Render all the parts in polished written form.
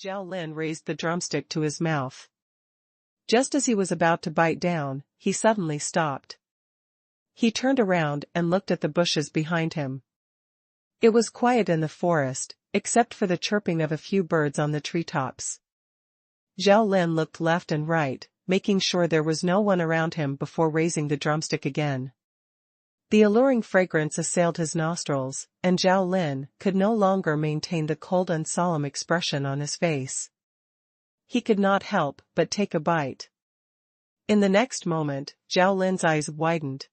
Zhao Lin raised the drumstick to his mouth. Just as he was about to bite down, he suddenly stopped. He turned around and looked at the bushes behind him. It was quiet in the forest, except for the chirping of a few birds on the treetops. Zhao Lin looked left and right, making sure there was no one around him before raising the drumstick again. The alluring fragrance assailed his nostrils, and Zhao Lin could no longer maintain the cold and solemn expression on his face. He could not help but take a bite. In the next moment, Zhao Lin's eyes widened.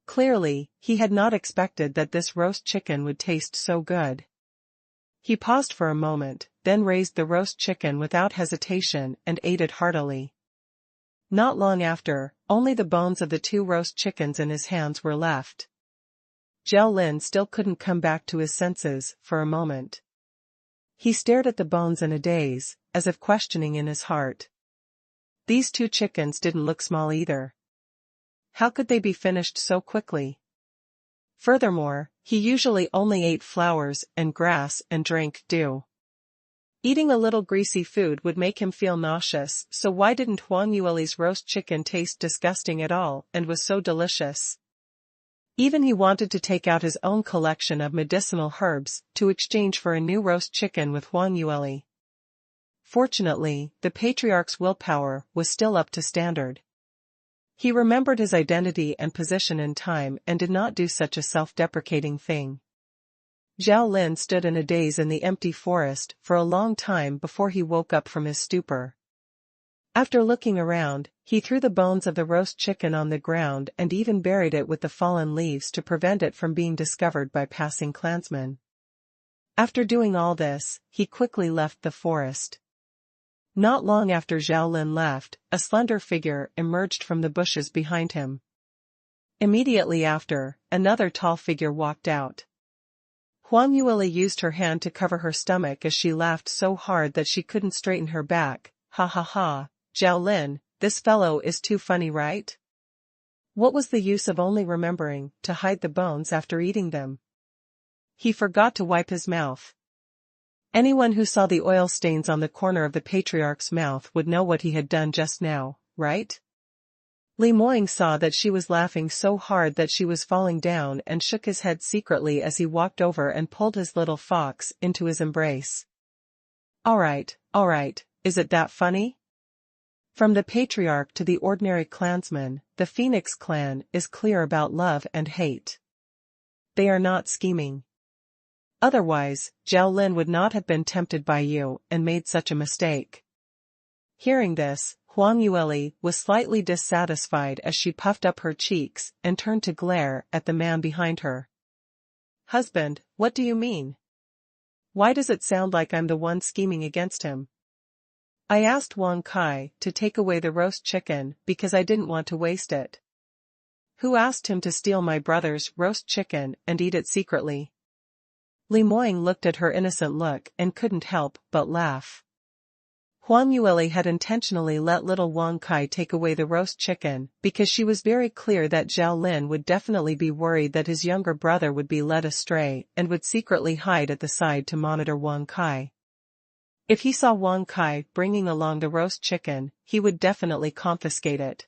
Clearly, he had not expected that this roast chicken would taste so good. He paused for a moment, then raised the roast chicken without hesitation and ate it heartily. Not long after, only the bones of the 2 roast chickens in his hands were left. Zhao Lin still couldn't come back to his senses for a moment. He stared at the bones in a daze, as if questioning in his heart. These 2 chickens didn't look small either. How could they be finished so quickly? Furthermore, he usually only ate flowers and grass and drank dew. Eating a little greasy food would make him feel nauseous, so why didn't Huang Yueli's roast chicken taste disgusting at all and was so delicious? Even he wanted to take out his own collection of medicinal herbs to exchange for a new roast chicken with Huang Yueli. Fortunately, the patriarch's willpower was still up to standard. He remembered his identity and position in time and did not do such a self-deprecating thing. Zhao Lin stood in a daze in the empty forest for a long time before he woke up from his stupor. After looking around, he threw the bones of the roast chicken on the ground and even buried it with the fallen leaves to prevent it from being discovered by passing clansmen. After doing all this, he quickly left the forest. Not long after Zhao Lin left, a slender figure emerged from the bushes behind him. Immediately after, another tall figure walked out. Huang Yueli used her hand to cover her stomach as she laughed so hard that she couldn't straighten her back. Ha ha ha, Zhao Lin, this fellow is too funny, right? What was the use of only remembering to hide the bones after eating them? He forgot to wipe his mouth. Anyone who saw the oil stains on the corner of the patriarch's mouth would know what he had done just now, right? Li Moying saw that she was laughing so hard that she was falling down and shook his head secretly as he walked over and pulled his little fox into his embrace. All right, is it that funny? From the patriarch to the ordinary clansman, the Phoenix clan is clear about love and hate. They are not scheming. Otherwise, Zhao Lin would not have been tempted by you and made such a mistake. Hearing this, Huang Yueli was slightly dissatisfied as she puffed up her cheeks and turned to glare at the man behind her. Husband, what do you mean? Why does it sound like I'm the one scheming against him? I asked Wang Kai to take away the roast chicken because I didn't want to waste it. Who asked him to steal my brother's roast chicken and eat it secretly? Li Moying looked at her innocent look and couldn't help but laugh. Huang Yueli had intentionally let little Wang Kai take away the roast chicken because she was very clear that Zhao Lin would definitely be worried that his younger brother would be led astray and would secretly hide at the side to monitor Wang Kai. If he saw Wang Kai bringing along the roast chicken, he would definitely confiscate it.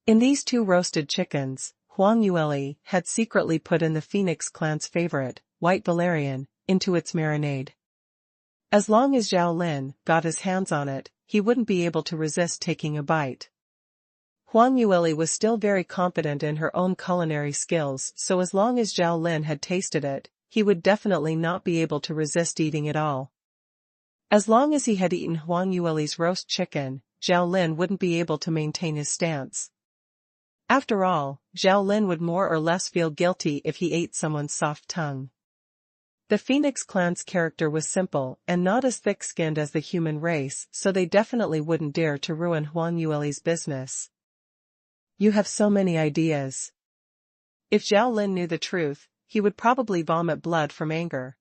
In these 2 roasted chickens, Huang Yueli had secretly put in the Phoenix clan's favorite, white valerian, into its marinade. As long as Zhao Lin got his hands on it, he wouldn't be able to resist taking a bite. Huang Yueli was still very confident in her own culinary skills, so as long as Zhao Lin had tasted it, he would definitely not be able to resist eating it all. As long as he had eaten Huang Yueli's roast chicken, Zhao Lin wouldn't be able to maintain his stance. After all, Zhao Lin would more or less feel guilty if he ate someone's soft tongue. The Phoenix clan's character was simple and not as thick-skinned as the human race, so they definitely wouldn't dare to ruin Huang Yueli's business. You have so many ideas. If Zhao Lin knew the truth, he would probably vomit blood from anger.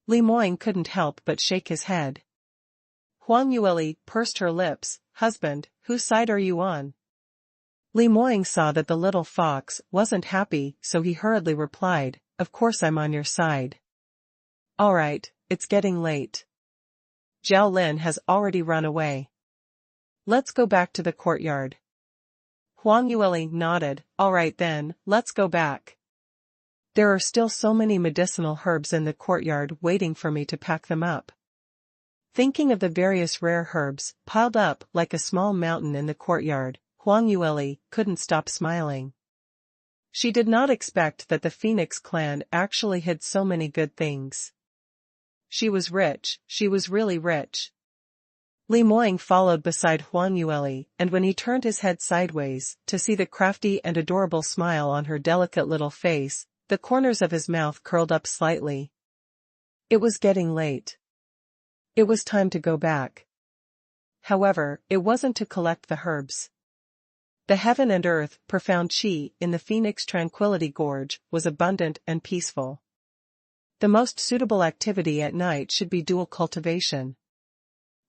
Li Moying couldn't help but shake his head. Huang Yueli pursed her lips. Husband, whose side are you on? Li Moying saw that the little fox wasn't happy, so he hurriedly replied, Of course I'm on your side. All right, it's getting late. Zhao Lin has already run away. Let's go back to the courtyard. Huang Yueli nodded. All right then, let's go back. There are still so many medicinal herbs in the courtyard waiting for me to pack them up. Thinking of the various rare herbs piled up like a small mountain in the courtyard, Huang Yueli couldn't stop smiling. She did not expect that the Phoenix clan actually hid so many good things. She was rich, she was really rich. Li Moying followed beside Huang Yueli, and when he turned his head sideways to see the crafty and adorable smile on her delicate little face, the corners of his mouth curled up slightly. It was getting late. It was time to go back. However, it wasn't to collect the herbs. The heaven and earth profound chi in the Phoenix Tranquility Gorge was abundant and peaceful. The most suitable activity at night should be dual cultivation.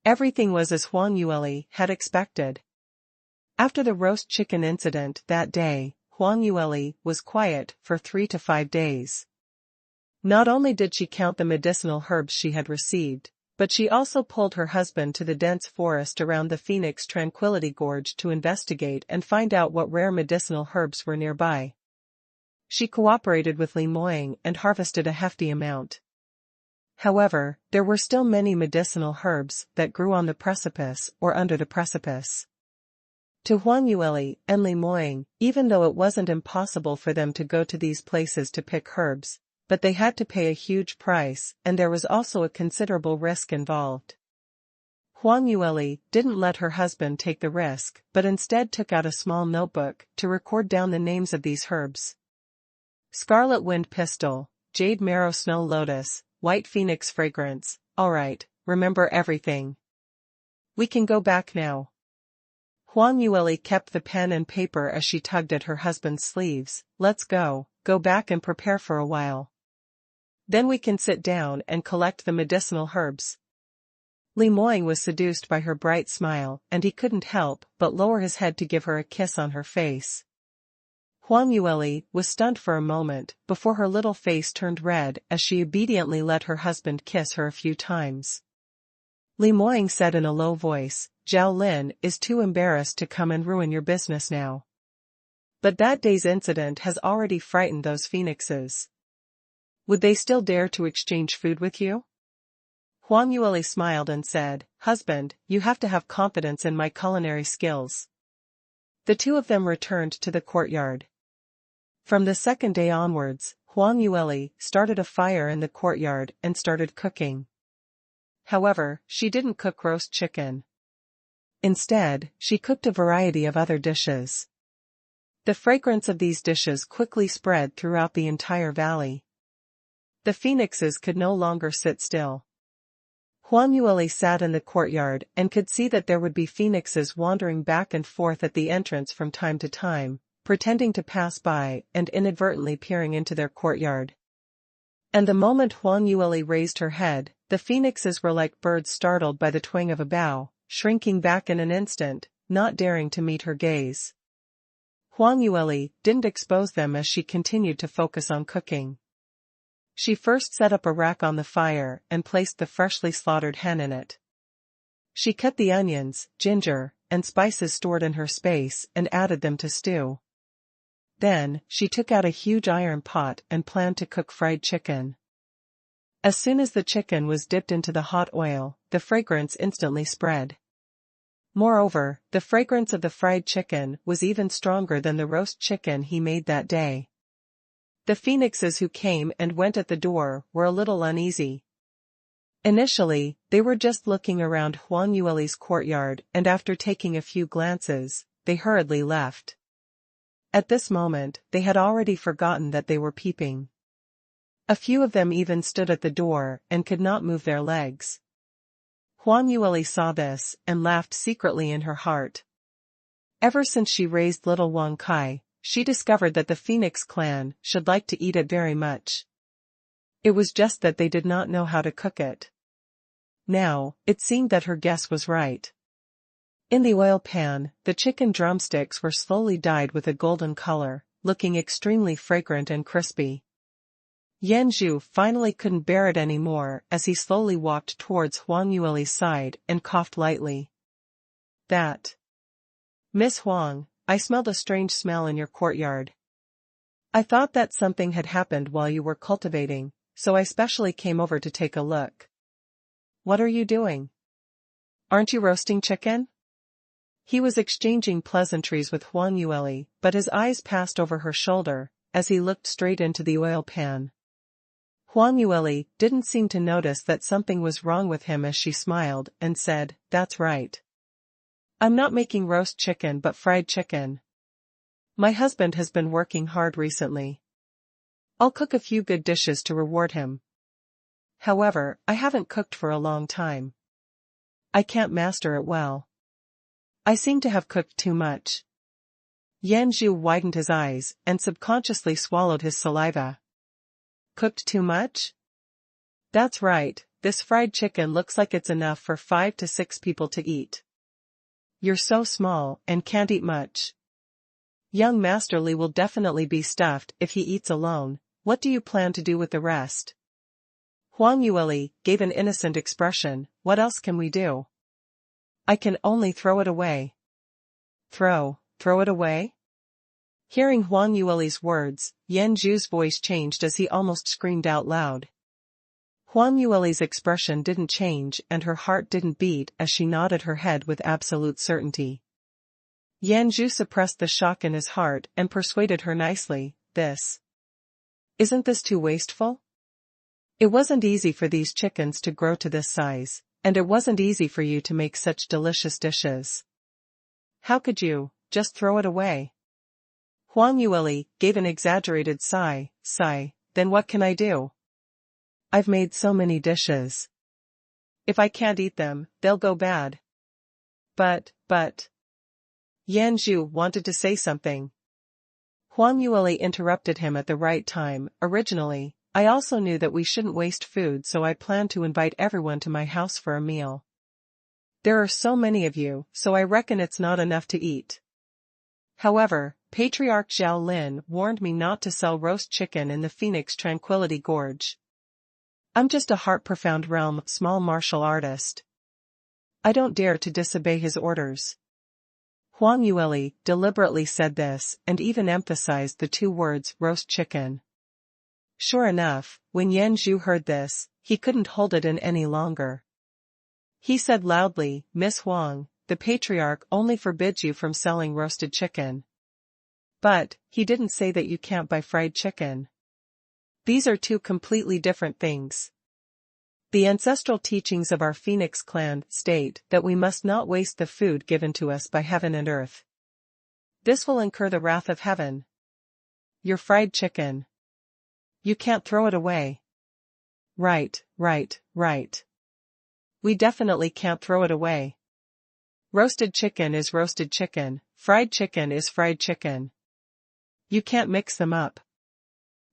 Everything was as Huang Yueli had expected. After the roast chicken incident that day, Huang Yueli was quiet for 3 to 5 days. Not only did she count the medicinal herbs she had received, but she also pulled her husband to the dense forest around the Phoenix Tranquility Gorge to investigate and find out what rare medicinal herbs were nearby. She cooperated with Li Moying and harvested a hefty amount. However, there were still many medicinal herbs that grew on the precipice or under the precipice. To Huang Yueli and Li Moying, even though it wasn't impossible for them to go to these places to pick herbs, but they had to pay a huge price, and there was also a considerable risk involved. Huang Yueli didn't let her husband take the risk, but instead took out a small notebook to record down the names of these herbs. Scarlet Wind Pistol, Jade Marrow Snow Lotus, White Phoenix Fragrance. All right, remember everything. We can go back now. Huang Yueli kept the pen and paper as she tugged at her husband's sleeves. Let's go back and prepare for a while. Then we can sit down and collect the medicinal herbs. Li Moying was seduced by her bright smile, and he couldn't help but lower his head to give her a kiss on her face. Huang Yueli was stunned for a moment before her little face turned red as she obediently let her husband kiss her a few times. Li Moying said in a low voice, Zhao Lin is too embarrassed to come and ruin your business now. But that day's incident has already frightened those phoenixes. Would they still dare to exchange food with you? Huang Yueli smiled and said, Husband, you have to have confidence in my culinary skills. The two of them returned to the courtyard. From the second day onwards, Huang Yueli started a fire in the courtyard and started cooking. However, she didn't cook roast chicken. Instead, she cooked a variety of other dishes. The fragrance of these dishes quickly spread throughout the entire valley. The phoenixes could no longer sit still. Huang Yueli sat in the courtyard and could see that there would be phoenixes wandering back and forth at the entrance from time to time, pretending to pass by and inadvertently peering into their courtyard. And the moment Huang Yueli raised her head, the phoenixes were like birds startled by the twang of a bough, shrinking back in an instant, not daring to meet her gaze. Huang Yueli didn't expose them as she continued to focus on cooking. She first set up a rack on the fire and placed the freshly slaughtered hen in it. She cut the onions, ginger, and spices stored in her space and added them to stew. Then, she took out a huge iron pot and planned to cook fried chicken. As soon as the chicken was dipped into the hot oil, the fragrance instantly spread. Moreover, the fragrance of the fried chicken was even stronger than the roast chicken he made that day. The phoenixes who came and went at the door were a little uneasy. Initially, they were just looking around Huang Yueli's courtyard, and after taking a few glances, they hurriedly left. At this moment, they had already forgotten that they were peeping. A few of them even stood at the door and could not move their legs. Huang Yueli saw this and laughed secretly in her heart. Ever since she raised little Wang Kai, she discovered that the Phoenix clan should like to eat it very much. It was just that they did not know how to cook it. Now, it seemed that her guess was right. In the oil pan, the chicken drumsticks were slowly dyed with a golden color, looking extremely fragrant and crispy. Yan Zhu finally couldn't bear it anymore as he slowly walked towards Huang Yueli's side and coughed lightly. That. Miss Huang, I smelled a strange smell in your courtyard. I thought that something had happened while you were cultivating, so I specially came over to take a look. What are you doing? Aren't you roasting chicken? He was exchanging pleasantries with Huang Yueli, but his eyes passed over her shoulder, as he looked straight into the oil pan. Huang Yueli didn't seem to notice that something was wrong with him as she smiled and said, That's right. I'm not making roast chicken but fried chicken. My husband has been working hard recently. I'll cook a few good dishes to reward him. However, I haven't cooked for a long time. I can't master it well. I seem to have cooked too much. Yan Zhu widened his eyes and subconsciously swallowed his saliva. Cooked too much? That's right, this fried chicken looks like it's enough for 5 to 6 people to eat. You're so small and can't eat much. Young Master Li will definitely be stuffed if he eats alone. What do you plan to do with the rest? Huang Yueli gave an innocent expression. What else can we do? I can only throw it away. Throw it away? Hearing Huang Yueli's words, Yan Zhu's voice changed as he almost screamed out loud. Huang Yueli's expression didn't change and her heart didn't beat as she nodded her head with absolute certainty. Yan Zhu suppressed the shock in his heart and persuaded her nicely, Isn't this too wasteful? It wasn't easy for these chickens to grow to this size, and it wasn't easy for you to make such delicious dishes. How could you just throw it away? Huang Yueli gave an exaggerated sigh, then what can I do? I've made so many dishes. If I can't eat them, they'll go bad. But. Yan Zhu wanted to say something. Huang Yueli interrupted him at the right time. Originally, I also knew that we shouldn't waste food, so I planned to invite everyone to my house for a meal. There are so many of you, so I reckon it's not enough to eat. However, Patriarch Zhao Lin warned me not to sell roast chicken in the Phoenix Tranquility Gorge. I'm just a heart-profound realm small martial artist. I don't dare to disobey his orders. Huang Yueli deliberately said this and even emphasized the 2 words roast chicken. Sure enough, when Yan Zhu heard this, he couldn't hold it in any longer. He said loudly, Miss Huang, the patriarch only forbids you from selling roasted chicken. But, he didn't say that you can't buy fried chicken. These are 2 completely different things. The ancestral teachings of our Phoenix clan state that we must not waste the food given to us by heaven and earth. This will incur the wrath of heaven. Your fried chicken. You can't throw it away. Right. We definitely can't throw it away. Roasted chicken is roasted chicken, fried chicken is fried chicken. You can't mix them up.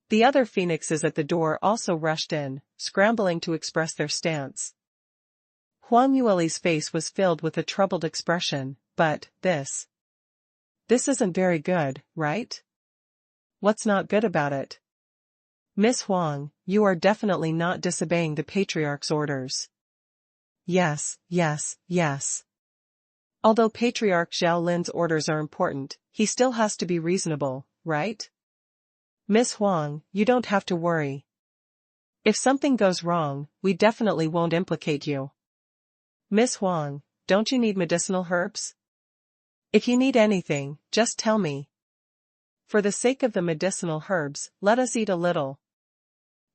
The other phoenixes at the door also rushed in, scrambling to express their stance. Huang Yueli's face was filled with a troubled expression, but, this isn't very good, right? What's not good about it? Miss Huang, you are definitely not disobeying the patriarch's orders. Yes. Although Patriarch Zhao Lin's orders are important, he still has to be reasonable, right? Miss Huang, you don't have to worry. If something goes wrong, we definitely won't implicate you. Miss Huang, don't you need medicinal herbs? If you need anything, just tell me. For the sake of the medicinal herbs, let us eat a little.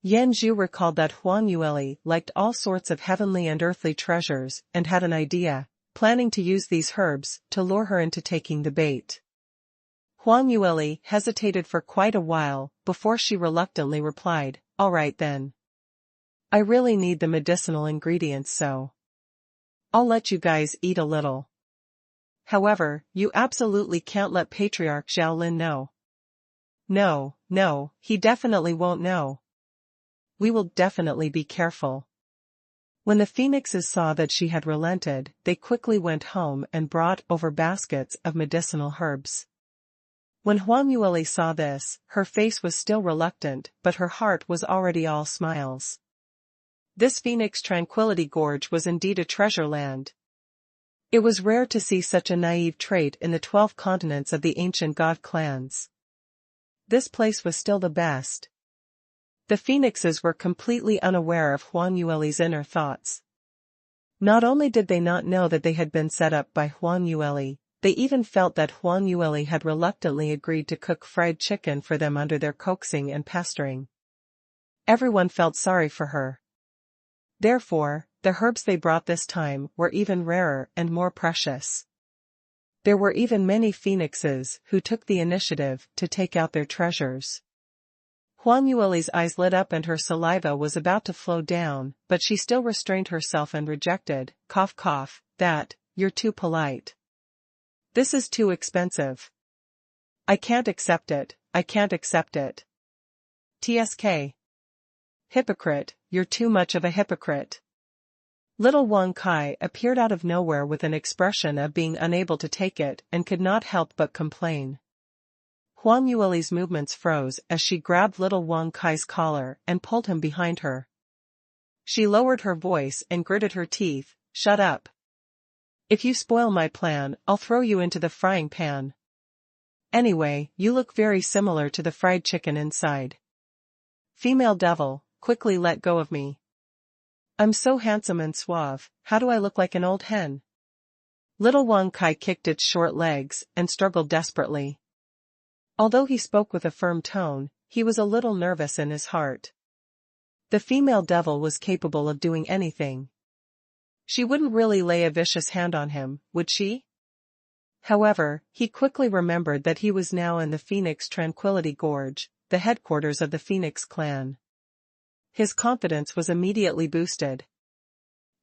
Yan Zhu recalled that Huang Yueli liked all sorts of heavenly and earthly treasures and had an idea, planning to use these herbs to lure her into taking the bait. Huang Yueli hesitated for quite a while before she reluctantly replied, All right then. I really need the medicinal ingredients, so I'll let you guys eat a little. However, you absolutely can't let Patriarch Zhao Lin know. No, he definitely won't know. We will definitely be careful. When the phoenixes saw that she had relented, they quickly went home and brought over baskets of medicinal herbs. When Huang Yueli saw this, her face was still reluctant, but her heart was already all smiles. This Phoenix Tranquility Gorge was indeed a treasure land. It was rare to see such a naive trait in the 12 continents of the ancient god clans. This place was still the best. The phoenixes were completely unaware of Huang Yueli's inner thoughts. Not only did they not know that they had been set up by Huang Yueli, they even felt that Huang Yueli had reluctantly agreed to cook fried chicken for them under their coaxing and pestering. Everyone felt sorry for her. Therefore, the herbs they brought this time were even rarer and more precious. There were even many phoenixes who took the initiative to take out their treasures. Huang Yueli's eyes lit up and her saliva was about to flow down, but she still restrained herself and rejected, cough cough, that, you're too polite. This is too expensive. I can't accept it, I can't accept it. TSK. Hypocrite, you're too much of a hypocrite. Little Wang Kai appeared out of nowhere with an expression of being unable to take it and could not help but complain. Huang Yueli's movements froze as she grabbed little Wang Kai's collar and pulled him behind her. She lowered her voice and gritted her teeth, shut up. If you spoil my plan, I'll throw you into the frying pan. Anyway, you look very similar to the fried chicken inside. Female devil, quickly let go of me. I'm so handsome and suave, how do I look like an old hen? Little Wang Kai kicked its short legs and struggled desperately. Although he spoke with a firm tone, he was a little nervous in his heart. The female devil was capable of doing anything. She wouldn't really lay a vicious hand on him, would she? However, he quickly remembered that he was now in the Phoenix Tranquility Gorge, the headquarters of the Phoenix clan. His confidence was immediately boosted.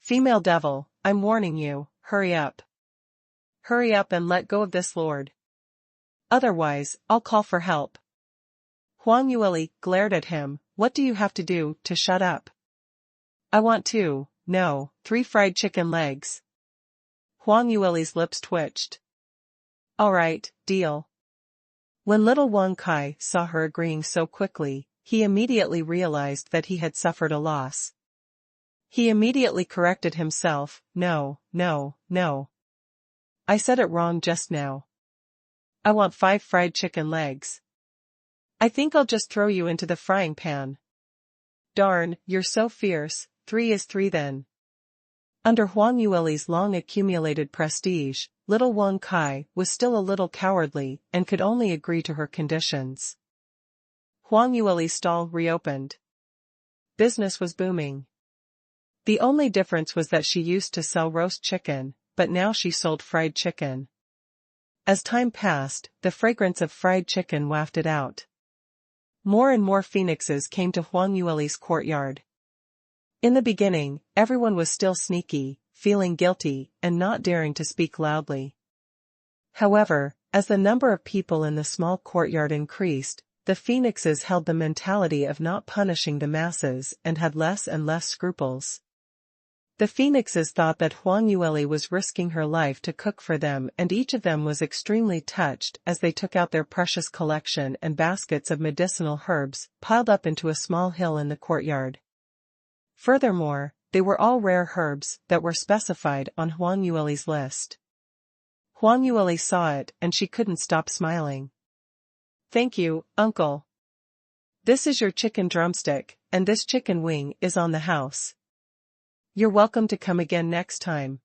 Female devil, I'm warning you, hurry up. Hurry up and let go of this lord. Otherwise, I'll call for help. Huang Yueli glared at him, what do you have to do to shut up? I want 3 fried chicken legs. Huang Yueli's lips twitched. Alright, deal. When little Wang Kai saw her agreeing so quickly, he immediately realized that he had suffered a loss. He immediately corrected himself, no. I said it wrong just now. I want 5 fried chicken legs. I think I'll just throw you into the frying pan. Darn, you're so fierce, 3 is 3 then. Under Huang Yueli's long accumulated prestige, little Wang Kai was still a little cowardly and could only agree to her conditions. Huang Yueli's stall reopened. Business was booming. The only difference was that she used to sell roast chicken, but now she sold fried chicken. As time passed, the fragrance of fried chicken wafted out. More and more phoenixes came to Huang Yueli's courtyard. In the beginning, everyone was still sneaky, feeling guilty, and not daring to speak loudly. However, as the number of people in the small courtyard increased, the phoenixes held the mentality of not punishing the masses and had less and less scruples. The phoenixes thought that Huang Yueli was risking her life to cook for them, and each of them was extremely touched as they took out their precious collection and baskets of medicinal herbs, piled up into a small hill in the courtyard. Furthermore, they were all rare herbs that were specified on Huang Yueli's list. Huang Yueli saw it and she couldn't stop smiling. Thank you, uncle. This is your chicken drumstick, and this chicken wing is on the house. You're welcome to come again next time.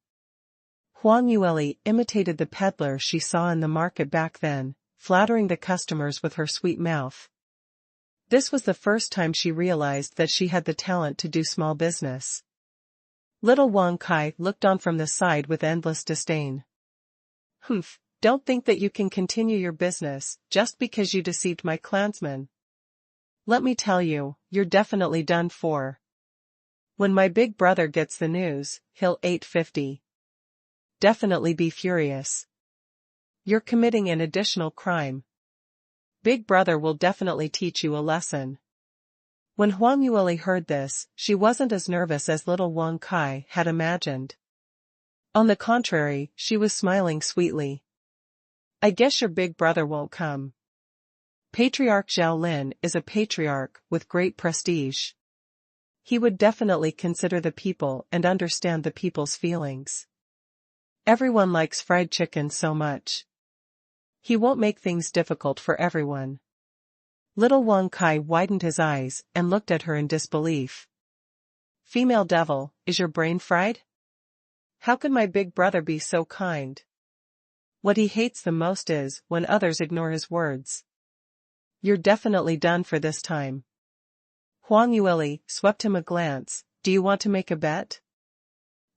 Huang Yueli imitated the peddler she saw in the market back then, flattering the customers with her sweet mouth. This was the first time she realized that she had the talent to do small business. Little Wang Kai looked on from the side with endless disdain. Humph, don't think that you can continue your business just because you deceived my clansmen. Let me tell you, you're definitely done for. When my big brother gets the news, he'll 850. Definitely be furious. You're committing an additional crime. Big brother will definitely teach you a lesson. When Huang Yueli heard this, she wasn't as nervous as little Wang Kai had imagined. On the contrary, she was smiling sweetly. I guess your big brother won't come. Patriarch Zhao Lin is a patriarch with great prestige. He would definitely consider the people and understand the people's feelings. Everyone likes fried chicken so much. He won't make things difficult for everyone. Little Wang Kai widened his eyes and looked at her in disbelief. Female devil, is your brain fried? How could my big brother be so kind? What he hates the most is when others ignore his words. You're definitely done for this time. Huang Yueli swept him a glance. Do you want to make a bet?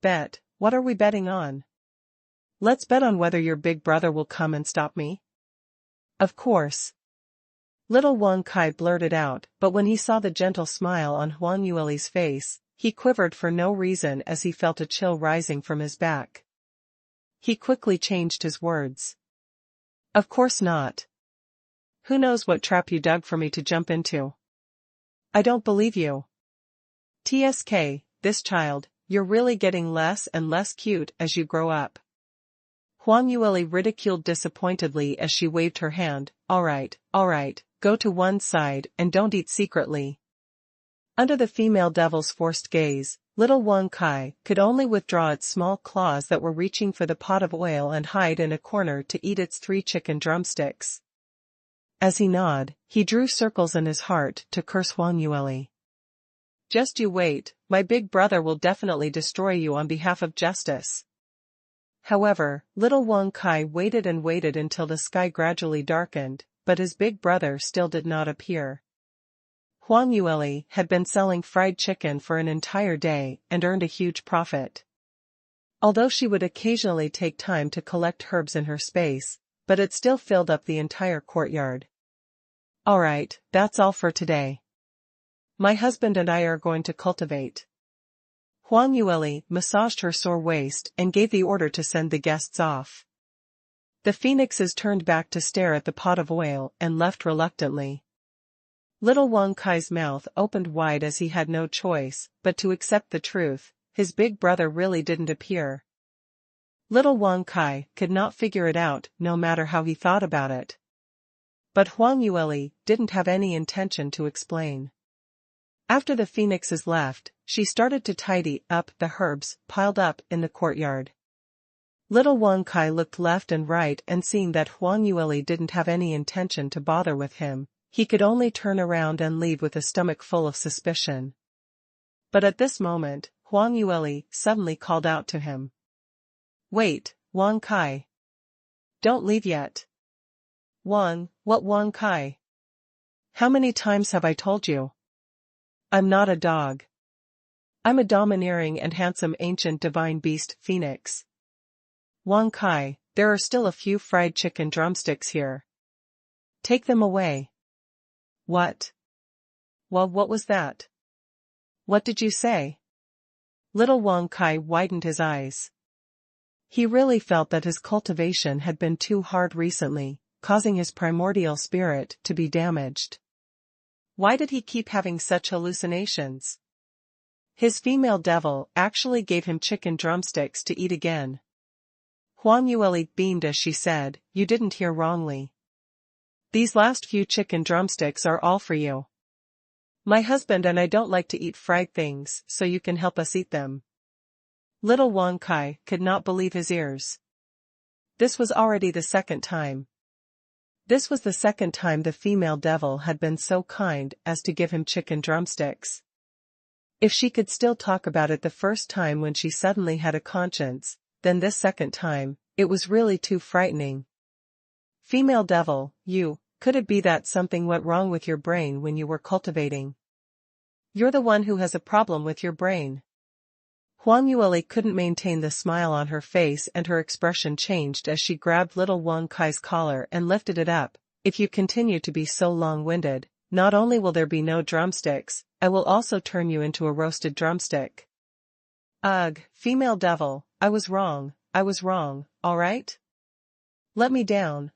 Bet? What are we betting on? Let's bet on whether your big brother will come and stop me. Of course. Little Wang Kai blurted out, but when he saw the gentle smile on Huang Yueli's face, he quivered for no reason as he felt a chill rising from his back. He quickly changed his words. Of course not. Who knows what trap you dug for me to jump into? I don't believe you. TSK, this child, you're really getting less and less cute as you grow up. Huang Yueli ridiculed disappointedly as she waved her hand. All right, go to one side and don't eat secretly. Under the female devil's forced gaze, little Wang Kai could only withdraw its small claws that were reaching for the pot of oil and hide in a corner to eat its 3 chicken drumsticks. As he gnawed, he drew circles in his heart to curse Huang Yueli. Just you wait, my big brother will definitely destroy you on behalf of justice. However, little Wang Kai waited and waited until the sky gradually darkened, but his big brother still did not appear. Huang Yueli had been selling fried chicken for an entire day and earned a huge profit. Although she would occasionally take time to collect herbs in her space, but it still filled up the entire courtyard. Alright, that's all for today. My husband and I are going to cultivate. Huang Yueli massaged her sore waist and gave the order to send the guests off. The phoenixes turned back to stare at the pot of oil and left reluctantly. Little Wang Kai's mouth opened wide as he had no choice but to accept the truth. His big brother really didn't appear. Little Wang Kai could not figure it out no matter how he thought about it. But Huang Yueli didn't have any intention to explain. After the phoenixes left, she started to tidy up the herbs piled up in the courtyard. Little Wang Kai looked left and right and seeing that Huang Yueli didn't have any intention to bother with him, he could only turn around and leave with a stomach full of suspicion. But at this moment, Huang Yueli suddenly called out to him. Wait, Wang Kai. Don't leave yet. What Wang Kai? How many times have I told you? I'm not a dog. I'm a domineering and handsome ancient divine beast phoenix. Wang Kai, there are still a few fried chicken drumsticks here. Take them away. What? Well, what was that? What did you say? Little Wang Kai widened his eyes. He really felt that his cultivation had been too hard recently, causing his primordial spirit to be damaged. Why did he keep having such hallucinations? His female devil actually gave him chicken drumsticks to eat again. Huang Yueli beamed as she said, You didn't hear wrongly. These last few chicken drumsticks are all for you. My husband and I don't like to eat fried things, so you can help us eat them. Little Wang Kai could not believe his ears. This was already the second time. This was the second time the female devil had been so kind as to give him chicken drumsticks. If she could still talk about it the first time when she suddenly had a conscience, then this second time, it was really too frightening. Female devil, could it be that something went wrong with your brain when you were cultivating? You're the one who has a problem with your brain. Huang Yueli couldn't maintain the smile on her face and her expression changed as she grabbed little Wang Kai's collar and lifted it up. If you continue to be so long-winded, not only will there be no drumsticks, I will also turn you into a roasted drumstick. Ugh, female devil, I was wrong, alright? Let me down.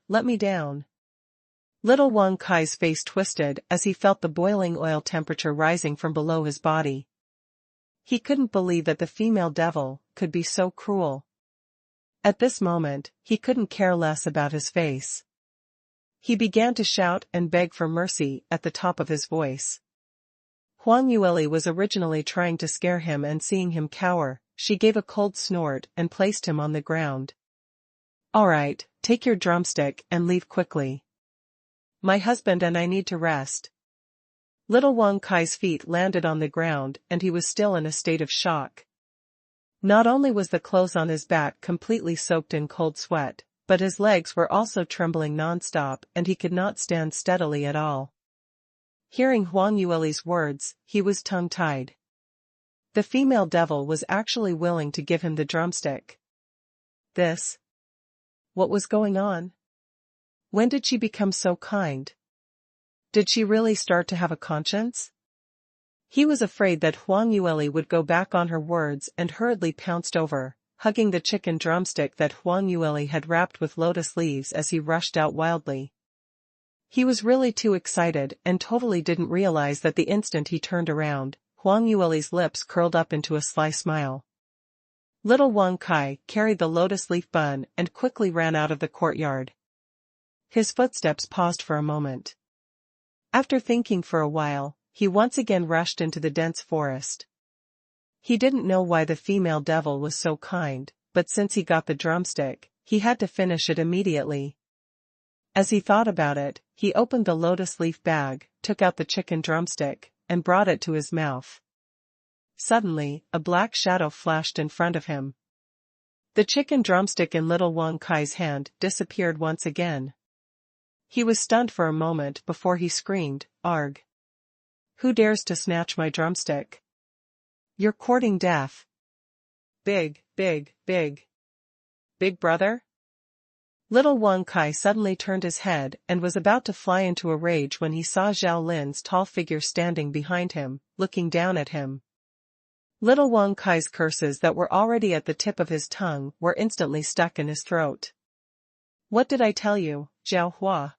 Little Wang Kai's face twisted as he felt the boiling oil temperature rising from below his body. He couldn't believe that the female devil could be so cruel. At this moment, he couldn't care less about his face. He began to shout and beg for mercy at the top of his voice. Huang Yueli was originally trying to scare him, and seeing him cower, she gave a cold snort and placed him on the ground. "All right, take your drumstick and leave quickly. My husband and I need to rest." Little Wang Kai's feet landed on the ground and he was still in a state of shock. Not only was the clothes on his back completely soaked in cold sweat, but his legs were also trembling non-stop and he could not stand steadily at all. Hearing Huang Yueli's words, he was tongue-tied. The female devil was actually willing to give him the drumstick. What was going on? When did she become so kind? Did she really start to have a conscience? He was afraid that Huang Yueli would go back on her words and hurriedly pounced over, hugging the chicken drumstick that Huang Yueli had wrapped with lotus leaves as he rushed out wildly. He was really too excited and totally didn't realize that the instant he turned around, Huang Yueli's lips curled up into a sly smile. Little Wang Kai carried the lotus leaf bun and quickly ran out of the courtyard. His footsteps paused for a moment. After thinking for a while, he once again rushed into the dense forest. He didn't know why the female devil was so kind, but since he got the drumstick, he had to finish it immediately. As he thought about it, he opened the lotus leaf bag, took out the chicken drumstick, and brought it to his mouth. Suddenly, a black shadow flashed in front of him. The chicken drumstick in little Wang Kai's hand disappeared once again. He was stunned for a moment before he screamed, "Arg! Who dares to snatch my drumstick? You're courting death. Big brother?" Little Wang Kai suddenly turned his head and was about to fly into a rage when he saw Zhao Lin's tall figure standing behind him, looking down at him. Little Wang Kai's curses that were already at the tip of his tongue were instantly stuck in his throat. "What did I tell you, Zhao Hua?"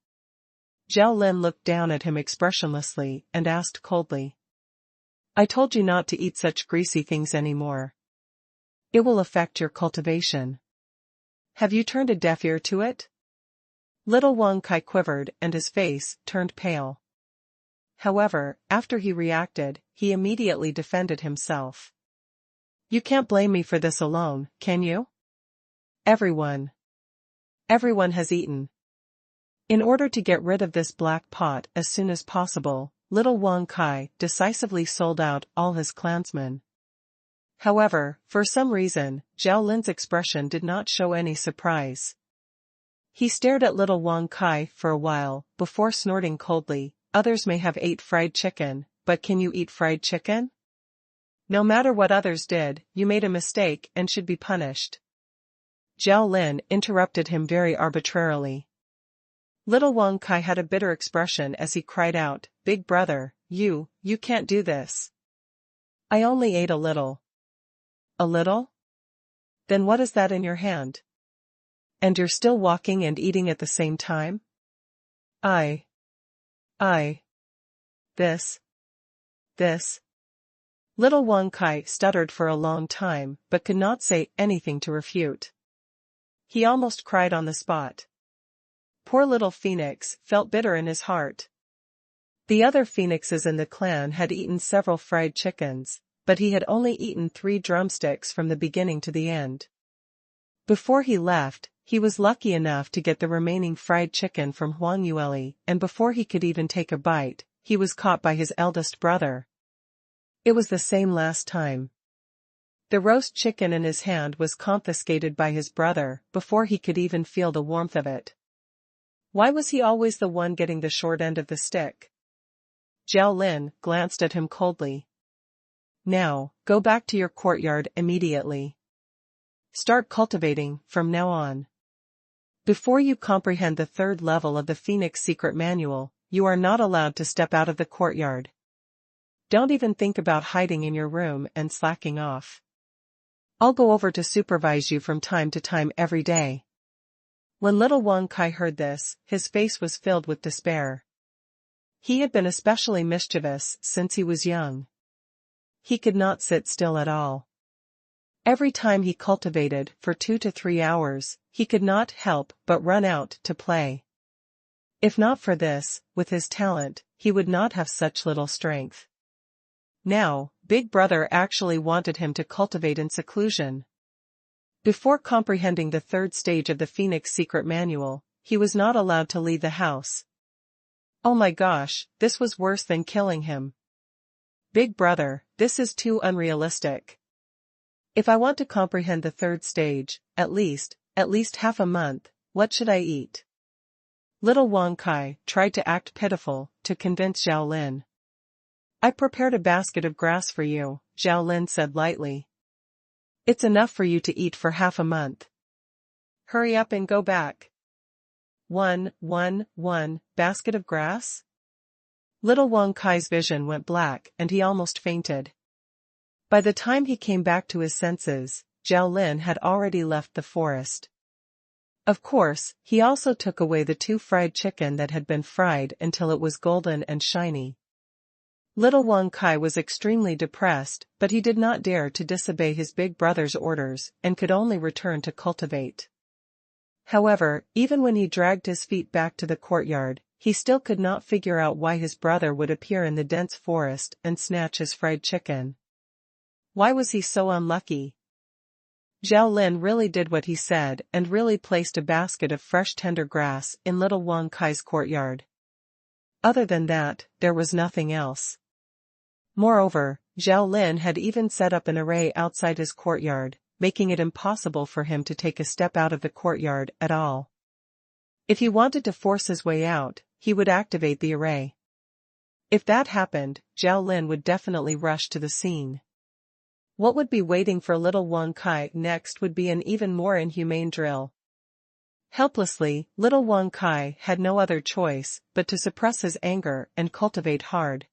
Zhao Lin looked down at him expressionlessly and asked coldly. "I told you not to eat such greasy things anymore. It will affect your cultivation. Have you turned a deaf ear to it?" Little Wang Kai quivered and his face turned pale. However, after he reacted, he immediately defended himself. "You can't blame me for this alone, can you? Everyone has eaten." In order to get rid of this black pot as soon as possible, little Wang Kai decisively sold out all his clansmen. However, for some reason, Zhao Lin's expression did not show any surprise. He stared at little Wang Kai for a while, before snorting coldly, "Others may have ate fried chicken, but can you eat fried chicken? No matter what others did, you made a mistake and should be punished." Zhao Lin interrupted him very arbitrarily. Little Wang Kai had a bitter expression as he cried out, "Big brother, you can't do this. I only ate a little." "A little? Then what is that in your hand? And you're still walking and eating at the same time?" I. This. Little Wang Kai stuttered for a long time but could not say anything to refute. He almost cried on the spot. Poor little Phoenix felt bitter in his heart. The other phoenixes in the clan had eaten several fried chickens, but he had only eaten 3 drumsticks from the beginning to the end. Before he left, he was lucky enough to get the remaining fried chicken from Huang Yueli, and before he could even take a bite, he was caught by his eldest brother. It was the same last time. The roast chicken in his hand was confiscated by his brother before he could even feel the warmth of it. Why was he always the one getting the short end of the stick? Zhao Lin glanced at him coldly. "Now, go back to your courtyard immediately. Start cultivating from now on. Before you comprehend the 3rd level of the Phoenix Secret Manual, you are not allowed to step out of the courtyard. Don't even think about hiding in your room and slacking off. I'll go over to supervise you from time to time every day." When little Wang Kai heard this, his face was filled with despair. He had been especially mischievous since he was young. He could not sit still at all. Every time he cultivated for 2 to 3 hours, he could not help but run out to play. If not for this, with his talent, he would not have such little strength. Now, Big Brother actually wanted him to cultivate in seclusion. Before comprehending the third stage of the Phoenix Secret Manual, he was not allowed to leave the house. Oh my gosh, this was worse than killing him. Big Brother, this is too unrealistic. If I want to comprehend the third stage, at least half a month, what should I eat? Little Wang Kai tried to act pitiful, to convince Zhao Lin. I prepared a basket of grass for you, Zhao Lin said lightly. It's enough for you to eat for half a month. Hurry up and go back. One, basket of grass? Little Wang Kai's vision went black and he almost fainted. By the time he came back to his senses, Zhao Lin had already left the forest. Of course, he also took away the 2 fried chicken that had been fried until it was golden and shiny. Little Wang Kai was extremely depressed, but he did not dare to disobey his big brother's orders and could only return to cultivate. However, even when he dragged his feet back to the courtyard, he still could not figure out why his brother would appear in the dense forest and snatch his fried chicken. Why was he so unlucky? Zhao Lin really did what he said and really placed a basket of fresh tender grass in Little Wang Kai's courtyard. Other than that, there was nothing else. Moreover, Zhao Lin had even set up an array outside his courtyard, making it impossible for him to take a step out of the courtyard at all. If he wanted to force his way out, he would activate the array. If that happened, Zhao Lin would definitely rush to the scene. What would be waiting for Little Wang Kai next would be an even more inhumane drill. Helplessly, Little Wang Kai had no other choice but to suppress his anger and cultivate hard.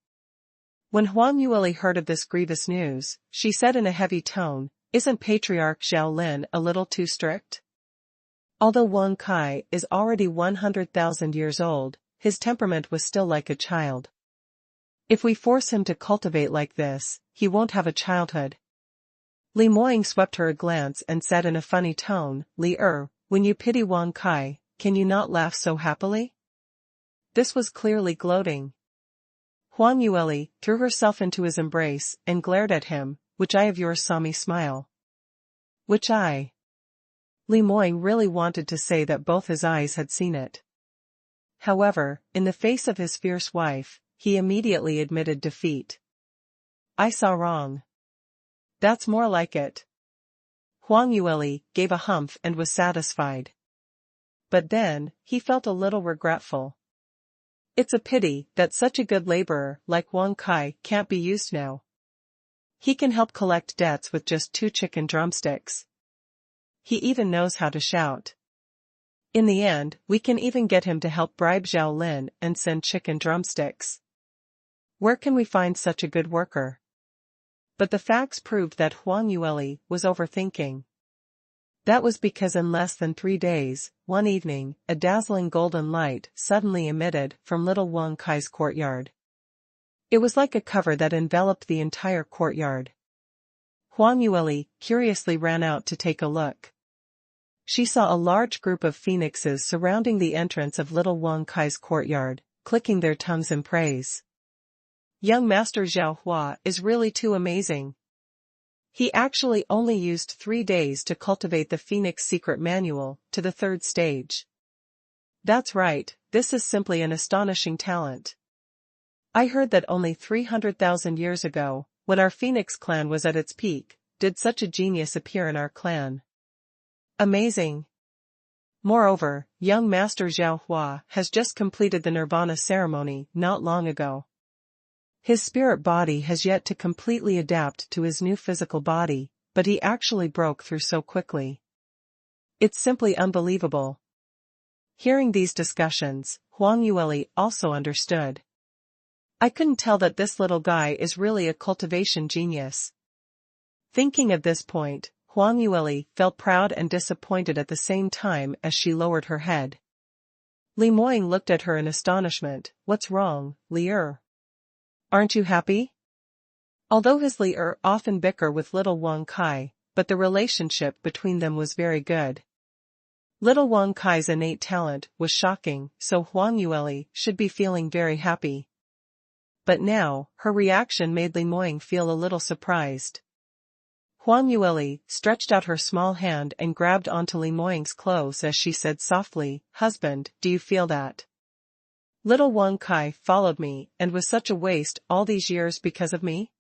When Huang Yueli heard of this grievous news, she said in a heavy tone, "Isn't Patriarch Zhao Lin a little too strict?" Although Wang Kai is already 100,000 years old, his temperament was still like a child. If we force him to cultivate like this, he won't have a childhood. Li Moying swept her a glance and said in a funny tone, "Li when you pity Wang Kai, can you not laugh so happily?" This was clearly gloating. Huang Yueli threw herself into his embrace and glared at him. "Which eye of yours saw me smile?" "Which eye?" Li Moying really wanted to say that both his eyes had seen it. However, in the face of his fierce wife, he immediately admitted defeat. "I saw wrong." "That's more like it." Huang Yueli gave a humph and was satisfied. But then, he felt a little regretful. It's a pity that such a good laborer like Wang Kai can't be used now. He can help collect debts with just 2 chicken drumsticks. He even knows how to shout. In the end, we can even get him to help bribe Zhao Lin and send chicken drumsticks. Where can we find such a good worker? But the facts proved that Huang Yueli was overthinking. That was because in less than 3 days, one evening, a dazzling golden light suddenly emitted from Little Wang Kai's courtyard. It was like a cover that enveloped the entire courtyard. Huang Yueli curiously ran out to take a look. She saw a large group of phoenixes surrounding the entrance of Little Wang Kai's courtyard, clicking their tongues in praise. Young Master Zhao Hua is really too amazing. He actually only used 3 days to cultivate the Phoenix Secret Manual to the 3rd stage. That's right, this is simply an astonishing talent. I heard that only 300,000 years ago, when our Phoenix clan was at its peak, did such a genius appear in our clan. Amazing. Moreover, young Master Zhao Hua has just completed the Nirvana ceremony not long ago. His spirit body has yet to completely adapt to his new physical body, but he actually broke through so quickly. It's simply unbelievable. Hearing these discussions, Huang Yueli also understood. I couldn't tell that this little guy is really a cultivation genius. Thinking at this point, Huang Yueli felt proud and disappointed at the same time as she lowered her head. Li Moying looked at her in astonishment. "What's wrong, Li Er? Aren't you happy?" Although his Li Er often bicker with Little Wang Kai, but the relationship between them was very good. Little Wang Kai's innate talent was shocking, so Huang Yueli should be feeling very happy. But now, her reaction made Li Moying feel a little surprised. Huang Yueli stretched out her small hand and grabbed onto Li Moying's clothes as she said softly, "Husband, do you feel that? Little Wang Kai followed me and was such a waste all these years because of me?"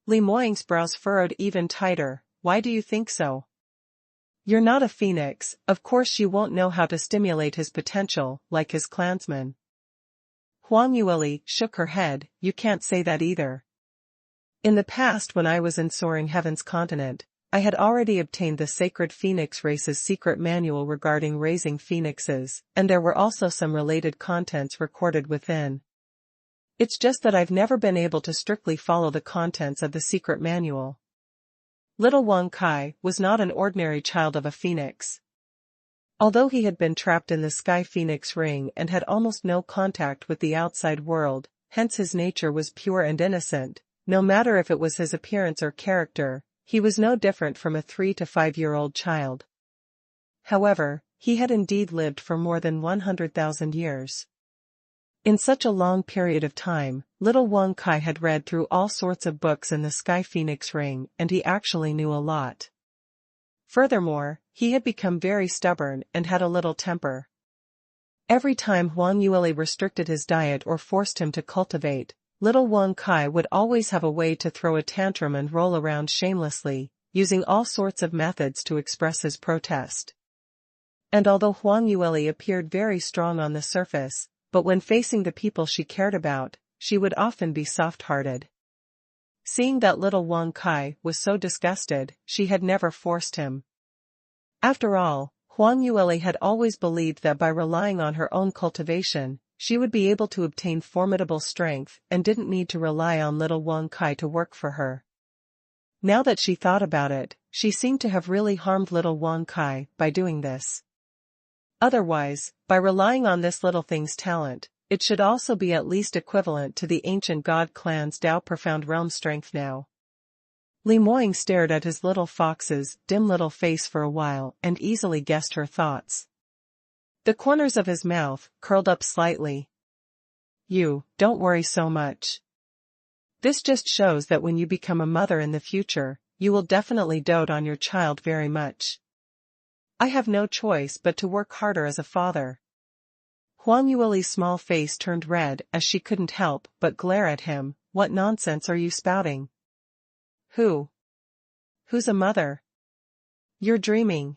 Li Moying's brows furrowed even tighter. "Why do you think so? You're not a phoenix, of course you won't know how to stimulate his potential, like his clansmen." Huang Yueli shook her head. "You can't say that either. In the past when I was in Soaring Heaven's continent, I had already obtained the sacred phoenix race's secret manual regarding raising phoenixes, and there were also some related contents recorded within. It's just that I've never been able to strictly follow the contents of the secret manual." Little Wang Kai was not an ordinary child of a phoenix. Although he had been trapped in the Sky Phoenix ring and had almost no contact with the outside world, hence his nature was pure and innocent, no matter if it was his appearance or character, he was no different from a 3 to 5-year-old child. However, he had indeed lived for more than 100,000 years. In such a long period of time, little Wang Kai had read through all sorts of books in the Sky Phoenix ring and he actually knew a lot. Furthermore, he had become very stubborn and had a little temper. Every time Huang Yueli restricted his diet or forced him to cultivate, little Wang Kai would always have a way to throw a tantrum and roll around shamelessly, using all sorts of methods to express his protest. And although Huang Yueli appeared very strong on the surface, but when facing the people she cared about, she would often be soft-hearted. Seeing that little Wang Kai was so disgusted, she had never forced him. After all, Huang Yueli had always believed that by relying on her own cultivation, she would be able to obtain formidable strength and didn't need to rely on little Wang Kai to work for her. Now that she thought about it, she seemed to have really harmed little Wang Kai by doing this. Otherwise, by relying on this little thing's talent, it should also be at least equivalent to the ancient god clan's Tao profound realm strength now. Li Moying stared at his little fox's dim little face for a while and easily guessed her thoughts. The corners of his mouth curled up slightly. "You, don't worry so much. This just shows that when you become a mother in the future, you will definitely dote on your child very much. I have no choice but to work harder as a father." Huang Yueli's small face turned red as she couldn't help but glare at him. "What nonsense are you spouting? Who's a mother? You're dreaming."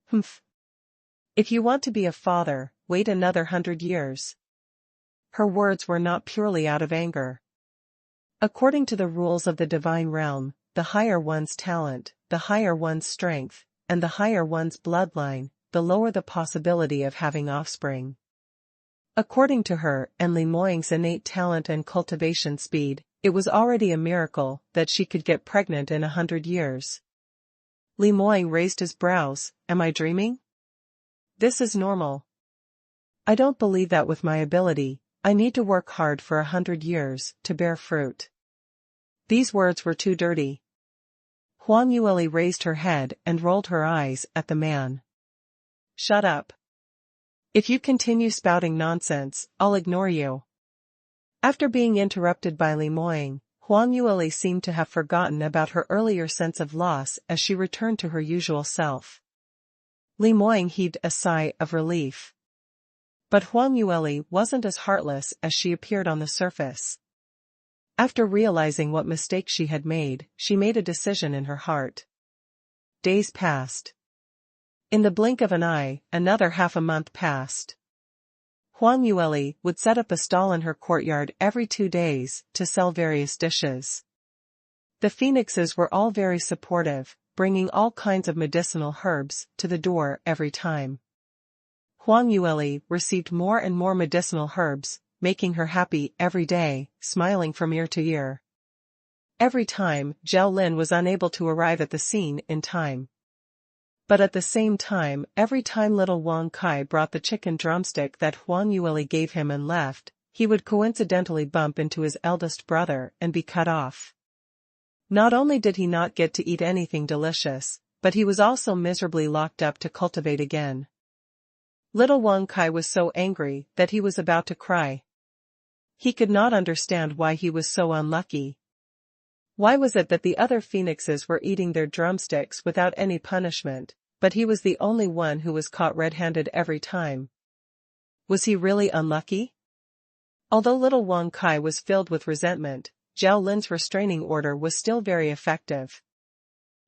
"Humph. If you want to be a father, wait another 100 years. Her words were not purely out of anger. According to the rules of the divine realm, the higher one's talent, the higher one's strength, and the higher one's bloodline, the lower the possibility of having offspring. According to her and Li Moying's innate talent and cultivation speed, it was already a miracle that she could get pregnant in 100 years. Li Moying raised his brows. "Am I dreaming? This is normal. I don't believe that with my ability, I need to work hard for 100 years to bear fruit." These words were too dirty. Huang Yueli raised her head and rolled her eyes at the man. "Shut up. If you continue spouting nonsense, I'll ignore you." After being interrupted by Li Moying, Huang Yueli seemed to have forgotten about her earlier sense of loss as she returned to her usual self. Li Moying heaved a sigh of relief. But Huang Yueli wasn't as heartless as she appeared on the surface. After realizing what mistake she had made, she made a decision in her heart. Days passed. In the blink of an eye, another half a month passed. Huang Yueli would set up a stall in her courtyard every 2 days to sell various dishes. The phoenixes were all very supportive, bringing all kinds of medicinal herbs to the door every time. Huang Yueli received more and more medicinal herbs, making her happy every day, smiling from ear to ear. Every time, Zhao Lin was unable to arrive at the scene in time. But at the same time, every time little Wang Kai brought the chicken drumstick that Huang Yueli gave him and left, he would coincidentally bump into his eldest brother and be cut off. Not only did he not get to eat anything delicious, but he was also miserably locked up to cultivate again. Little Wang Kai was so angry that he was about to cry. He could not understand why he was so unlucky. Why was it that the other phoenixes were eating their drumsticks without any punishment, but he was the only one who was caught red-handed every time? Was he really unlucky? Although little Wang Kai was filled with resentment, Zhao Lin's restraining order was still very effective.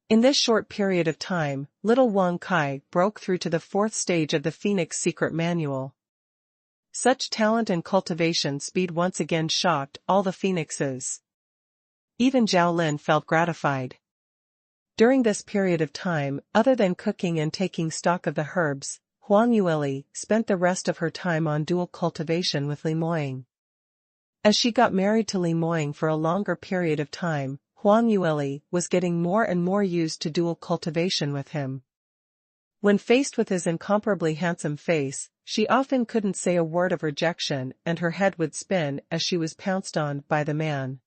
In this short period of time, little Wang Kai broke through to the 4th stage of the Phoenix Secret Manual. Such talent and cultivation speed once again shocked all the phoenixes. Even Zhao Lin felt gratified. During this period of time, other than cooking and taking stock of the herbs, Huang Yueli spent the rest of her time on dual cultivation with Li Moying. As she got married to Li Moying for a longer period of time, Huang Yueli was getting more and more used to dual cultivation with him. When faced with his incomparably handsome face, she often couldn't say a word of rejection and her head would spin as she was pounced on by the man.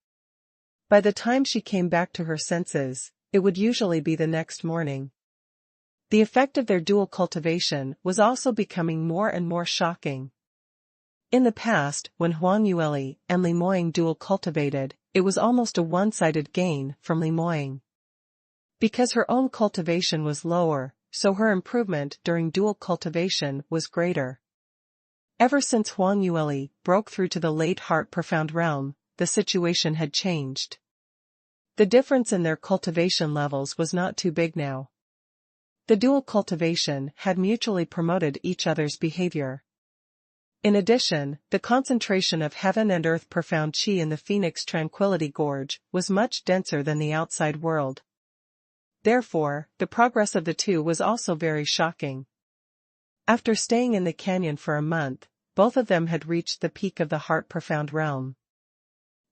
By the time she came back to her senses, it would usually be the next morning. The effect of their dual cultivation was also becoming more and more shocking. In the past, when Huang Yueli and Li Moying dual cultivated, it was almost a one-sided gain from Li Moying. Because her own cultivation was lower, so her improvement during dual cultivation was greater. Ever since Huang Yueli broke through to the late heart profound realm, the situation had changed. The difference in their cultivation levels was not too big now. The dual cultivation had mutually promoted each other's behavior. In addition, the concentration of heaven and earth profound chi in the Phoenix Tranquility Gorge was much denser than the outside world. Therefore, the progress of the two was also very shocking. After staying in the canyon for a month, both of them had reached the peak of the heart profound realm.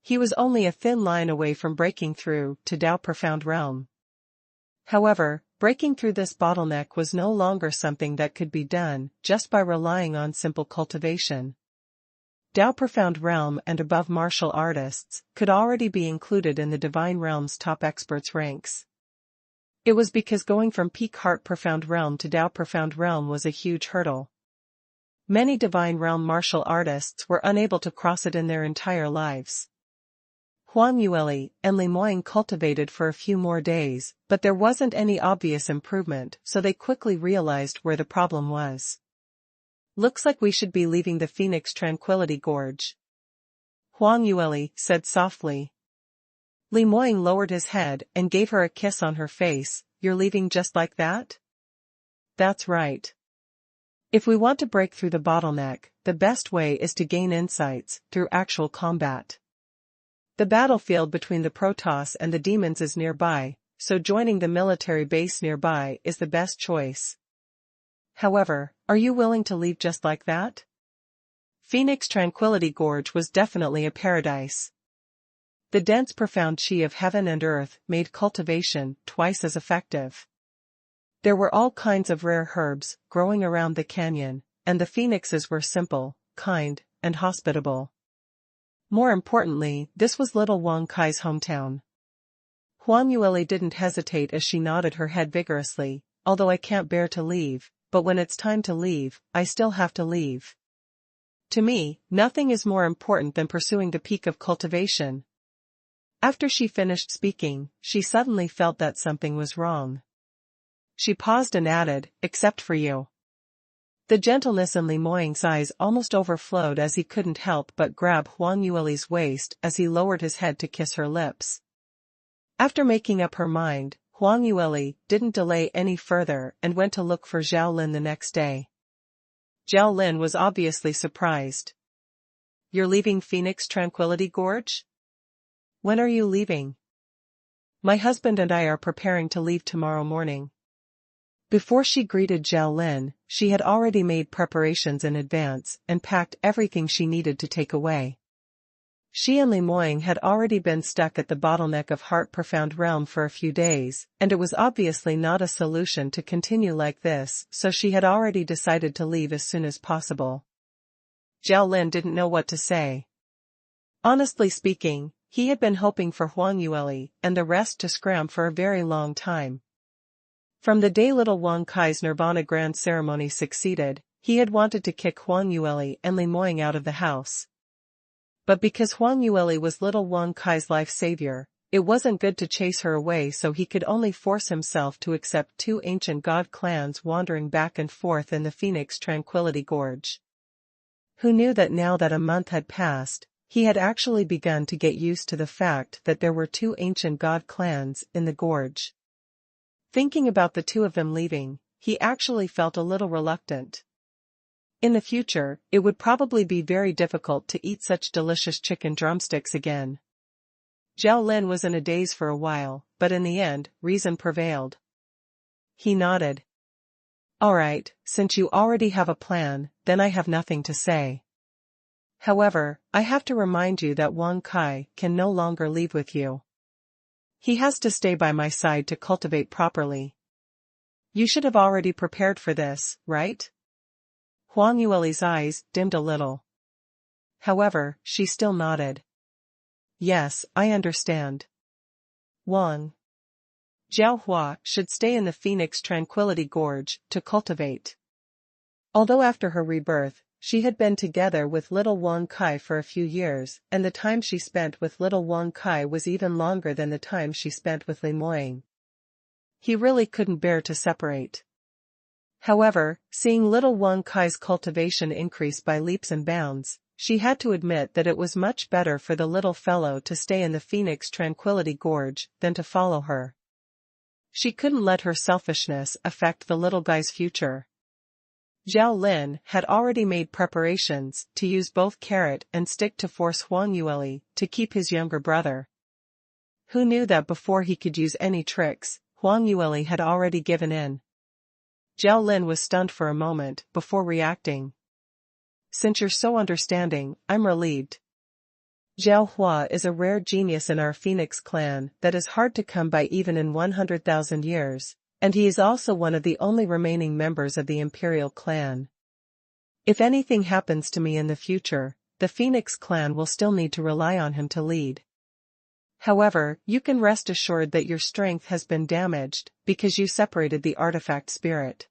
He was only a thin line away from breaking through to Tao profound realm. However, breaking through this bottleneck was no longer something that could be done just by relying on simple cultivation. Tao profound realm and above martial artists could already be included in the divine realm's top experts ranks. It was because going from peak heart profound realm to Tao profound realm was a huge hurdle. Many divine realm martial artists were unable to cross it in their entire lives. Huang Yueli and Li Moying cultivated for a few more days, but there wasn't any obvious improvement, so they quickly realized where the problem was. Looks like we should be leaving the Phoenix Tranquility Gorge, Huang Yueli said softly. Li Moying lowered his head and gave her a kiss on her face. You're leaving just like that? That's right. If we want to break through the bottleneck, the best way is to gain insights through actual combat. The battlefield between the Protoss and the demons is nearby, so joining the military base nearby is the best choice. However, are you willing to leave just like that? Phoenix Tranquility Gorge was definitely a paradise. The dense profound chi of heaven and earth made cultivation twice as effective. There were all kinds of rare herbs growing around the canyon, and the phoenixes were simple, kind, and hospitable. More importantly, this was little Wang Kai's hometown. Huang Yueli didn't hesitate as she nodded her head vigorously. Although I can't bear to leave, but when it's time to leave, I still have to leave. To me, nothing is more important than pursuing the peak of cultivation. After she finished speaking, she suddenly felt that something was wrong. She paused and added, except for you. The gentleness in Li Moying's eyes almost overflowed as he couldn't help but grab Huang Yueli's waist as he lowered his head to kiss her lips. After making up her mind, Huang Yueli didn't delay any further and went to look for Zhao Lin the next day. Zhao Lin was obviously surprised. You're leaving Phoenix Tranquility Gorge? When are you leaving? My husband and I are preparing to leave tomorrow morning. Before she greeted Zhao Lin, she had already made preparations in advance and packed everything she needed to take away. She and Li Moying had already been stuck at the bottleneck of Heart Profound Realm for a few days, and it was obviously not a solution to continue like this, so she had already decided to leave as soon as possible. Zhao Lin didn't know what to say. Honestly speaking, he had been hoping for Huang Yueli and the rest to scram for a very long time. From the day little Wang Kai's Nirvana Grand Ceremony succeeded, he had wanted to kick Huang Yueli and Li Moying out of the house. But because Huang Yueli was little Wang Kai's life savior, it wasn't good to chase her away, so he could only force himself to accept two ancient god clans wandering back and forth in the Phoenix Tranquility Gorge. Who knew that now that a month had passed, he had actually begun to get used to the fact that there were two ancient god clans in the gorge. Thinking about the two of them leaving, he actually felt a little reluctant. In the future, it would probably be very difficult to eat such delicious chicken drumsticks again. Zhao Lin was in a daze for a while, but in the end, reason prevailed. He nodded. Alright, since you already have a plan, then I have nothing to say. However, I have to remind you that Wang Kai can no longer leave with you. He has to stay by my side to cultivate properly. You should have already prepared for this, right? Huang Yueli's eyes dimmed a little. However, she still nodded. Yes, I understand. Wang Jiaohua should stay in the Phoenix Tranquility Gorge to cultivate. Although after her rebirth, she had been together with little Wang Kai for a few years, and the time she spent with little Wang Kai was even longer than the time she spent with Li Moying. He really couldn't bear to separate. However, seeing little Wang Kai's cultivation increase by leaps and bounds, she had to admit that it was much better for the little fellow to stay in the Phoenix Tranquility Gorge than to follow her. She couldn't let her selfishness affect the little guy's future. Zhao Lin had already made preparations to use both carrot and stick to force Huang Yueli to keep his younger brother. Who knew that before he could use any tricks, Huang Yueli had already given in? Zhao Lin was stunned for a moment before reacting. Since you're so understanding, I'm relieved. Zhao Hua is a rare genius in our Phoenix clan that is hard to come by even in 100,000 years, and he is also one of the only remaining members of the Imperial clan. If anything happens to me in the future, the Phoenix clan will still need to rely on him to lead. However, you can rest assured that your strength has been damaged because you separated the artifact spirit.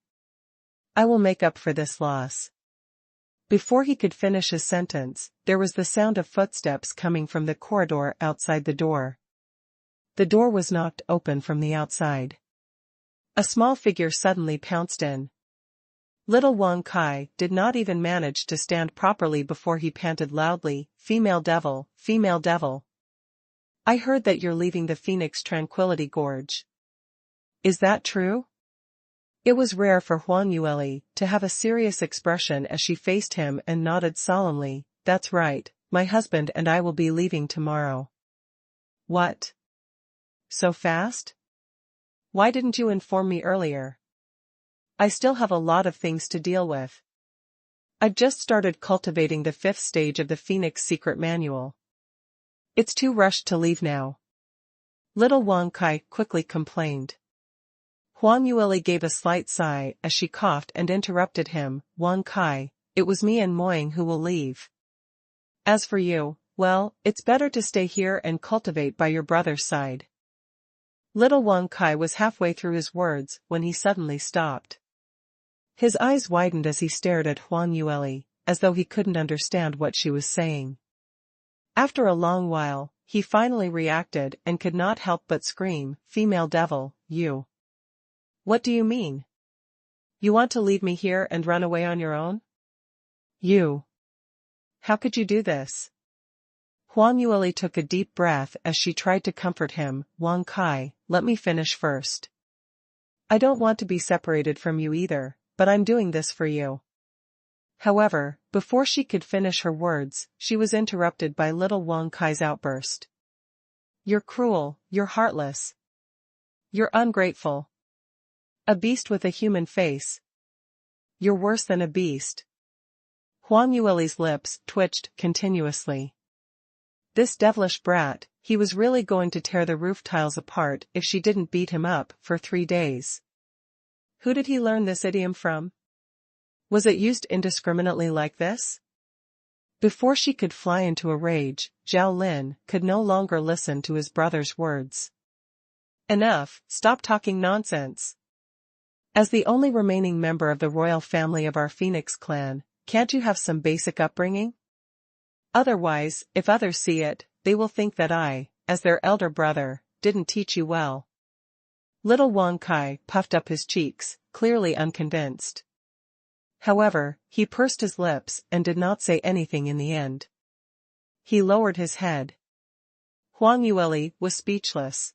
I will make up for this loss. Before he could finish his sentence, there was the sound of footsteps coming from the corridor outside the door. The door was knocked open from the outside. A small figure suddenly pounced in. Little Wang Kai did not even manage to stand properly before he panted loudly, "Female devil, female devil. I heard that you're leaving the Phoenix Tranquility Gorge. Is that true?" It was rare for Huang Yueli to have a serious expression as she faced him and nodded solemnly. That's right, my husband and I will be leaving tomorrow. What? So fast? Why didn't you inform me earlier? I still have a lot of things to deal with. I've just started cultivating the 5th stage of the Phoenix Secret Manual. It's too rushed to leave now. Little Wang Kai quickly complained. Huang Yueli gave a slight sigh as she coughed and interrupted him. Wang Kai, it was me and Moying who will leave. As for you, well, it's better to stay here and cultivate by your brother's side. Little Wang Kai was halfway through his words when he suddenly stopped. His eyes widened as he stared at Huang Yueli, as though he couldn't understand what she was saying. After a long while, he finally reacted and could not help but scream, "Female devil, you. What do you mean? You want to leave me here and run away on your own? You. How could you do this?" Huang Yueli took a deep breath as she tried to comfort him. Wang Kai, let me finish first. I don't want to be separated from you either, but I'm doing this for you. However, before she could finish her words, she was interrupted by little Wang Kai's outburst. You're cruel, you're heartless. You're ungrateful. A beast with a human face. You're worse than a beast. Huang Yueli's lips twitched continuously. This devilish brat, he was really going to tear the roof tiles apart if she didn't beat him up for 3 days. Who did he learn this idiom from? Was it used indiscriminately like this? Before she could fly into a rage, Zhao Lin could no longer listen to his brother's words. Enough, stop talking nonsense. As the only remaining member of the royal family of our Phoenix clan, can't you have some basic upbringing? Otherwise, if others see it, they will think that I, as their elder brother, didn't teach you well. Little Wang Kai puffed up his cheeks, clearly unconvinced. However, he pursed his lips and did not say anything in the end. He lowered his head. Huang Yueli was speechless.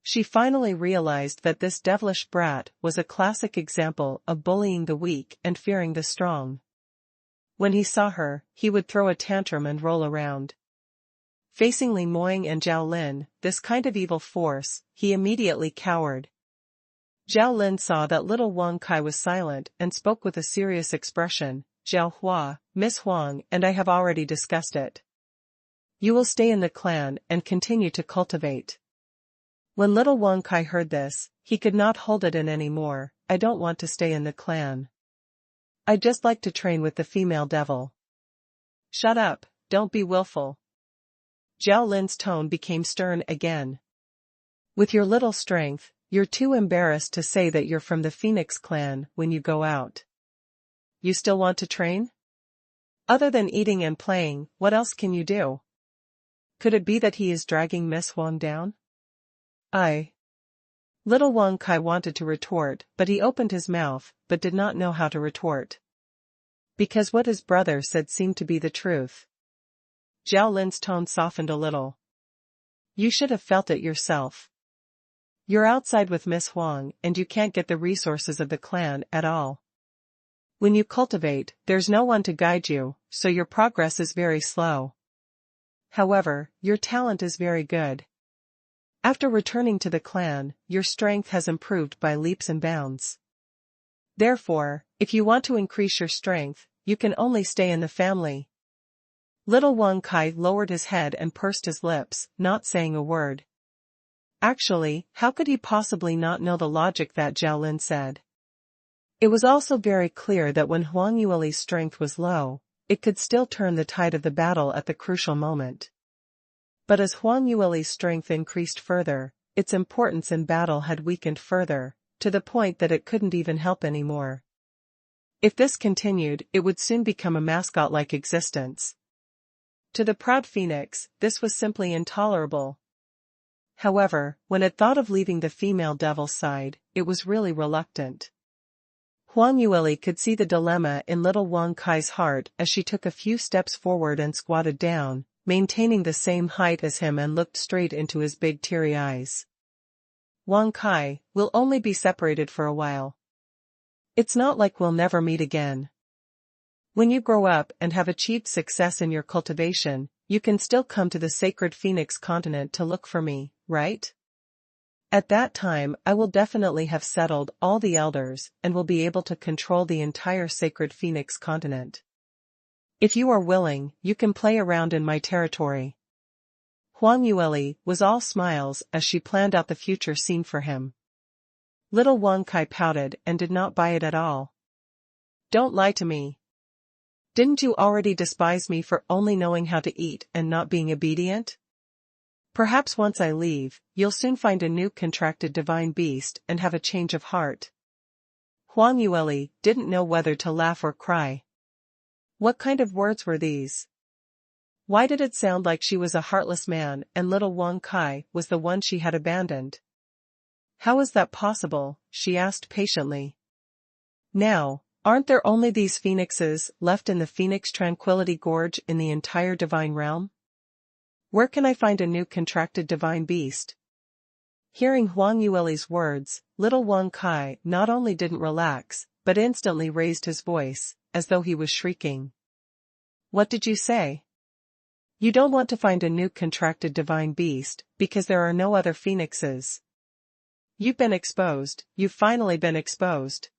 She finally realized that this devilish brat was a classic example of bullying the weak and fearing the strong. When he saw her, he would throw a tantrum and roll around. Facing Li Moying and Zhao Lin, this kind of evil force, he immediately cowered. Zhao Lin saw that little Wang Kai was silent and spoke with a serious expression. Zhao Hua, Miss Huang and I have already discussed it. You will stay in the clan and continue to cultivate. When little Wang Kai heard this, he could not hold it in anymore. I don't want to stay in the clan. I'd just like to train with the female devil. Shut up, don't be willful. Zhao Lin's tone became stern again. With your little strength, you're too embarrassed to say that you're from the Phoenix clan when you go out. You still want to train? Other than eating and playing, what else can you do? Could it be that he is dragging Miss Huang down? Little Wang Kai wanted to retort, but he opened his mouth, but did not know how to retort. Because what his brother said seemed to be the truth. Zhao Lin's tone softened a little. You should have felt it yourself. You're outside with Miss Huang and you can't get the resources of the clan at all. When you cultivate, there's no one to guide you, so your progress is very slow. However, your talent is very good. After returning to the clan, your strength has improved by leaps and bounds. Therefore, if you want to increase your strength, you can only stay in the family. Little Wang Kai lowered his head and pursed his lips, not saying a word. Actually, how could he possibly not know the logic that Zhao Lin said? It was also very clear that when Huang Yueli's strength was low, it could still turn the tide of the battle at the crucial moment. But as Huang Yueli's strength increased further, its importance in battle had weakened further, to the point that it couldn't even help anymore. If this continued, it would soon become a mascot-like existence. To the proud phoenix, this was simply intolerable. However, when it thought of leaving the female devil's side, it was really reluctant. Huang Yueli could see the dilemma in little Wang Kai's heart as she took a few steps forward and squatted down, maintaining the same height as him and looked straight into his big teary eyes. Wang Kai, we'll only be separated for a while. It's not like we'll never meet again. When you grow up and have achieved success in your cultivation, you can still come to the sacred Phoenix continent to look for me, right? At that time I will definitely have settled all the elders and will be able to control the entire sacred Phoenix continent. If you are willing, you can play around in my territory. Huang Yueli was all smiles as she planned out the future scene for him. Little Wang Kai pouted and did not buy it at all. Don't lie to me. Didn't you already despise me for only knowing how to eat and not being obedient? Perhaps once I leave, you'll soon find a new contracted divine beast and have a change of heart. Huang Yueli didn't know whether to laugh or cry. What kind of words were these? Why did it sound like she was a heartless man and little Wang Kai was the one she had abandoned? How is that possible? She asked patiently. Now, aren't there only these phoenixes left in the Phoenix Tranquility Gorge in the entire divine realm? Where can I find a new contracted divine beast? Hearing Huang Yueli's words, little Wang Kai not only didn't relax, but instantly raised his voice, as though he was shrieking. What did you say? You don't want to find a new contracted divine beast, because there are no other phoenixes. You've been exposed, you've finally been exposed.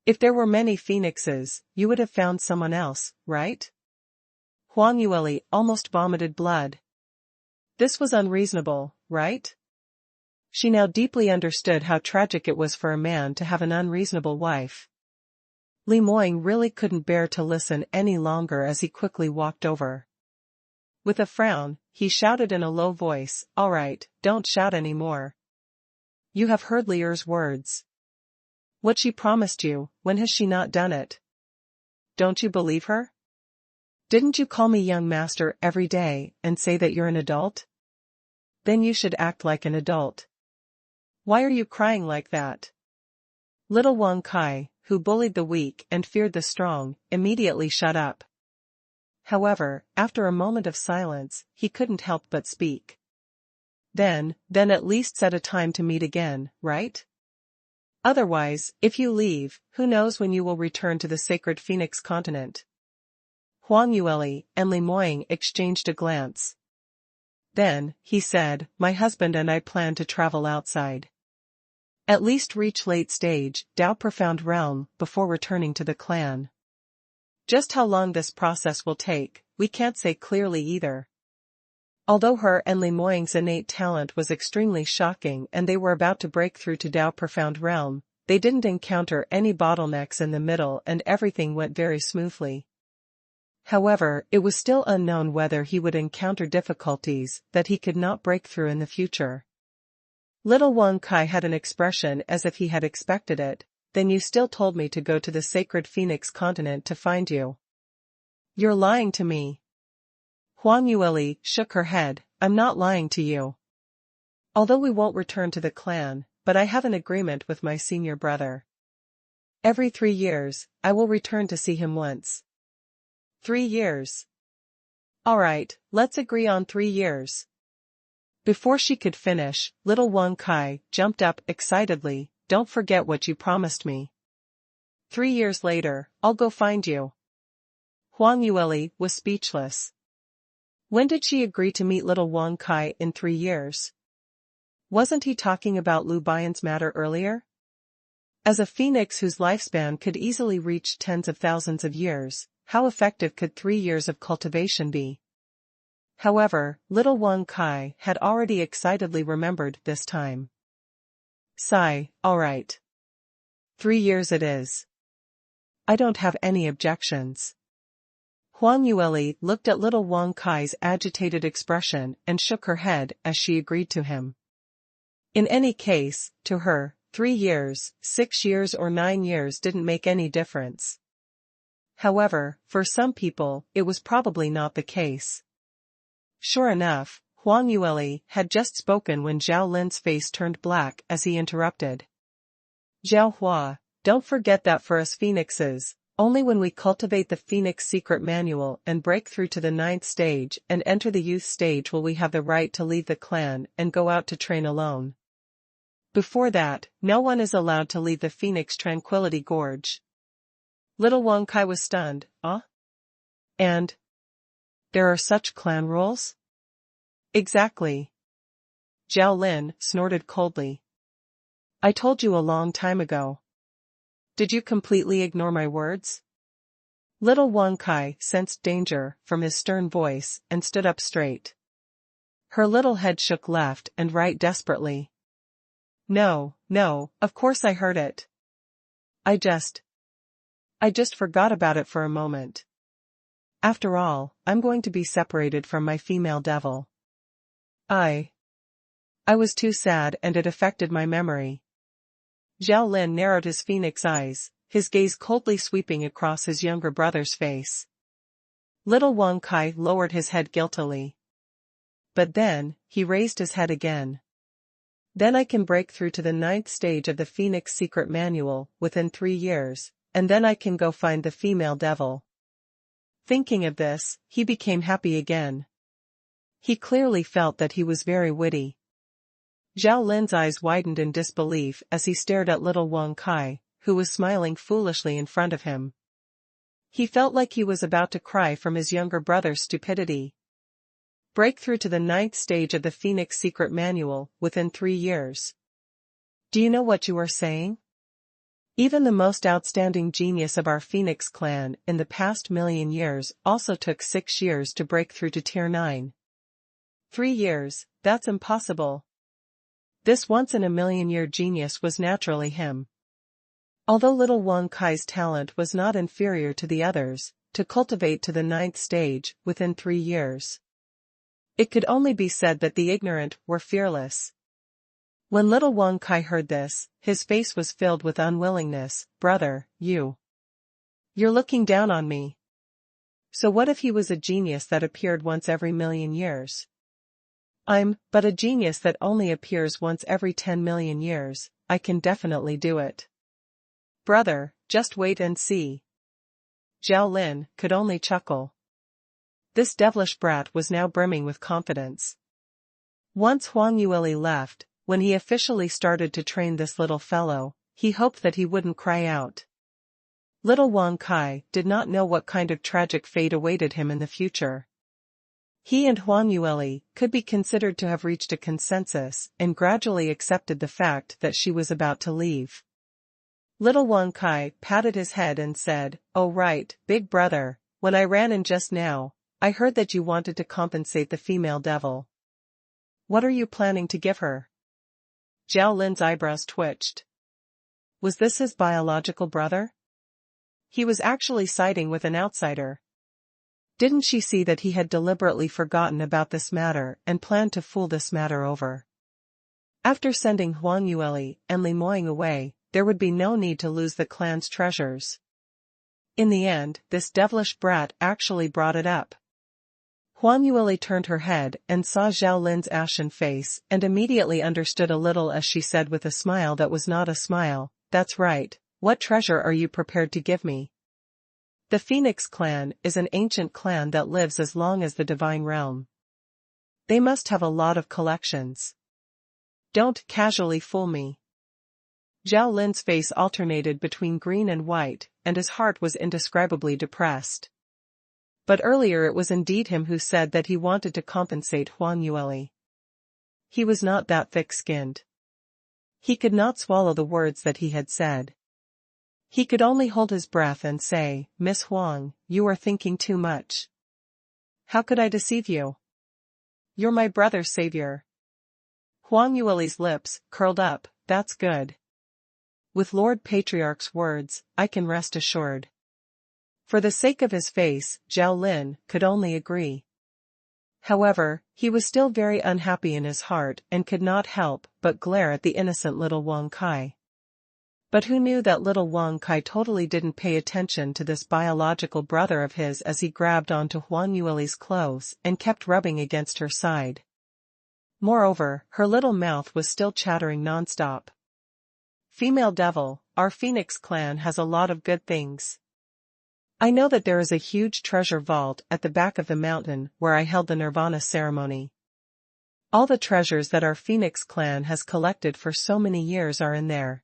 If there were many phoenixes, you would have found someone else, right? Huang Yueli almost vomited blood. This was unreasonable, right? She now deeply understood how tragic it was for a man to have an unreasonable wife. Li Moying really couldn't bear to listen any longer as he quickly walked over. With a frown, he shouted in a low voice, "All right, don't shout anymore. You have heard Lier's words. What she promised you, when has she not done it? Don't you believe her? Didn't you call me young master every day and say that you're an adult? Then you should act like an adult. Why are you crying like that? Little Wang Kai, who bullied the weak and feared the strong, immediately shut up. However, after a moment of silence, he couldn't help but speak. Then at least set a time to meet again, right? Otherwise, if you leave, who knows when you will return to the sacred Phoenix continent? Huang Yueli and Li Moying exchanged a glance. Then, he said, my husband and I plan to travel outside. At least reach late stage, Dao Profound Realm, before returning to the clan. Just how long this process will take, we can't say clearly either. Although her and Li Moying's innate talent was extremely shocking and they were about to break through to Dao Profound Realm, they didn't encounter any bottlenecks in the middle and everything went very smoothly. However, it was still unknown whether he would encounter difficulties that he could not break through in the future. Little Wang Kai had an expression as if he had expected it. Then you still told me to go to the sacred Phoenix continent to find you. You're lying to me. Huang Yueli shook her head, I'm not lying to you. Although we won't return to the clan, but I have an agreement with my senior brother. Every 3 years, I will return to see him once. 3 years. All right, let's agree on 3 years. Before she could finish, little Wang Kai jumped up excitedly, don't forget what you promised me. 3 years later, I'll go find you. Huang Yueli was speechless. When did she agree to meet little Wang Kai in 3 years? Wasn't he talking about Lu Baiyan's matter earlier? As a phoenix whose lifespan could easily reach tens of thousands of years, how effective could 3 years of cultivation be? However, little Wang Kai had already excitedly remembered this time. Sigh, all right. 3 years it is. I don't have any objections. Huang Yueli looked at little Wang Kai's agitated expression and shook her head as she agreed to him. In any case, to her, 3 years, 6 years or 9 years didn't make any difference. However, for some people, it was probably not the case. Sure enough, Huang Yueli had just spoken when Zhao Lin's face turned black as he interrupted. Zhao Hua, don't forget that for us phoenixes, only when we cultivate the Phoenix Secret Manual and break through to the 9th stage and enter the youth stage will we have the right to leave the clan and go out to train alone. Before that, no one is allowed to leave the Phoenix Tranquility Gorge. Little Wang Kai was stunned, And? There are such clan rules? Exactly. Zhao Lin snorted coldly. I told you a long time ago. Did you completely ignore my words? Little Wang Kai sensed danger from his stern voice and stood up straight. Her little head shook left and right desperately. No, of course I heard it. I just forgot about it for a moment. After all, I'm going to be separated from my female devil. I was too sad and it affected my memory. Zhao Lin narrowed his phoenix eyes, his gaze coldly sweeping across his younger brother's face. Little Wang Kai lowered his head guiltily. But then, he raised his head again. Then I can break through to the 9th stage of the Phoenix Secret Manual within 3 years, and then I can go find the female devil. Thinking of this, he became happy again. He clearly felt that he was very witty. Zhao Lin's eyes widened in disbelief as he stared at little Wang Kai, who was smiling foolishly in front of him. He felt like he was about to cry from his younger brother's stupidity. Break through to the 9th stage of the Phoenix Secret Manual within 3 years. Do you know what you are saying? Even the most outstanding genius of our Phoenix clan in the past 1,000,000 years also took 6 years to break through to Tier 9. 3 years, that's impossible. This once-in-a-million-year genius was naturally him. Although little Wang Kai's talent was not inferior to the others, to cultivate to the 9th stage within 3 years. It could only be said that the ignorant were fearless. When little Wang Kai heard this, his face was filled with unwillingness. Brother, you're looking down on me. So what if he was a genius that appeared once every million years? I'm but a genius that only appears once every 10 million years. I can definitely do it. Brother, just wait and see. Zhao Lin could only chuckle. This devilish brat was now brimming with confidence. Once Huang Yueli left, when he officially started to train this little fellow, he hoped that he wouldn't cry out. Little Wang Kai did not know what kind of tragic fate awaited him in the future. He and Huang Yueli could be considered to have reached a consensus and gradually accepted the fact that she was about to leave. Little Wang Kai patted his head and said, "Oh right, big brother, when I ran in just now, I heard that you wanted to compensate the female devil. What are you planning to give her?" Zhao Lin's eyebrows twitched. Was this his biological brother? He was actually siding with an outsider. Didn't she see that he had deliberately forgotten about this matter and planned to fool this matter over? After sending Huang Yueli and Li Moying away, there would be no need to lose the clan's treasures. In the end, this devilish brat actually brought it up. Huang Yueli turned her head and saw Zhao Lin's ashen face and immediately understood a little as she said with a smile that was not a smile, "That's right, what treasure are you prepared to give me?" The Phoenix clan is an ancient clan that lives as long as the divine realm. They must have a lot of collections. Don't casually fool me. Zhao Lin's face alternated between green and white, and his heart was indescribably depressed. But earlier it was indeed him who said that he wanted to compensate Huang Yueli. He was not that thick-skinned. He could not swallow the words that he had said. He could only hold his breath and say, "Miss Huang, you are thinking too much. How could I deceive you? You're my brother's savior." Huang Yueli's lips curled up. "That's good. With Lord Patriarch's words, I can rest assured." For the sake of his face, Zhao Lin could only agree. However, he was still very unhappy in his heart and could not help but glare at the innocent little Wang Kai. But who knew that little Wang Kai totally didn't pay attention to this biological brother of his as he grabbed onto Huang Yueli's clothes and kept rubbing against her side. Moreover, her little mouth was still chattering nonstop. "Female devil, our Phoenix clan has a lot of good things. I know that there is a huge treasure vault at the back of the mountain where I held the Nirvana ceremony. All the treasures that our Phoenix clan has collected for so many years are in there.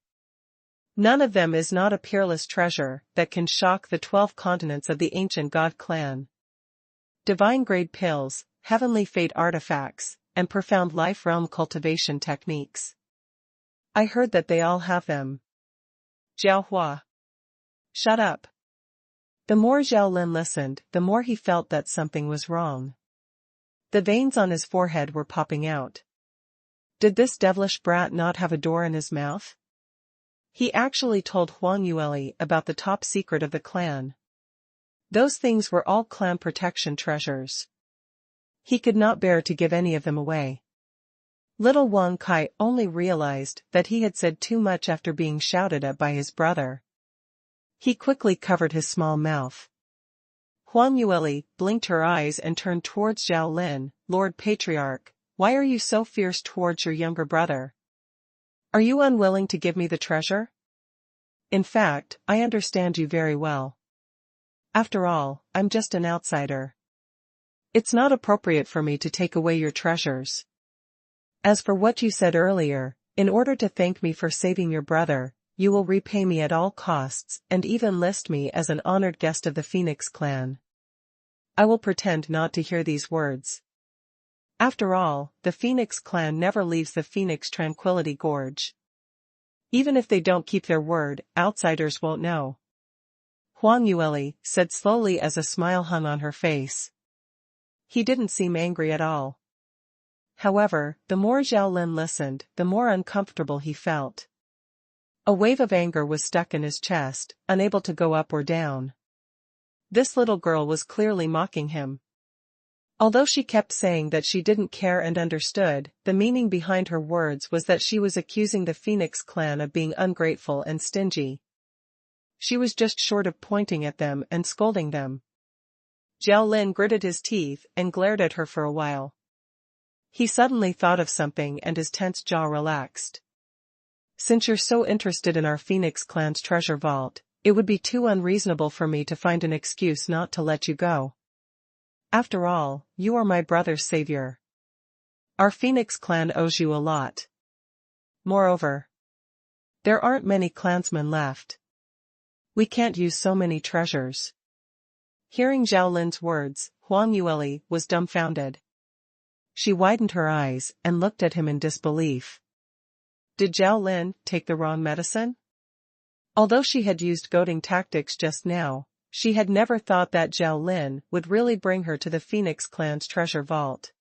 None of them is not a peerless treasure that can shock the 12 continents of the ancient god clan. Divine-grade pills, heavenly fate artifacts, and profound life realm cultivation techniques. I heard that they all have them." Zhao Hua. "Shut up." The more Zhao Lin listened, the more he felt that something was wrong. The veins on his forehead were popping out. Did this devilish brat not have a door in his mouth? He actually told Huang Yueli about the top secret of the clan. Those things were all clan protection treasures. He could not bear to give any of them away. Little Wang Kai only realized that he had said too much after being shouted at by his brother. He quickly covered his small mouth. Huang Yueli blinked her eyes and turned towards Zhao Lin. "Lord Patriarch, why are you so fierce towards your younger brother? Are you unwilling to give me the treasure? In fact, I understand you very well. After all, I'm just an outsider. It's not appropriate for me to take away your treasures. As for what you said earlier, in order to thank me for saving your brother, you will repay me at all costs and even list me as an honored guest of the Phoenix clan. I will pretend not to hear these words. After all, the Phoenix clan never leaves the Phoenix Tranquility Gorge. Even if they don't keep their word, outsiders won't know." Huang Yueli said slowly as a smile hung on her face. He didn't seem angry at all. However, the more Zhao Lin listened, the more uncomfortable he felt. A wave of anger was stuck in his chest, unable to go up or down. This little girl was clearly mocking him. Although she kept saying that she didn't care and understood, the meaning behind her words was that she was accusing the Phoenix clan of being ungrateful and stingy. She was just short of pointing at them and scolding them. Zhao Lin gritted his teeth and glared at her for a while. He suddenly thought of something and his tense jaw relaxed. Since you're so interested in our Phoenix clan's treasure vault, it would be too unreasonable for me to find an excuse not to let you go. After all, you are my brother's savior. Our Phoenix clan owes you a lot. Moreover, there aren't many clansmen left. We can't use so many treasures. Hearing Zhao Lin's words, Huang Yueli was dumbfounded. She widened her eyes and looked at him in disbelief. Did Zhao Lin take the wrong medicine? Although she had used goading tactics just now, she had never thought that Zhao Lin would really bring her to the Phoenix clan's treasure vault.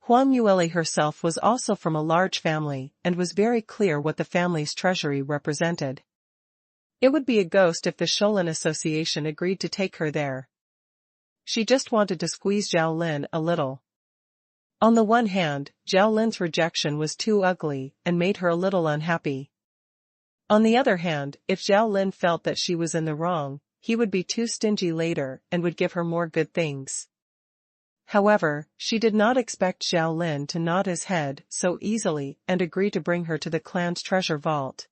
Huang Yueli herself was also from a large family and was very clear what the family's treasury represented. It would be a ghost if the Sholin Association agreed to take her there. She just wanted to squeeze Zhao Lin a little. On the one hand, Zhao Lin's rejection was too ugly and made her a little unhappy. On the other hand, if Zhao Lin felt that she was in the wrong, he would be too stingy later and would give her more good things. However, she did not expect Zhao Lin to nod his head so easily and agree to bring her to the clan's treasure vault.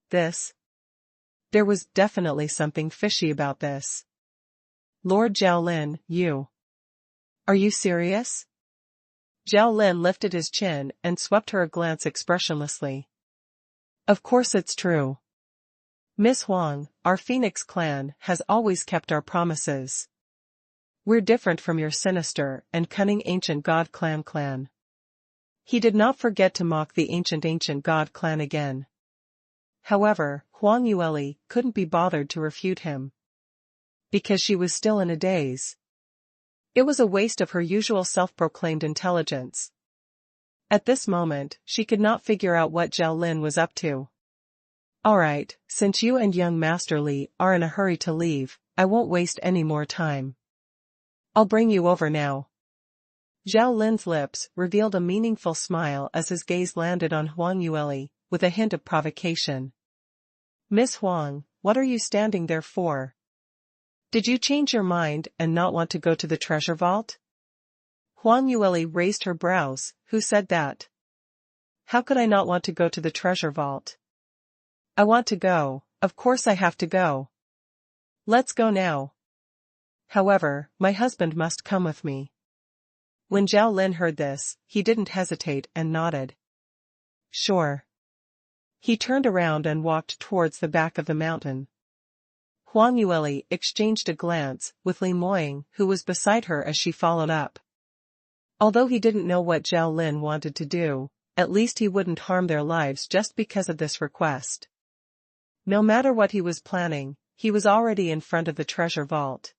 There was definitely something fishy about this. Lord Zhao Lin, are you serious? Zhao Lin lifted his chin and swept her a glance expressionlessly. Of course it's true. Miss Huang, our Phoenix clan has always kept our promises. We're different from your sinister and cunning ancient god clan. He did not forget to mock the ancient god clan again. However, Huang Yueli couldn't be bothered to refute him. Because she was still in a daze. It was a waste of her usual self-proclaimed intelligence. At this moment, she could not figure out what Zhao Lin was up to. Alright, since you and young Master Li are in a hurry to leave, I won't waste any more time. I'll bring you over now. Zhao Lin's lips revealed a meaningful smile as his gaze landed on Huang Yueli, with a hint of provocation. Miss Huang, what are you standing there for? Did you change your mind and not want to go to the treasure vault? Huang Yueli raised her brows. Who said that? How could I not want to go to the treasure vault? I want to go, of course I have to go. Let's go now. However, my husband must come with me. When Zhao Lin heard this, he didn't hesitate and nodded. Sure. He turned around and walked towards the back of the mountain. Huang Yueli exchanged a glance with Li Moying, who was beside her as she followed up. Although he didn't know what Zhao Lin wanted to do, at least he wouldn't harm their lives just because of this request. No matter what he was planning, he was already in front of the treasure vault.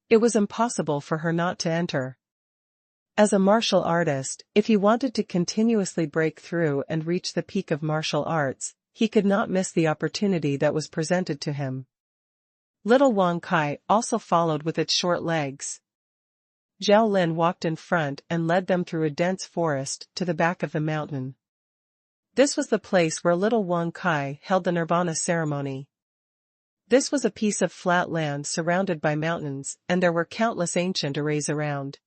It was impossible for her not to enter. As a martial artist, if he wanted to continuously break through and reach the peak of martial arts, he could not miss the opportunity that was presented to him. Little Wang Kai also followed with its short legs. Zhao Lin walked in front and led them through a dense forest to the back of the mountain. This was the place where little Wang Kai held the Nirvana ceremony. This was a piece of flat land surrounded by mountains, and there were countless ancient arrays around.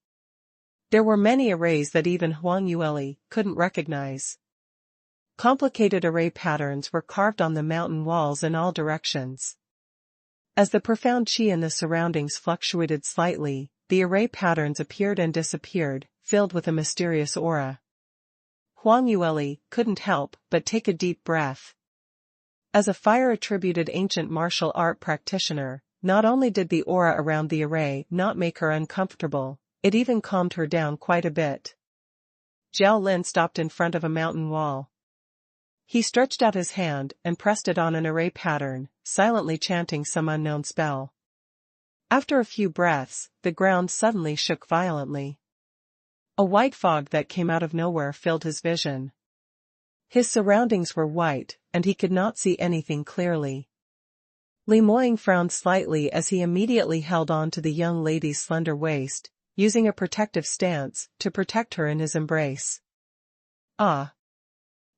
There were many arrays that even Huang Yueli couldn't recognize. Complicated array patterns were carved on the mountain walls in all directions. As the profound qi in the surroundings fluctuated slightly, the array patterns appeared and disappeared, filled with a mysterious aura. Huang Yueli couldn't help but take a deep breath. As a fire-attributed ancient martial art practitioner, not only did the aura around the array not make her uncomfortable, it even calmed her down quite a bit. Zhao Lin stopped in front of a mountain wall. He stretched out his hand and pressed it on an array pattern, silently chanting some unknown spell. After a few breaths, the ground suddenly shook violently. A white fog that came out of nowhere filled his vision. His surroundings were white, and he could not see anything clearly. Li Moying frowned slightly as he immediately held on to the young lady's slender waist. using a protective stance to protect her in his embrace. Ah!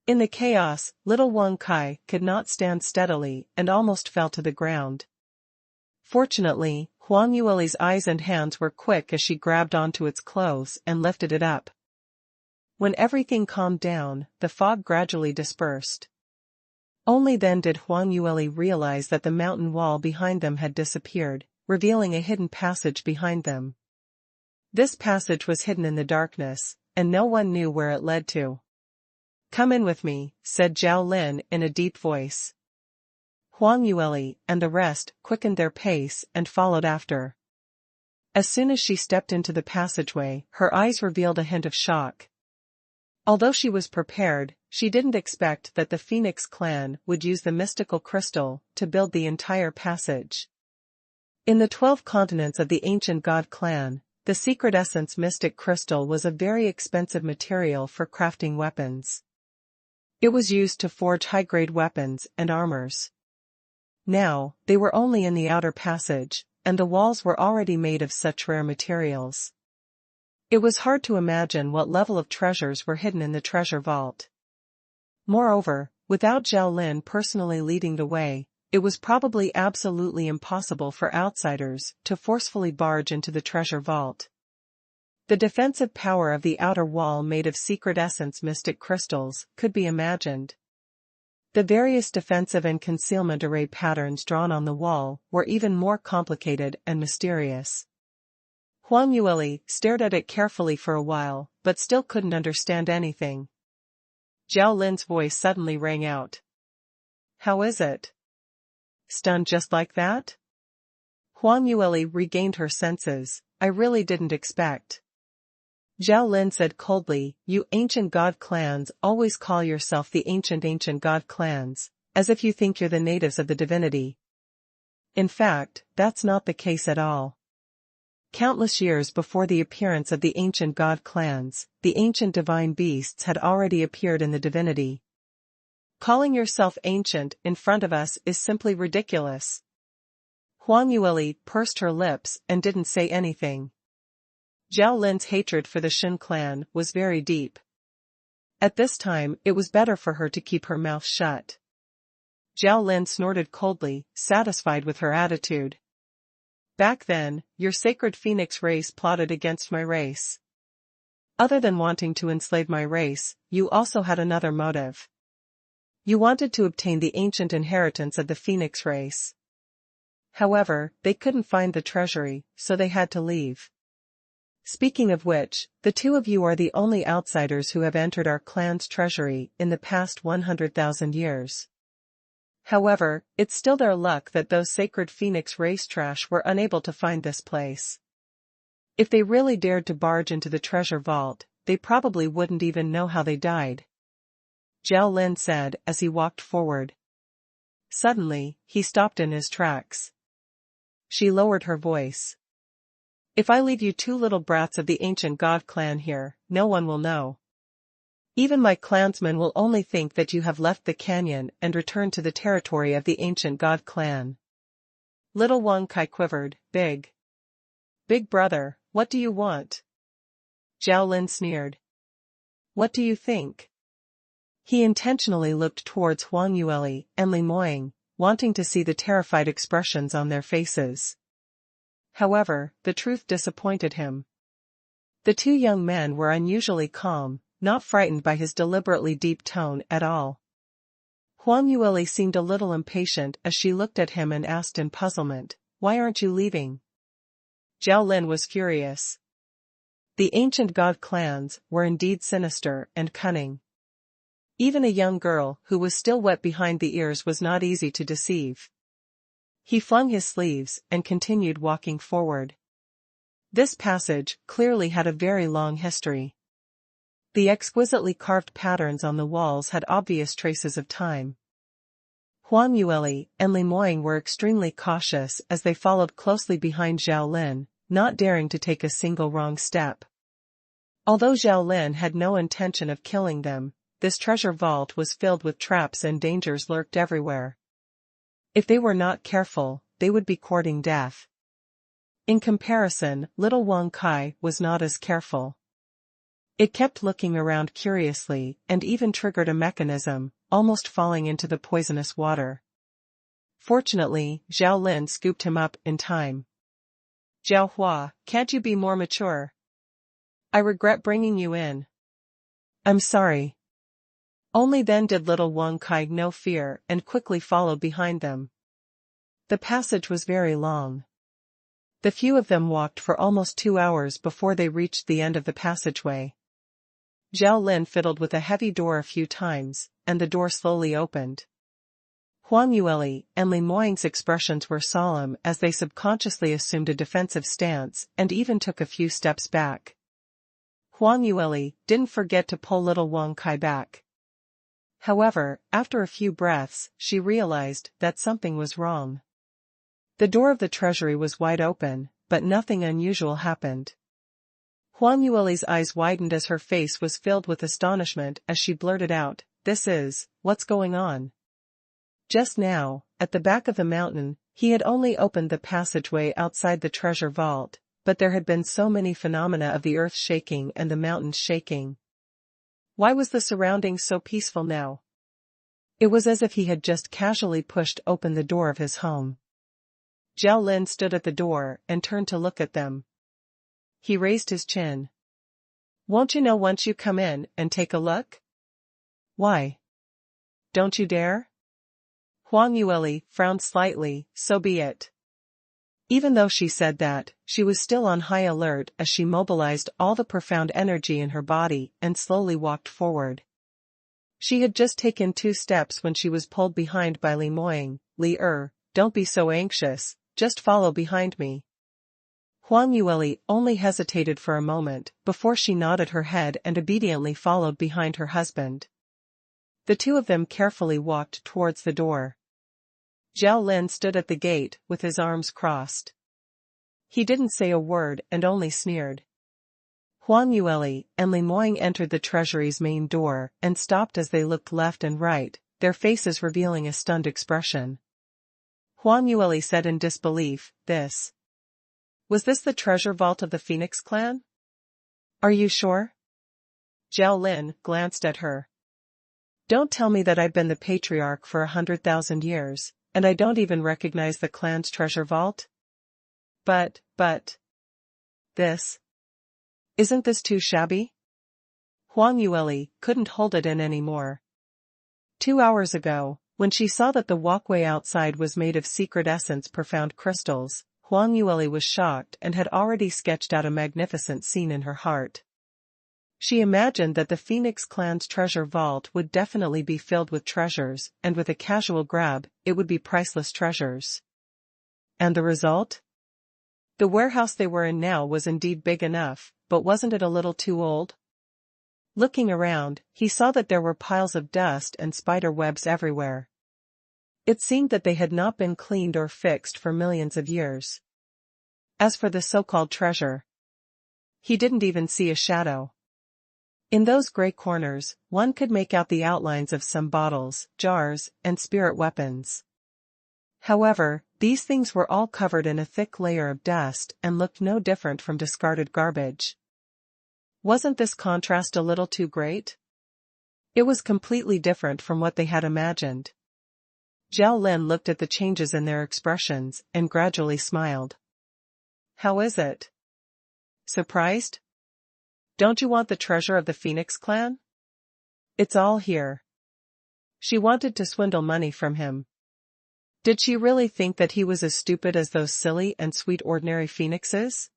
In the chaos, little Wang Kai could not stand steadily and almost fell to the ground. Fortunately, Huang Yueli's eyes and hands were quick as she grabbed onto its clothes and lifted it up. When everything calmed down, the fog gradually dispersed. Only then did Huang Yueli realize that the mountain wall behind them had disappeared, revealing a hidden passage behind them. This passage was hidden in the darkness, and no one knew where it led to. "Come in with me," said Zhao Lin in a deep voice. Huang Yueli and the rest quickened their pace and followed after. As soon as she stepped into the passageway, her eyes revealed a hint of shock. Although she was prepared, she didn't expect that the Phoenix clan would use the mystical crystal to build the entire passage. In the 12 continents of the ancient god clan, the secret essence mystic crystal was a very expensive material for crafting weapons. It was used to forge high-grade weapons and armors. Now, they were only in the outer passage, and the walls were already made of such rare materials. It was hard to imagine what level of treasures were hidden in the treasure vault. Moreover, without Zhao Lin personally leading the way, it was probably absolutely impossible for outsiders to forcefully barge into the treasure vault. The defensive power of the outer wall made of secret essence mystic crystals could be imagined. The various defensive and concealment array patterns drawn on the wall were even more complicated and mysterious. Huang Yueli stared at it carefully for a while, but still couldn't understand anything. Zhao Lin's voice suddenly rang out. "How is it?" "Stunned just like that?" Huang Yueli regained her senses. "I really didn't expect." Zhao Lin said coldly, "You ancient god clans always call yourself the ancient god clans, as if you think you're the natives of the divinity. In fact, that's not the case at all. Countless years before the appearance of the ancient god clans, the ancient divine beasts had already appeared in the divinity. Calling yourself ancient in front of us is simply ridiculous." Huang Yueli pursed her lips and didn't say anything. Zhao Lin's hatred for the Shin clan was very deep. At this time, it was better for her to keep her mouth shut. Zhao Lin snorted coldly, satisfied with her attitude. "Back then, your sacred phoenix race plotted against my race. Other than wanting to enslave my race, you also had another motive. You wanted to obtain the ancient inheritance of the phoenix race. However, they couldn't find the treasury, so they had to leave. Speaking of which, the two of you are the only outsiders who have entered our clan's treasury in the past 100,000 years. However, it's still their luck that those sacred phoenix race trash were unable to find this place. If they really dared to barge into the treasure vault, they probably wouldn't even know how they died," Zhao Lin said as he walked forward. Suddenly, he stopped in his tracks. She lowered her voice. "If I leave you two little brats of the ancient god clan here, no one will know. Even my clansmen will only think that you have left the canyon and returned to the territory of the ancient god clan." Little Wang Kai quivered. Big brother, what do you want?" Zhao Lin sneered. "What do you think?" He intentionally looked towards Huang Yueli and Li Moying, wanting to see the terrified expressions on their faces. However, the truth disappointed him. The two young men were unusually calm, not frightened by his deliberately deep tone at all. Huang Yueli seemed a little impatient as she looked at him and asked in puzzlement, "Why aren't you leaving?" Zhao Lin was furious. The ancient god clans were indeed sinister and cunning. Even a young girl who was still wet behind the ears was not easy to deceive. He flung his sleeves and continued walking forward. This passage clearly had a very long history. The exquisitely carved patterns on the walls had obvious traces of time. Huang Yueli and Li Moying were extremely cautious as they followed closely behind Zhao Lin, not daring to take a single wrong step. Although Zhao Lin had no intention of killing them, this treasure vault was filled with traps and dangers lurked everywhere. If they were not careful, they would be courting death. In comparison, little Wang Kai was not as careful. It kept looking around curiously and even triggered a mechanism, almost falling into the poisonous water. Fortunately, Zhao Lin scooped him up in time. "Zhao Hua, can't you be more mature? I regret bringing you in." "I'm sorry." Only then did little Wang Kai know fear and quickly followed behind them. The passage was very long. The few of them walked for almost 2 hours before they reached the end of the passageway. Zhao Lin fiddled with a heavy door a few times, and the door slowly opened. Huang Yueli and Li Moying's expressions were solemn as they subconsciously assumed a defensive stance and even took a few steps back. Huang Yueli didn't forget to pull little Wang Kai back. However, after a few breaths, she realized that something was wrong. The door of the treasury was wide open, but nothing unusual happened. Huang Yueli's eyes widened as her face was filled with astonishment as she blurted out, "What's going on?" Just now, at the back of the mountain, he had only opened the passageway outside the treasure vault, but there had been so many phenomena of the earth shaking and the mountains shaking. Why was the surroundings so peaceful now? It was as if he had just casually pushed open the door of his home. Zhao Lin stood at the door and turned to look at them. He raised his chin. "Won't you know once you come in and take a look?" "Why? Don't you dare?" Huang Yueli frowned slightly. "So be it." Even though she said that, she was still on high alert as she mobilized all the profound energy in her body and slowly walked forward. She had just taken 2 steps when she was pulled behind by Li Moying. Don't be so anxious, just follow behind me." Huang Yueli only hesitated for a moment before she nodded her head and obediently followed behind her husband. The two of them carefully walked towards the door. Zhao Lin stood at the gate with his arms crossed. He didn't say a word and only sneered. Huang Yueli and Li Moying entered the treasury's main door and stopped as they looked left and right, their faces revealing a stunned expression. Huang Yueli said in disbelief, Was this the treasure vault of the Phoenix clan? Are you sure?" Zhao Lin glanced at her. "Don't tell me that I've been the patriarch for 100,000 years, and I don't even recognize the clan's treasure vault? But, isn't this too shabby?" Huang Yueli couldn't hold it in anymore. 2 hours ago, when she saw that the walkway outside was made of secret essence profound crystals, Huang Yueli was shocked and had already sketched out a magnificent scene in her heart. She imagined that the Phoenix clan's treasure vault would definitely be filled with treasures, and with a casual grab, it would be priceless treasures. And the result? The warehouse they were in now was indeed big enough, but wasn't it a little too old? Looking around, he saw that there were piles of dust and spider webs everywhere. It seemed that they had not been cleaned or fixed for millions of years. As for the so-called treasure, he didn't even see a shadow. In those gray corners, one could make out the outlines of some bottles, jars, and spirit weapons. However, these things were all covered in a thick layer of dust and looked no different from discarded garbage. Wasn't this contrast a little too great? It was completely different from what they had imagined. Zhao Lin looked at the changes in their expressions and gradually smiled. "How is it? Surprised? Don't you want the treasure of the Phoenix clan? It's all here." She wanted to swindle money from him. Did she really think that he was as stupid as those silly and sweet ordinary phoenixes?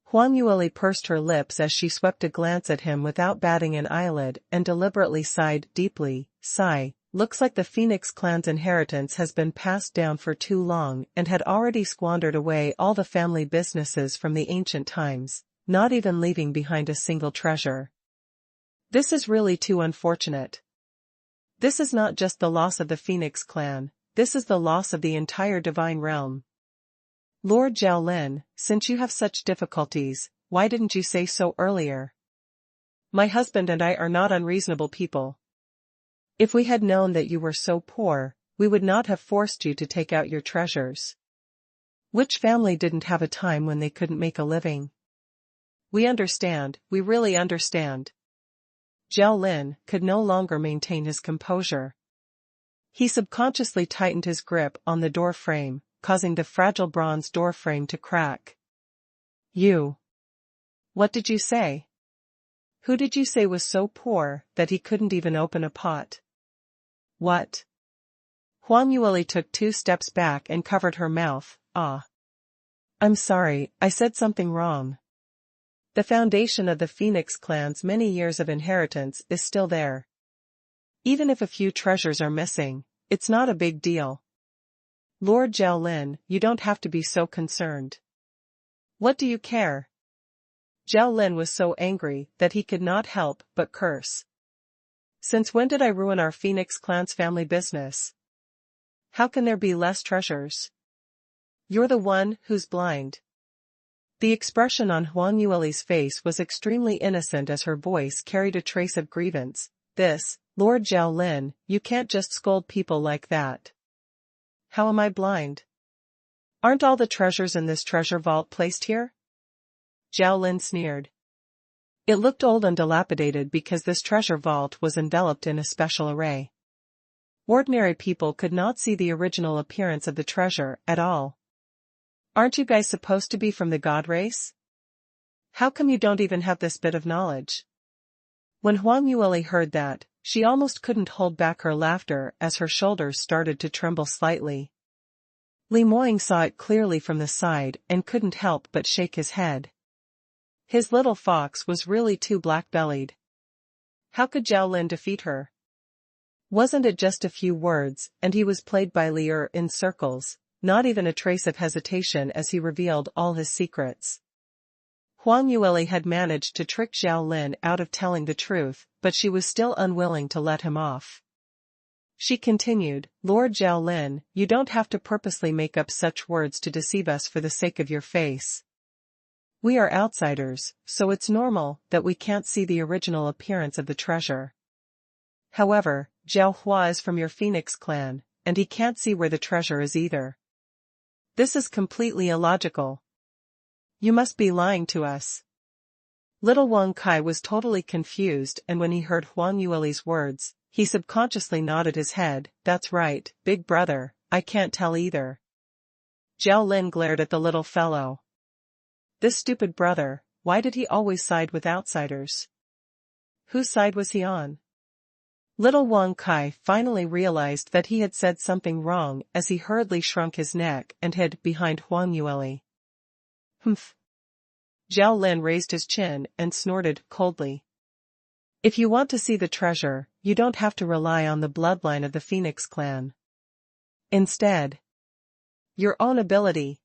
Huang Yueli pursed her lips as she swept a glance at him without batting an eyelid and deliberately sighed deeply. Looks like the Phoenix clan's inheritance has been passed down for too long and had already squandered away all the family businesses from the ancient times, not even leaving behind a single treasure. This is really too unfortunate. This is not just the loss of the Phoenix clan, this is the loss of the entire divine realm. Lord Zhao Lin, since you have such difficulties, why didn't you say so earlier? My husband and I are not unreasonable people. If we had known that you were so poor, we would not have forced you to take out your treasures. Which family didn't have a time when they couldn't make a living? We understand, we really understand. Zhao Lin could no longer maintain his composure. He subconsciously tightened his grip on the door frame, causing the fragile bronze door frame to crack. You. What did you say? Who did you say was so poor that he couldn't even open a pot? What? Huang Yueli took 2 steps back and covered her mouth. I'm sorry, I said something wrong. The foundation of the Phoenix clan's many years of inheritance is still there. Even if a few treasures are missing, it's not a big deal. Lord Zhao Lin, you don't have to be so concerned. What do you care? Zhao Lin was so angry that he could not help but curse. Since when did I ruin our Phoenix clan's family business? How can there be less treasures? You're the one who's blind. The expression on Huang Yueli's face was extremely innocent as her voice carried a trace of grievance. Lord Zhao Lin, you can't just scold people like that. How am I blind? Aren't all the treasures in this treasure vault placed here? Zhao Lin sneered. It looked old and dilapidated because this treasure vault was enveloped in a special array. Ordinary people could not see the original appearance of the treasure at all. Aren't you guys supposed to be from the god race? How come you don't even have this bit of knowledge? When Huang Yueli heard that, she almost couldn't hold back her laughter as her shoulders started to tremble slightly. Li Moying saw it clearly from the side and couldn't help but shake his head. His little fox was really too black-bellied. How could Zhao Lin defeat her? Wasn't it just a few words, and he was played by Li Er in circles, not even a trace of hesitation as he revealed all his secrets. Huang Yueli had managed to trick Zhao Lin out of telling the truth, but she was still unwilling to let him off. She continued, Lord Zhao Lin, you don't have to purposely make up such words to deceive us for the sake of your face. We are outsiders, so it's normal that we can't see the original appearance of the treasure. However, Zhao Hua is from your Phoenix clan, and he can't see where the treasure is either. This is completely illogical. You must be lying to us. Little Wang Kai was totally confused, and when he heard Huang Yueli's words, he subconsciously nodded his head. That's right, big brother, I can't tell either. Zhao Lin glared at the little fellow. This stupid brother, why did he always side with outsiders? Whose side was he on? Little Wang Kai finally realized that he had said something wrong as he hurriedly shrunk his neck and hid behind Huang Yueli. Humph. Zhao Lin raised his chin and snorted coldly. If you want to see the treasure, you don't have to rely on the bloodline of the Phoenix clan. Instead, your own ability.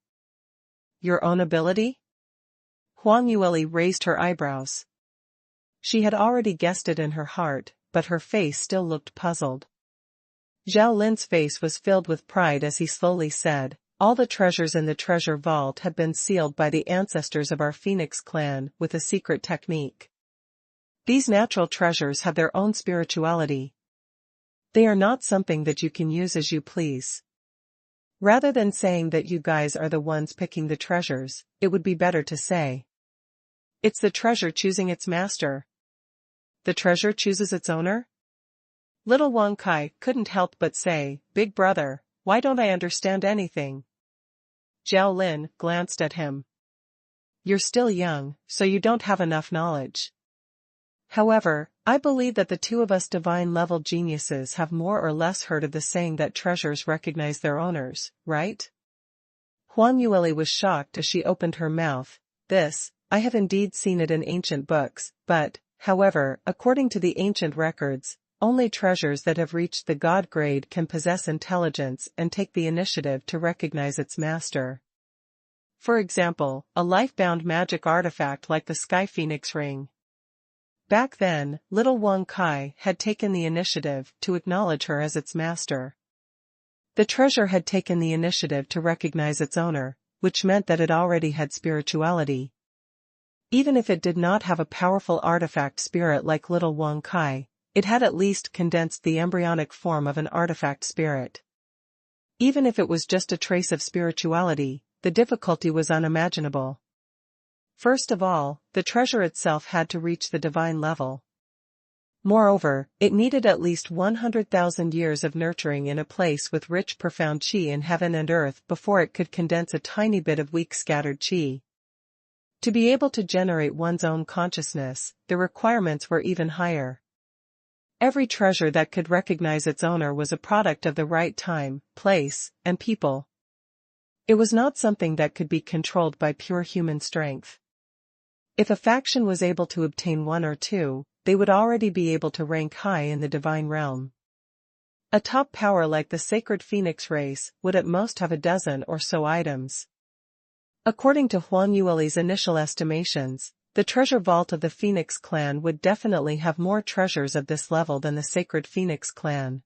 Your own ability? Huang Yueli raised her eyebrows. She had already guessed it in her heart, but her face still looked puzzled. Zhao Lin's face was filled with pride as he slowly said, all the treasures in the treasure vault have been sealed by the ancestors of our Phoenix clan with a secret technique. These natural treasures have their own spirituality. They are not something that you can use as you please. Rather than saying that you guys are the ones picking the treasures, it would be better to say, it's the treasure choosing its master. The treasure chooses its owner? Little Wang Kai couldn't help but say, Big brother, why don't I understand anything? Zhao Lin glanced at him. You're still young, so you don't have enough knowledge. However, I believe that the two of us divine-level geniuses have more or less heard of the saying that treasures recognize their owners, right? Huang Yueli was shocked as she opened her mouth. I have indeed seen it in ancient books, but, however, according to the ancient records, only treasures that have reached the god grade can possess intelligence and take the initiative to recognize its master. For example, a life-bound magic artifact like the Sky Phoenix ring. Back then, little Wang Kai had taken the initiative to acknowledge her as its master. The treasure had taken the initiative to recognize its owner, which meant that it already had spirituality. Even if it did not have a powerful artifact spirit like little Wang Kai, it had at least condensed the embryonic form of an artifact spirit. Even if it was just a trace of spirituality, the difficulty was unimaginable. First of all, the treasure itself had to reach the divine level. Moreover, it needed at least 100,000 years of nurturing in a place with rich profound qi in heaven and earth before it could condense a tiny bit of weak scattered qi. To be able to generate one's own consciousness, the requirements were even higher. Every treasure that could recognize its owner was a product of the right time, place, and people. It was not something that could be controlled by pure human strength. If a faction was able to obtain one or two, they would already be able to rank high in the divine realm. A top power like the sacred phoenix race would at most have a dozen or so items. According to Huang Yueli's initial estimations, the treasure vault of the Phoenix clan would definitely have more treasures of this level than the sacred Phoenix clan.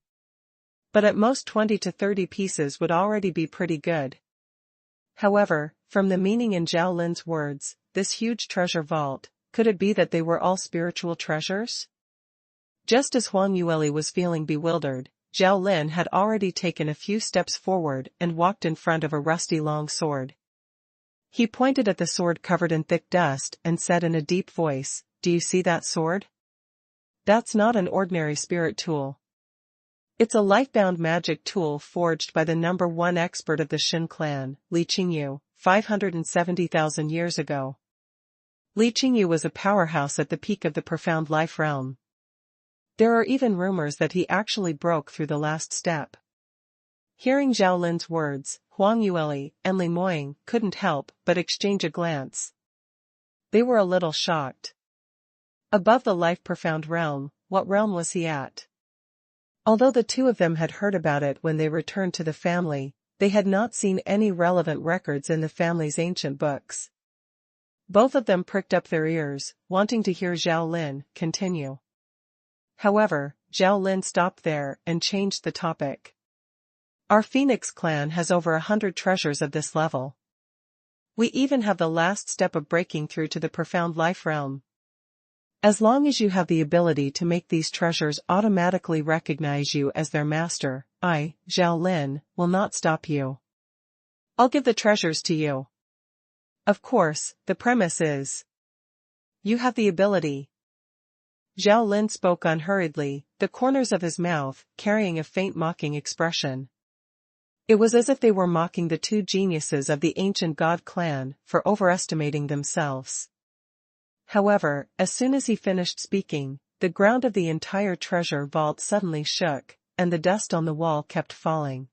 But at most 20 to 30 pieces would already be pretty good. However, from the meaning in Zhao Lin's words, this huge treasure vault, could it be that they were all spiritual treasures? Just as Huang Yueli was feeling bewildered, Zhao Lin had already taken a few steps forward and walked in front of a rusty long sword. He pointed at the sword covered in thick dust and said in a deep voice, "Do you see that sword? That's not an ordinary spirit tool. It's a life-bound magic tool forged by the #1 expert of the Shin clan, Li Qingyu, 570,000 years ago. Li Qingyu was a powerhouse at the peak of the profound life realm. There are even rumors that he actually broke through the last step." Hearing Zhao Lin's words, Huang Yueli and Li Moying couldn't help but exchange a glance. They were a little shocked. Above the life-profound realm, what realm was he at? Although the two of them had heard about it when they returned to the family, they had not seen any relevant records in the family's ancient books. Both of them pricked up their ears, wanting to hear Zhao Lin continue. However, Zhao Lin stopped there and changed the topic. "Our Phoenix clan has over 100 treasures of this level. We even have the last step of breaking through to the profound life realm. As long as you have the ability to make these treasures automatically recognize you as their master, I, Zhao Lin, will not stop you. I'll give the treasures to you. Of course, the premise is you have the ability." Zhao Lin spoke unhurriedly, the corners of his mouth carrying a faint mocking expression. It was as if they were mocking the two geniuses of the ancient god clan for overestimating themselves. However, as soon as he finished speaking, the ground of the entire treasure vault suddenly shook, and the dust on the wall kept falling.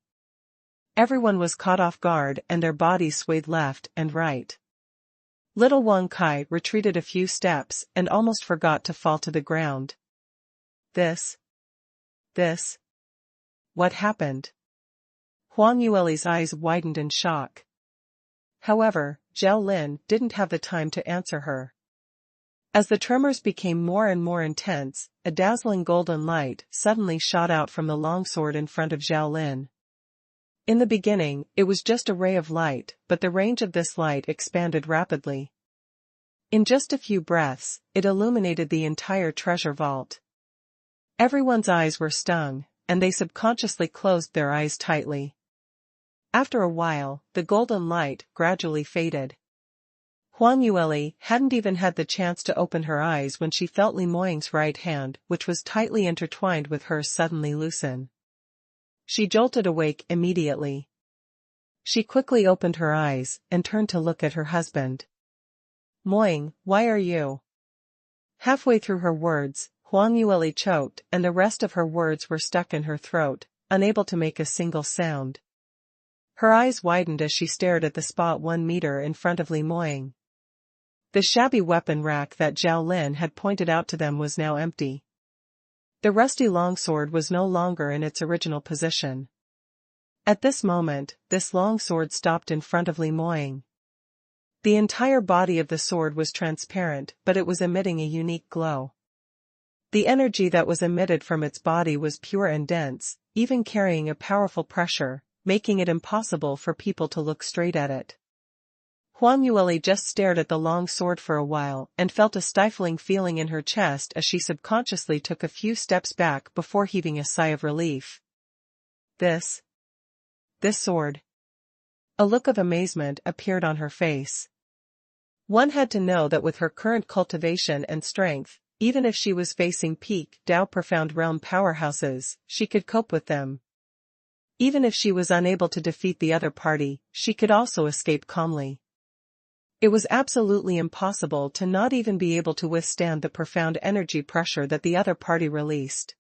Everyone was caught off guard and their bodies swayed left and right. Little Wang Kai retreated a few steps and almost forgot to fall to the ground. This. What happened? Huang Yueli's eyes widened in shock. However, Zhao Lin didn't have the time to answer her. As the tremors became more and more intense, a dazzling golden light suddenly shot out from the longsword in front of Zhao Lin. In the beginning, it was just a ray of light, but the range of this light expanded rapidly. In just a few breaths, it illuminated the entire treasure vault. Everyone's eyes were stung, and they subconsciously closed their eyes tightly. After a while, the golden light gradually faded. Huang Yueli hadn't even had the chance to open her eyes when she felt Li Moying's right hand, which was tightly intertwined with hers, suddenly loosen. She jolted awake immediately. She quickly opened her eyes and turned to look at her husband. "Moying, why are you?" Halfway through her words, Huang Yueli choked and the rest of her words were stuck in her throat, unable to make a single sound. Her eyes widened as she stared at the spot 1 meter in front of Li Moying. The shabby weapon rack that Zhao Lin had pointed out to them was now empty. The rusty longsword was no longer in its original position. At this moment, this longsword stopped in front of Li Moying. The entire body of the sword was transparent, but it was emitting a unique glow. The energy that was emitted from its body was pure and dense, even carrying a powerful pressure, making it impossible for people to look straight at it. Huang Yueli just stared at the long sword for a while and felt a stifling feeling in her chest as she subconsciously took a few steps back before heaving a sigh of relief. This sword. A look of amazement appeared on her face. One had to know that with her current cultivation and strength, even if she was facing peak Dao Profound Realm powerhouses, she could cope with them. Even if she was unable to defeat the other party, she could also escape calmly. It was absolutely impossible to not even be able to withstand the profound energy pressure that the other party released.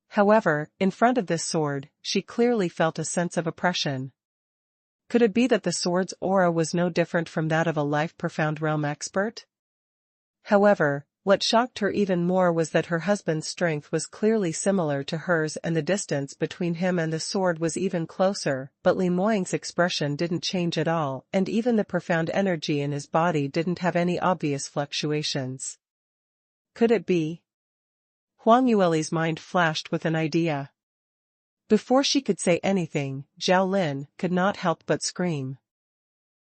However, in front of this sword, she clearly felt a sense of oppression. Could it be that the sword's aura was no different from that of a life-profound realm expert? However, what shocked her even more was that her husband's strength was clearly similar to hers and the distance between him and the sword was even closer, but Li Moying's expression didn't change at all and even the profound energy in his body didn't have any obvious fluctuations. Could it be? Huang Yueli's mind flashed with an idea. Before she could say anything, Zhao Lin could not help but scream.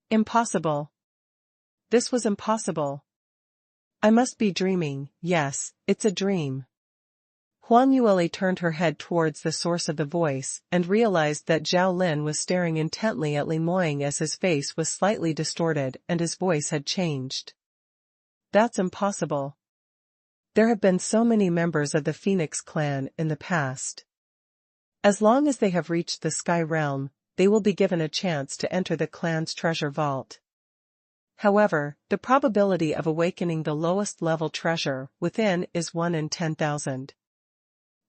Impossible. This was impossible. I must be dreaming. Yes, it's a dream. Huang Yueli turned her head towards the source of the voice and realized that Zhao Lin was staring intently at Li Moying as his face was slightly distorted and his voice had changed. That's impossible. There have been so many members of the Phoenix clan in the past. As long as they have reached the Sky Realm, they will be given a chance to enter the clan's treasure vault. However, the probability of awakening the lowest level treasure within is 1 in 10,000.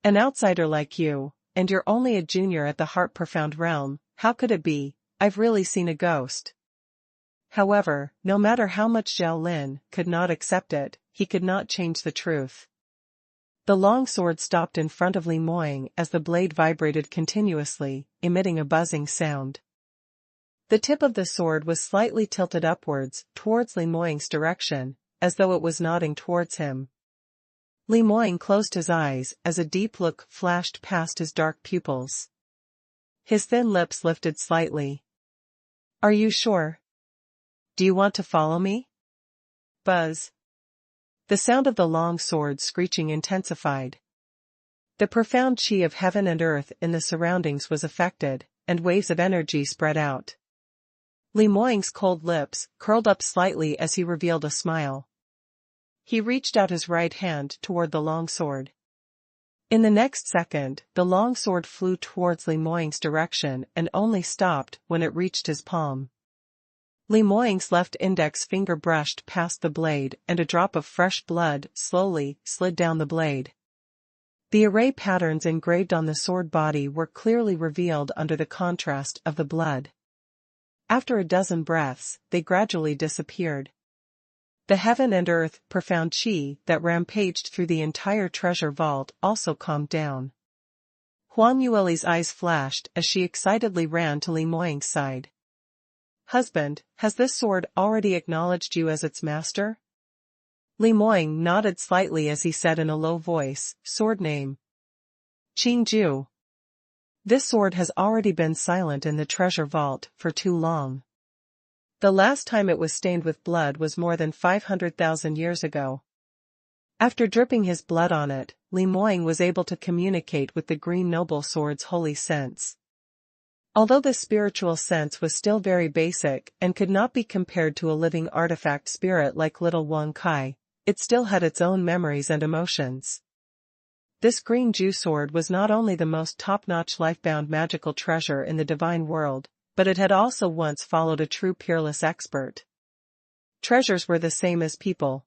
An outsider like you, and you're only a junior at the Heart Profound Realm, how could it be? I've really seen a ghost. However, no matter how much Zhao Lin could not accept it, he could not change the truth. The long sword stopped in front of Li Moying as the blade vibrated continuously, emitting a buzzing sound. The tip of the sword was slightly tilted upwards, towards Li Moying's direction, as though it was nodding towards him. Li Moying closed his eyes as a deep look flashed past his dark pupils. His thin lips lifted slightly. Are you sure? Do you want to follow me? Buzz. The sound of the long sword screeching intensified. The profound qi of heaven and earth in the surroundings was affected, and waves of energy spread out. Li Moying's cold lips curled up slightly as he revealed a smile. He reached out his right hand toward the long sword. In the next second, the long sword flew towards Li Moying's direction and only stopped when it reached his palm. Li Moying's left index finger brushed past the blade and a drop of fresh blood slowly slid down the blade. The array patterns engraved on the sword body were clearly revealed under the contrast of the blood. After a dozen breaths, they gradually disappeared. The heaven and earth profound qi that rampaged through the entire treasure vault also calmed down. Huang Yueli's eyes flashed as she excitedly ran to Li Moying's side. Husband, has this sword already acknowledged you as its master? Li Moying nodded slightly as he said in a low voice, sword name. Qingju. This sword has already been silent in the treasure vault for too long. The last time it was stained with blood was more than 500,000 years ago. After dripping his blood on it, Li Moying was able to communicate with the Green Noble Sword's holy sense. Although the spiritual sense was still very basic and could not be compared to a living artifact spirit like Little Wang Kai, it still had its own memories and emotions. This green Ju sword was not only the most top-notch life-bound magical treasure in the divine world, but it had also once followed a true peerless expert. Treasures were the same as people.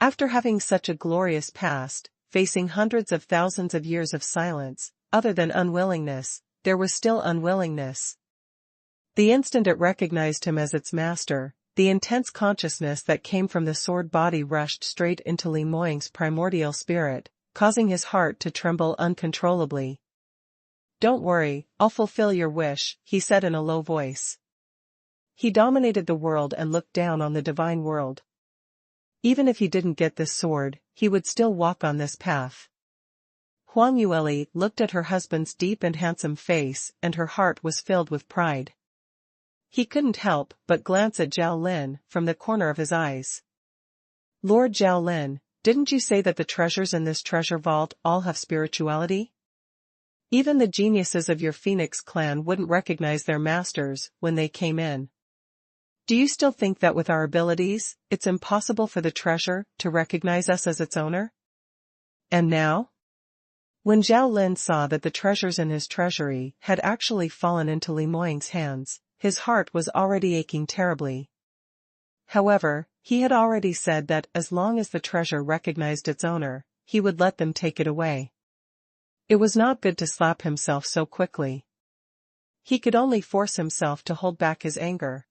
After having such a glorious past, facing hundreds of thousands of years of silence, other than unwillingness, there was still unwillingness. The instant it recognized him as its master, the intense consciousness that came from the sword body rushed straight into Li Moying's primordial spirit, causing his heart to tremble uncontrollably. Don't worry, I'll fulfill your wish, he said in a low voice. He dominated the world and looked down on the divine world. Even if he didn't get this sword, he would still walk on this path. Huang Yueli looked at her husband's deep and handsome face and her heart was filled with pride. He couldn't help but glance at Zhao Lin from the corner of his eyes. Lord Zhao Lin, didn't you say that the treasures in this treasure vault all have spirituality? Even the geniuses of your Phoenix clan wouldn't recognize their masters when they came in. Do you still think that with our abilities, it's impossible for the treasure to recognize us as its owner? And now? When Zhao Lin saw that the treasures in his treasury had actually fallen into Li Moying's hands, his heart was already aching terribly. However, he had already said that as long as the treasure recognized its owner, he would let them take it away. It was not good to slap himself so quickly. He could only force himself to hold back his anger.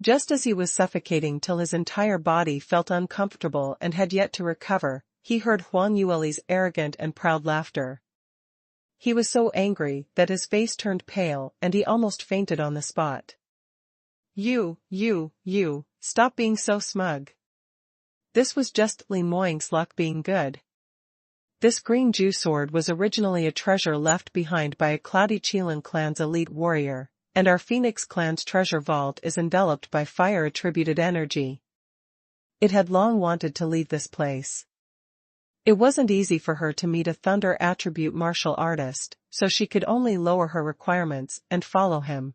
Just as he was suffocating till his entire body felt uncomfortable and had yet to recover, he heard Huang Yueli's arrogant and proud laughter. He was so angry that his face turned pale and he almost fainted on the spot. You, stop being so smug. This was just Li Moying's luck being good. This green Ju sword was originally a treasure left behind by a Cloudy Qilin clan's elite warrior, and our Phoenix clan's treasure vault is enveloped by fire-attributed energy. It had long wanted to leave this place. It wasn't easy for her to meet a thunder attribute martial artist, so she could only lower her requirements and follow him.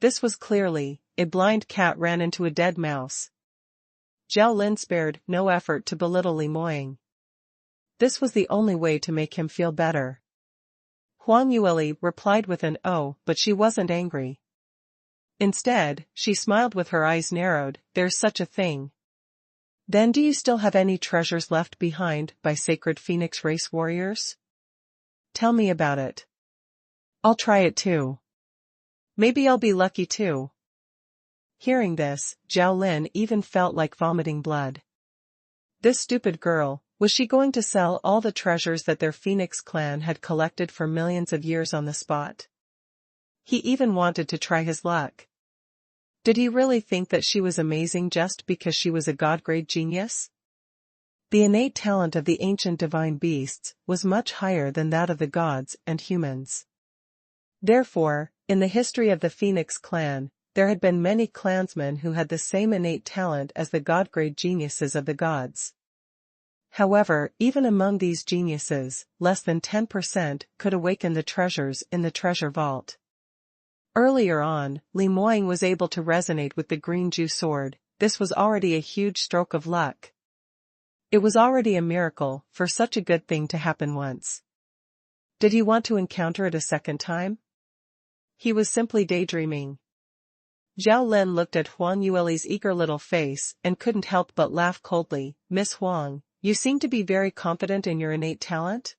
This was clearly, a blind cat ran into a dead mouse. Zhao Lin spared no effort to belittle Li Moying. This was the only way to make him feel better. Huang Yueli replied with an "oh," but she wasn't angry. Instead, she smiled with her eyes narrowed. There's such a thing. Then do you still have any treasures left behind by sacred Phoenix race warriors? Tell me about it. I'll try it too. Maybe I'll be lucky too. Hearing this, Zhao Lin even felt like vomiting blood. This stupid girl, was she going to sell all the treasures that their Phoenix clan had collected for millions of years on the spot? He even wanted to try his luck. Did he really think that she was amazing just because she was a god-grade genius? The innate talent of the ancient divine beasts was much higher than that of the gods and humans. Therefore, in the history of the Phoenix clan, there had been many clansmen who had the same innate talent as the god-grade geniuses of the gods. However, even among these geniuses, less than 10% could awaken the treasures in the treasure vault. Earlier on, Li Moying was able to resonate with the green Ju sword. This was already a huge stroke of luck. It was already a miracle for such a good thing to happen once. Did he want to encounter it a second time? He was simply daydreaming. Zhao Lin looked at Huang Yueli's eager little face and couldn't help but laugh coldly. Miss Huang, you seem to be very confident in your innate talent?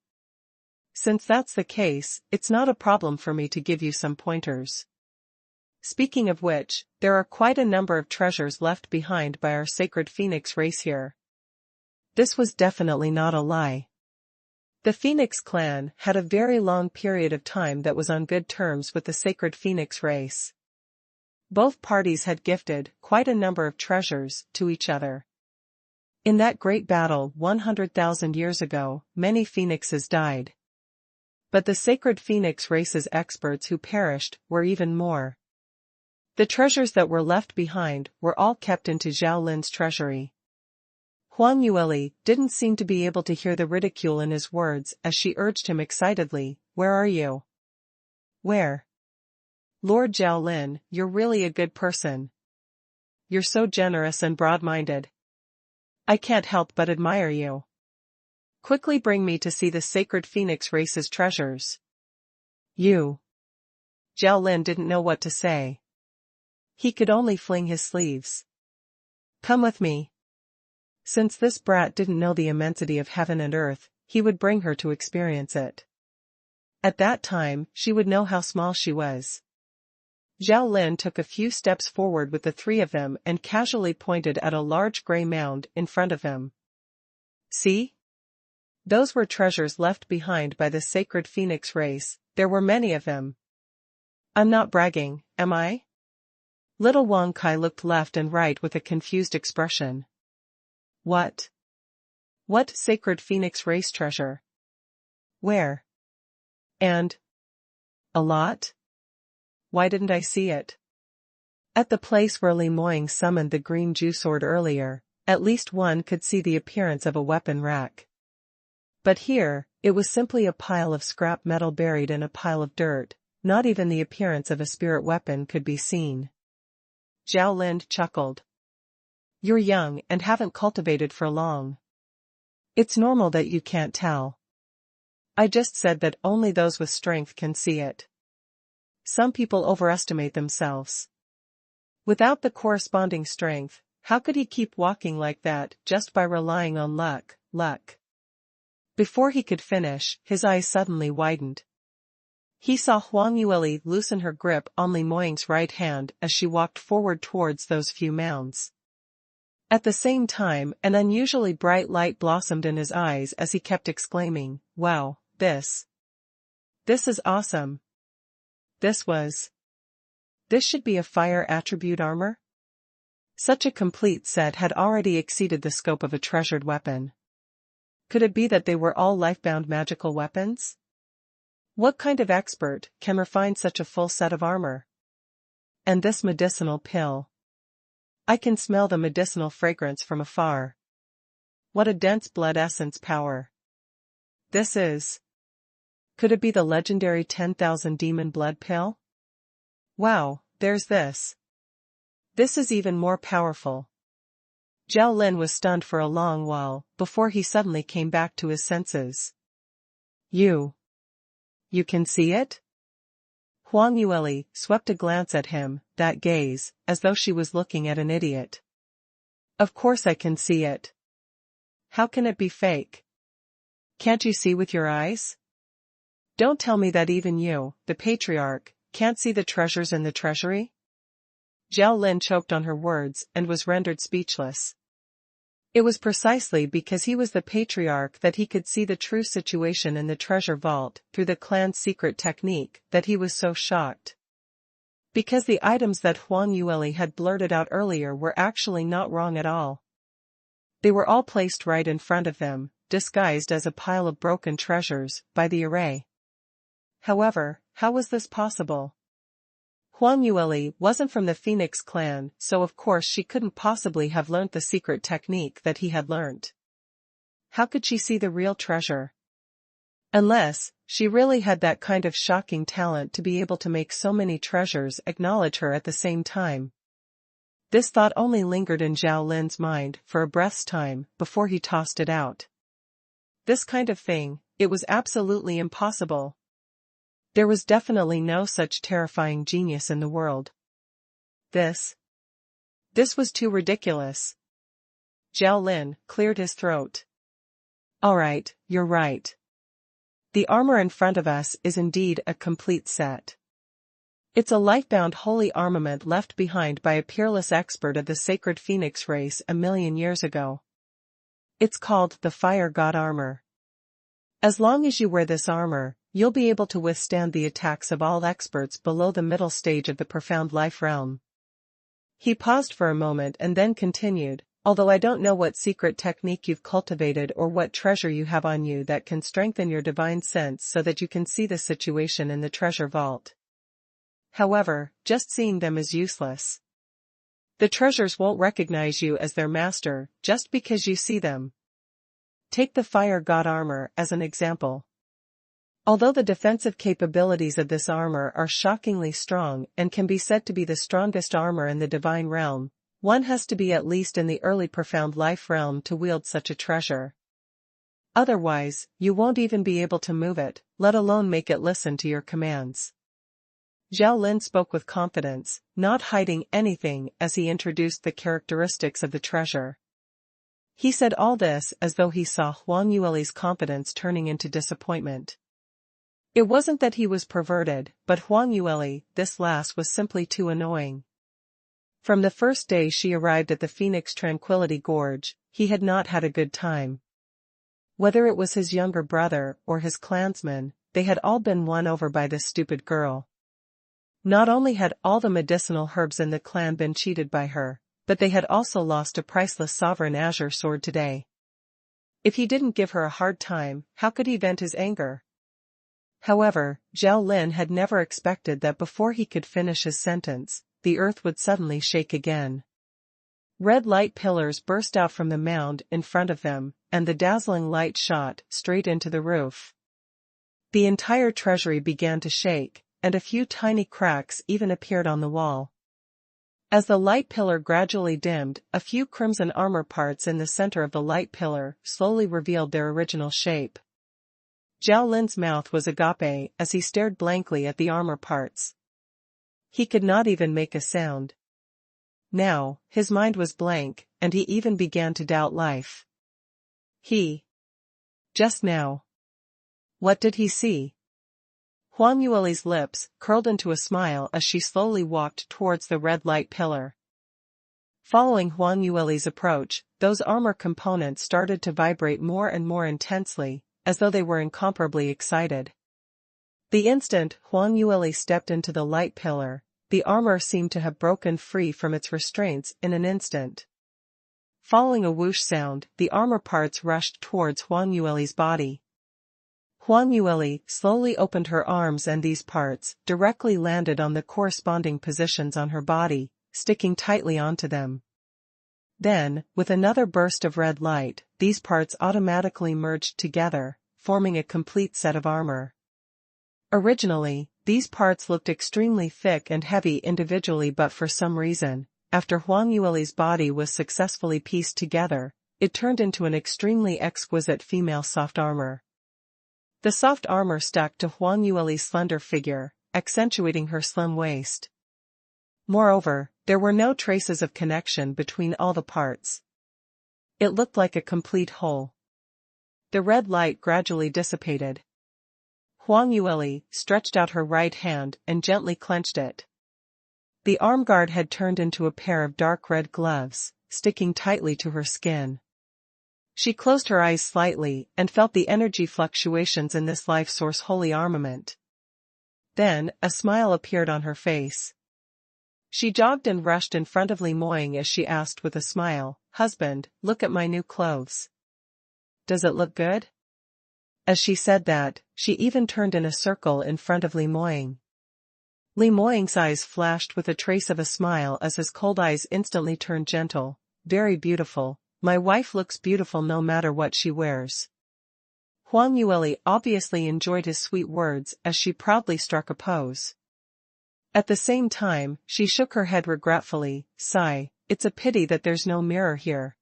Since that's the case, it's not a problem for me to give you some pointers. Speaking of which, there are quite a number of treasures left behind by our sacred Phoenix race here. This was definitely not a lie. The Phoenix clan had a very long period of time that was on good terms with the sacred Phoenix race. Both parties had gifted quite a number of treasures to each other. In that great battle 100,000 years ago, many phoenixes died. But the sacred Phoenix race's experts who perished were even more. The treasures that were left behind were all kept into Zhao Lin's treasury. Huang Yueli didn't seem to be able to hear the ridicule in his words as she urged him excitedly, "Where are you?" "Where?" "Lord Zhao Lin, you're really a good person. You're so generous and broad-minded. I can't help but admire you. Quickly bring me to see the sacred Phoenix race's treasures." "You." Zhao Lin didn't know what to say. He could only fling his sleeves. "Come with me." Since this brat didn't know the immensity of heaven and earth, he would bring her to experience it. At that time, she would know how small she was. Zhao Lin took a few steps forward with the three of them and casually pointed at a large gray mound in front of him. "See? Those were treasures left behind by the sacred Phoenix race. There were many of them. I'm not bragging, am I?" Little Wang Kai looked left and right with a confused expression. What? What sacred Phoenix race treasure? Where? And? A lot? Why didn't I see it? At the place where Li Moying summoned the green Ju sword earlier, at least one could see the appearance of a weapon rack. But here, It was simply a pile of scrap metal buried in a pile of dirt. Not even the appearance of a spirit weapon could be seen. Zhao Lin chuckled. You're young and haven't cultivated for long. It's normal that you can't tell. I just said that only those with strength can see it. Some people overestimate themselves. Without the corresponding strength, how could he keep walking like that just by relying on luck? Before he could finish, his eyes suddenly widened. He saw Huang Yueli loosen her grip on Li Moying's right hand as she walked forward towards those few mounds. At the same time, an unusually bright light blossomed in his eyes as he kept exclaiming, "Wow, this is awesome. This should be a fire attribute armor?" Such a complete set had already exceeded the scope of a treasured weapon. Could it be that they were all life-bound magical weapons? What kind of expert can refine such a full set of armor? And this medicinal pill. I can smell the medicinal fragrance from afar. What a dense blood essence power. Could it be the legendary 10,000 demon blood pill? Wow, there's this. This is even more powerful. Zhao Lin was stunned for a long while, before he suddenly came back to his senses. You can see it? Huang Yueli swept a glance at him, that gaze, as though she was looking at an idiot. Of course I can see it. How can it be fake? Can't you see with your eyes? Don't tell me that even you, the patriarch, can't see the treasures in the treasury? Zhao Lin choked on her words and was rendered speechless. It was precisely because he was the patriarch that he could see the true situation in the treasure vault through the clan's secret technique that he was so shocked. Because the items that Huang Yueli had blurted out earlier were actually not wrong at all. They were all placed right in front of them, disguised as a pile of broken treasures by the array. However, how was this possible? Huang Yueli wasn't from the Phoenix clan, so of course she couldn't possibly have learnt the secret technique that he had learnt. How could she see the real treasure? Unless she really had that kind of shocking talent to be able to make so many treasures acknowledge her at the same time. This thought only lingered in Zhao Lin's mind for a breath's time before he tossed it out. This kind of thing, it was absolutely impossible. There was definitely no such terrifying genius in the world. This was too ridiculous. Zhao Lin cleared his throat. Alright, you're right. The armor in front of us is indeed a complete set. It's a life-bound holy armament left behind by a peerless expert of the sacred Phoenix race 1,000,000 years ago. It's called the Fire God Armor. As long as you wear this armor, you'll be able to withstand the attacks of all experts below the middle stage of the profound life realm. He paused for a moment and then continued, although I don't know what secret technique you've cultivated or what treasure you have on you that can strengthen your divine sense so that you can see the situation in the treasure vault. However, just seeing them is useless. The treasures won't recognize you as their master just because you see them. Take the Fire God armor as an example. Although the defensive capabilities of this armor are shockingly strong and can be said to be the strongest armor in the divine realm, one has to be at least in the early profound life realm to wield such a treasure. Otherwise, you won't even be able to move it, let alone make it listen to your commands. Zhao Lin spoke with confidence, not hiding anything as he introduced the characteristics of the treasure. He said all this as though he saw Huang Yueli's confidence turning into disappointment. It wasn't that he was perverted, but Huang Yueli, this last was simply too annoying. From the first day she arrived at the Phoenix Tranquility Gorge, he had not had a good time. Whether it was his younger brother or his clansmen, they had all been won over by this stupid girl. Not only had all the medicinal herbs in the clan been cheated by her, but they had also lost a priceless sovereign azure sword today. If he didn't give her a hard time, how could he vent his anger? However, Zhao Lin had never expected that before he could finish his sentence, the earth would suddenly shake again. Red light pillars burst out from the mound in front of them, and the dazzling light shot straight into the roof. The entire treasury began to shake, and a few tiny cracks even appeared on the wall. As the light pillar gradually dimmed, a few crimson armor parts in the center of the light pillar slowly revealed their original shape. Zhao Lin's mouth was agape as he stared blankly at the armor parts. He could not even make a sound. Now, his mind was blank, and he even began to doubt life. Just now. What did he see? Huang Yueli's lips curled into a smile as she slowly walked towards the red light pillar. Following Huang Yueli's approach, those armor components started to vibrate more and more intensely, as though they were incomparably excited. The instant Huang Yueli stepped into the light pillar, the armor seemed to have broken free from its restraints in an instant. Following a whoosh sound, the armor parts rushed towards Huang Yueli's body. Huang Yueli slowly opened her arms and these parts directly landed on the corresponding positions on her body, sticking tightly onto them. Then, with another burst of red light, these parts automatically merged together, forming a complete set of armor. Originally, these parts looked extremely thick and heavy individually, but for some reason, after Huang Yueli's body was successfully pieced together, it turned into an extremely exquisite female soft armor. The soft armor stuck to Huang Yueli's slender figure, accentuating her slim waist. Moreover, there were no traces of connection between all the parts. It looked like a complete whole. The red light gradually dissipated. Huang Yueli stretched out her right hand and gently clenched it. The arm guard had turned into a pair of dark red gloves, sticking tightly to her skin. She closed her eyes slightly and felt the energy fluctuations in this life source holy armament. Then, a smile appeared on her face. She jogged and rushed in front of Li Moying as she asked with a smile, "Husband, look at my new clothes. Does it look good?" As she said that, she even turned in a circle in front of Li Moying. Li Moying's eyes flashed with a trace of a smile as his cold eyes instantly turned gentle. "Very beautiful. My wife looks beautiful no matter what she wears." Huang Yueli obviously enjoyed his sweet words as she proudly struck a pose. At the same time, she shook her head regretfully, "Sigh, it's a pity that there's no mirror here.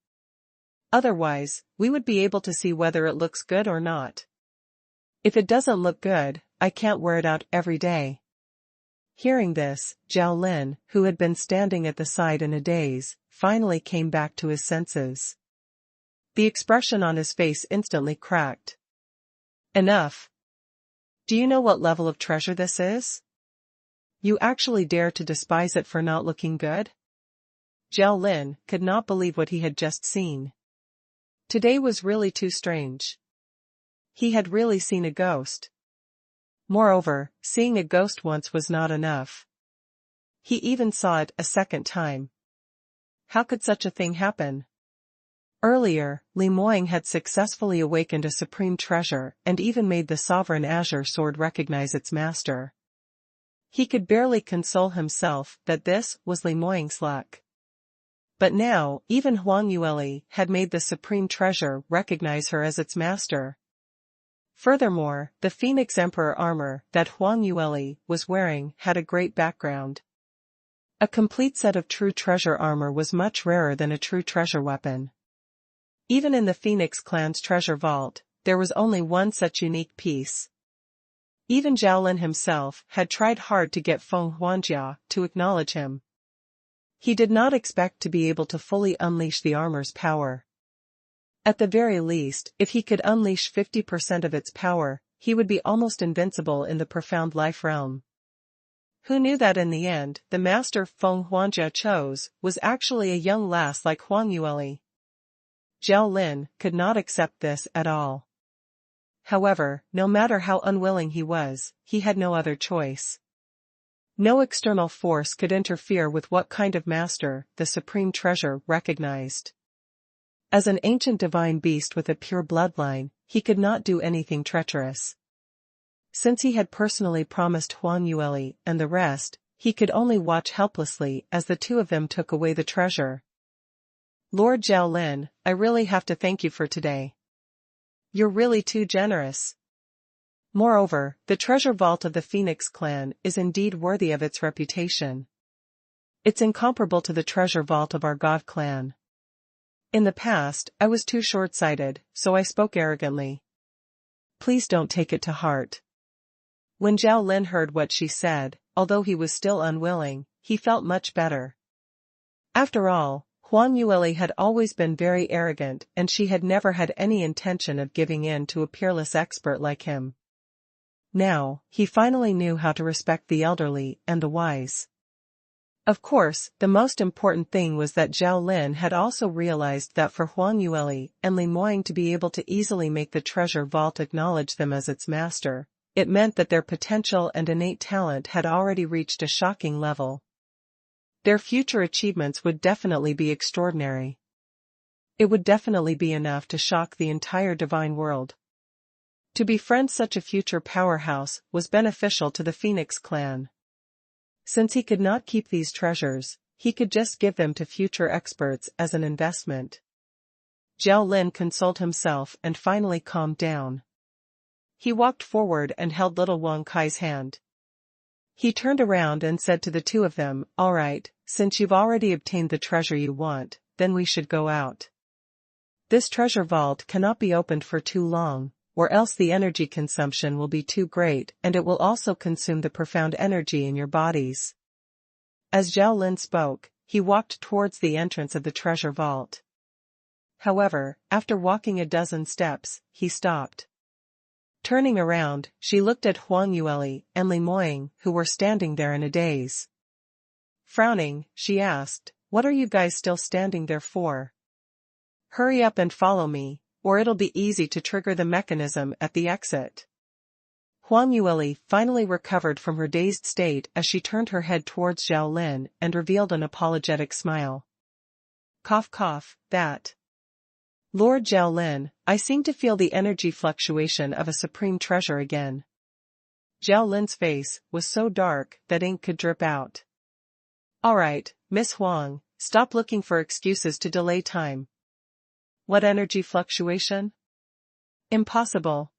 Otherwise, we would be able to see whether it looks good or not. If it doesn't look good, I can't wear it out every day." Hearing this, Zhao Lin, who had been standing at the side in a daze, finally came back to his senses. The expression on his face instantly cracked. "Enough. Do you know what level of treasure this is? You actually dare to despise it for not looking good?" Zhao Lin could not believe what he had just seen. Today was really too strange. He had really seen a ghost. Moreover, seeing a ghost once was not enough. He even saw it a second time. How could such a thing happen? Earlier, Li Moying had successfully awakened a supreme treasure and even made the sovereign azure sword recognize its master. He could barely console himself that this was Li Moying's luck. But now, even Huang Yueli had made the supreme treasure recognize her as its master. Furthermore, the Phoenix Emperor armor that Huang Yueli was wearing had a great background. A complete set of true treasure armor was much rarer than a true treasure weapon. Even in the Phoenix clan's treasure vault, there was only one such unique piece. Even Zhao Lin himself had tried hard to get Feng Huangjia to acknowledge him. He did not expect to be able to fully unleash the armor's power. At the very least, if he could unleash 50% of its power, he would be almost invincible in the profound life realm. Who knew that in the end, the master Feng Huangjia chose was actually a young lass like Huang Yueli? Zhao Lin could not accept this at all. However, no matter how unwilling he was, he had no other choice. No external force could interfere with what kind of master the supreme treasure recognized. As an ancient divine beast with a pure bloodline, he could not do anything treacherous. Since he had personally promised Huang Yueli and the rest, he could only watch helplessly as the two of them took away the treasure. "Lord Zhao Lin, I really have to thank you for today. You're really too generous. Moreover, the treasure vault of the Phoenix clan is indeed worthy of its reputation. It's incomparable to the treasure vault of our god clan. In the past, I was too short-sighted, so I spoke arrogantly. Please don't take it to heart. When Zhao Lin heard what she said, although he was still unwilling, he felt much better. After all, Huang Yueli had always been very arrogant and she had never had any intention of giving in to a peerless expert like him. Now, he finally knew how to respect the elderly and the wise. Of course, the most important thing was that Zhao Lin had also realized that for Huang Yueli and Li Moying to be able to easily make the treasure vault acknowledge them as its master, it meant that their potential and innate talent had already reached a shocking level. Their future achievements would definitely be extraordinary. It would definitely be enough to shock the entire divine world. To befriend such a future powerhouse was beneficial to the Phoenix clan. Since he could not keep these treasures, he could just give them to future experts as an investment. Zhao Lin consoled himself and finally calmed down. He walked forward and held little Wang Kai's hand. He turned around and said to the two of them, "All right, since you've already obtained the treasure you want, then we should go out. This treasure vault cannot be opened for too long, or else the energy consumption will be too great and it will also consume the profound energy in your bodies." As Zhao Lin spoke, he walked towards the entrance of the treasure vault. However, after walking a dozen steps, he stopped. Turning around, she looked at Huang Yueli and Li Moying, who were standing there in a daze. Frowning, she asked, "What are you guys still standing there for? Hurry up and follow me, or it'll be easy to trigger the mechanism at the exit." Huang Yueli finally recovered from her dazed state as she turned her head towards Zhao Lin and revealed an apologetic smile. Cough cough, that. Lord Zhao Lin, I seem to feel the energy fluctuation of a supreme treasure again. Zhao Lin's face was so dark that ink could drip out. All right, Miss Huang, stop looking for excuses to delay time. What energy fluctuation? Impossible.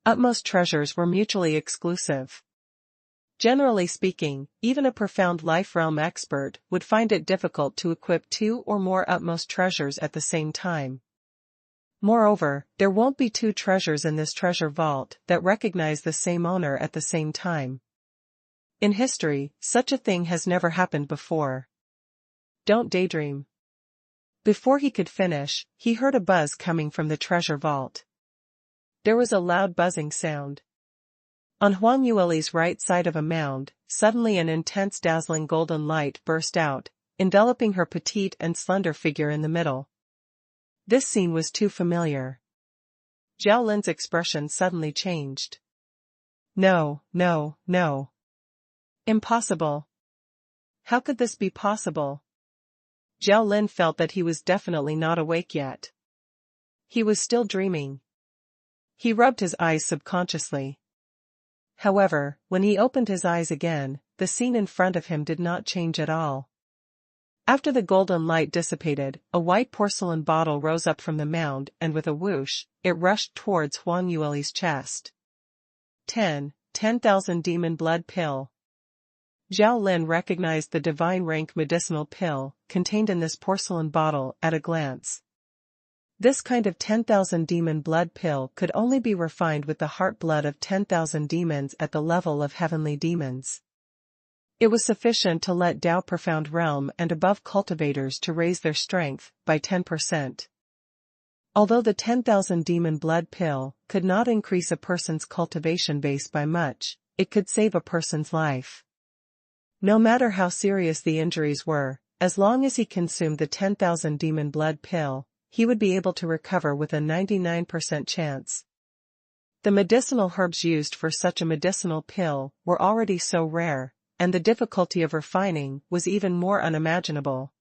Utmost treasures were mutually exclusive. Generally speaking, even a profound life realm expert would find it difficult to equip two or more utmost treasures at the same time. Moreover, there won't be two treasures in this treasure vault that recognize the same owner at the same time. In history, such a thing has never happened before. Don't daydream. Before he could finish, he heard a buzz coming from the treasure vault. There was a loud buzzing sound. On Huang Yueli's right side of a mound, suddenly an intense dazzling golden light burst out, enveloping her petite and slender figure in the middle. This scene was too familiar. Zhao Lin's expression suddenly changed. No, no, no. Impossible. How could this be possible? Zhao Lin felt that he was definitely not awake yet. He was still dreaming. He rubbed his eyes subconsciously. However, when he opened his eyes again, the scene in front of him did not change at all. After the golden light dissipated, a white porcelain bottle rose up from the mound and with a whoosh, it rushed towards Huang Yueli's chest. 10,000 demon blood pill. Zhao Lin recognized the divine rank medicinal pill contained in this porcelain bottle at a glance. This kind of 10,000 demon blood pill could only be refined with the heart blood of 10,000 demons at the level of heavenly demons. It was sufficient to let Dao Profound Realm and above cultivators to raise their strength by 10%. Although the 10,000 demon blood pill could not increase a person's cultivation base by much, it could save a person's life. No matter how serious the injuries were, as long as he consumed the 10,000 demon blood pill, he would be able to recover with a 99% chance. The medicinal herbs used for such a medicinal pill were already so rare, and the difficulty of refining was even more unimaginable.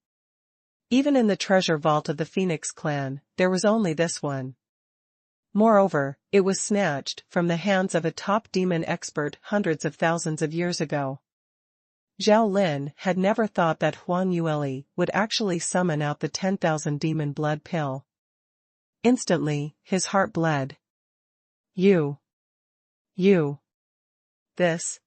Even in the treasure vault of the Phoenix clan, there was only this one. Moreover, it was snatched from the hands of a top demon expert hundreds of thousands of years ago. Zhao Lin had never thought that Huang Yueli would actually summon out the 10,000 demon blood pill. Instantly, his heart bled. You. This.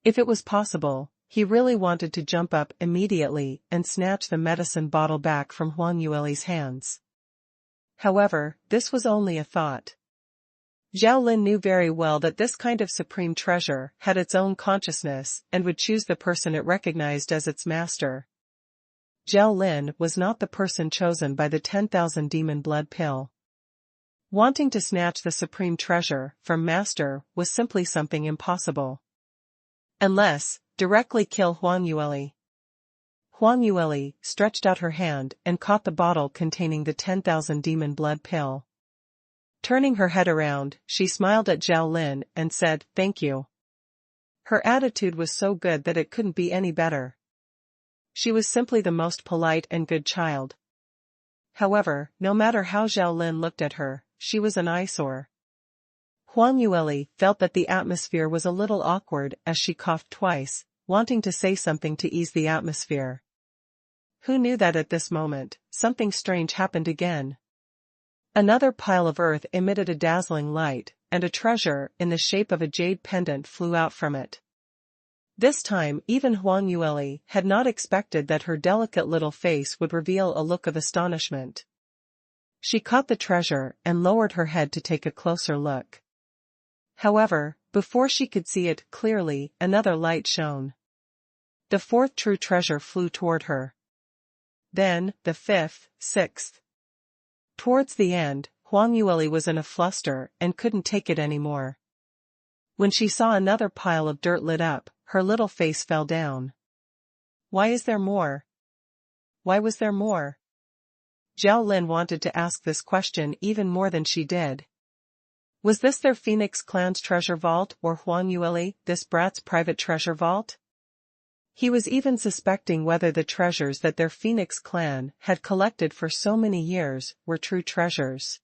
If it was possible, he really wanted to jump up immediately and snatch the medicine bottle back from Huang Yueli's hands. However, this was only a thought. Zhao Lin knew very well that this kind of supreme treasure had its own consciousness and would choose the person it recognized as its master. Zhao Lin was not the person chosen by the 10,000 demon blood pill. Wanting to snatch the supreme treasure from master was simply something impossible. Unless, directly kill Huang Yueli. Huang Yueli stretched out her hand and caught the bottle containing the 10,000 demon blood pill. Turning her head around, she smiled at Zhao Lin and said, "Thank you." Her attitude was so good that it couldn't be any better. She was simply the most polite and good child. However, no matter how Zhao Lin looked at her, she was an eyesore. Huang Yueli felt that the atmosphere was a little awkward as she coughed twice, wanting to say something to ease the atmosphere. Who knew that at this moment, something strange happened again? Another pile of earth emitted a dazzling light, and a treasure in the shape of a jade pendant flew out from it. This time even Huang Yueli had not expected that her delicate little face would reveal a look of astonishment. She caught the treasure and lowered her head to take a closer look. However, before she could see it clearly, another light shone. The fourth true treasure flew toward her. Then, the fifth, sixth. Towards the end, Huang Yueli was in a fluster and couldn't take it anymore. When she saw another pile of dirt lit up, her little face fell down. Why is there more? Why was there more? Zhao Lin wanted to ask this question even more than she did. Was this their Phoenix clan's treasure vault or Huang Yueli, this brat's private treasure vault? He was even suspecting whether the treasures that their Phoenix clan had collected for so many years were true treasures.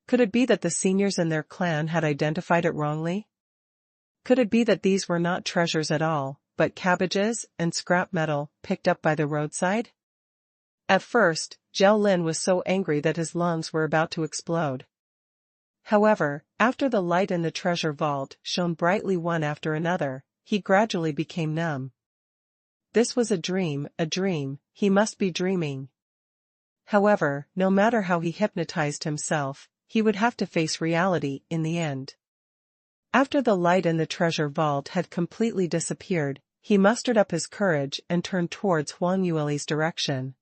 Could it be that the seniors in their clan had identified it wrongly? Could it be that these were not treasures at all, but cabbages and scrap metal picked up by the roadside? At first, Zhao Lin was so angry that his lungs were about to explode. However, after the light in the treasure vault shone brightly one after another, he gradually became numb. This was a dream, he must be dreaming. However, no matter how he hypnotized himself, he would have to face reality in the end. After the light in the treasure vault had completely disappeared, he mustered up his courage and turned towards Huang Yueli's direction.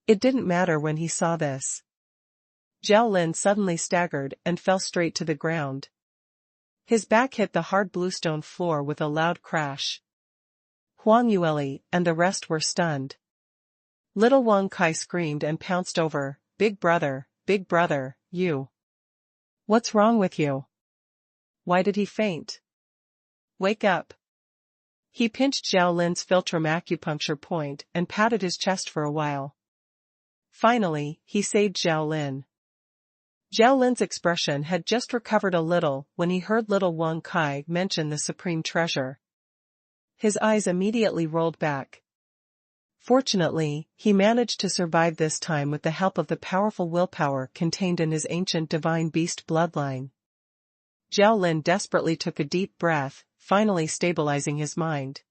It didn't matter when he saw this. Zhao Lin suddenly staggered and fell straight to the ground. His back hit the hard bluestone floor with a loud crash. Huang Yueli and the rest were stunned. Little Wang Kai screamed and pounced over, big brother, you. What's wrong with you? Why did he faint? Wake up. He pinched Zhao Lin's philtrum acupuncture point and patted his chest for a while. Finally, he saved Zhao Lin. Zhao Lin's expression had just recovered a little when he heard little Wang Kai mention the supreme treasure. His eyes immediately rolled back. Fortunately, he managed to survive this time with the help of the powerful willpower contained in his ancient divine beast bloodline. Zhao Lin desperately took a deep breath, finally stabilizing his mind.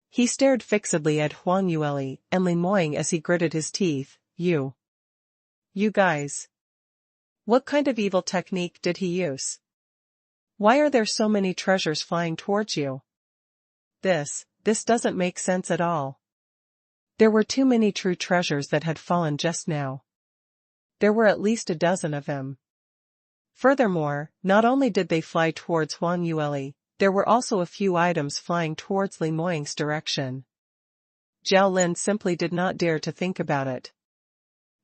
He stared fixedly at Huang Yueli and Li Moying as he gritted his teeth. You guys. What kind of evil technique did he use? Why are there so many treasures flying towards you? This doesn't make sense at all. There were too many true treasures that had fallen just now. There were at least a dozen of them. Furthermore, not only did they fly towards Huang Yueli, there were also a few items flying towards Li Moying's direction. Zhao Lin simply did not dare to think about it.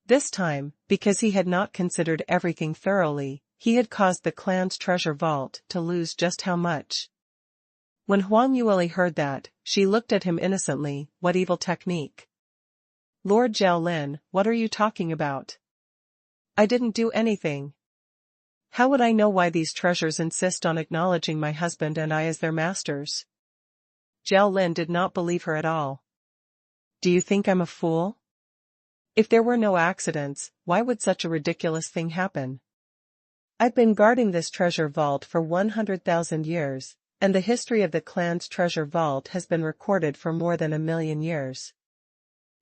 This time, because he had not considered everything thoroughly, he had caused the clan's treasure vault to lose just how much. When Huang Yueli heard that, she looked at him innocently. What evil technique? Lord Zhao Lin, what are you talking about? I didn't do anything. How would I know why these treasures insist on acknowledging my husband and I as their masters? Zhao Lin did not believe her at all. Do you think I'm a fool? If there were no accidents, why would such a ridiculous thing happen? I've been guarding this treasure vault for 100,000 years, and the history of the clan's treasure vault has been recorded for more than 1,000,000 years.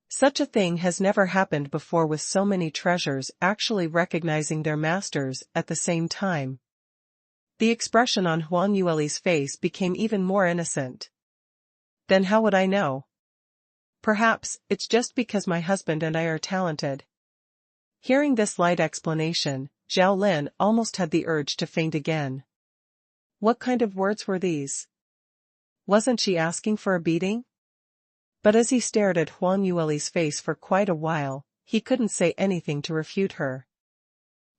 Such a thing has never happened before, with so many treasures actually recognizing their masters at the same time. The expression on Huang Yueli's face became even more innocent. Then how would I know? Perhaps it's just because my husband and I are talented. Hearing this light explanation, Zhao Lin almost had the urge to faint again. What kind of words were these? Wasn't she asking for a beating? But as he stared at Huang Yueli's face for quite a while, he couldn't say anything to refute her.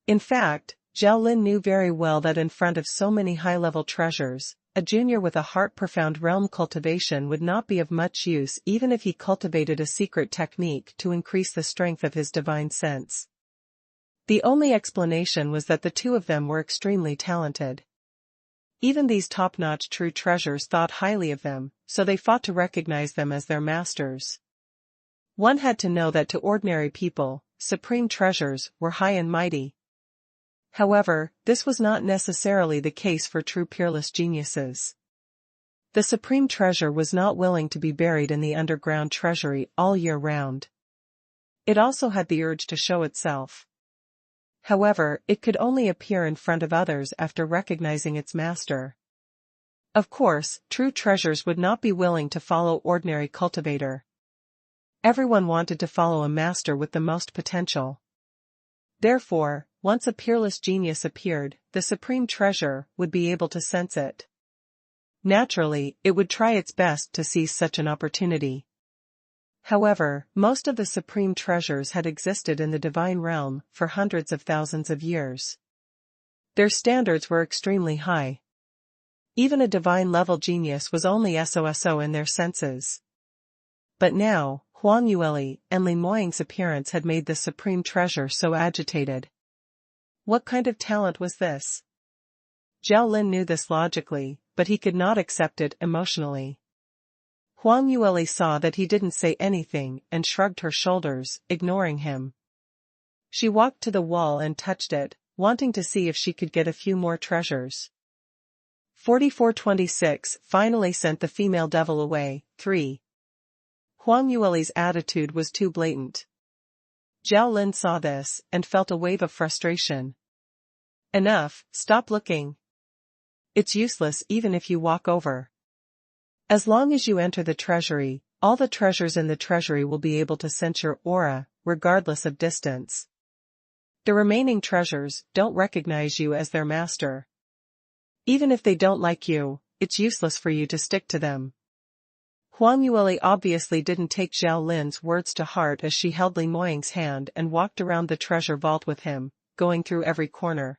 In fact, Zhao Lin knew very well that in front of so many high-level treasures, a junior with a heart-profound realm cultivation would not be of much use even if he cultivated a secret technique to increase the strength of his divine sense. The only explanation was that the two of them were extremely talented. Even these top-notch true treasures thought highly of them, so they fought to recognize them as their masters. One had to know that to ordinary people, supreme treasures were high and mighty. However, this was not necessarily the case for true peerless geniuses. The supreme treasure was not willing to be buried in the underground treasury all year round. It also had the urge to show itself. However, it could only appear in front of others after recognizing its master. Of course, true treasures would not be willing to follow ordinary cultivator. Everyone wanted to follow a master with the most potential. Therefore, once a peerless genius appeared, the supreme treasure would be able to sense it. Naturally, it would try its best to seize such an opportunity. However, most of the supreme treasures had existed in the divine realm for hundreds of thousands of years. Their standards were extremely high. Even a divine-level genius was only so in their senses. But now, Huang Yueli and Li Moying's appearance had made the supreme treasure so agitated. What kind of talent was this? Zhao Lin knew this logically, but he could not accept it emotionally. Huang Yueli saw that he didn't say anything and shrugged her shoulders, ignoring him. She walked to the wall and touched it, wanting to see if she could get a few more treasures. 4426 finally sent the female devil away. 3. Huang Yueli's attitude was too blatant. Zhao Lin saw this and felt a wave of frustration. Enough, stop looking. It's useless even if you walk over. As long as you enter the treasury, all the treasures in the treasury will be able to sense your aura, regardless of distance. The remaining treasures don't recognize you as their master. Even if they don't like you, it's useless for you to stick to them. Huang Yueli obviously didn't take Zhao Lin's words to heart as she held Li Moying's hand and walked around the treasure vault with him, going through every corner.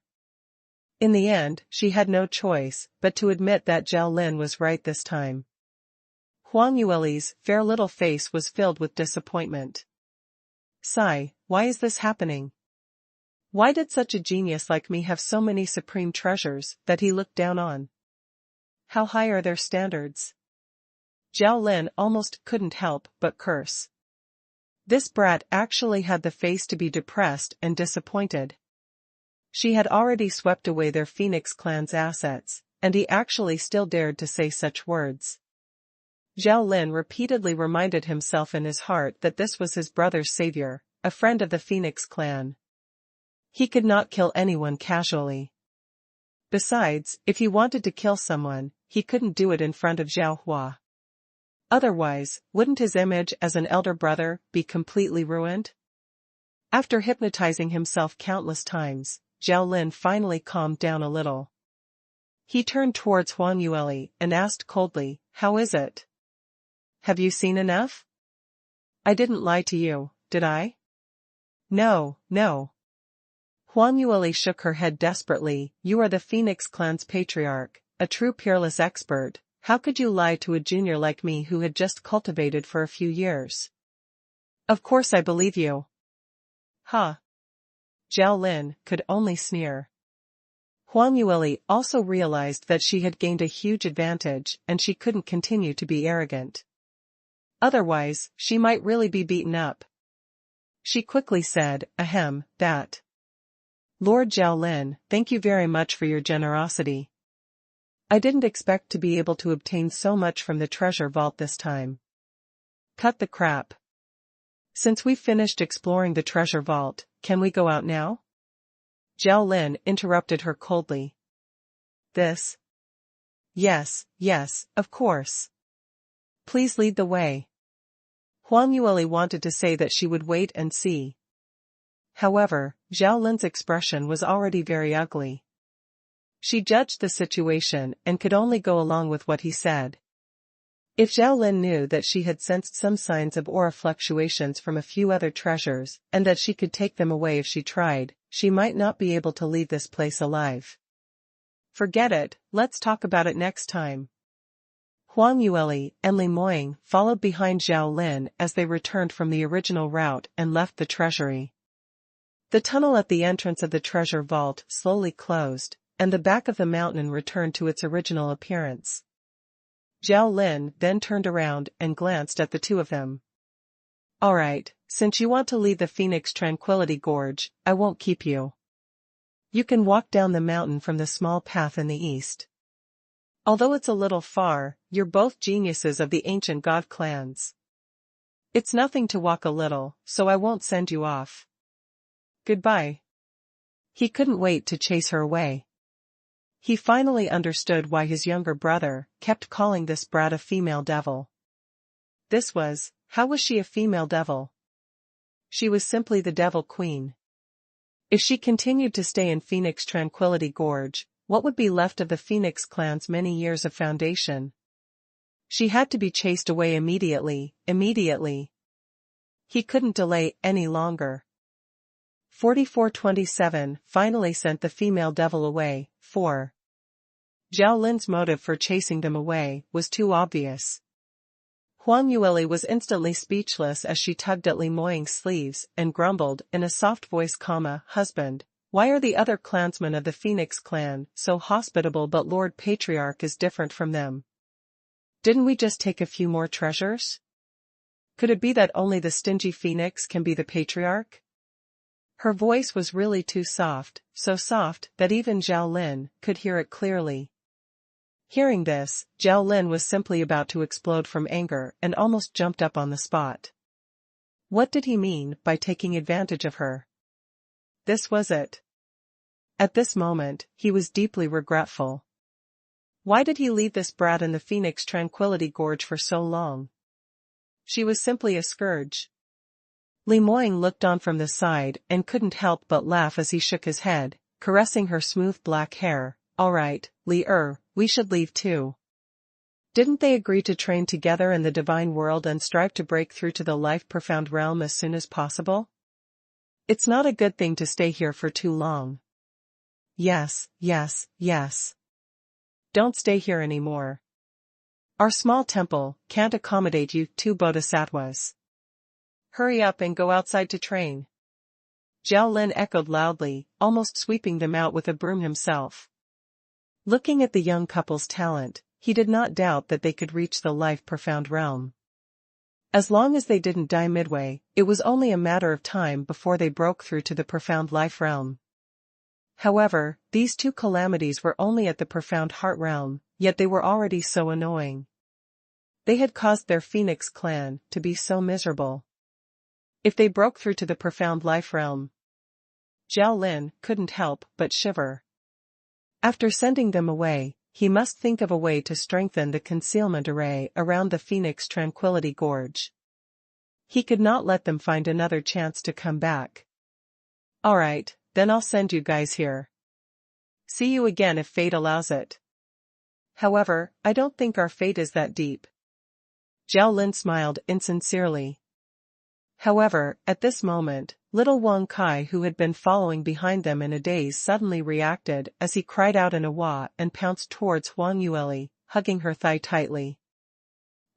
In the end, she had no choice but to admit that Zhao Lin was right this time. Huang Yueli's fair little face was filled with disappointment. Sigh, why is this happening? Why did such a genius like me have so many supreme treasures that he looked down on? How high are their standards? Zhao Lin almost couldn't help but curse. This brat actually had the face to be depressed and disappointed. She had already swept away their Phoenix clan's assets, and he actually still dared to say such words. Zhao Lin repeatedly reminded himself in his heart that this was his brother's savior, a friend of the Phoenix clan. He could not kill anyone casually. Besides, if he wanted to kill someone, he couldn't do it in front of Zhao Hua. Otherwise, wouldn't his image as an elder brother be completely ruined? After hypnotizing himself countless times, Zhao Lin finally calmed down a little. He turned towards Huang Yueli and asked coldly, "How is it? Have you seen enough?" "I didn't lie to you, did I?" "No, no." Huang Yueli shook her head desperately. "You are the Phoenix clan's patriarch, a true peerless expert. How could you lie to a junior like me who had just cultivated for a few years?" "Of course I believe you." "Ha." Zhao Lin could only sneer. Huang Yueli also realized that she had gained a huge advantage and she couldn't continue to be arrogant. Otherwise, she might really be beaten up. She quickly said, ahem, that. Lord Jiaolin, thank you very much for your generosity. I didn't expect to be able to obtain so much from the treasure vault this time. Cut the crap. Since we've finished exploring the treasure vault, can we go out now? Jiaolin interrupted her coldly. This? Yes, of course. Please lead the way. Huang Yueli wanted to say that she would wait and see. However, Zhao Lin's expression was already very ugly. She judged the situation and could only go along with what he said. If Zhao Lin knew that she had sensed some signs of aura fluctuations from a few other treasures and that she could take them away if she tried, she might not be able to leave this place alive. Forget it, let's talk about it next time. Huang Yueli and Li Moying followed behind Zhao Lin as they returned from the original route and left the treasury. The tunnel at the entrance of the treasure vault slowly closed, and the back of the mountain returned to its original appearance. Zhao Lin then turned around and glanced at the two of them. Alright, since you want to leave the Phoenix Tranquility Gorge, I won't keep you. You can walk down the mountain from the small path in the east. Although it's a little far, you're both geniuses of the ancient god clans. It's nothing to walk a little, so I won't send you off. Goodbye. He couldn't wait to chase her away. He finally understood why his younger brother kept calling this brat a female devil. How was she a female devil? She was simply the Devil Queen. If she continued to stay in Phoenix Tranquility Gorge, what would be left of the Phoenix clan's many years of foundation? She had to be chased away immediately. He couldn't delay any longer. 4427 finally sent the female devil away. 4. Zhao Lin's motive for chasing them away was too obvious. Huang Yueli was instantly speechless as she tugged at Li Moying's sleeves and grumbled in a soft voice, husband, why are the other clansmen of the Phoenix clan so hospitable but Lord Patriarch is different from them? Didn't we just take a few more treasures? Could it be that only the stingy Phoenix can be the Patriarch? Her voice was really too soft, so soft that even Zhao Lin could hear it clearly. Hearing this, Zhao Lin was simply about to explode from anger and almost jumped up on the spot. What did he mean by taking advantage of her? This was it. At this moment, he was deeply regretful. Why did he leave this brat in the Phoenix Tranquility Gorge for so long? She was simply a scourge. Li Moying looked on from the side and couldn't help but laugh as he shook his head, caressing her smooth black hair. Alright, Li we should leave too. Didn't they agree to train together in the divine world and strive to break through to the life-profound realm as soon as possible? It's not a good thing to stay here for too long. Yes. Don't stay here anymore. Our small temple can't accommodate you two bodhisattvas. Hurry up and go outside to train. Zhao Lin echoed loudly, almost sweeping them out with a broom himself. Looking at the young couple's talent, he did not doubt that they could reach the life-profound realm. As long as they didn't die midway, it was only a matter of time before they broke through to the profound life realm. However, these two calamities were only at the profound heart realm, yet they were already so annoying. They had caused their Phoenix clan to be so miserable. If they broke through to the profound life realm, Zhao Lin couldn't help but shiver. After sending them away, he must think of a way to strengthen the concealment array around the Phoenix Tranquility Gorge. He could not let them find another chance to come back. Alright, then I'll send you guys here. See you again if fate allows it. However, I don't think our fate is that deep. Zhao Lin smiled insincerely. However, at this moment, little Wang Kai, who had been following behind them in a daze, suddenly reacted as he cried out in a wah and pounced towards Huang Yueli, hugging her thigh tightly.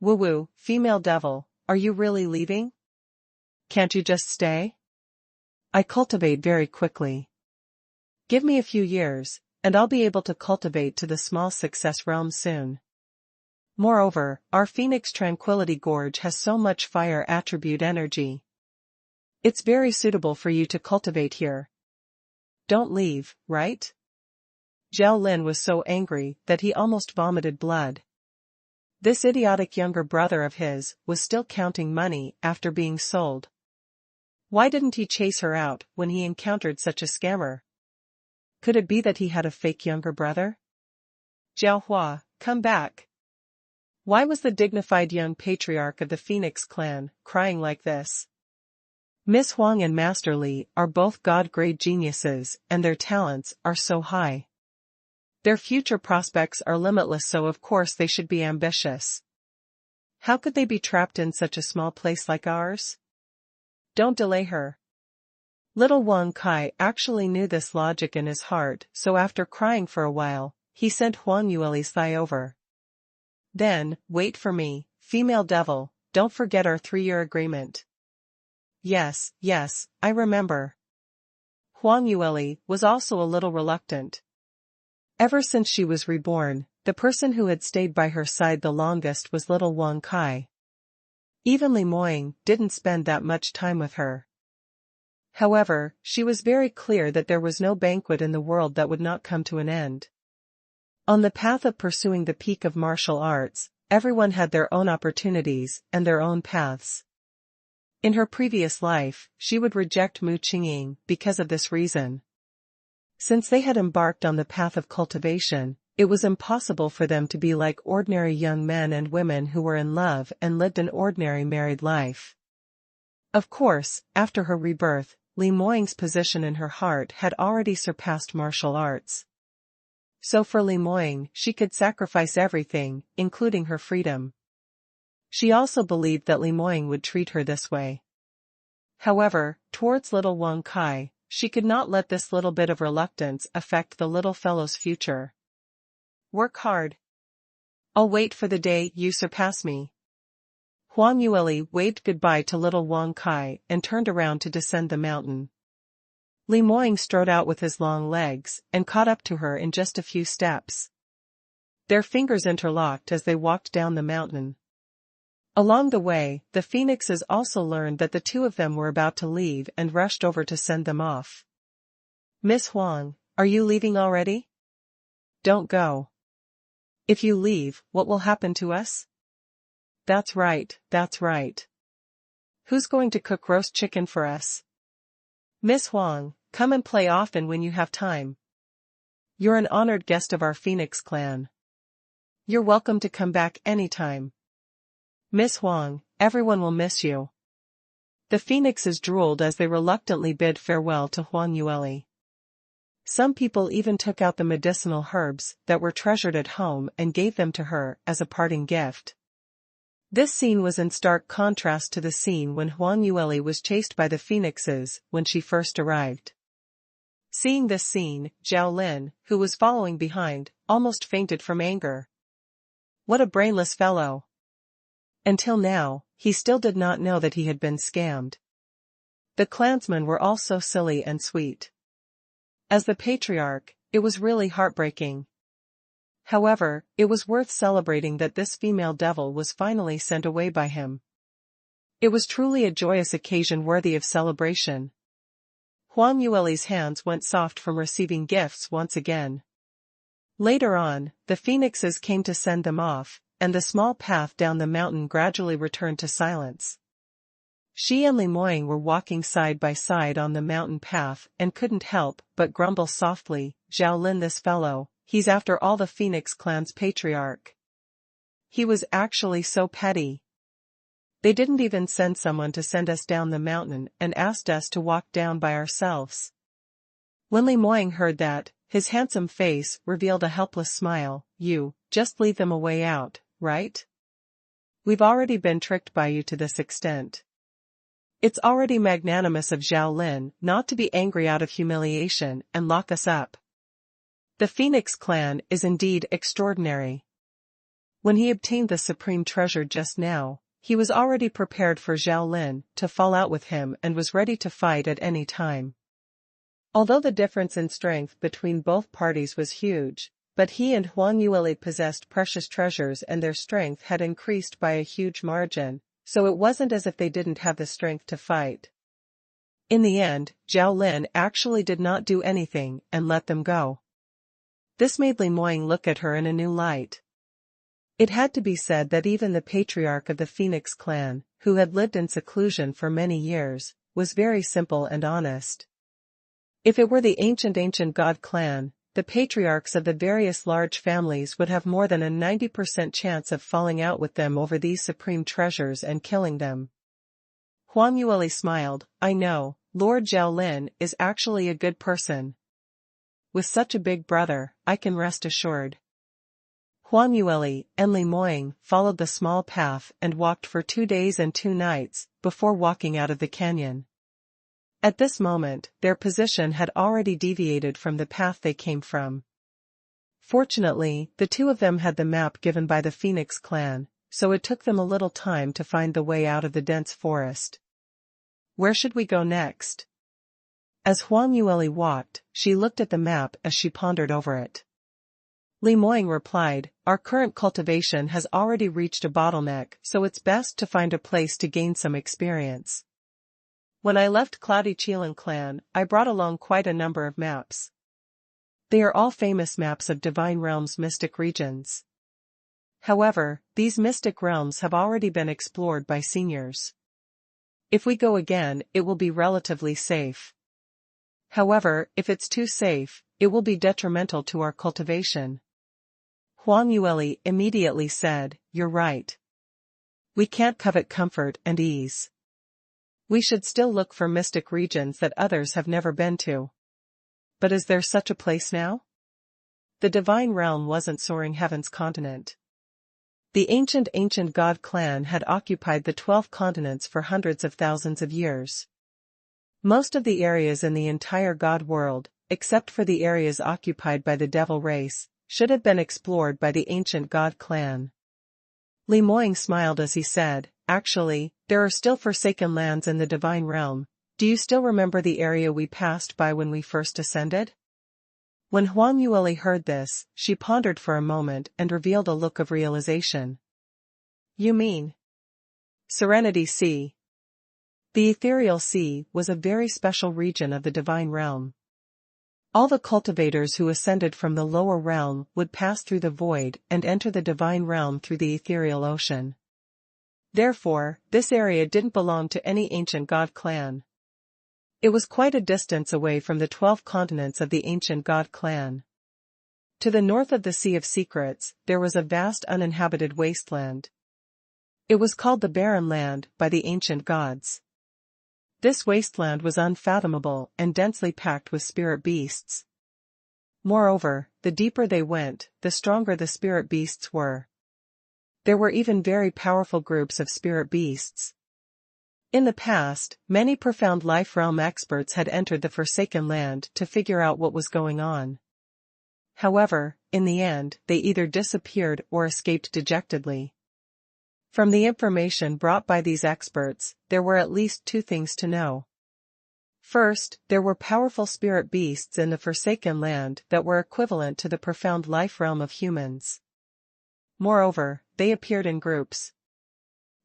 Woo-woo, female devil, are you really leaving? Can't you just stay? I cultivate very quickly. Give me a few years, and I'll be able to cultivate to the small success realm soon. Moreover, our Phoenix Tranquility Gorge has so much fire attribute energy. It's very suitable for you to cultivate here. Don't leave, right? Zhao Lin was so angry that he almost vomited blood. This idiotic younger brother of his was still counting money after being sold. Why didn't he chase her out when he encountered such a scammer? Could it be that he had a fake younger brother? Zhao Hua, come back. Why was the dignified young patriarch of the Phoenix clan crying like this? Miss Huang and Master Li are both God-grade geniuses, and their talents are so high. Their future prospects are limitless, so of course they should be ambitious. How could they be trapped in such a small place like ours? Don't delay her. Little Wang Kai actually knew this logic in his heart, so after crying for a while, he sent Huang Yueli's thigh over. Then, wait for me, female devil, don't forget our 3-year agreement. Yes, I remember. Huang Yueli was also a little reluctant. Ever since she was reborn, the person who had stayed by her side the longest was little Wang Kai. Even Li Moying didn't spend that much time with her. However, she was very clear that there was no banquet in the world that would not come to an end. On the path of pursuing the peak of martial arts, everyone had their own opportunities and their own paths. In her previous life, she would reject Mu Qingqing because of this reason. Since they had embarked on the path of cultivation, it was impossible for them to be like ordinary young men and women who were in love and lived an ordinary married life. Of course, after her rebirth, Li Moying's position in her heart had already surpassed martial arts. So for Li Moying, she could sacrifice everything, including her freedom. She also believed that Li Moying would treat her this way. However, towards little Wang Kai, she could not let this little bit of reluctance affect the little fellow's future. Work hard. I'll wait for the day you surpass me. Huang Yueli waved goodbye to little Wang Kai and turned around to descend the mountain. Li Moying strode out with his long legs and caught up to her in just a few steps. Their fingers interlocked as they walked down the mountain. Along the way, the phoenixes also learned that the two of them were about to leave and rushed over to send them off. Miss Huang, are you leaving already? Don't go. If you leave, what will happen to us? That's right. Who's going to cook roast chicken for us? Miss Huang, come and play often when you have time. You're an honored guest of our Phoenix clan. You're welcome to come back anytime. Miss Huang, everyone will miss you. The phoenixes drooled as they reluctantly bid farewell to Huang Yueli. Some people even took out the medicinal herbs that were treasured at home and gave them to her as a parting gift. This scene was in stark contrast to the scene when Huang Yueli was chased by the phoenixes when she first arrived. Seeing this scene, Zhao Lin, who was following behind, almost fainted from anger. What a brainless fellow! Until now, he still did not know that he had been scammed. The clansmen were all so silly and sweet. As the patriarch, it was really heartbreaking. However, it was worth celebrating that this female devil was finally sent away by him. It was truly a joyous occasion worthy of celebration. Huang Yueli's hands went soft from receiving gifts once again. Later on, the phoenixes came to send them off, and the small path down the mountain gradually returned to silence. She and Li Moying were walking side by side on the mountain path and couldn't help but grumble softly, Zhao Lin, this fellow, he's after all the Phoenix clan's patriarch. He was actually so petty. They didn't even send someone to send us down the mountain and asked us to walk down by ourselves. When Li Moying heard that, his handsome face revealed a helpless smile. You just leave them a way out, right? We've already been tricked by you to this extent. It's already magnanimous of Zhao Lin not to be angry out of humiliation and lock us up. The Phoenix clan is indeed extraordinary. When he obtained the supreme treasure just now, he was already prepared for Zhao Lin to fall out with him and was ready to fight at any time. Although the difference in strength between both parties was huge, but he and Huang Yueli possessed precious treasures and their strength had increased by a huge margin, so it wasn't as if they didn't have the strength to fight. In the end, Zhao Lin actually did not do anything and let them go. This made Li Moying look at her in a new light. It had to be said that even the patriarch of the Phoenix clan, who had lived in seclusion for many years, was very simple and honest. If it were the ancient god clan, the patriarchs of the various large families would have more than a 90% chance of falling out with them over these supreme treasures and killing them. Huang Yueli smiled. I know, Lord Zhao Lin is actually a good person. With such a big brother, I can rest assured. Huang Yueli and Li Moying followed the small path and walked for 2 days and 2 nights, before walking out of the canyon. At this moment, their position had already deviated from the path they came from. Fortunately, the two of them had the map given by the Phoenix clan, so it took them a little time to find the way out of the dense forest. Where should we go next? As Huang Yueli walked, she looked at the map as she pondered over it. Li Moying replied, our current cultivation has already reached a bottleneck, so it's best to find a place to gain some experience. When I left Cloudy Qilin clan, I brought along quite a number of maps. They are all famous maps of Divine Realms mystic regions. However, these mystic realms have already been explored by seniors. If we go again, it will be relatively safe. However, if it's too safe, it will be detrimental to our cultivation. Huang Yueli immediately said, you're right. We can't covet comfort and ease. We should still look for mystic regions that others have never been to. But is there such a place now? The Divine Realm wasn't Soaring Heaven's continent. The ancient god clan had occupied the 12 continents for hundreds of thousands of years. Most of the areas in the entire god world, except for the areas occupied by the devil race, should have been explored by the ancient god clan. Li Moying smiled as he said, actually, there are still forsaken lands in the Divine Realm. Do you still remember the area we passed by when we first ascended? When Huang Yueli heard this, she pondered for a moment and revealed a look of realization. You mean Serenity Sea? The Ethereal Sea was a very special region of the Divine Realm. All the cultivators who ascended from the lower realm would pass through the void and enter the Divine Realm through the Ethereal Ocean. Therefore, this area didn't belong to any ancient god clan. It was quite a distance away from the 12 continents of the ancient god clan. To the north of the Sea of Secrets, there was a vast uninhabited wasteland. It was called the Barren Land by the ancient gods. This wasteland was unfathomable and densely packed with spirit beasts. Moreover, the deeper they went, the stronger the spirit beasts were. There were even very powerful groups of spirit beasts. In the past, many profound life realm experts had entered the Forsaken Land to figure out what was going on. However, in the end, they either disappeared or escaped dejectedly. From the information brought by these experts, there were at least 2 things to know. First, there were powerful spirit beasts in the Forsaken Land that were equivalent to the profound life realm of humans. Moreover, they appeared in groups.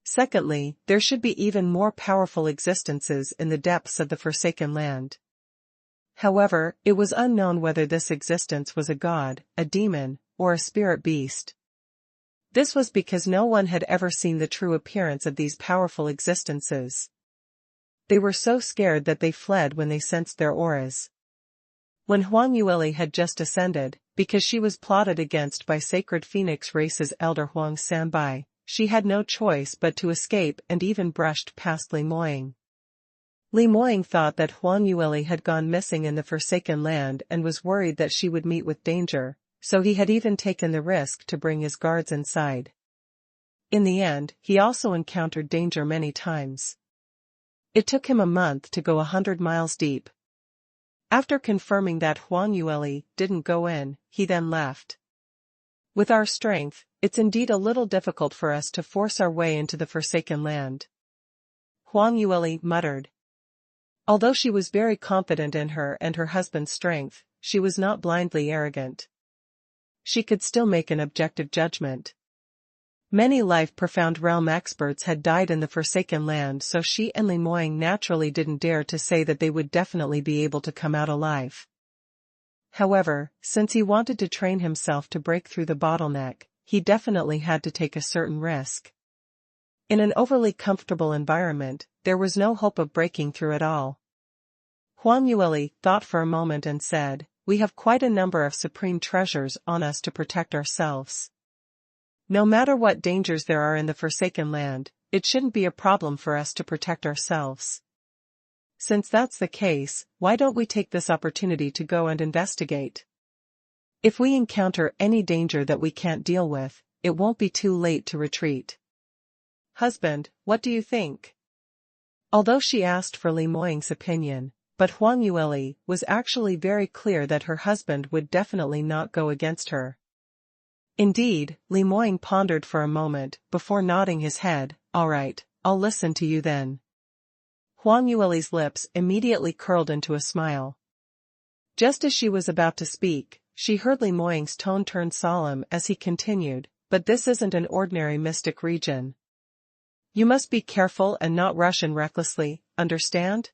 Secondly, there should be even more powerful existences in the depths of the Forsaken Land. However, it was unknown whether this existence was a god, a demon, or a spirit beast. This was because no one had ever seen the true appearance of these powerful existences. They were so scared that they fled when they sensed their auras. When Huang Yueli had just ascended, because she was plotted against by Sacred Phoenix Race's elder Huang Sanbai, she had no choice but to escape and even brushed past Li Moying. Li Moying thought that Huang Yueli had gone missing in the Forsaken Land and was worried that she would meet with danger, so he had even taken the risk to bring his guards inside. In the end, he also encountered danger many times. It took him a month to go 100 miles deep. After confirming that Huang Yueli didn't go in, he then left. With our strength, it's indeed a little difficult for us to force our way into the Forsaken Land. Huang Yueli muttered. Although she was very confident in her and her husband's strength, she was not blindly arrogant. She could still make an objective judgment. Many life-profound realm experts had died in the Forsaken Land, so Shi and Limoying naturally didn't dare to say that they would definitely be able to come out alive. However, since he wanted to train himself to break through the bottleneck, he definitely had to take a certain risk. In an overly comfortable environment, there was no hope of breaking through at all. Huang Yueli thought for a moment and said, "We have quite a number of supreme treasures on us to protect ourselves. No matter what dangers there are in the Forsaken Land, it shouldn't be a problem for us to protect ourselves. Since that's the case, why don't we take this opportunity to go and investigate? If we encounter any danger that we can't deal with, it won't be too late to retreat. Husband, what do you think?" Although she asked for Limoying's opinion, but Huang Yueli was actually very clear that her husband would definitely not go against her. Indeed, Limoying pondered for a moment before nodding his head. "All right, I'll listen to you then." Huang Yueli's lips immediately curled into a smile. Just as she was about to speak, she heard Limoying's tone turn solemn as he continued, "But this isn't an ordinary mystic region. You must be careful and not rush in recklessly, understand?"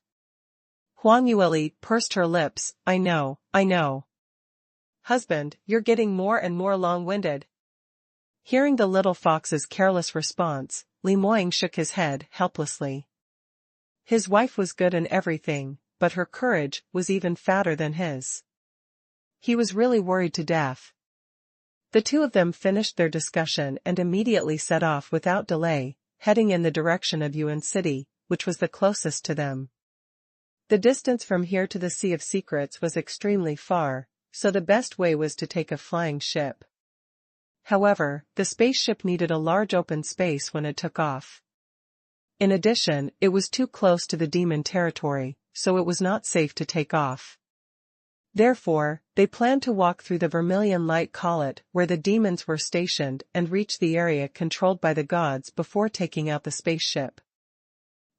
Huang Yueli pursed her lips. I know. Husband, you're getting more and more long-winded." Hearing the little fox's careless response, Limoying shook his head helplessly. His wife was good and everything, but her courage was even fatter than his. He was really worried to death. The two of them finished their discussion and immediately set off without delay, heading in the direction of Yuan City, which was the closest to them. The distance from here to the Sea of Secrets was extremely far, so the best way was to take a flying ship. However, the spaceship needed a large open space when it took off. In addition, it was too close to the demon territory, so it was not safe to take off. Therefore, they planned to walk through the Vermilion Light Collet where the demons were stationed and reach the area controlled by the gods before taking out the spaceship.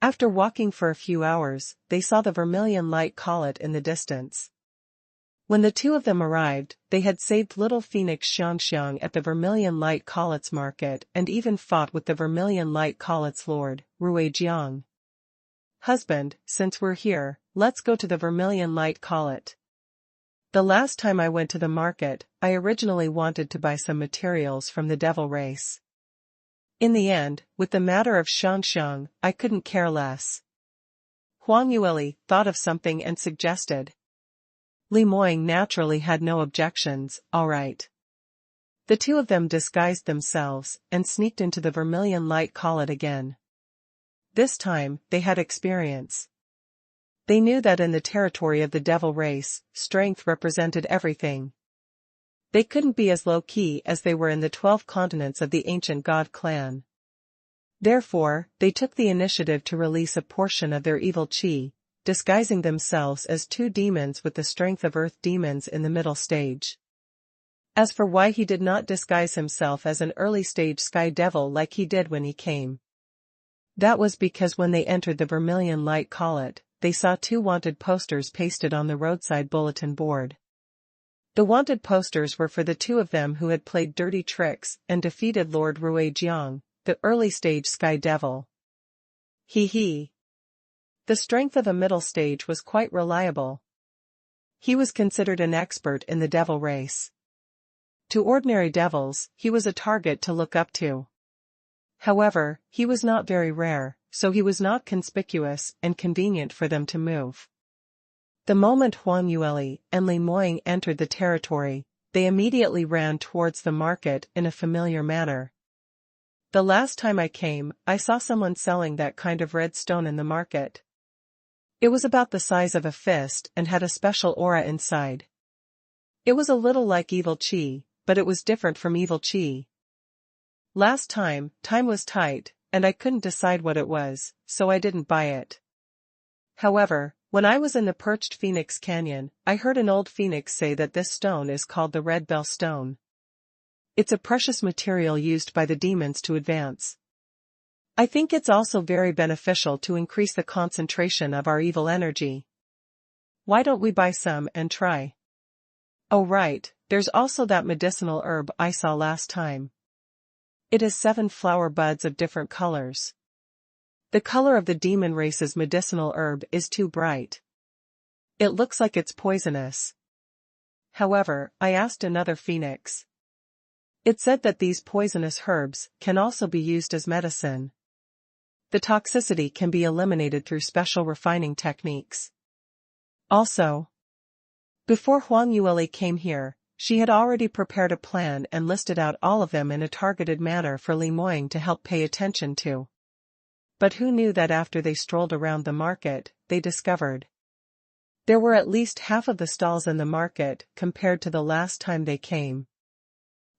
After walking for a few hours, they saw the Vermilion Light Collet in the distance. When the two of them arrived, they had saved little Phoenix Xianxia at the Vermilion Light Collet's market and even fought with the Vermilion Light Collet's lord, Ruijiang. "Husband, since we're here, let's go to the Vermilion Light Collet. The last time I went to the market, I originally wanted to buy some materials from the devil race. In the end, with the matter of Xianxia, I couldn't care less." Huang Yueli thought of something and suggested. Limoying naturally had no objections. All right. The two of them disguised themselves and sneaked into the Vermilion Light Collet again. This time, they had experience. They knew that in the territory of the devil race, strength represented everything. They couldn't be as low-key as they were in the 12 continents of the ancient god clan. Therefore, they took the initiative to release a portion of their evil chi, disguising themselves as two demons with the strength of earth demons in the middle stage. As for why he did not disguise himself as an early-stage sky devil like he did when he came, that was because when they entered the Vermilion Light Collet, they saw two wanted posters pasted on the roadside bulletin board. The wanted posters were for the two of them who had played dirty tricks and defeated Lord Ruijiang, the early-stage sky devil. He. The strength of a middle stage was quite reliable. He was considered an expert in the devil race. To ordinary devils, he was a target to look up to. However, he was not very rare, so he was not conspicuous and convenient for them to move. The moment Huang Yueli and Limoying entered the territory, they immediately ran towards the market in a familiar manner. "The last time I came, I saw someone selling that kind of red stone in the market. It was about the size of a fist and had a special aura inside. It was a little like evil chi, but it was different from evil chi. Last time was tight, and I couldn't decide what it was, so I didn't buy it. However, when I was in the perched Phoenix Canyon, I heard an old phoenix say that this stone is called the Red Bell Stone. It's a precious material used by the demons to advance. I think it's also very beneficial to increase the concentration of our evil energy. Why don't we buy some and try? Oh right, there's also that medicinal herb I saw last time. It has 7 flower buds of different colors. The color of the demon race's medicinal herb is too bright. It looks like it's poisonous. However, I asked another phoenix. It said that these poisonous herbs can also be used as medicine. The toxicity can be eliminated through special refining techniques. Also, before Huang Yueli came here, she had already prepared a plan and listed out all of them in a targeted manner for Li Moying to help pay attention to. But who knew that after they strolled around the market, they discovered there were at least half of the stalls in the market compared to the last time they came.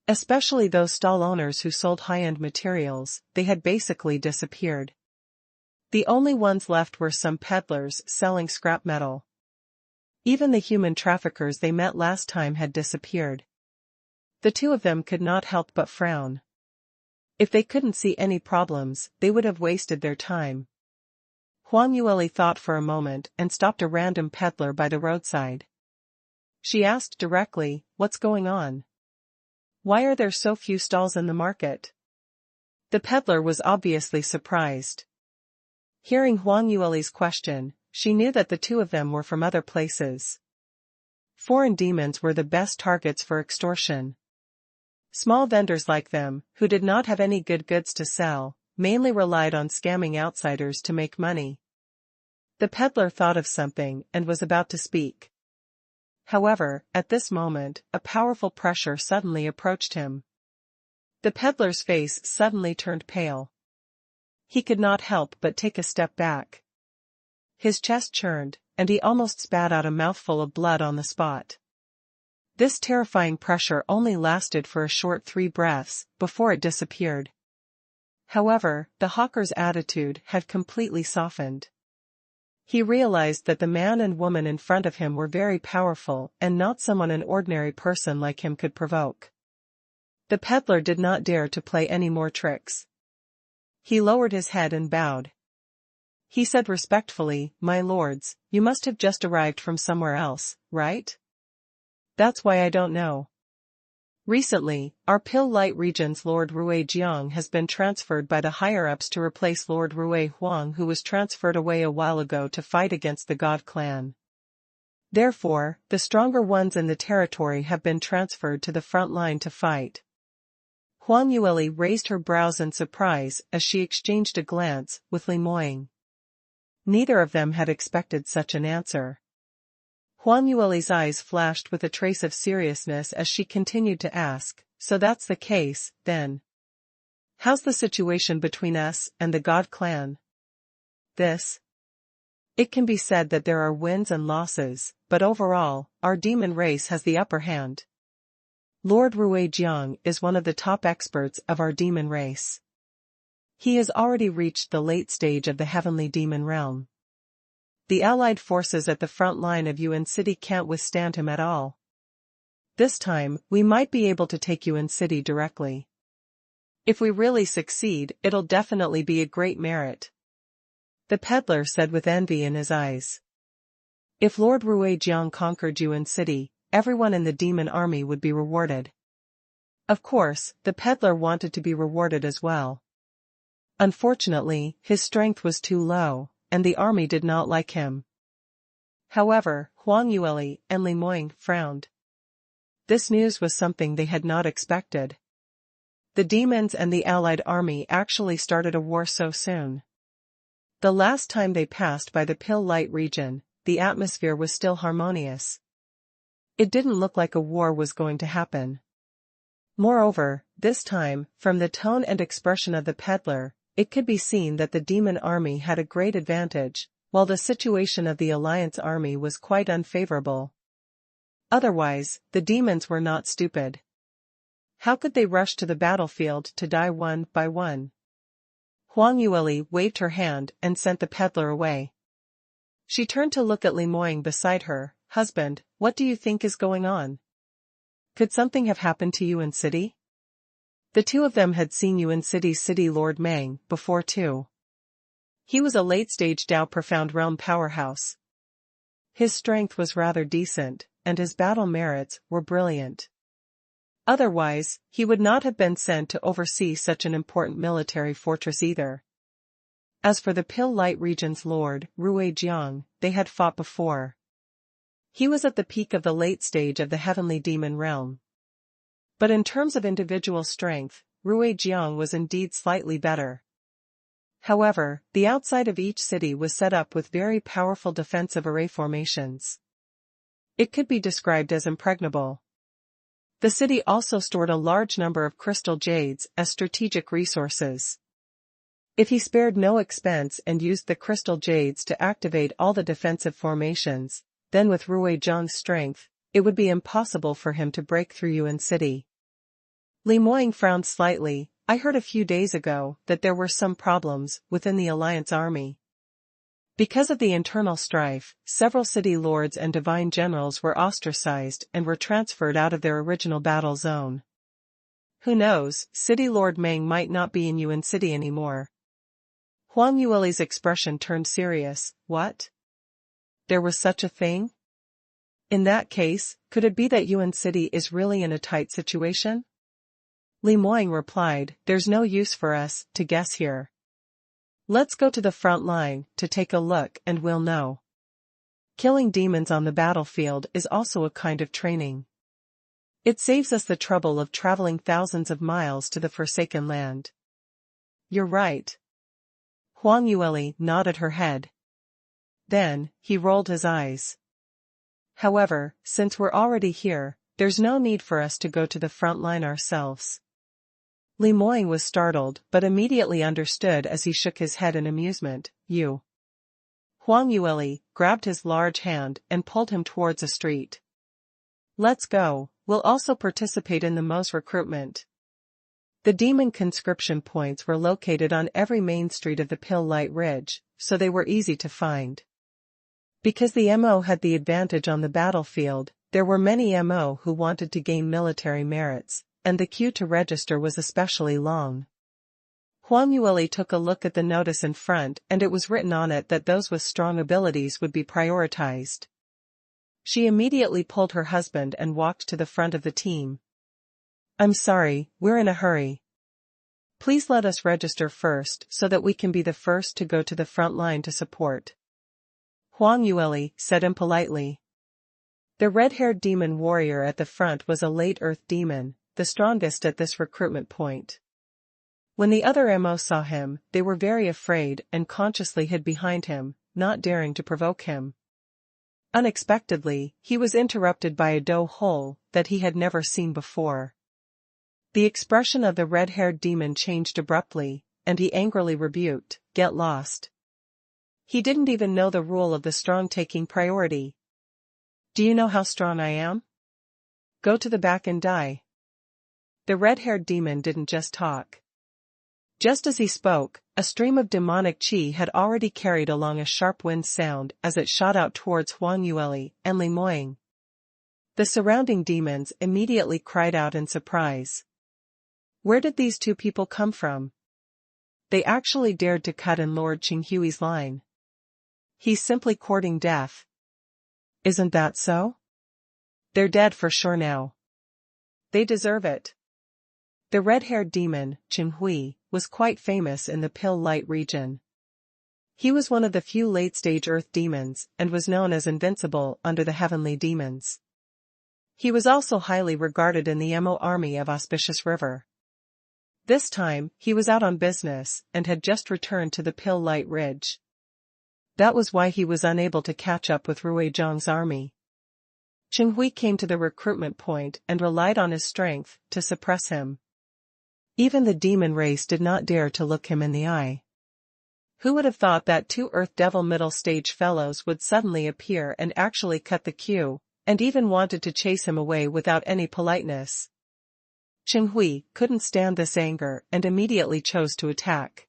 Especially those stall owners who sold high-end materials, they had basically disappeared. The only ones left were some peddlers selling scrap metal. Even the human traffickers they met last time had disappeared. The two of them could not help but frown. If they couldn't see any problems, they would have wasted their time. Huang Yueli thought for a moment and stopped a random peddler by the roadside. She asked directly, "What's going on? Why are there so few stalls in the market?" The peddler was obviously surprised. Hearing Huang Yueli's question, she knew that the two of them were from other places. Foreign demons were the best targets for extortion. Small vendors like them, who did not have any good goods to sell, mainly relied on scamming outsiders to make money. The peddler thought of something and was about to speak. However, at this moment, a powerful pressure suddenly approached him. The peddler's face suddenly turned pale. He could not help but take a step back. His chest churned, and he almost spat out a mouthful of blood on the spot. This terrifying pressure only lasted for a short 3 breaths, before it disappeared. However, the hawker's attitude had completely softened. He realized that the man and woman in front of him were very powerful and not someone an ordinary person like him could provoke. The peddler did not dare to play any more tricks. He lowered his head and bowed. He said respectfully, "My lords, you must have just arrived from somewhere else, right? That's why I don't know. Recently, our Pill Light region's Lord Rui Jiang has been transferred by the higher-ups to replace Lord Rui Huang, who was transferred away a while ago to fight against the God clan. Therefore, the stronger ones in the territory have been transferred to the front line to fight." Huang Yueli raised her brows in surprise as she exchanged a glance with Li Moying. Neither of them had expected such an answer. Huang Yueli's eyes flashed with a trace of seriousness as she continued to ask, "So that's the case, then. How's the situation between us and the God clan?" It can be said that there are wins and losses, but overall, our demon race has the upper hand. Lord Rui Jiang is one of the top experts of our demon race. He has already reached the late stage of the heavenly demon realm. The allied forces at the front line of Yuan City can't withstand him at all. This time, we might be able to take Yuan City directly. If we really succeed, it'll definitely be a great merit," the peddler said with envy in his eyes. If Lord Rui Jiang conquered Yuan City, everyone in the demon army would be rewarded. Of course, the peddler wanted to be rewarded as well. Unfortunately, his strength was too low, and the army did not like him. However, Huang Yueli and Li Moying frowned. This news was something they had not expected. The demons and the allied army actually started a war so soon. The last time they passed by the Pill Light region, the atmosphere was still harmonious. It didn't look like a war was going to happen. Moreover, this time, from the tone and expression of the peddler, it could be seen that the demon army had a great advantage, while the situation of the Alliance army was quite unfavorable. Otherwise, the demons were not stupid. How could they rush to the battlefield to die one by one? Huang Yueli waved her hand and sent the peddler away. She turned to look at Li Moying beside her. "Husband, what do you think is going on? Could something have happened to Yuan City?" The two of them had seen Yuan City's City Lord Meng before too. He was a late-stage Dao Profound Realm powerhouse. His strength was rather decent, and his battle merits were brilliant. Otherwise, he would not have been sent to oversee such an important military fortress either. As for the Pill Light region's lord, Ruijiang, they had fought before. He was at the peak of the late stage of the heavenly demon realm. But in terms of individual strength, Ruijiang was indeed slightly better. However, the outside of each city was set up with very powerful defensive array formations. It could be described as impregnable. The city also stored a large number of crystal jades as strategic resources. If he spared no expense and used the crystal jades to activate all the defensive formations, then with Ruijiang's strength, it would be impossible for him to break through Yuan City. Li Moying frowned slightly. I heard a few days ago that there were some problems within the Alliance army. Because of the internal strife, several city lords and divine generals were ostracized and were transferred out of their original battle zone. Who knows, City Lord Meng might not be in Yuan City anymore. Huang Yueli's expression turned serious. What? There was such a thing? In that case, could it be that Yuan City is really in a tight situation? Li Moying replied, there's no use for us to guess here. Let's go to the front line to take a look and we'll know. Killing demons on the battlefield is also a kind of training. It saves us the trouble of traveling thousands of miles to the Forsaken Land. You're right. Huang Yueli nodded her head. Then, he rolled his eyes. However, since we're already here, there's no need for us to go to the front line ourselves. Li Moying was startled but immediately understood as he shook his head in amusement. You. Huang Yueli grabbed his large hand and pulled him towards a street. Let's go, we'll also participate in the MO's recruitment. The demon conscription points were located on every main street of the Pill Light Ridge, so they were easy to find. Because the MO had the advantage on the battlefield, there were many MO who wanted to gain military merits, and the queue to register was especially long. Huang Yueli took a look at the notice in front and it was written on it that those with strong abilities would be prioritized. She immediately pulled her husband and walked to the front of the team. I'm sorry, we're in a hurry. Please let us register first so that we can be the first to go to the front line to support. Huang Yueli said impolitely. The red-haired demon warrior at the front was a late earth demon, the strongest at this recruitment point. When the other MO saw him, they were very afraid and consciously hid behind him, not daring to provoke him. Unexpectedly, he was interrupted by a dough hole that he had never seen before. The expression of the red-haired demon changed abruptly, and he angrily rebuked, "Get lost." He didn't even know the rule of the strong taking priority. Do you know how strong I am? Go to the back and die. The red-haired demon didn't just talk. Just as he spoke, a stream of demonic qi had already carried along a sharp wind sound as it shot out towards Huang Yueli and Li Moying. The surrounding demons immediately cried out in surprise. Where did these two people come from? They actually dared to cut in Lord Qinghui's line. He's simply courting death. Isn't that so? They're dead for sure now. They deserve it. The red-haired demon, Qinghui, was quite famous in the Pill Light region. He was one of the few late-stage earth demons and was known as invincible under the heavenly demons. He was also highly regarded in the MO army of Auspicious River. This time, he was out on business and had just returned to the Pill Light Ridge. That was why he was unable to catch up with Ruijiang's army. Qinghui came to the recruitment point and relied on his strength to suppress him. Even the demon race did not dare to look him in the eye. Who would have thought that two Earth Devil middle stage fellows would suddenly appear and actually cut the queue, and even wanted to chase him away without any politeness? Qinghui couldn't stand this anger and immediately chose to attack.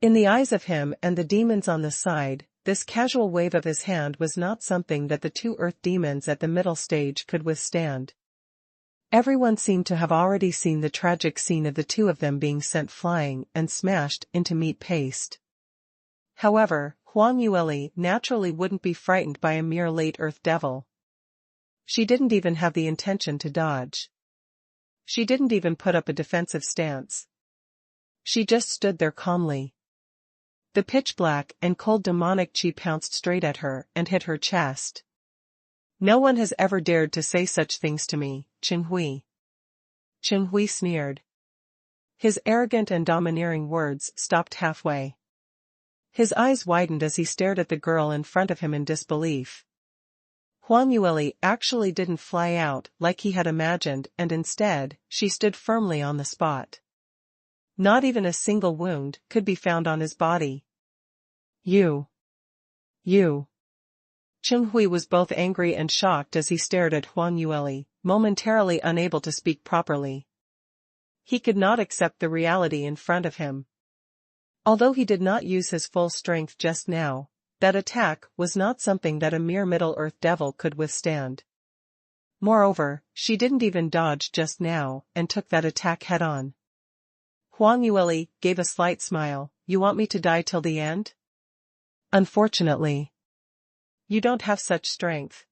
In the eyes of him and the demons on the side, this casual wave of his hand was not something that the two Earth demons at the middle stage could withstand. Everyone seemed to have already seen the tragic scene of the two of them being sent flying and smashed into meat paste. However, Huang Yueli naturally wouldn't be frightened by a mere late Earth Devil. She didn't even have the intention to dodge. She didn't even put up a defensive stance. She just stood there calmly. The pitch-black and cold demonic chi pounced straight at her and hit her chest. "No one has ever dared to say such things to me, Qinghui." Qinghui sneered. His arrogant and domineering words stopped halfway. His eyes widened as he stared at the girl in front of him in disbelief. Huang Yueli actually didn't fly out like he had imagined, and instead, she stood firmly on the spot. Not even a single wound could be found on his body. You. Qinghui was both angry and shocked as he stared at Huang Yueli, momentarily unable to speak properly. He could not accept the reality in front of him. Although he did not use his full strength just now, that attack was not something that a mere Middle-earth devil could withstand. Moreover, she didn't even dodge just now and took that attack head-on. Huang Yueli gave a slight smile. "You want me to die till the end?" "Unfortunately. You don't have such strength.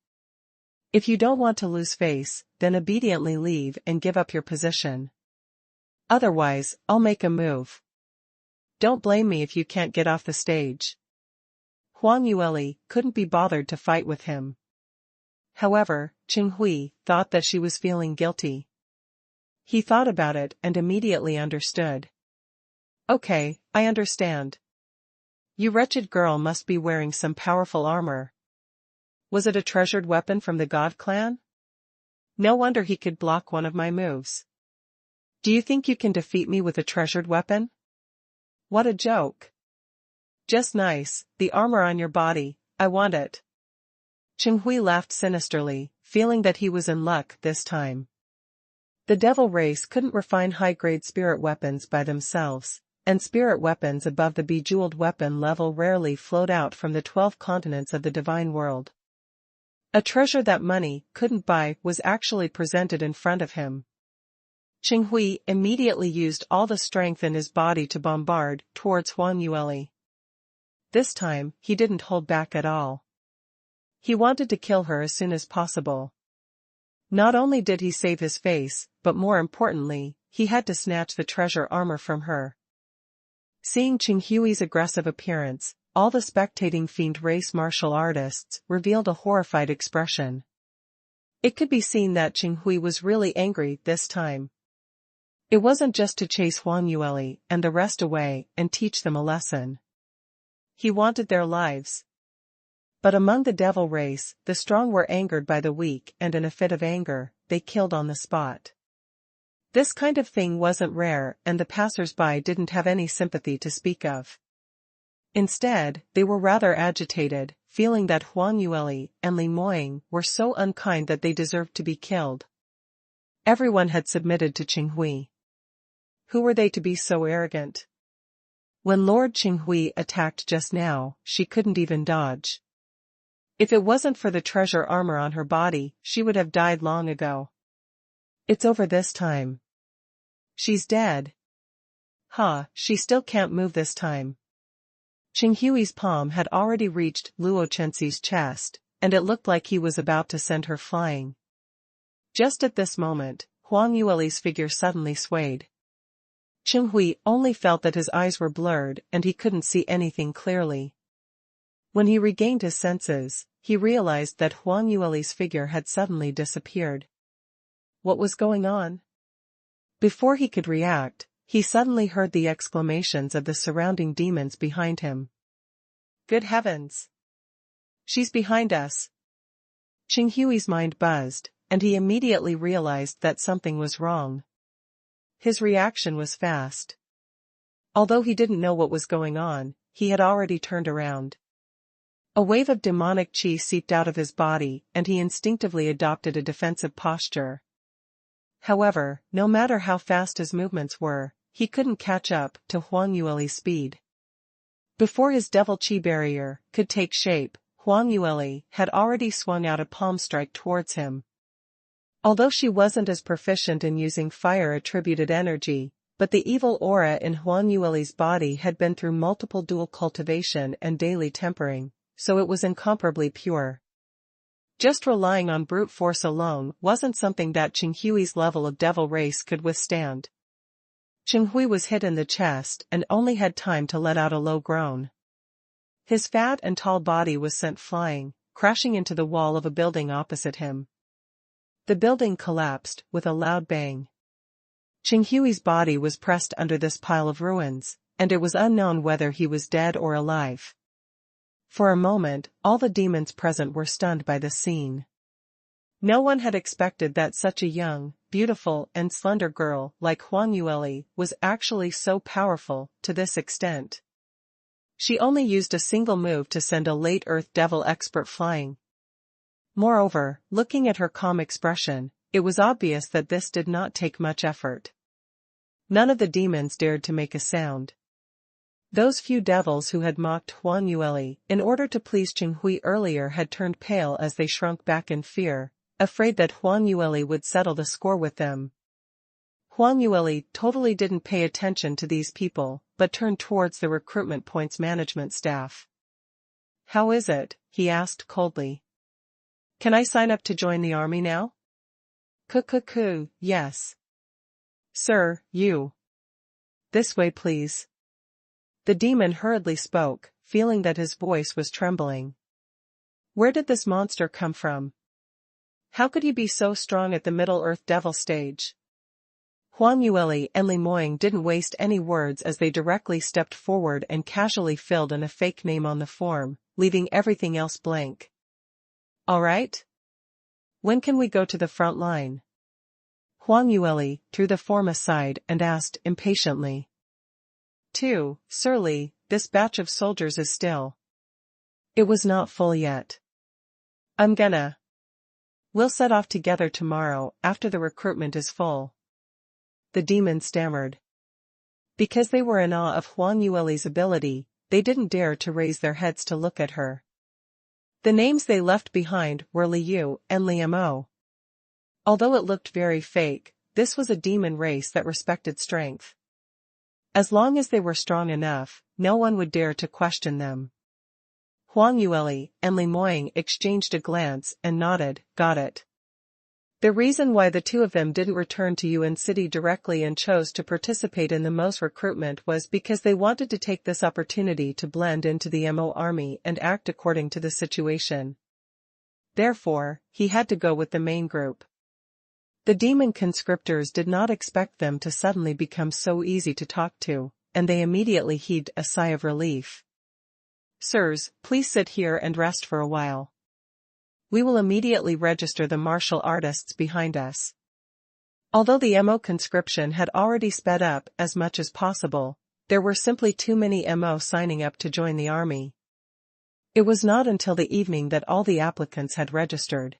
If you don't want to lose face, then obediently leave and give up your position. Otherwise, I'll make a move. Don't blame me if you can't get off the stage." Huang Yueli couldn't be bothered to fight with him. However, Qinghui thought that she was feeling guilty. He thought about it and immediately understood. "Okay, I understand. You wretched girl must be wearing some powerful armor. Was it a treasured weapon from the God clan? No wonder he could block one of my moves. Do you think you can defeat me with a treasured weapon? What a joke. Just nice, the armor on your body, I want it." Qinghui laughed sinisterly, feeling that he was in luck this time. The devil race couldn't refine high-grade spirit weapons by themselves, and spirit weapons above the bejeweled weapon level rarely flowed out from the 12 continents of the divine world. A treasure that money couldn't buy was actually presented in front of him. Qinghui immediately used all the strength in his body to bombard towards Huang Yueli. This time, he didn't hold back at all. He wanted to kill her as soon as possible. Not only did he save his face, but more importantly, he had to snatch the treasure armor from her. Seeing Qinghui's aggressive appearance, all the spectating fiend race martial artists revealed a horrified expression. It could be seen that Qinghui was really angry this time. It wasn't just to chase Huang Yueli and the rest away and teach them a lesson. He wanted their lives. But among the devil race, the strong were angered by the weak, and in a fit of anger, they killed on the spot. This kind of thing wasn't rare, and the passers-by didn't have any sympathy to speak of. Instead, they were rather agitated, feeling that Huang Yueli and Li Moying were so unkind that they deserved to be killed. Everyone had submitted to Qinghui. Who were they to be so arrogant? When Lord Qinghui attacked just now, she couldn't even dodge. If it wasn't for the treasure armor on her body, she would have died long ago. It's over this time. She's dead. She still can't move this time. Qinghui's palm had already reached Luo Chenxi's chest, and it looked like he was about to send her flying. Just at this moment, Huang Yueli's figure suddenly swayed. Qinghui only felt that his eyes were blurred and he couldn't see anything clearly. When he regained his senses, he realized that Huang Yueli's figure had suddenly disappeared. What was going on? Before he could react, he suddenly heard the exclamations of the surrounding demons behind him. "Good heavens! She's behind us!" Qinghui's mind buzzed, and he immediately realized that something was wrong. His reaction was fast. Although he didn't know what was going on, he had already turned around. A wave of demonic chi seeped out of his body, and he instinctively adopted a defensive posture. However, no matter how fast his movements were, he couldn't catch up to Huang Yueli's speed. Before his devil chi barrier could take shape, Huang Yueli had already swung out a palm strike towards him. Although she wasn't as proficient in using fire-attributed energy, but the evil aura in Huang Yueli's body had been through multiple dual cultivation and daily tempering, so it was incomparably pure. Just relying on brute force alone wasn't something that Qinghui's level of devil race could withstand. Qinghui was hit in the chest and only had time to let out a low groan. His fat and tall body was sent flying, crashing into the wall of a building opposite him. The building collapsed with a loud bang. Qinghui's body was pressed under this pile of ruins, and it was unknown whether he was dead or alive. For a moment, all the demons present were stunned by the scene. No one had expected that such a young, beautiful and slender girl like Huang Yueli was actually so powerful to this extent. She only used a single move to send a late Earth Devil expert flying. Moreover, looking at her calm expression, it was obvious that this did not take much effort. None of the demons dared to make a sound. Those few devils who had mocked Huang Yueli in order to please Qinghui earlier had turned pale as they shrunk back in fear, afraid that Huang Yueli would settle the score with them. Huang Yueli totally didn't pay attention to these people, but turned towards the recruitment point's management staff. "How is it?" he asked coldly. "Can I sign up to join the army now?" "Cuckoo, yes. Sir, you. This way please." The demon hurriedly spoke, feeling that his voice was trembling. Where did this monster come from? How could he be so strong at the Middle-earth Devil stage? Huang Yueli and Li Moying didn't waste any words as they directly stepped forward and casually filled in a fake name on the form, leaving everything else blank. "All right? When can we go to the front line?" Huang Yueli threw the form aside and asked impatiently. "2, Sir Li, this batch of soldiers is still. It was not full yet. We'll set off together tomorrow after the recruitment is full." The demon stammered. Because they were in awe of Huang Yueli's ability, they didn't dare to raise their heads to look at her. The names they left behind were Li Yu and Li Mo. Although it looked very fake, this was a demon race that respected strength. As long as they were strong enough, no one would dare to question them. Huang Yueli and Li Moying exchanged a glance and nodded, "Got it." The reason why the two of them didn't return to Yuan City directly and chose to participate in the MO's recruitment was because they wanted to take this opportunity to blend into the MO army and act according to the situation. Therefore, he had to go with the main group. The demon conscriptors did not expect them to suddenly become so easy to talk to, and they immediately heaved a sigh of relief. "Sirs, please sit here and rest for a while. We will immediately register the martial artists behind us." Although the MO conscription had already sped up as much as possible, there were simply too many MO signing up to join the army. It was not until the evening that all the applicants had registered.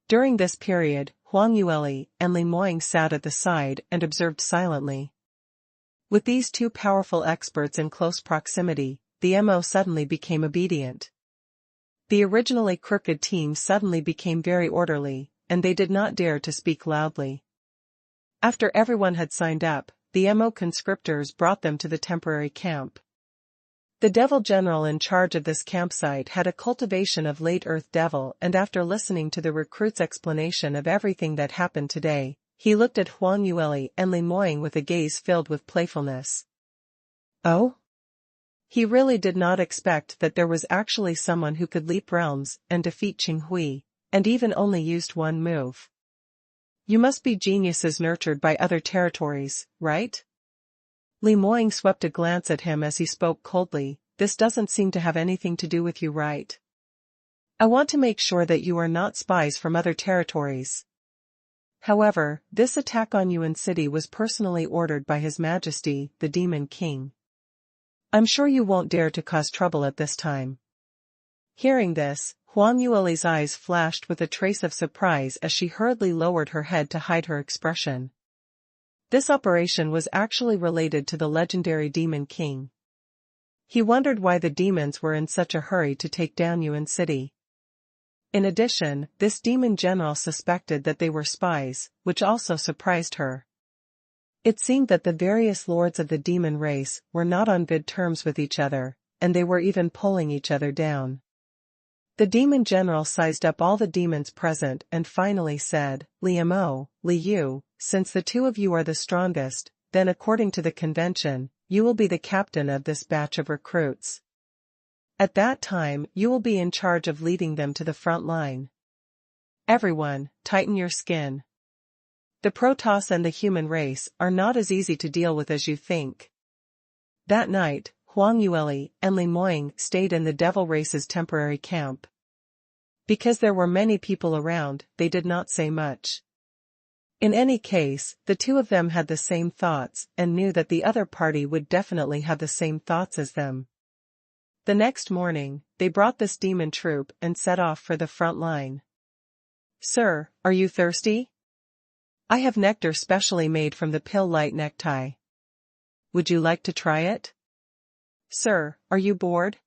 During this period, Huang Yueli and Li Moying sat at the side and observed silently. With these two powerful experts in close proximity, the MO suddenly became obedient. The originally crooked team suddenly became very orderly, and they did not dare to speak loudly. After everyone had signed up, the MO conscriptors brought them to the temporary camp. The Devil General in charge of this campsite had a cultivation of late Earth Devil, and after listening to the recruit's explanation of everything that happened today, he looked at Huang Yueli and Li Moying with a gaze filled with playfulness. Oh? He really did not expect that there was actually someone who could leap realms and defeat Qinghui, and even only used one move. You must be geniuses nurtured by other territories, right? Li Moying swept a glance at him as he spoke coldly. This doesn't seem to have anything to do with you, right? I want to make sure that you are not spies from other territories. However, this attack on Yuan City was personally ordered by His Majesty, the Demon King. I'm sure you won't dare to cause trouble at this time. Hearing this, Huang Yueli's eyes flashed with a trace of surprise as she hurriedly lowered her head to hide her expression. This operation was actually related to the legendary Demon King. He wondered why the demons were in such a hurry to take down Yuan City. In addition, this demon general suspected that they were spies, which also surprised her. It seemed that the various lords of the demon race were not on good terms with each other, and they were even pulling each other down. The demon general sized up all the demons present and finally said, Li Mo, Li Yu, since the two of you are the strongest, then according to the convention, you will be the captain of this batch of recruits. At that time, you will be in charge of leading them to the front line. Everyone, tighten your skin. The Protoss and the human race are not as easy to deal with as you think. That night, Huang Yueli and Li Moying stayed in the Devil Race's temporary camp. Because there were many people around, they did not say much. In any case, the two of them had the same thoughts and knew that the other party would definitely have the same thoughts as them. The next morning, they brought this demon troop and set off for the front line. Sir, are you thirsty? I have nectar specially made from the pill light necktie. Would you like to try it? Sir, are you bored?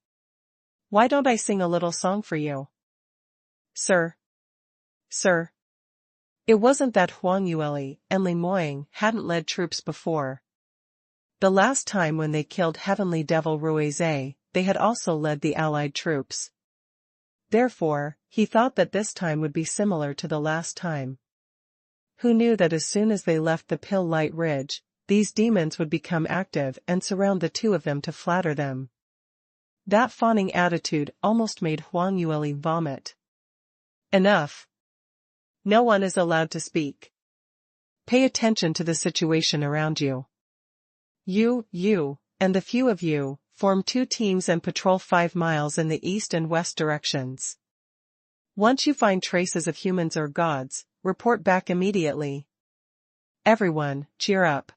Why don't I sing a little song for you? Sir. It wasn't that Huang Yueli and Li Moying hadn't led troops before. The last time when they killed Heavenly Devil Ruizhe, they had also led the allied troops. Therefore, he thought that this time would be similar to the last time. Who knew that as soon as they left the Pill Light Ridge, these demons would become active and surround the two of them to flatter them. That fawning attitude almost made Huang Yueli vomit. Enough. No one is allowed to speak. Pay attention to the situation around you. You, and the few of you, form 2 teams and patrol 5 miles in the east and west directions. Once you find traces of humans or gods, report back immediately. Everyone, cheer up.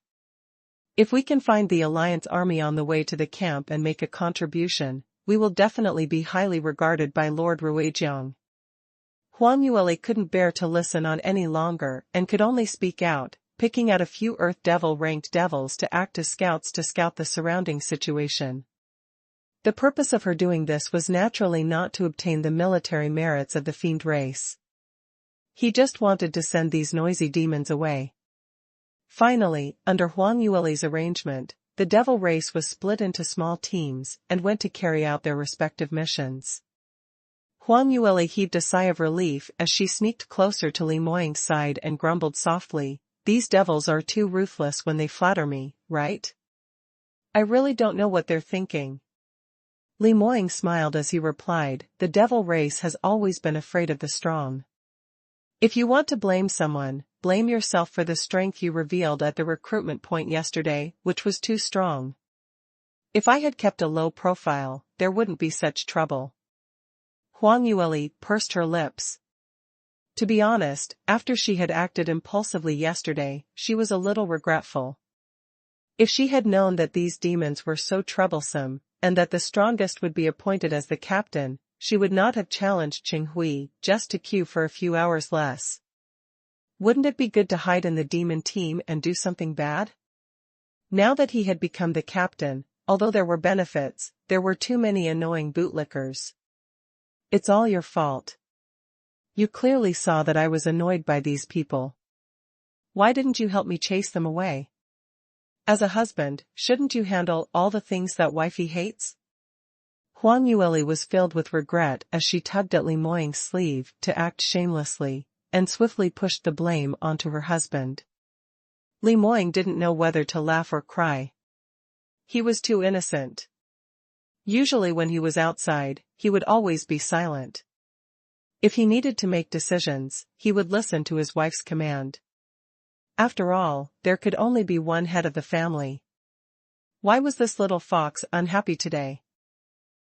If we can find the Alliance army on the way to the camp and make a contribution, we will definitely be highly regarded by Lord Ruijiang. Huang Yueli couldn't bear to listen on any longer and could only speak out, picking out a few Earth Devil-ranked devils to act as scouts to scout the surrounding situation. The purpose of her doing this was naturally not to obtain the military merits of the fiend race. He just wanted to send these noisy demons away. Finally, under Huang Yueli's arrangement, the devil race was split into small teams and went to carry out their respective missions. Huang Yueli heaved a sigh of relief as she sneaked closer to Li Moying's side and grumbled softly, "These devils are too ruthless when they flatter me, right? I really don't know what they're thinking." Li Moying smiled as he replied, "The devil race has always been afraid of the strong. If you want to blame someone, blame yourself for the strength you revealed at the recruitment point yesterday, which was too strong. If I had kept a low profile, there wouldn't be such trouble." Huang Yueli pursed her lips. To be honest, after she had acted impulsively yesterday, she was a little regretful. If she had known that these demons were so troublesome, and that the strongest would be appointed as the captain, she would not have challenged Qinghui just to queue for a few hours less. Wouldn't it be good to hide in the demon team and do something bad? Now that he had become the captain, although there were benefits, there were too many annoying bootlickers. "It's all your fault. You clearly saw that I was annoyed by these people. Why didn't you help me chase them away? As a husband, shouldn't you handle all the things that wifey hates?" Huang Yueli was filled with regret as she tugged at Li Moying's sleeve to act shamelessly, and swiftly pushed the blame onto her husband. Li Moying didn't know whether to laugh or cry. He was too innocent. Usually when he was outside, he would always be silent. If he needed to make decisions, he would listen to his wife's command. After all, there could only be one head of the family. Why was this little fox unhappy today?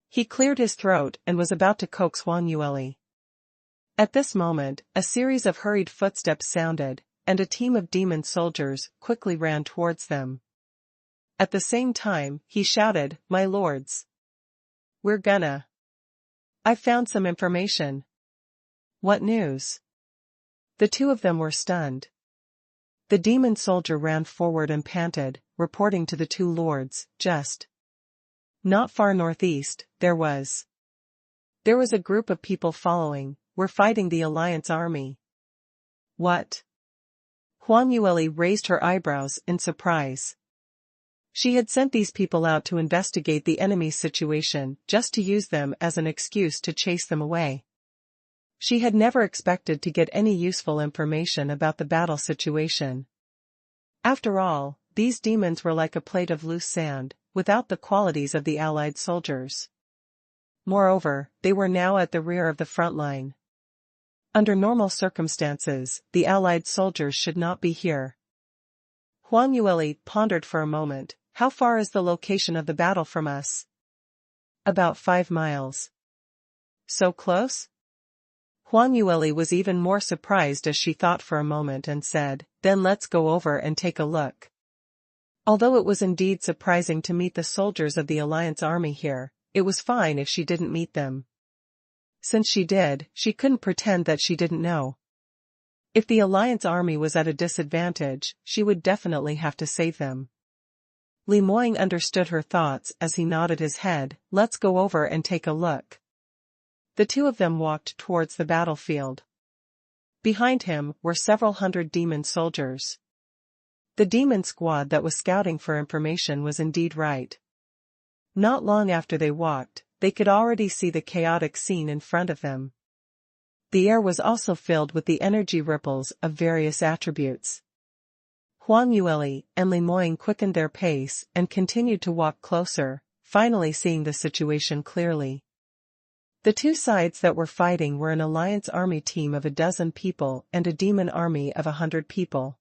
He cleared his throat and was about to coax Huang Yueli. At this moment, a series of hurried footsteps sounded, and a team of demon soldiers quickly ran towards them. At the same time, he shouted, "My lords! I've found some information." "What news?" The two of them were stunned. The demon soldier ran forward and panted, reporting to the two lords, "Just not far northeast, there was a group of people following, we're fighting the Alliance army." "What?" Huang Yueli raised her eyebrows in surprise. She had sent these people out to investigate the enemy's situation just to use them as an excuse to chase them away. She had never expected to get any useful information about the battle situation. After all, these demons were like a plate of loose sand, without the qualities of the allied soldiers. Moreover, they were now at the rear of the front line. Under normal circumstances, the allied soldiers should not be here. Huang Yueli pondered for a moment. How far is the location of the battle from us? About 5 miles. So close? Huang Yueli was even more surprised as she thought for a moment and said, then let's go over and take a look. Although it was indeed surprising to meet the soldiers of the Alliance army here, it was fine if she didn't meet them. Since she did, she couldn't pretend that she didn't know. If the Alliance army was at a disadvantage, she would definitely have to save them. Li Moying understood her thoughts as he nodded his head. Let's go over and take a look. The two of them walked towards the battlefield. Behind him were several hundred demon soldiers. The demon squad that was scouting for information was indeed right. Not long after they walked, they could already see the chaotic scene in front of them. The air was also filled with the energy ripples of various attributes. Huang Yueli and Li Moying quickened their pace and continued to walk closer, finally seeing the situation clearly. The two sides that were fighting were an alliance army team of 12 people and a demon army of 100 people.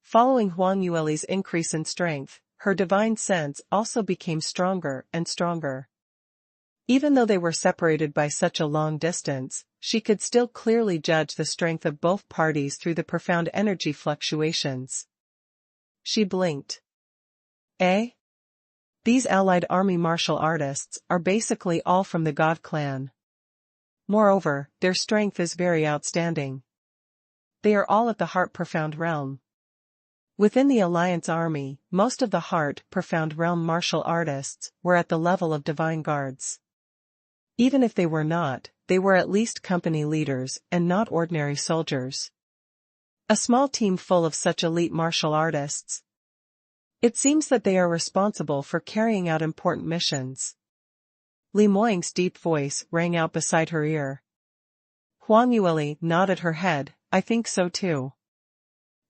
Following Huang Yueli's increase in strength, her divine sense also became stronger and stronger. Even though they were separated by such a long distance, she could still clearly judge the strength of both parties through the profound energy fluctuations. She blinked. Eh? These allied army martial artists are basically all from the God clan. Moreover, their strength is very outstanding. They are all at the Heart Profound Realm. Within the Alliance army, most of the Heart Profound Realm martial artists were at the level of divine guards. Even if they were not, they were at least company leaders and not ordinary soldiers. A small team full of such elite martial artists. It seems that they are responsible for carrying out important missions. Li Moying's deep voice rang out beside her ear. Huang Yueli nodded her head. I think so too.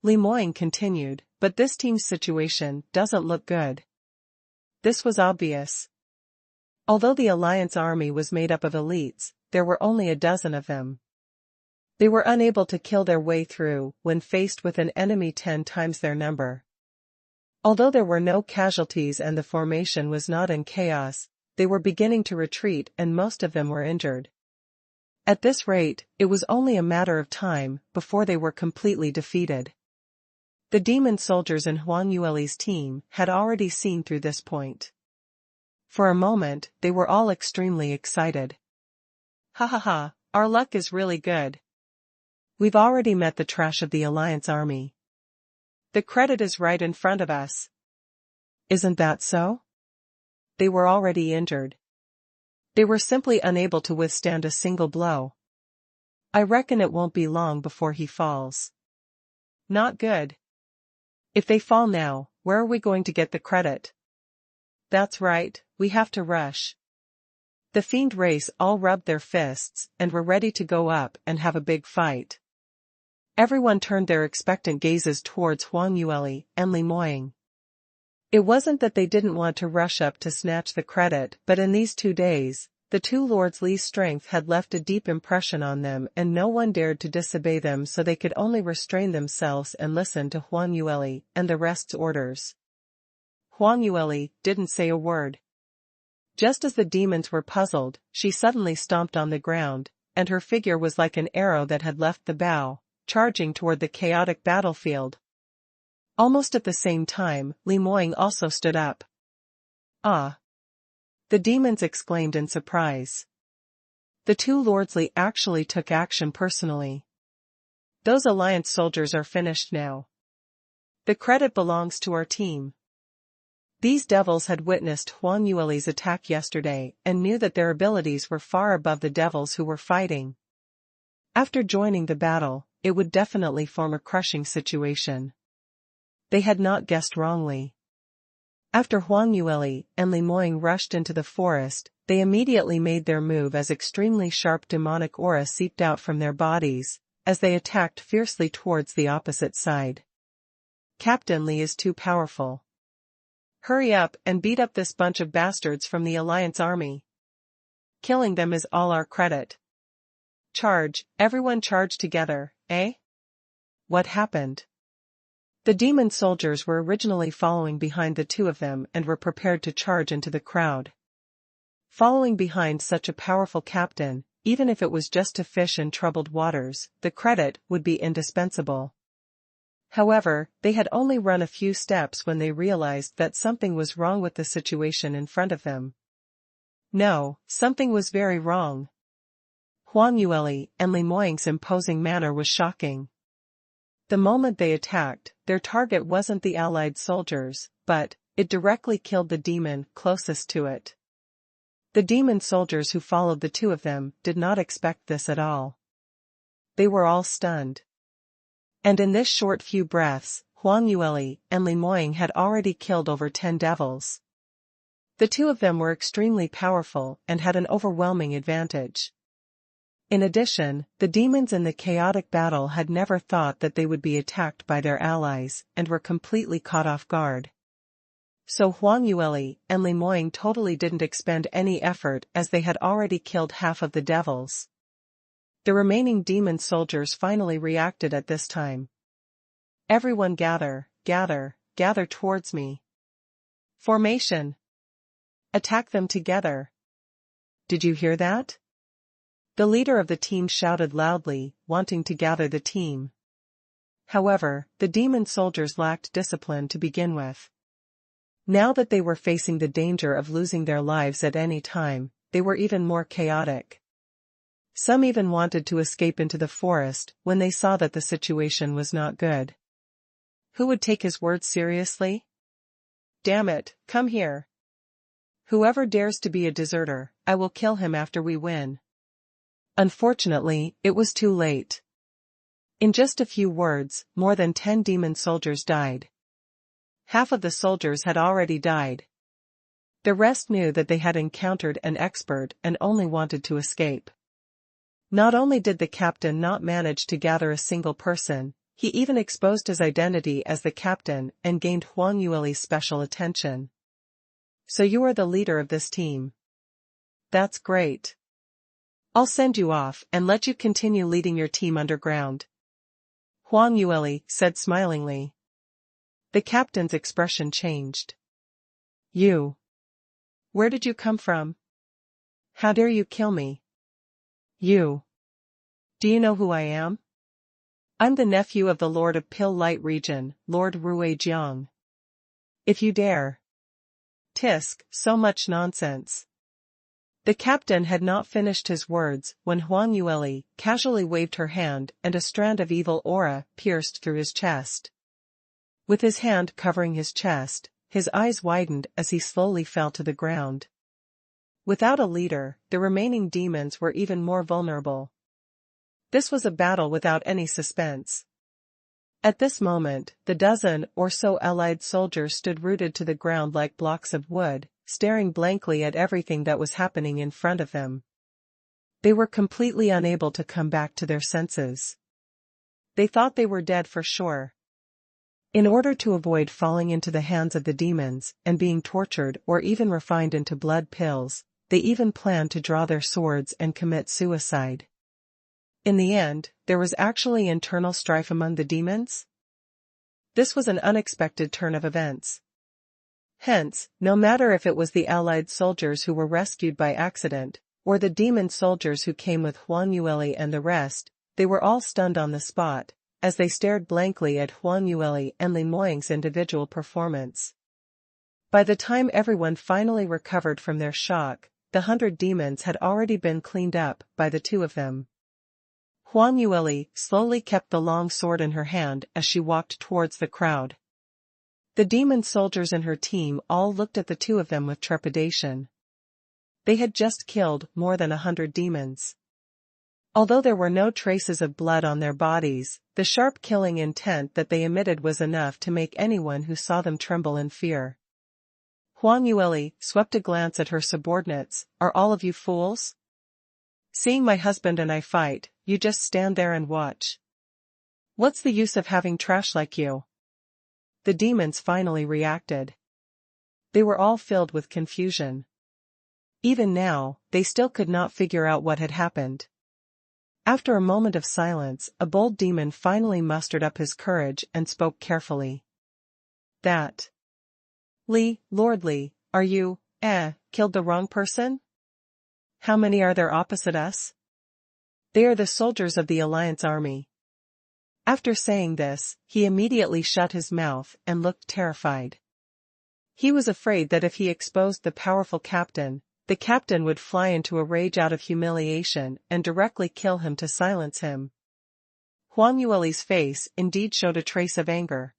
Li Moying continued, but this team's situation doesn't look good. This was obvious. Although the Alliance army was made up of elites, there were only 12 of them. They were unable to kill their way through when faced with an enemy 10 times their number. Although there were no casualties and the formation was not in chaos, they were beginning to retreat and most of them were injured. At this rate, it was only a matter of time before they were completely defeated. The demon soldiers in Huang Yueli's team had already seen through this point. For a moment, they were all extremely excited. Ha ha ha, our luck is really good. We've already met the trash of the Alliance army. The credit is right in front of us. Isn't that so? They were already injured. They were simply unable to withstand a single blow. I reckon it won't be long before he falls. Not good. If they fall now, where are we going to get the credit? That's right, we have to rush. The fiend race all rubbed their fists and were ready to go up and have a big fight. Everyone turned their expectant gazes towards Huang Yueli and Li Moying. It wasn't that they didn't want to rush up to snatch the credit, but in these 2 days, the two Lords Li's strength had left a deep impression on them and no one dared to disobey them, so they could only restrain themselves and listen to Huang Yueli and the rest's orders. Huang Yueli didn't say a word. Just as the demons were puzzled, she suddenly stomped on the ground, and her figure was like an arrow that had left the bow, charging toward the chaotic battlefield. Almost at the same time, Li Moying also stood up. Ah! The demons exclaimed in surprise. The two Lords Li actually took action personally. Those Alliance soldiers are finished now. The credit belongs to our team. These devils had witnessed Huang Yueli's attack yesterday and knew that their abilities were far above the devils who were fighting. After joining the battle, it would definitely form a crushing situation. They had not guessed wrongly. After Huang Yueli and Li Moying rushed into the forest, they immediately made their move as extremely sharp demonic aura seeped out from their bodies, as they attacked fiercely towards the opposite side. Captain Li is too powerful. Hurry up and beat up this bunch of bastards from the Alliance army. Killing them is all our credit. Charge, everyone charge together, eh? What happened? The demon soldiers were originally following behind the two of them and were prepared to charge into the crowd. Following behind such a powerful captain, even if it was just to fish in troubled waters, the credit would be indispensable. However, they had only run a few steps when they realized that something was wrong with the situation in front of them. No, something was very wrong. Huang Yueli and Li Moying's imposing manner was shocking. The moment they attacked, their target wasn't the allied soldiers, but it directly killed the demon closest to it. The demon soldiers who followed the two of them did not expect this at all. They were all stunned. And in this short few breaths, Huang Yueli and Li Moying had already killed over 10 devils. The two of them were extremely powerful and had an overwhelming advantage. In addition, the demons in the chaotic battle had never thought that they would be attacked by their allies and were completely caught off guard. So Huang Yueli and Li Moying totally didn't expend any effort as they had already killed half of the devils. The remaining demon soldiers finally reacted at this time. Everyone gather, gather, gather towards me. Formation. Attack them together. Did you hear that? The leader of the team shouted loudly, wanting to gather the team. However, the demon soldiers lacked discipline to begin with. Now that they were facing the danger of losing their lives at any time, they were even more chaotic. Some even wanted to escape into the forest when they saw that the situation was not good. Who would take his words seriously? Damn it, come here. Whoever dares to be a deserter, I will kill him after we win. Unfortunately, it was too late. In just a few words, more than 10 demon soldiers died. Half of the soldiers had already died. The rest knew that they had encountered an expert and only wanted to escape. Not only did the captain not manage to gather a single person, he even exposed his identity as the captain and gained Huang Yueli's special attention. So you are the leader of this team. That's great. I'll send you off and let you continue leading your team underground. Huang Yueli said smilingly. The captain's expression changed. You. Where did you come from? How dare you kill me? You. Do you know who I am? I'm the nephew of the Lord of Pill Light Region, Lord Rui Jiang. If you dare. Tisk, so much nonsense. The captain had not finished his words when Huang Yueli casually waved her hand and a strand of evil aura pierced through his chest. With his hand covering his chest, his eyes widened as he slowly fell to the ground. Without a leader, the remaining demons were even more vulnerable. This was a battle without any suspense. At this moment, the dozen or so allied soldiers stood rooted to the ground like blocks of wood, staring blankly at everything that was happening in front of them. They were completely unable to come back to their senses. They thought they were dead for sure. In order to avoid falling into the hands of the demons and being tortured or even refined into blood pills, they even planned to draw their swords and commit suicide. In the end, there was actually internal strife among the demons. This was an unexpected turn of events. Hence, no matter if it was the allied soldiers who were rescued by accident, or the demon soldiers who came with Huang Yueli and the rest, they were all stunned on the spot, as they stared blankly at Huang Yueli and Li Moying's individual performance. By the time everyone finally recovered from their shock, the 100 demons had already been cleaned up by the two of them. Huang Yueli slowly kept the long sword in her hand as she walked towards the crowd. The demon soldiers in her team all looked at the two of them with trepidation. They had just killed more than 100 demons. Although there were no traces of blood on their bodies, the sharp killing intent that they emitted was enough to make anyone who saw them tremble in fear. Huang Yueli swept a glance at her subordinates. Are all of you fools? Seeing my husband and I fight, you just stand there and watch. What's the use of having trash like you? The demons finally reacted. They were all filled with confusion. Even now, they still could not figure out what had happened. After a moment of silence, a bold demon finally mustered up his courage and spoke carefully. That. Lord Li, are you, killed the wrong person? How many are there opposite us? They are the soldiers of the Alliance army. After saying this, he immediately shut his mouth and looked terrified. He was afraid that if he exposed the powerful captain, the captain would fly into a rage out of humiliation and directly kill him to silence him. Huang Yueli's face indeed showed a trace of anger.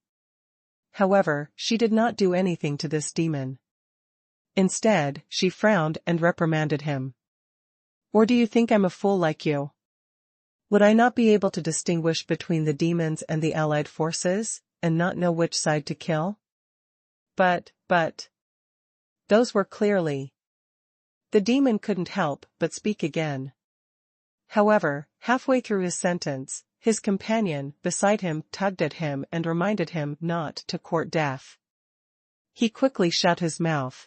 However, she did not do anything to this demon. Instead, she frowned and reprimanded him. Or do you think I'm a fool like you? Would I not be able to distinguish between the demons and the allied forces, and not know which side to kill? But. Those were clearly. The demon couldn't help but speak again. However, halfway through his sentence, his companion beside him tugged at him and reminded him not to court death. He quickly shut his mouth.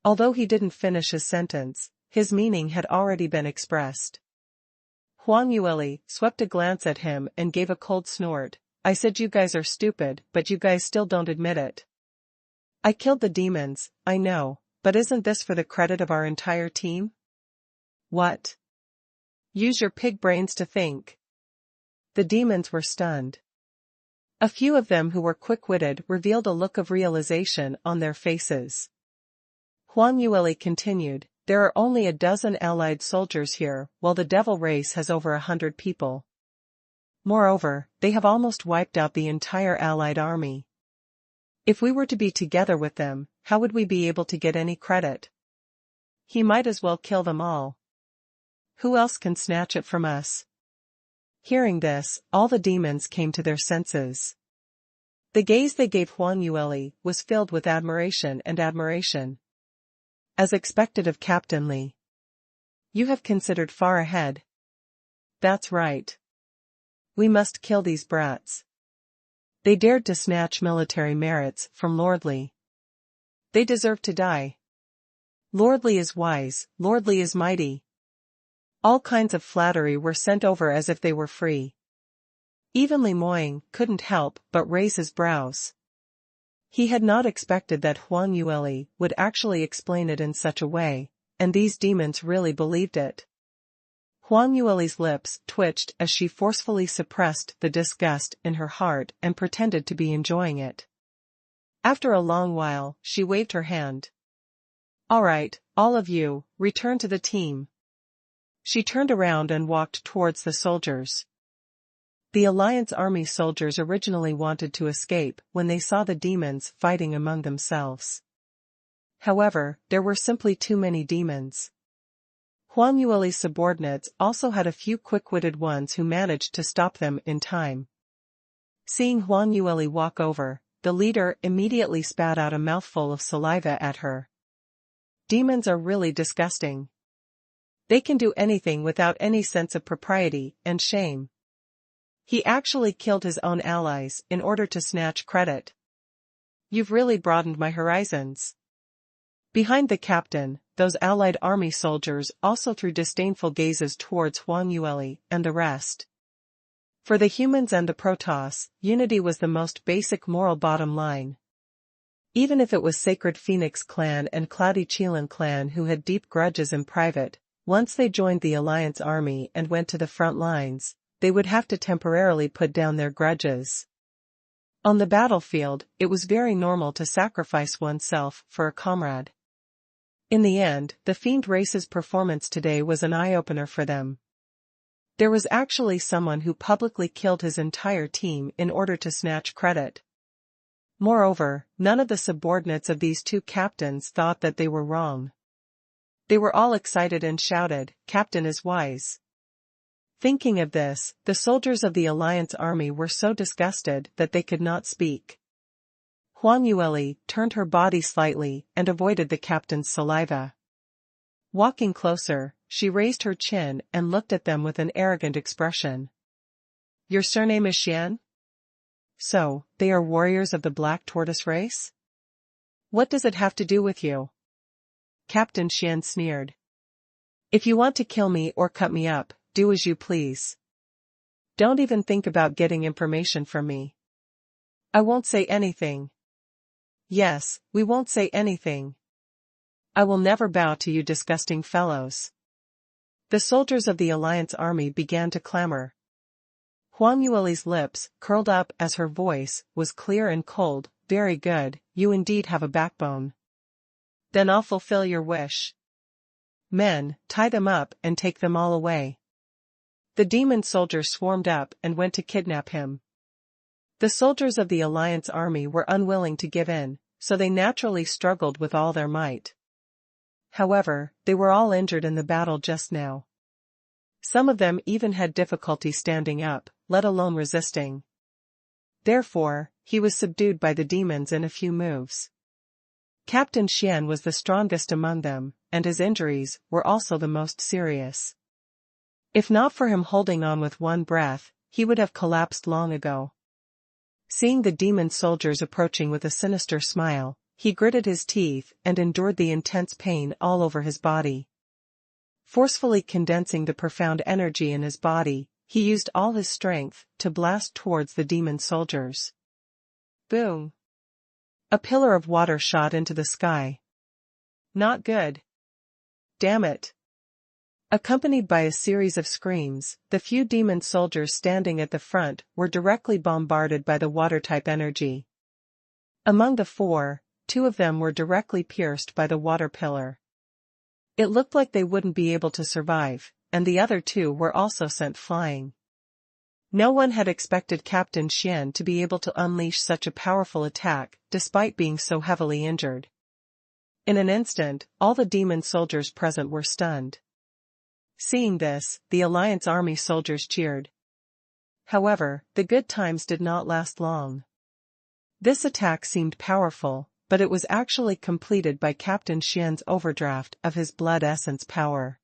Although he didn't finish his sentence, his meaning had already been expressed. Huang Yueli swept a glance at him and gave a cold snort. I said you guys are stupid, but you guys still don't admit it. I killed the demons, I know, but isn't this for the credit of our entire team? What? Use your pig brains to think. The demons were stunned. A few of them who were quick-witted revealed a look of realization on their faces. Huang Yueli continued, there are only a dozen allied soldiers here, while the devil race has over 100 people. Moreover, they have almost wiped out the entire allied army. If we were to be together with them, how would we be able to get any credit? He might as well kill them all. Who else can snatch it from us? Hearing this, all the demons came to their senses. The gaze they gave Huang Yueli was filled with admiration and admiration. As expected of Captain Li. You have considered far ahead. That's right. We must kill these brats. They dared to snatch military merits from Lord Li. They deserve to die. Lord Li is wise, Lord Li is mighty. All kinds of flattery were sent over as if they were free. Even Li Moying couldn't help but raise his brows. He had not expected that Huang Yueli would actually explain it in such a way, and these demons really believed it. Huang Yueli's lips twitched as she forcefully suppressed the disgust in her heart and pretended to be enjoying it. After a long while, she waved her hand. All right, all of you, return to the team. She turned around and walked towards the soldiers. The Alliance army soldiers originally wanted to escape when they saw the demons fighting among themselves. However, there were simply too many demons. Huang Yueli's subordinates also had a few quick-witted ones who managed to stop them in time. Seeing Huang Yueli walk over, the leader immediately spat out a mouthful of saliva at her. Demons are really disgusting. They can do anything without any sense of propriety and shame. He actually killed his own allies in order to snatch credit. You've really broadened my horizons. Behind the captain, those allied army soldiers also threw disdainful gazes towards Huang Yueli and the rest. For the humans and the Protoss, unity was the most basic moral bottom line. Even if it was Sacred Phoenix clan and Cloudy Qilin clan who had deep grudges in private, once they joined the Alliance army and went to the front lines, they would have to temporarily put down their grudges. On the battlefield, it was very normal to sacrifice oneself for a comrade. In the end, the Fiend race's performance today was an eye-opener for them. There was actually someone who publicly killed his entire team in order to snatch credit. Moreover, none of the subordinates of these two captains thought that they were wrong. They were all excited and shouted, "Captain is wise." Thinking of this, the soldiers of the Alliance army were so disgusted that they could not speak. Huang Yueli turned her body slightly and avoided the captain's saliva. Walking closer, she raised her chin and looked at them with an arrogant expression. Your surname is Xian? So, they are warriors of the Black Tortoise race? What does it have to do with you? Captain Xian sneered. If you want to kill me or cut me up, do as you please. Don't even think about getting information from me. I won't say anything. Yes, we won't say anything. I will never bow to you disgusting fellows. The soldiers of the Alliance army began to clamor. Huang Yueli's lips curled up as her voice was clear and cold. Very good, you indeed have a backbone. Then I'll fulfill your wish. Men, tie them up and take them all away. The demon soldiers swarmed up and went to kidnap him. The soldiers of the Alliance army were unwilling to give in, so they naturally struggled with all their might. However, they were all injured in the battle just now. Some of them even had difficulty standing up, let alone resisting. Therefore, he was subdued by the demons in a few moves. Captain Xian was the strongest among them, and his injuries were also the most serious. If not for him holding on with one breath, he would have collapsed long ago. Seeing the demon soldiers approaching with a sinister smile, he gritted his teeth and endured the intense pain all over his body. Forcefully condensing the profound energy in his body, he used all his strength to blast towards the demon soldiers. Boom! A pillar of water shot into the sky. Not good. Damn it! Accompanied by a series of screams, the few demon soldiers standing at the front were directly bombarded by the water-type energy. Among the four, 2 of them were directly pierced by the water pillar. It looked like they wouldn't be able to survive, and the other 2 were also sent flying. No one had expected Captain Xian to be able to unleash such a powerful attack, despite being so heavily injured. In an instant, all the demon soldiers present were stunned. Seeing this, the Alliance army soldiers cheered. However, the good times did not last long. This attack seemed powerful, but it was actually completed by Captain Xian's overdraft of his blood essence power.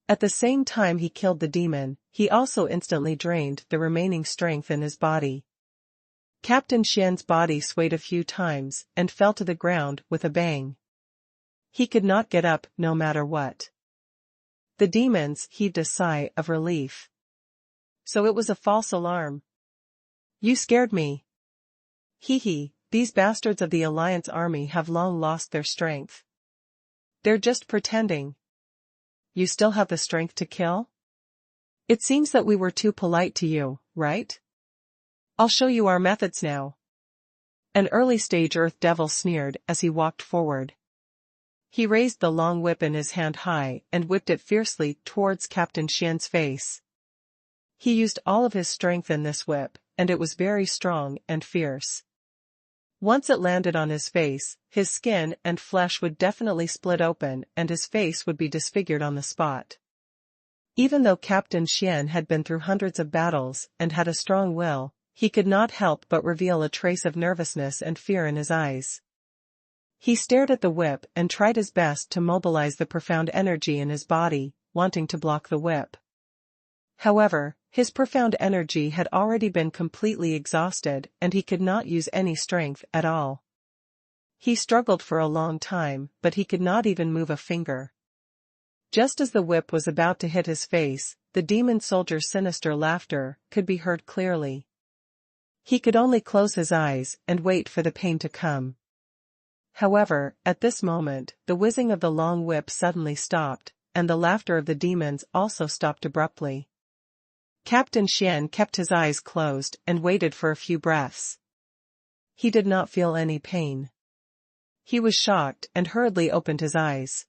At the same time he killed the demon, he also instantly drained the remaining strength in his body. Captain Xian's body swayed a few times and fell to the ground with a bang. He could not get up no matter what. The demons heaved a sigh of relief. So it was a false alarm. You scared me. Hee, these bastards of the Alliance army have long lost their strength. They're just pretending. You still have the strength to kill? It seems that we were too polite to you, right? I'll show you our methods now. An early-stage Earth Devil sneered as he walked forward. He raised the long whip in his hand high and whipped it fiercely towards Captain Xian's face. He used all of his strength in this whip, and it was very strong and fierce. Once it landed on his face, his skin and flesh would definitely split open and his face would be disfigured on the spot. Even though Captain Xian had been through hundreds of battles and had a strong will, he could not help but reveal a trace of nervousness and fear in his eyes. He stared at the whip and tried his best to mobilize the profound energy in his body, wanting to block the whip. However, his profound energy had already been completely exhausted and he could not use any strength at all. He struggled for a long time, but he could not even move a finger. Just as the whip was about to hit his face, the demon soldier's sinister laughter could be heard clearly. He could only close his eyes and wait for the pain to come. However, at this moment, the whizzing of the long whip suddenly stopped, and the laughter of the demons also stopped abruptly. Captain Xian kept his eyes closed and waited for a few breaths. He did not feel any pain. He was shocked and hurriedly opened his eyes.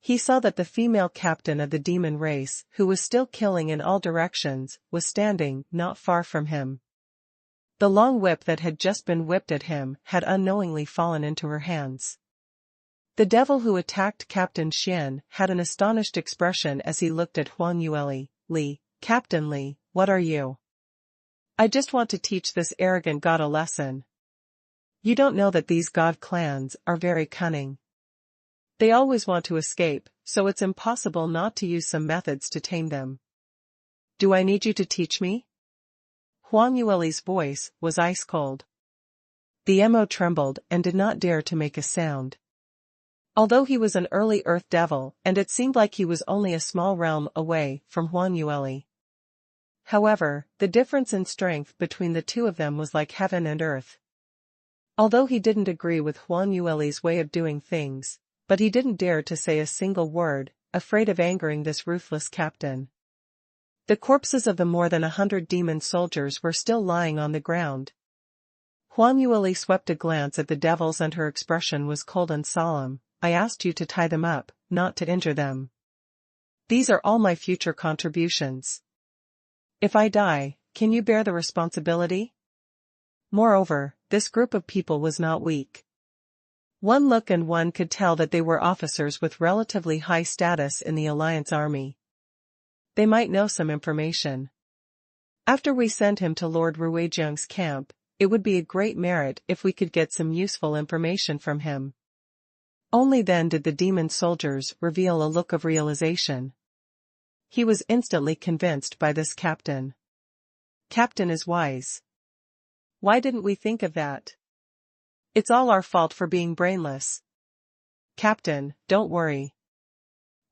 He saw that the female captain of the demon race, who was still killing in all directions, was standing not far from him. The long whip that had just been whipped at him had unknowingly fallen into her hands. The devil who attacked Captain Xian had an astonished expression as he looked at Huang Yueli. Li, Captain Li, what are you? I just want to teach this arrogant god a lesson. You don't know that these god clans are very cunning. They always want to escape, so it's impossible not to use some methods to tame them. Do I need you to teach me? Huang Yueli's voice was ice cold. The Mo trembled and did not dare to make a sound. Although he was an early earth devil and it seemed like he was only a small realm away from Huang Yueli. However, the difference in strength between the two of them was like heaven and earth. Although he didn't agree with Huang Yueli's way of doing things, but he didn't dare to say a single word, afraid of angering this ruthless captain. The corpses of the more than 100 demon soldiers were still lying on the ground. Huang Yueli swept a glance at the devils and her expression was cold and solemn. I asked you to tie them up, not to injure them. These are all my future contributions. If I die, can you bear the responsibility? Moreover, this group of people was not weak. One look and one could tell that they were officers with relatively high status in the Alliance army. They might know some information. After we send him to Lord Ruijiang's camp, it would be a great merit if we could get some useful information from him. Only then did the demon soldiers reveal a look of realization. He was instantly convinced by this captain. Captain is wise. Why didn't we think of that? It's all our fault for being brainless. Captain, don't worry.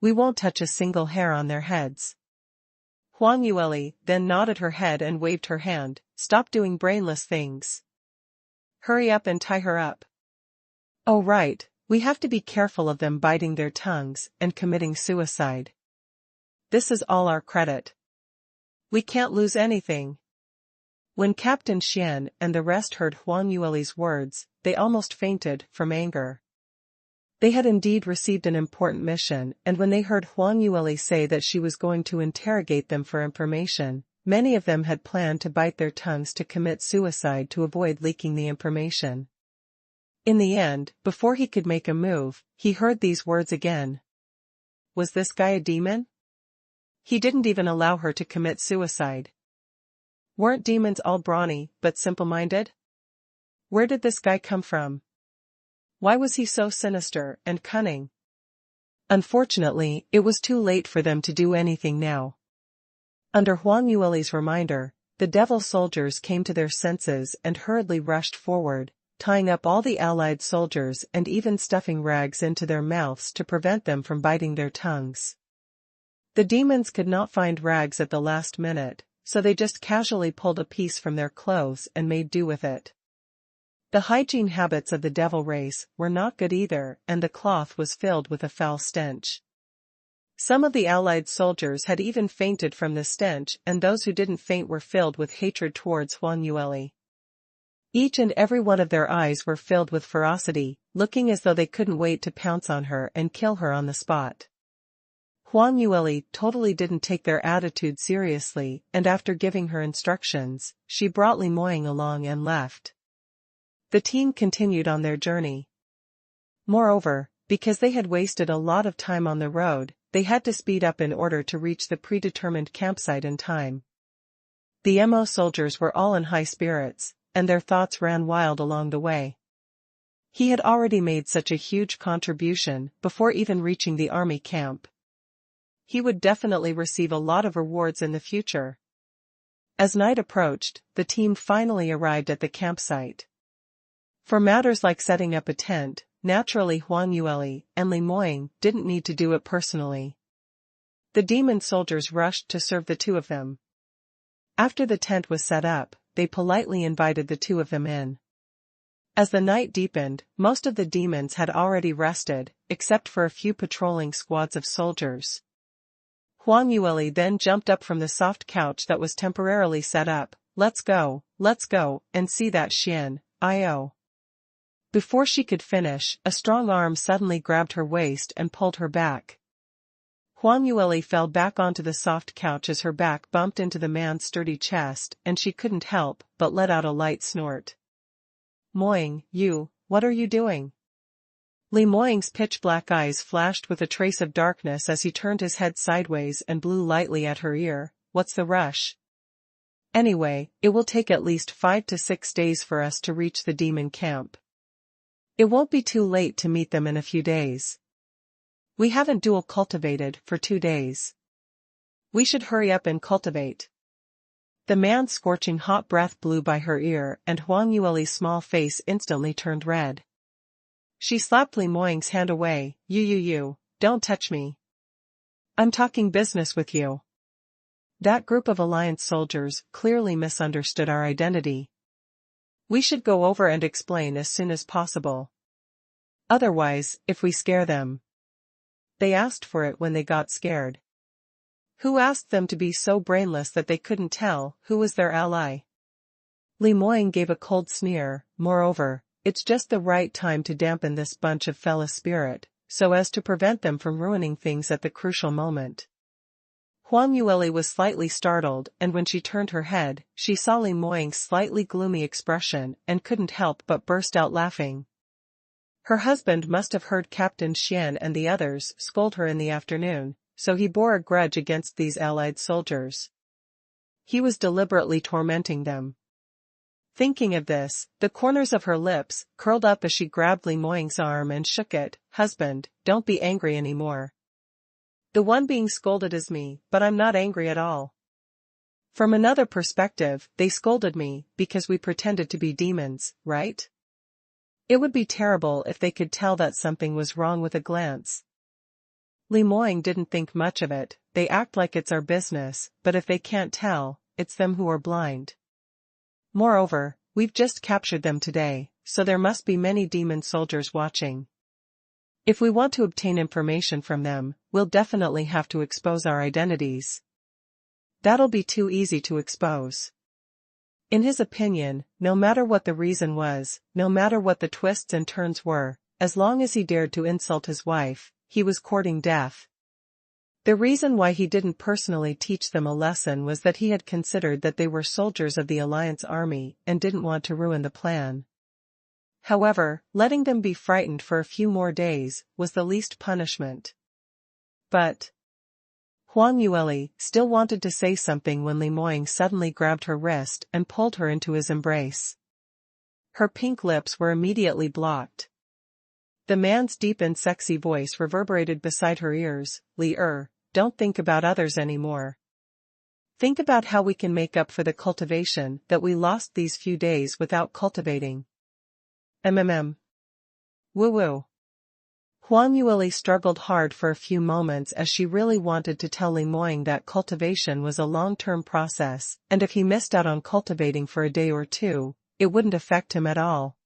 We won't touch a single hair on their heads. Huang Yueli then nodded her head and waved her hand. Stop doing brainless things. Hurry up and tie her up. Oh right, we have to be careful of them biting their tongues and committing suicide. This is all our credit. We can't lose anything. When Captain Xian and the rest heard Huang Yueli's words, they almost fainted from anger. They had indeed received an important mission, and when they heard Huang Yueli say that she was going to interrogate them for information, many of them had planned to bite their tongues to commit suicide to avoid leaking the information. In the end, before he could make a move, he heard these words again. Was this guy a demon? He didn't even allow her to commit suicide. Weren't demons all brawny, but simple-minded? Where did this guy come from? Why was he so sinister and cunning? Unfortunately, it was too late for them to do anything now. Under Huang Yueli's reminder, the devil soldiers came to their senses and hurriedly rushed forward, tying up all the allied soldiers and even stuffing rags into their mouths to prevent them from biting their tongues. The demons could not find rags at the last minute, so they just casually pulled a piece from their clothes and made do with it. The hygiene habits of the devil race were not good either, and the cloth was filled with a foul stench. Some of the allied soldiers had even fainted from the stench, and those who didn't faint were filled with hatred towards Huang Yueli. Each and every one of their eyes were filled with ferocity, looking as though they couldn't wait to pounce on her and kill her on the spot. Huang Yueli totally didn't take their attitude seriously, and after giving her instructions, she brought Li Moying along and left. The team continued on their journey. Moreover, because they had wasted a lot of time on the road, they had to speed up in order to reach the predetermined campsite in time. The Mo soldiers were all in high spirits, and their thoughts ran wild along the way. He had already made such a huge contribution before even reaching the army camp. He would definitely receive a lot of rewards in the future. As night approached, the team finally arrived at the campsite. For matters like setting up a tent, naturally Huang Yueli and Li Moying didn't need to do it personally. The demon soldiers rushed to serve the two of them. After the tent was set up, they politely invited the two of them in. As the night deepened, most of the demons had already rested, except for a few patrolling squads of soldiers. Huang Yueli then jumped up from the soft couch that was temporarily set up. Let's go, and see that Xian. Before she could finish, a strong arm suddenly grabbed her waist and pulled her back. Huang Yueli fell back onto the soft couch as her back bumped into the man's sturdy chest, and she couldn't help but let out a light snort. Moying, what are you doing? Li Moying's pitch-black eyes flashed with a trace of darkness as he turned his head sideways and blew lightly at her ear. What's the rush? Anyway, it will take at least 5 to 6 days for us to reach the demon camp. It won't be too late to meet them in a few days. We haven't dual cultivated for 2 days. We should hurry up and cultivate. The man's scorching hot breath blew by her ear and Huang Yueli's small face instantly turned red. She slapped Li Moying's hand away. You, don't touch me. I'm talking business with you. That group of Alliance soldiers clearly misunderstood our identity. We should go over and explain as soon as possible. Otherwise, if we scare them. They asked for it when they got scared. Who asked them to be so brainless that they couldn't tell who was their ally? Li Moying gave a cold sneer. Moreover, it's just the right time to dampen this bunch of fella spirit, so as to prevent them from ruining things at the crucial moment. Huang Yueli was slightly startled, and when she turned her head, she saw Li Moying's slightly gloomy expression and couldn't help but burst out laughing. Her husband must have heard Captain Xian and the others scold her in the afternoon, so he bore a grudge against these allied soldiers. He was deliberately tormenting them. Thinking of this, the corners of her lips curled up as she grabbed Li Moying's arm and shook it. Husband, don't be angry anymore. The one being scolded is me, but I'm not angry at all. From another perspective, they scolded me because we pretended to be demons, right? It would be terrible if they could tell that something was wrong with a glance. Li Moying didn't think much of it. They act like it's our business, but if they can't tell, it's them who are blind. Moreover, we've just captured them today, so there must be many demon soldiers watching. If we want to obtain information from them, we'll definitely have to expose our identities. That'll be too easy to expose. In his opinion, no matter what the reason was, no matter what the twists and turns were, as long as he dared to insult his wife, he was courting death. The reason why he didn't personally teach them a lesson was that he had considered that they were soldiers of the Alliance army and didn't want to ruin the plan. However, letting them be frightened for a few more days was the least punishment. But Huang Yueli still wanted to say something when Li Moying suddenly grabbed her wrist and pulled her into his embrace. Her pink lips were immediately blocked. The man's deep and sexy voice reverberated beside her ears. Li, don't think about others anymore. Think about how we can make up for the cultivation that we lost these few days without cultivating. Woo-woo. Huang Yueli struggled hard for a few moments as she really wanted to tell Li Moying that cultivation was a long-term process, and if he missed out on cultivating for a day or two, it wouldn't affect him at all.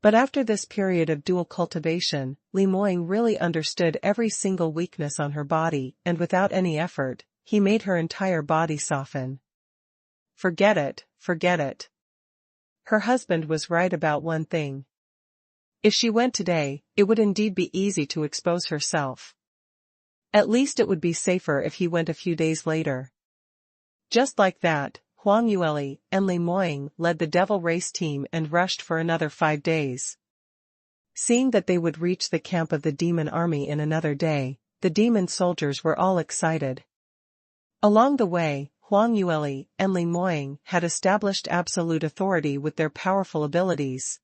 But after this period of dual cultivation, Li Moying really understood every single weakness on her body, and without any effort, he made her entire body soften. Forget it. Her husband was right about one thing. If she went today, it would indeed be easy to expose herself. At least it would be safer if he went a few days later. Just like that, Huang Yueli and Li Moying led the Devil Race team and rushed for another 5 days. Seeing that they would reach the camp of the demon army in another day, the demon soldiers were all excited. Along the way, Huang Yueli and Li Moying had established absolute authority with their powerful abilities.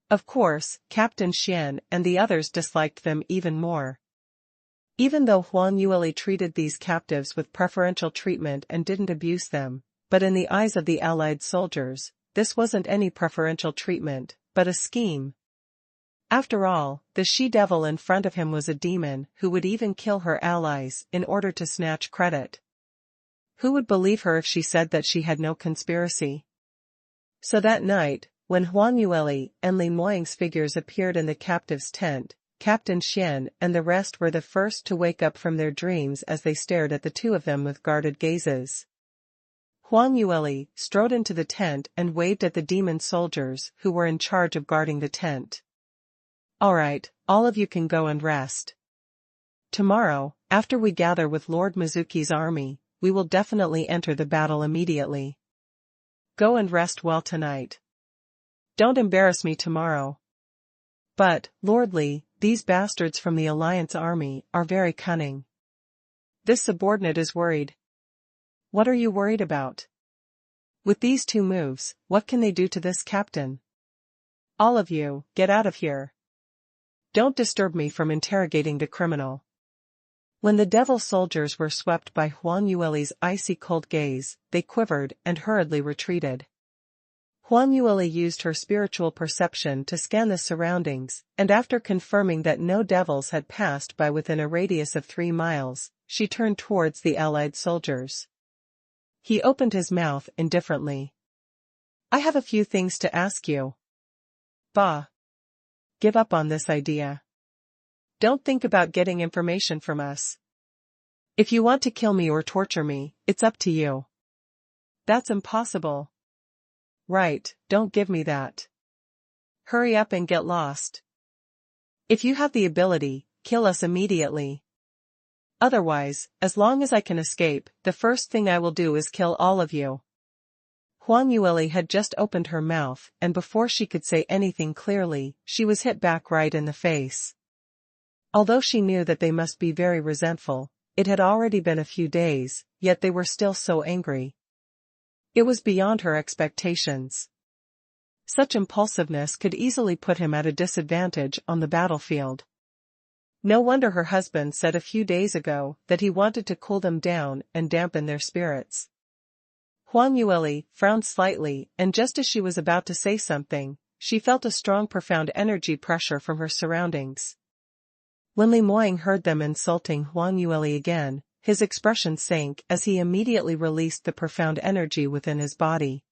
Of course, Captain Xian and the others disliked them even more. Even though Huang Yueli treated these captives with preferential treatment and didn't abuse them, but in the eyes of the allied soldiers, this wasn't any preferential treatment, but a scheme. After all, the she-devil in front of him was a demon who would even kill her allies in order to snatch credit. Who would believe her if she said that she had no conspiracy? So that night, when Huang Yueli and Li Moying's figures appeared in the captive's tent, Captain Xian and the rest were the first to wake up from their dreams as they stared at the two of them with guarded gazes. Huang Yueli strode into the tent and waved at the demon soldiers who were in charge of guarding the tent. All right, all of you can go and rest. Tomorrow, after we gather with Lord Mizuki's army, we will definitely enter the battle immediately. Go and rest well tonight. Don't embarrass me tomorrow. But, Lord Li, these bastards from the Alliance army are very cunning. This subordinate is worried. What are you worried about? With these 2 moves, what can they do to this captain? All of you, get out of here. Don't disturb me from interrogating the criminal. When the devil soldiers were swept by Huang Yueli's icy cold gaze, they quivered and hurriedly retreated. Huang Yueli used her spiritual perception to scan the surroundings, and after confirming that no devils had passed by within a radius of 3 miles, she turned towards the allied soldiers. He opened his mouth indifferently. I have a few things to ask you. Bah. Give up on this idea. Don't think about getting information from us. If you want to kill me or torture me, it's up to you. That's impossible. Right, don't give me that. Hurry up and get lost. If you have the ability, kill us immediately. Otherwise, as long as I can escape, the first thing I will do is kill all of you. Huang Yueli had just opened her mouth, and before she could say anything clearly, she was hit back right in the face. Although she knew that they must be very resentful, it had already been a few days, yet they were still so angry. It was beyond her expectations. Such impulsiveness could easily put him at a disadvantage on the battlefield. No wonder her husband said a few days ago that he wanted to cool them down and dampen their spirits. Huang Yueli frowned slightly, and just as she was about to say something, she felt a strong profound energy pressure from her surroundings. When Li Moying heard them insulting Huang Yueli again, his expression sank as he immediately released the profound energy within his body.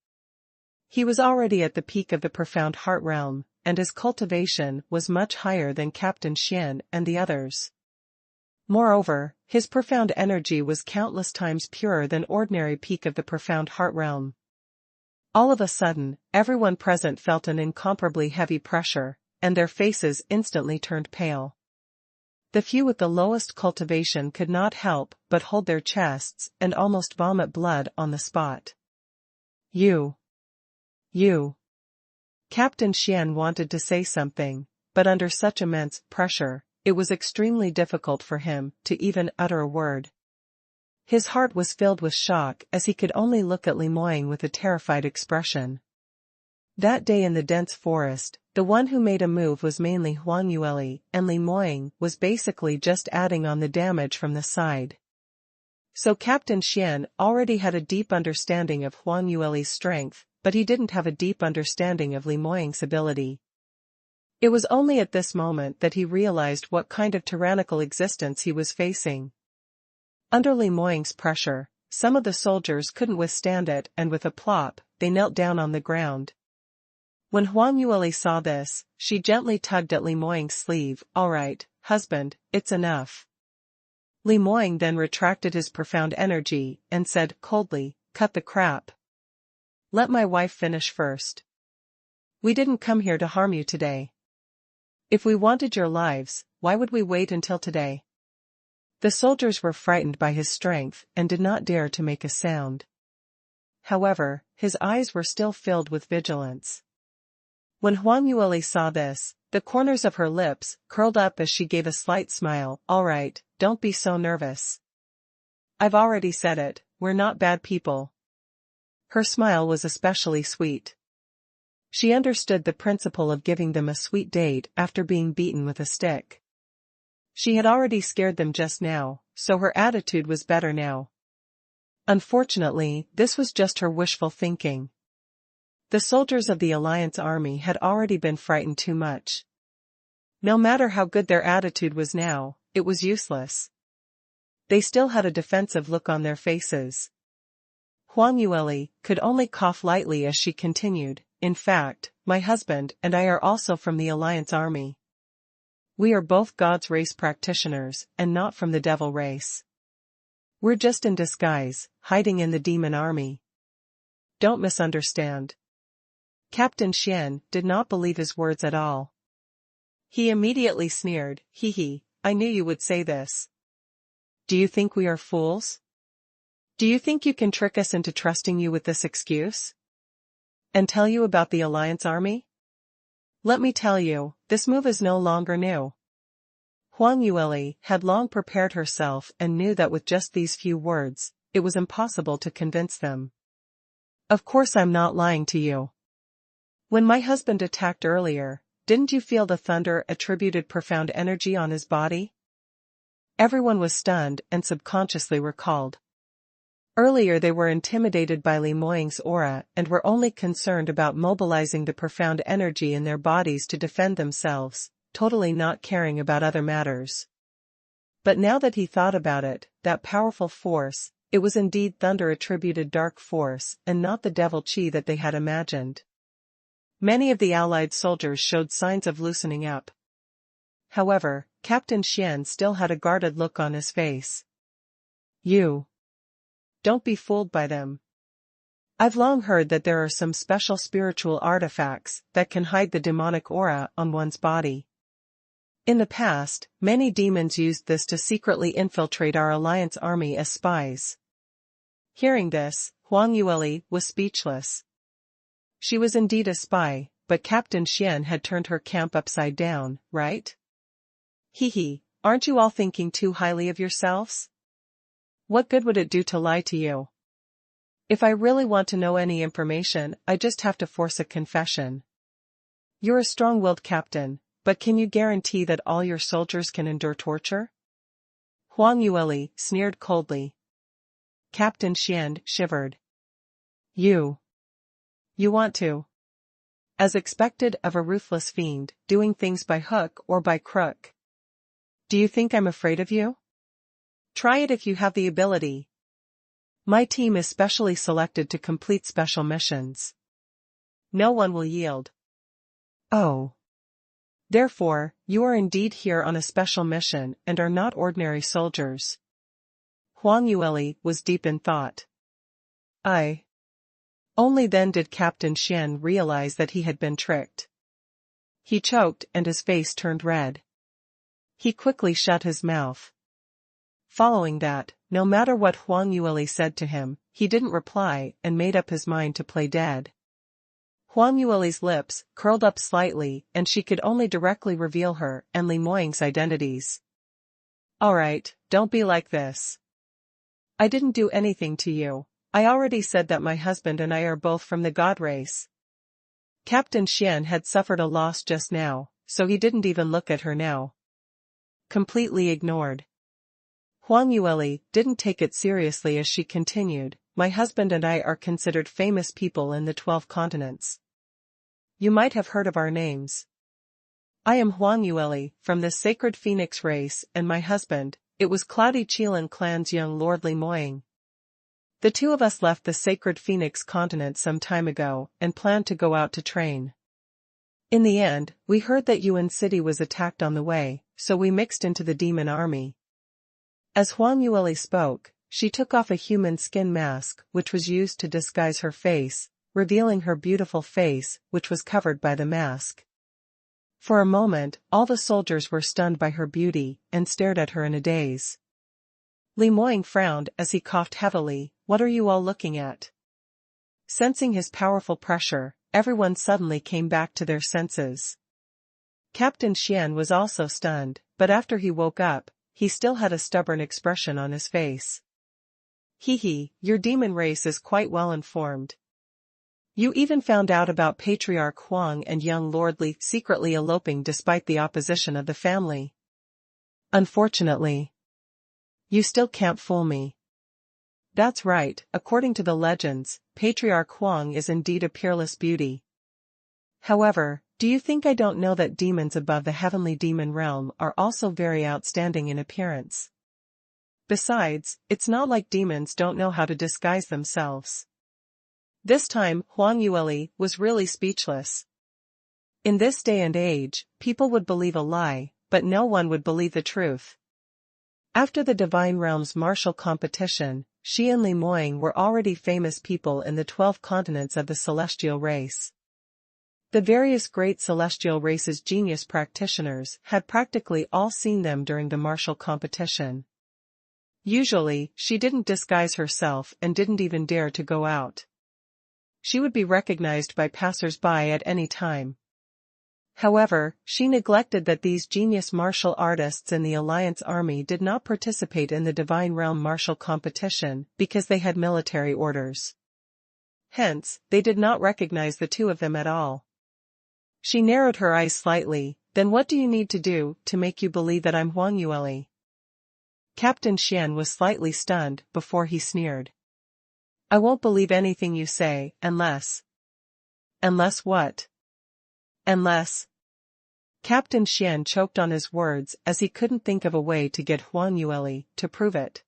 He was already at the peak of the profound heart realm, and his cultivation was much higher than Captain Xian and the others. Moreover, his profound energy was countless times purer than ordinary peak of the profound heart realm. All of a sudden, everyone present felt an incomparably heavy pressure, and their faces instantly turned pale. The few with the lowest cultivation could not help but hold their chests and almost vomit blood on the spot. You. Captain Xian wanted to say something, but under such immense pressure, it was extremely difficult for him to even utter a word. His heart was filled with shock as he could only look at Li Moying with a terrified expression. That day in the dense forest, the one who made a move was mainly Huang Yueli, and Li Moying was basically just adding on the damage from the side. So Captain Xian already had a deep understanding of Huang Yueli's strength, but he didn't have a deep understanding of Li Moying's ability. It was only at this moment that he realized what kind of tyrannical existence he was facing. Under Li Moying's pressure, some of the soldiers couldn't withstand it, and with a plop, they knelt down on the ground. When Huang Yueli saw this, she gently tugged at Li Moying's sleeve. All right, husband, it's enough. Li Moying then retracted his profound energy and said coldly, cut the crap. Let my wife finish first. We didn't come here to harm you today. If we wanted your lives, why would we wait until today? The soldiers were frightened by his strength and did not dare to make a sound. However, his eyes were still filled with vigilance. When Huang Yueli saw this, the corners of her lips curled up as she gave a slight smile. All right, don't be so nervous. I've already said it, we're not bad people. Her smile was especially sweet. She understood the principle of giving them a sweet date after being beaten with a stick. She had already scared them just now, so her attitude was better now. Unfortunately, this was just her wishful thinking. The soldiers of the Alliance army had already been frightened too much. No matter how good their attitude was now, it was useless. They still had a defensive look on their faces. Huang Yueli could only cough lightly as she continued, in fact, my husband and I are also from the Alliance army. We are both God's race practitioners and not from the devil race. We're just in disguise, hiding in the demon army. Don't misunderstand. Captain Xian did not believe his words at all. He immediately sneered, hee, I knew you would say this. Do you think we are fools? Do you think you can trick us into trusting you with this excuse? And tell you about the Alliance army? Let me tell you, this move is no longer new. Huang Yueli had long prepared herself and knew that with just these few words, it was impossible to convince them. Of course I'm not lying to you. When my husband attacked earlier, didn't you feel the thunder attributed profound energy on his body? Everyone was stunned and subconsciously recalled. Earlier they were intimidated by Li Moying's aura and were only concerned about mobilizing the profound energy in their bodies to defend themselves, totally not caring about other matters. But now that he thought about it, that powerful force, it was indeed thunder-attributed dark force and not the devil chi that they had imagined. Many of the allied soldiers showed signs of loosening up. However, Captain Xian still had a guarded look on his face. You. Don't be fooled by them. I've long heard that there are some special spiritual artifacts that can hide the demonic aura on one's body. In the past, many demons used this to secretly infiltrate our alliance army as spies. Hearing this, Huang Yueli was speechless. She was indeed a spy, but Captain Xian had turned her camp upside down, right? Hee, aren't you all thinking too highly of yourselves? What good would it do to lie to you? If I really want to know any information, I just have to force a confession. You're a strong-willed captain, but can you guarantee that all your soldiers can endure torture? Huang Yueli sneered coldly. Captain Xian shivered. You want to? As expected of a ruthless fiend, doing things by hook or by crook. Do you think I'm afraid of you? Try it if you have the ability. My team is specially selected to complete special missions. No one will yield. Oh. Therefore, you are indeed here on a special mission and are not ordinary soldiers. Huang Yueli was deep in thought. Only then did Captain Xian realize that he had been tricked. He choked and his face turned red. He quickly shut his mouth. Following that, no matter what Huang Yueli said to him, he didn't reply and made up his mind to play dead. Huang Yueli's lips curled up slightly and she could only directly reveal her and Li Moying's identities. Alright, don't be like this. I didn't do anything to you. I already said that my husband and I are both from the god race. Captain Xian had suffered a loss just now, so he didn't even look at her now. Completely ignored. Huang Yueli didn't take it seriously as she continued, my husband and I are considered famous people in the 12 continents. You might have heard of our names. I am Huang Yueli, from the sacred phoenix race, and my husband, it was Cloudy Qilin clan's young Lord Li Moying. The two of us left the sacred phoenix continent some time ago and planned to go out to train. In the end, we heard that Yuan City was attacked on the way, so we mixed into the demon army. As Huang Yueli spoke, she took off a human skin mask which was used to disguise her face, revealing her beautiful face which was covered by the mask. For a moment, all the soldiers were stunned by her beauty and stared at her in a daze. Li Moying frowned as he coughed heavily. What are you all looking at? Sensing his powerful pressure, everyone suddenly came back to their senses. Captain Xian was also stunned, but after he woke up, he still had a stubborn expression on his face. Your demon race is quite well informed. You even found out about Patriarch Huang and young Lord Li secretly eloping despite the opposition of the family. Unfortunately. You still can't fool me. That's right, according to the legends, Patriarch Huang is indeed a peerless beauty. However, do you think I don't know that demons above the heavenly demon realm are also very outstanding in appearance? Besides, it's not like demons don't know how to disguise themselves. This time, Huang Yueli was really speechless. In this day and age, people would believe a lie, but no one would believe the truth. After the Divine Realm's martial competition, she and Li Moying were already famous people in the 12 continents of the celestial race. The various great celestial races' genius practitioners had practically all seen them during the martial competition. Usually, she didn't disguise herself and didn't even dare to go out. She would be recognized by passers-by at any time. However, she neglected that these genius martial artists in the Alliance Army did not participate in the Divine Realm martial competition because they had military orders. Hence, they did not recognize the two of them at all. She narrowed her eyes slightly. Then what do you need to do to make you believe that I'm Huang Yueli? Captain Xian was slightly stunned before he sneered. I won't believe anything you say, unless. Unless what? Unless. Captain Xian choked on his words as he couldn't think of a way to get Huang Yueli to prove it.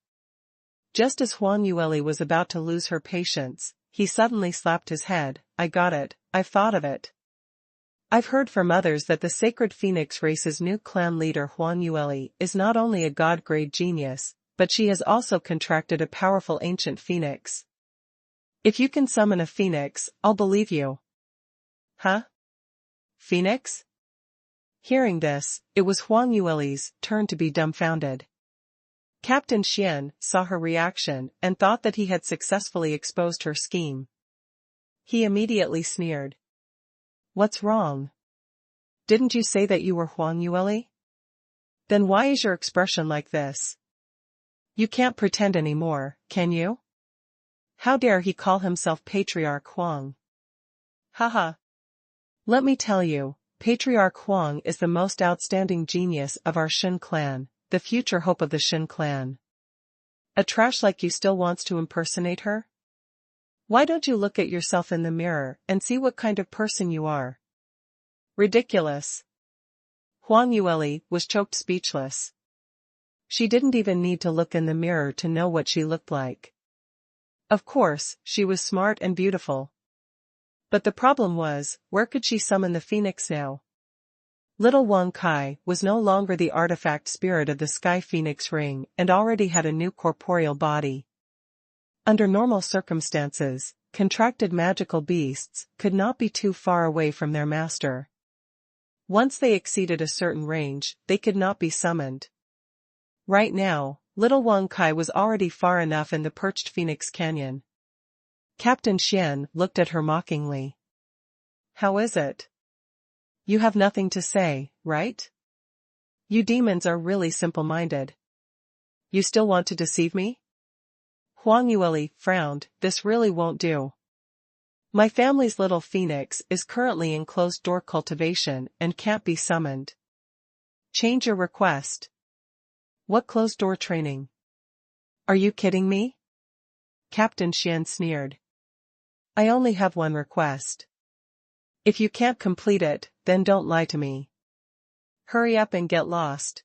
Just as Huang Yueli was about to lose her patience, he suddenly slapped his head. I got it, I've thought of it. I've heard from others that the sacred phoenix race's new clan leader Huang Yueli is not only a god-grade genius, but she has also contracted a powerful ancient phoenix. If you can summon a phoenix, I'll believe you. Huh? Phoenix? Hearing this, it was Huang Yueli's turn to be dumbfounded. Captain Xian saw her reaction and thought that he had successfully exposed her scheme. He immediately sneered. What's wrong? Didn't you say that you were Huang Yueli? Then why is your expression like this? You can't pretend anymore, can you? How dare he call himself Patriarch Huang? Haha. Let me tell you, Patriarch Huang is the most outstanding genius of our Shin clan, the future hope of the Shin clan. A trash like you still wants to impersonate her? Why don't you look at yourself in the mirror and see what kind of person you are? Ridiculous. Huang Yueli was choked speechless. She didn't even need to look in the mirror to know what she looked like. Of course, she was smart and beautiful. But the problem was, where could she summon the phoenix now? Little Wang Kai was no longer the artifact spirit of the Sky Phoenix Ring and already had a new corporeal body. Under normal circumstances, contracted magical beasts could not be too far away from their master. Once they exceeded a certain range, they could not be summoned. Right now, little Wang Kai was already far enough in the perched Phoenix Canyon. Captain Xian looked at her mockingly. How is it? You have nothing to say, right? You demons are really simple-minded. You still want to deceive me? Huang Yueli frowned. This really won't do. My family's little phoenix is currently in closed-door cultivation and can't be summoned. Change your request. What closed-door training? Are you kidding me? Captain Xian sneered. I only have one request. If you can't complete it, then don't lie to me. Hurry up and get lost.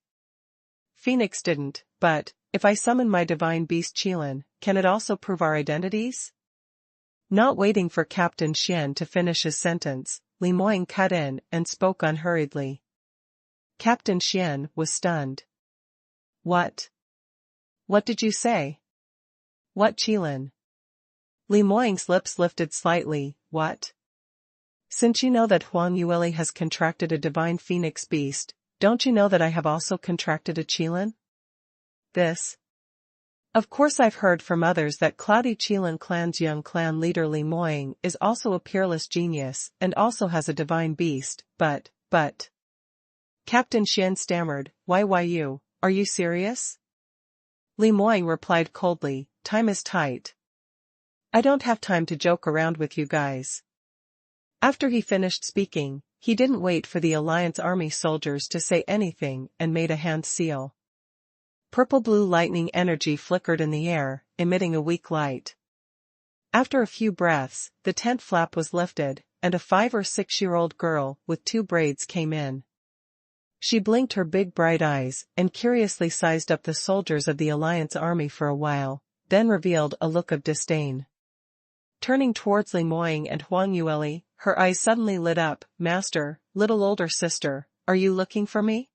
Phoenix didn't, but, if I summon my divine beast Qilin, can it also prove our identities? Not waiting for Captain Xian to finish his sentence, Li Moying cut in and spoke unhurriedly. Captain Xian was stunned. What? What did you say? What Qilin? Li Moying's lips lifted slightly. What? Since you know that Huang Yueli has contracted a divine phoenix beast, don't you know that I have also contracted a Qilin? This. Of course I've heard from others that Cloudy Qilin clan's young clan leader Li Moying is also a peerless genius and also has a divine beast, but. Captain Xian stammered, why you, are you serious? Li Moying replied coldly, time is tight. I don't have time to joke around with you guys. After he finished speaking, he didn't wait for the Alliance Army soldiers to say anything and made a hand seal. Purple-blue lightning energy flickered in the air, emitting a weak light. After a few breaths, the tent flap was lifted, and a 5 or 6-year-old girl with 2 braids came in. She blinked her big bright eyes and curiously sized up the soldiers of the Alliance Army for a while, then revealed a look of disdain. Turning towards Li Moying and Huang Yueli, her eyes suddenly lit up. Master, little older sister, are you looking for me?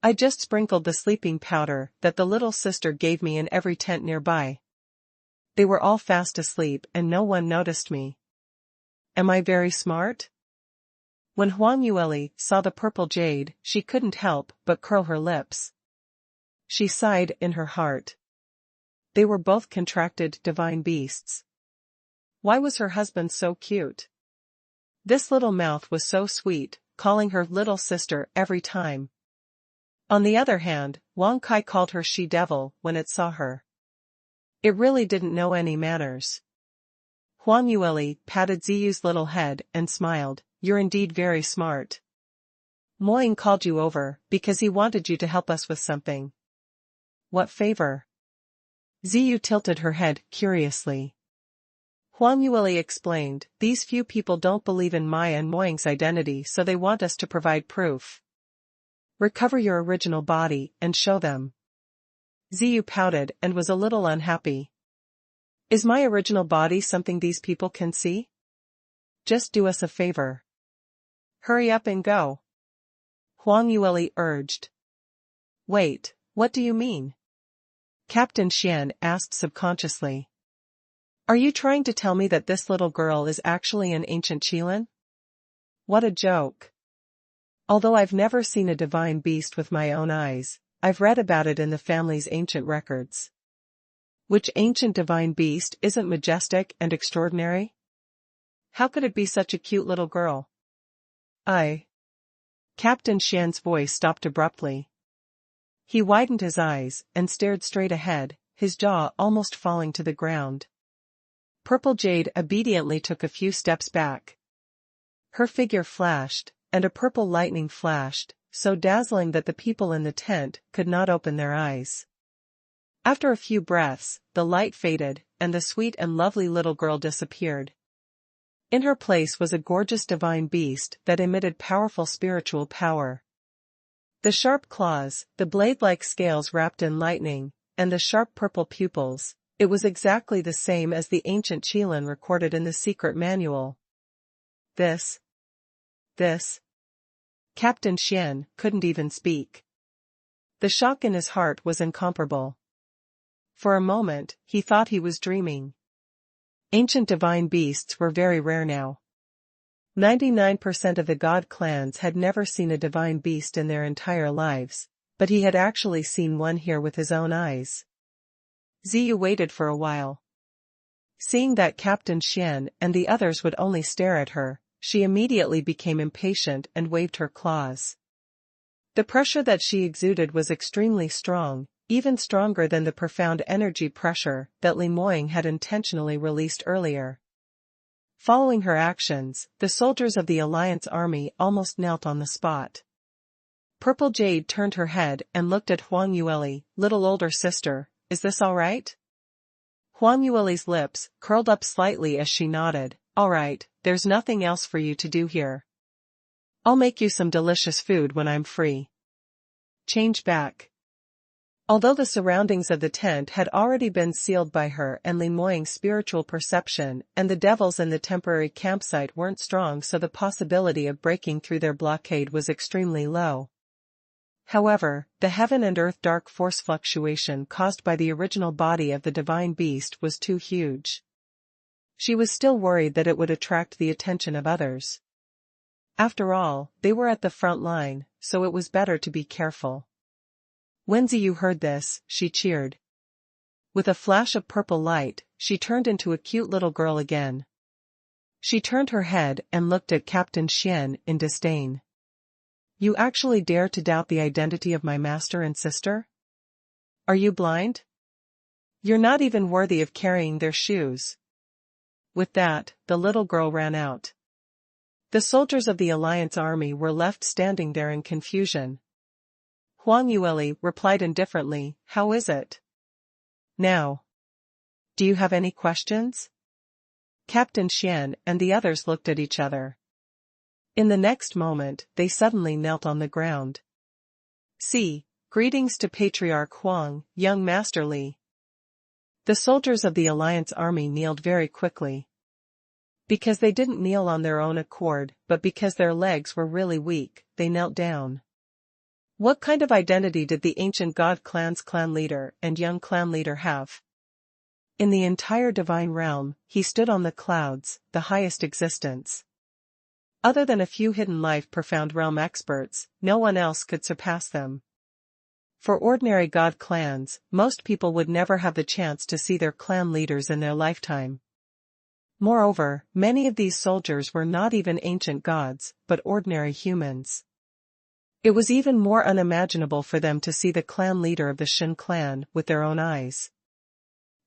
I just sprinkled the sleeping powder that the little sister gave me in every tent nearby. They were all fast asleep and no one noticed me. Am I very smart? When Huang Yueli saw the purple jade, she couldn't help but curl her lips. She sighed in her heart. They were both contracted divine beasts. Why was her husband so cute? This little mouth was so sweet, calling her little sister every time. On the other hand, Wang Kai called her she-devil when it saw her. It really didn't know any manners. Huang Yueli patted Ziyu's little head and smiled, "You're indeed very smart. Moying called you over because he wanted you to help us with something." "What favor?" Ziyu tilted her head curiously. Huang Yueli explained, "These few people don't believe in Maya and Moying's identity, so they want us to provide proof. Recover your original body and show them." Ziyu pouted and was a little unhappy. "Is my original body something these people can see? Just do us a favor. Hurry up and go," Huang Yueli urged. "Wait, what do you mean?" Captain Xian asked subconsciously. "Are you trying to tell me that this little girl is actually an ancient Qilin? What a joke. Although I've never seen a divine beast with my own eyes, I've read about it in the family's ancient records. Which ancient divine beast isn't majestic and extraordinary? How could it be such a cute little girl?" Captain Xian's voice stopped abruptly. He widened his eyes and stared straight ahead, his jaw almost falling to the ground. Purple Jade obediently took a few steps back. Her figure flashed, and a purple lightning flashed, so dazzling that the people in the tent could not open their eyes. After a few breaths, the light faded, and the sweet and lovely little girl disappeared. In her place was a gorgeous divine beast that emitted powerful spiritual power. The sharp claws, the blade-like scales wrapped in lightning, and the sharp purple pupils, it was exactly the same as the ancient Qilin recorded in the secret manual. This. Captain Xian couldn't even speak. The shock in his heart was incomparable. For a moment, he thought he was dreaming. Ancient divine beasts were very rare now. 99% of the god clans had never seen a divine beast in their entire lives, but he had actually seen one here with his own eyes. Ziyu waited for a while. Seeing that Captain Xian and the others would only stare at her, she immediately became impatient and waved her claws. The pressure that she exuded was extremely strong, even stronger than the profound energy pressure that Li Moying had intentionally released earlier. Following her actions, the soldiers of the Alliance army almost knelt on the spot. Purple Jade turned her head and looked at Huang Yueli, "Little older sister, is this all right?" Huang Yueli's lips curled up slightly as she nodded. "All right, there's nothing else for you to do here. I'll make you some delicious food when I'm free. Change back." Although the surroundings of the tent had already been sealed by her and Li Moying's spiritual perception, and the devils in the temporary campsite weren't strong, so the possibility of breaking through their blockade was extremely low. However, the heaven and earth dark force fluctuation caused by the original body of the divine beast was too huge. She was still worried that it would attract the attention of others. After all, they were at the front line, so it was better to be careful. When Ziyu heard this, she cheered. With a flash of purple light, she turned into a cute little girl again. She turned her head and looked at Captain Xian in disdain. "You actually dare to doubt the identity of my master and sister? Are you blind? You're not even worthy of carrying their shoes." With that, the little girl ran out. The soldiers of the Alliance army were left standing there in confusion. Huang Yueli replied indifferently, "How is it now? Do you have any questions?" Captain Xian and the others looked at each other. In the next moment, they suddenly knelt on the ground. Greetings to Patriarch Huang, young Master Li." The soldiers of the Alliance army kneeled very quickly. Because they didn't kneel on their own accord, but because their legs were really weak, they knelt down. What kind of identity did the ancient god clan's clan leader and young clan leader have? In the entire divine realm, he stood on the clouds, the highest existence. Other than a few hidden life profound realm experts, no one else could surpass them. For ordinary god clans, most people would never have the chance to see their clan leaders in their lifetime. Moreover, many of these soldiers were not even ancient gods, but ordinary humans. It was even more unimaginable for them to see the clan leader of the Shin clan with their own eyes.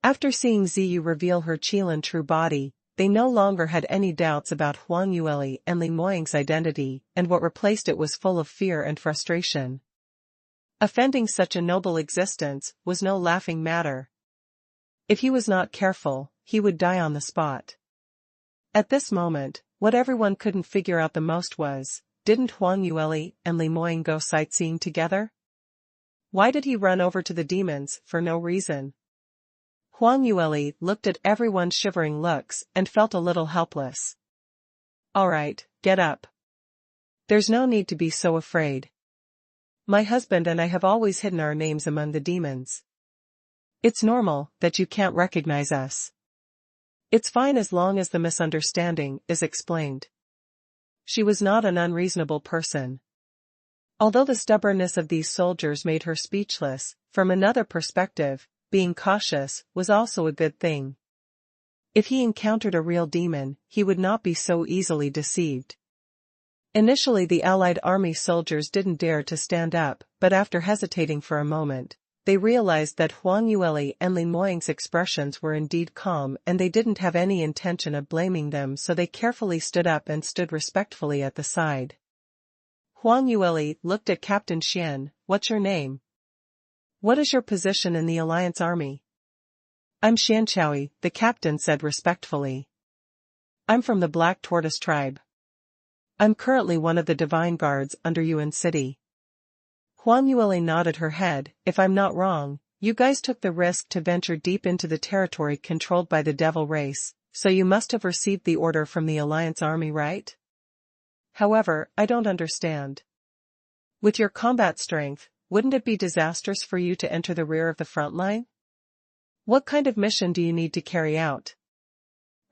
After seeing Ziyu reveal her Qilin true body, they no longer had any doubts about Huang Yueli and Li Moying's identity, and what replaced it was full of fear and frustration. Offending such a noble existence was no laughing matter. If he was not careful, he would die on the spot. At this moment, what everyone couldn't figure out the most was, didn't Huang Yueli and Li Moying go sightseeing together? Why did he run over to the demons for no reason? Huang Yueli looked at everyone's shivering looks and felt a little helpless. All right, get up. There's no need to be so afraid. My husband and I have always hidden our names among the demons. It's normal that you can't recognize us. It's fine as long as the misunderstanding is explained. She was not an unreasonable person. Although the stubbornness of these soldiers made her speechless, from another perspective, being cautious was also a good thing. If he encountered a real demon, he would not be so easily deceived. Initially the Allied army soldiers didn't dare to stand up, but after hesitating for a moment, they realized that Huang Yueli and Li Moying's expressions were indeed calm and they didn't have any intention of blaming them, so they carefully stood up and stood respectfully at the side. Huang Yueli looked at Captain Xian. What's your name? What is your position in the Alliance army? I'm Xianxia, the captain said respectfully. I'm from the Black Tortoise tribe. I'm currently one of the Divine Guards under Yuan City. Huang Yueli nodded her head. If I'm not wrong, you guys took the risk to venture deep into the territory controlled by the Devil race, so you must have received the order from the Alliance army, right? However, I don't understand. With your combat strength, wouldn't it be disastrous for you to enter the rear of the front line? What kind of mission do you need to carry out?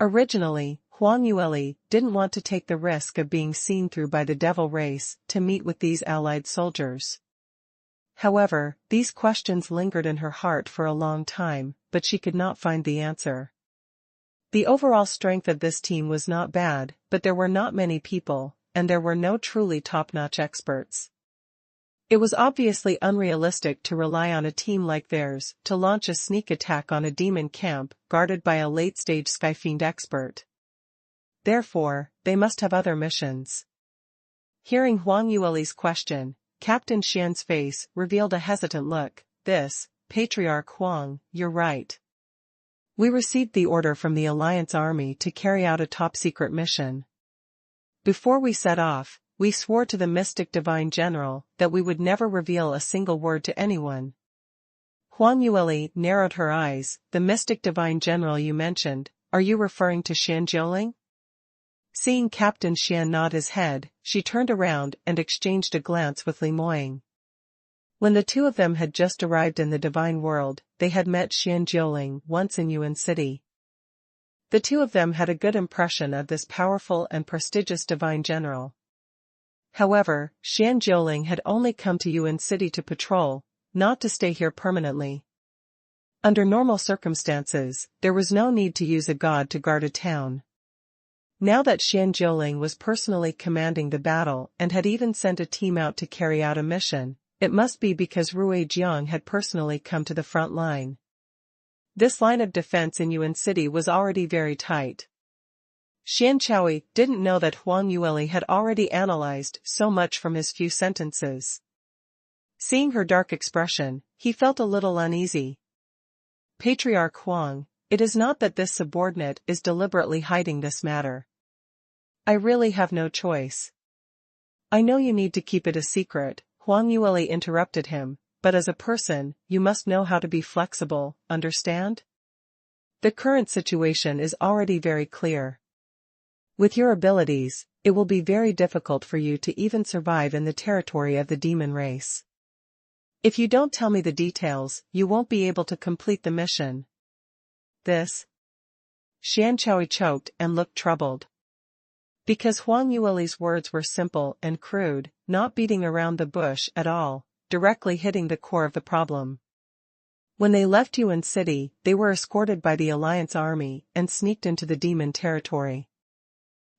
Originally, Huang Yueli didn't want to take the risk of being seen through by the Devil race to meet with these Allied soldiers. However, these questions lingered in her heart for a long time, but she could not find the answer. The overall strength of this team was not bad, but there were not many people, and there were no truly top-notch experts. It was obviously unrealistic to rely on a team like theirs to launch a sneak attack on a demon camp guarded by a late-stage Skyfiend expert. Therefore, they must have other missions. Hearing Huang Yueli's question, Captain Xian's face revealed a hesitant look. Patriarch Huang, you're right. We received the order from the Alliance army to carry out a top-secret mission. Before we set off, we swore to the Mystic Divine General that we would never reveal a single word to anyone. Huang Yueli narrowed her eyes. The Mystic Divine General you mentioned, are you referring to Xianxia? Seeing Captain Xian nod his head, she turned around and exchanged a glance with Li Moying. When the two of them had just arrived in the Divine World, they had met Xianxia once in Yuan City. The two of them had a good impression of this powerful and prestigious Divine General. However, Xianxia had only come to Yuan City to patrol, not to stay here permanently. Under normal circumstances, there was no need to use a god to guard a town. Now that Xianxia was personally commanding the battle and had even sent a team out to carry out a mission, it must be because Rui Jiang had personally come to the front line. This line of defense in Yuan City was already very tight. Xianxia didn't know that Huang Yueli had already analyzed so much from his few sentences. Seeing her dark expression, he felt a little uneasy. Patriarch Huang, it is not that this subordinate is deliberately hiding this matter. I really have no choice. I know you need to keep it a secret, Huang Yueli interrupted him, but as a person, you must know how to be flexible, understand? The current situation is already very clear. With your abilities, it will be very difficult for you to even survive in the territory of the demon race. If you don't tell me the details, you won't be able to complete the mission. Xianxia choked and looked troubled. Because Huang Yueli's words were simple and crude, not beating around the bush at all, directly hitting the core of the problem. When they left Yuan City, they were escorted by the Alliance army and sneaked into the demon territory.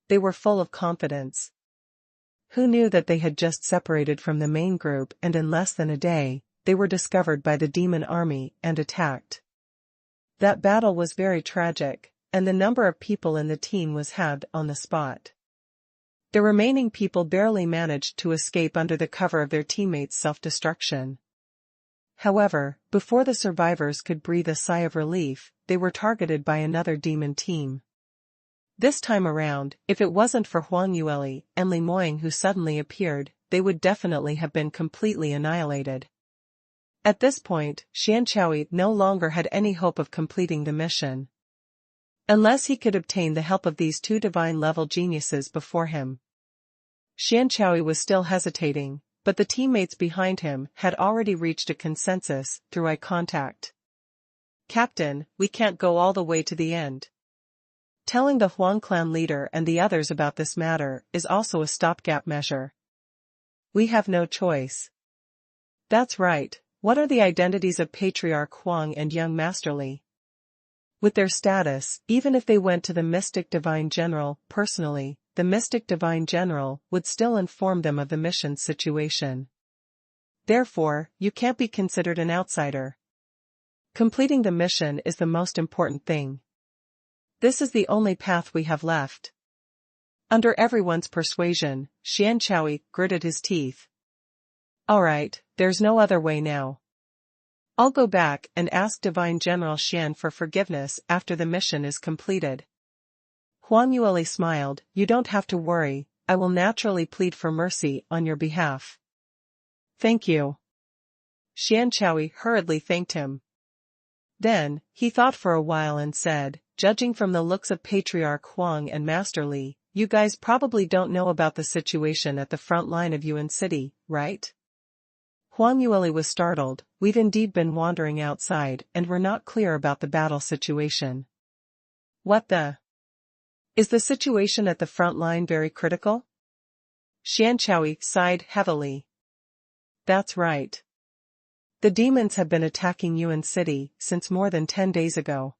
They were full of confidence. Who knew that they had just separated from the main group and in less than a day, they were discovered by the demon army and attacked. That battle was very tragic, and the number of people in the team was halved on the spot. The remaining people barely managed to escape under the cover of their teammates' self-destruction. However, before the survivors could breathe a sigh of relief, they were targeted by another demon team. This time around, if it wasn't for Huang Yueli and Li Moying who suddenly appeared, they would definitely have been completely annihilated. At this point, Xianxia no longer had any hope of completing the mission. Unless he could obtain the help of these two divine-level geniuses before him. Xianxia was still hesitating, but the teammates behind him had already reached a consensus through eye contact. "Captain, we can't go all the way to the end. Telling the Huang clan leader and the others about this matter is also a stopgap measure. We have no choice." "That's right. What are the identities of Patriarch Huang and young Master Li? With their status, even if they went to the Mystic Divine General personally, the Mystic Divine General would still inform them of the mission's situation. Therefore, you can't be considered an outsider. Completing the mission is the most important thing. This is the only path we have left." Under everyone's persuasion, Xianxia gritted his teeth. "All right, there's no other way now. I'll go back and ask Divine General Xian for forgiveness after the mission is completed." Huang Yueli smiled. "You don't have to worry, I will naturally plead for mercy on your behalf." "Thank you." Xianxia hurriedly thanked him. Then, he thought for a while and said, "Judging from the looks of Patriarch Huang and Master Li, you guys probably don't know about the situation at the front line of Yuan City, right?" Huang Yueli was startled. "We've indeed been wandering outside and we're not clear about the battle situation." "What the? Is the situation at the front line very critical?" Xianxia sighed heavily. "That's right. The demons have been attacking Yuan City since more than 10 days ago.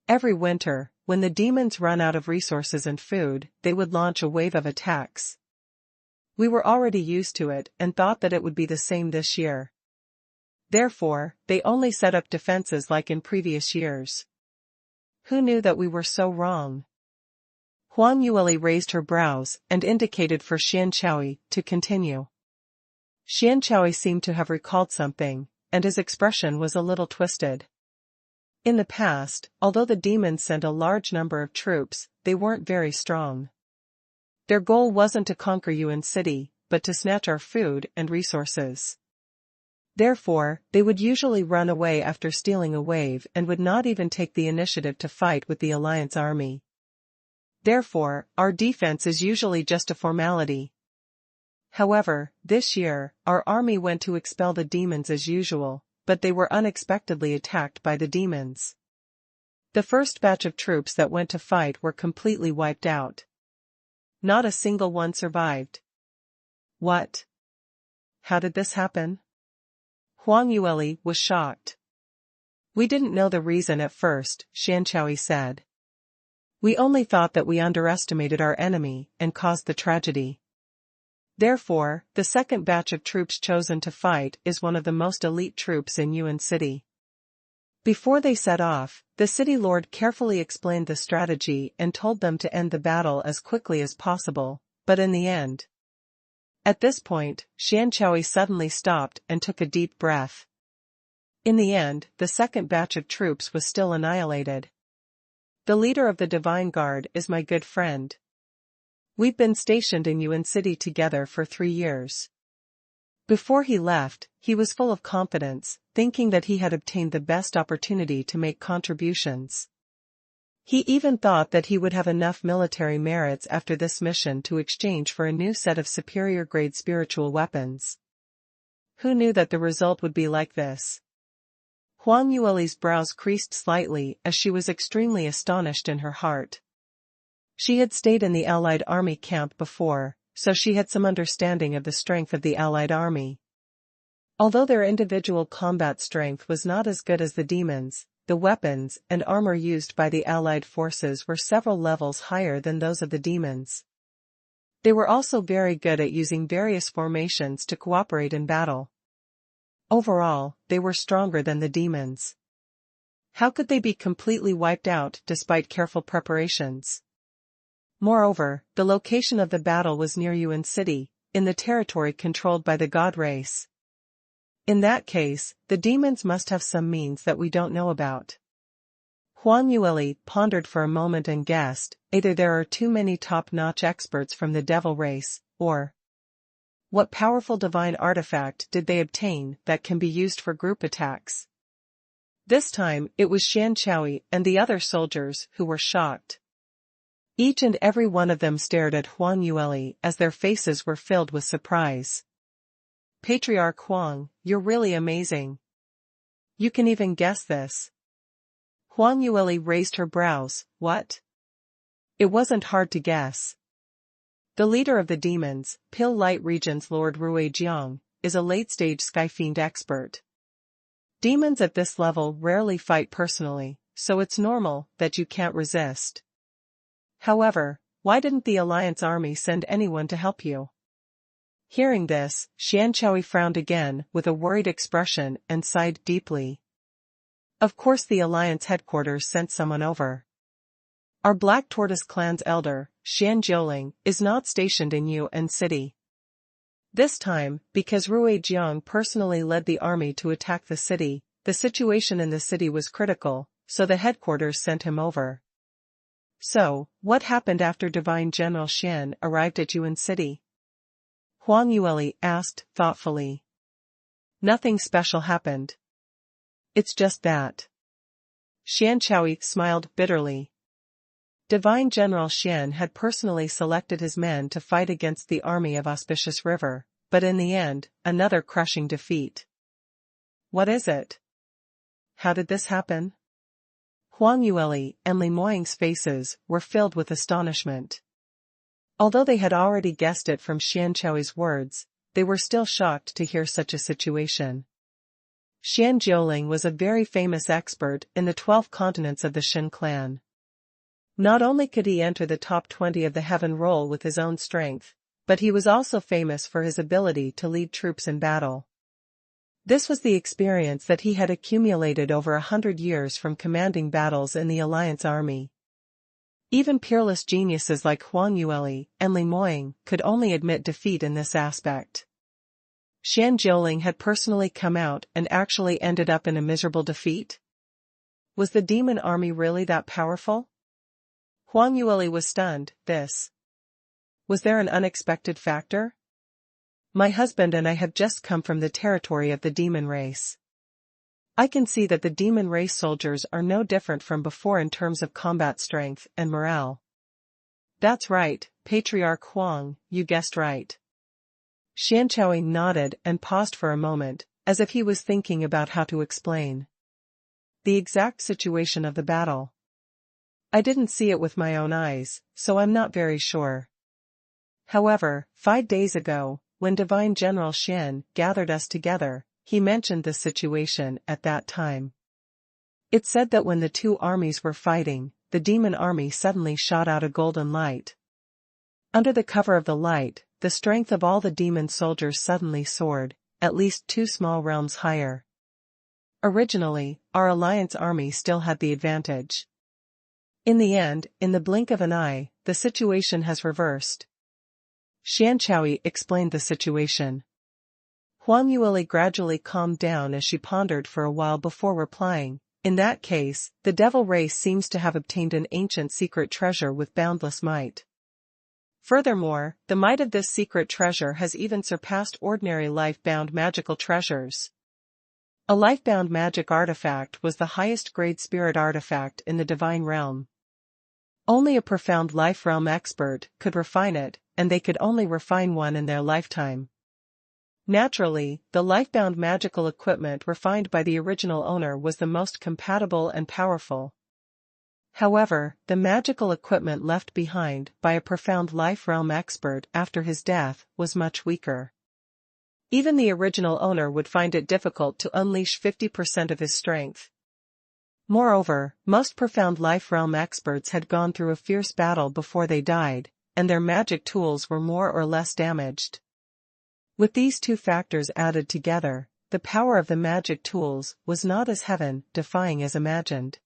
Every winter, when the demons run out of resources and food, they would launch a wave of attacks. We were already used to it and thought that it would be the same this year. Therefore, they only set up defenses like in previous years. Who knew that we were so wrong?" Huang Yueli raised her brows and indicated for Xianxia to continue. Xianxia seemed to have recalled something, and his expression was a little twisted. In the past, although the demons sent a large number of troops, they weren't very strong. Their goal wasn't to conquer Yuan City, but to snatch our food and resources. Therefore, they would usually run away after stealing a wave and would not even take the initiative to fight with the Alliance army. Therefore, our defense is usually just a formality. However, this year, our army went to expel the demons as usual, but they were unexpectedly attacked by the demons. The first batch of troops that went to fight were completely wiped out. Not a single one survived." "What? How did this happen?" Huang Yueli was shocked. "We didn't know the reason at first," Xianxia said. "We only thought that we underestimated our enemy and caused the tragedy. Therefore, the second batch of troops chosen to fight is one of the most elite troops in Yuan City." Before they set off, the city lord carefully explained the strategy and told them to end the battle as quickly as possible, but in the end. At this point, Xianxia suddenly stopped and took a deep breath. In the end, the second batch of troops was still annihilated. "The leader of the Divine Guard is my good friend. We've been stationed in Yuan City together for 3 years. Before he left, he was full of confidence, thinking that he had obtained the best opportunity to make contributions. He even thought that he would have enough military merits after this mission to exchange for a new set of superior-grade spiritual weapons. Who knew that the result would be like this?" Huang Yueli's brows creased slightly as she was extremely astonished in her heart. She had stayed in the Allied army camp before, so she had some understanding of the strength of the Allied army. Although their individual combat strength was not as good as the demons, the weapons and armor used by the Allied forces were several levels higher than those of the demons. They were also very good at using various formations to cooperate in battle. Overall, they were stronger than the demons. How could they be completely wiped out despite careful preparations? Moreover, the location of the battle was near Yuan City, in the territory controlled by the god race. In that case, the demons must have some means that we don't know about. Huang Yueli pondered for a moment and guessed, either there are too many top-notch experts from the devil race, or what powerful divine artifact did they obtain that can be used for group attacks? This time, it was Xianxia and the other soldiers who were shocked. Each and every one of them stared at Huang Yueli as their faces were filled with surprise. Patriarch Huang, you're really amazing. You can even guess this. Huang Yueli raised her brows. What? It wasn't hard to guess. The leader of the demons, Pill Light Region's Lord Ruijiang, is a late-stage Skyfiend expert. Demons at this level rarely fight personally, so it's normal that you can't resist. However, why didn't the Alliance army send anyone to help you? Hearing this, Xianxia frowned again with a worried expression and sighed deeply. Of course the Alliance headquarters sent someone over. Our Black Tortoise clan's elder, Xian Jiuling, is not stationed in Yuan City. This time, because Ruijiang personally led the army to attack the city, the situation in the city was critical, so the headquarters sent him over. So, what happened after Divine General Xian arrived at Yuan City? Huang Yueli asked thoughtfully. Nothing special happened. It's just that. Xianxia smiled bitterly. Divine General Xian had personally selected his men to fight against the army of Auspicious River, but in the end, another crushing defeat. What is it? How did this happen? Huang Yueli and Li Moying's faces were filled with astonishment. Although they had already guessed it from Xianxia's words, they were still shocked to hear such a situation. Xian Jiuling was a very famous expert in the 12 continents of the Shin clan. Not only could he enter the top 20 of the heaven roll with his own strength, but he was also famous for his ability to lead troops in battle. This was the experience that he had accumulated over 100 years from commanding battles in the Alliance army. Even peerless geniuses like Huang Yueli and Li Moying could only admit defeat in this aspect. Xian Jiuling had personally come out and actually ended up in a miserable defeat? Was the demon army really that powerful? Huang Yueli was stunned. Was there an unexpected factor? My husband and I have just come from the territory of the demon race. I can see that the demon race soldiers are no different from before in terms of combat strength and morale. That's right, Patriarch Huang, you guessed right. Xianxia nodded and paused for a moment, as if he was thinking about how to explain the exact situation of the battle. I didn't see it with my own eyes, so I'm not very sure. However, 5 days ago, when Divine General Xian gathered us together, he mentioned the situation at that time. It said that when the two armies were fighting, the demon army suddenly shot out a golden light. Under the cover of the light, the strength of all the demon soldiers suddenly soared, at least 2 small realms higher. Originally, our Alliance army still had the advantage. In the end, in the blink of an eye, the situation has reversed. Xianxia explained the situation. Huang Yueli gradually calmed down as she pondered for a while before replying. In that case, the devil race seems to have obtained an ancient secret treasure with boundless might. Furthermore, the might of this secret treasure has even surpassed ordinary life-bound magical treasures. A life-bound magic artifact was the highest grade spirit artifact in the divine realm. Only a profound life realm expert could refine it, and they could only refine one in their lifetime. Naturally, the life-bound magical equipment refined by the original owner was the most compatible and powerful. However, the magical equipment left behind by a profound life realm expert after his death was much weaker. Even the original owner would find it difficult to unleash 50% of his strength. Moreover, most profound life realm experts had gone through a fierce battle before they died, and their magic tools were more or less damaged. With these two factors added together, the power of the magic tools was not as heaven-defying as imagined.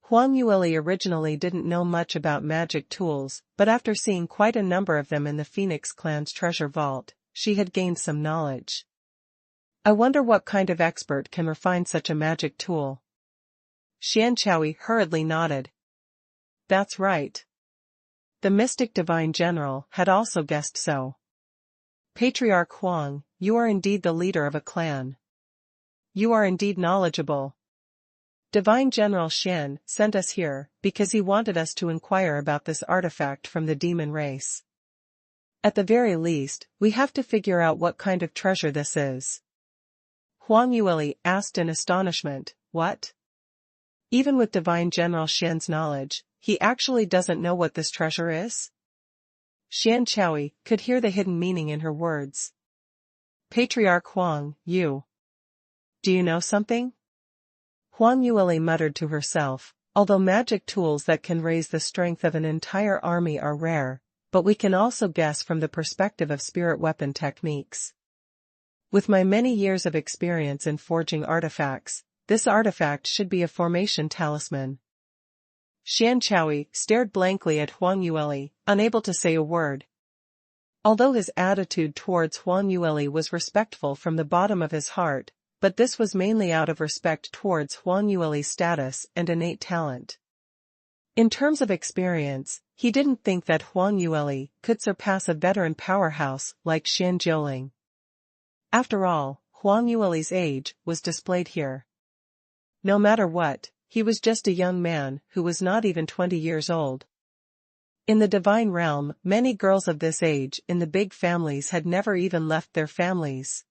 Huang Yueli originally didn't know much about magic tools, but after seeing quite a number of them in the Phoenix clan's treasure vault, she had gained some knowledge. I wonder what kind of expert can refine such a magic tool. Xianxia hurriedly nodded. That's right. The mystic divine general had also guessed so. Patriarch Huang, you are indeed the leader of a clan. You are indeed knowledgeable. Divine General Xian sent us here because he wanted us to inquire about this artifact from the demon race. At the very least, we have to figure out what kind of treasure this is. Huang Yueli asked in astonishment, what? Even with Divine General Xian's knowledge, he actually doesn't know what this treasure is? Xianxia could hear the hidden meaning in her words. Patriarch Huang, you. Do you know something? Huang Yueli muttered to herself, although magic tools that can raise the strength of an entire army are rare, but we can also guess from the perspective of spirit weapon techniques. With my many years of experience in forging artifacts, this artifact should be a formation talisman. Xianxia stared blankly at Huang Yueli, unable to say a word. Although his attitude towards Huang Yueli was respectful from the bottom of his heart, but this was mainly out of respect towards Huang Yueli's status and innate talent. In terms of experience, he didn't think that Huang Yueli could surpass a veteran powerhouse like Xianxia. After all, Huang Yueli's age was displayed here. No matter what, he was just a young man who was not even 20 years old. In the divine realm, many girls of this age in the big families had never even left their families.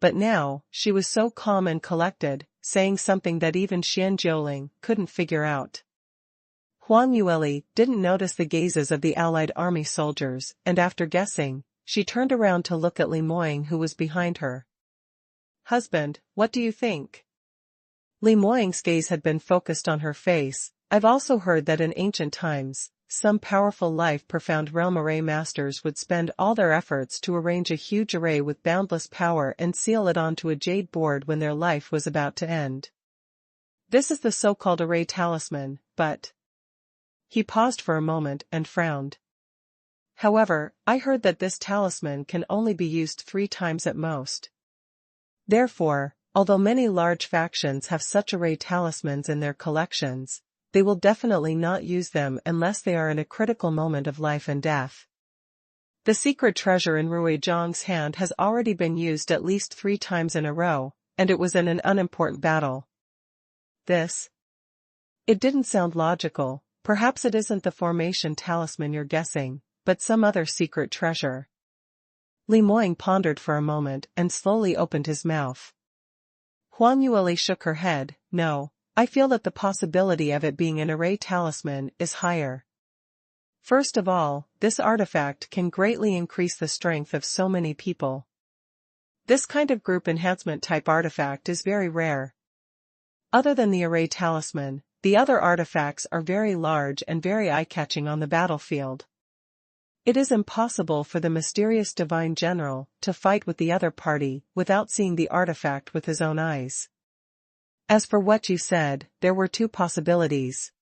But now, she was so calm and collected, saying something that even Xianxia couldn't figure out. Huang Yueli didn't notice the gazes of the allied army soldiers, and after guessing, she turned around to look at Li Moying who was behind her. Husband, what do you think? Li Moying's gaze had been focused on her face. I've also heard that in ancient times, some powerful life-profound realm array masters would spend all their efforts to arrange a huge array with boundless power and seal it onto a jade board when their life was about to end. This is the so-called array talisman, but... He paused for a moment and frowned. However, I heard that this talisman can only be used 3 times at most. Therefore, although many large factions have such array talismans in their collections, they will definitely not use them unless they are in a critical moment of life and death. The secret treasure in Rui Zhang's hand has already been used at least 3 times in a row, and it was in an unimportant battle. This? It didn't sound logical. Perhaps it isn't the formation talisman you're guessing, but some other secret treasure. Li Moying pondered for a moment and slowly opened his mouth. Huang Yueli shook her head. No, I feel that the possibility of it being an array talisman is higher. First of all, this artifact can greatly increase the strength of so many people. This kind of group enhancement type artifact is very rare. Other than the array talisman, the other artifacts are very large and very eye-catching on the battlefield. It is impossible for the mysterious divine general to fight with the other party without seeing the artifact with his own eyes. As for what you said, there were 2 possibilities.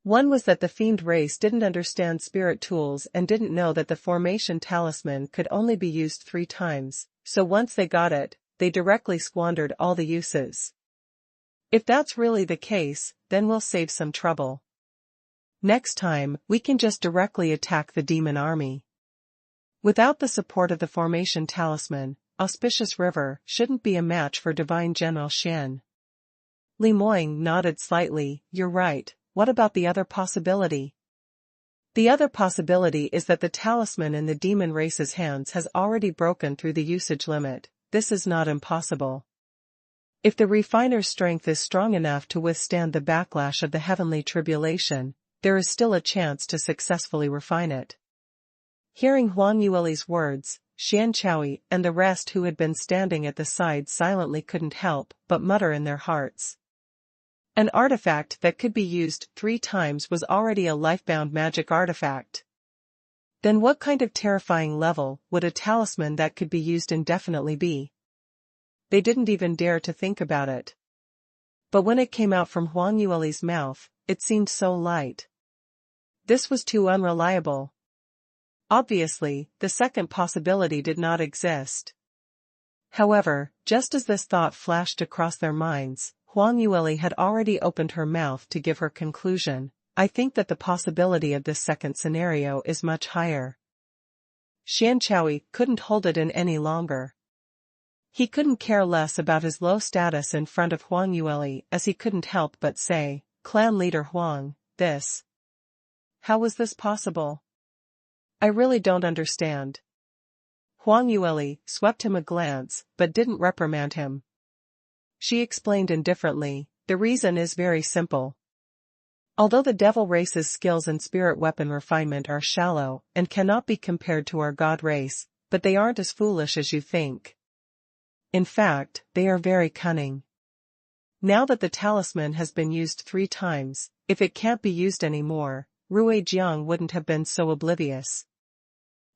One was that the fiend race didn't understand spirit tools and didn't know that the formation talisman could only be used 3 times, so once they got it, they directly squandered all the uses. If that's really the case, then we'll save some trouble. Next time, we can just directly attack the demon army. Without the support of the formation talisman, Auspicious River shouldn't be a match for Divine General Xian. Li Moying nodded slightly. You're right. What about the other possibility? The other possibility is that the talisman in the demon race's hands has already broken through the usage limit. This is not impossible. If the refiner's strength is strong enough to withstand the backlash of the heavenly tribulation, there is still a chance to successfully refine it. Hearing Huang Yueli's words, Xianxia and the rest who had been standing at the side silently couldn't help but mutter in their hearts. An artifact that could be used 3 times was already a lifebound magic artifact. Then what kind of terrifying level would a talisman that could be used indefinitely be? they didn't even dare to think about it. But when it came out from Huang Yueli's mouth, it seemed so light. This was too unreliable. Obviously, the second possibility did not exist. However, just as this thought flashed across their minds, Huang Yueli had already opened her mouth to give her conclusion. I think that the possibility of this second scenario is much higher. Xianxia couldn't hold it in any longer. He couldn't care less about his low status in front of Huang Yueli as he couldn't help but say, Clan leader Huang, this. How was this possible? I really don't understand. Huang Yueli swept him a glance but didn't reprimand him. She explained indifferently, the reason is very simple. Although the devil race's skills in spirit weapon refinement are shallow and cannot be compared to our god race, but they aren't as foolish as you think. In fact, they are very cunning. Now that the talisman has been used 3 times, if it can't be used anymore, Ruijiang wouldn't have been so oblivious.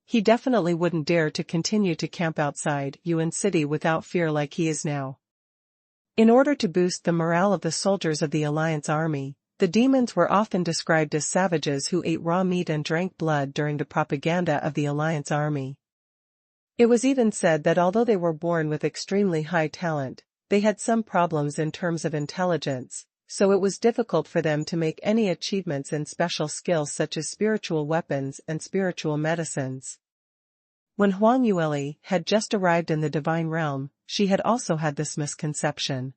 He definitely wouldn't dare to continue to camp outside Yuan City without fear like he is now. In order to boost the morale of the soldiers of the Alliance army, the demons were often described as savages who ate raw meat and drank blood during the propaganda of the Alliance army. It was even said that although they were born with extremely high talent, they had some problems in terms of intelligence, so it was difficult for them to make any achievements in special skills such as spiritual weapons and spiritual medicines. When Huang Yueli had just arrived in the divine realm, she had also had this misconception.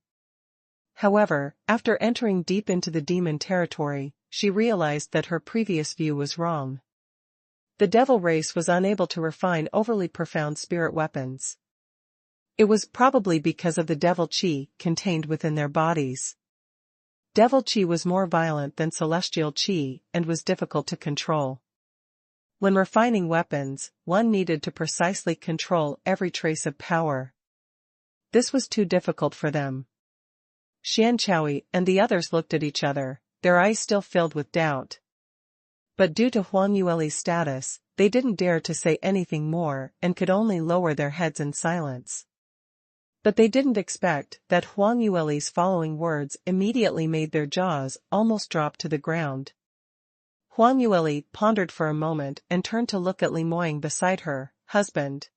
However, after entering deep into the demon territory, she realized that her previous view was wrong. The devil race was unable to refine overly profound spirit weapons. It was probably because of the devil chi contained within their bodies. Devil chi was more violent than celestial chi and was difficult to control. When refining weapons, one needed to precisely control every trace of power. This was too difficult for them. Xianxia and the others looked at each other, their eyes still filled with doubt. But due to Huang Yueli's status, they didn't dare to say anything more and could only lower their heads in silence. But they didn't expect that Huang Yueli's following words immediately made their jaws almost drop to the ground. Huang Yueli pondered for a moment and turned to look at Li Moying beside her, husband.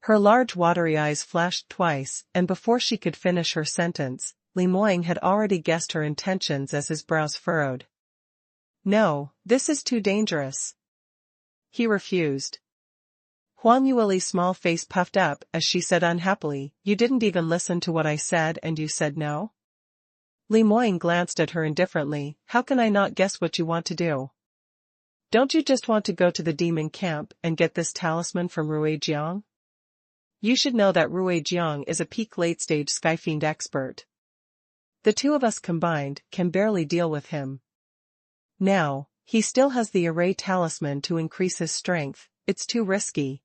Her large watery eyes flashed twice, and before she could finish her sentence, Li Moying had already guessed her intentions as his brows furrowed. No, this is too dangerous. He refused. Huang Yueli's small face puffed up as she said unhappily, You didn't even listen to what I said and you said no? Li Moying glanced at her indifferently, How can I not guess what you want to do? Don't you just want to go to the demon camp and get this talisman from Ruijiang? You should know that Ruijiang is a peak late-stage Skyfiend expert. The two of us combined can barely deal with him. Now, he still has the array talisman to increase his strength, it's too risky.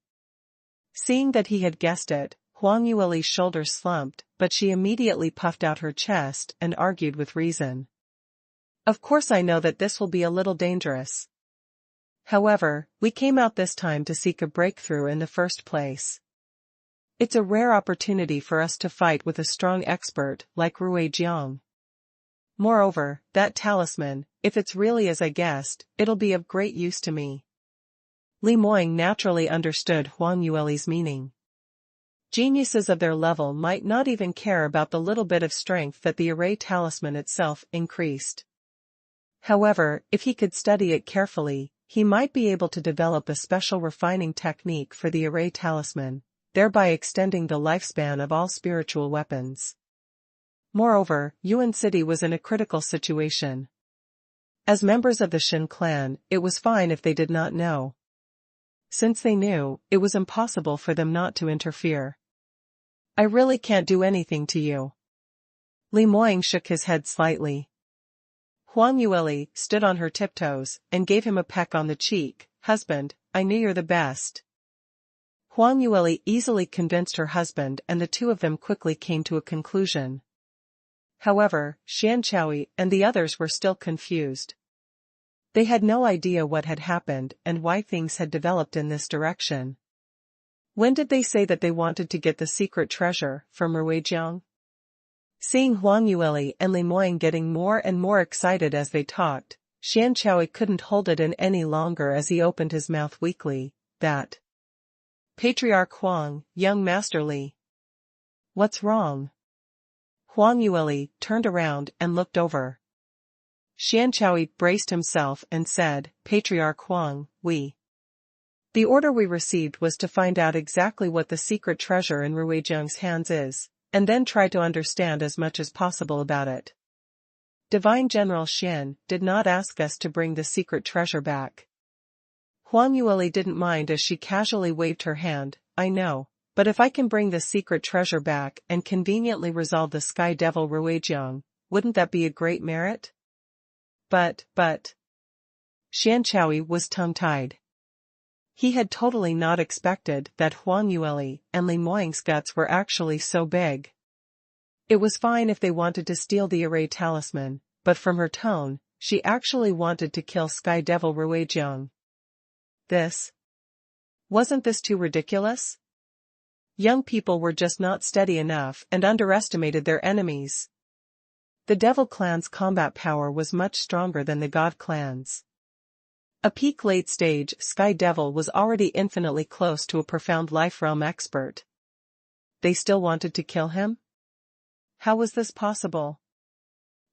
Seeing that he had guessed it, Huang Yueli's shoulders slumped, but she immediately puffed out her chest and argued with reason. Of course I know that this will be a little dangerous. However, we came out this time to seek a breakthrough in the first place. It's a rare opportunity for us to fight with a strong expert like Ruijiang. Moreover, that talisman, if it's really as I guessed, it'll be of great use to me. Li Moying naturally understood Huang Yueli's meaning. Geniuses of their level might not even care about the little bit of strength that the array talisman itself increased. However, if he could study it carefully, he might be able to develop a special refining technique for the array talisman, thereby extending the lifespan of all spiritual weapons. Moreover, Yuan City was in a critical situation. As members of the Shin clan, it was fine if they did not know. Since they knew, it was impossible for them not to interfere. I really can't do anything to you. Li Moying shook his head slightly. Huang Yueli stood on her tiptoes and gave him a peck on the cheek. Husband, I knew you're the best. Huang Yueli easily convinced her husband and the two of them quickly came to a conclusion. However, Xianxia and the others were still confused. They had no idea what had happened and why things had developed in this direction. When did they say that they wanted to get the secret treasure from Ruijiang? Seeing Huang Yueli and Li Moying getting more and more excited as they talked, Xianxia couldn't hold it in any longer as he opened his mouth weakly. That. Patriarch Huang, young Master Li. What's wrong? Huang Yueli turned around and looked over. Xianxia braced himself and said, Patriarch Huang, The order we received was to find out exactly what the secret treasure in Ruijiang's hands is, and then try to understand as much as possible about it. Divine General Xian did not ask us to bring the secret treasure back. Huang Yueli didn't mind as she casually waved her hand. I know, but if I can bring the secret treasure back and conveniently resolve the Sky Devil Ruijiang, wouldn't that be a great merit? But. Xianxia was tongue-tied. He had totally not expected that Huang Yueli and Li Moying's guts were actually so big. It was fine if they wanted to steal the array talisman, but from her tone, she actually wanted to kill Sky Devil Ruijiang. Wasn't this too ridiculous? Young people were just not steady enough and underestimated their enemies. The Devil clan's combat power was much stronger than the God clan's. A peak late-stage Sky Devil was already infinitely close to a profound life realm expert. They still wanted to kill him? How was this possible?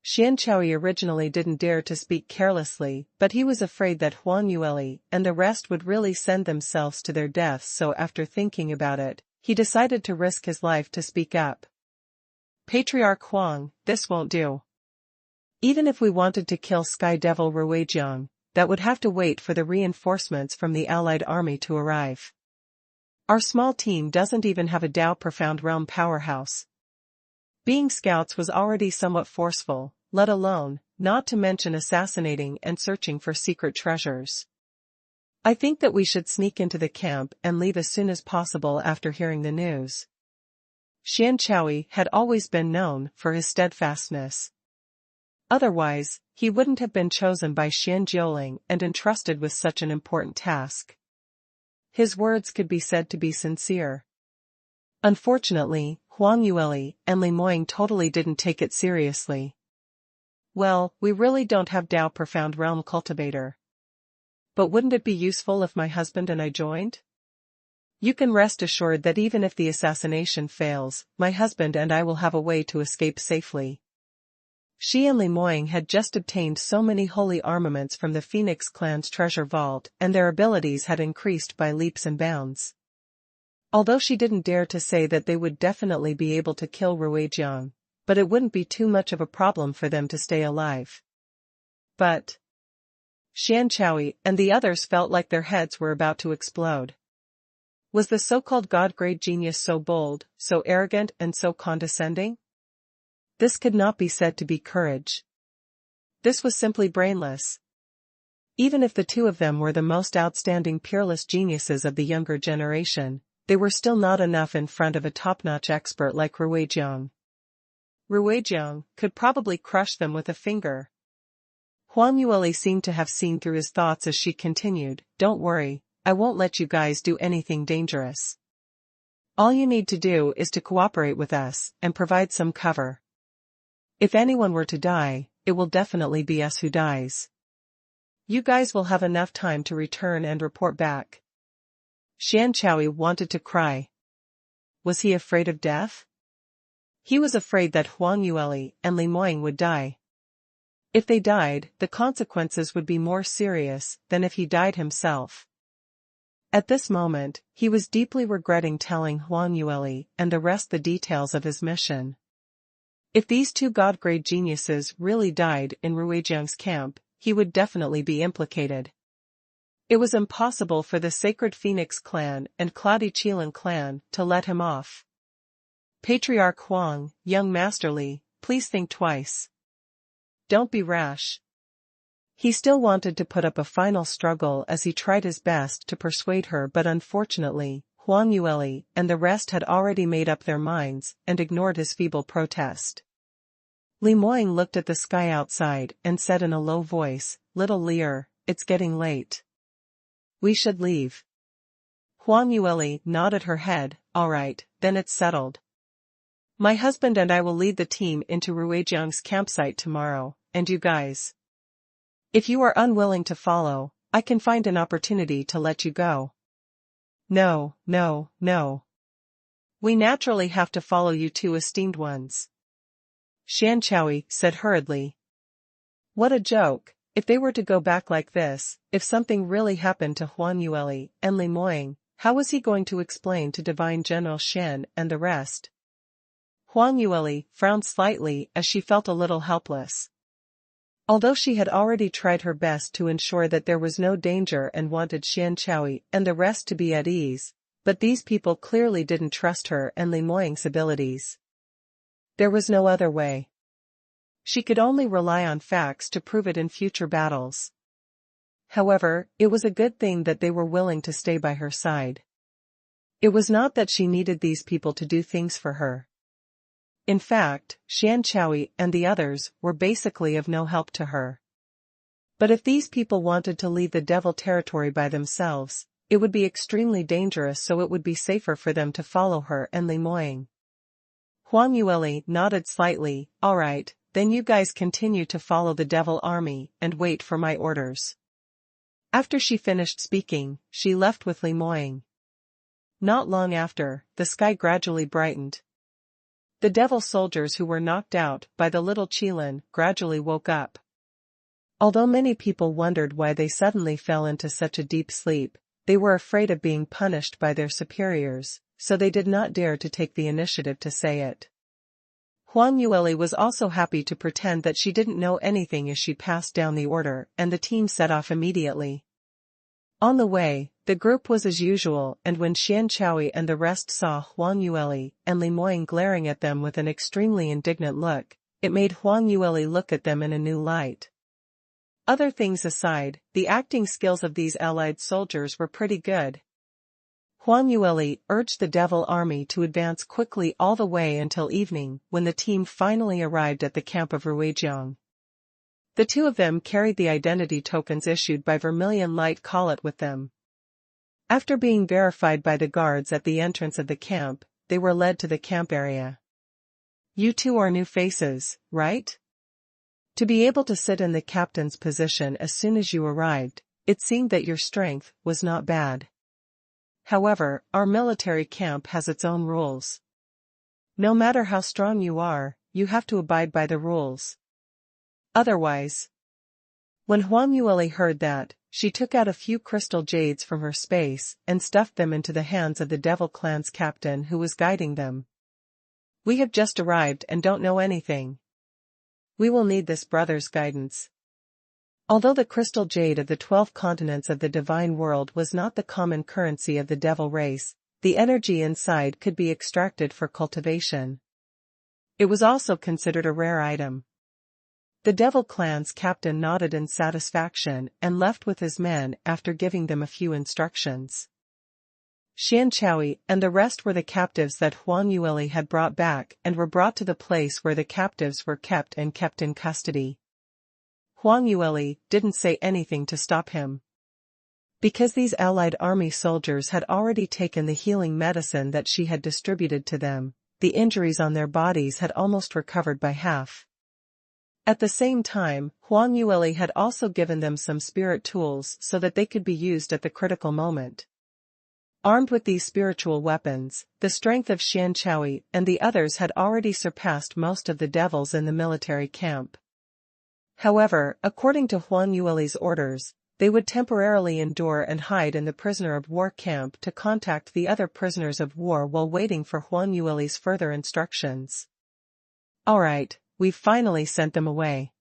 Xianxia originally didn't dare to speak carelessly, but he was afraid that Huang Yueli and the rest would really send themselves to their deaths, so after thinking about it, he decided to risk his life to speak up. Patriarch Huang, this won't do. Even if we wanted to kill Sky Devil Ruijiang, that would have to wait for the reinforcements from the allied army to arrive. Our small team doesn't even have a Dao Profound Realm powerhouse. Being scouts was already somewhat forceful, let alone, not to mention assassinating and searching for secret treasures. I think that we should sneak into the camp and leave as soon as possible after hearing the news. Xianxia had always been known for his steadfastness. Otherwise, he wouldn't have been chosen by Xian Jiuling and entrusted with such an important task. His words could be said to be sincere. Unfortunately, Huang Yueli and Li Moying totally didn't take it seriously. Well, we really don't have Dao Profound Realm Cultivator. But wouldn't it be useful if my husband and I joined? You can rest assured that even if the assassination fails, my husband and I will have a way to escape safely. She and Li Moying had just obtained so many holy armaments from the Phoenix clan's treasure vault, and their abilities had increased by leaps and bounds. Although she didn't dare to say that they would definitely be able to kill Ruijiang, but it wouldn't be too much of a problem for them to stay alive. But Xianxia and the others felt like their heads were about to explode. Was the so-called God-grade genius so bold, so arrogant and so condescending? This could not be said to be courage. This was simply brainless. Even if the two of them were the most outstanding peerless geniuses of the younger generation, they were still not enough in front of a top-notch expert like Ruijiang. Ruijiang could probably crush them with a finger. Huang Yueli seemed to have seen through his thoughts as she continued, "Don't worry, I won't let you guys do anything dangerous. All you need to do is to cooperate with us and provide some cover. If anyone were to die, it will definitely be us who dies. You guys will have enough time to return and report back." Xianxia wanted to cry. Was he afraid of death? He was afraid that Huang Yueli and Li Moying would die. If they died, the consequences would be more serious than if he died himself. At this moment, he was deeply regretting telling Huang Yueli and the rest the details of his mission. If these two God-grade geniuses really died in Ruijiang's camp, he would definitely be implicated. It was impossible for the Sacred Phoenix clan and Cloudy Qilin clan to let him off. Patriarch Huang, young Master Li, please think twice. Don't be rash. He still wanted to put up a final struggle as he tried his best to persuade her, but unfortunately, Huang Yueli and the rest had already made up their minds and ignored his feeble protest. Li Moying looked at the sky outside and said in a low voice, "Little Lear, it's getting late. We should leave." Huang Yueli nodded her head. All right, then it's settled. My husband and I will lead the team into Ruijiang's campsite tomorrow, and you guys. If you are unwilling to follow, I can find an opportunity to let you go. No, no, no. We naturally have to follow you two esteemed ones. Xianxia said hurriedly. What a joke, if they were to go back like this, if something really happened to Huang Yueli and Li Moying, how was he going to explain to Divine General Shen and the rest? Huang Yueli frowned slightly as she felt a little helpless. Although she had already tried her best to ensure that there was no danger and wanted Xianxia and the rest to be at ease, but these people clearly didn't trust her and Li Moying's abilities. There was no other way. She could only rely on facts to prove it in future battles. However, it was a good thing that they were willing to stay by her side. It was not that she needed these people to do things for her. In fact, Xianxia and the others were basically of no help to her. But if these people wanted to leave the devil territory by themselves, it would be extremely dangerous, so it would be safer for them to follow her and Li Moying. Huang Yueli nodded slightly. All right, then you guys continue to follow the devil army and wait for my orders. After she finished speaking, she left with Li Moying. Not long after, the sky gradually brightened. The devil soldiers who were knocked out by the little Qilin gradually woke up. Although many people wondered why they suddenly fell into such a deep sleep, they were afraid of being punished by their superiors, so they did not dare to take the initiative to say it. Huang Yueli was also happy to pretend that she didn't know anything as she passed down the order, and the team set off immediately. On the way, the group was as usual, and when Xianxia and the rest saw Huang Yueli and Li Moying glaring at them with an extremely indignant look, it made Huang Yueli look at them in a new light. Other things aside, the acting skills of these allied soldiers were pretty good. Huang Yueli urged the devil army to advance quickly all the way until evening, when the team finally arrived at the camp of Ruijiang. The two of them carried the identity tokens issued by Vermilion Light Collet with them. After being verified by the guards at the entrance of the camp, they were led to the camp area. You two are new faces, right? To be able to sit in the captain's position as soon as you arrived, it seemed that your strength was not bad. However, our military camp has its own rules. No matter how strong you are, you have to abide by the rules. Otherwise. When Huang Yueli heard that, she took out a few crystal jades from her space and stuffed them into the hands of the Devil Clan's captain who was guiding them. We have just arrived and don't know anything. We will need this brother's guidance. Although the crystal jade of the 12 continents of the divine world was not the common currency of the devil race, the energy inside could be extracted for cultivation. It was also considered a rare item. The Devil Clan's captain nodded in satisfaction and left with his men after giving them a few instructions. Xianxia and the rest were the captives that Huang Yueli had brought back and were brought to the place where the captives were kept and kept in custody. Huang Yueli didn't say anything to stop him. Because these allied army soldiers had already taken the healing medicine that she had distributed to them, the injuries on their bodies had almost recovered by half. At the same time, Huang Yueli had also given them some spirit tools so that they could be used at the critical moment. Armed with these spiritual weapons, the strength of Xianxia and the others had already surpassed most of the devils in the military camp. However, according to Huang Yueli's orders, they would temporarily endure and hide in the prisoner of war camp to contact the other prisoners of war while waiting for Huang Yueli's further instructions. Alright, we've finally sent them away.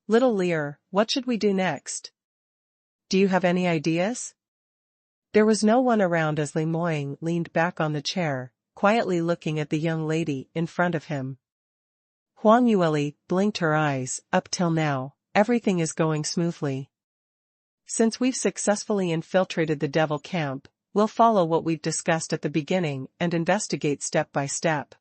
Little Lear, what should we do next? Do you have any ideas? There was no one around as Li Moying leaned back on the chair, quietly looking at the young lady in front of him. Huang Yueli blinked her eyes. Up till now, everything is going smoothly. Since we've successfully infiltrated the devil camp, we'll follow what we've discussed at the beginning and investigate step by step.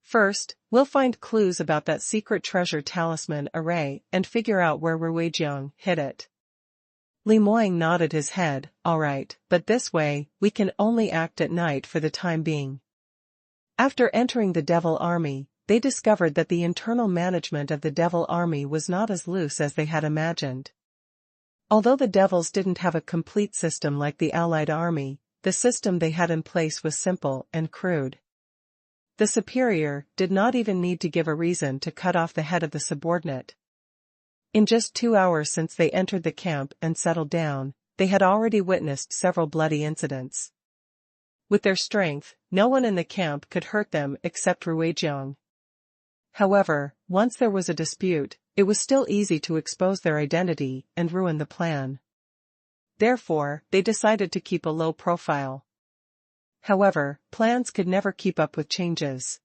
First, we'll find clues about that secret treasure talisman array and figure out where Ruijiang hid it. Li Moying nodded his head. All right, but this way, we can only act at night for the time being. After entering the Devil Army, they discovered that the internal management of the Devil Army was not as loose as they had imagined. Although the Devils didn't have a complete system like the Allied Army, the system they had in place was simple and crude. The superior did not even need to give a reason to cut off the head of the subordinate. In just 2 hours since they entered the camp and settled down, they had already witnessed several bloody incidents. With their strength, no one in the camp could hurt them except Ruijiang. However, once there was a dispute, it was still easy to expose their identity and ruin the plan. Therefore, they decided to keep a low profile. However, plans could never keep up with changes.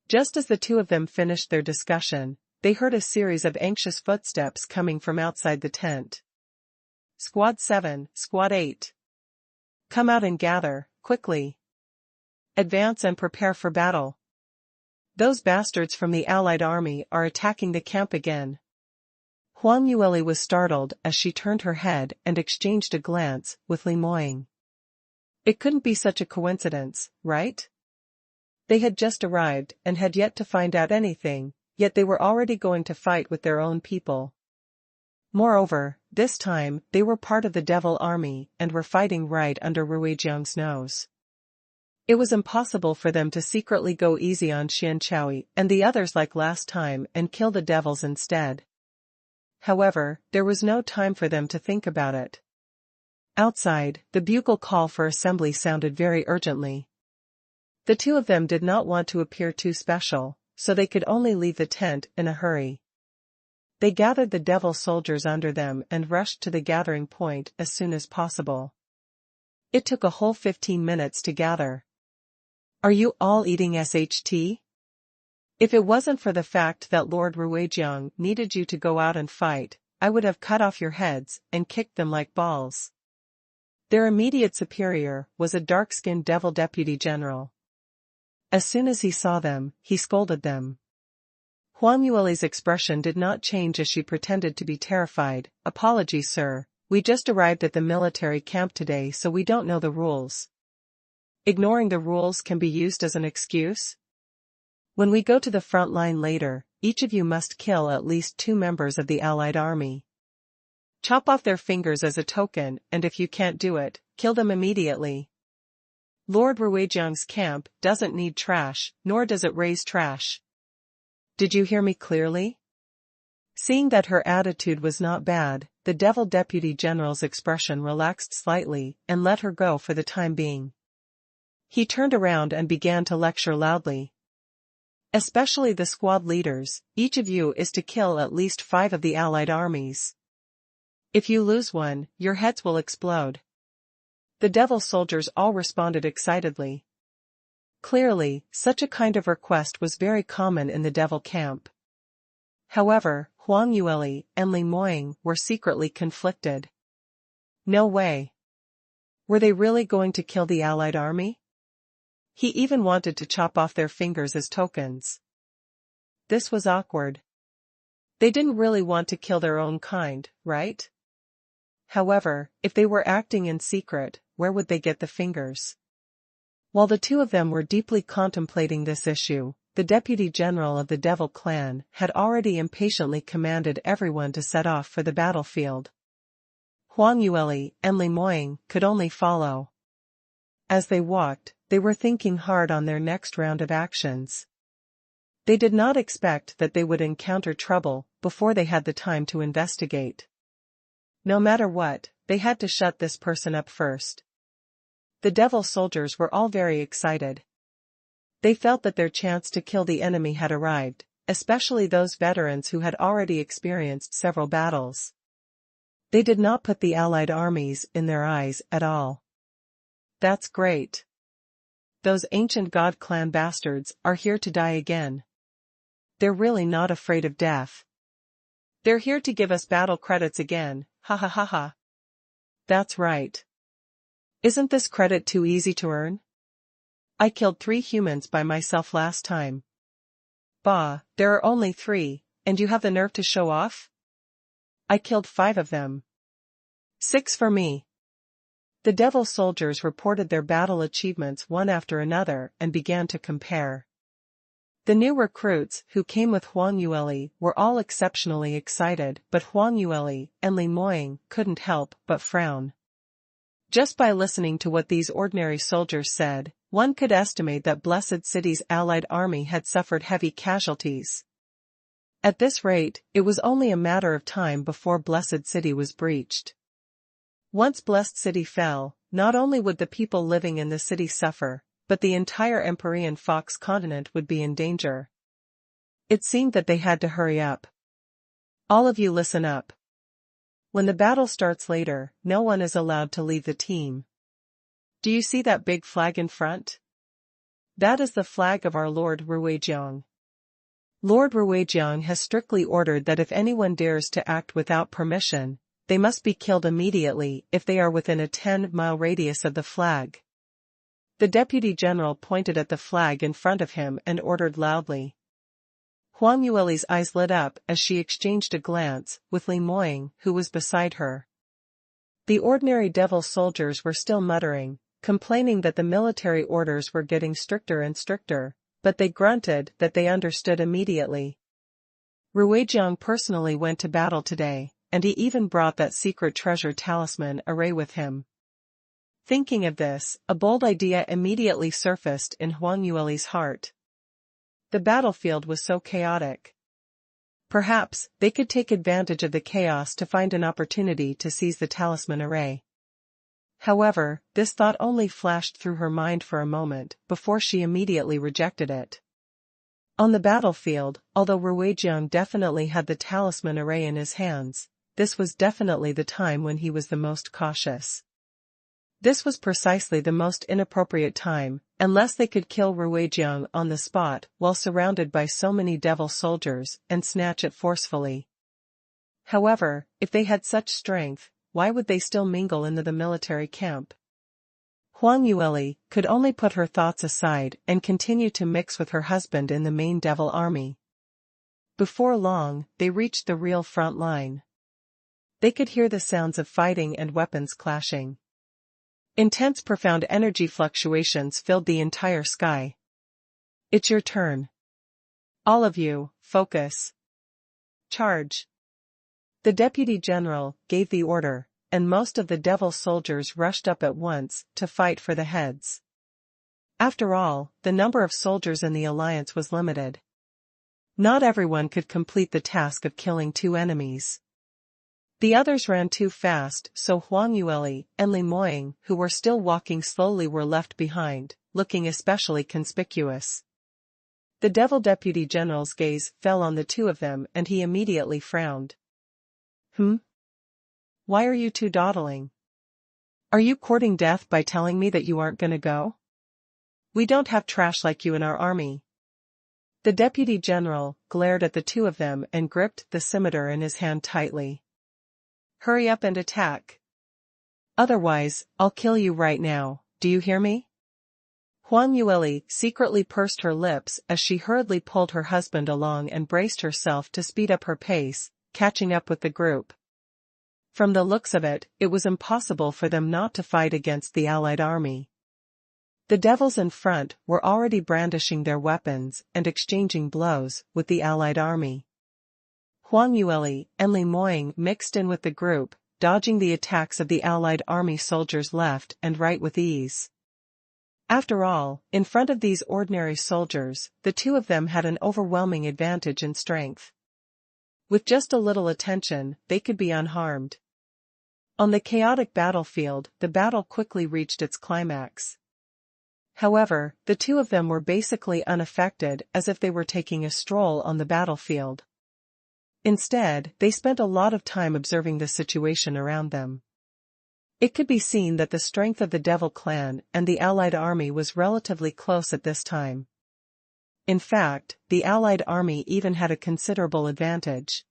Just as the two of them finished their discussion, they heard a series of anxious footsteps coming from outside the tent. Squad 7, Squad 8. Come out and gather, quickly. Advance and prepare for battle. Those bastards from the Allied Army are attacking the camp again. Huang Yueli was startled as she turned her head and exchanged a glance with Li Moying. It couldn't be such a coincidence, right? They had just arrived and had yet to find out anything, yet they were already going to fight with their own people. Moreover, this time, they were part of the Devil Army and were fighting right under Ruijiang's nose. It was impossible for them to secretly go easy on Xianxia and the others like last time and kill the devils instead. However, there was no time for them to think about it. Outside, the bugle call for assembly sounded very urgently. The two of them did not want to appear too special, so they could only leave the tent in a hurry. They gathered the devil soldiers under them and rushed to the gathering point as soon as possible. It took a whole 15 minutes to gather. Are you all eating SHT? If it wasn't for the fact that Lord Ruijiang needed you to go out and fight, I would have cut off your heads and kicked them like balls. Their immediate superior was a dark-skinned devil deputy general. As soon as he saw them, he scolded them. Huang Yueli's expression did not change as she pretended to be terrified. Apologies, sir, we just arrived at the military camp today so we don't know the rules. Ignoring the rules can be used as an excuse? When we go to the front line later, each of you must kill at least 2 members of the Allied Army. Chop off their fingers as a token, and if you can't do it, kill them immediately. Lord Ruijiang's camp doesn't need trash, nor does it raise trash. Did you hear me clearly? Seeing that her attitude was not bad, the devil deputy general's expression relaxed slightly and let her go for the time being. He turned around and began to lecture loudly. Especially the squad leaders, each of you is to kill at least 5 of the Allied armies. If you lose one, your heads will explode. The devil soldiers all responded excitedly. Clearly, such a kind of request was very common in the devil camp. However, Huang Yueli and Li Moying were secretly conflicted. No way. Were they really going to kill the Allied army? He even wanted to chop off their fingers as tokens. This was awkward. They didn't really want to kill their own kind, right? However, if they were acting in secret, where would they get the fingers? While the two of them were deeply contemplating this issue, the deputy general of the Devil clan had already impatiently commanded everyone to set off for the battlefield. Huang Yueli and Li Moying could only follow. As they walked, they were thinking hard on their next round of actions. They did not expect that they would encounter trouble before they had the time to investigate. No matter what, they had to shut this person up first. The devil soldiers were all very excited. They felt that their chance to kill the enemy had arrived, especially those veterans who had already experienced several battles. They did not put the Allied armies in their eyes at all. That's great. Those ancient God clan bastards are here to die again. They're really not afraid of death. They're here to give us battle credits again, ha ha ha ha. That's right. Isn't this credit too easy to earn? I killed 3 humans by myself last time. Bah, there are only 3, and you have the nerve to show off? I killed 5 of them. 6 for me. The devil soldiers reported their battle achievements one after another and began to compare. The new recruits who came with Huang Yueli were all exceptionally excited, but Huang Yueli and Li Moying couldn't help but frown. Just by listening to what these ordinary soldiers said, one could estimate that Blessed City's allied army had suffered heavy casualties. At this rate, it was only a matter of time before Blessed City was breached. Once Blessed City fell, not only would the people living in the city suffer, but the entire Empyrean Fox continent would be in danger. It seemed that they had to hurry up. All of you listen up. When the battle starts later, no one is allowed to leave the team. Do you see that big flag in front? That is the flag of our Lord Ruijiang. Lord Ruijiang has strictly ordered that if anyone dares to act without permission, they must be killed immediately if they are within a 10-mile radius of the flag. The deputy general pointed at the flag in front of him and ordered loudly. Huang Yueli's eyes lit up as she exchanged a glance with Li Moying, who was beside her. The ordinary devil soldiers were still muttering, complaining that the military orders were getting stricter and stricter, but they grunted that they understood immediately. Ruijiang personally went to battle today, and he even brought that secret treasure talisman array with him. Thinking of this, a bold idea immediately surfaced in Huang Yueli's heart. The battlefield was so chaotic. Perhaps they could take advantage of the chaos to find an opportunity to seize the talisman array. However, this thought only flashed through her mind for a moment before she immediately rejected it. On the battlefield, although Ruijiang definitely had the talisman array in his hands, this was definitely the time when he was the most cautious. This was precisely the most inappropriate time, unless they could kill Ruijiang on the spot while surrounded by so many devil soldiers and snatch it forcefully. However, if they had such strength, why would they still mingle into the military camp? Huang Yueli could only put her thoughts aside and continue to mix with her husband in the main devil army. Before long, they reached the real front line. They could hear the sounds of fighting and weapons clashing. Intense profound energy fluctuations filled the entire sky. It's your turn. All of you, focus. Charge. The deputy general gave the order, and most of the devil soldiers rushed up at once to fight for the heads. After all, the number of soldiers in the alliance was limited. Not everyone could complete the task of killing 2 enemies. The others ran too fast, so Huang Yueli and Li Moying, who were still walking slowly, were left behind, looking especially conspicuous. The devil deputy general's gaze fell on the 2 of them and he immediately frowned. Why are you 2 dawdling? Are you courting death by telling me that you aren't gonna go? We don't have trash like you in our army. The deputy general glared at the 2 of them and gripped the scimitar in his hand tightly. Hurry up and attack. Otherwise, I'll kill you right now, do you hear me? Huang Yueli secretly pursed her lips as she hurriedly pulled her husband along and braced herself to speed up her pace, catching up with the group. From the looks of it, it was impossible for them not to fight against the allied army. The devils in front were already brandishing their weapons and exchanging blows with the allied army. Huang Yueli and Li Moying mixed in with the group, dodging the attacks of the allied army soldiers left and right with ease. After all, in front of these ordinary soldiers, the 2 of them had an overwhelming advantage in strength. With just a little attention, they could be unharmed. On the chaotic battlefield, the battle quickly reached its climax. However, the 2 of them were basically unaffected, as if they were taking a stroll on the battlefield. Instead, they spent a lot of time observing the situation around them. It could be seen that the strength of the Devil clan and the allied army was relatively close at this time. In fact, the allied army even had a considerable advantage.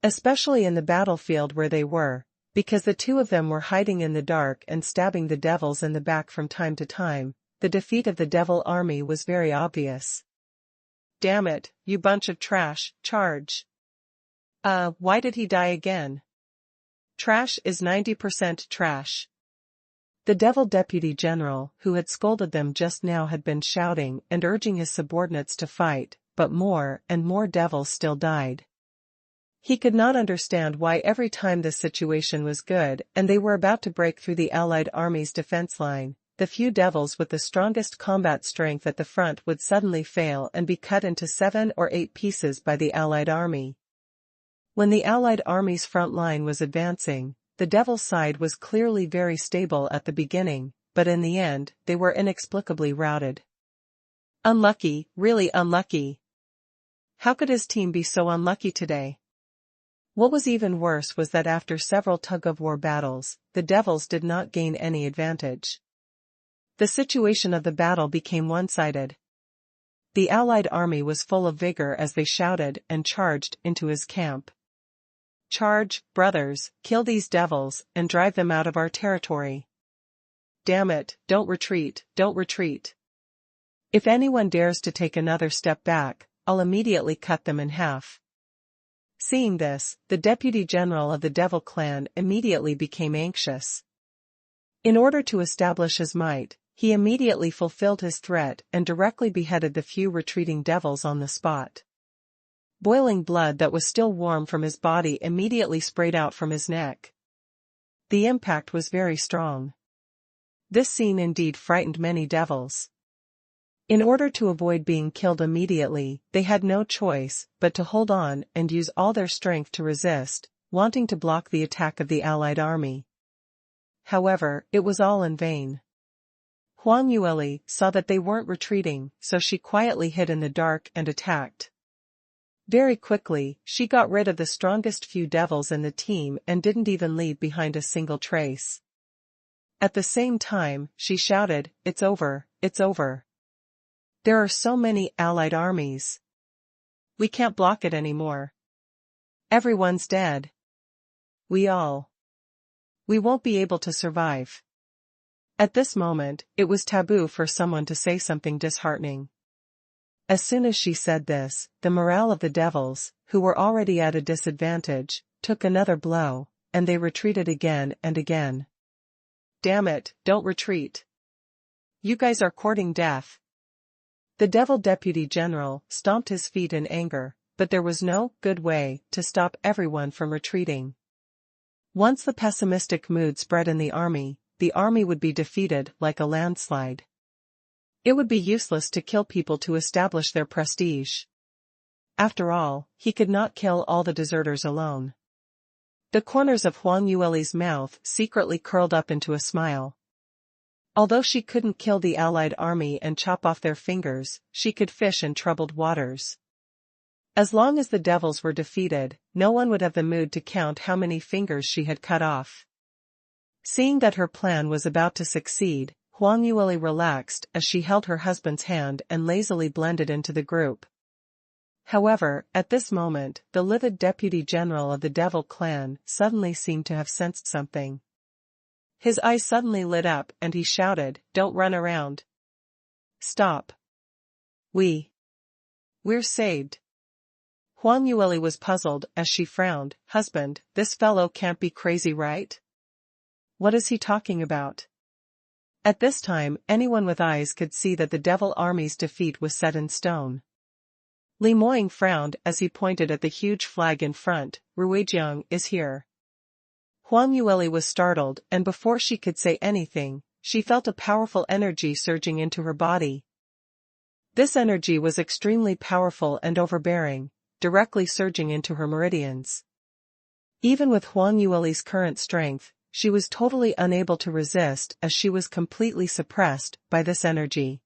Especially in the battlefield where they were, because the 2 of them were hiding in the dark and stabbing the devils in the back from time to time, the defeat of the Devil army was very obvious. Damn it, you bunch of trash, charge. Why did he die again? Trash is 90% trash. The devil deputy general who had scolded them just now had been shouting and urging his subordinates to fight, but more and more devils still died. He could not understand why every time this situation was good and they were about to break through the allied army's defense line, the few devils with the strongest combat strength at the front would suddenly fail and be cut into 7 or 8 pieces by the allied army. When the allied army's front line was advancing, the devil's side was clearly very stable at the beginning, but in the end, they were inexplicably routed. Unlucky, really unlucky. How could his team be so unlucky today? What was even worse was that after several tug-of-war battles, the devils did not gain any advantage. The situation of the battle became one-sided. The allied army was full of vigor as they shouted and charged into his camp. Charge, brothers, kill these devils, and drive them out of our territory. Damn it, don't retreat, don't retreat. If anyone dares to take another step back, I'll immediately cut them in half. Seeing this, the deputy general of the Devil clan immediately became anxious. In order to establish his might, he immediately fulfilled his threat and directly beheaded the few retreating devils on the spot. Boiling blood that was still warm from his body immediately sprayed out from his neck. The impact was very strong. This scene indeed frightened many devils. In order to avoid being killed immediately, they had no choice but to hold on and use all their strength to resist, wanting to block the attack of the allied army. However, it was all in vain. Huang Yueli saw that they weren't retreating, so she quietly hid in the dark and attacked. Very quickly, she got rid of the strongest few devils in the team and didn't even leave behind a single trace. At the same time, she shouted, "It's over, it's over. There are so many allied armies. We can't block it anymore. Everyone's dead. We won't be able to survive." At this moment, it was taboo for someone to say something disheartening. As soon as she said this, the morale of the devils, who were already at a disadvantage, took another blow, and they retreated again and again. Damn it, don't retreat. You guys are courting death. The devil deputy general stomped his feet in anger, but there was no good way to stop everyone from retreating. Once the pessimistic mood spread in the army would be defeated like a landslide. It would be useless to kill people to establish their prestige. After all, he could not kill all the deserters alone. The corners of Huang Yueli's mouth secretly curled up into a smile. Although she couldn't kill the allied army and chop off their fingers, she could fish in troubled waters. As long as the devils were defeated, no one would have the mood to count how many fingers she had cut off. Seeing that her plan was about to succeed, Huang Yueli relaxed as she held her husband's hand and lazily blended into the group. However, at this moment, the livid deputy general of the Devil clan suddenly seemed to have sensed something. His eyes suddenly lit up and he shouted, "Don't run around. Stop. We're saved." Huang Yueli was puzzled as she frowned. "Husband, this fellow can't be crazy, right? What is he talking about?" At this time, anyone with eyes could see that the devil army's defeat was set in stone. Li Moying frowned as he pointed at the huge flag in front. "Ruijiang is here." Huang Yueli was startled, and before she could say anything, she felt a powerful energy surging into her body. This energy was extremely powerful and overbearing, directly surging into her meridians. Even with Huang Yueli's current strength, she was totally unable to resist as she was completely suppressed by this energy.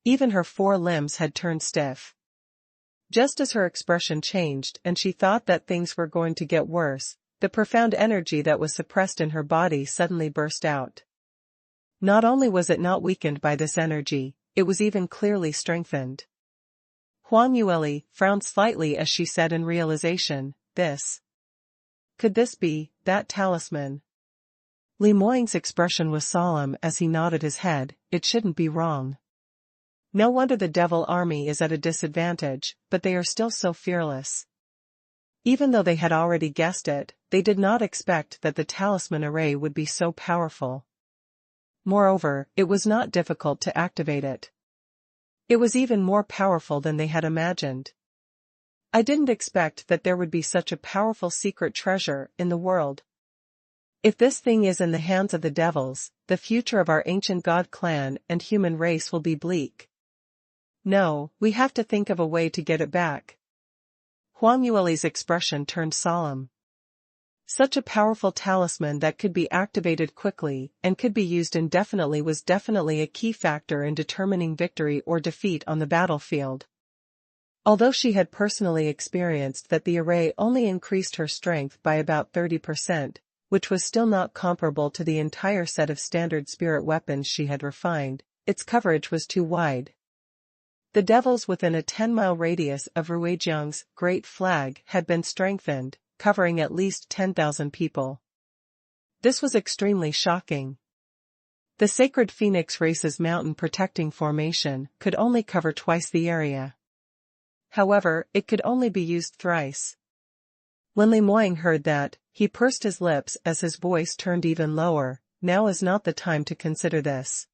Even her 4 limbs had turned stiff. Just as her expression changed and she thought that things were going to get worse, the profound energy that was suppressed in her body suddenly burst out. Not only was it not weakened by this energy, it was even clearly strengthened. Huang Yueli frowned slightly as she said in realization, Could this be that talisman?" Li Moying's expression was solemn as he nodded his head. "It shouldn't be wrong. No wonder the devil army is at a disadvantage, but they are still so fearless. Even though they had already guessed it, they did not expect that the talisman array would be so powerful. Moreover, it was not difficult to activate it. It was even more powerful than they had imagined. I didn't expect that there would be such a powerful secret treasure in the world. If this thing is in the hands of the devils, the future of our ancient god clan and human race will be bleak. No, we have to think of a way to get it back. Huang Yueli's expression turned solemn. Such a powerful talisman that could be activated quickly and could be used indefinitely was definitely a key factor in determining victory or defeat on the battlefield. Although she had personally experienced that the array only increased her strength by about 30%, which was still not comparable to the entire set of standard spirit weapons she had refined, its coverage was too wide. The devils within a 10-mile radius of Ruijiang's Great Flag had been strengthened, covering at least 10,000 people. This was extremely shocking. The Sacred Phoenix Race's mountain protecting formation could only cover twice the area. However, it could only be used thrice. When Li Moying heard that, he pursed his lips as his voice turned even lower. Now is not the time to consider this.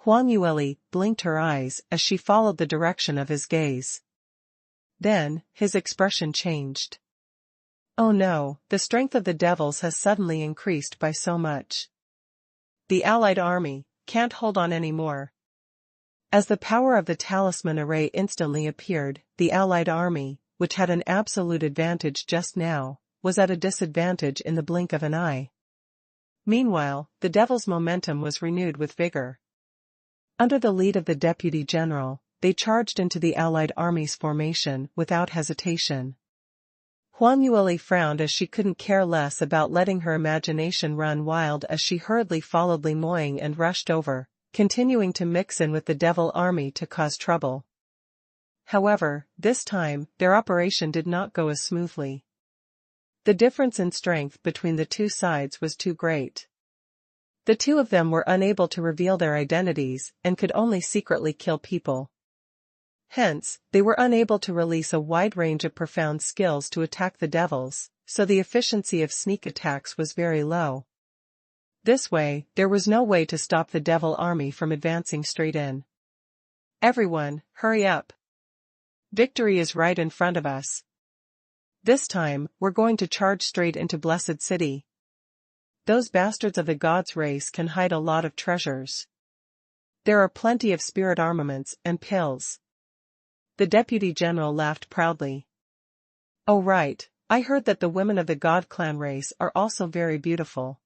Huang Yueli blinked her eyes as she followed the direction of his gaze. Then, his expression changed. Oh no, the strength of the devils has suddenly increased by so much. The allied army can't hold on anymore. As the power of the talisman array instantly appeared, the allied army, which had an absolute advantage just now, was at a disadvantage in the blink of an eye. Meanwhile, the devils' momentum was renewed with vigor. Under the lead of the deputy general, they charged into the allied army's formation without hesitation. Huang Yueli frowned as she couldn't care less about letting her imagination run wild as she hurriedly followed Li Moying and rushed over, continuing to mix in with the devil army to cause trouble. However, this time, their operation did not go as smoothly. The difference in strength between the two sides was too great. The two of them were unable to reveal their identities and could only secretly kill people. Hence, they were unable to release a wide range of profound skills to attack the devils, so the efficiency of sneak attacks was very low. This way, there was no way to stop the devil army from advancing straight in. Everyone, hurry up. Victory is right in front of us. This time, we're going to charge straight into Blessed City. Those bastards of the gods' race can hide a lot of treasures. There are plenty of spirit armaments and pills. The deputy general laughed proudly. Oh right, I heard that the women of the god clan race are also very beautiful.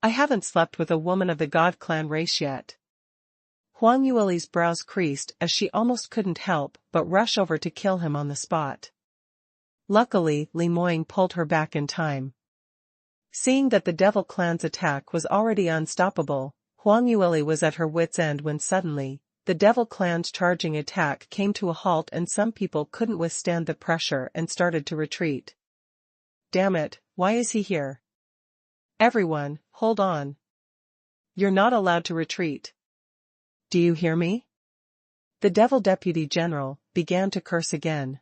I haven't slept with a woman of the god clan race yet. Huang Yueli's brows creased as she almost couldn't help but rush over to kill him on the spot. Luckily, Li Moying pulled her back in time. Seeing that the devil clan's attack was already unstoppable, Huang Yueli was at her wit's end when suddenly, the devil clan's charging attack came to a halt and some people couldn't withstand the pressure and started to retreat. Damn it, why is he here? Everyone, hold on. You're not allowed to retreat. Do you hear me? The devil deputy general began to curse again.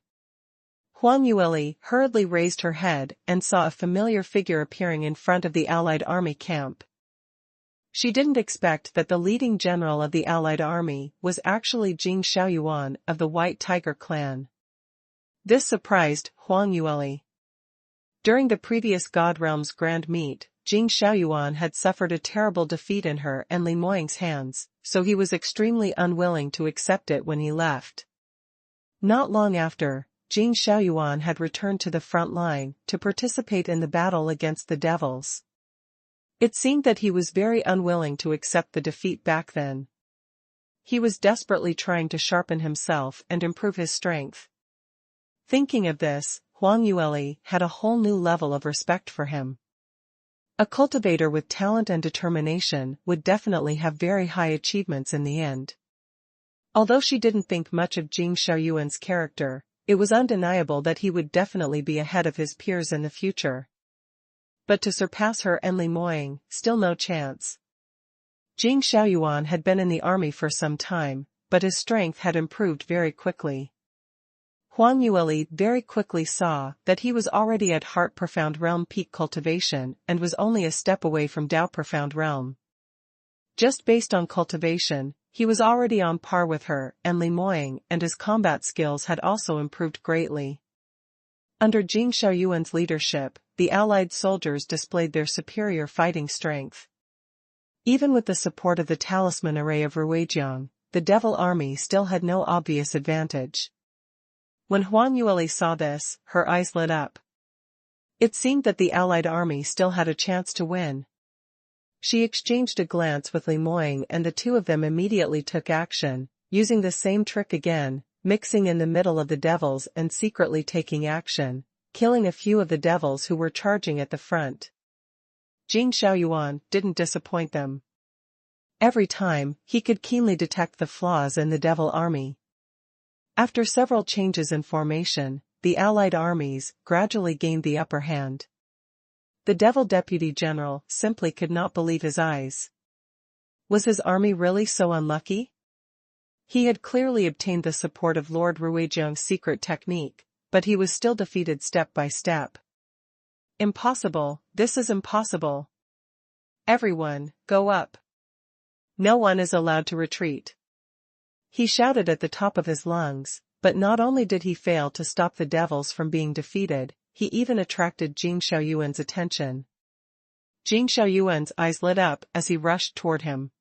Huang Yueli hurriedly raised her head and saw a familiar figure appearing in front of the allied army camp. She didn't expect that the leading general of the allied army was actually Jing Xiaoyuan of the White Tiger clan. This surprised Huang Yueli. During the previous God Realm's Grand Meet, Jing Xiaoyuan had suffered a terrible defeat in her and Li Moying's hands, so he was extremely unwilling to accept it when he left. Not long after, Jing Xiaoyuan had returned to the front line to participate in the battle against the devils. It seemed that he was very unwilling to accept the defeat back then. He was desperately trying to sharpen himself and improve his strength. Thinking of this, Huang Yueli had a whole new level of respect for him. A cultivator with talent and determination would definitely have very high achievements in the end. Although she didn't think much of Jing Xiaoyuan's character, it was undeniable that he would definitely be ahead of his peers in the future. But to surpass her and Li Moying, still no chance. Jing Xiaoyuan had been in the army for some time, but his strength had improved very quickly. Huang Yueli very quickly saw that he was already at Heart Profound Realm peak cultivation and was only a step away from Dao Profound Realm. Just based on cultivation, he was already on par with her and Li Moying, and his combat skills had also improved greatly. Under Jing Xiaoyuan's leadership, the allied soldiers displayed their superior fighting strength. Even with the support of the talisman array of Ruijiang, the devil army still had no obvious advantage. When Huang Yueli saw this, her eyes lit up. It seemed that the allied army still had a chance to win. She exchanged a glance with Li Moying and the two of them immediately took action, using the same trick again, mixing in the middle of the devils and secretly taking action, killing a few of the devils who were charging at the front. Jing Xiaoyuan didn't disappoint them. Every time, he could keenly detect the flaws in the devil army. After several changes in formation, the allied armies gradually gained the upper hand. The devil deputy general simply could not believe his eyes. Was his army really so unlucky? He had clearly obtained the support of Lord Ruijiang's secret technique, but he was still defeated step by step. Impossible, this is impossible. Everyone, go up. No one is allowed to retreat. He shouted at the top of his lungs, but not only did he fail to stop the devils from being defeated, he even attracted Jing Xiaoyuan's attention. Jing Xiaoyuan's eyes lit up as he rushed toward him.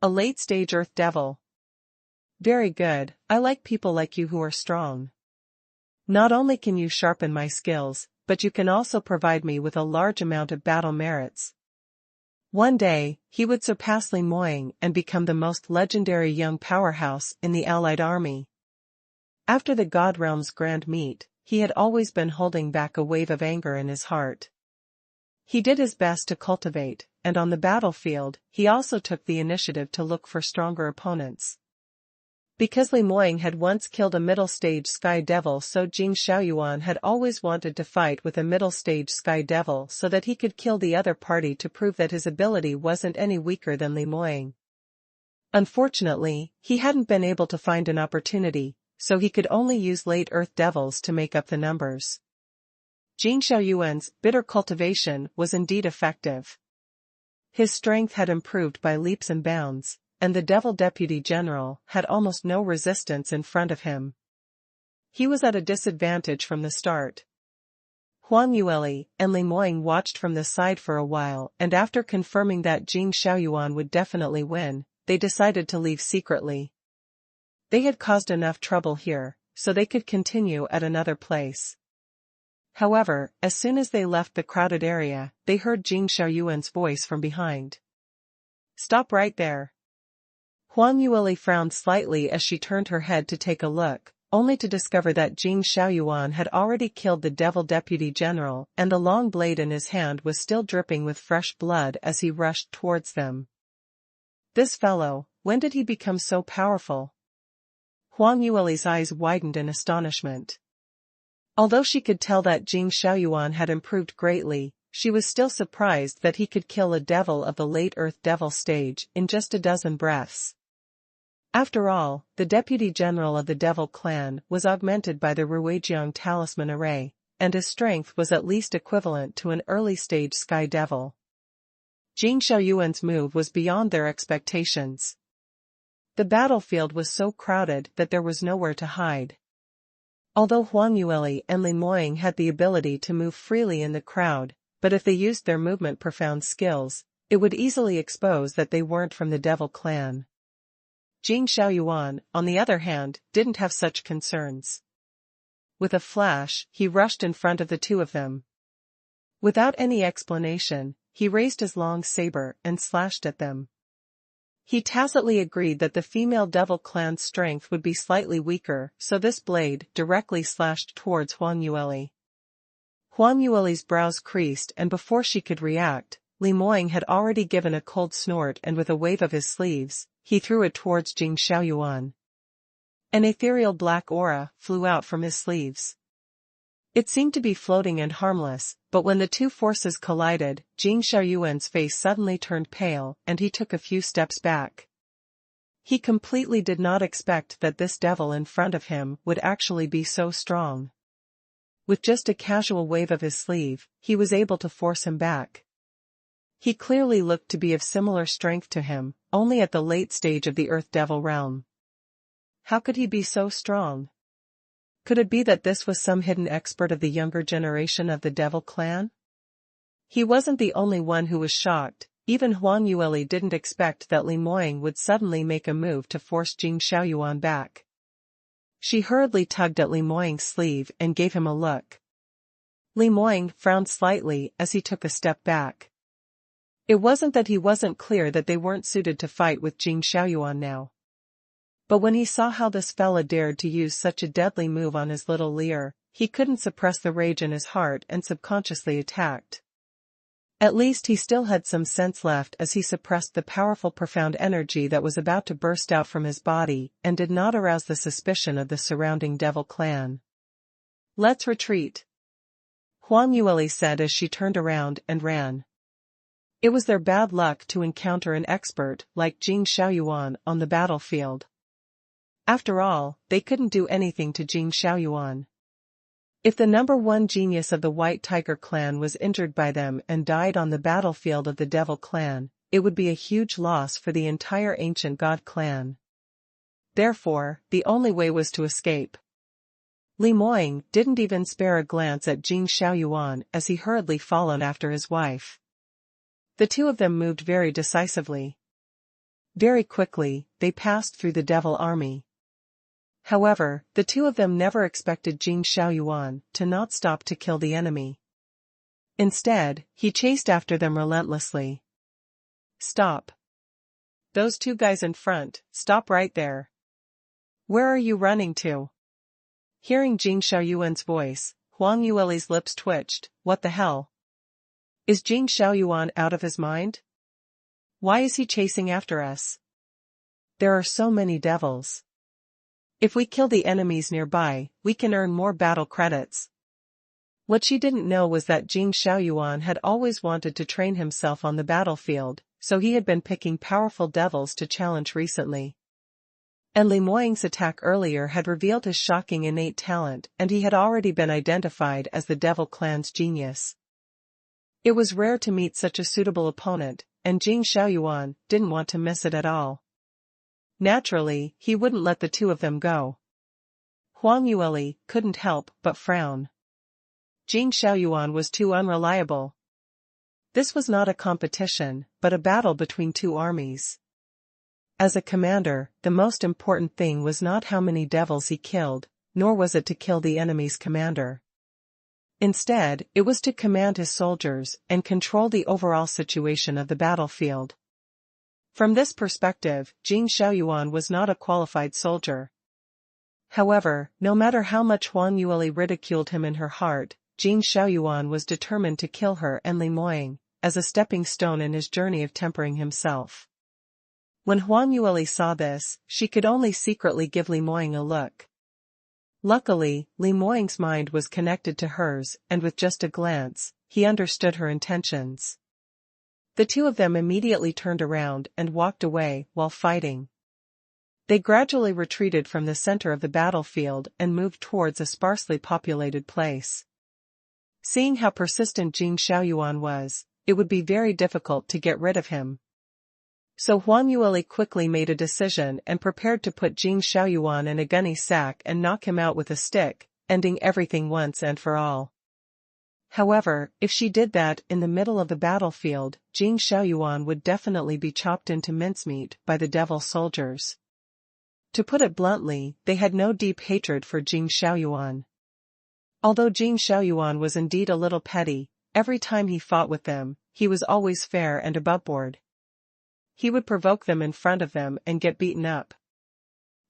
A late-stage earth devil. Very good, I like people like you who are strong. Not only can you sharpen my skills, but you can also provide me with a large amount of battle merits. One day, he would surpass Li Moying and become the most legendary young powerhouse in the allied army. After the God Realm's grand meet, he had always been holding back a wave of anger in his heart. He did his best to cultivate, and on the battlefield, he also took the initiative to look for stronger opponents. Because Li Moying had once killed a middle-stage Sky Devil, so Jing Xiaoyuan had always wanted to fight with a middle-stage Sky Devil so that he could kill the other party to prove that his ability wasn't any weaker than Li Moying. Unfortunately, he hadn't been able to find an opportunity, so he could only use late Earth Devils to make up the numbers. Jing Xiaoyuan's bitter cultivation was indeed effective. His strength had improved by leaps and bounds, and the Devil Deputy General had almost no resistance in front of him. He was at a disadvantage from the start. Huang Yueli and Li Moying watched from the side for a while, and after confirming that Jing Xiaoyuan would definitely win, they decided to leave secretly. They had caused enough trouble here, so they could continue at another place. However, as soon as they left the crowded area, they heard Jing Xiaoyuan's voice from behind. Stop right there. Huang Yueli frowned slightly as she turned her head to take a look, only to discover that Jing Xiaoyuan had already killed the Devil Deputy General and the long blade in his hand was still dripping with fresh blood as he rushed towards them. This fellow, when did he become so powerful? Huang Yueli's eyes widened in astonishment. Although she could tell that Jing Xiaoyuan had improved greatly, she was still surprised that he could kill a devil of the late Earth Devil stage in just a dozen breaths. After all, the Deputy General of the Devil Clan was augmented by the Ruijiang Talisman Array, and his strength was at least equivalent to an early-stage Sky Devil. Jing Xiaoyuan's move was beyond their expectations. The battlefield was so crowded that there was nowhere to hide. Although Huang Yueli and Li Moying had the ability to move freely in the crowd, but if they used their movement profound skills, it would easily expose that they weren't from the Devil Clan. Jing Xiaoyuan, on the other hand, didn't have such concerns. With a flash, he rushed in front of the two of them. Without any explanation, he raised his long saber and slashed at them. He tacitly agreed that the female Devil Clan's strength would be slightly weaker, so this blade directly slashed towards Huang Yueli. Huang Yueli's brows creased and before she could react, Li Moying had already given a cold snort and with a wave of his sleeves, he threw it towards Jing Xiaoyuan. An ethereal black aura flew out from his sleeves. It seemed to be floating and harmless, but when the two forces collided, Jing Xiaoyuan's face suddenly turned pale and he took a few steps back. He completely did not expect that this devil in front of him would actually be so strong. With just a casual wave of his sleeve, he was able to force him back. He clearly looked to be of similar strength to him, only at the late stage of the Earth Devil realm. How could he be so strong? Could it be that this was some hidden expert of the younger generation of the Devil clan? He wasn't the only one who was shocked. Even Huang Yueli didn't expect that Li Moying would suddenly make a move to force Jing Xiaoyuan back. She hurriedly tugged at Li Moying's sleeve and gave him a look. Li Moying frowned slightly as he took a step back. It wasn't that he wasn't clear that they weren't suited to fight with Jing Xiaoyuan now. But when he saw how this fella dared to use such a deadly move on his little Lear, he couldn't suppress the rage in his heart and subconsciously attacked. At least he still had some sense left as he suppressed the powerful profound energy that was about to burst out from his body and did not arouse the suspicion of the surrounding Devil clan. "Let's retreat," Huang Yueli said as she turned around and ran. It was their bad luck to encounter an expert like Jing Xiaoyuan on the battlefield. After all, they couldn't do anything to Jing Xiaoyuan. If the number one genius of the White Tiger clan was injured by them and died on the battlefield of the Devil clan, it would be a huge loss for the entire Ancient God clan. Therefore, the only way was to escape. Li Moying didn't even spare a glance at Jing Xiaoyuan as he hurriedly followed after his wife. The two of them moved very decisively. Very quickly, they passed through the Devil army. However, the two of them never expected Jing Xiaoyuan to not stop to kill the enemy. Instead, he chased after them relentlessly. "Stop. Those two guys in front, stop right there. Where are you running to?" Hearing Jing Xiaoyuan's voice, Huang Yueli's lips twitched. What the hell? Is Jing Xiaoyuan out of his mind? Why is he chasing after us? There are so many devils. If we kill the enemies nearby, we can earn more battle credits. What she didn't know was that Jing Xiaoyuan had always wanted to train himself on the battlefield, so he had been picking powerful devils to challenge recently. And Li Moying's attack earlier had revealed his shocking innate talent, and he had already been identified as the Devil clan's genius. It was rare to meet such a suitable opponent, and Jing Xiaoyuan didn't want to miss it at all. Naturally, he wouldn't let the two of them go. Huang Yueli couldn't help but frown. Jing Xiaoyuan was too unreliable. This was not a competition, but a battle between two armies. As a commander, the most important thing was not how many devils he killed, nor was it to kill the enemy's commander. Instead, it was to command his soldiers and control the overall situation of the battlefield. From this perspective, Jing Xiaoyuan was not a qualified soldier. However, no matter how much Huang Yueli ridiculed him in her heart, Jing Xiaoyuan was determined to kill her and Li Moying, as a stepping stone in his journey of tempering himself. When Huang Yueli saw this, she could only secretly give Li Moying a look. Luckily, Li Moying's mind was connected to hers, and with just a glance, he understood her intentions. The two of them immediately turned around and walked away while fighting. They gradually retreated from the center of the battlefield and moved towards a sparsely populated place. Seeing how persistent Jing Xiaoyuan was, it would be very difficult to get rid of him. So Huang Yueli quickly made a decision and prepared to put Jing Xiaoyuan in a gunny sack and knock him out with a stick, ending everything once and for all. However, if she did that in the middle of the battlefield, Jing Xiaoyuan would definitely be chopped into mincemeat by the devil soldiers. To put it bluntly, they had no deep hatred for Jing Xiaoyuan. Although Jing Xiaoyuan was indeed a little petty, every time he fought with them, he was always fair and aboveboard. He would provoke them in front of them and get beaten up.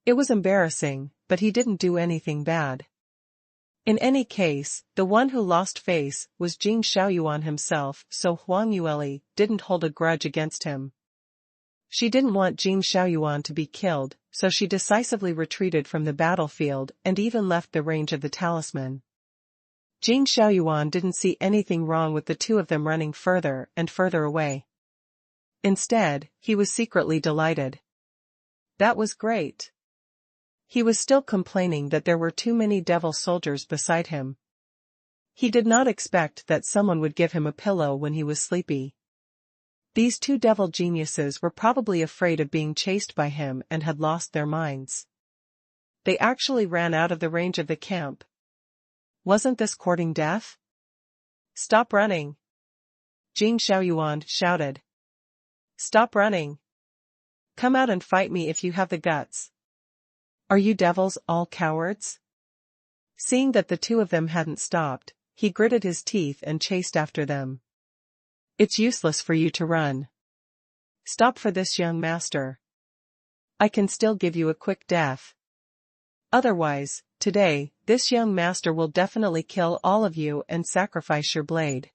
It was embarrassing, but he didn't do anything bad. In any case, the one who lost face was Jing Xiaoyuan himself, so Huang Yueli didn't hold a grudge against him. She didn't want Jing Xiaoyuan to be killed, so she decisively retreated from the battlefield and even left the range of the talisman. Jing Xiaoyuan didn't see anything wrong with the two of them running further and further away. Instead, he was secretly delighted. That was great. He was still complaining that there were too many devil soldiers beside him. He did not expect that someone would give him a pillow when he was sleepy. These two devil geniuses were probably afraid of being chased by him and had lost their minds. They actually ran out of the range of the camp. Wasn't this courting death? Stop running! Jing Xiaoyuan shouted. Stop running! Come out and fight me if you have the guts. Are you devils all cowards? Seeing that the two of them hadn't stopped, he gritted his teeth and chased after them. It's useless for you to run. Stop for this, young master. I can still give you a quick death. Otherwise, today, this young master will definitely kill all of you and sacrifice your blade.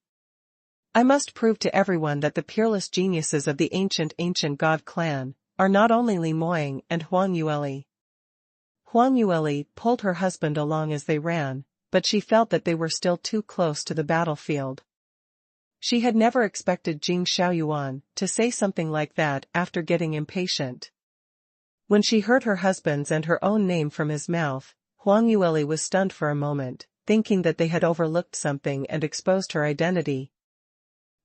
I must prove to everyone that the peerless geniuses of the ancient god clan are not only Li Moying and Huang Yueli. Huang Yueli pulled her husband along as they ran, but she felt that they were still too close to the battlefield. She had never expected Jing Xiaoyuan to say something like that after getting impatient. When she heard her husband's and her own name from his mouth, Huang Yueli was stunned for a moment, thinking that they had overlooked something and exposed her identity.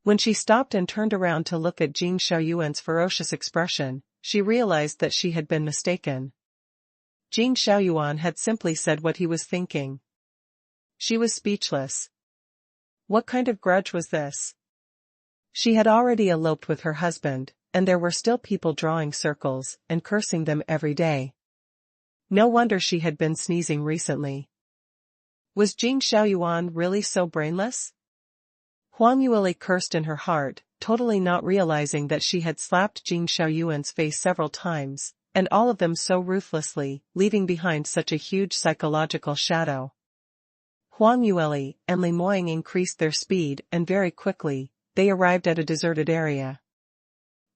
When she stopped and turned around to look at Jing Xiaoyuan's ferocious expression, she realized that she had been mistaken. Jing Xiaoyuan had simply said what he was thinking. She was speechless. What kind of grudge was this? She had already eloped with her husband, and there were still people drawing circles and cursing them every day. No wonder she had been sneezing recently. Was Jing Xiaoyuan really so brainless? Huang Yueli cursed in her heart, totally not realizing that she had slapped Jing Xiaoyuan's face several times, and all of them so ruthlessly, leaving behind such a huge psychological shadow. Huang Yueli and Li Moying increased their speed and very quickly, they arrived at a deserted area.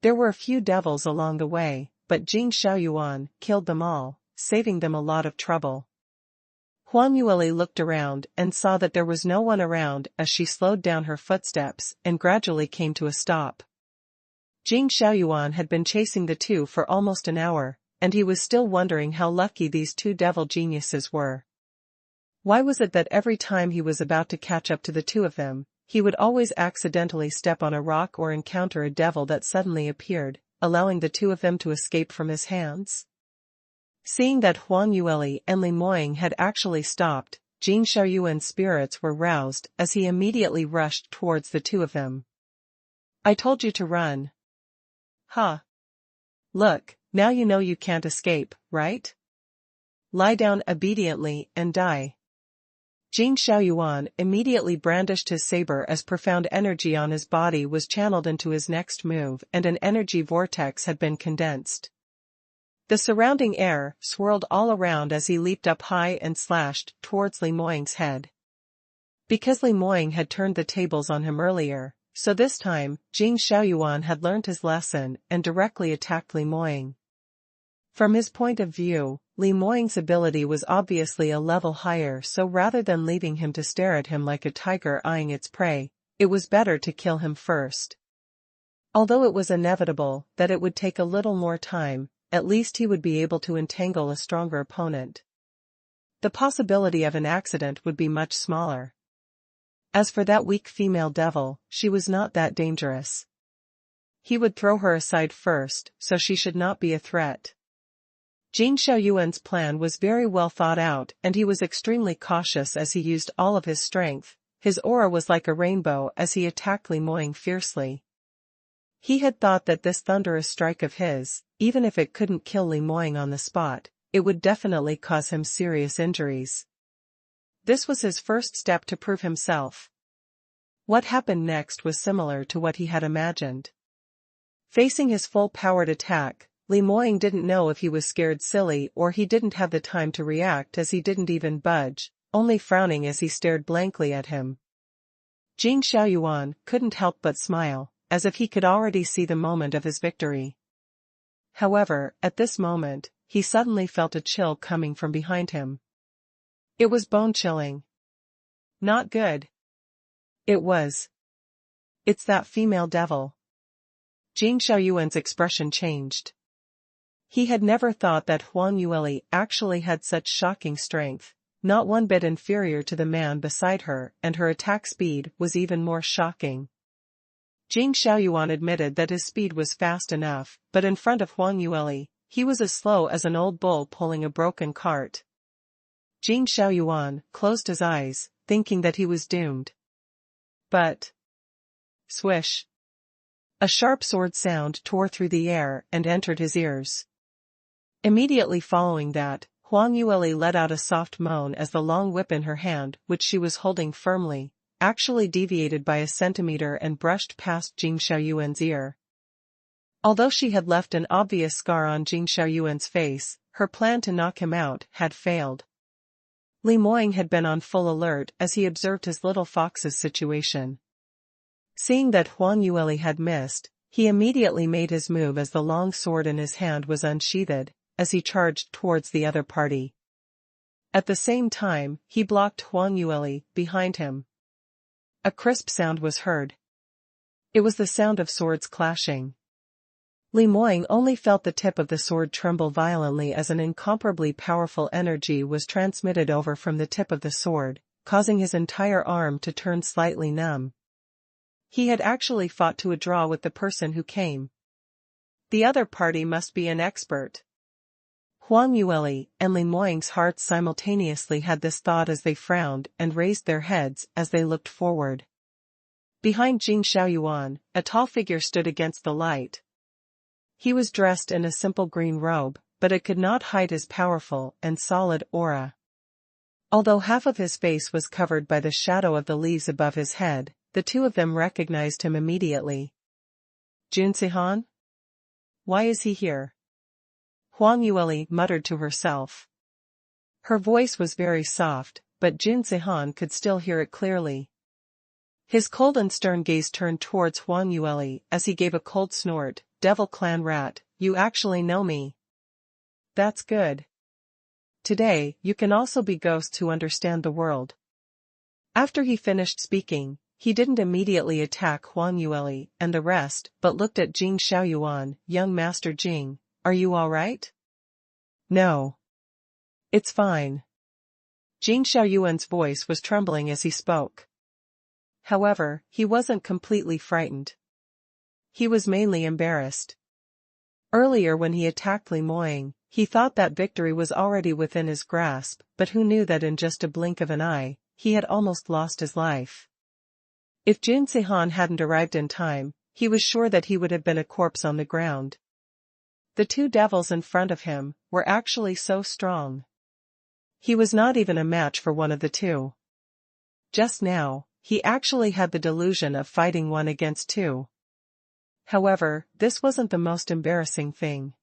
There were a few devils along the way, but Jing Xiaoyuan killed them all, saving them a lot of trouble. Huang Yueli looked around and saw that there was no one around as she slowed down her footsteps and gradually came to a stop. Jing Xiaoyuan had been chasing the two for almost an hour, and he was still wondering how lucky these two devil geniuses were. Why was it that every time he was about to catch up to the two of them, he would always accidentally step on a rock or encounter a devil that suddenly appeared, allowing the two of them to escape from his hands? Seeing that Huang Yueli and Li Moying had actually stopped, Jing Xiaoyuan's spirits were roused as he immediately rushed towards the two of them. I told you to run. Huh. Look, now you know you can't escape, right? Lie down obediently and die. Jing Xiaoyuan immediately brandished his saber as profound energy on his body was channeled into his next move and an energy vortex had been condensed. The surrounding air swirled all around as he leaped up high and slashed towards Li Moying's head. Because Li Moying had turned the tables on him earlier, so this time, Jing Xiaoyuan had learned his lesson and directly attacked Li Moying. From his point of view, Li Moying's ability was obviously a level higher, so rather than leaving him to stare at him like a tiger eyeing its prey, it was better to kill him first. Although it was inevitable that it would take a little more time, at least he would be able to entangle a stronger opponent. The possibility of an accident would be much smaller. As for that weak female devil, she was not that dangerous. He would throw her aside first, so she should not be a threat. Jing Xiaoyuan's plan was very well thought out and he was extremely cautious as he used all of his strength. His aura was like a rainbow as he attacked Li Moying fiercely. He had thought that this thunderous strike of his, even if it couldn't kill Li Moying on the spot, it would definitely cause him serious injuries. This was his first step to prove himself. What happened next was similar to what he had imagined. Facing his full-powered attack, Li Moying didn't know if he was scared silly or he didn't have the time to react as he didn't even budge, only frowning as he stared blankly at him. Jing Xiaoyuan couldn't help but smile, as if he could already see the moment of his victory. However, at this moment, he suddenly felt a chill coming from behind him. It was bone-chilling. Not good. It was. It's that female devil. Jing Xiaoyuan's expression changed. He had never thought that Huang Yueli actually had such shocking strength, not one bit inferior to the man beside her, and her attack speed was even more shocking. Jing Xiaoyuan admitted that his speed was fast enough, but in front of Huang Yueli, he was as slow as an old bull pulling a broken cart. Jing Xiaoyuan closed his eyes, thinking that he was doomed. But... swish! A sharp sword sound tore through the air and entered his ears. Immediately following that, Huang Yueli let out a soft moan as the long whip in her hand, which she was holding firmly, actually deviated by a centimeter and brushed past Jing Xiaoyuan's ear. Although she had left an obvious scar on Jing Xiaoyuan's face, her plan to knock him out had failed. Li Moying had been on full alert as he observed his little fox's situation. Seeing that Huang Yueli had missed, he immediately made his move as the long sword in his hand was unsheathed, as he charged towards the other party. At the same time, he blocked Huang Yueli behind him. A crisp sound was heard. It was the sound of swords clashing. Li Moying only felt the tip of the sword tremble violently as an incomparably powerful energy was transmitted over from the tip of the sword, causing his entire arm to turn slightly numb. He had actually fought to a draw with the person who came. The other party must be an expert. Huang Yueli and Li Moying's hearts simultaneously had this thought as they frowned and raised their heads as they looked forward. Behind Jing Xiaoyuan, a tall figure stood against the light. He was dressed in a simple green robe, but it could not hide his powerful and solid aura. Although half of his face was covered by the shadow of the leaves above his head, the two of them recognized him immediately. Jun Han? Why is he here? Huang Yueli muttered to herself. Her voice was very soft, but Jun Han could still hear it clearly. His cold and stern gaze turned towards Huang Yueli as he gave a cold snort. Devil Clan rat, you actually know me. That's good. Today, you can also be ghosts who understand the world. After he finished speaking, he didn't immediately attack Huang Yueli and the rest, but looked at Jing Xiaoyuan. Young Master Jing, are you all right? No. It's fine. Jing Xiaoyuan's voice was trembling as he spoke. However, he wasn't completely frightened. He was mainly embarrassed. Earlier when he attacked Li Moying, he thought that victory was already within his grasp, but who knew that in just a blink of an eye, he had almost lost his life. If Jun Han hadn't arrived in time, he was sure that he would have been a corpse on the ground. The two devils in front of him were actually so strong. He was not even a match for one of the two. Just now, he actually had the delusion of fighting one against two. However, this wasn't the most embarrassing thing.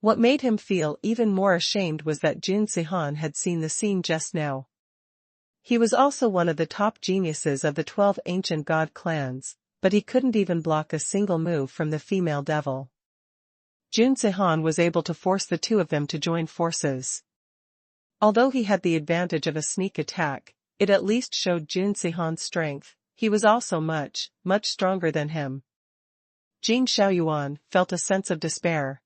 What made him feel even more ashamed was that Jun Han had seen the scene just now. He was also one of the top geniuses of the 12 ancient god clans, but he couldn't even block a single move from the female devil. Jun Han was able to force the two of them to join forces. Although he had the advantage of a sneak attack, it at least showed Jun Han's strength. He was also much stronger than him. Jing Xiaoyuan felt a sense of despair.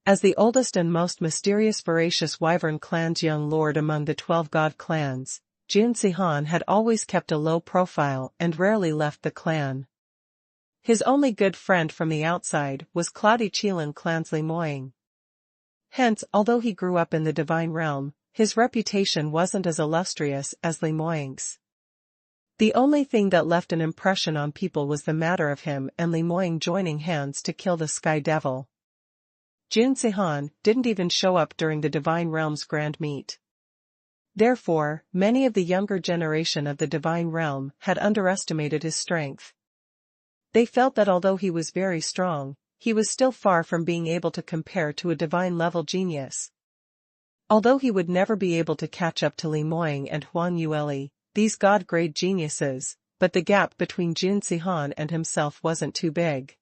As the oldest and most mysterious voracious wyvern clan's young lord among the 12 god clans, Jun Han had always kept a low profile and rarely left the clan. His only good friend from the outside was Cloudy Qilin clan's Li Moying. Hence, although he grew up in the divine realm, his reputation wasn't as illustrious as Li Moying's. The only thing that left an impression on people was the matter of him and Li Moying joining hands to kill the Sky Devil. Jun Han didn't even show up during the Divine Realm's grand meet. Therefore, many of the younger generation of the Divine Realm had underestimated his strength. They felt that although he was very strong, he was still far from being able to compare to a divine-level genius. Although he would never be able to catch up to Li Moying and Huang Yueli, these god-grade geniuses, but the gap between Jun Han and himself wasn't too big.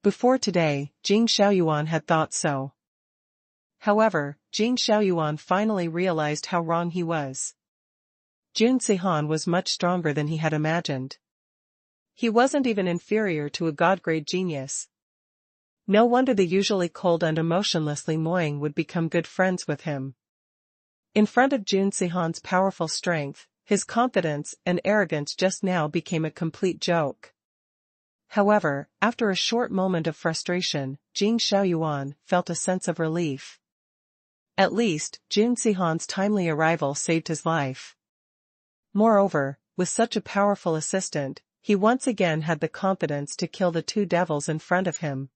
Before today, Jing Xiaoyuan had thought so. However, Jing Xiaoyuan finally realized how wrong he was. Jun Han was much stronger than he had imagined. He wasn't even inferior to a god-grade genius. No wonder the usually cold and emotionless Li Moying would become good friends with him. In front of Jun Sihan's powerful strength, his confidence and arrogance just now became a complete joke. However, after a short moment of frustration, Jing Xiaoyuan felt a sense of relief. At least, Jun Sihan's timely arrival saved his life. Moreover, with such a powerful assistant, he once again had the confidence to kill the two devils in front of him.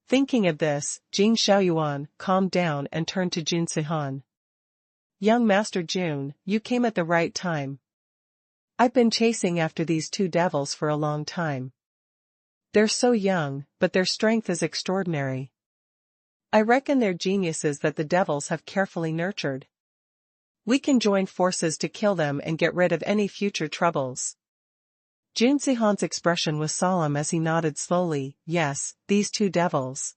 Thinking of this, Jing Xiaoyuan calmed down and turned to Jun Sihan. "Young Master Jun, you came at the right time. I've been chasing after these two devils for a long time. They're so young, but their strength is extraordinary. I reckon they're geniuses that the devils have carefully nurtured. We can join forces to kill them and get rid of any future troubles." Jun Sihan's expression was solemn as he nodded slowly. "Yes, these two devils.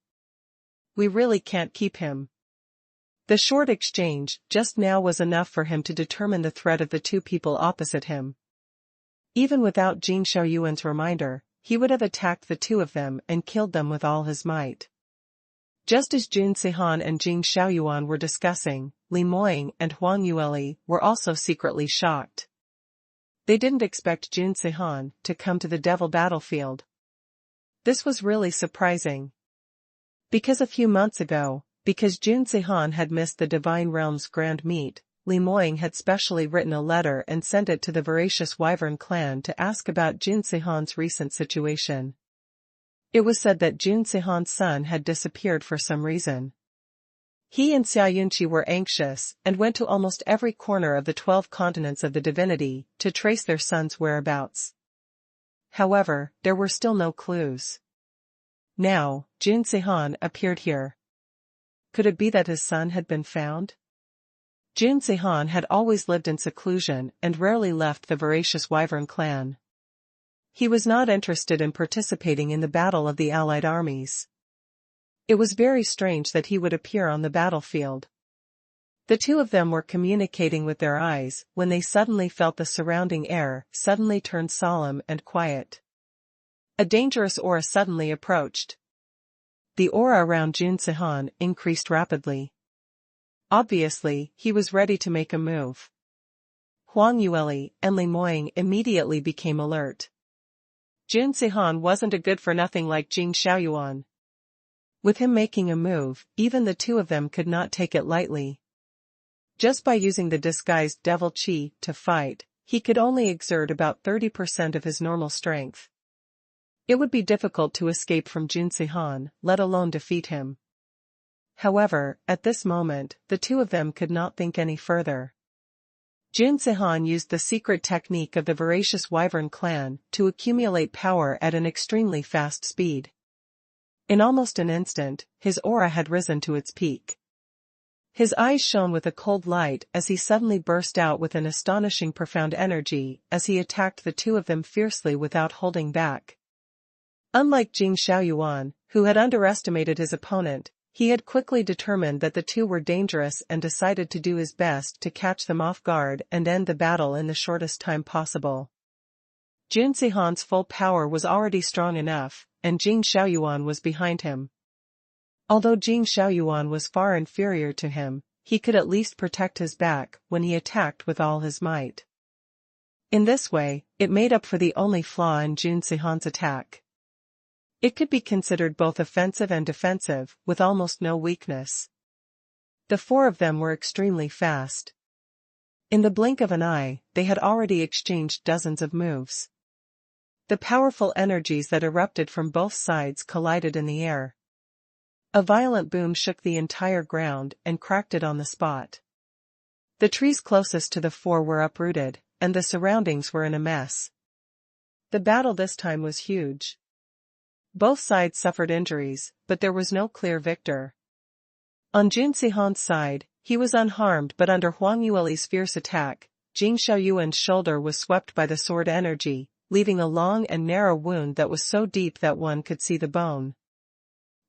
We really can't keep him." The short exchange just now was enough for him to determine the threat of the two people opposite him. Even without Jing Xiaoyuan's reminder, he would have attacked the two of them and killed them with all his might. Just as Jun Sihan and Jing Xiaoyuan were discussing, Li Moying and Huang Yueli were also secretly shocked. They didn't expect Jun Sihan to come to the devil battlefield. This was really surprising. Because a few months ago, because Jun Sihan had missed the Divine Realm's grand meet, Li Moying had specially written a letter and sent it to the voracious Wyvern clan to ask about Jun Sihan's recent situation. It was said that Jun Sihan's son had disappeared for some reason. He and Xia Yunqi were anxious and went to almost every corner of the 12 continents of the divinity to trace their son's whereabouts. However, there were still no clues. Now, Jun Sihan appeared here. Could it be that his son had been found? Jun Sihan had always lived in seclusion and rarely left the voracious Wyvern clan. He was not interested in participating in the battle of the allied armies. It was very strange that he would appear on the battlefield. The two of them were communicating with their eyes when they suddenly felt the surrounding air suddenly turn solemn and quiet. A dangerous aura suddenly approached. The aura around Jun Sihan increased rapidly. Obviously, he was ready to make a move. Huang Yueli and Li Moying immediately became alert. Jun Sihan wasn't a good-for-nothing like Jing Xiaoyuan. With him making a move, even the two of them could not take it lightly. Just by using the disguised devil chi to fight, he could only exert about 30% of his normal strength. It would be difficult to escape from Jun Sihan, let alone defeat him. However, at this moment, the two of them could not think any further. Jun Sihan used the secret technique of the voracious Wyvern clan to accumulate power at an extremely fast speed. In almost an instant, his aura had risen to its peak. His eyes shone with a cold light as he suddenly burst out with an astonishing profound energy as he attacked the two of them fiercely without holding back. Unlike Jing Xiaoyuan, who had underestimated his opponent, he had quickly determined that the two were dangerous and decided to do his best to catch them off guard and end the battle in the shortest time possible. Jun Sihan's full power was already strong enough, and Jing Xiaoyuan was behind him. Although Jing Xiaoyuan was far inferior to him, he could at least protect his back when he attacked with all his might. In this way, it made up for the only flaw in Jun Sihan's attack. It could be considered both offensive and defensive, with almost no weakness. The four of them were extremely fast. In the blink of an eye, they had already exchanged dozens of moves. The powerful energies that erupted from both sides collided in the air. A violent boom shook the entire ground and cracked it on the spot. The trees closest to the four were uprooted, and the surroundings were in a mess. The battle this time was huge. Both sides suffered injuries, but there was no clear victor. On Jun Sihan's side, he was unharmed, but under Huang Yueli's fierce attack, Jing Xiaoyuan's shoulder was swept by the sword energy, leaving a long and narrow wound that was so deep that one could see the bone.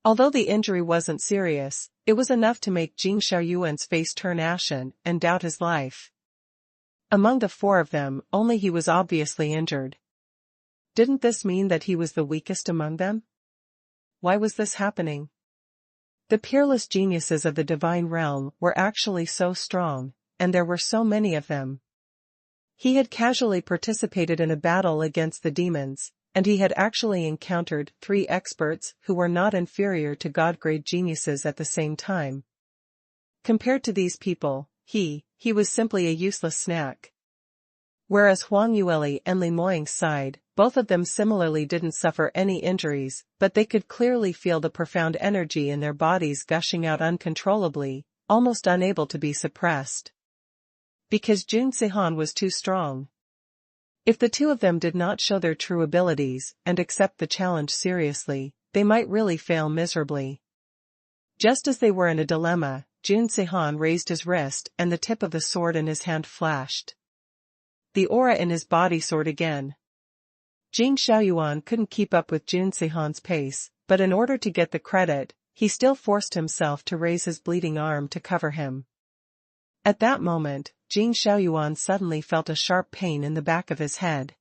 Although the injury wasn't serious, it was enough to make Jing Xiaoyuan's face turn ashen and doubt his life. Among the four of them, only he was obviously injured. Didn't this mean that he was the weakest among them? why was this happening? The peerless geniuses of the divine realm were actually so strong, and there were so many of them. He had casually participated in a battle against the demons, and he had actually encountered 3 experts who were not inferior to god-grade geniuses at the same time. Compared to these people, he was simply a useless snack. Whereas Huang Yueli and Li Moying's side, both of them similarly didn't suffer any injuries, but they could clearly feel the profound energy in their bodies gushing out uncontrollably, almost unable to be suppressed. Because Jun Sihan was too strong. If the two of them did not show their true abilities and accept the challenge seriously, they might really fail miserably. Just as they were in a dilemma, Jun Sihan raised his wrist and the tip of the sword in his hand flashed. The aura in his body soared again. Jing Xiaoyuan couldn't keep up with Jun Sihan's pace, but in order to get the credit, he still forced himself to raise his bleeding arm to cover him. At that moment, Jing Xiaoyuan suddenly felt a sharp pain in the back of his head.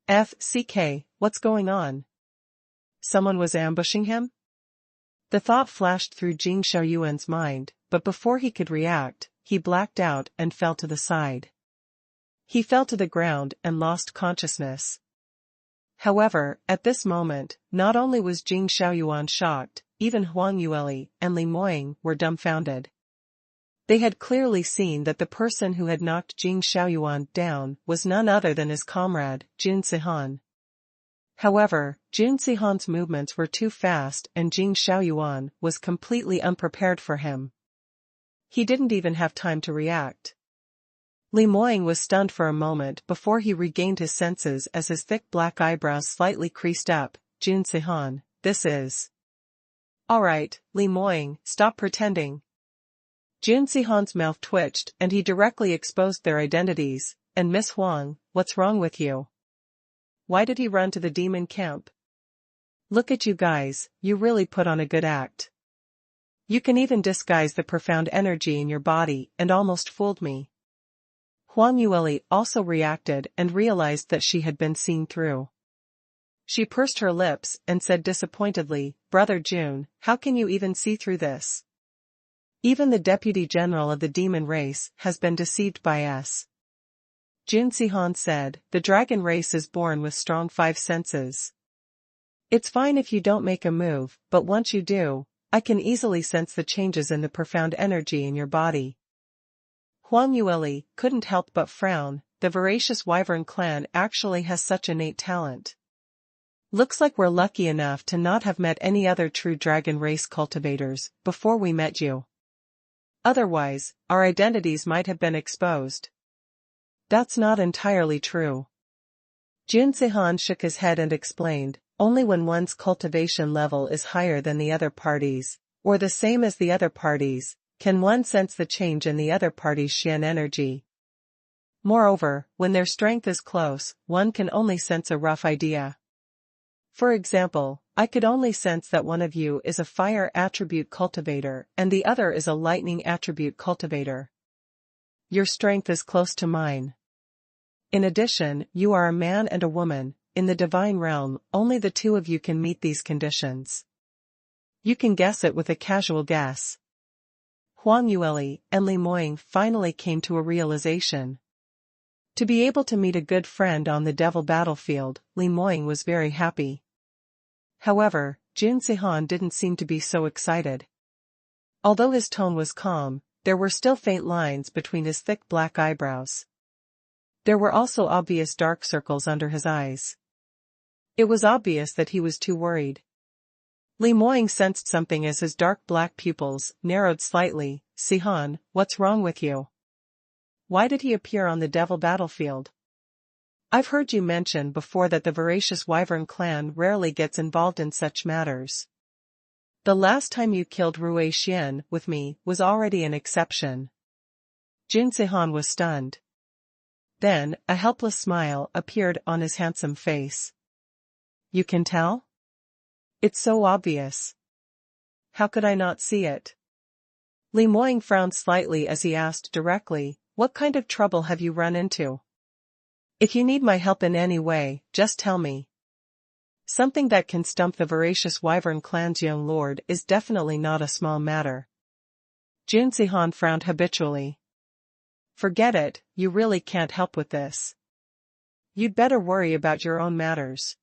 FCK, what's going on? Someone was ambushing him? The thought flashed through Jing Xiaoyuan's mind, but before he could react, he blacked out and fell to the side. He fell to the ground and lost consciousness. However, at this moment, not only was Jing Xiaoyuan shocked, even Huang Yueli and Li Moying were dumbfounded. They had clearly seen that the person who had knocked Jing Xiaoyuan down was none other than his comrade, Jun Sihan. However, Jun Sihan's movements were too fast and Jing Xiaoyuan was completely unprepared for him. He didn't even have time to react. Li Moying was stunned for a moment before he regained his senses as his thick black eyebrows slightly creased up. Jun Sihan, this is... Alright, Li Moying, stop pretending. Jun Sihan's mouth twitched and he directly exposed their identities. And Miss Huang, what's wrong with you? Why did he run to the demon camp? Look at you guys, you really put on a good act. You can even disguise the profound energy in your body and almost fooled me. Huang Yueli also reacted and realized that she had been seen through. She pursed her lips and said disappointedly, Brother Jun, how can you even see through this? Even the deputy general of the demon race has been deceived by us. Jun Sihan said, the dragon race is born with strong 5 senses. It's fine if you don't make a move, but once you do, I can easily sense the changes in the profound energy in your body. Huang Yueli couldn't help but frown. The voracious wyvern clan actually has such innate talent. Looks like we're lucky enough to not have met any other true dragon race cultivators before we met you. Otherwise, our identities might have been exposed. That's not entirely true. Jun Sihan shook his head and explained, only when one's cultivation level is higher than the other parties, or the same as the other parties, can one sense the change in the other party's Xian energy. Moreover, when their strength is close, one can only sense a rough idea. For example, I could only sense that one of you is a fire attribute cultivator and the other is a lightning attribute cultivator. Your strength is close to mine. In addition, you are a man and a woman. In the divine realm, only the two of you can meet these conditions. You can guess it with a casual guess. Huang Yueli and Li Moying finally came to a realization. To be able to meet a good friend on the devil battlefield, Li Moying was very happy. However, Jun Sihan didn't seem to be so excited. Although his tone was calm, there were still faint lines between his thick black eyebrows. There were also obvious dark circles under his eyes. It was obvious that he was too worried. Li Moying sensed something as his dark black pupils narrowed slightly. Sihan, what's wrong with you? Why did he appear on the devil battlefield? I've heard you mention before that the voracious wyvern clan rarely gets involved in such matters. The last time you killed Rui Xian with me was already an exception. Jun Sihan was stunned. Then, a helpless smile appeared on his handsome face. You can tell? It's so obvious. How could I not see it? Li Moying frowned slightly as he asked directly, what kind of trouble have you run into? If you need my help in any way, just tell me. Something that can stump the voracious Wyvern clan's young lord is definitely not a small matter. Jun Zihan frowned habitually. Forget it, you really can't help with this. You'd better worry about your own matters.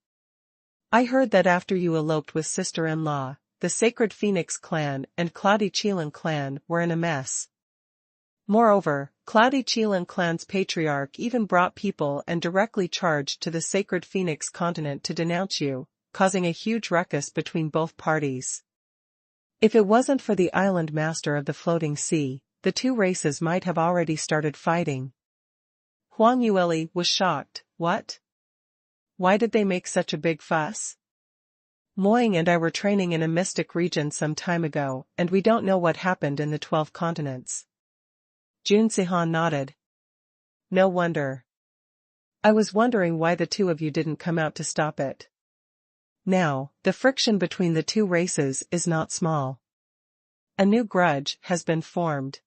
I heard that after you eloped with sister-in-law, the Sacred Phoenix clan and Cloudy Qilin clan were in a mess. Moreover, Cloudy Qilin clan's patriarch even brought people and directly charged to the Sacred Phoenix continent to denounce you, causing a huge ruckus between both parties. If it wasn't for the island master of the floating sea, the two races might have already started fighting. Huang Yueli was shocked. What? Why did they make such a big fuss? Moying and I were training in a mystic region some time ago, and we don't know what happened in the 12 continents. Jun Zihan nodded. No wonder. I was wondering why the two of you didn't come out to stop it. Now, the friction between the two races is not small. A new grudge has been formed.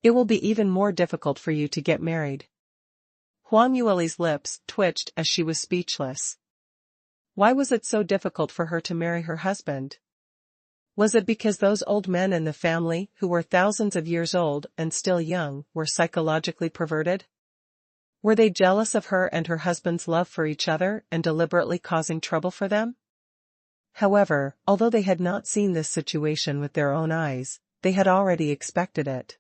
It will be even more difficult for you to get married. Huang Yueli's lips twitched as she was speechless. Why was it so difficult for her to marry her husband? Was it because those old men in the family, who were thousands of years old and still young, were psychologically perverted? Were they jealous of her and her husband's love for each other and deliberately causing trouble for them? However, although they had not seen this situation with their own eyes, they had already expected it.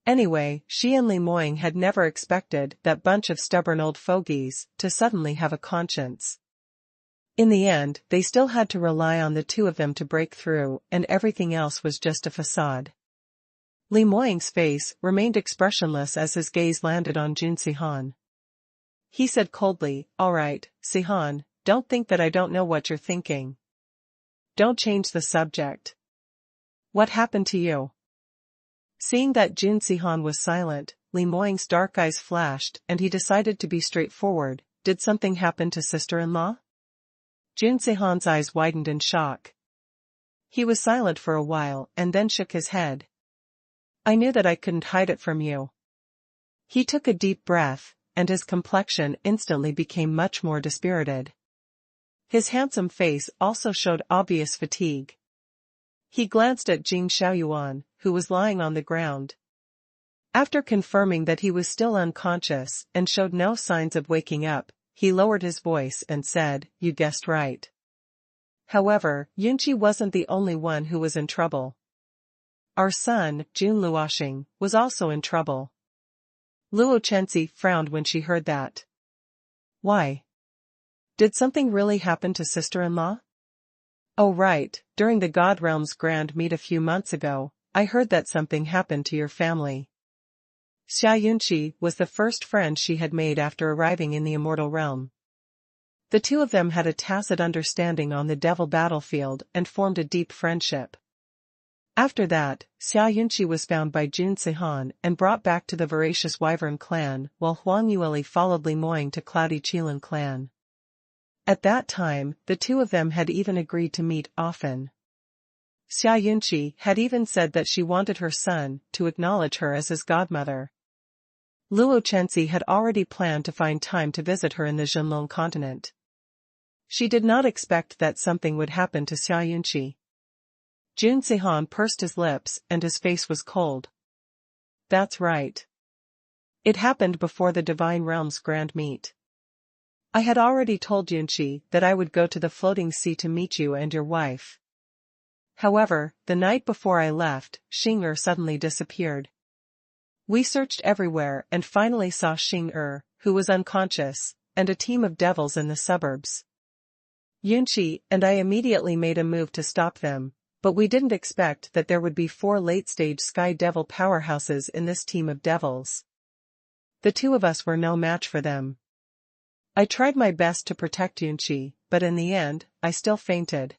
Anyway, she and Li Moying had never expected that bunch of stubborn old fogies to suddenly have a conscience. In the end, they still had to rely on the two of them to break through, and everything else was just a facade. Li Moying's face remained expressionless as his gaze landed on Jun Zihan. He said coldly, "All right, Zihan, don't think that I don't know what you're thinking. Don't change the subject. What happened to you?" Seeing that Jun Zihan was silent, Li Moying's dark eyes flashed and he decided to be straightforward. Did something happen to sister-in-law? Jun Zihan's eyes widened in shock. He was silent for a while and then shook his head. I knew that I couldn't hide it from you. He took a deep breath, and his complexion instantly became much more dispirited. His handsome face also showed obvious fatigue. He glanced at Jing Xiaoyuan, who was lying on the ground. After confirming that he was still unconscious and showed no signs of waking up, he lowered his voice and said, "You guessed right." However, Yunqi wasn't the only one who was in trouble. Our son, Jun Luoxing, was also in trouble. Luo Chenzi frowned when she heard that. Why? Did something really happen to sister-in-law? Oh right, during the God Realm's grand meet a few months ago, I heard that something happened to your family. Xia Yunqi was the first friend she had made after arriving in the immortal realm. The two of them had a tacit understanding on the devil battlefield and formed a deep friendship. After that, Xia Yunqi was found by Jun Zihan and brought back to the voracious Wyvern clan, while Huang Yueli followed Li Moying to Cloudy Qilin clan. At that time, the two of them had even agreed to meet often. Xia Yunqi had even said that she wanted her son to acknowledge her as his godmother. Luo Chenzi had already planned to find time to visit her in the Zhenlong continent. She did not expect that something would happen to Xia Yunqi. Jun Zihan pursed his lips and his face was cold. That's right. It happened before the Divine Realm's grand meet. I had already told Yunqi that I would go to the floating sea to meet you and your wife. However, the night before I left, Xing suddenly disappeared. We searched everywhere and finally saw Xing, who was unconscious, and a team of devils in the suburbs. Yunqi and I immediately made a move to stop them, but we didn't expect that there would be 4 late-stage Sky Devil powerhouses in this team of devils. The two of us were no match for them. I tried my best to protect Yunqi, but in the end, I still fainted.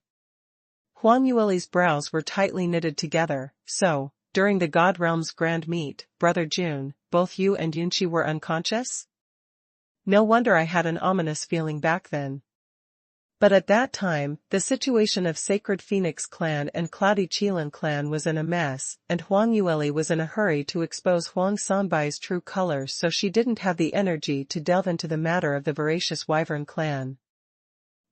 Huang Yueli's brows were tightly knitted together, so, during the God Realm's grand meet, Brother Jun, both you and Yunqi were unconscious? No wonder I had an ominous feeling back then. But at that time, the situation of Sacred Phoenix clan and Cloudy Qilin clan was in a mess, and Huang Yueli was in a hurry to expose Huang Sanbai's true colors, so she didn't have the energy to delve into the matter of the voracious Wyvern clan.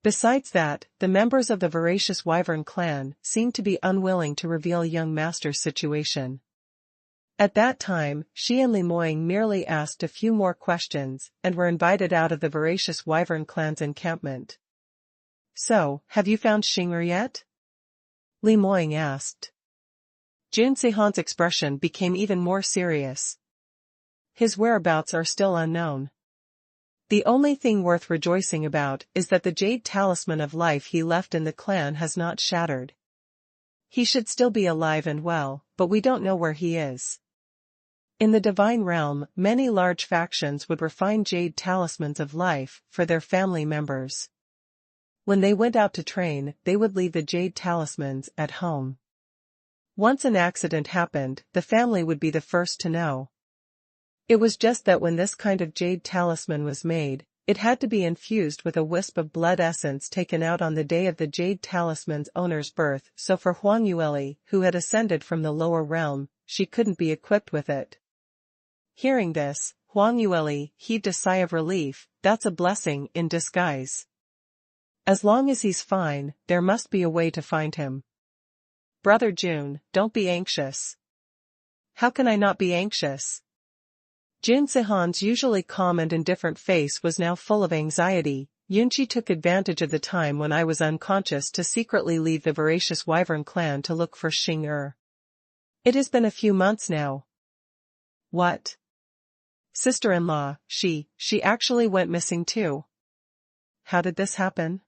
Besides that, the members of the Voracious Wyvern clan seemed to be unwilling to reveal young master's situation. At that time, Shi and Li Moying merely asked a few more questions and were invited out of the Voracious Wyvern clan's encampment. "So, have you found Xing'er yet?" Li Moying asked. Jun Sehan's expression became even more serious. "His whereabouts are still unknown. The only thing worth rejoicing about is that the jade talisman of life he left in the clan has not shattered. He should still be alive and well, but we don't know where he is." In the divine realm, many large factions would refine jade talismans of life for their family members. When they went out to train, they would leave the jade talismans at home. Once an accident happened, the family would be the first to know. It was just that when this kind of jade talisman was made, it had to be infused with a wisp of blood essence taken out on the day of the jade talisman's owner's birth, so for Huang Yueli, who had ascended from the lower realm, she couldn't be equipped with it. Hearing this, Huang Yueli heaved a sigh of relief. That's a blessing in disguise. As long as he's fine, there must be a way to find him. "Brother Jun, don't be anxious." "How can I not be anxious?" Jun Sehan's usually calm and indifferent face was now full of anxiety. "Yunqi took advantage of the time when I was unconscious to secretly leave the Voracious Wyvern clan to look for Xing'er. It has been a few months now." "What? Sister-in-law, she actually went missing too. How did this happen?"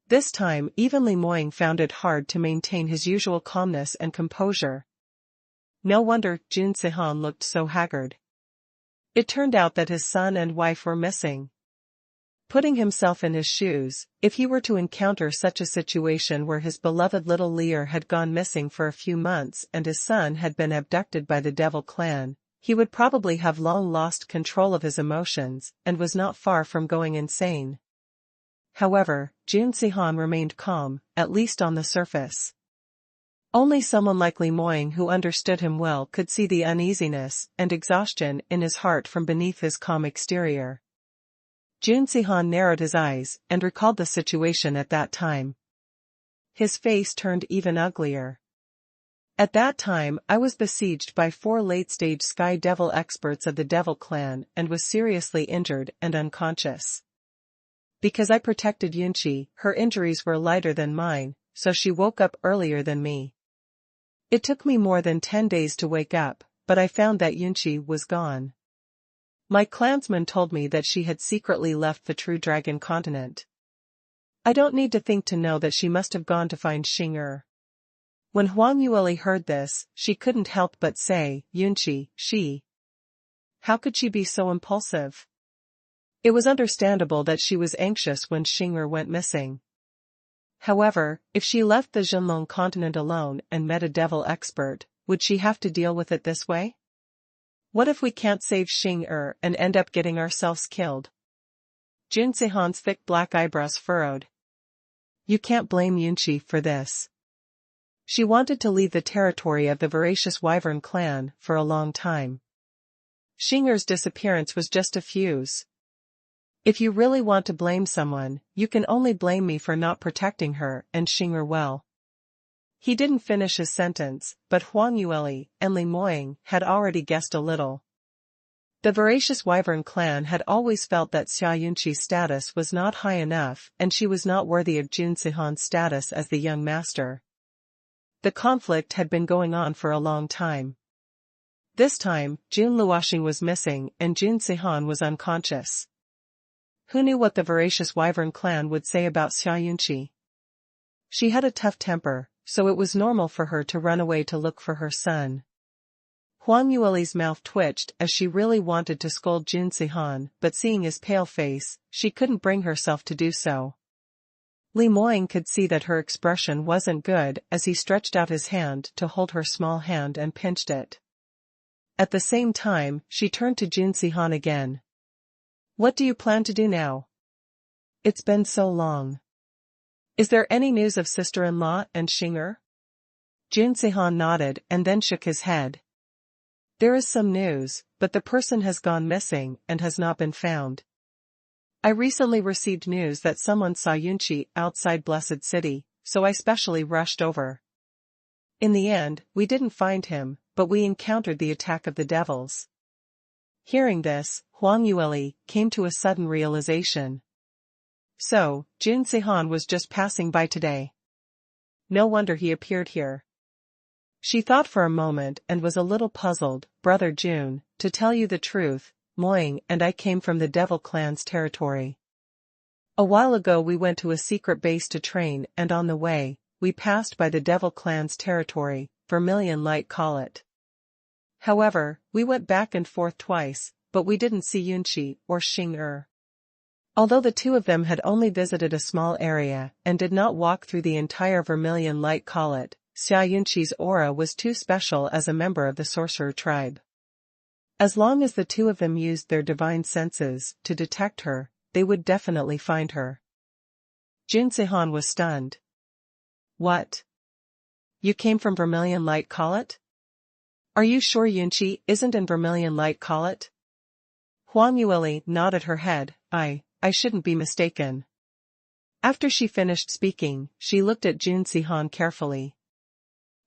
This time even Li Moying found it hard to maintain his usual calmness and composure. No wonder Jun Sehan looked so haggard. It turned out that his son and wife were missing. Putting himself in his shoes, if he were to encounter such a situation where his beloved little Lear had gone missing for a few months and his son had been abducted by the Devil clan, he would probably have long lost control of his emotions and was not far from going insane. However, Jun Sehan remained calm, at least on the surface. Only someone like Li Moying who understood him well could see the uneasiness and exhaustion in his heart from beneath his calm exterior. Jun Sehan narrowed his eyes and recalled the situation at that time. His face turned even uglier. "At that time I was besieged by 4 late-stage Sky Devil experts of the Devil clan and was seriously injured and unconscious. Because I protected Yunqi, her injuries were lighter than mine, so she woke up earlier than me. It took me more than 10 days to wake up, but I found that Yunqi was gone. My clansman told me that she had secretly left the True Dragon continent. I don't need to think to know that she must have gone to find Xing'er." When Huang Yueli heard this, she couldn't help but say, "Yunqi, she. How could she be so impulsive?" It was understandable that she was anxious when Xing'er went missing. However, if she left the Zhenlong continent alone and met a devil expert, would she have to deal with it this way? What if we can't save Xing'er and end up getting ourselves killed? Jun Sehan's thick black eyebrows furrowed. You can't blame Yunqi for this. She wanted to leave the territory of the Voracious Wyvern clan for a long time. Xing'er's disappearance was just a fuse. If you really want to blame someone, you can only blame me for not protecting her and Xing'er well. He didn't finish his sentence, but Huang Yueli and Li Moying had already guessed a little. The Voracious Wyvern clan had always felt that Xia Yunqi's status was not high enough and she was not worthy of Jun Sehan's status as the young master. The conflict had been going on for a long time. This time, Jun Luoxing was missing and Jun Sehan was unconscious. Who knew what the Voracious Wyvern clan would say about Xia Yunqi? She had a tough temper, so it was normal for her to run away to look for her son. Huang Yueli's mouth twitched as she really wanted to scold Jun Sehan, but seeing his pale face, she couldn't bring herself to do so. Li Moying could see that her expression wasn't good as he stretched out his hand to hold her small hand and pinched it. At the same time, she turned to Jun Sehan again. What do you plan to do now? It's been so long. Is there any news of sister-in-law and Xing'er? Jun Sehan nodded and then shook his head. There is some news, but the person has gone missing and has not been found. I recently received news that someone saw Yunqi outside Blessed City, so I specially rushed over. In the end, we didn't find him, but we encountered the attack of the devils. Hearing this, Huang Yueli came to a sudden realization. So, Jun Sihan was just passing by today. No wonder he appeared here. She thought for a moment and was a little puzzled. Brother Jun, to tell you the truth, Moying and I came from the Devil Clan's territory. A while ago we went to a secret base to train, and on the way, we passed by the Devil Clan's territory, Vermilion Light call it. However, we went back and forth twice, but we didn't see Yunqi or Xing. Although the two of them had only visited a small area and did not walk through the entire Vermilion Light call it, Xia Yunqi's aura was too special as a member of the sorcerer tribe. As long as the two of them used their divine senses to detect her, they would definitely find her. Jun Sihan was stunned. What? You came from Vermilion Light call it? Are you sure Yunqi isn't in Vermilion Light call it? Huang Yueli nodded her head. I shouldn't be mistaken. After she finished speaking, she looked at Jun Sihan carefully.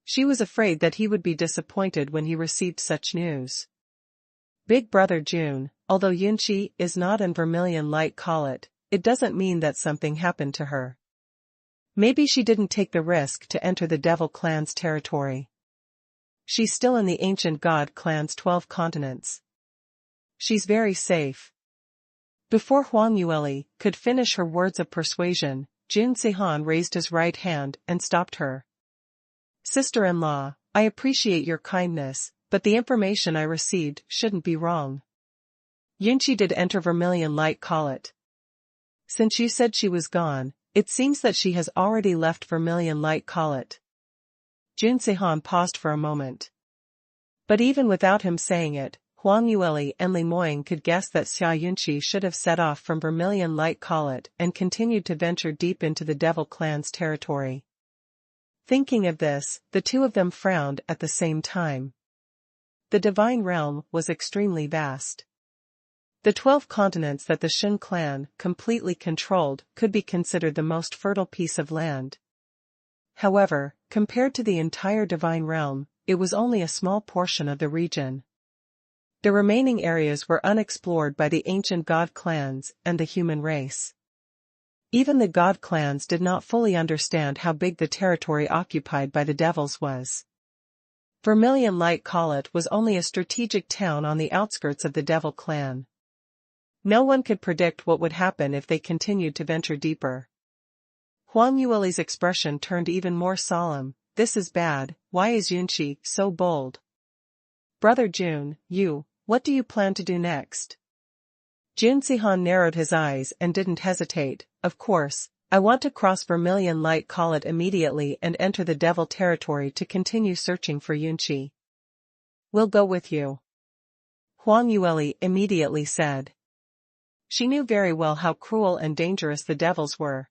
She was afraid that he would be disappointed when he received such news. Big brother Jun, although Yunqi is not in Vermilion Light call it, it doesn't mean that something happened to her. Maybe she didn't take the risk to enter the Devil Clan's territory. She's still in the Ancient God Clan's 12 continents. She's very safe. Before Huang Yueli could finish her words of persuasion, Jun Sihan raised his right hand and stopped her. Sister-in-law, I appreciate your kindness, but the information I received shouldn't be wrong. Yunqi did enter Vermilion Light call it. Since you said she was gone, it seems that she has already left Vermilion Light call it. Jun Sihan paused for a moment. But even without him saying it, Huang Yueli and Li Moying could guess that Xia Yunqi should have set off from Vermilion Light call it and continued to venture deep into the Devil Clan's territory. Thinking of this, the two of them frowned at the same time. The divine realm was extremely vast. The 12 continents that the Shen clan completely controlled could be considered the most fertile piece of land. However, compared to the entire divine realm, it was only a small portion of the region. The remaining areas were unexplored by the ancient god clans and the human race. Even the god clans did not fully understand how big the territory occupied by the devils was. Vermilion Light call it was only a strategic town on the outskirts of the Devil Clan. No one could predict what would happen if they continued to venture deeper. Huang Yueli's expression turned even more solemn. This is bad. Why is Yunqi so bold? Brother Jun, what do you plan to do next? Jun Sihan narrowed his eyes and didn't hesitate. Of course, I want to cross Vermilion Light call it immediately and enter the devil territory to continue searching for Yunqi. We'll go with you. Huang Yueli immediately said. She knew very well how cruel and dangerous the devils were.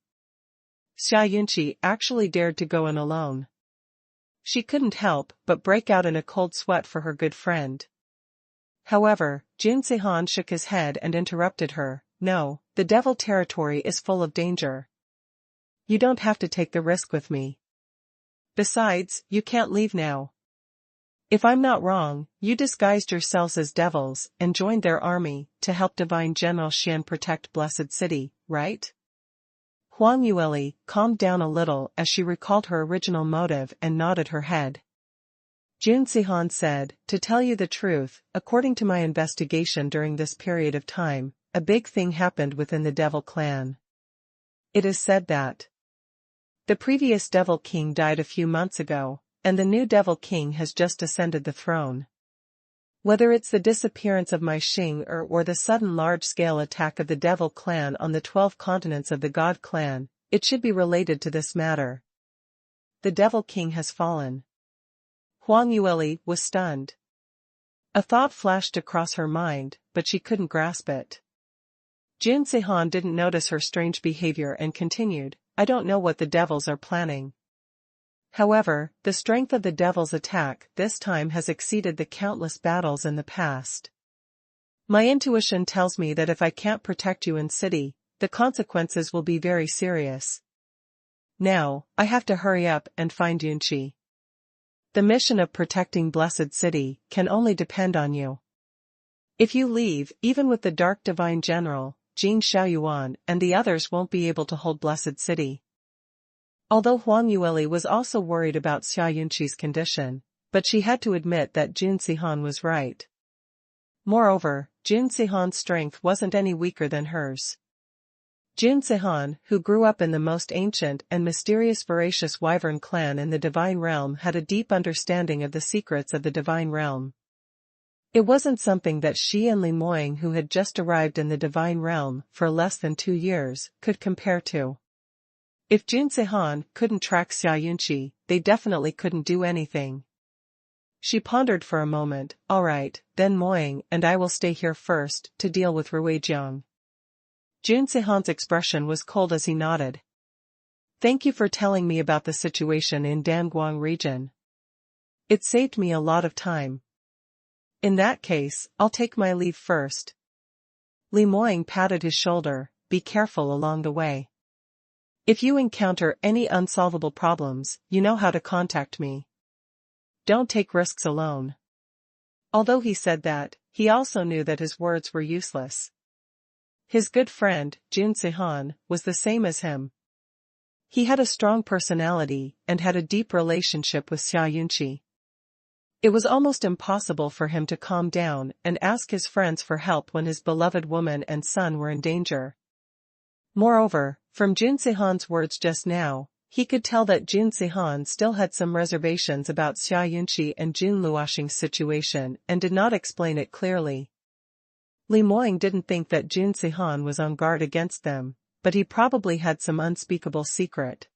Xia Yunqi actually dared to go in alone. She couldn't help but break out in a cold sweat for her good friend. However, Jun Sihan shook his head and interrupted her. No, the devil territory is full of danger. You don't have to take the risk with me. Besides, you can't leave now. If I'm not wrong, you disguised yourselves as devils and joined their army to help Divine General Xian protect Blessed City, right? Huang Yueli calmed down a little as she recalled her original motive and nodded her head. Jun Sihan said, to tell you the truth, according to my investigation during this period of time, a big thing happened within the Devil Clan. It is said that the previous Devil King died a few months ago, and the new Devil King has just ascended the throne. Whether it's the disappearance of my Xing or the sudden large-scale attack of the Devil Clan on the 12 continents of the God Clan, it should be related to this matter. The Devil King has fallen. Huang Yueli was stunned. A thought flashed across her mind, but she couldn't grasp it. Jun Sihan didn't notice her strange behavior and continued, I don't know what the devils are planning. However, the strength of the devil's attack this time has exceeded the countless battles in the past. My intuition tells me that if I can't protect you in city, the consequences will be very serious. Now, I have to hurry up and find Yunqi. The mission of protecting Blessed City can only depend on you. If you leave, even with the Dark Divine General, Jing Xiaoyuan, and the others won't be able to hold Blessed City. Although Huang Yueli was also worried about Xia Yunqi's condition, but she had to admit that Jun Sihan was right. Moreover, Jun Sihan's strength wasn't any weaker than hers. Jun Sihan, who grew up in the most ancient and mysterious voracious wyvern clan in the Divine Realm, had a deep understanding of the secrets of the Divine Realm. It wasn't something that she and Li Moying, who had just arrived in the Divine Realm for less than 2 years, could compare to. If Jun Sihan couldn't track Xia Yunqi, they definitely couldn't do anything. She pondered for a moment. All right, then Moying and I will stay here first to deal with Ruijiang. Jun Sihan's expression was cold as he nodded. Thank you for telling me about the situation in Danguang region. It saved me a lot of time. In that case, I'll take my leave first. Li Moying patted his shoulder. Be careful along the way. If you encounter any unsolvable problems, you know how to contact me. Don't take risks alone. Although he said that, he also knew that his words were useless. His good friend, Jun Sihan, was the same as him. He had a strong personality and had a deep relationship with Xia Yunqi. It was almost impossible for him to calm down and ask his friends for help when his beloved woman and son were in danger. Moreover, from Jun Sihan's words just now, he could tell that Jun Sihan still had some reservations about Xia Yunqi and Jun Luoxing's situation and did not explain it clearly. Li Moying didn't think that Jun Sihan was on guard against them, but he probably had some unspeakable secret.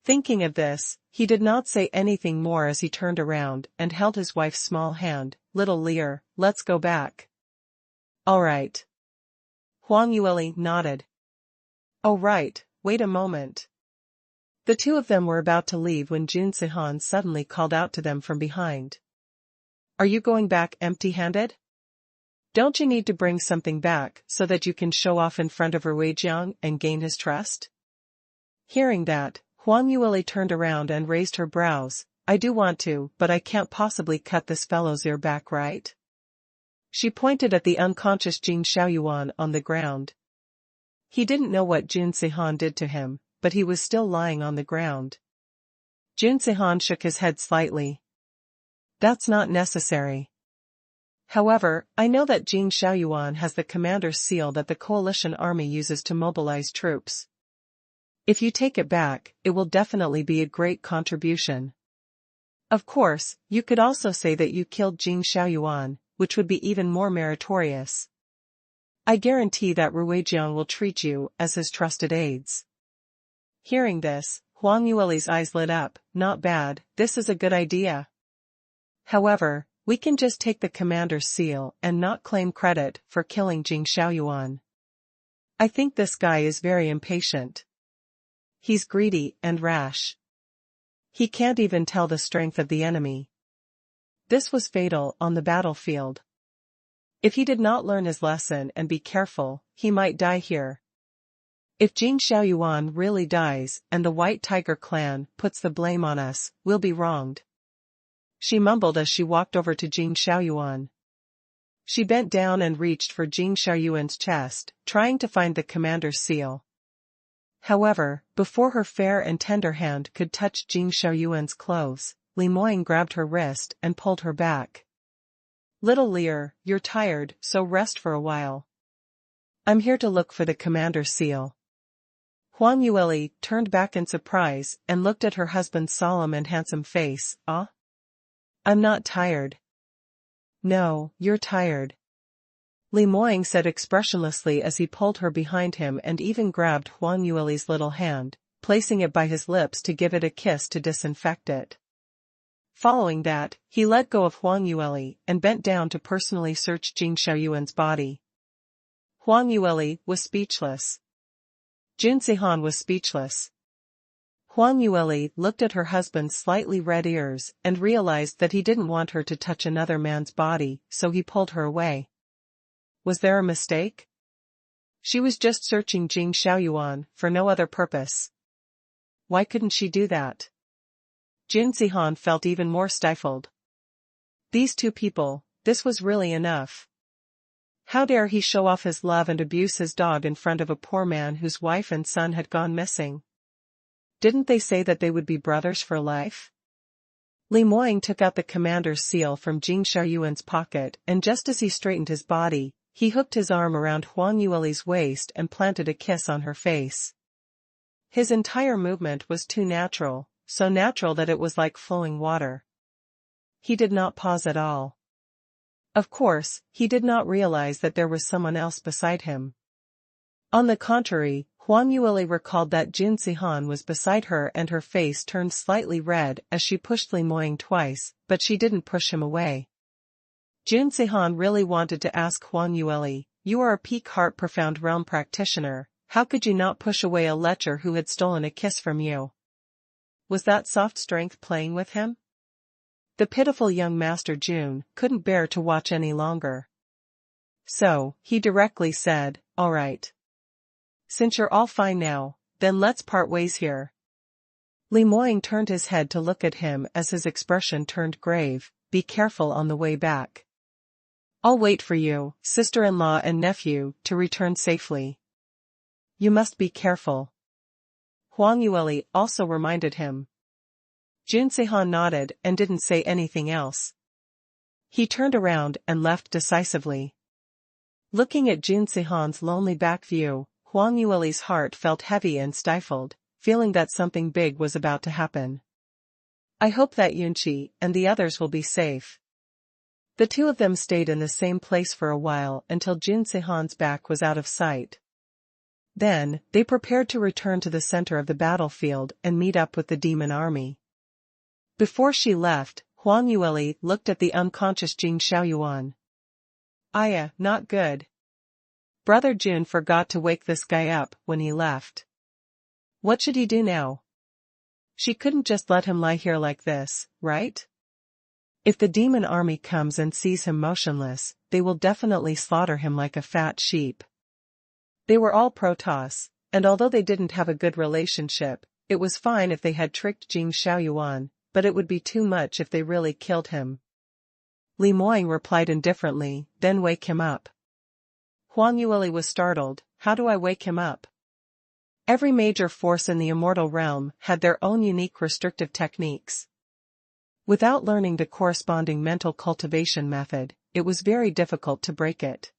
Thinking of this, he did not say anything more as he turned around and held his wife's small hand. Little Lear, let's go back. All right. Huang Yueli nodded. Oh right, wait a moment. The two of them were about to leave when Jun Sihan suddenly called out to them from behind. Are you going back empty-handed? Don't you need to bring something back so that you can show off in front of Ruijiang and gain his trust? Hearing that, Huang Yueli turned around and raised her brows. I do want to, but I can't possibly cut this fellow's ear back, right? She pointed at the unconscious Jing Xiaoyuan on the ground. He didn't know what Jun Sihan did to him, but he was still lying on the ground. Jun Sihan shook his head slightly. That's not necessary. However, I know that Jing Xiaoyuan has the commander's seal that the coalition army uses to mobilize troops. If you take it back, it will definitely be a great contribution. Of course, you could also say that you killed Jing Xiaoyuan, which would be even more meritorious. I guarantee that Ruijiang will treat you as his trusted aides. Hearing this, Huang Yueli's eyes lit up. Not bad, this is a good idea. However, we can just take the commander's seal and not claim credit for killing Jing Xiaoyuan. I think this guy is very impatient. He's greedy and rash. He can't even tell the strength of the enemy. This was fatal on the battlefield. If he did not learn his lesson and be careful, he might die here. If Jing Xiaoyuan really dies and the White Tiger clan puts the blame on us, we'll be wronged. She mumbled as she walked over to Jing Xiaoyuan. She bent down and reached for Jing Xiaoyuan's chest, trying to find the commander's seal. However, before her fair and tender hand could touch Jing Xiaoyuan's clothes, Li Moying grabbed her wrist and pulled her back. Little Lear, you're tired, so rest for a while. I'm here to look for the commander's seal. Huang Yueli turned back in surprise and looked at her husband's solemn and handsome face. Ah? I'm not tired. No, you're tired. Li Moying said expressionlessly as he pulled her behind him and even grabbed Huang Yueli's little hand, placing it by his lips to give it a kiss to disinfect it. Following that, he let go of Huang Yueli and bent down to personally search Jing Xiaoyuan's body. Huang Yueli was speechless. Jun Sihan was speechless. Huang Yueli looked at her husband's slightly red ears and realized that he didn't want her to touch another man's body, so he pulled her away. Was there a mistake? She was just searching Jing Xiaoyuan for no other purpose. Why couldn't she do that? Jin Zihan felt even more stifled. These two people, this was really enough. How dare he show off his love and abuse his dog in front of a poor man whose wife and son had gone missing? Didn't they say that they would be brothers for life? Li Moying took out the commander's seal from Jing Xiaoyuan's pocket, and just as he straightened his body, he hooked his arm around Huang Yueli's waist and planted a kiss on her face. His entire movement was too natural, so natural that it was like flowing water. He did not pause at all. Of course, he did not realize that there was someone else beside him. On the contrary, Huang Yueli recalled that Jin Zihan was beside her, and her face turned slightly red as she pushed Li Moying twice, but she didn't push him away. Jin Zihan really wanted to ask Huang Yueli, "You are a peak heart profound realm practitioner, how could you not push away a lecher who had stolen a kiss from you?" Was that soft strength playing with him? The pitiful young Master Jun couldn't bear to watch any longer. So, he directly said, "All right. Since you're all fine now, then let's part ways here." Li Moying turned his head to look at him as his expression turned grave. "Be careful on the way back. I'll wait for you, sister-in-law and nephew, to return safely. You must be careful." Huang Yueli also reminded him. Jin Zihan nodded and didn't say anything else. He turned around and left decisively. Looking at Jin Zihan's lonely back view, Huang Yueli's heart felt heavy and stifled, feeling that something big was about to happen. "I hope that Yunqi and the others will be safe." The two of them stayed in the same place for a while until Jin Zihan's back was out of sight. Then, they prepared to return to the center of the battlefield and meet up with the demon army. Before she left, Huang Yueli looked at the unconscious Jing Xiaoyuan. "Aya, not good. Brother Jun forgot to wake this guy up when he left. What should he do now? She couldn't just let him lie here like this, right? If the demon army comes and sees him motionless, they will definitely slaughter him like a fat sheep." They were all Protoss, and although they didn't have a good relationship, it was fine if they had tricked Jing Xiaoyuan, but it would be too much if they really killed him. Li Moying replied indifferently, "Then wake him up." Huang Yueli was startled. "How do I wake him up?" Every major force in the immortal realm had their own unique restrictive techniques. Without learning the corresponding mental cultivation method, it was very difficult to break it.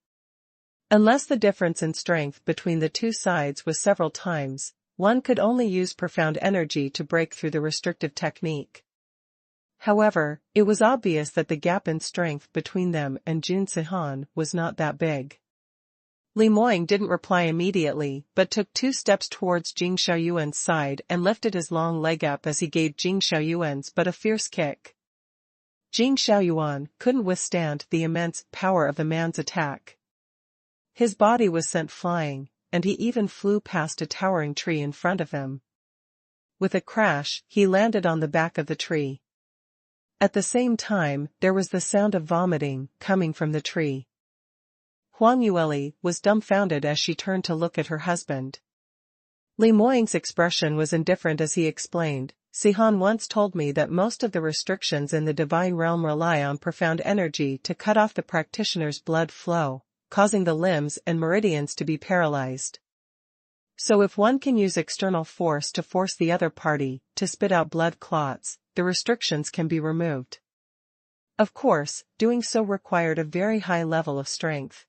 Unless the difference in strength between the two sides was several times, one could only use profound energy to break through the restrictive technique. However, it was obvious that the gap in strength between them and Jin Zihan was not that big. Li Moying didn't reply immediately, but took 2 steps towards Jing Xiaoyuan's side and lifted his long leg up as he gave Jing Xiaoyuan's but a fierce kick. Jing Xiaoyuan couldn't withstand the immense power of the man's attack. His body was sent flying, and he even flew past a towering tree in front of him. With a crash, he landed on the back of the tree. At the same time, there was the sound of vomiting coming from the tree. Huang Yueli was dumbfounded as she turned to look at her husband. Li Moying's expression was indifferent as he explained, "Zihan once told me that most of the restrictions in the divine realm rely on profound energy to cut off the practitioner's blood flow, causing the limbs and meridians to be paralyzed. So if one can use external force to force the other party to spit out blood clots, the restrictions can be removed. Of course, doing so required a very high level of strength.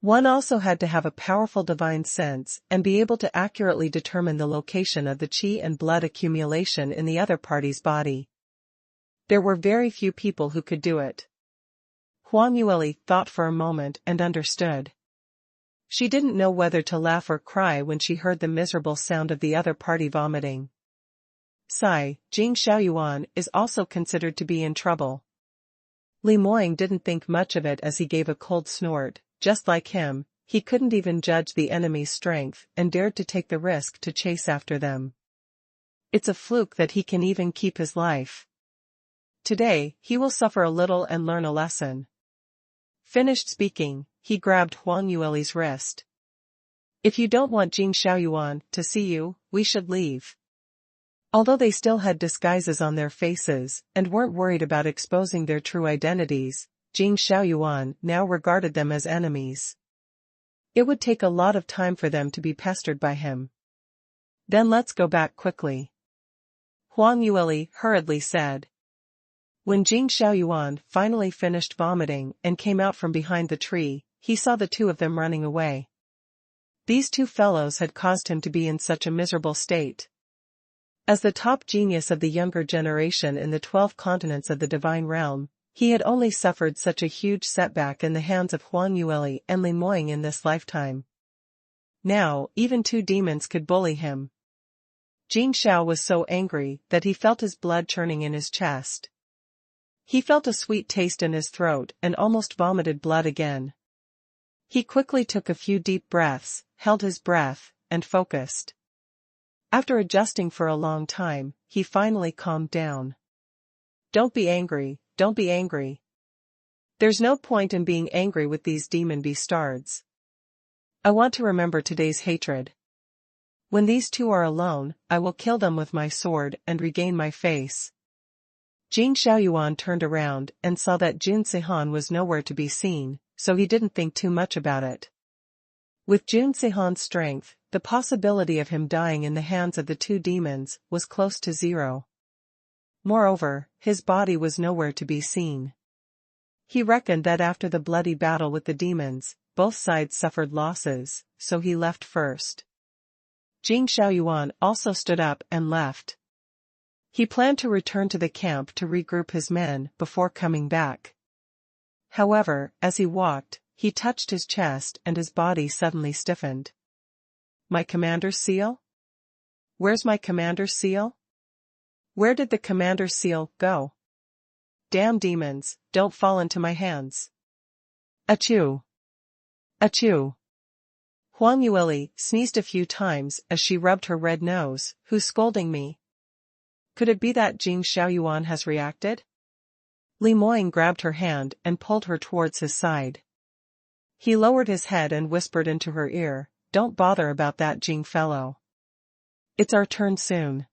One also had to have a powerful divine sense and be able to accurately determine the location of the qi and blood accumulation in the other party's body. There were very few people who could do it." Huang Yueli thought for a moment and understood. She didn't know whether to laugh or cry when she heard the miserable sound of the other party vomiting. Sigh, Jing Xiaoyuan is also considered to be in trouble. Li Moying didn't think much of it as he gave a cold snort. Just like him, he couldn't even judge the enemy's strength and dared to take the risk to chase after them. It's a fluke that he can even keep his life. Today, he will suffer a little and learn a lesson. Finished speaking, he grabbed Huang Yueli's wrist. If you don't want Jing Xiaoyuan to see you, we should leave. Although they still had disguises on their faces and weren't worried about exposing their true identities, Jing Xiaoyuan now regarded them as enemies. It would take a lot of time for them to be pestered by him. Then let's go back quickly, Huang Yueli hurriedly said. When Jing Xiaoyuan finally finished vomiting and came out from behind the tree, he saw the two of them running away. These two fellows had caused him to be in such a miserable state. As the top genius of the younger generation in the 12 continents of the divine realm, he had only suffered such a huge setback in the hands of Huang Yueli and Li Moying in this lifetime. Now, even two demons could bully him. Jing Xiao was so angry that he felt his blood churning in his chest. He felt a sweet taste in his throat and almost vomited blood again. He quickly took a few deep breaths, held his breath, and focused. After adjusting for a long time, he finally calmed down. Don't be angry, don't be angry. There's no point in being angry with these demon beastards. I want to remember today's hatred. When these two are alone, I will kill them with my sword and regain my face. Jing Xiaoyuan turned around and saw that Jun Sihan was nowhere to be seen, so he didn't think too much about it. With Jun Sihan's strength, the possibility of him dying in the hands of the two demons was close to zero. Moreover, his body was nowhere to be seen. He reckoned that after the bloody battle with the demons, both sides suffered losses, so he left first. Jing Xiaoyuan also stood up and left. He planned to return to the camp to regroup his men before coming back. However, as he walked, he touched his chest and his body suddenly stiffened. My commander's seal? Where's my commander's seal? Where did the commander's seal go? Damn demons, don't fall into my hands. Achoo! Achoo! Huang Yueli sneezed a few times as she rubbed her red nose. Who's scolding me? Could it be that Jing Xiaoyuan has reacted? Li Moying grabbed her hand and pulled her towards his side. He lowered his head and whispered into her ear, don't bother about that Jing fellow. It's our turn soon.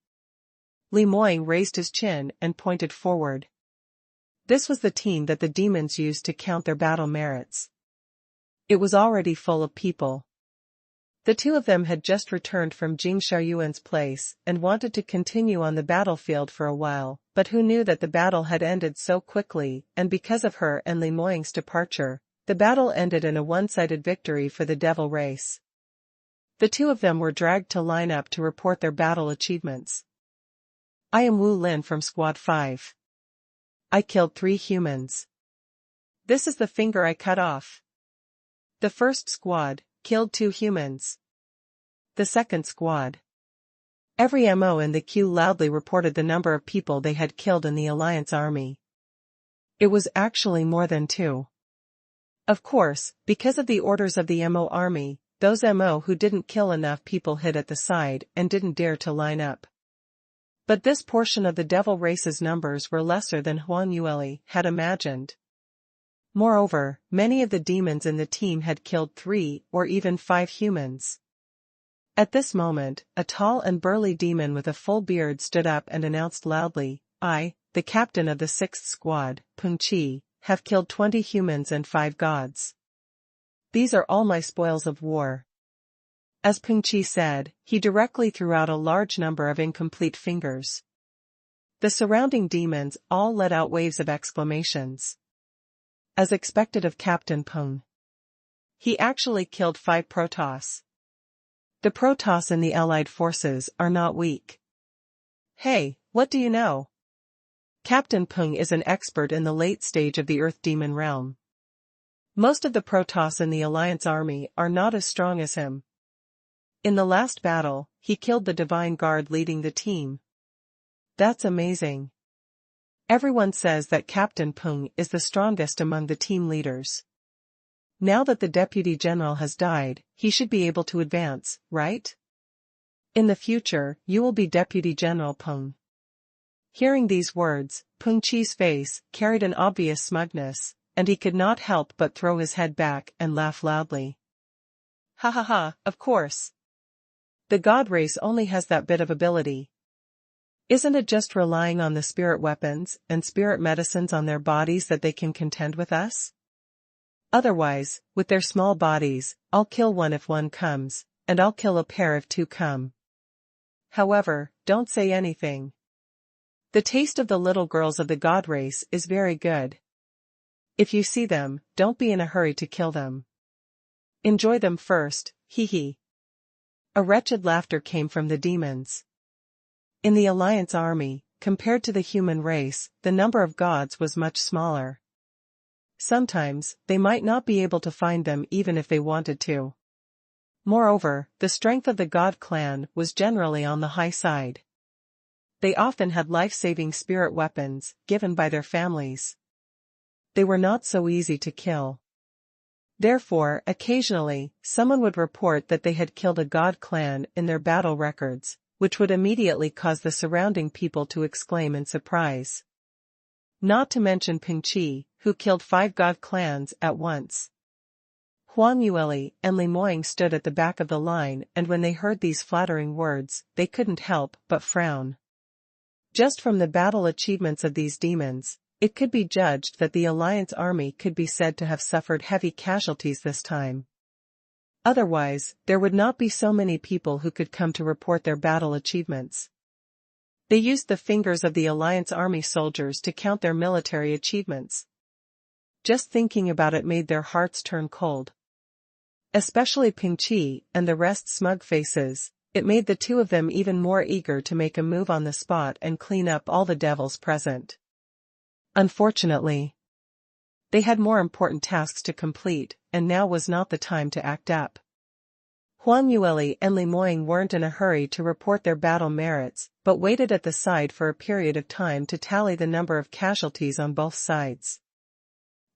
Li Moying raised his chin and pointed forward. This was the team that the demons used to count their battle merits. It was already full of people. The two of them had just returned from Jing Xiaoyuan's place and wanted to continue on the battlefield for a while, but who knew that the battle had ended so quickly, and because of her and Li Moying's departure, the battle ended in a one-sided victory for the devil race. The two of them were dragged to line up to report their battle achievements. I am Wu Lin from Squad 5. I killed 3 humans. This is the finger I cut off. The first squad killed 2 humans. The second squad. Every MO in the queue loudly reported the number of people they had killed in the Alliance army. It was actually more than 2. Of course, because of the orders of the MO army, those MO who didn't kill enough people hid at the side and didn't dare to line up. But this portion of the devil race's numbers were lesser than Huang Yueli had imagined. Moreover, many of the demons in the team had killed 3 or even 5 humans. At this moment, a tall and burly demon with a full beard stood up and announced loudly, I, the captain of the 6th squad, Peng Qi, have killed 20 humans and 5 gods. These are all my spoils of war. As Peng Qi said, he directly threw out a large number of incomplete fingers. The surrounding demons all let out waves of exclamations. As expected of Captain Peng. He actually killed 5 Protoss. The Protoss in the Allied forces are not weak. Hey, what do you know? Captain Peng is an expert in the late stage of the Earth Demon realm. Most of the Protoss in the Alliance army are not as strong as him. In the last battle, he killed the Divine Guard leading the team. That's amazing. Everyone says that Captain Peng is the strongest among the team leaders. Now that the Deputy General has died, he should be able to advance, right? In the future, you will be Deputy General Peng. Hearing these words, Peng Qi's face carried an obvious smugness, and he could not help but throw his head back and laugh loudly. Ha ha ha, of course. The god race only has that bit of ability. Isn't it just relying on the spirit weapons and spirit medicines on their bodies that they can contend with us? Otherwise, with their small bodies, I'll kill one if one comes, and I'll kill a pair if two come. However, don't say anything. The taste of the little girls of the god race is very good. If you see them, don't be in a hurry to kill them. Enjoy them first, hee hee. A wretched laughter came from the demons. In the Alliance army, compared to the human race, the number of gods was much smaller. Sometimes, they might not be able to find them even if they wanted to. Moreover, the strength of the god clan was generally on the high side. They often had life-saving spirit weapons, given by their families. They were not so easy to kill. Therefore, occasionally, someone would report that they had killed a god clan in their battle records, which would immediately cause the surrounding people to exclaim in surprise. Not to mention Peng Qi, who killed 5 god clans at once. Huang Yueli and Li Moying stood at the back of the line, and when they heard these flattering words, they couldn't help but frown. Just from the battle achievements of these demons, it could be judged that the Alliance army could be said to have suffered heavy casualties this time. Otherwise, there would not be so many people who could come to report their battle achievements. They used the fingers of the Alliance army soldiers to count their military achievements. Just thinking about it made their hearts turn cold. Especially Peng Qi and the rest smug faces, it made the two of them even more eager to make a move on the spot and clean up all the devils present. Unfortunately, they had more important tasks to complete, and now was not the time to act up. Huang Yueli and Li Moying weren't in a hurry to report their battle merits, but waited at the side for a period of time to tally the number of casualties on both sides.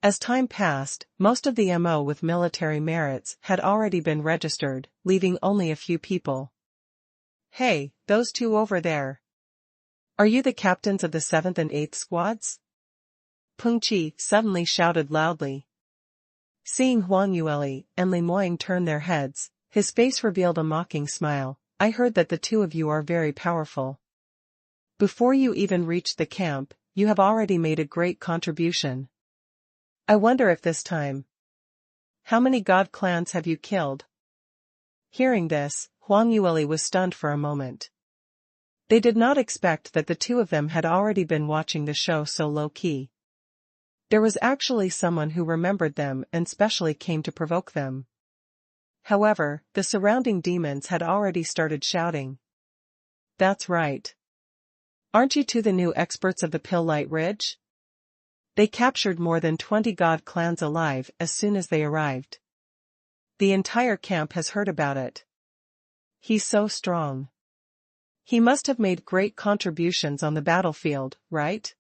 As time passed, most of the MO with military merits had already been registered, leaving only a few people. Hey, those two over there. Are you the captains of the 7th and 8th squads? Peng Qi suddenly shouted loudly. Seeing Huang Yueli and Li Moying turn their heads, his face revealed a mocking smile. I heard that the two of you are very powerful. Before you even reached the camp, you have already made a great contribution. I wonder if this time. How many god clans have you killed? Hearing this, Huang Yueli was stunned for a moment. They did not expect that the two of them had already been watching the show so low-key. There was actually someone who remembered them and specially came to provoke them. However, the surrounding demons had already started shouting. That's right. Aren't you two the new experts of the Pill Light Ridge? They captured more than 20 god clans alive as soon as they arrived. The entire camp has heard about it. He's so strong. He must have made great contributions on the battlefield, right?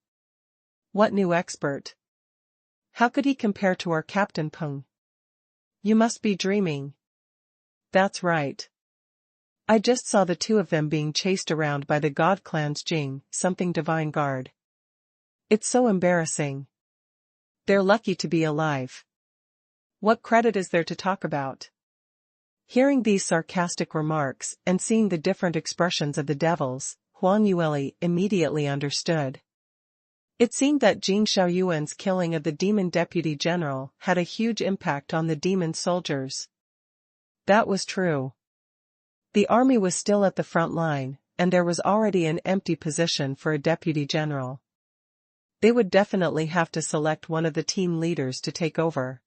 What new expert? How could he compare to our Captain Peng? You must be dreaming. That's right. I just saw the two of them being chased around by the god clan's Jing, something divine guard. It's so embarrassing. They're lucky to be alive. What credit is there to talk about? Hearing these sarcastic remarks and seeing the different expressions of the devils, Huang Yueli immediately understood. It seemed that Jing Xiaoyuan's killing of the demon deputy general had a huge impact on the demon soldiers. That was true. The army was still at the front line, and there was already an empty position for a deputy general. They would definitely have to select one of the team leaders to take over.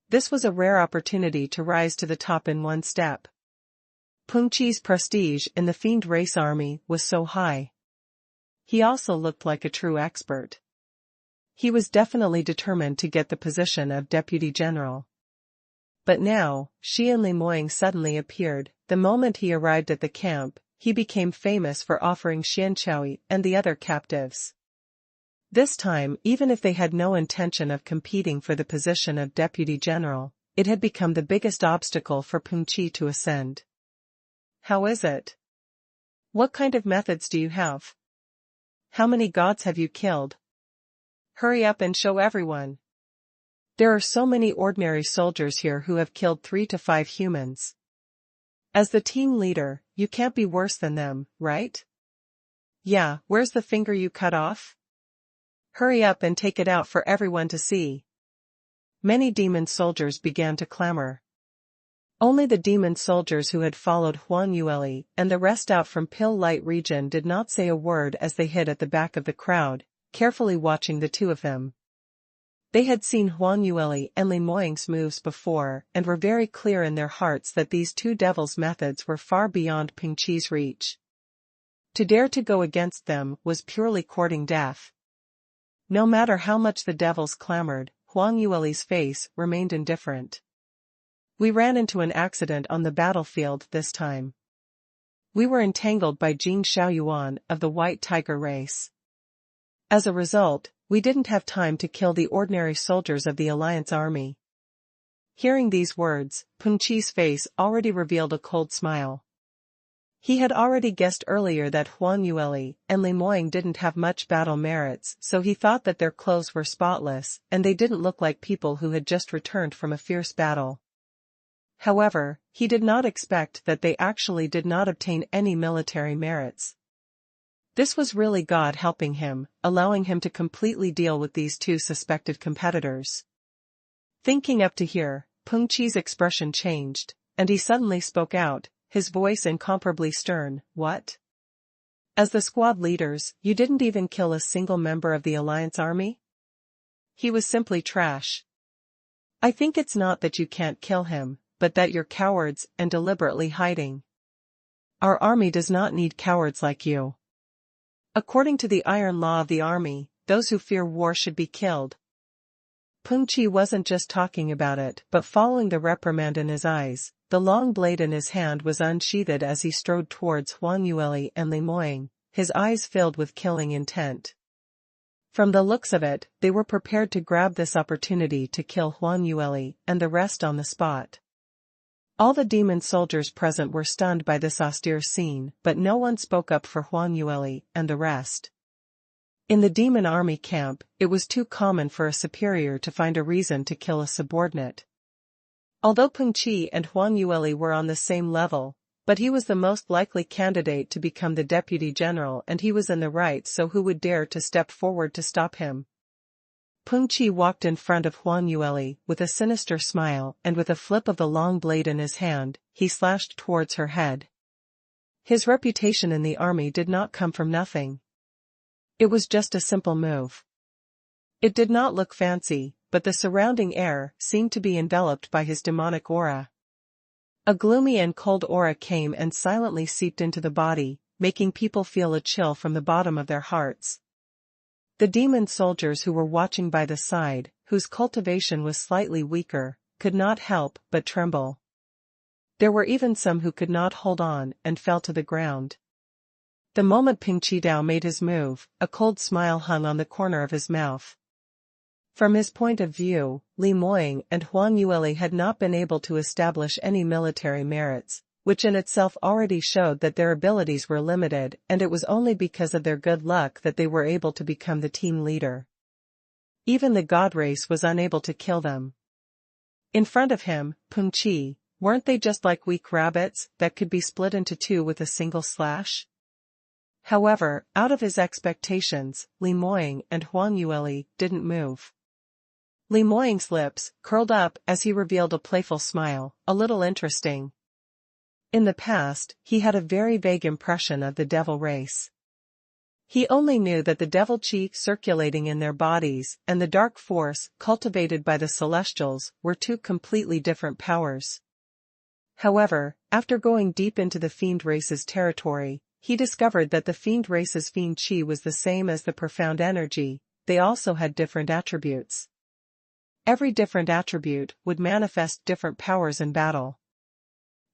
This was a rare opportunity to rise to the top in one step. Peng Qi's prestige in the Fiend Race army was so high. He also looked like a true expert. He was definitely determined to get the position of deputy general. But now, Shi and Li Moying suddenly appeared. The moment he arrived at the camp, he became famous for offering Xianxia and the other captives. This time, even if they had no intention of competing for the position of deputy general, it had become the biggest obstacle for Peng Qi to ascend. How is it? What kind of methods do you have? How many gods have you killed? Hurry up and show everyone. There are so many ordinary soldiers here who have killed 3 to 5 humans. As the team leader, you can't be worse than them, right? Yeah, where's the finger you cut off? Hurry up and take it out for everyone to see. Many demon soldiers began to clamor. Only the demon soldiers who had followed Huan Yueli and the rest out from Pill Light region did not say a word as they hid at the back of the crowd, carefully watching the two of them. They had seen Huan Yueli and Li Moying's moves before and were very clear in their hearts that these two devils' methods were far beyond Ping Qi's reach. To dare to go against them was purely courting death. No matter how much the devils clamored, Huan Yueli's face remained indifferent. We ran into an accident on the battlefield this time. We were entangled by Jing Xiaoyuan of the White Tiger race. As a result, we didn't have time to kill the ordinary soldiers of the Alliance army. Hearing these words, Peng Qi's face already revealed a cold smile. He had already guessed earlier that Huan Yueli and Li Moying didn't have much battle merits, so he thought that their clothes were spotless and they didn't look like people who had just returned from a fierce battle. However, he did not expect that they actually did not obtain any military merits. This was really God helping him, allowing him to completely deal with these two suspected competitors. Thinking up to here, Peng Qi's expression changed, and he suddenly spoke out, his voice incomparably stern. What? As the squad leaders, you didn't even kill a single member of the Alliance army? He was simply trash. I think it's not that you can't kill him, but that you're cowards and deliberately hiding. Our army does not need cowards like you. According to the iron law of the army, those who fear war should be killed. Peng Qi wasn't just talking about it, but following the reprimand in his eyes, the long blade in his hand was unsheathed as he strode towards Huan Yueli and Li Moying, his eyes filled with killing intent. From the looks of it, they were prepared to grab this opportunity to kill Huan Yueli and the rest on the spot. All the demon soldiers present were stunned by this austere scene, but no one spoke up for Huan Yueli and the rest. In the demon army camp, it was too common for a superior to find a reason to kill a subordinate. Although Peng Qi and Huan Yueli were on the same level, but he was the most likely candidate to become the deputy general and he was in the right, so who would dare to step forward to stop him? Peng Qi walked in front of Huan Yueli with a sinister smile and with a flip of the long blade in his hand, he slashed towards her head. His reputation in the army did not come from nothing. It was just a simple move. It did not look fancy, but the surrounding air seemed to be enveloped by his demonic aura. A gloomy and cold aura came and silently seeped into the body, making people feel a chill from the bottom of their hearts. The demon soldiers who were watching by the side, whose cultivation was slightly weaker, could not help but tremble. There were even some who could not hold on and fell to the ground. The moment Ping Qidao made his move, a cold smile hung on the corner of his mouth. From his point of view, Li Moying and Huan Yueli had not been able to establish any military merits, which in itself already showed that their abilities were limited, and it was only because of their good luck that they were able to become the team leader. Even the god race was unable to kill them. In front of him, Peng Qi, weren't they just like weak rabbits that could be split into two with a single slash? However, out of his expectations, Li Moying and Huan Yueli didn't move. Li Moying's lips curled up as he revealed a playful smile, a little interesting. In the past, he had a very vague impression of the devil race. He only knew that the devil chi circulating in their bodies and the dark force cultivated by the celestials were two completely different powers. However, after going deep into the fiend race's territory, he discovered that the fiend race's fiend chi was the same as the profound energy. They also had different attributes. Every different attribute would manifest different powers in battle.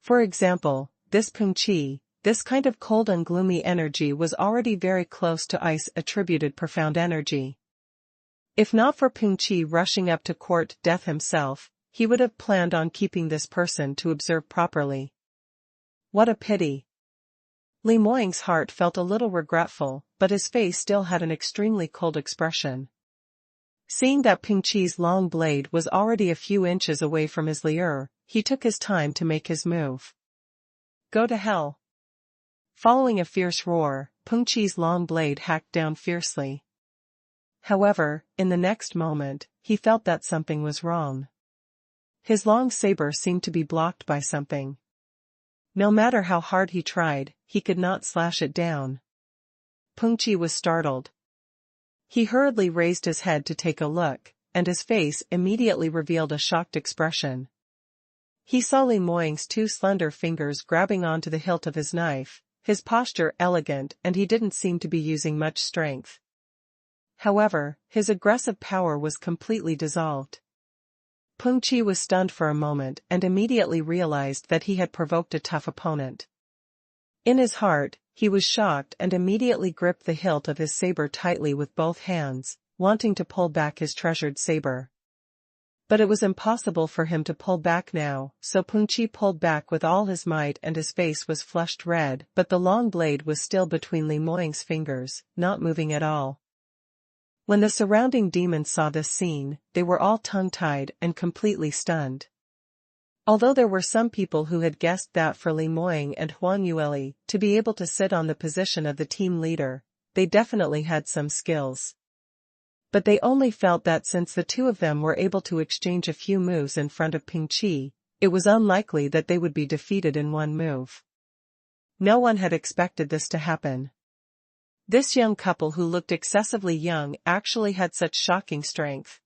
For example, this Peng Qi, this kind of cold and gloomy energy was already very close to ice-attributed profound energy. If not for Peng Qi rushing up to court death himself, he would have planned on keeping this person to observe properly. What a pity. Li Moying's heart felt a little regretful, but his face still had an extremely cold expression. Seeing that Ping Qi's long blade was already a few inches away from his lure, he took his time to make his move. Go to hell. Following a fierce roar, Ping Qi's long blade hacked down fiercely. However, in the next moment, he felt that something was wrong. His long saber seemed to be blocked by something. No matter how hard he tried, he could not slash it down. Ping Qi was startled. He hurriedly raised his head to take a look, and his face immediately revealed a shocked expression. He saw Li Moying's two slender fingers grabbing onto the hilt of his knife, his posture elegant, and he didn't seem to be using much strength. However, his aggressive power was completely dissolved. Ping Qi was stunned for a moment and immediately realized that he had provoked a tough opponent. In his heart, he was shocked and immediately gripped the hilt of his saber tightly with both hands, wanting to pull back his treasured saber. But it was impossible for him to pull back now, so Ping Qi pulled back with all his might and his face was flushed red, but the long blade was still between Li Moying's fingers, not moving at all. When the surrounding demons saw this scene, they were all tongue-tied and completely stunned. Although there were some people who had guessed that for Li Moying and Huang Yueli to be able to sit on the position of the team leader, they definitely had some skills. But they only felt that since the two of them were able to exchange a few moves in front of Ping Qi, it was unlikely that they would be defeated in one move. No one had expected this to happen. This young couple who looked excessively young actually had such shocking strength.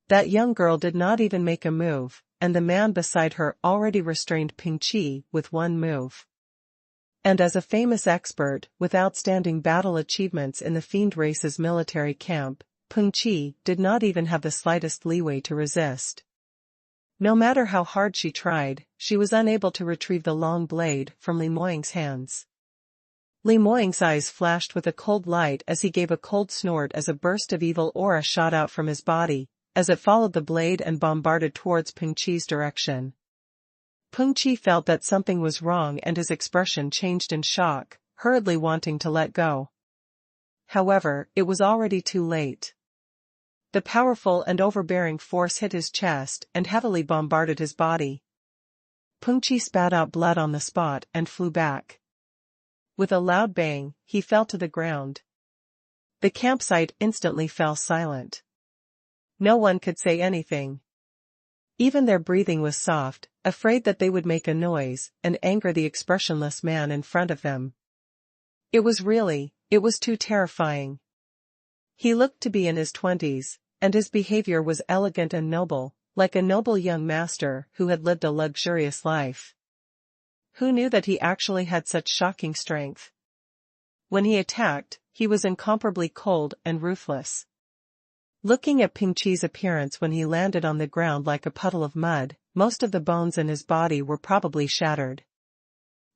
That young girl did not even make a move, and the man beside her already restrained Ping Qi with one move. And as a famous expert with outstanding battle achievements in the Fiend Race's military camp, Ping Qi did not even have the slightest leeway to resist. No matter how hard she tried, she was unable to retrieve the long blade from Li Moying's hands. Li Moying's eyes flashed with a cold light as he gave a cold snort as a burst of evil aura shot out from his body, as it followed the blade and bombarded towards Ping Qi's direction. Ping Qi felt that something was wrong and his expression changed in shock, hurriedly wanting to let go. However, it was already too late. The powerful and overbearing force hit his chest and heavily bombarded his body. Ping Qi spat out blood on the spot and flew back. With a loud bang, he fell to the ground. The campsite instantly fell silent. No one could say anything. Even their breathing was soft, afraid that they would make a noise and anger the expressionless man in front of them. It was too terrifying. He looked to be in his 20s, and his behavior was elegant and noble, like a noble young master who had lived a luxurious life. Who knew that he actually had such shocking strength? When he attacked, he was incomparably cold and ruthless. Looking at Ping Qi's appearance when he landed on the ground like a puddle of mud, most of the bones in his body were probably shattered.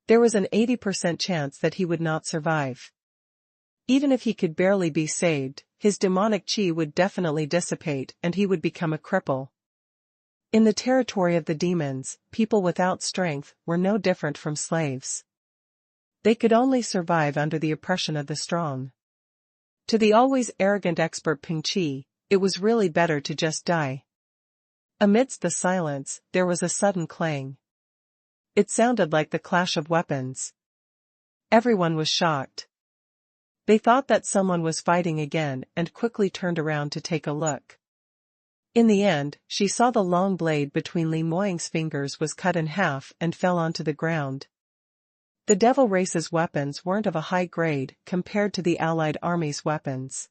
There was an 80% chance that he would not survive. Even if he could barely be saved, his demonic qi would definitely dissipate and he would become a cripple. In the territory of the demons, people without strength were no different from slaves. They could only survive under the oppression of the strong. To the always arrogant expert Ping Qi, it was really better to just die. Amidst the silence, there was a sudden clang. It sounded like the clash of weapons. Everyone was shocked. They thought that someone was fighting again and quickly turned around to take a look. In the end, she saw the long blade between Li Moying's fingers was cut in half and fell onto the ground. The Devil Race's weapons weren't of a high grade compared to the Allied Army's weapons.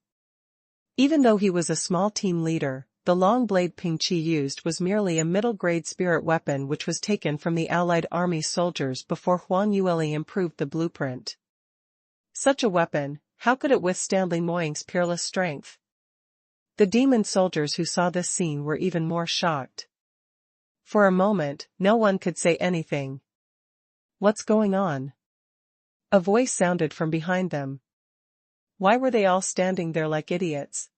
Even though he was a small team leader, the long blade Ping Qi used was merely a middle-grade spirit weapon which was taken from the Allied Army soldiers before Huang Yueli improved the blueprint. Such a weapon, how could it withstand Li Moying's peerless strength? The demon soldiers who saw this scene were even more shocked. For a moment, no one could say anything. What's going on? A voice sounded from behind them. Why were they all standing there like idiots?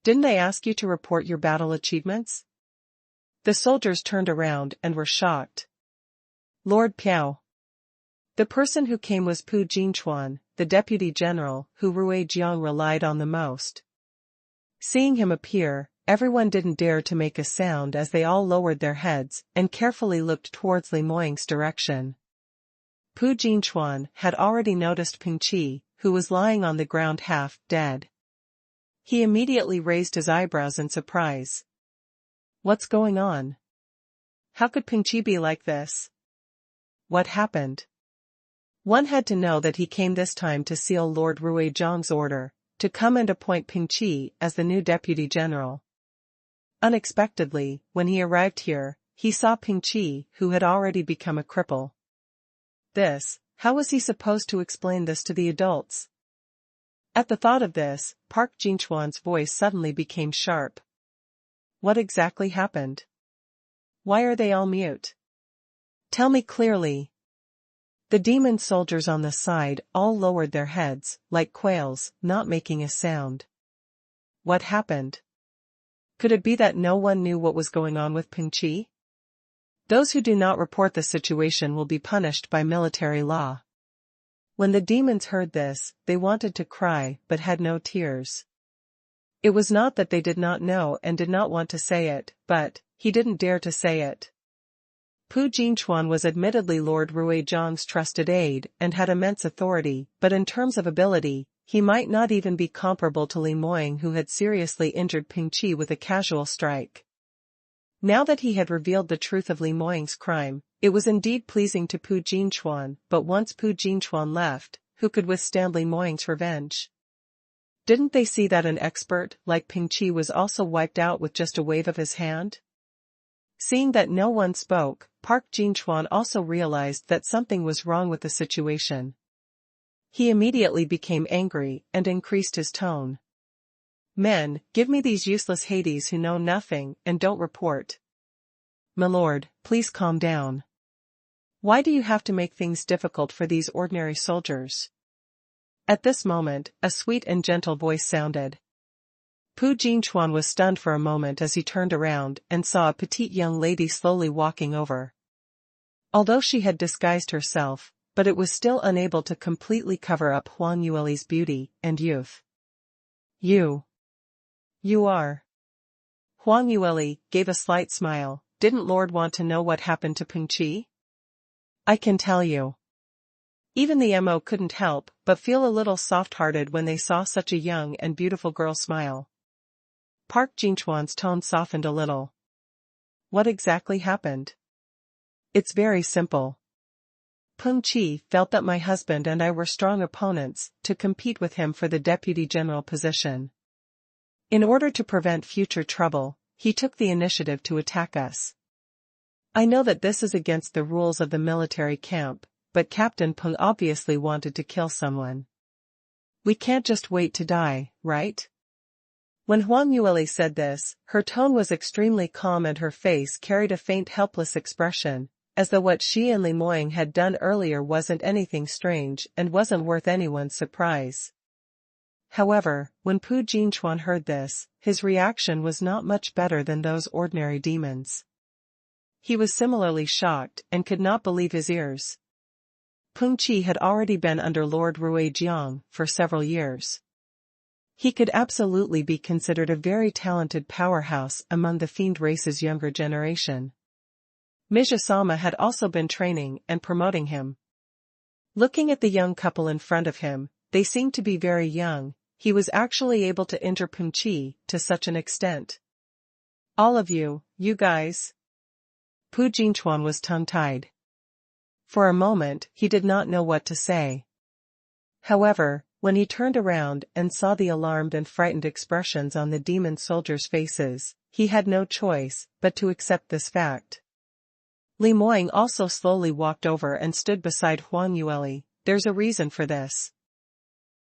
Didn't I ask you to report your battle achievements? The soldiers turned around and were shocked. Lord Piao. The person who came was Pu Jinchuan, the deputy general who Rui Jiang relied on the most. Seeing him appear, everyone didn't dare to make a sound as they all lowered their heads and carefully looked towards Li Moying's direction. Pu Jinchuan had already noticed Ping Qi, who was lying on the ground half dead. He immediately raised his eyebrows in surprise. What's going on? How could Ping Qi be like this? What happened? One had to know that he came this time to seal Lord Ruizhang's order, to come and appoint Ping Qi as the new deputy general. Unexpectedly, when he arrived here, he saw Ping Qi, who had already become a cripple. How was he supposed to explain this to the adults? At the thought of this, Park Jinchuan's voice suddenly became sharp. What exactly happened? Why are they all mute? Tell me clearly. The demon soldiers on the side all lowered their heads, like quails, not making a sound. What happened? Could it be that no one knew what was going on with Ping Qi? Those who do not report the situation will be punished by military law. When the demons heard this, they wanted to cry but had no tears. It was not that they did not know and did not want to say it, but he didn't dare to say it. Pu Jinchuan was admittedly Lord Ruizhang's trusted aide and had immense authority, but in terms of ability, he might not even be comparable to Li Moying, who had seriously injured Ping Qi with a casual strike. Now that he had revealed the truth of Li Moying's crime, it was indeed pleasing to Pu Jinchuan, but once Pu Jinchuan left, who could withstand Li Moying's revenge? Didn't they see that an expert like Ping Qi was also wiped out with just a wave of his hand? Seeing that no one spoke, Park Jinchuan also realized that something was wrong with the situation. He immediately became angry and increased his tone. Men, give me these useless Hades who know nothing and don't report. My lord, please calm down. Why do you have to make things difficult for these ordinary soldiers? At this moment, a sweet and gentle voice sounded. Pu Jinchuan was stunned for a moment as he turned around and saw a petite young lady slowly walking over. Although she had disguised herself, but it was still unable to completely cover up Huang Yueli's beauty and youth. You are. Huang Yueli gave a slight smile. Didn't Lord want to know what happened to Ping Qi? I can tell you. Even the MO couldn't help but feel a little soft-hearted when they saw such a young and beautiful girl smile. Park Jinchuan's tone softened a little. What exactly happened? It's very simple. Ping Qi felt that my husband and I were strong opponents to compete with him for the deputy general position. In order to prevent future trouble, he took the initiative to attack us. I know that this is against the rules of the military camp, but Captain Peng obviously wanted to kill someone. We can't just wait to die, right? When Huang Yueli said this, her tone was extremely calm and her face carried a faint helpless expression, as though what she and Li Moying had done earlier wasn't anything strange and wasn't worth anyone's surprise. However, when Pu Jinchuan heard this, his reaction was not much better than those ordinary demons. He was similarly shocked and could not believe his ears. Ping Qi had already been under Lord Ruizhang for several years. He could absolutely be considered a very talented powerhouse among the fiend race's younger generation. Mijasama had also been training and promoting him. Looking at the young couple in front of him, they seemed to be very young. He was actually able to injure Ping Qi to such an extent. All of you guys. Pu Jinchuan was tongue-tied. For a moment, he did not know what to say. However, when he turned around and saw the alarmed and frightened expressions on the demon soldiers' faces, he had no choice but to accept this fact. Li Moying also slowly walked over and stood beside Huang Yueli. There's a reason for this.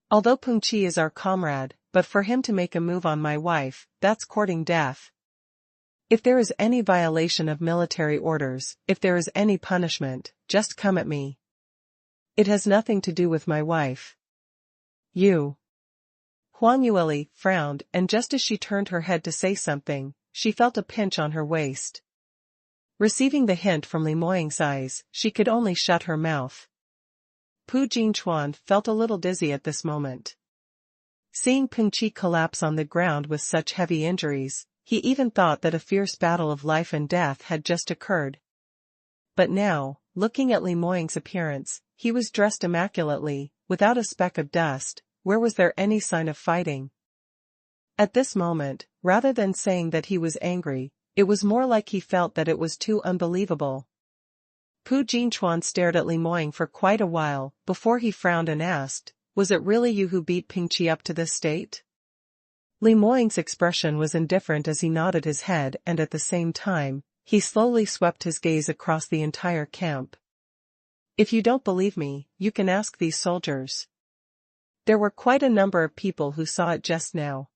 Although Ping Qi is our comrade, but for him to make a move on my wife, that's courting death. If there is any violation of military orders, if there is any punishment, just come at me. It has nothing to do with my wife. You. Huang Yueli frowned, and just as she turned her head to say something, she felt a pinch on her waist. Receiving the hint from Li Moying's eyes, she could only shut her mouth. Pu Jinchuan felt a little dizzy at this moment. Seeing Peng Qi collapse on the ground with such heavy injuries, he even thought that a fierce battle of life and death had just occurred. But now, looking at Li Moying's appearance, he was dressed immaculately, without a speck of dust. Where was there any sign of fighting? At this moment, rather than saying that he was angry, it was more like he felt that it was too unbelievable. Pu Jinchuan stared at Li Moying for quite a while, before he frowned and asked, "Was it really you who beat Peng Qi up to this state?" Li Moying's expression was indifferent as he nodded his head, and at the same time, he slowly swept his gaze across the entire camp. "If you don't believe me, you can ask these soldiers." There were quite a number of people who saw it just now.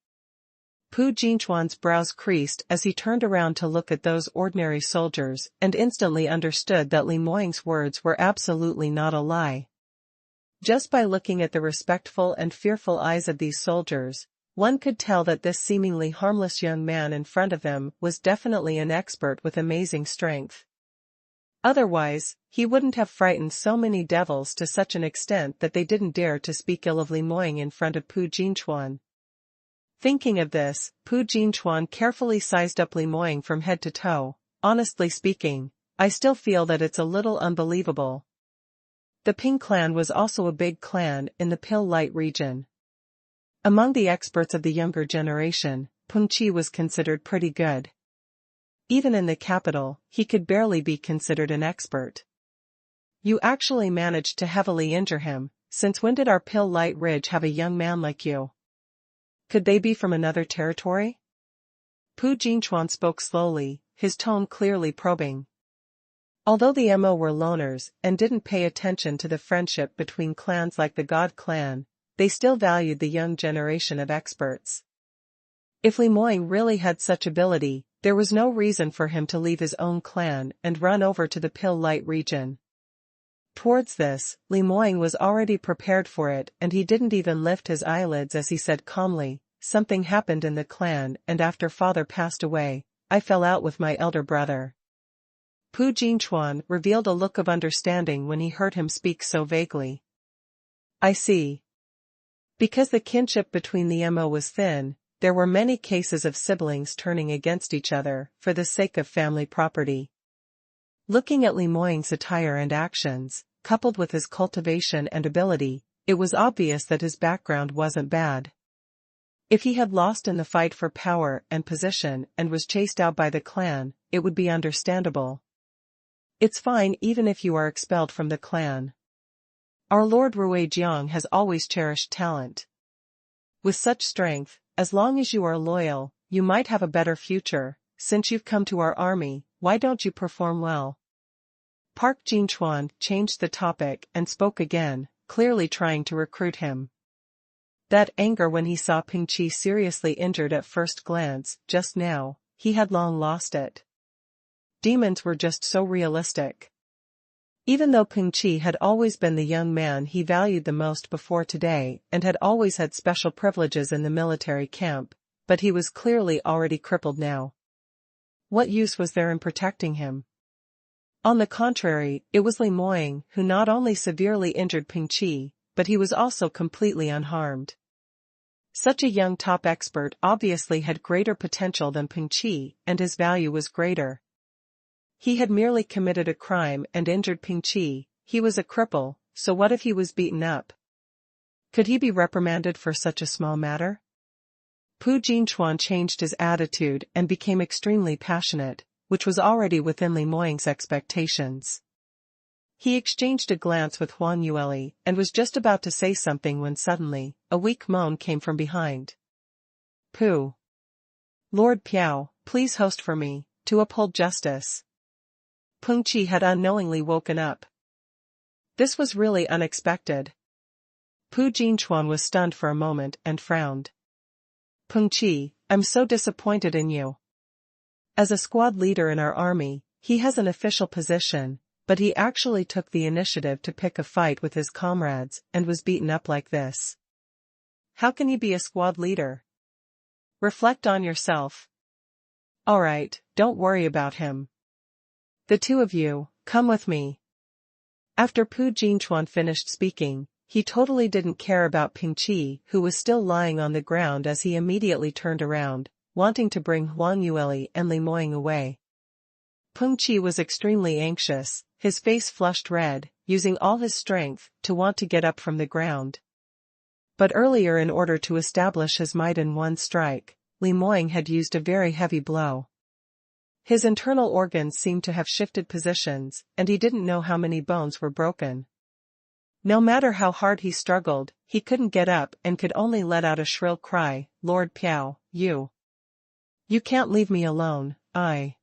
Pu Jinchuan's brows creased as he turned around to look at those ordinary soldiers and instantly understood that Li Moying's words were absolutely not a lie. Just by looking at the respectful and fearful eyes of these soldiers, one could tell that this seemingly harmless young man in front of him was definitely an expert with amazing strength. Otherwise, he wouldn't have frightened so many devils to such an extent that they didn't dare to speak ill of Li Moying in front of Pu Jinchuan. Thinking of this, Pu Jinchuan carefully sized up Li Moying from head to toe. "Honestly speaking, I still feel that it's a little unbelievable." The Ping clan was also a big clan in the Pill Light region. Among the experts of the younger generation, Peng Qi was considered pretty good. Even in the capital, he could barely be considered an expert. "You actually managed to heavily injure him. Since when did our Pill Light Ridge have a young man like you? Could they be from another territory?" Pu Jinchuan spoke slowly, his tone clearly probing. Although the Mo were loners and didn't pay attention to the friendship between clans like the God clan, they still valued the young generation of experts. If Li Moying really had such ability, there was no reason for him to leave his own clan and run over to the Pill Light region. Towards this, Li Moying was already prepared for it, and he didn't even lift his eyelids as he said calmly, "Something happened in the clan, and after father passed away, I fell out with my elder brother." Pu Jinchuan revealed a look of understanding when he heard him speak so vaguely. "I see." Because the kinship between the Mo was thin, there were many cases of siblings turning against each other for the sake of family property. Looking at Li Moying's attire and actions, coupled with his cultivation and ability, it was obvious that his background wasn't bad. If he had lost in the fight for power and position and was chased out by the clan, it would be understandable. "It's fine even if you are expelled from the clan. Our Lord Ruijiang has always cherished talent. With such strength, as long as you are loyal, you might have a better future. Since you've come to our army, why don't you perform well?" Park Jinchuan changed the topic and spoke again, clearly trying to recruit him. That anger when he saw Peng Qi seriously injured at first glance, just now, he had long lost it. Demons were just so realistic. Even though Peng Qi had always been the young man he valued the most before today and had always had special privileges in the military camp, but he was clearly already crippled now. What use was there in protecting him? On the contrary, it was Li Moying who not only severely injured Peng Qi, but he was also completely unharmed. Such a young top expert obviously had greater potential than Peng Qi, and his value was greater. He had merely committed a crime and injured Peng Qi. He was a cripple, so what if he was beaten up? Could he be reprimanded for such a small matter? Pu Jinchuan changed his attitude and became extremely passionate, which was already within Li Moying's expectations. He exchanged a glance with Huang Yueli and was just about to say something when suddenly, a weak moan came from behind. "Pu. Lord Piao, please host for me, to uphold justice." Peng Qi had unknowingly woken up. This was really unexpected. Pu Jinchuan was stunned for a moment and frowned. "Peng Qi, I'm so disappointed in you. As a squad leader in our army, he has an official position, but he actually took the initiative to pick a fight with his comrades and was beaten up like this. How can you be a squad leader? Reflect on yourself. Alright, don't worry about him. The two of you, come with me." After Pu Jinchuan finished speaking, he totally didn't care about Ping Qi, who was still lying on the ground, as he immediately turned around, wanting to bring Huang Yueli and Li Moying away. Peng Qi was extremely anxious, his face flushed red, using all his strength to want to get up from the ground. But earlier, in order to establish his might in one strike, Li Moying had used a very heavy blow. His internal organs seemed to have shifted positions, and he didn't know how many bones were broken. No matter how hard he struggled, he couldn't get up and could only let out a shrill cry, "Lord Piao, you can't leave me alone, I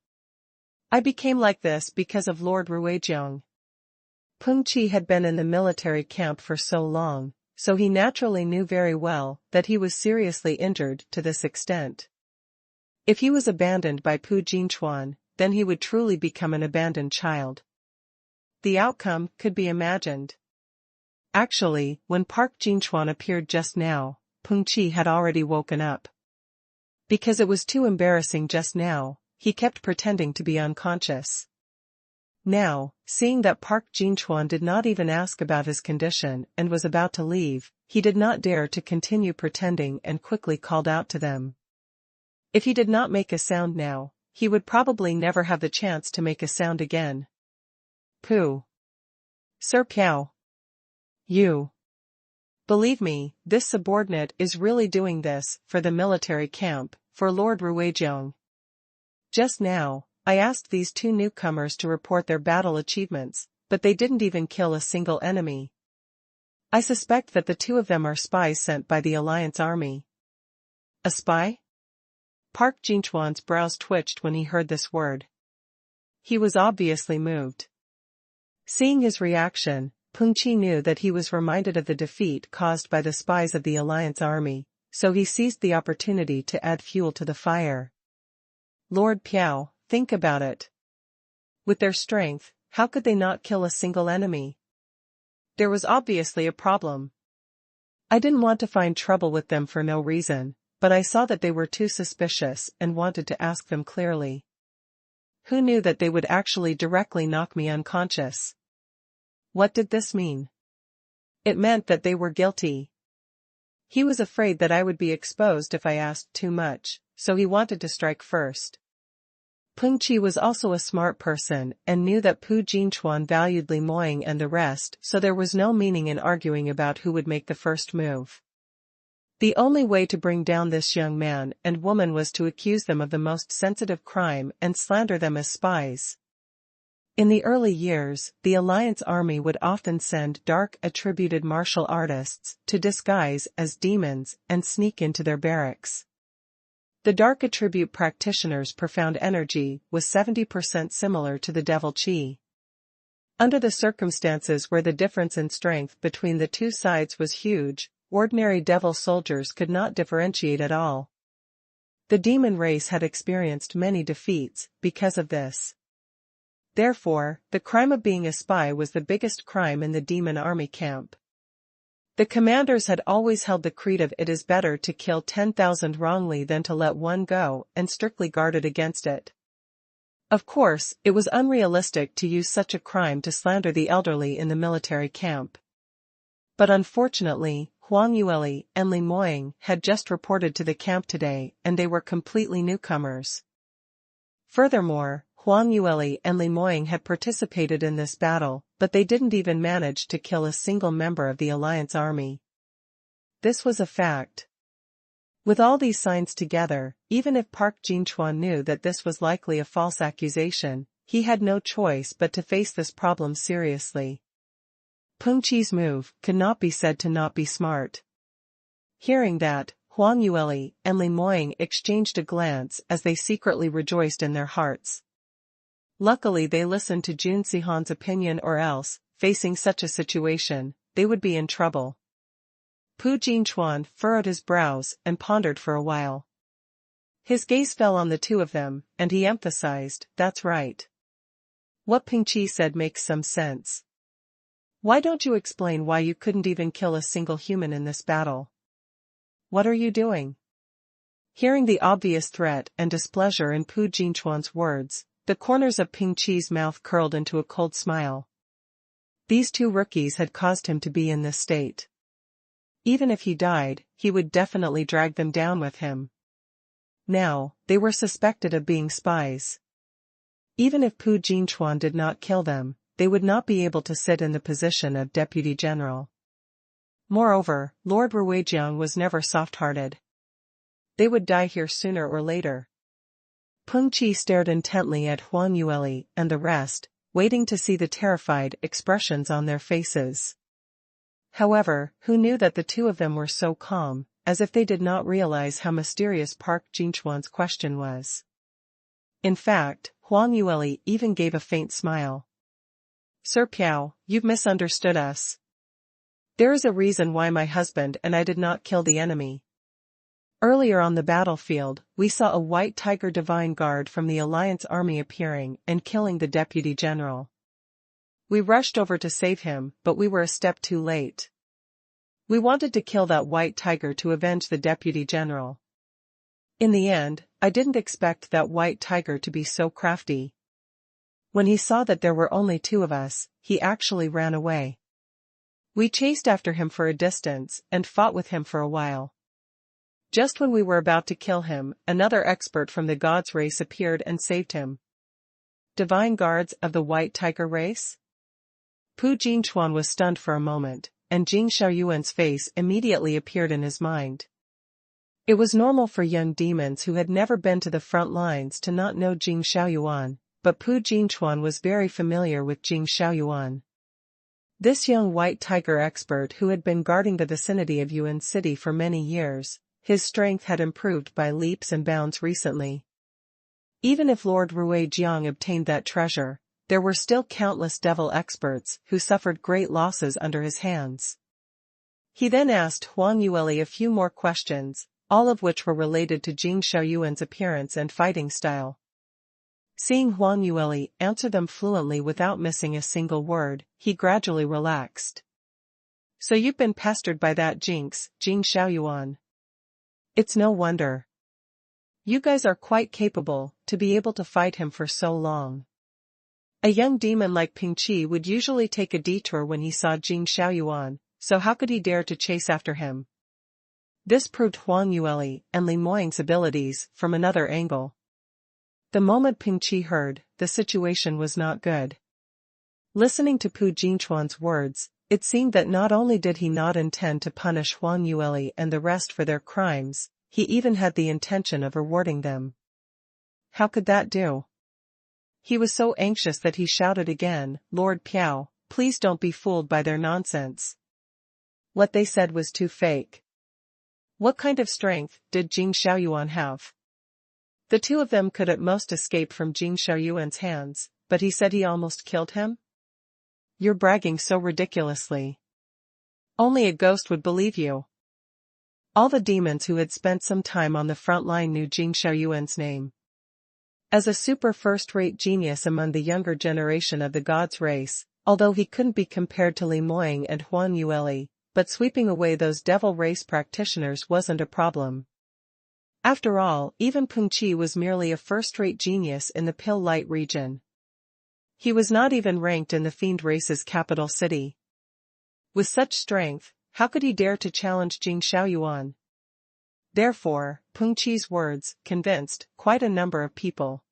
became like this because of Lord Ruijiang." Peng Qi had been in the military camp for so long, so he naturally knew very well that he was seriously injured to this extent. If he was abandoned by Pu Jinchuan, then he would truly become an abandoned child. The outcome could be imagined. Actually, when Park Jinchuan appeared just now, Peng Qi had already woken up. Because it was too embarrassing just now, he kept pretending to be unconscious. Now, seeing that Park Jinchuan did not even ask about his condition and was about to leave, he did not dare to continue pretending and quickly called out to them. If he did not make a sound now, he would probably never have the chance to make a sound again. "Pooh. Sir Piao. You. Believe me, this subordinate is really doing this for the military camp, for Lord Ruijiang. Just now, I asked these two newcomers to report their battle achievements, but they didn't even kill a single enemy. I suspect that the two of them are spies sent by the Alliance army." "A spy?" Park Jinchuan's brows twitched when he heard this word. He was obviously moved. Seeing his reaction, Peng Qi knew that he was reminded of the defeat caused by the spies of the Alliance army, so he seized the opportunity to add fuel to the fire. "Lord Piao, think about it. With their strength, how could they not kill a single enemy? There was obviously a problem. I didn't want to find trouble with them for no reason, but I saw that they were too suspicious and wanted to ask them clearly. Who knew that they would actually directly knock me unconscious?" What did this mean? It meant that they were guilty. He was afraid that I would be exposed if I asked too much, so he wanted to strike first. Peng Qi was also a smart person and knew that Pu Jinchuan valued Li Moying and the rest, so there was no meaning in arguing about who would make the first move. The only way to bring down this young man and woman was to accuse them of the most sensitive crime and slander them as spies. In the early years, the Alliance army would often send dark attributed martial artists to disguise as demons and sneak into their barracks. The dark attribute practitioner's profound energy was 70% similar to the devil chi. Under the circumstances where the difference in strength between the two sides was huge, ordinary devil soldiers could not differentiate at all. The demon race had experienced many defeats because of this. Therefore, the crime of being a spy was the biggest crime in the demon army camp. The commanders had always held the creed of "it is better to kill 10,000 wrongly than to let one go," and strictly guarded against it. Of course, it was unrealistic to use such a crime to slander the elderly in the military camp. But unfortunately, Huang Yueli and Li Moying had just reported to the camp today, and they were completely newcomers. Furthermore, Huang Yueli and Li Moying had participated in this battle, but they didn't even manage to kill a single member of the Alliance army. This was a fact. With all these signs together, even if Park Jinchuan knew that this was likely a false accusation, he had no choice but to face this problem seriously. Peng Qi's move could not be said to not be smart. Hearing that, Huang Yueli and Li Moying exchanged a glance as they secretly rejoiced in their hearts. Luckily they listened to Jun Sihan's opinion, or else, facing such a situation, they would be in trouble. Pu Jinchuan furrowed his brows and pondered for a while. His gaze fell on the two of them, and he emphasized, "That's right. What Peng Qi said makes some sense. Why don't you explain why you couldn't even kill a single human in this battle? What are you doing?" Hearing the obvious threat and displeasure in Pu Jinchuan's words, the corners of Peng Qi's mouth curled into a cold smile. These two rookies had caused him to be in this state. Even if he died, he would definitely drag them down with him. Now, they were suspected of being spies. Even if Pu Jingchuan did not kill them, they would not be able to sit in the position of deputy general. Moreover, Lord Ruijiang was never soft-hearted. They would die here sooner or later. Peng Qi stared intently at Huang Yueli and the rest, waiting to see the terrified expressions on their faces. However, who knew that the two of them were so calm, as if they did not realize how mysterious Park Jingchuan's question was. In fact, Huang Yueli even gave a faint smile. Sir Piao, you've misunderstood us. There is a reason why my husband and I did not kill the enemy. Earlier on the battlefield, we saw a white tiger divine guard from the Alliance army appearing and killing the deputy general. We rushed over to save him, but we were a step too late. We wanted to kill that white tiger to avenge the deputy general. In the end, I didn't expect that white tiger to be so crafty. When he saw that there were only two of us, he actually ran away. We chased after him for a distance and fought with him for a while. Just when we were about to kill him, another expert from the gods race appeared and saved him. Divine guards of the white tiger race? Pu Jingchuan was stunned for a moment, and Jing Xiaoyuan's face immediately appeared in his mind. It was normal for young demons who had never been to the front lines to not know Jing Xiaoyuan, but Pu Jingchuan was very familiar with Jing Xiaoyuan. This young white tiger expert who had been guarding the vicinity of Yuan City for many years, his strength had improved by leaps and bounds recently. Even if Lord Ruijiang obtained that treasure, there were still countless devil experts who suffered great losses under his hands. He then asked Huang Yueli a few more questions, all of which were related to Jing Xiaoyuan's appearance and fighting style. Seeing Huang Yueli answer them fluently without missing a single word, he gradually relaxed. So you've been pestered by that jinx, Jing Xiaoyuan. It's no wonder. You guys are quite capable to be able to fight him for so long. A young demon like Ping Qi would usually take a detour when he saw Jing Xiaoyuan, so how could he dare to chase after him? This proved Huang Yueli and Li Moying's abilities from another angle. The moment Ping Qi heard, the situation was not good. Listening to Pu Jingchuan's words, it seemed that not only did he not intend to punish Huang Yueli and the rest for their crimes, he even had the intention of rewarding them. How could that do? He was so anxious that he shouted again, Lord Piao, please don't be fooled by their nonsense. What they said was too fake. What kind of strength did Jing Xiaoyuan have? The two of them could at most escape from Jing Xiaoyuan's hands, but he said he almost killed him? You're bragging so ridiculously. Only a ghost would believe you. All the demons who had spent some time on the front line knew Jing Xiaoyuan's name. As a super first-rate genius among the younger generation of the gods race, although he couldn't be compared to Li Moying and Huang Yueli, but sweeping away those devil race practitioners wasn't a problem. After all, even Peng Qi was merely a first-rate genius in the Pill Light region. He was not even ranked in the Fiend race's capital city. With such strength, how could he dare to challenge Jing Xiaoyuan? Therefore, Peng Qi's words convinced quite a number of people.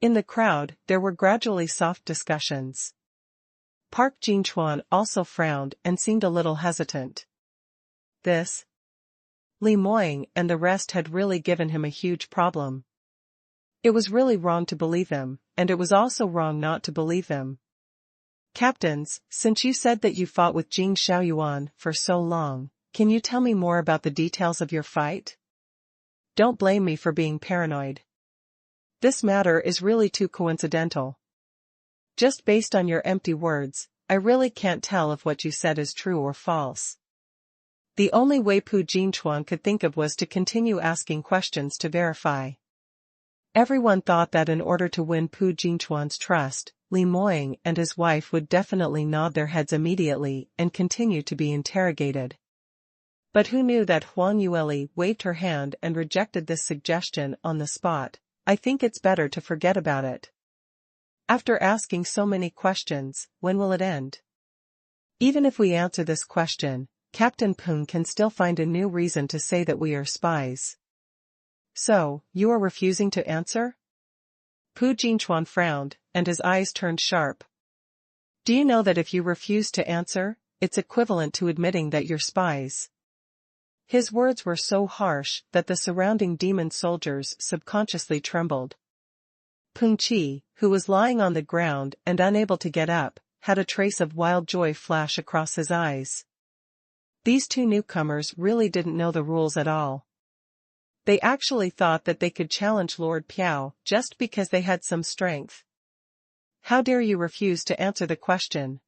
In the crowd, there were gradually soft discussions. Park Jingchuan also frowned and seemed a little hesitant. This? Li Moying and the rest had really given him a huge problem. It was really wrong to believe them, and it was also wrong not to believe them. Captains, since you said that you fought with Jing Xiaoyuan for so long, can you tell me more about the details of your fight? Don't blame me for being paranoid. This matter is really too coincidental. Just based on your empty words, I really can't tell if what you said is true or false. The only way Pu Jingchuan could think of was to continue asking questions to verify. Everyone thought that in order to win Pu Jingchuan's trust, Li Moying and his wife would definitely nod their heads immediately and continue to be interrogated. But who knew that Huang Yueli waved her hand and rejected this suggestion on the spot? I think it's better to forget about it. After asking so many questions, when will it end? Even if we answer this question, Captain Peng can still find a new reason to say that we are spies. So, you are refusing to answer? Pu Jinchuan frowned, and his eyes turned sharp. Do you know that if you refuse to answer, it's equivalent to admitting that you're spies? His words were so harsh that the surrounding demon soldiers subconsciously trembled. Peng Qi, who was lying on the ground and unable to get up, had a trace of wild joy flash across his eyes. These two newcomers really didn't know the rules at all. They actually thought that they could challenge Lord Piao just because they had some strength. How dare you refuse to answer the question?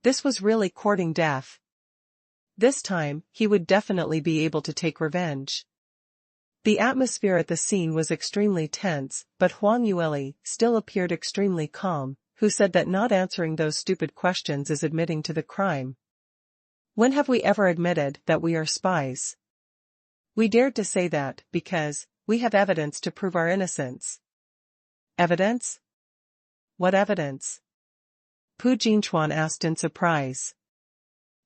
This was really courting death. This time, he would definitely be able to take revenge. The atmosphere at the scene was extremely tense, but Huang Yueli still appeared extremely calm, who said that not answering those stupid questions is admitting to the crime. When have we ever admitted that we are spies? We dared to say that because we have evidence to prove our innocence. Evidence? What evidence? Pu Jinchuan asked in surprise.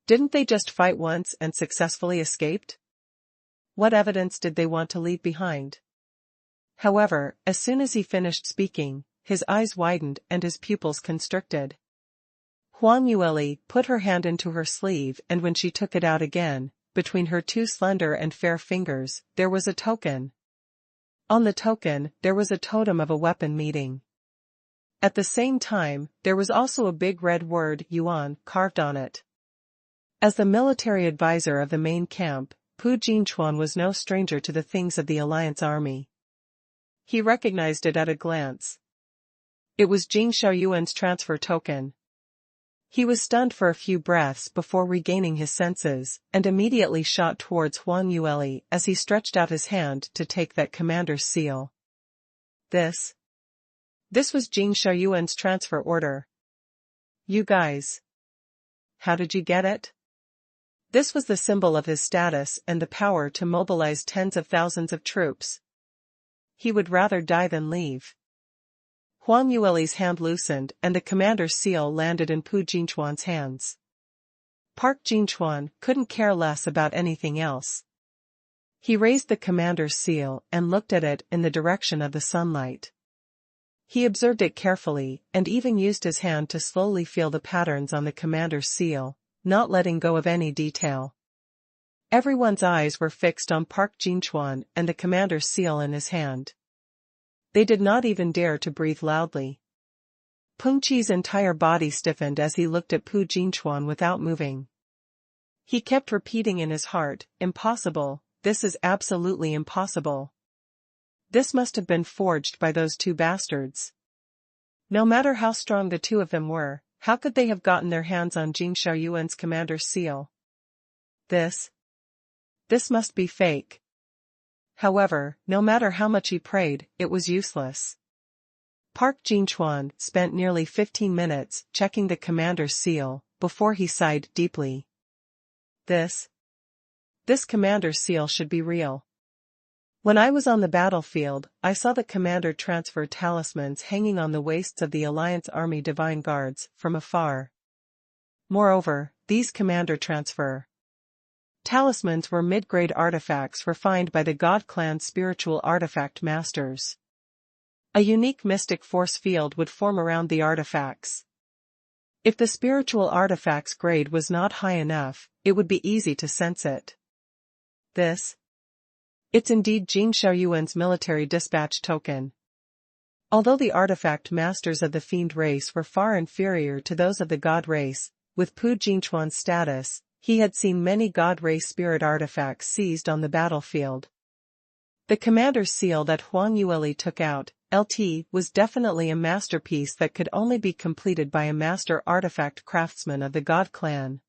Didn't they just fight once and successfully escaped? What evidence did they want to leave behind? However, as soon as he finished speaking, his eyes widened and his pupils constricted. Huang Yueli put her hand into her sleeve, and when she took it out again, between her two slender and fair fingers, there was a token. On the token, there was a totem of a weapon meeting. At the same time, there was also a big red word Yuan carved on it. As the military advisor of the main camp, Pu Jinchuan was no stranger to the things of the Alliance army. He recognized it at a glance. It was Jing Xiaoyuan's transfer token. He was stunned for a few breaths before regaining his senses, and immediately shot towards Huang Yueli as he stretched out his hand to take that commander's seal. This was Jing Xiaoyuan's transfer order. You guys. How did you get it? This was the symbol of his status and the power to mobilize tens of thousands of troops. He would rather die than leave. Huang Yueli's hand loosened and the commander's seal landed in Pu Jinchuan's hands. Park Jinchuan couldn't care less about anything else. He raised the commander's seal and looked at it in the direction of the sunlight. He observed it carefully and even used his hand to slowly feel the patterns on the commander's seal, not letting go of any detail. Everyone's eyes were fixed on Park Jinchuan and the commander's seal in his hand. They did not even dare to breathe loudly. Peng Qi's entire body stiffened as he looked at Pu Jinchuan without moving. He kept repeating in his heart, "Impossible, this is absolutely impossible. This must have been forged by those two bastards." No matter how strong the two of them were, how could they have gotten their hands on Jing Xiaoyuan's commander's seal? This must be fake. However, no matter how much he prayed, it was useless. Park Jinchuan spent nearly 15 minutes checking the commander's seal, before he sighed deeply. This commander's seal should be real. When I was on the battlefield, I saw the commander transfer talismans hanging on the waists of the Alliance Army Divine Guards from afar. Moreover, these commander transfer talismans were mid-grade artifacts refined by the God Clan's spiritual artifact masters. A unique mystic force field would form around the artifacts. If the spiritual artifact's grade was not high enough, it would be easy to sense it. It's indeed Jing Xiaoyuan's military dispatch token. Although the artifact masters of the fiend race were far inferior to those of the god race, with Pu Jinchuan's status, he had seen many god race spirit artifacts seized on the battlefield. The commander's seal that Huang Yueli took out, LT, was definitely a masterpiece that could only be completed by a master artifact craftsman of the god clan.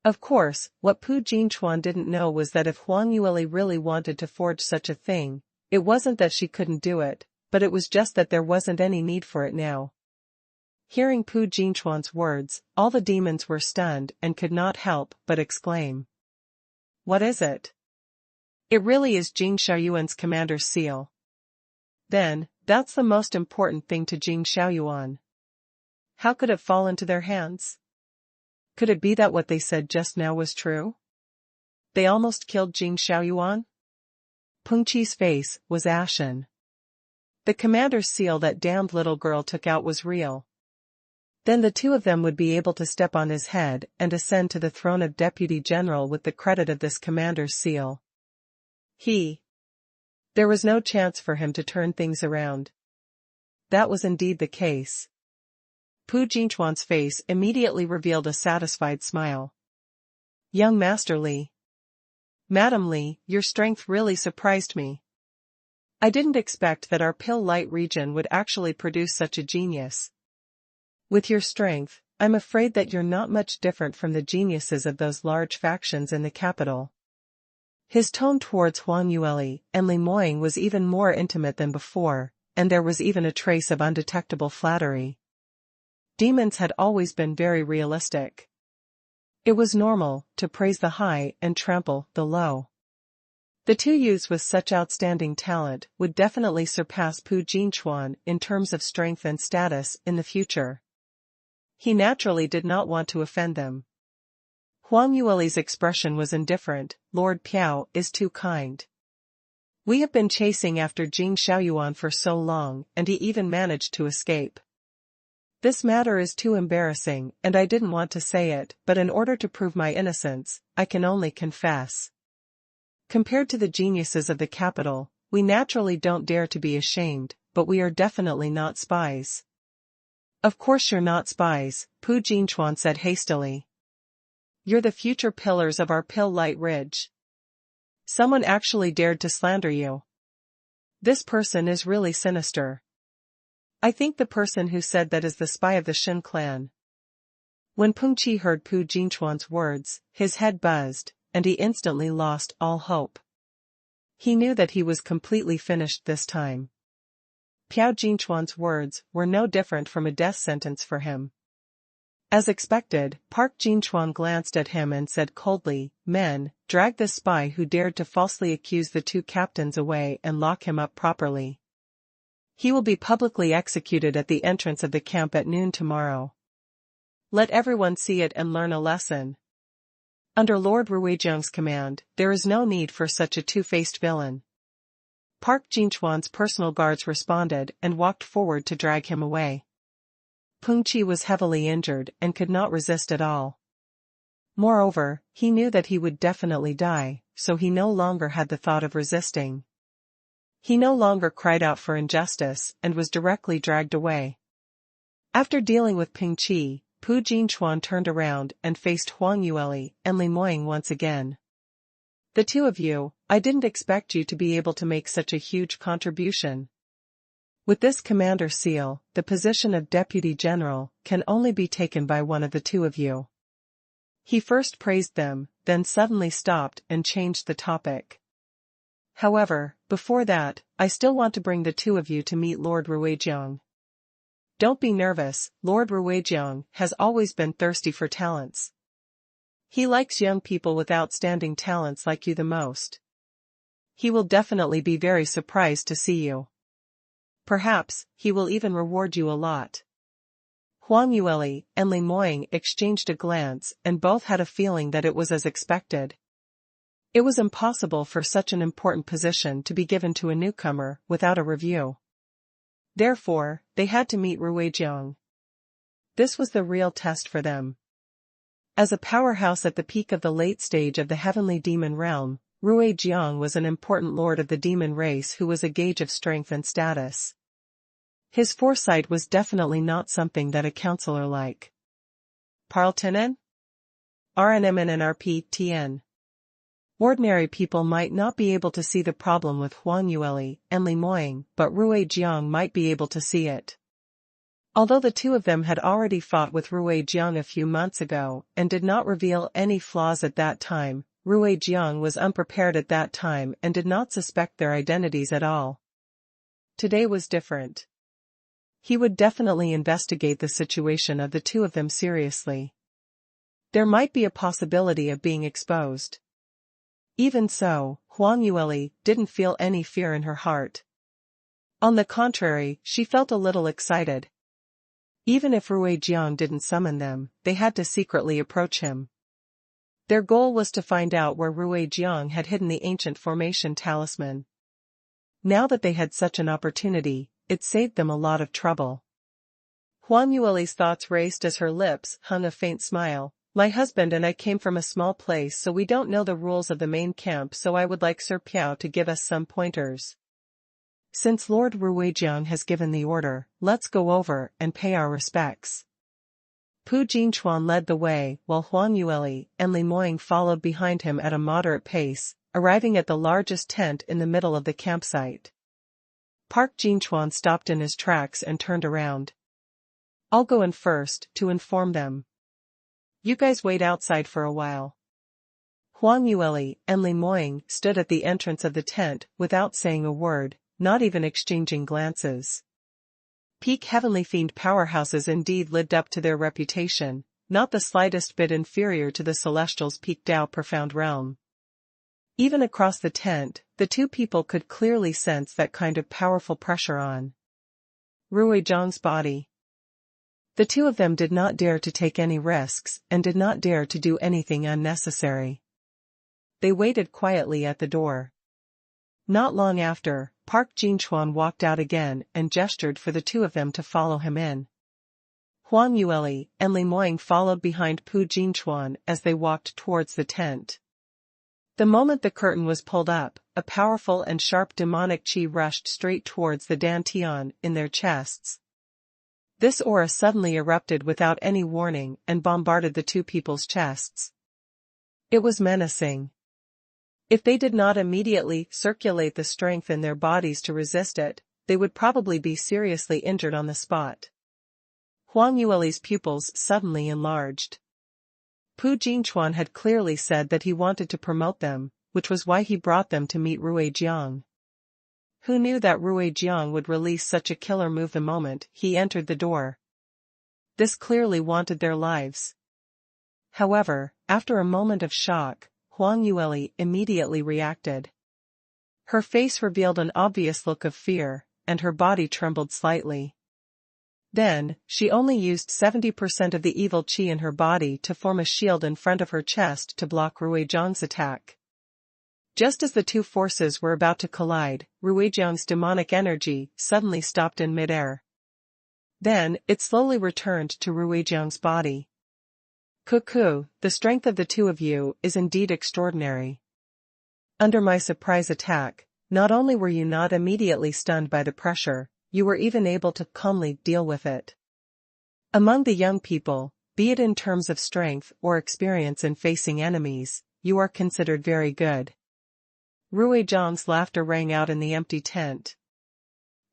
Of course, what Pu Jinchuan didn't know was that if Huang Yueli really wanted to forge such a thing, it wasn't that she couldn't do it, but it was just that there wasn't any need for it now. Hearing Pu Jinchuan's words, all the demons were stunned and could not help but exclaim. What is it? It really is Jing Xiaoyuan's commander's seal. Then, that's the most important thing to Jing Xiaoyuan. How could it fall into their hands? Could it be that what they said just now was true? They almost killed Jing Xiaoyuan? Peng Qi's face was ashen. The commander's seal that damned little girl took out was real. Then the two of them would be able to step on his head and ascend to the throne of deputy general with the credit of this commander's seal. There was no chance for him to turn things around. That was indeed the case. Pu Jingchuan's face immediately revealed a satisfied smile. Young Master Li. Madam Li, your strength really surprised me. I didn't expect that our Pill Light region would actually produce such a genius. With your strength, I'm afraid that you're not much different from the geniuses of those large factions in the capital. His tone towards Huang Yueli and Li Moying was even more intimate than before, and there was even a trace of undetectable flattery. Demons had always been very realistic. It was normal to praise the high and trample the low. The two youths with such outstanding talent would definitely surpass Pu Jingchuan in terms of strength and status in the future. He naturally did not want to offend them. Huang Yueli's expression was indifferent. Lord Piao is too kind. We have been chasing after Jing Xiaoyuan for so long, and he even managed to escape. This matter is too embarrassing, and I didn't want to say it, but in order to prove my innocence, I can only confess. Compared to the geniuses of the capital, we naturally don't dare to be ashamed, but we are definitely not spies. Of course you're not spies, Pu Jingchuan said hastily. You're the future pillars of our Pill Light Ridge. Someone actually dared to slander you. This person is really sinister. I think the person who said that is the spy of the Shin clan. When Peng Qi heard Pu Jingchuan's words, his head buzzed, and he instantly lost all hope. He knew that he was completely finished this time. Piao Jingchuan's words were no different from a death sentence for him. As expected, Park Jingchuan glanced at him and said coldly, "Men, drag this spy who dared to falsely accuse the two captains away and lock him up properly. He will be publicly executed at the entrance of the camp at noon tomorrow. Let everyone see it and learn a lesson." Under Lord Ruijiang's command, there is no need for such a two-faced villain. Park Jingchuan's personal guards responded and walked forward to drag him away. Peng Qi was heavily injured and could not resist at all. Moreover, he knew that he would definitely die, so he no longer had the thought of resisting. He no longer cried out for injustice and was directly dragged away. After dealing with Peng Qi, Pu Jingchuan turned around and faced Huang Yueli and Li Moying once again. The two of you, I didn't expect you to be able to make such a huge contribution. With this commander seal, the position of deputy general can only be taken by one of the two of you. He first praised them, then suddenly stopped and changed the topic. However, before that, I still want to bring the two of you to meet Lord Ruijiang. Don't be nervous, Lord Ruijiang has always been thirsty for talents. He likes young people with outstanding talents like you the most. He will definitely be very surprised to see you. Perhaps, he will even reward you a lot. Huang Yueli and Li Moying exchanged a glance and both had a feeling that it was as expected. It was impossible for such an important position to be given to a newcomer without a review. Therefore, they had to meet Ruijiang. This was the real test for them. As a powerhouse at the peak of the late stage of the heavenly demon realm, Ruijiang was an important lord of the demon race who was a gauge of strength and status. His foresight was definitely not something that a counselor like Parltinen? RNMNNRPTN. Ordinary people might not be able to see the problem with Huang Yueli and Li Moying, but Ruijiang might be able to see it. Although the two of them had already fought with Ruijiang a few months ago and did not reveal any flaws at that time, Ruijiang was unprepared at that time and did not suspect their identities at all. Today was different. He would definitely investigate the situation of the two of them seriously. There might be a possibility of being exposed. Even so, Huang Yueli didn't feel any fear in her heart. On the contrary, she felt a little excited. Even if Ruijiang didn't summon them, they had to secretly approach him. Their goal was to find out where Ruijiang had hidden the ancient formation talisman. Now that they had such an opportunity, it saved them a lot of trouble. Huang Yueli's thoughts raced as her lips hung a faint smile. My husband and I came from a small place, so we don't know the rules of the main camp, so I would like Sir Piao to give us some pointers. Since Lord Ruijiang has given the order, let's go over and pay our respects. Pu Jingchuan led the way, while Huang Yueli and Li Moying followed behind him at a moderate pace, arriving at the largest tent in the middle of the campsite. Park Jingchuan stopped in his tracks and turned around. I'll go in first, to inform them. You guys wait outside for a while. Huang Yueli and Li Moying stood at the entrance of the tent without saying a word, not even exchanging glances. Peak Heavenly Fiend powerhouses indeed lived up to their reputation, not the slightest bit inferior to the Celestials' Peak Dao Profound Realm. Even across the tent, the two people could clearly sense that kind of powerful pressure on Ruijiang's body. The two of them did not dare to take any risks and did not dare to do anything unnecessary. They waited quietly at the door. Not long after, Park Jingchuan walked out again and gestured for the two of them to follow him in. Huang Yueli and Li Moying followed behind Pu Jingchuan as they walked towards the tent. The moment the curtain was pulled up, a powerful and sharp demonic qi rushed straight towards the dantian in their chests. This aura suddenly erupted without any warning and bombarded the two people's chests. It was menacing. If they did not immediately circulate the strength in their bodies to resist it, they would probably be seriously injured on the spot. Huang Yueli's pupils suddenly enlarged. Pu Jingchuan had clearly said that he wanted to promote them, which was why he brought them to meet Ruijiang. Who knew that Ruijiang would release such a killer move the moment he entered the door? This clearly wanted their lives. However, after a moment of shock, Huang Yueli immediately reacted. Her face revealed an obvious look of fear, and her body trembled slightly. Then, she only used 70% of the evil qi in her body to form a shield in front of her chest to block Ruijiang's attack. Just as the two forces were about to collide, Ruijiang's demonic energy suddenly stopped in midair. Then, it slowly returned to Ruijiang's body. Cuckoo, the strength of the two of you is indeed extraordinary. Under my surprise attack, not only were you not immediately stunned by the pressure, you were even able to calmly deal with it. Among the young people, be it in terms of strength or experience in facing enemies, you are considered very good. Ruijiang's laughter rang out in the empty tent.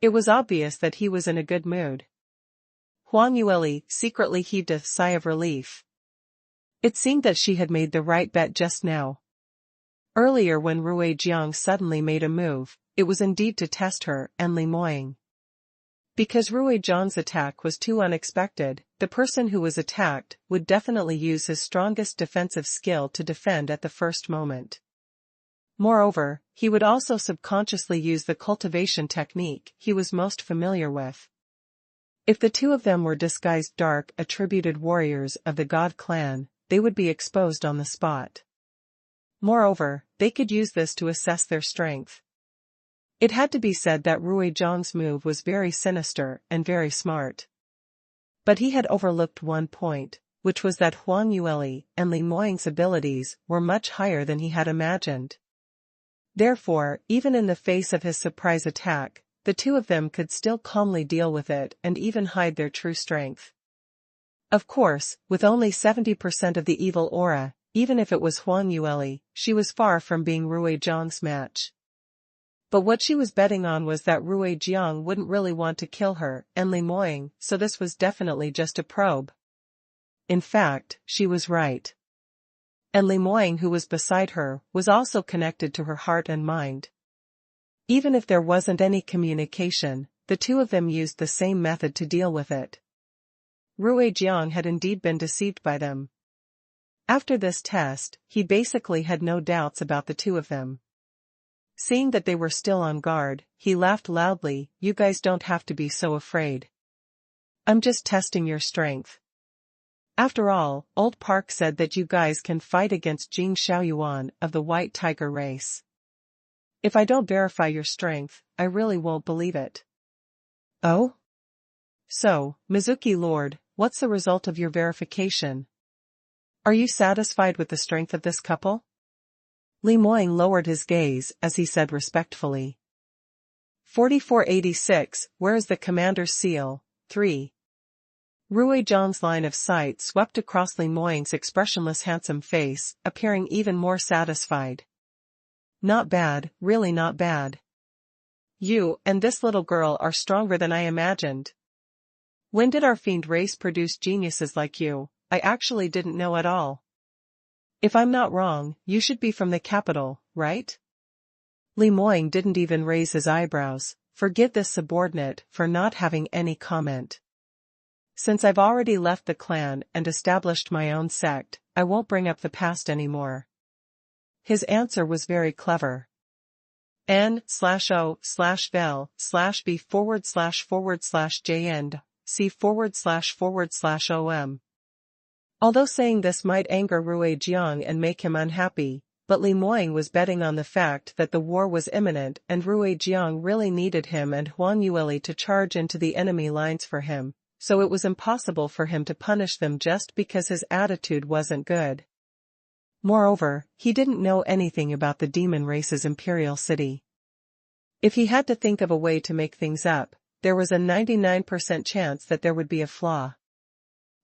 It was obvious that he was in a good mood. Huang Yueli secretly heaved a sigh of relief. It seemed that she had made the right bet just now. Earlier when Ruijiang suddenly made a move, it was indeed to test her and Li Moying. Because Ruijiang's attack was too unexpected, the person who was attacked would definitely use his strongest defensive skill to defend at the first moment. Moreover, he would also subconsciously use the cultivation technique he was most familiar with. If the two of them were disguised dark attributed warriors of the God clan, they would be exposed on the spot. Moreover, they could use this to assess their strength. It had to be said that Ruijiang's move was very sinister and very smart. But he had overlooked one point, which was that Huang Yueli and Li Moying's abilities were much higher than he had imagined. Therefore, even in the face of his surprise attack, the two of them could still calmly deal with it and even hide their true strength. Of course, with only 70% of the evil aura, even if it was Huang Yueli, she was far from being Ruijiang's match. But what she was betting on was that Ruijiang wouldn't really want to kill her and Li Moying, so this was definitely just a probe. In fact, she was right. And Li Moying, who was beside her, was also connected to her heart and mind. Even if there wasn't any communication, the two of them used the same method to deal with it. Ruijiang had indeed been deceived by them. After this test, he basically had no doubts about the two of them. Seeing that they were still on guard, he laughed loudly. You guys don't have to be so afraid. I'm just testing your strength. After all, Old Park said that you guys can fight against Jing Xiaoyuan of the White Tiger race. If I don't verify your strength, I really won't believe it. Oh? So, Mizuki Lord, what's the result of your verification? Are you satisfied with the strength of this couple? Li Moying lowered his gaze as he said respectfully. 4486, where is the commander's seal? 3. Rui Zhang's line of sight swept across Li Moying's expressionless handsome face, appearing even more satisfied. Not bad, really not bad. You and this little girl are stronger than I imagined. When did our fiend race produce geniuses like you? I actually didn't know at all. If I'm not wrong, you should be from the capital, right? Li Moying didn't even raise his eyebrows. Forgive this subordinate for not having any comment. Since I've already left the clan and established my own sect, I won't bring up the past anymore. His answer was very clever. N/O/vel/b/jnd C//om. Although saying this might anger Rui Jiang and make him unhappy, but Li Moying was betting on the fact that the war was imminent and Rui Jiang really needed him and Huang Yueli to charge into the enemy lines for him, so it was impossible for him to punish them just because his attitude wasn't good. Moreover, he didn't know anything about the demon race's imperial city. If he had to think of a way to make things up, there was a 99% chance that there would be a flaw.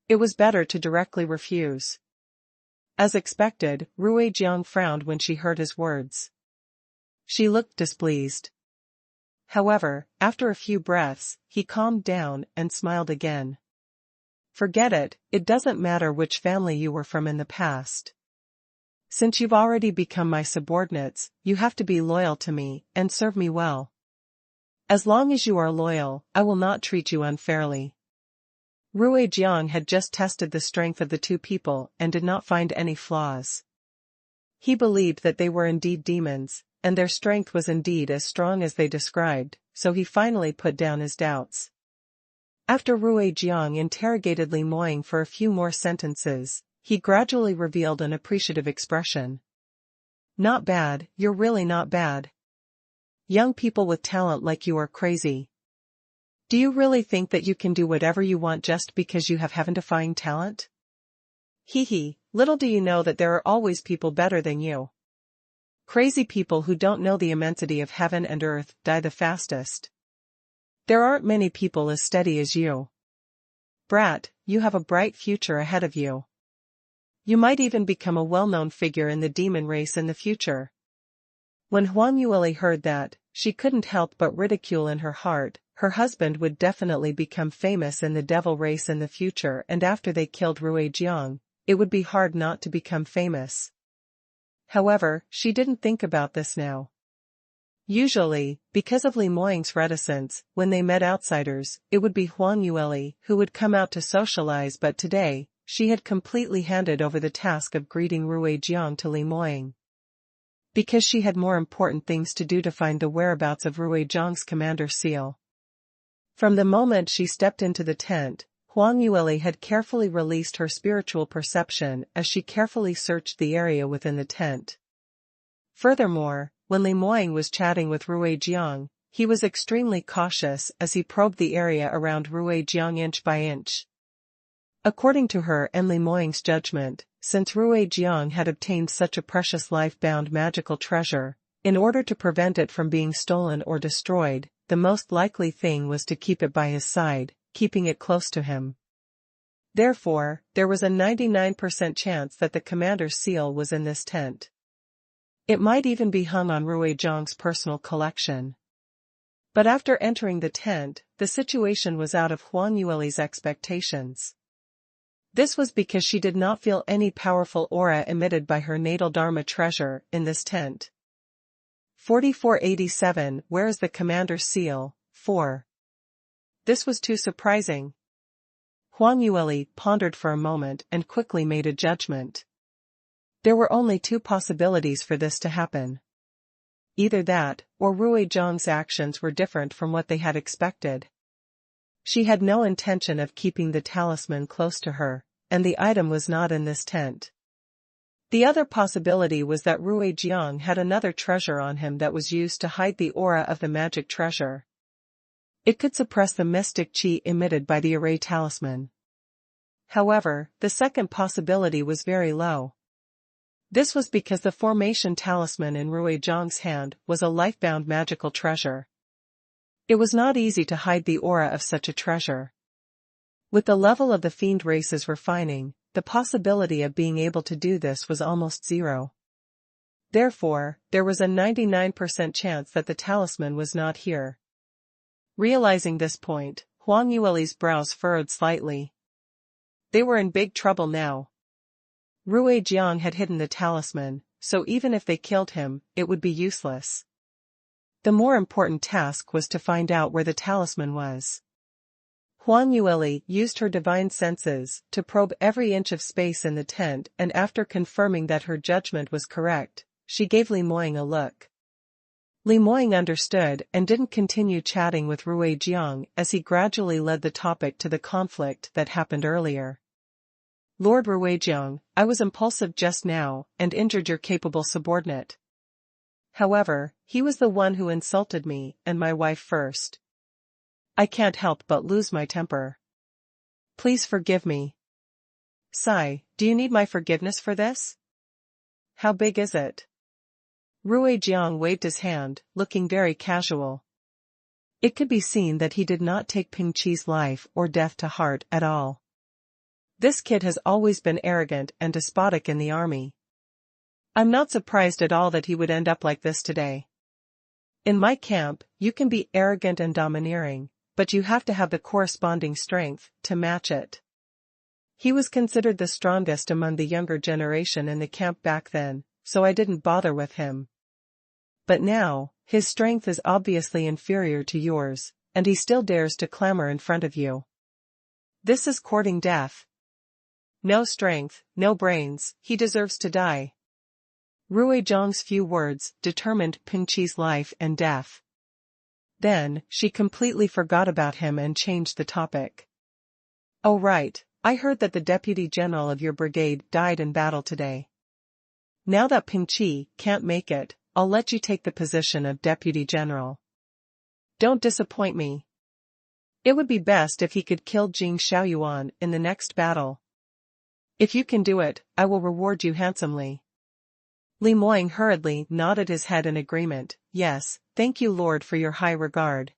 It was better to directly refuse. As expected, Rui Jiang frowned when she heard his words. She looked displeased. However, after a few breaths, he calmed down and smiled again. Forget it, it doesn't matter which family you were from in the past. Since you've already become my subordinates, you have to be loyal to me and serve me well. As long as you are loyal, I will not treat you unfairly. Rui Jiang had just tested the strength of the two people and did not find any flaws. He believed that they were indeed demons, and their strength was indeed as strong as they described, so he finally put down his doubts. After Rui Jiang interrogated Li Moying for a few more sentences, he gradually revealed an appreciative expression. Not bad, you're really not bad. Young people with talent like you are crazy. Do you really think that you can do whatever you want just because you have heaven-defying talent? Hee, little do you know that there are always people better than you. Crazy people who don't know the immensity of heaven and earth die the fastest. There aren't many people as steady as you. Brat, you have a bright future ahead of you. You might even become a well-known figure in the demon race in the future. When Huang Yueli heard that, she couldn't help but ridicule in her heart. Her husband would definitely become famous in the devil race in the future, and after they killed Rui Jiang, it would be hard not to become famous. However, she didn't think about this now. Usually, because of Li Moying's reticence, when they met outsiders, it would be Huang Yueli who would come out to socialize, but today, she had completely handed over the task of greeting Rui Jiang to Li Moying. Because she had more important things to do to find the whereabouts of Rui Jiang's commander seal. From the moment she stepped into the tent, Huang Yueli had carefully released her spiritual perception as she carefully searched the area within the tent. Furthermore, when Li Moying was chatting with Rui Jiang, he was extremely cautious as he probed the area around Rui Jiang inch by inch. According to her and Li Moying's judgment, since Rui Jiang had obtained such a precious life-bound magical treasure, in order to prevent it from being stolen or destroyed, the most likely thing was to keep it by his side, keeping it close to him. Therefore, there was a 99% chance that the commander's seal was in this tent. It might even be hung on Rui Jiang's personal collection. But after entering the tent, the situation was out of Huang Yueli's expectations. This was because she did not feel any powerful aura emitted by her natal Dharma treasure in this tent. 4487, where is the commander's seal? 4. This was too surprising. Huang Yueli pondered for a moment and quickly made a judgment. There were only two possibilities for this to happen. Either that, or Rui Zhang's actions were different from what they had expected. She had no intention of keeping the talisman close to her, and the item was not in this tent. The other possibility was that Rui Jiang had another treasure on him that was used to hide the aura of the magic treasure. It could suppress the mystic qi emitted by the array talisman. However, the second possibility was very low. This was because the formation talisman in Rui Jiang's hand was a life-bound magical treasure. It was not easy to hide the aura of such a treasure. With the level of the fiend races refining, the possibility of being able to do this was almost zero. Therefore, there was a 99% chance that the talisman was not here. Realizing this point, Huang Yueli's brows furrowed slightly. They were in big trouble now. Rui Jiang had hidden the talisman, so even if they killed him, it would be useless. The more important task was to find out where the talisman was. Huang Yueli used her divine senses to probe every inch of space in the tent, and after confirming that her judgment was correct, she gave Li Moying a look. Li Moying understood and didn't continue chatting with Rui Jiang as he gradually led the topic to the conflict that happened earlier. Lord Rui Jiang, I was impulsive just now and injured your capable subordinate. However, he was the one who insulted me and my wife first. I can't help but lose my temper. Please forgive me. Sigh, do you need my forgiveness for this? How big is it? Rui Jiang waved his hand, looking very casual. It could be seen that he did not take Ping Qi's life or death to heart at all. This kid has always been arrogant and despotic in the army. I'm not surprised at all that he would end up like this today. In my camp, you can be arrogant and domineering, but you have to have the corresponding strength to match it. He was considered the strongest among the younger generation in the camp back then, so I didn't bother with him. But now, his strength is obviously inferior to yours, and he still dares to clamor in front of you. This is courting death. No strength, no brains, he deserves to die. Rui Jiang's few words determined Ping Qi's life and death. Then, she completely forgot about him and changed the topic. Oh right, I heard that the deputy general of your brigade died in battle today. Now that Ping Qi can't make it, I'll let you take the position of deputy general. Don't disappoint me. It would be best if he could kill Jing Xiaoyuan in the next battle. If you can do it, I will reward you handsomely. Li Moying hurriedly nodded his head in agreement. Yes, thank you Lord for your high regard.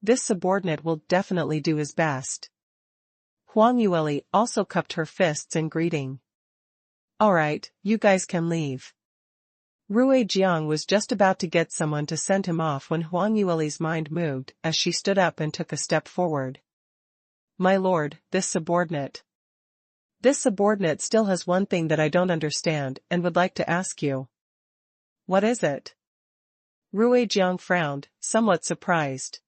This subordinate will definitely do his best. Huang Yueli also cupped her fists in greeting. Alright, you guys can leave. Rui Jiang was just about to get someone to send him off when Huang Yueli's mind moved as she stood up and took a step forward. My lord, this subordinate still has one thing that I don't understand and would like to ask you. What is it? Rui Jiang frowned, somewhat surprised.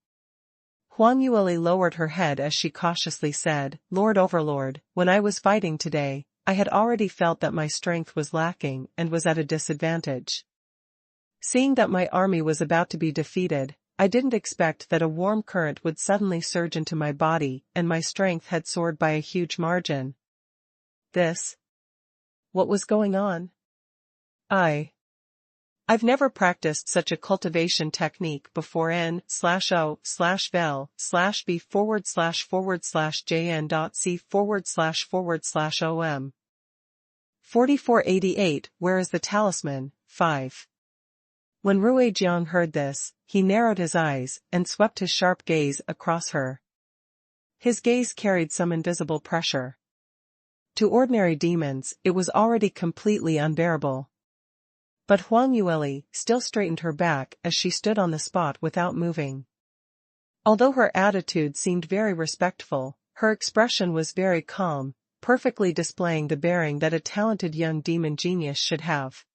Huang Yueli lowered her head as she cautiously said, Lord Overlord, when I was fighting today, I had already felt that my strength was lacking and was at a disadvantage. Seeing that my army was about to be defeated, I didn't expect that a warm current would suddenly surge into my body and my strength had soared by a huge margin. What was going on? I've never practiced such a cultivation technique before. n/o/vel/b/jn.c//om 4488 Where is the talisman? 5. When Rui Jiang heard this, he narrowed his eyes and swept his sharp gaze across her. His gaze carried some invisible pressure. To ordinary demons, it was already completely unbearable. But Huang Yueli still straightened her back as she stood on the spot without moving. Although her attitude seemed very respectful, her expression was very calm, perfectly displaying the bearing that a talented young demon genius should have.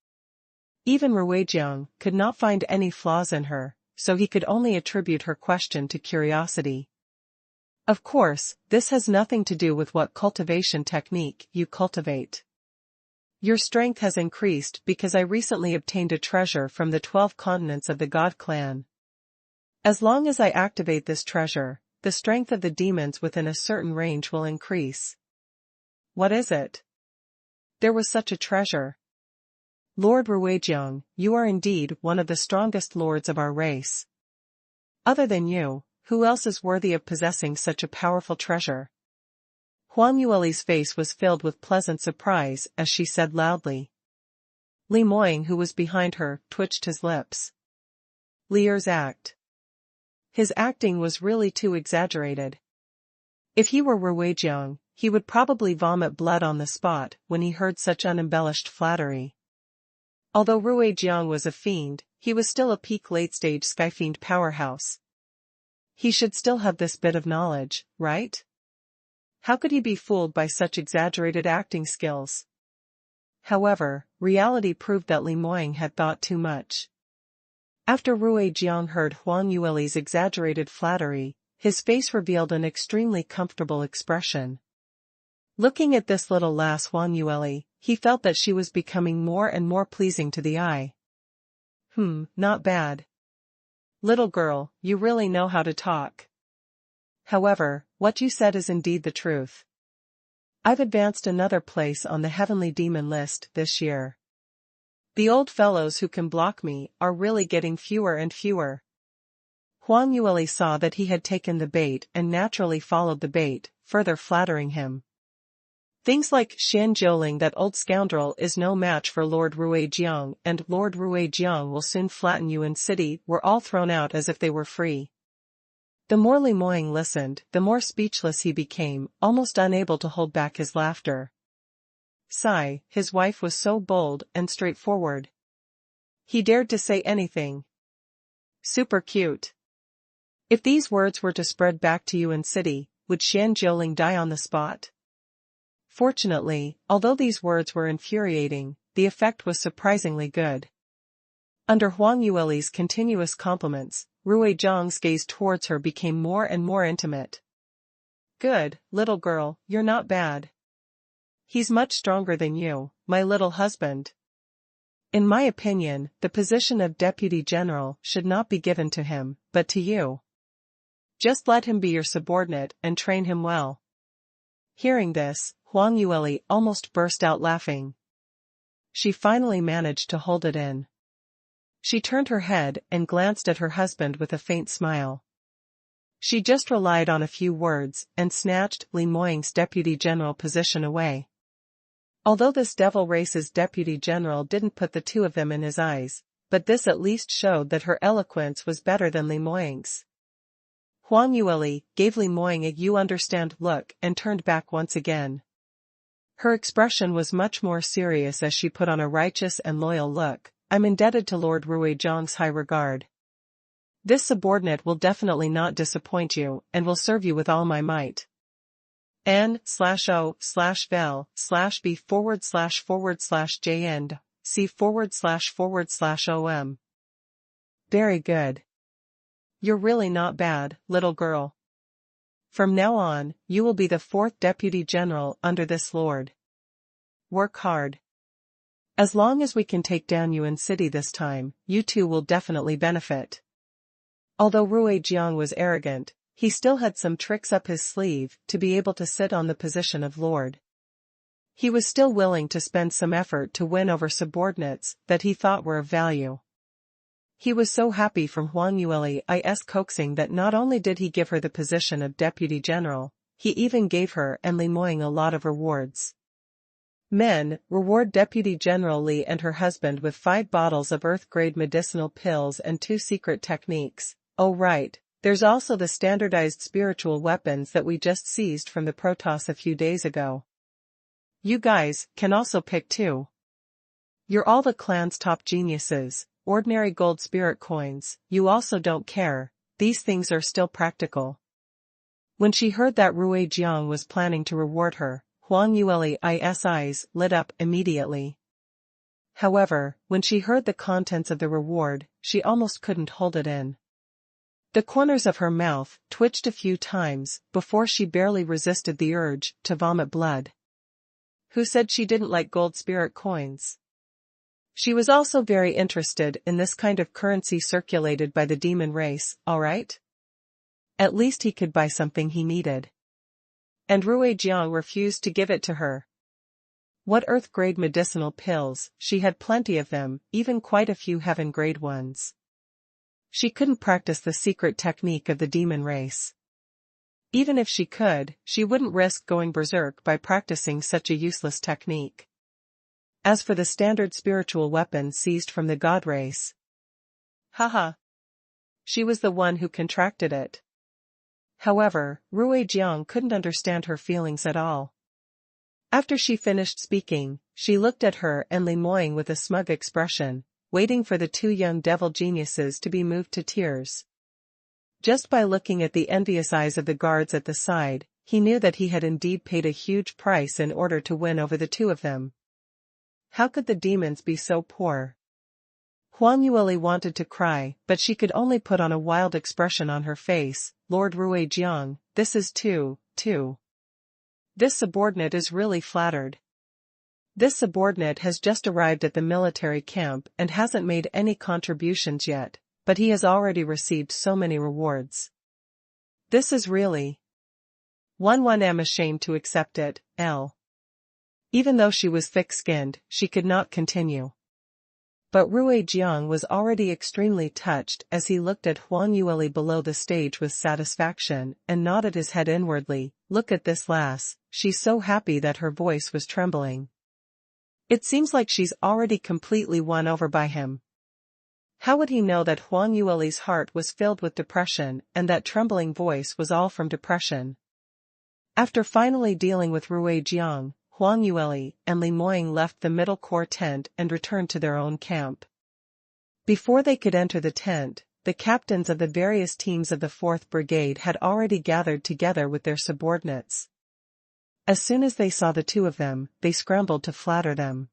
Even Rui Jiang could not find any flaws in her, so he could only attribute her question to curiosity. Of course, this has nothing to do with what cultivation technique you cultivate. Your strength has increased because I recently obtained a treasure from the 12 continents of the God clan. As long as I activate this treasure, the strength of the demons within a certain range will increase. What is it? There was such a treasure. Lord Ruijiang, you are indeed one of the strongest lords of our race. Other than you, who else is worthy of possessing such a powerful treasure? Huang Yueli's face was filled with pleasant surprise as she said loudly. Li Moying, who was behind her, twitched his lips. Lier's act. His acting was really too exaggerated. If he were Ruijiang, he would probably vomit blood on the spot when he heard such unembellished flattery. Although Ruijiang was a fiend, he was still a peak late-stage skyfiend powerhouse. He should still have this bit of knowledge, right? How could he be fooled by such exaggerated acting skills? However, reality proved that Li Moying had thought too much. After Ruijiang heard Huang Yueli's exaggerated flattery, his face revealed an extremely comfortable expression. Looking at this little lass Huang Yueli, he felt that she was becoming more and more pleasing to the eye. Not bad. Little girl, you really know how to talk. However, what you said is indeed the truth. I've advanced another place on the heavenly demon list this year. The old fellows who can block me are really getting fewer and fewer. Huang Yueli saw that he had taken the bait and naturally followed the bait, further flattering him. Things like Xian Jiuling, that old scoundrel is no match for Lord Ruijiang, and Lord Ruijiang will soon flatten you in city, were all thrown out as if they were free. The more Li Moying listened, the more speechless he became, almost unable to hold back his laughter. Sigh, his wife was so bold and straightforward. He dared to say anything. Super cute. If these words were to spread back to you in city, would Xian Jiuling die on the spot? Fortunately, although these words were infuriating, the effect was surprisingly good. Under Huang Yueli's continuous compliments, Ruijiang's gaze towards her became more and more intimate. Good, little girl, you're not bad. He's much stronger than you, my little husband. In my opinion, the position of Deputy General should not be given to him, but to you. Just let him be your subordinate and train him well. Hearing this, Huang Yueli almost burst out laughing. She finally managed to hold it in. She turned her head and glanced at her husband with a faint smile. She just relied on a few words and snatched Li Moying's deputy general position away. Although this devil race's deputy general didn't put the two of them in his eyes, but this at least showed that her eloquence was better than Li Moying's. Huang Yueli gave Li Moying a "you understand" look and turned back once again. Her expression was much more serious as she put on a righteous and loyal look. I'm indebted to Lord Ruijiang's high regard. This subordinate will definitely not disappoint you and will serve you with all my might. N/O/vel/b/c/om. Very good. You're really not bad, little girl. From now on, you will be the 4th Deputy General under this lord. Work hard. As long as we can take down Yuan City this time, you two will definitely benefit. Although Ruijiang was arrogant, he still had some tricks up his sleeve to be able to sit on the position of lord. He was still willing to spend some effort to win over subordinates that he thought were of value. He was so happy from Huang Yueli's coaxing that not only did he give her the position of Deputy General, he even gave her and Li Moying a lot of rewards. Men, reward Deputy General Li and her husband with 5 bottles of Earth-grade medicinal pills and 2 secret techniques. Oh right, there's also the standardized spiritual weapons that we just seized from the Protoss a few days ago. You guys can also pick too. You're all the clan's top geniuses. Ordinary gold spirit coins, you also don't care, these things are still practical. When she heard that Ruijiang was planning to reward her, Huang Yueli's eyes lit up immediately. However, when she heard the contents of the reward, she almost couldn't hold it in. The corners of her mouth twitched a few times before she barely resisted the urge to vomit blood. Who said she didn't like gold spirit coins? She was also very interested in this kind of currency circulated by the demon race, alright? At least he could buy something he needed. And Ruijiang refused to give it to her. What earth-grade medicinal pills? She had plenty of them, even quite a few heaven-grade ones. She couldn't practice the secret technique of the demon race. Even if she could, she wouldn't risk going berserk by practicing such a useless technique. As for the standard spiritual weapon seized from the god race. Haha. She was the one who contracted it. However, Ruijiang couldn't understand her feelings at all. After she finished speaking, she looked at her and Li Moying with a smug expression, waiting for the two young devil geniuses to be moved to tears. Just by looking at the envious eyes of the guards at the side, he knew that he had indeed paid a huge price in order to win over the two of them. How could the demons be so poor? Huang Yueli wanted to cry, but she could only put on a wild expression on her face. Lord Ruijiang, this is too. This subordinate is really flattered. This subordinate has just arrived at the military camp and hasn't made any contributions yet, but he has already received so many rewards. This is really. One am ashamed to accept it, Even though she was thick-skinned, she could not continue. But Ruijiang was already extremely touched as he looked at Huang Yueli below the stage with satisfaction and nodded his head inwardly. Look at this lass, she's so happy that her voice was trembling. It seems like she's already completely won over by him. How would he know that Huang Yueli's heart was filled with depression and that trembling voice was all from depression? After finally dealing with Ruijiang, Huang Yueli and Li Moying left the middle core tent and returned to their own camp. Before they could enter the tent, the captains of the various teams of the 4th Brigade had already gathered together with their subordinates. As soon as they saw the two of them, they scrambled to flatter them.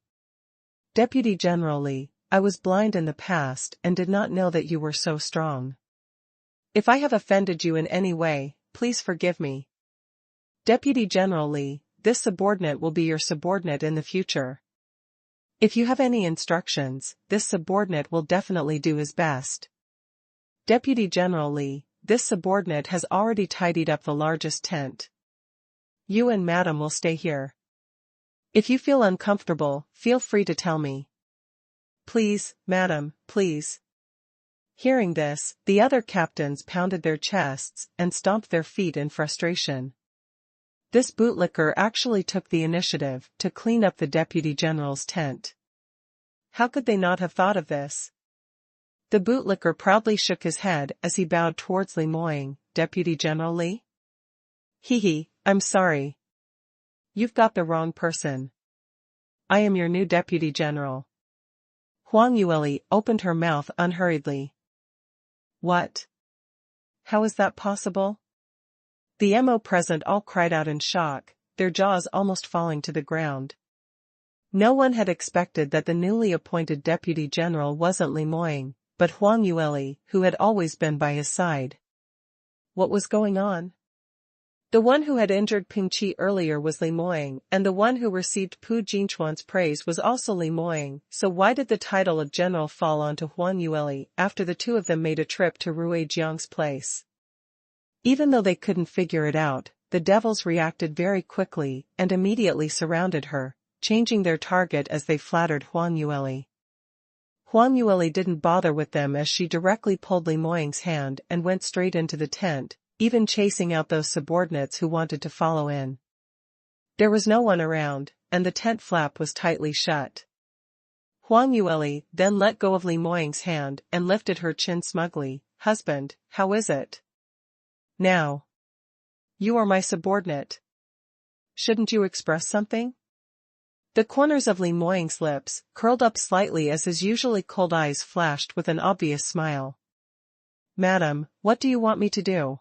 Deputy General Li, I was blind in the past and did not know that you were so strong. If I have offended you in any way, please forgive me. Deputy General Li, this subordinate will be your subordinate in the future. If you have any instructions, this subordinate will definitely do his best. Deputy General Li, this subordinate has already tidied up the largest tent. You and Madam will stay here. If you feel uncomfortable, feel free to tell me. Please, Madam, please. Hearing this, the other captains pounded their chests and stomped their feet in frustration. This bootlicker actually took the initiative to clean up the Deputy General's tent. How could they not have thought of this? The bootlicker proudly shook his head as he bowed towards Li Moying. Deputy General Li? I'm sorry. You've got the wrong person. I am your new Deputy General. Huang Yueli opened her mouth unhurriedly. What? How is that possible? The MO present all cried out in shock, their jaws almost falling to the ground. No one had expected that the newly appointed Deputy General wasn't Li Moying, but Huang Yueli, who had always been by his side. What was going on? The one who had injured Ping Qi earlier was Li Moying, and the one who received Pu Jinchuan's praise was also Li Moying, so why did the title of general fall onto Huang Yueli after the two of them made a trip to Ruijiang's place? Even though they couldn't figure it out, the devils reacted very quickly and immediately surrounded her, changing their target as they flattered Huang Yueli. Huang Yueli didn't bother with them as she directly pulled Li Moying's hand and went straight into the tent, even chasing out those subordinates who wanted to follow in. There was no one around, and the tent flap was tightly shut. Huang Yueli then let go of Li Moying's hand and lifted her chin smugly. Husband, how is it? Now. You are my subordinate. Shouldn't you express something? The corners of Li Moying's lips curled up slightly as his usually cold eyes flashed with an obvious smile. Madam, what do you want me to do?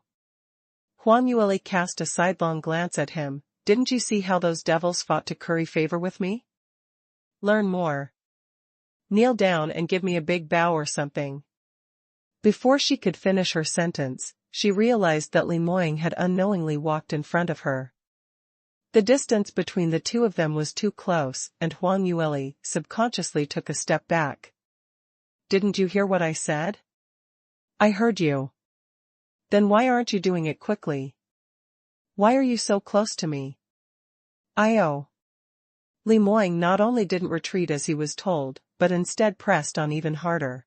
Huang Yueli cast a sidelong glance at him. Didn't you see how those devils fought to curry favor with me? Learn more. Kneel down and give me a big bow or something. Before she could finish her sentence, she realized that Li Moying had unknowingly walked in front of her. The distance between the two of them was too close, and Huang Yueli subconsciously took a step back. Didn't you hear what I said? I heard you. Then why aren't you doing it quickly? Why are you so close to me? I-oh. Li Moing not only didn't retreat as he was told, but instead pressed on even harder.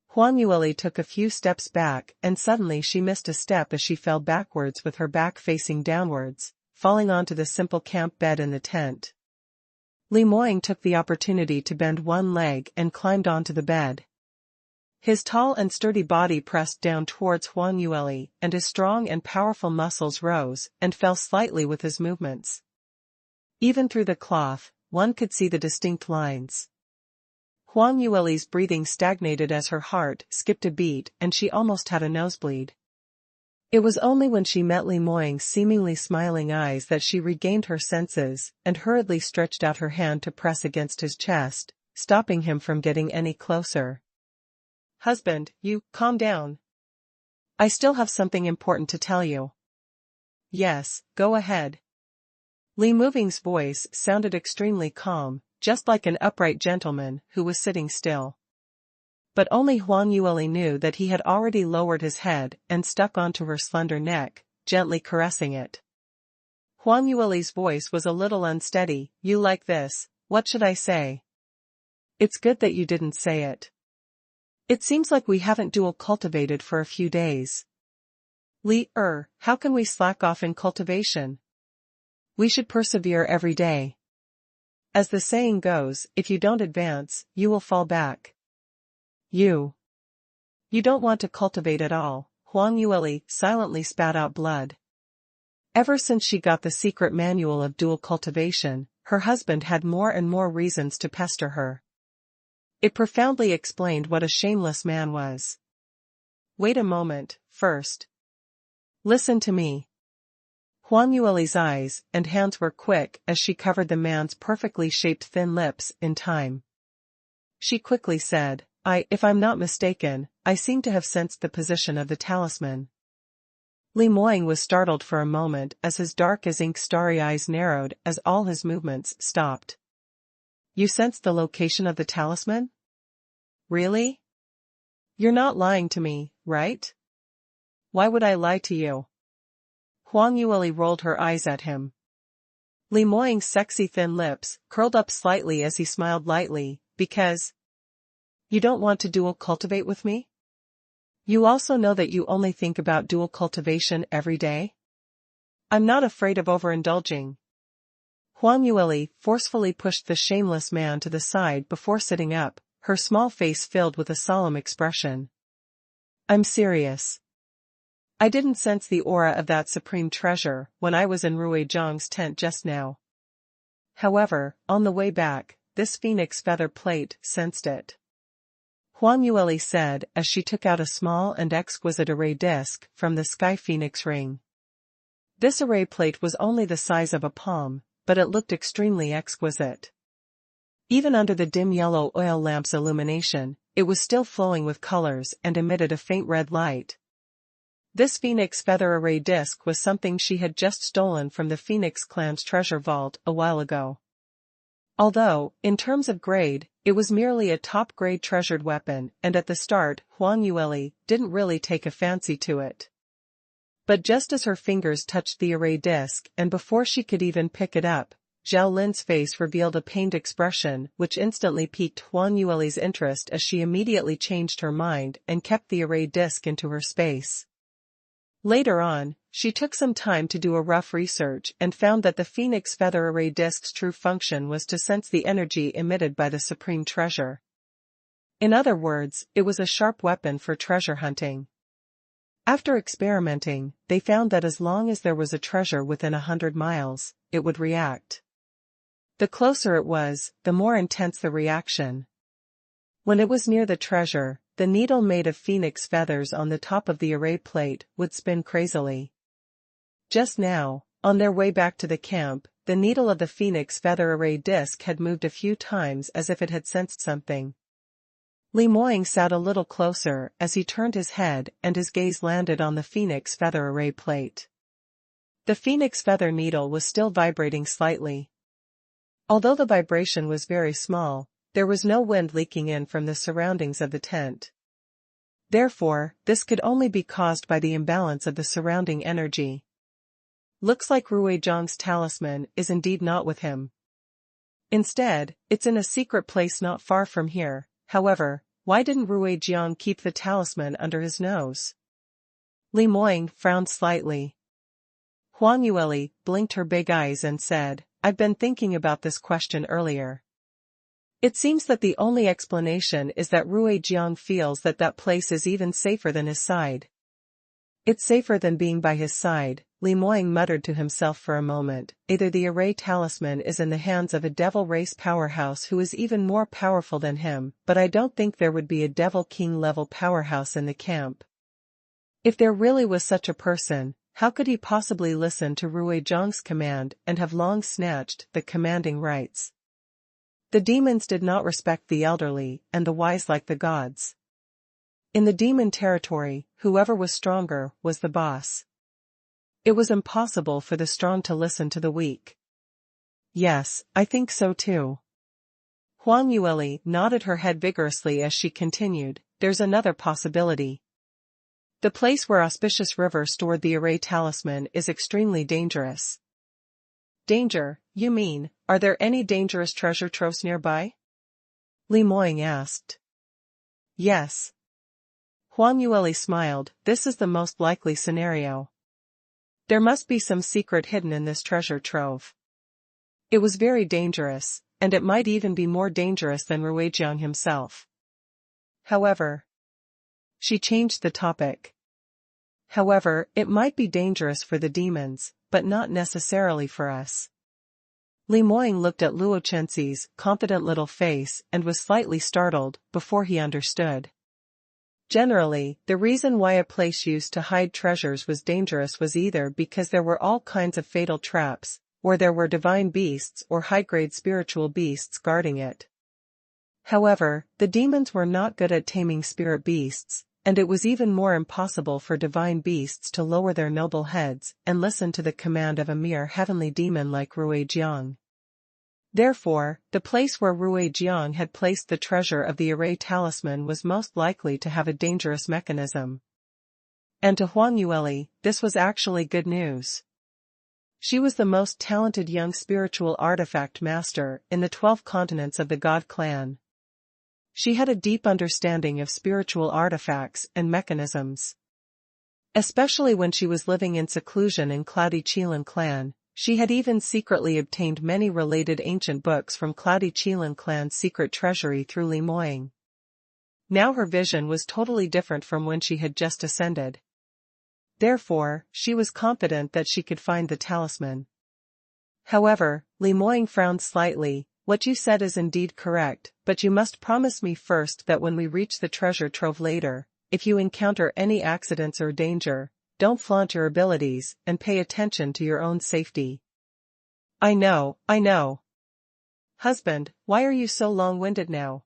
Huang Yueli took a few steps back and suddenly she missed a step as she fell backwards with her back facing downwards, falling onto the simple camp bed in the tent. Li Moing took the opportunity to bend one leg and climbed onto the bed. His tall and sturdy body pressed down towards Huang Yueli and his strong and powerful muscles rose and fell slightly with his movements. Even through the cloth, one could see the distinct lines. Huang Yueli's breathing stagnated as her heart skipped a beat and she almost had a nosebleed. It was only when she met Li Moing's seemingly smiling eyes that she regained her senses and hurriedly stretched out her hand to press against his chest, stopping him from getting any closer. "Husband, calm down. I still have something important to tell you." "Yes, go ahead." Li Moving's voice sounded extremely calm, just like an upright gentleman who was sitting still. But only Huang Yueli knew that he had already lowered his head and stuck onto her slender neck, gently caressing it. Huang Yueli's voice was a little unsteady. "You like this, what should I say? It's good that you didn't say it. It seems like we haven't dual cultivated for a few days. How can we slack off in cultivation? We should persevere every day. As the saying goes, if you don't advance, you will fall back. You don't want to cultivate at all." Huang Yueli silently spat out blood. Ever since she got the secret manual of dual cultivation, her husband had more and more reasons to pester her. It profoundly explained what a shameless man was. "Wait a moment, first. Listen to me." Huang Yueli's eyes and hands were quick as she covered the man's perfectly shaped thin lips in time. She quickly said, If I'm not mistaken, I seem to have sensed the position of the talisman." Li Moing was startled for a moment as his dark as ink starry eyes narrowed as all his movements stopped. "You sensed the location of the talisman? Really? You're not lying to me, right?" "Why would I lie to you?" Huang Yueli rolled her eyes at him. Li Moing's sexy thin lips curled up slightly as he smiled lightly. "Because you don't want to dual cultivate with me? You also know that you only think about dual cultivation every day? I'm not afraid of overindulging." Huang Yueli forcefully pushed the shameless man to the side before sitting up, her small face filled with a solemn expression. "I'm serious. I didn't sense the aura of that supreme treasure when I was in Rui Zhang's tent just now. However, on the way back, this phoenix feather plate sensed it." Huang Yueli said as she took out a small and exquisite array disc from the sky phoenix ring. This array plate was only the size of a palm, but it looked extremely exquisite. Even under the dim yellow oil lamp's illumination, it was still flowing with colors and emitted a faint red light. This phoenix feather array disc was something she had just stolen from the Phoenix clan's treasure vault a while ago. Although, in terms of grade, it was merely a top-grade treasured weapon and at the start Huang Yueli didn't really take a fancy to it. But just as her fingers touched the array disc and before she could even pick it up, Zhao Lin's face revealed a pained expression which instantly piqued Huang Yueli's interest as she immediately changed her mind and kept the array disc into her space. Later on, she took some time to do a rough research and found that the Phoenix Feather Array Disc's true function was to sense the energy emitted by the supreme treasure. In other words, it was a sharp weapon for treasure hunting. After experimenting, they found that as long as there was a treasure within 100 miles, it would react. The closer it was, the more intense the reaction. When it was near the treasure, the needle made of phoenix feathers on the top of the array plate would spin crazily. Just now, on their way back to the camp, the needle of the phoenix feather array disc had moved a few times as if it had sensed something. Li Moing sat a little closer as he turned his head and his gaze landed on the phoenix feather array plate. The phoenix feather needle was still vibrating slightly. Although the vibration was very small, there was no wind leaking in from the surroundings of the tent. Therefore, this could only be caused by the imbalance of the surrounding energy. Looks like Ruijiang's talisman is indeed not with him. Instead, it's in a secret place not far from here. However, why didn't Ruijiang keep the talisman under his nose? Li Moying frowned slightly. Huang Yueli blinked her big eyes and said, I've been thinking about this question earlier. It seems that the only explanation is that Ruijiang feels that that place is even safer than his side. It's safer than being by his side, Li Moying muttered to himself for a moment. Either the array talisman is in the hands of a devil race powerhouse who is even more powerful than him, but I don't think there would be a devil king level powerhouse in the camp. If there really was such a person, how could he possibly listen to Ruijiang's command and have long snatched the commanding rights? The demons did not respect the elderly and the wise like the gods. In the demon territory, whoever was stronger was the boss. It was impossible for the strong to listen to the weak. Yes, I think so too. Huang Yueli nodded her head vigorously as she continued, there's another possibility. The place where Auspicious River stored the array talisman is extremely dangerous. Danger, you mean, are there any dangerous treasure troves nearby? Li Moying asked. Yes. Huang Yueli smiled, this is the most likely scenario. There must be some secret hidden in this treasure trove. It was very dangerous, and it might even be more dangerous than Ruijiang himself. However, she changed the topic. However, it might be dangerous for the demons, but not necessarily for us. Li Moying looked at Luo Chenxi's confident little face and was slightly startled before he understood. Generally, the reason why a place used to hide treasures was dangerous was either because there were all kinds of fatal traps, or there were divine beasts or high-grade spiritual beasts guarding it. However, the demons were not good at taming spirit beasts, and it was even more impossible for divine beasts to lower their noble heads and listen to the command of a mere heavenly demon like Ruijiang. Therefore, the place where Ruijiang had placed the treasure of the array talisman was most likely to have a dangerous mechanism. And to Huang Yueli, this was actually good news. She was the most talented young spiritual artifact master in the 12 continents of the God clan. She had a deep understanding of spiritual artifacts and mechanisms. Especially when she was living in seclusion in Cloudy Qilin clan, she had even secretly obtained many related ancient books from Cloudy Qilin clan's secret treasury through Li Moying. Now her vision was totally different from when she had just ascended. Therefore, she was confident that she could find the talisman. However, Li Moying frowned slightly. What you said is indeed correct, but you must promise me first that when we reach the treasure trove later, if you encounter any accidents or danger, don't flaunt your abilities and pay attention to your own safety. I know. Husband, why are you so long-winded now?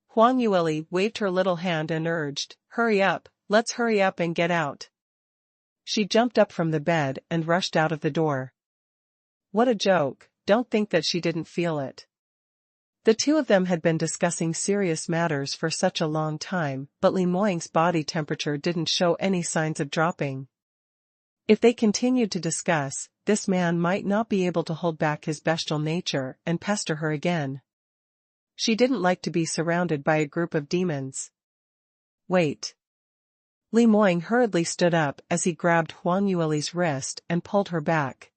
Huang Yueli waved her little hand and urged, hurry up, let's hurry up and get out. She jumped up from the bed and rushed out of the door. What a joke. Don't think that she didn't feel it. The two of them had been discussing serious matters for such a long time, but Li Moying's body temperature didn't show any signs of dropping. If they continued to discuss, this man might not be able to hold back his bestial nature and pester her again. She didn't like to be surrounded by a group of demons. Wait. Li Moying hurriedly stood up as he grabbed Huang Yueli's wrist and pulled her back.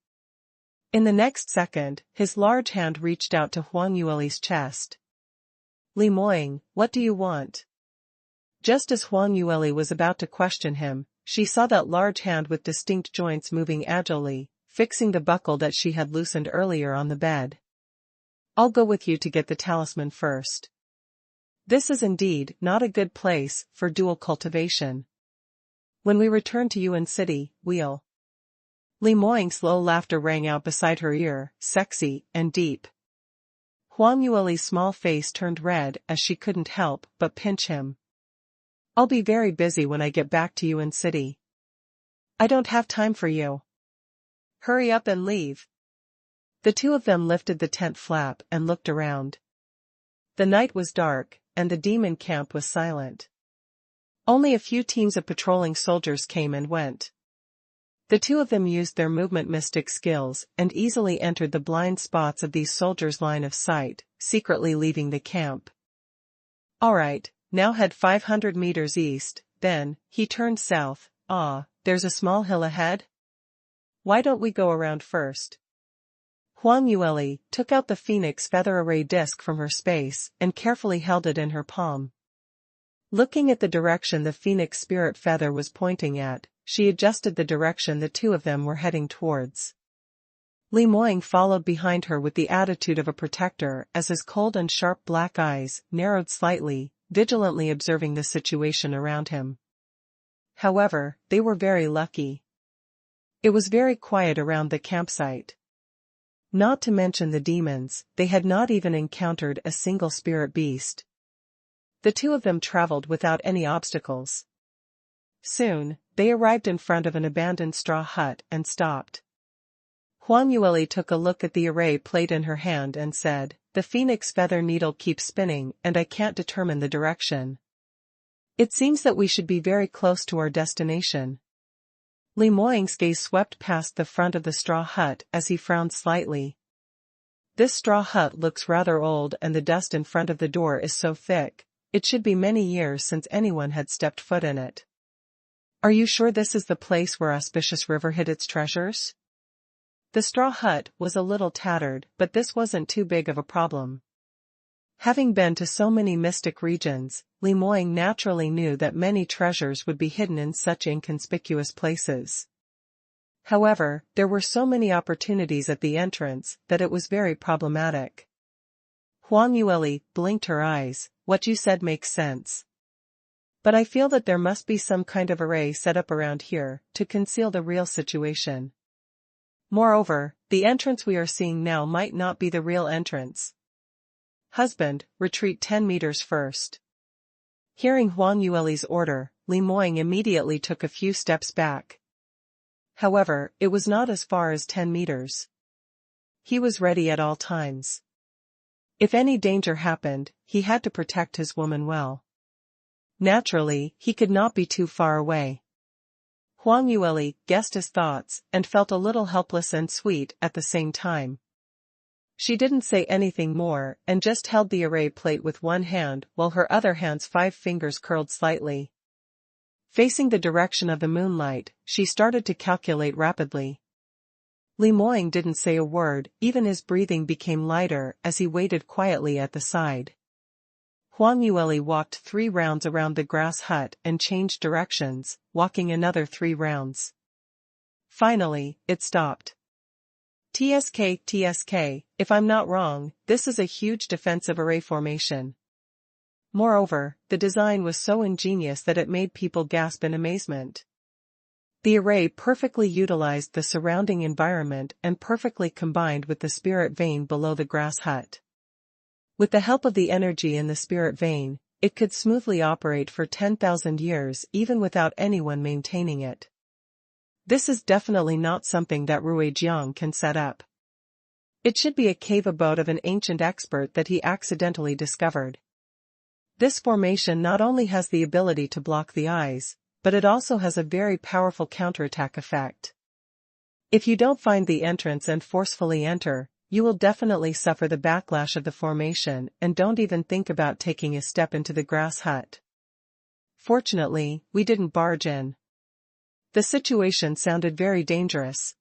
In the next second, his large hand reached out to Huang Yueli's chest. Li Moying, what do you want? Just as Huang Yueli was about to question him, she saw that large hand with distinct joints moving agilely, fixing the buckle that she had loosened earlier on the bed. I'll go with you to get the talisman first. This is indeed not a good place for dual cultivation. When we return to Yuan City, we'll... Li Moying's low laughter rang out beside her ear, sexy and deep. Huang Yueli's small face turned red as she couldn't help but pinch him. I'll be very busy when I get back to Yuan City. I don't have time for you. Hurry up and leave. The two of them lifted the tent flap and looked around. The night was dark, and the demon camp was silent. Only a few teams of patrolling soldiers came and went. The two of them used their movement mystic skills and easily entered the blind spots of these soldiers' line of sight, secretly leaving the camp. Alright, now head 500 meters east, then, he turned south. There's a small hill ahead? Why don't we go around first? Huang Yueli took out the Phoenix Feather Array disc from her space and carefully held it in her palm. Looking at the direction the Phoenix Spirit Feather was pointing at, she adjusted the direction the two of them were heading towards. Li Moying followed behind her with the attitude of a protector as his cold and sharp black eyes narrowed slightly, vigilantly observing the situation around him. However, they were very lucky. It was very quiet around the campsite. Not to mention the demons, they had not even encountered a single spirit beast. The two of them traveled without any obstacles. Soon, they arrived in front of an abandoned straw hut and stopped. Huang Yueli took a look at the array plate in her hand and said, "The Phoenix Feather needle keeps spinning and I can't determine the direction. It seems that we should be very close to our destination." Li Moying's gaze swept past the front of the straw hut as he frowned slightly. This straw hut looks rather old and the dust in front of the door is so thick, it should be many years since anyone had stepped foot in it. "Are you sure this is the place where Auspicious River hid its treasures?" The straw hut was a little tattered, but this wasn't too big of a problem. Having been to so many mystic regions, Li Moying naturally knew that many treasures would be hidden in such inconspicuous places. However, there were so many opportunities at the entrance that it was very problematic. Huang Yueli blinked her eyes. "What you said makes sense. But I feel that there must be some kind of array set up around here to conceal the real situation. Moreover, the entrance we are seeing now might not be the real entrance. Husband, retreat 10 meters first." Hearing Huang Yueli's order, Li Moying immediately took a few steps back. However, it was not as far as 10 meters. He was ready at all times. If any danger happened, he had to protect his woman well. Naturally, he could not be too far away. Huang Yueli guessed his thoughts and felt a little helpless and sweet at the same time. She didn't say anything more and just held the array plate with one hand while her other hand's 5 fingers curled slightly. Facing the direction of the moonlight, she started to calculate rapidly. Li Moying didn't say a word, even his breathing became lighter as he waited quietly at the side. Huang Yueli walked 3 rounds around the grass hut and changed directions, walking another 3 rounds. Finally, it stopped. TSK, if I'm not wrong, this is a huge defensive array formation. Moreover, the design was so ingenious that it made people gasp in amazement. The array perfectly utilized the surrounding environment and perfectly combined with the spirit vein below the grass hut. With the help of the energy in the spirit vein, it could smoothly operate for 10,000 years even without anyone maintaining it. This is definitely not something that Ruijiang can set up. It should be a cave abode of an ancient expert that he accidentally discovered. This formation not only has the ability to block the eyes, but it also has a very powerful counterattack effect. If you don't find the entrance and forcefully enter, you will definitely suffer the backlash of the formation and don't even think about taking a step into the grass hut. Fortunately, we didn't barge in. The situation sounded very dangerous.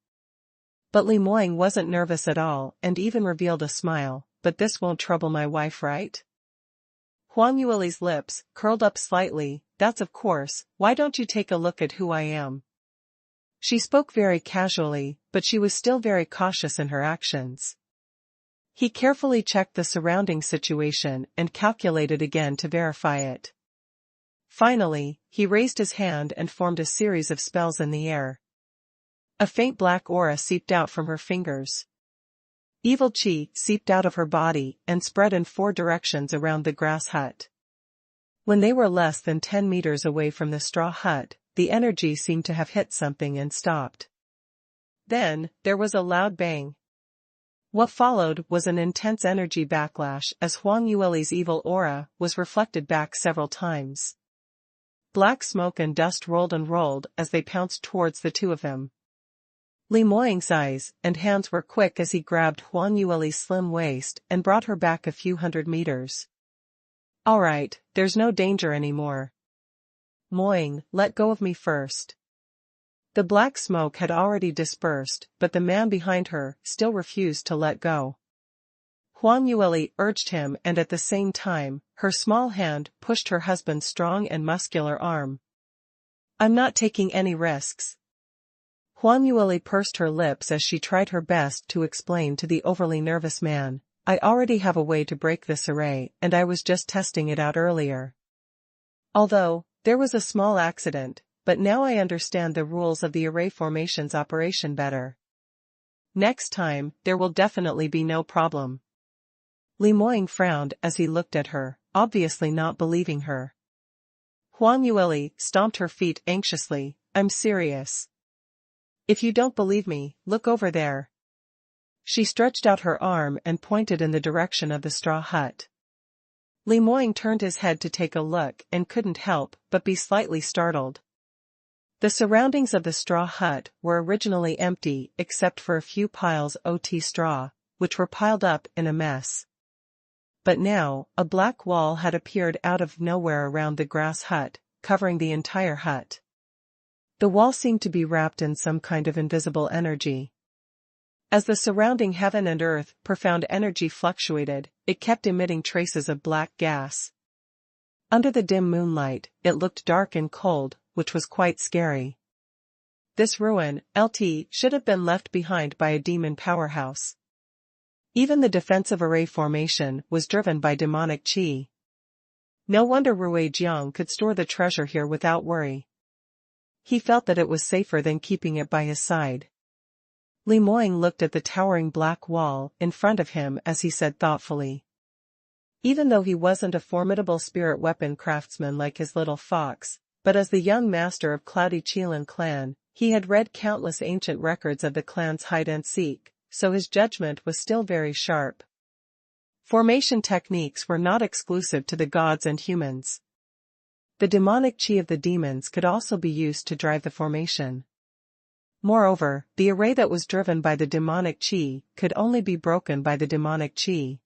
But Li Moying wasn't nervous at all and even revealed a smile. "But this won't trouble my wife, right?" Huang Yueli's lips curled up slightly. "That's of course, why don't you take a look at who I am?" She spoke very casually, but she was still very cautious in her actions. He carefully checked the surrounding situation and calculated again to verify it. Finally, he raised his hand and formed a series of spells in the air. A faint black aura seeped out from her fingers. Evil chi seeped out of her body and spread in 4 directions around the grass hut. When they were less than 10 meters away from the straw hut, the energy seemed to have hit something and stopped. Then, there was a loud bang. What followed was an intense energy backlash as Huang Yueli's evil aura was reflected back several times. Black smoke and dust rolled and rolled as they pounced towards the two of them. Li Moying's eyes and hands were quick as he grabbed Huang Yueli's slim waist and brought her back a few hundred meters. All right, there's no danger anymore. Moying, let go of me first. The black smoke had already dispersed, but the man behind her still refused to let go. Huang Yueli urged him, and at the same time, her small hand pushed her husband's strong and muscular arm. I'm not taking any risks. Huang Yueli pursed her lips as she tried her best to explain to the overly nervous man, I already have a way to break this array, and I was just testing it out earlier. Although, there was a small accident, but now I understand the rules of the array formation's operation better. Next time, there will definitely be no problem. Li Moying frowned as he looked at her, obviously not believing her. Huang Yueli stomped her feet anxiously, I'm serious. If you don't believe me, look over there. She stretched out her arm and pointed in the direction of the straw hut. Li Moying turned his head to take a look and couldn't help but be slightly startled. The surroundings of the straw hut were originally empty except for a few piles of straw, which were piled up in a mess. But now, a black wall had appeared out of nowhere around the grass hut, covering the entire hut. The wall seemed to be wrapped in some kind of invisible energy. As the surrounding heaven and earth profound energy fluctuated, it kept emitting traces of black gas. Under the dim moonlight, it looked dark and cold, which was quite scary. This ruin, should have been left behind by a demon powerhouse. Even the defensive array formation was driven by demonic qi. No wonder Ruijiang could store the treasure here without worry. He felt that it was safer than keeping it by his side. Li Moying looked at the towering black wall in front of him as he said thoughtfully. Even though he wasn't a formidable spirit weapon craftsman like his little fox, but as the young master of Cloudy Qilin clan, he had read countless ancient records of the clan's hide and seek, so his judgment was still very sharp. Formation techniques were not exclusive to the gods and humans. The demonic qi of the demons could also be used to drive the formation. Moreover, the array that was driven by the demonic qi could only be broken by the demonic qi.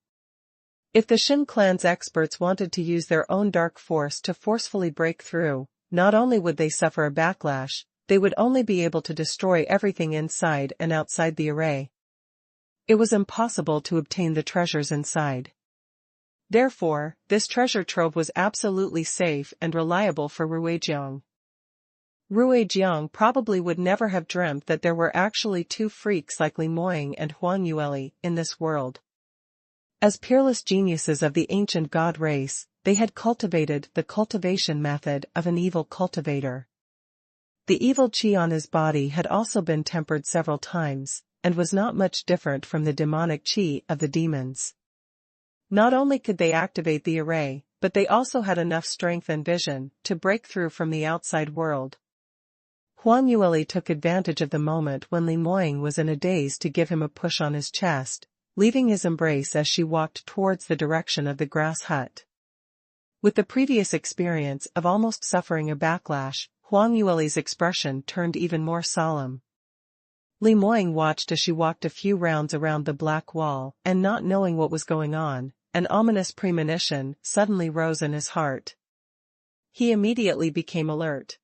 If the Shin clan's experts wanted to use their own dark force to forcefully break through, not only would they suffer a backlash, they would only be able to destroy everything inside and outside the array. It was impossible to obtain the treasures inside. Therefore, this treasure trove was absolutely safe and reliable for Ruijiang. Ruijiang probably would never have dreamt that there were actually two freaks like Li Moying and Huang Yueli in this world. As peerless geniuses of the ancient god race, they had cultivated the cultivation method of an evil cultivator. The evil qi on his body had also been tempered several times, and was not much different from the demonic qi of the demons. Not only could they activate the array, but they also had enough strength and vision to break through from the outside world. Huang Yueli took advantage of the moment when Li Moying was in a daze to give him a push on his chest, leaving his embrace as she walked towards the direction of the grass hut. With the previous experience of almost suffering a backlash, Huang Yueli's expression turned even more solemn. Li Moying watched as she walked a few rounds around the black wall, and not knowing what was going on, an ominous premonition suddenly rose in his heart. He immediately became alert.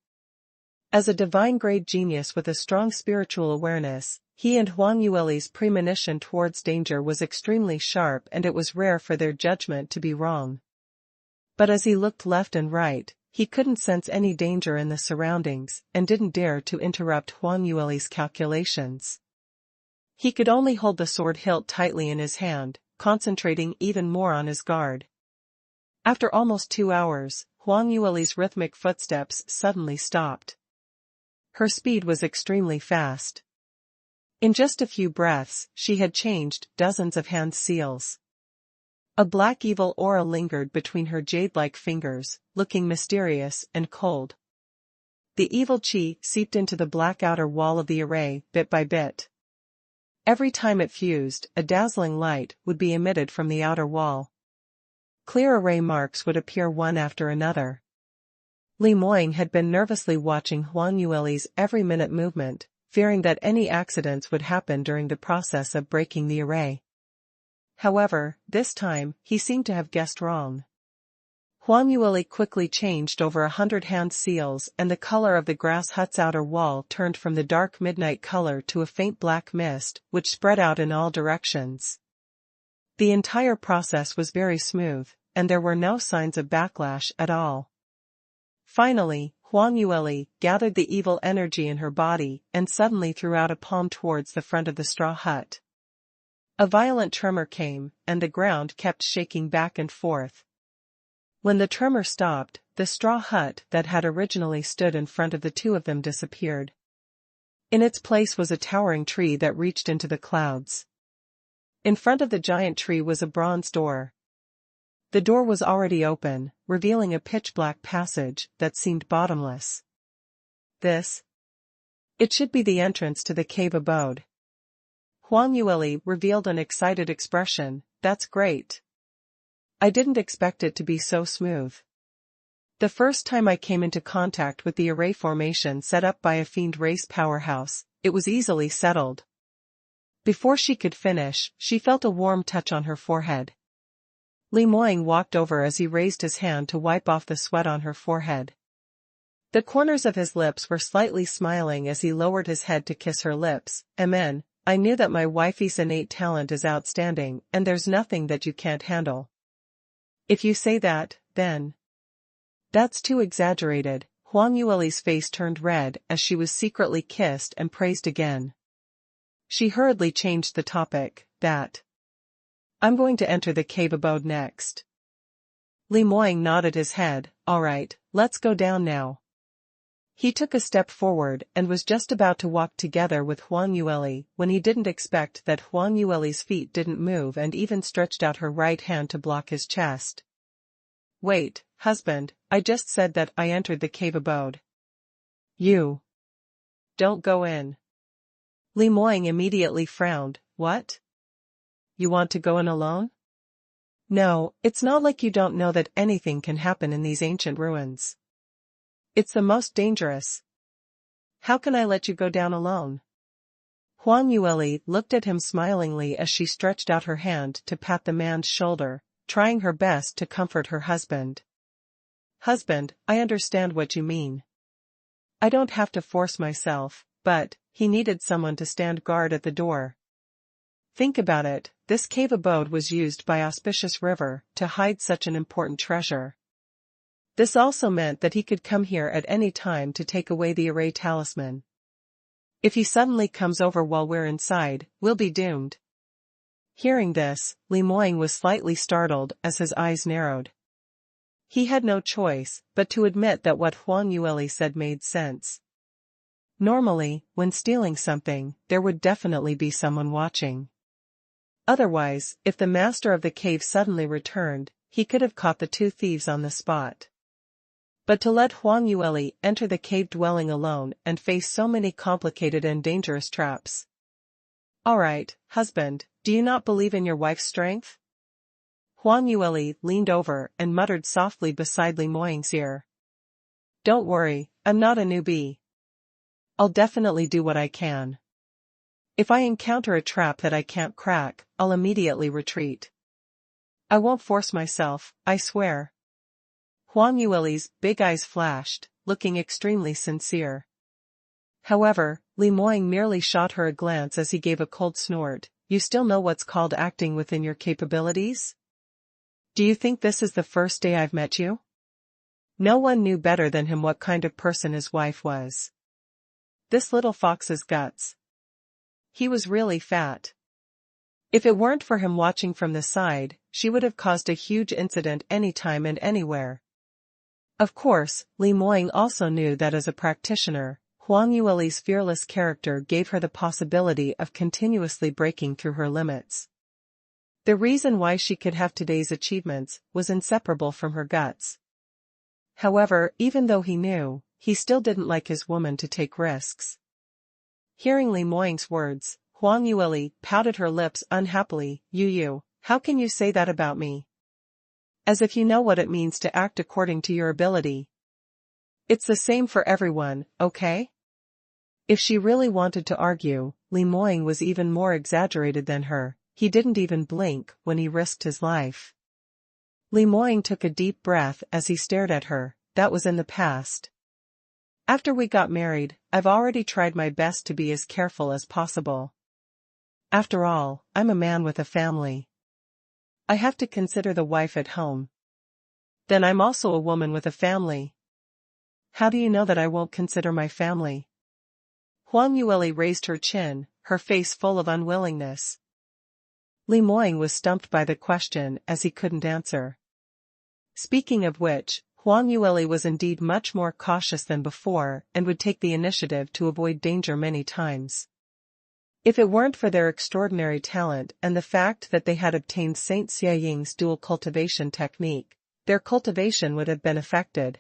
As a divine-grade genius with a strong spiritual awareness, he and Huang Yueli's premonition towards danger was extremely sharp, and it was rare for their judgment to be wrong. But as he looked left and right, he couldn't sense any danger in the surroundings, and didn't dare to interrupt Huang Yueli's calculations. He could only hold the sword hilt tightly in his hand, concentrating even more on his guard. After almost 2 hours, Huang Yueli's rhythmic footsteps suddenly stopped. Her speed was extremely fast. In just a few breaths, she had changed dozens of hand seals. A black evil aura lingered between her jade-like fingers, looking mysterious and cold. The evil qi seeped into the black outer wall of the array, bit by bit. Every time it fused, a dazzling light would be emitted from the outer wall. Clear array marks would appear one after another. Li Moying had been nervously watching Huang Yueli's every-minute movement, fearing that any accidents would happen during the process of breaking the array. However, this time, he seemed to have guessed wrong. Huang Yueli quickly changed over 100 hand seals, and the color of the grass hut's outer wall turned from the dark midnight color to a faint black mist, which spread out in all directions. The entire process was very smooth, and there were no signs of backlash at all. Finally, Huang Yueli gathered the evil energy in her body and suddenly threw out a palm towards the front of the straw hut. A violent tremor came, and the ground kept shaking back and forth. When the tremor stopped, the straw hut that had originally stood in front of the two of them disappeared. In its place was a towering tree that reached into the clouds. In front of the giant tree was a bronze door. The door was already open, revealing a pitch-black passage that seemed bottomless. It should be the entrance to the cave abode. Huang Yueli revealed an excited expression. That's great. I didn't expect it to be so smooth. The first time I came into contact with the array formation set up by a fiend race powerhouse, it was easily settled. Before she could finish, she felt a warm touch on her forehead. Li Moying walked over as he raised his hand to wipe off the sweat on her forehead. The corners of his lips were slightly smiling as he lowered his head to kiss her lips. Amen, I knew that my wifey's innate talent is outstanding, and there's nothing that you can't handle. If you say that, then. That's too exaggerated. Huang Yueli's face turned red as she was secretly kissed and praised again. She hurriedly changed the topic. I'm going to enter the cave abode next. Li Moying nodded his head. All right, let's go down now. He took a step forward and was just about to walk together with Huang Yueli when he didn't expect that Huang Yueli's feet didn't move and even stretched out her right hand to block his chest. Wait, husband, I just said that I entered the cave abode. You. Don't go in. Li Moying immediately frowned. What? You want to go in alone? No, it's not like you don't know that anything can happen in these ancient ruins. It's the most dangerous. How can I let you go down alone? Huang Yueli looked at him smilingly as she stretched out her hand to pat the man's shoulder, trying her best to comfort her husband. Husband, I understand what you mean. I don't have to force myself, but he needed someone to stand guard at the door. Think about it, this cave abode was used by Auspicious River to hide such an important treasure. This also meant that he could come here at any time to take away the array talisman. If he suddenly comes over while we're inside, we'll be doomed. Hearing this, Li Moying was slightly startled as his eyes narrowed. He had no choice but to admit that what Huang Yueli said made sense. Normally, when stealing something, there would definitely be someone watching. Otherwise, if the master of the cave suddenly returned, he could have caught the two thieves on the spot. But to let Huang Yueli enter the cave dwelling alone and face so many complicated and dangerous traps. All right, husband, do you not believe in your wife's strength? Huang Yueli leaned over and muttered softly beside Li Moying's ear. Don't worry, I'm not a newbie. I'll definitely do what I can. If I encounter a trap that I can't crack, I'll immediately retreat. I won't force myself, I swear. Huang Yueli's big eyes flashed, looking extremely sincere. However, Li Moying merely shot her a glance as he gave a cold snort. You still know what's called acting within your capabilities? Do you think this is the first day I've met you? No one knew better than him what kind of person his wife was. This little fox's guts. He was really fat. If it weren't for him watching from the side, she would have caused a huge incident anytime and anywhere. Of course, Li Moying also knew that as a practitioner, Huang Yueli's fearless character gave her the possibility of continuously breaking through her limits. The reason why she could have today's achievements was inseparable from her guts. However, even though he knew, he still didn't like his woman to take risks. Hearing Li Moying's words, Huang Yueli pouted her lips unhappily. You, how can you say that about me? As if you know what it means to act according to your ability. It's the same for everyone, okay? If she really wanted to argue, Li Moying was even more exaggerated than her. He didn't even blink when he risked his life. Li Moying took a deep breath as he stared at her. That was in the past. After we got married, I've already tried my best to be as careful as possible. After all, I'm a man with a family. I have to consider the wife at home. Then I'm also a woman with a family. How do you know that I won't consider my family? Huang Yueli raised her chin, her face full of unwillingness. Li Moying was stumped by the question as he couldn't answer. Speaking of which, Huang Yueli was indeed much more cautious than before and would take the initiative to avoid danger many times. If it weren't for their extraordinary talent and the fact that they had obtained Saint Xiaying's dual cultivation technique, their cultivation would have been affected.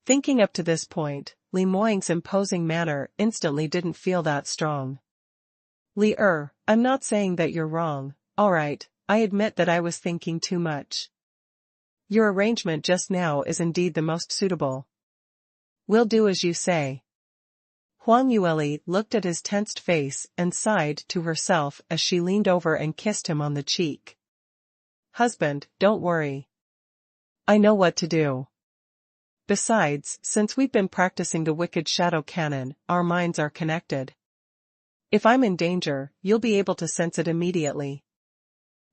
Thinking up to this point, Li Moying's imposing manner instantly didn't feel that strong. Li I'm not saying that you're wrong, alright, I admit that I was thinking too much. Your arrangement just now is indeed the most suitable. We'll do as you say. Huang Yueli looked at his tensed face and sighed to herself as she leaned over and kissed him on the cheek. Husband, don't worry. I know what to do. Besides, since we've been practicing the wicked shadow cannon, our minds are connected. If I'm in danger, you'll be able to sense it immediately.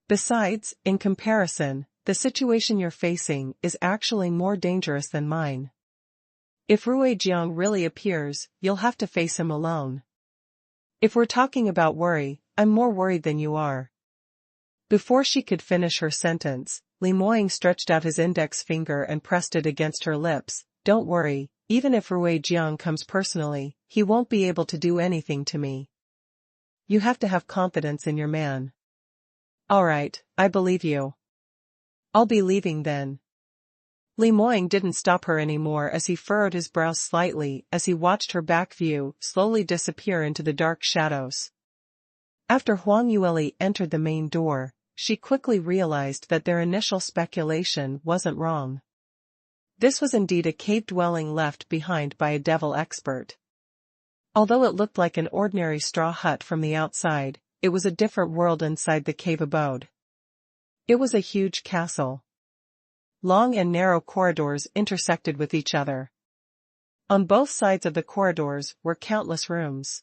Besides, in comparison, the situation you're facing is actually more dangerous than mine. If Ruijiang really appears, you'll have to face him alone. If we're talking about worry, I'm more worried than you are. Before she could finish her sentence, Li Moying stretched out his index finger and pressed it against her lips. Don't worry, even if Ruijiang comes personally, he won't be able to do anything to me. You have to have confidence in your man. Alright, I believe you. I'll be leaving then. Li Moying didn't stop her anymore as he furrowed his brows slightly as he watched her back view slowly disappear into the dark shadows. After Huang Yueli entered the main door, she quickly realized that their initial speculation wasn't wrong. This was indeed a cave dwelling left behind by a devil expert. Although it looked like an ordinary straw hut from the outside, it was a different world inside the cave abode. It was a huge castle. Long and narrow corridors intersected with each other. On both sides of the corridors were countless rooms.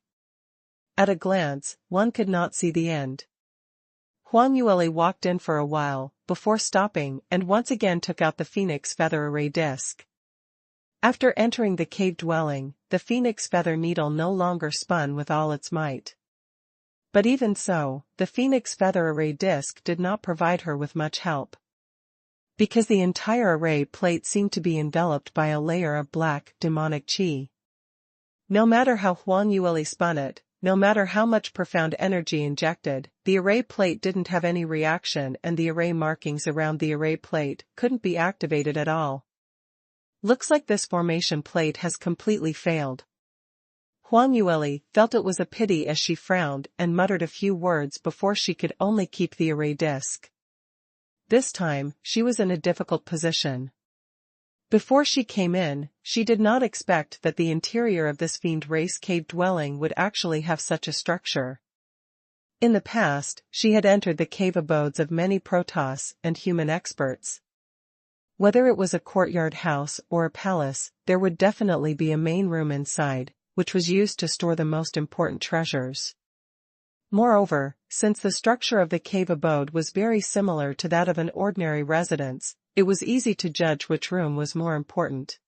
At a glance, one could not see the end. Huang Yueli walked in for a while, before stopping and once again took out the phoenix feather array disc. After entering the cave dwelling, the phoenix feather needle no longer spun with all its might. But even so, the phoenix feather array disc did not provide her with much help. Because the entire array plate seemed to be enveloped by a layer of black, demonic qi. No matter how Huang Yueli spun it, no matter how much profound energy injected, the array plate didn't have any reaction and the array markings around the array plate couldn't be activated at all. Looks like this formation plate has completely failed. Huang Yueli felt it was a pity as she frowned and muttered a few words before she could only keep the array disc. This time, she was in a difficult position. Before she came in, she did not expect that the interior of this fiend race cave dwelling would actually have such a structure. In the past, she had entered the cave abodes of many Protoss and human experts. Whether it was a courtyard house or a palace, there would definitely be a main room inside, which was used to store the most important treasures. Moreover, since the structure of the cave abode was very similar to that of an ordinary residence, it was easy to judge which room was more important.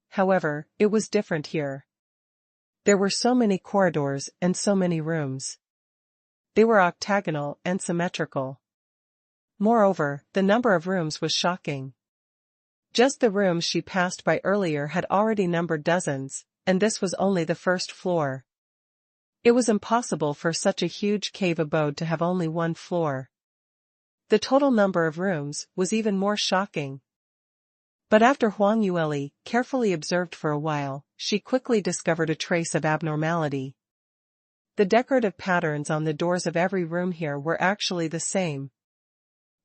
However, it was different here. There were so many corridors and so many rooms. They were octagonal and symmetrical. Moreover, the number of rooms was shocking. Just the rooms she passed by earlier had already numbered dozens, and this was only the first floor. It was impossible for such a huge cave abode to have only one floor. The total number of rooms was even more shocking. But after Huang Yueli carefully observed for a while, she quickly discovered a trace of abnormality. The decorative patterns on the doors of every room here were actually the same.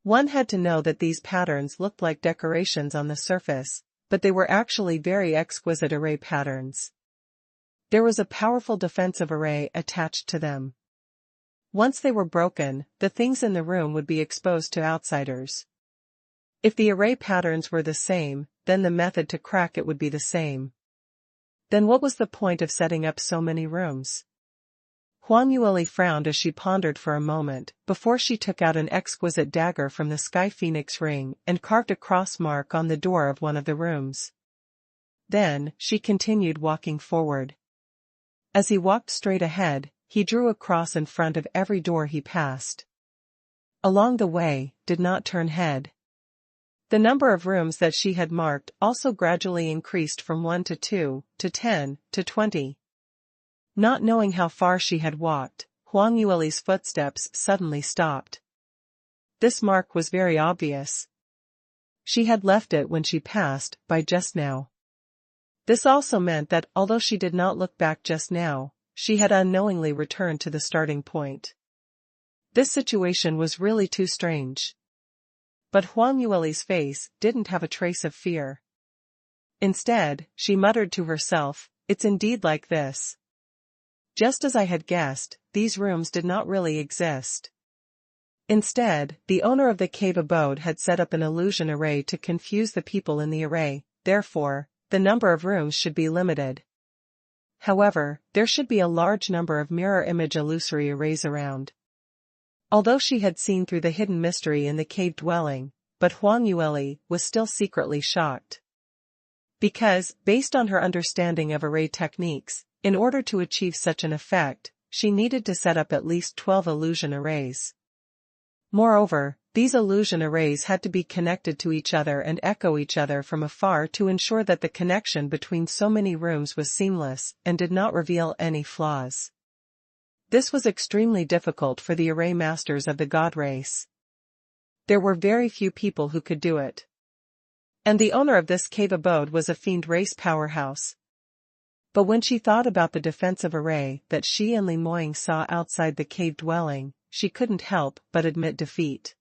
One had to know that these patterns looked like decorations on the surface, but they were actually very exquisite array patterns. There was a powerful defensive array attached to them. Once they were broken, the things in the room would be exposed to outsiders. If the array patterns were the same, then the method to crack it would be the same. Then what was the point of setting up so many rooms? Huang Yueli frowned as she pondered for a moment, before she took out an exquisite dagger from the Sky Phoenix ring and carved a cross mark on the door of one of the rooms. Then, she continued walking forward. As he walked straight ahead, he drew a cross in front of every door he passed. Along the way, did not turn head. The number of rooms that she had marked also gradually increased from 1 to 2, to 10, to 20. Not knowing how far she had walked, Huang Yueli's footsteps suddenly stopped. This mark was very obvious. She had left it when she passed by just now. This also meant that although she did not look back just now, she had unknowingly returned to the starting point. This situation was really too strange. But Huang Yueli's face didn't have a trace of fear. Instead, she muttered to herself, "It's indeed like this. Just as I had guessed, these rooms did not really exist." Instead, the owner of the cave abode had set up an illusion array to confuse the people in the array, therefore, the number of rooms should be limited. However, there should be a large number of mirror image illusory arrays around. Although she had seen through the hidden mystery in the cave dwelling, but Huang Yueli was still secretly shocked. Because, based on her understanding of array techniques, in order to achieve such an effect, she needed to set up at least 12 illusion arrays. Moreover, these illusion arrays had to be connected to each other and echo each other from afar to ensure that the connection between so many rooms was seamless and did not reveal any flaws. This was extremely difficult for the array masters of the god race. There were very few people who could do it. And the owner of this cave abode was a fiend race powerhouse. But when she thought about the defensive array that she and Li Moying saw outside the cave dwelling, she couldn't help but admit defeat.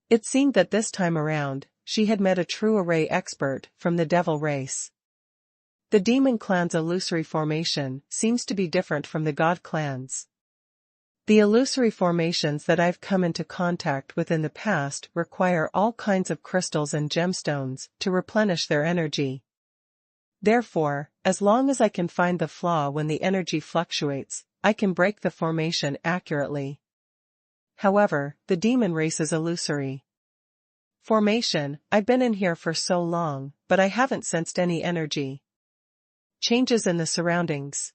It seemed that this time around, she had met a true array expert from the devil race. The demon clan's illusory formation seems to be different from the god clan's. The illusory formations that I've come into contact with in the past require all kinds of crystals and gemstones to replenish their energy. Therefore, as long as I can find the flaw when the energy fluctuates, I can break the formation accurately. However, the demon race is illusory. Formation, I've been in here for so long, but I haven't sensed any energy. Changes in the surroundings.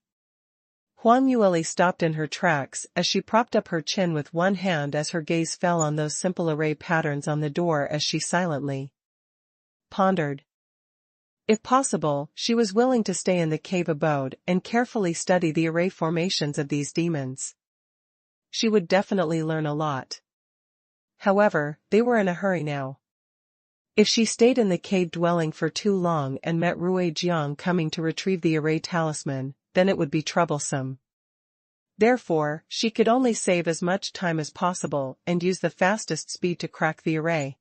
Huang Yueli stopped in her tracks as she propped up her chin with one hand as her gaze fell on those simple array patterns on the door as she silently pondered. If possible, she was willing to stay in the cave abode and carefully study the array formations of these demons. She would definitely learn a lot. However, they were in a hurry now. If she stayed in the cave dwelling for too long and met Rui Jiang coming to retrieve the array talisman, then it would be troublesome. Therefore, she could only save as much time as possible and use the fastest speed to crack the array.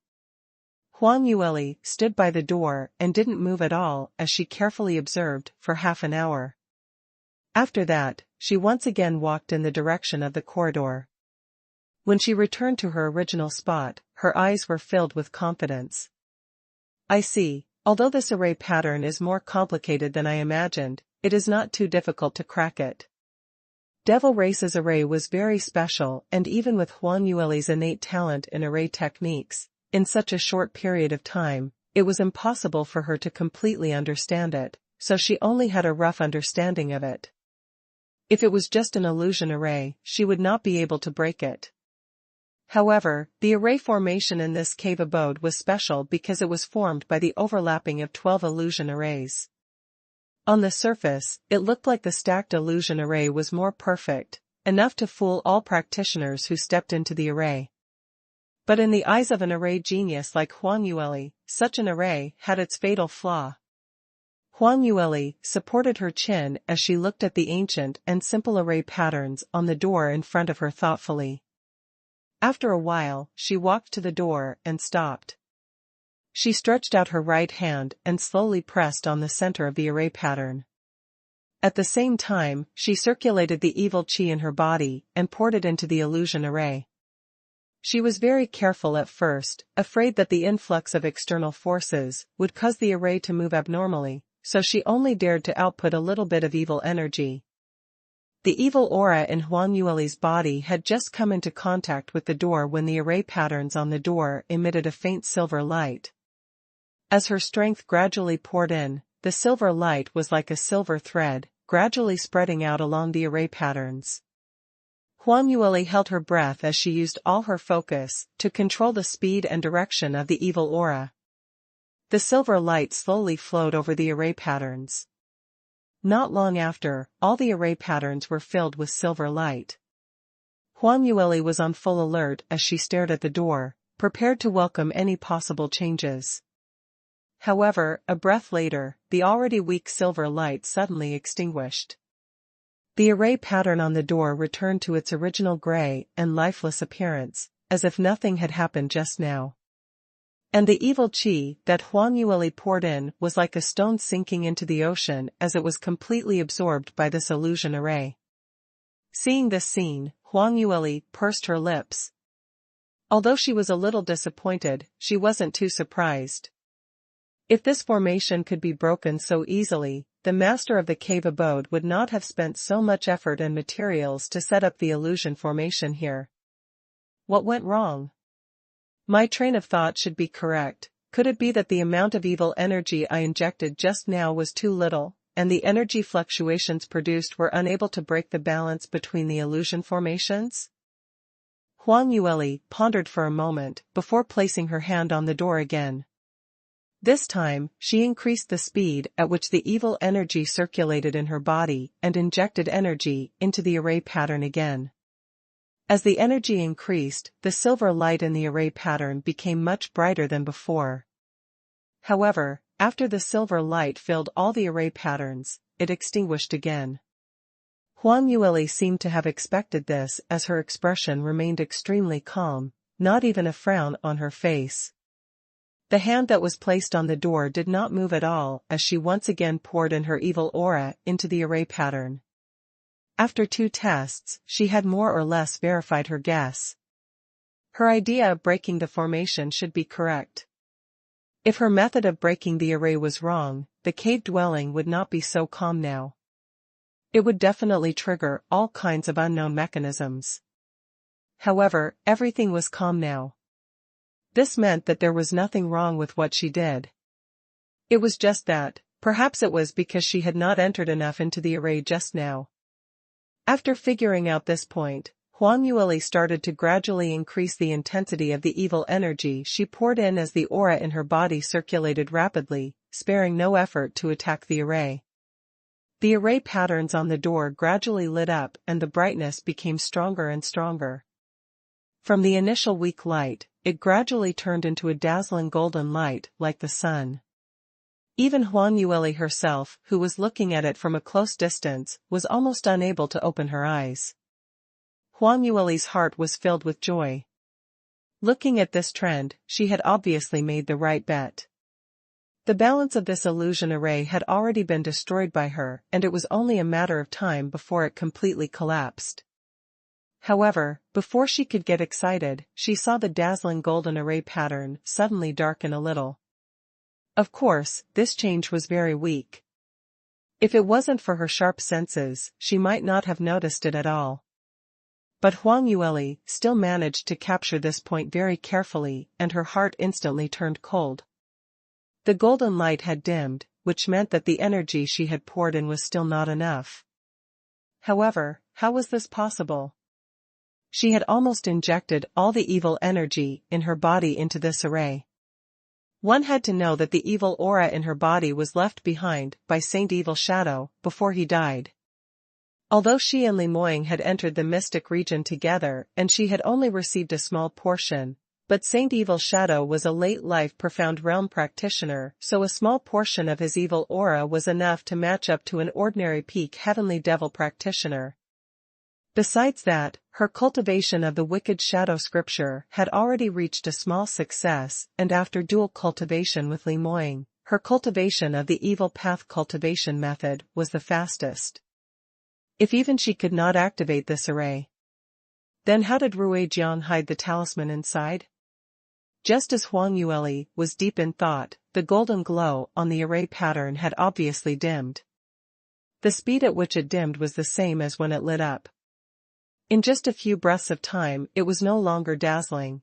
Huang Yueli stood by the door and didn't move at all as she carefully observed for half an hour. After that, she once again walked in the direction of the corridor. When she returned to her original spot, her eyes were filled with confidence. I see, although this array pattern is more complicated than I imagined, it is not too difficult to crack it. Devil Race's array was very special, and even with Huang Yueli's innate talent in array techniques, in such a short period of time, it was impossible for her to completely understand it, so she only had a rough understanding of it. If it was just an illusion array, she would not be able to break it. However, the array formation in this cave abode was special because it was formed by the overlapping of 12 illusion arrays. On the surface, it looked like the stacked illusion array was more perfect, enough to fool all practitioners who stepped into the array. But in the eyes of an array genius like Huang Yueli, such an array had its fatal flaw. Huang Yueli supported her chin as she looked at the ancient and simple array patterns on the door in front of her thoughtfully. After a while, she walked to the door and stopped. She stretched out her right hand and slowly pressed on the center of the array pattern. At the same time, she circulated the evil chi in her body and poured it into the illusion array. She was very careful at first, afraid that the influx of external forces would cause the array to move abnormally, so she only dared to output a little bit of evil energy. The evil aura in Huang Yueli's body had just come into contact with the door when the array patterns on the door emitted a faint silver light. As her strength gradually poured in, the silver light was like a silver thread, gradually spreading out along the array patterns. Huang Yueli held her breath as she used all her focus to control the speed and direction of the evil aura. The silver light slowly flowed over the array patterns. Not long after, all the array patterns were filled with silver light. Huang Yueli was on full alert as she stared at the door, prepared to welcome any possible changes. However, a breath later, the already weak silver light suddenly extinguished. The array pattern on the door returned to its original gray and lifeless appearance, as if nothing had happened just now. And the evil chi that Huang Yueli poured in was like a stone sinking into the ocean as it was completely absorbed by this illusion array. Seeing this scene, Huang Yueli pursed her lips. Although she was a little disappointed, she wasn't too surprised. If this formation could be broken so easily, the master of the cave abode would not have spent so much effort and materials to set up the illusion formation here. What went wrong? My train of thought should be correct. Could it be that the amount of evil energy I injected just now was too little, and the energy fluctuations produced were unable to break the balance between the illusion formations? Huang Yueli pondered for a moment before placing her hand on the door again. This time, she increased the speed at which the evil energy circulated in her body and injected energy into the array pattern again. As the energy increased, the silver light in the array pattern became much brighter than before. However, after the silver light filled all the array patterns, it extinguished again. Huang Yueli seemed to have expected this as her expression remained extremely calm, not even a frown on her face. The hand that was placed on the door did not move at all as she once again poured in her evil aura into the array pattern. After 2 tests, she had more or less verified her guess. Her idea of breaking the formation should be correct. If her method of breaking the array was wrong, the cave dwelling would not be so calm now. It would definitely trigger all kinds of unknown mechanisms. However, everything was calm now. This meant that there was nothing wrong with what she did. It was just that, perhaps it was because she had not entered enough into the array just now. After figuring out this point, Huang Yueli started to gradually increase the intensity of the evil energy she poured in as the aura in her body circulated rapidly, sparing no effort to attack the array. The array patterns on the door gradually lit up and the brightness became stronger and stronger. From the initial weak light, it gradually turned into a dazzling golden light like the sun. Even Huang Yueli herself, who was looking at it from a close distance, was almost unable to open her eyes. Huang Yueli's heart was filled with joy. Looking at this trend, she had obviously made the right bet. The balance of this illusion array had already been destroyed by her, and it was only a matter of time before it completely collapsed. However, before she could get excited, she saw the dazzling golden array pattern suddenly darken a little. Of course, this change was very weak. If it wasn't for her sharp senses, she might not have noticed it at all. But Huang Yueli still managed to capture this point very carefully, and her heart instantly turned cold. The golden light had dimmed, which meant that the energy she had poured in was still not enough. However, how was this possible? She had almost injected all the evil energy in her body into this array. One had to know that the evil aura in her body was left behind by Saint Evil Shadow before he died. Although she and Li Moying had entered the mystic region together and she had only received a small portion, but Saint Evil Shadow was a late-life Profound Realm practitioner, so a small portion of his evil aura was enough to match up to an ordinary peak Heavenly Devil practitioner. Besides that, her cultivation of the wicked shadow scripture had already reached a small success, and after dual cultivation with Li Moying, her cultivation of the evil path cultivation method was the fastest. If even she could not activate this array, then how did Ruijian hide the talisman inside? Just as Huang Yueli was deep in thought, the golden glow on the array pattern had obviously dimmed. The speed at which it dimmed was the same as when it lit up. In just a few breaths of time, it was no longer dazzling.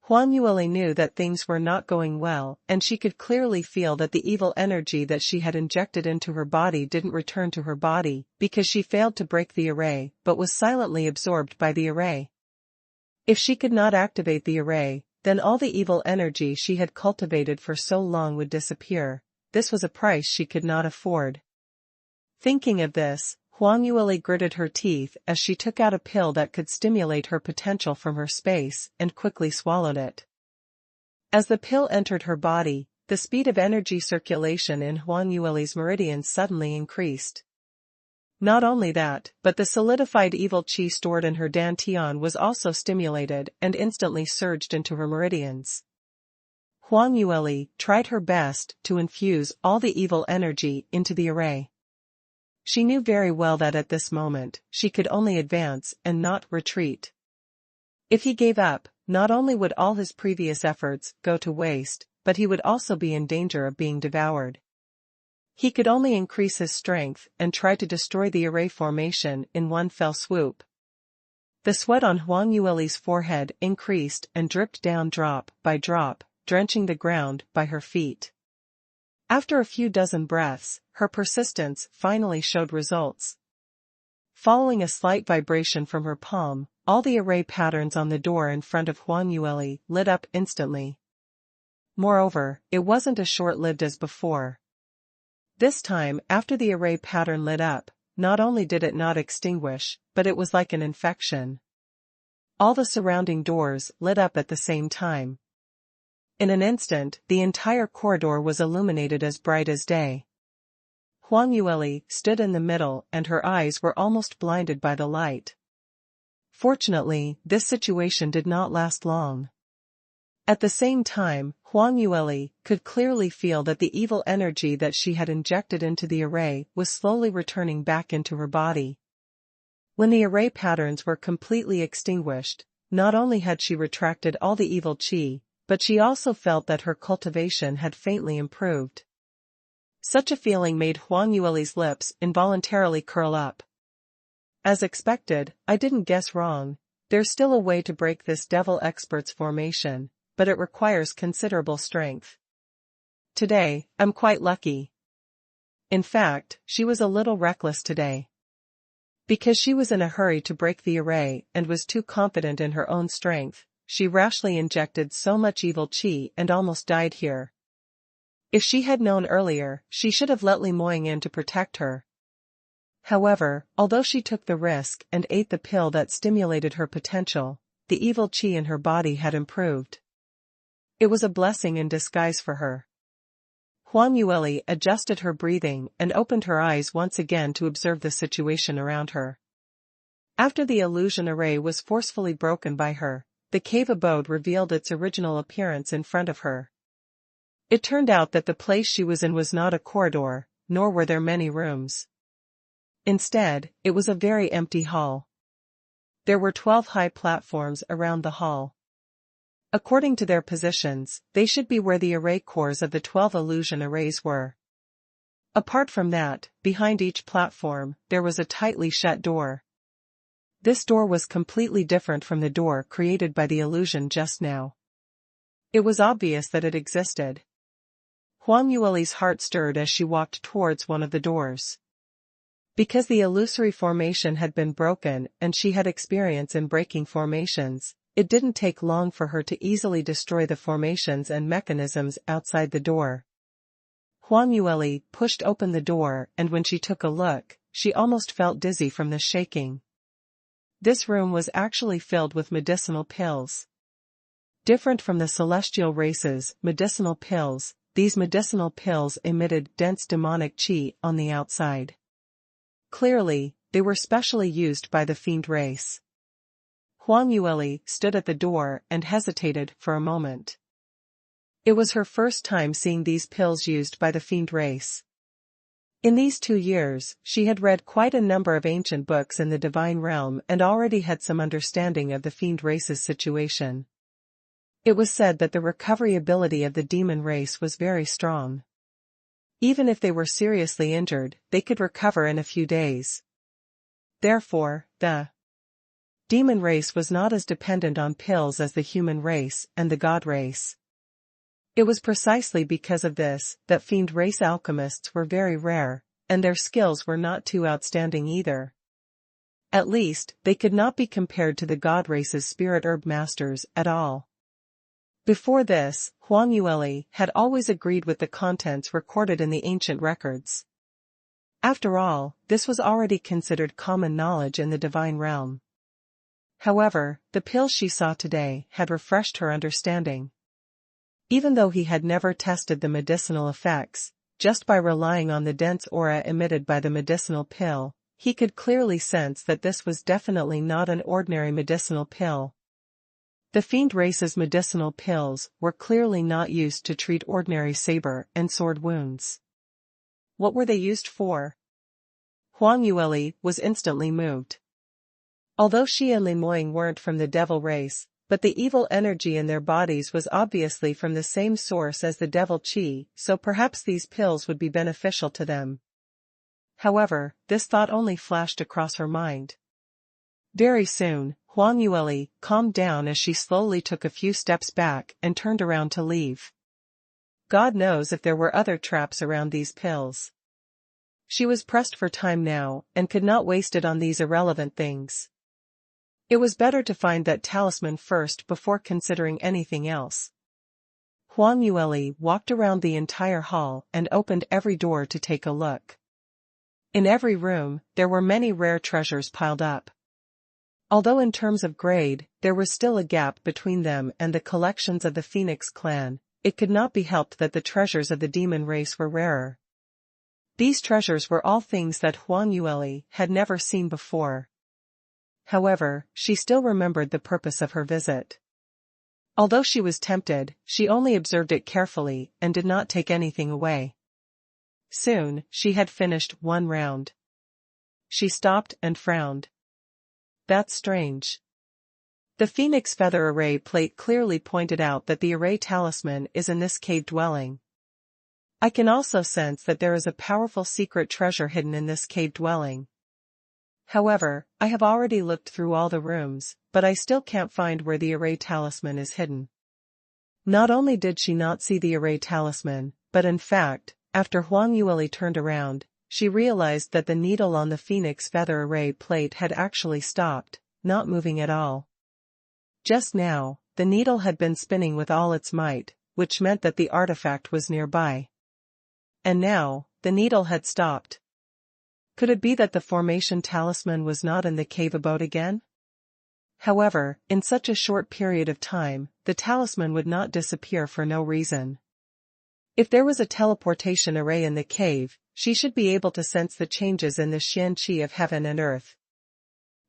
Huang Yueli knew that things were not going well, and she could clearly feel that the evil energy that she had injected into her body didn't return to her body, because she failed to break the array, but was silently absorbed by the array. If she could not activate the array, then all the evil energy she had cultivated for so long would disappear. This was a price she could not afford. Thinking of this, Huang Yueli gritted her teeth as she took out a pill that could stimulate her potential from her space and quickly swallowed it. As the pill entered her body, the speed of energy circulation in Huang Yueli's meridians suddenly increased. Not only that, but the solidified evil qi stored in her dantian was also stimulated and instantly surged into her meridians. Huang Yueli tried her best to infuse all the evil energy into the array. She knew very well that at this moment, she could only advance and not retreat. If he gave up, not only would all his previous efforts go to waste, but he would also be in danger of being devoured. He could only increase his strength and try to destroy the array formation in one fell swoop. The sweat on Huang Yueli's forehead increased and dripped down drop by drop, drenching the ground by her feet. After a few dozen breaths, her persistence finally showed results. Following a slight vibration from her palm, all the array patterns on the door in front of Huang Yueli lit up instantly. Moreover, it wasn't as short-lived as before. This time, after the array pattern lit up, not only did it not extinguish, but it was like an infection. All the surrounding doors lit up at the same time. In an instant, the entire corridor was illuminated as bright as day. Huang Yueli stood in the middle and her eyes were almost blinded by the light. Fortunately, this situation did not last long. At the same time, Huang Yueli could clearly feel that the evil energy that she had injected into the array was slowly returning back into her body. When the array patterns were completely extinguished, not only had she retracted all the evil qi, but she also felt that her cultivation had faintly improved. Such a feeling made Huang Yueli's lips involuntarily curl up. As expected, I didn't guess wrong. There's still a way to break this devil expert's formation, but it requires considerable strength. Today, I'm quite lucky. In fact, she was a little reckless today. Because she was in a hurry to break the array and was too confident in her own strength, she rashly injected so much evil qi and almost died here. If she had known earlier, she should have let Li Moying in to protect her. However, although she took the risk and ate the pill that stimulated her potential, the evil qi in her body had improved. It was a blessing in disguise for her. Huang Yueli adjusted her breathing and opened her eyes once again to observe the situation around her. After the illusion array was forcefully broken by her, the cave abode revealed its original appearance in front of her. It turned out that the place she was in was not a corridor, nor were there many rooms. Instead, it was a very empty hall. There were 12 high platforms around the hall. According to their positions, they should be where the array cores of the 12 illusion arrays were. Apart from that, behind each platform, there was a tightly shut door. This door was completely different from the door created by the illusion just now. It was obvious that it existed. Huang Yueli's heart stirred as she walked towards one of the doors. Because the illusory formation had been broken and she had experience in breaking formations, it didn't take long for her to easily destroy the formations and mechanisms outside the door. Huang Yueli pushed open the door and when she took a look, she almost felt dizzy from the shaking. This room was actually filled with medicinal pills. Different from the celestial race's medicinal pills, these medicinal pills emitted dense demonic qi on the outside. Clearly, they were specially used by the fiend race. Huang Yueli stood at the door and hesitated for a moment. It was her first time seeing these pills used by the fiend race. In these 2 years, she had read quite a number of ancient books in the divine realm and already had some understanding of the fiend race's situation. It was said that the recovery ability of the demon race was very strong. Even if they were seriously injured, they could recover in a few days. Therefore, the demon race was not as dependent on pills as the human race and the god race. It was precisely because of this that fiend race alchemists were very rare, and their skills were not too outstanding either. At least, they could not be compared to the god race's spirit herb masters at all. Before this, Huang Yueli had always agreed with the contents recorded in the ancient records. After all, this was already considered common knowledge in the divine realm. However, the pills she saw today had refreshed her understanding. Even though he had never tested the medicinal effects, just by relying on the dense aura emitted by the medicinal pill, he could clearly sense that this was definitely not an ordinary medicinal pill. The fiend race's medicinal pills were clearly not used to treat ordinary saber and sword wounds. What were they used for? Huang Yueli was instantly moved. Although she and Lin Moying weren't from the devil race, but the evil energy in their bodies was obviously from the same source as the devil qi, so perhaps these pills would be beneficial to them. However, this thought only flashed across her mind. Very soon, Huang Yueli calmed down as she slowly took a few steps back and turned around to leave. God knows if there were other traps around these pills. She was pressed for time now, and could not waste it on these irrelevant things. It was better to find that talisman first before considering anything else. Huang Yueli walked around the entire hall and opened every door to take a look. In every room, there were many rare treasures piled up. Although in terms of grade, there was still a gap between them and the collections of the Phoenix clan, it could not be helped that the treasures of the demon race were rarer. These treasures were all things that Huang Yueli had never seen before. However, she still remembered the purpose of her visit. Although she was tempted, she only observed it carefully and did not take anything away. Soon, she had finished one round. She stopped and frowned. That's strange. The Phoenix Feather Array plate clearly pointed out that the array talisman is in this cave dwelling. I can also sense that there is a powerful secret treasure hidden in this cave dwelling. However, I have already looked through all the rooms, but I still can't find where the array talisman is hidden. Not only did she not see the array talisman, but in fact, after Huang Yueli turned around, she realized that the needle on the Phoenix Feather Array plate had actually stopped, not moving at all. Just now, the needle had been spinning with all its might, which meant that the artifact was nearby. And now, the needle had stopped. Could it be that the formation talisman was not in the cave abode again? However, in such a short period of time, the talisman would not disappear for no reason. If there was a teleportation array in the cave, she should be able to sense the changes in the Xianxia of heaven and earth.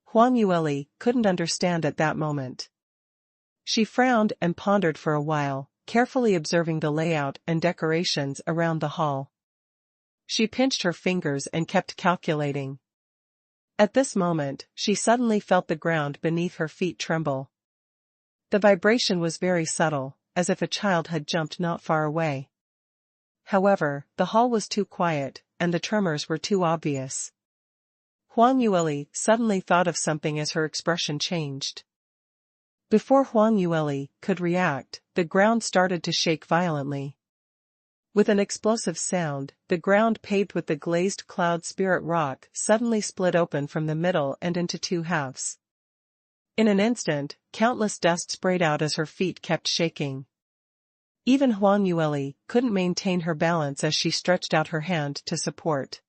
Huang Yueli couldn't understand at that moment. She frowned and pondered for a while, carefully observing the layout and decorations around the hall. She pinched her fingers and kept calculating. At this moment, she suddenly felt the ground beneath her feet tremble. The vibration was very subtle, as if a child had jumped not far away. However, the hall was too quiet, and the tremors were too obvious. Huang Yueli suddenly thought of something as her expression changed. Before Huang Yueli could react, the ground started to shake violently. With an explosive sound, the ground paved with the glazed cloud spirit rock suddenly split open from the middle and into two halves. In an instant, countless dust sprayed out as her feet kept shaking. Even Huang Yueli couldn't maintain her balance as she stretched out her hand to support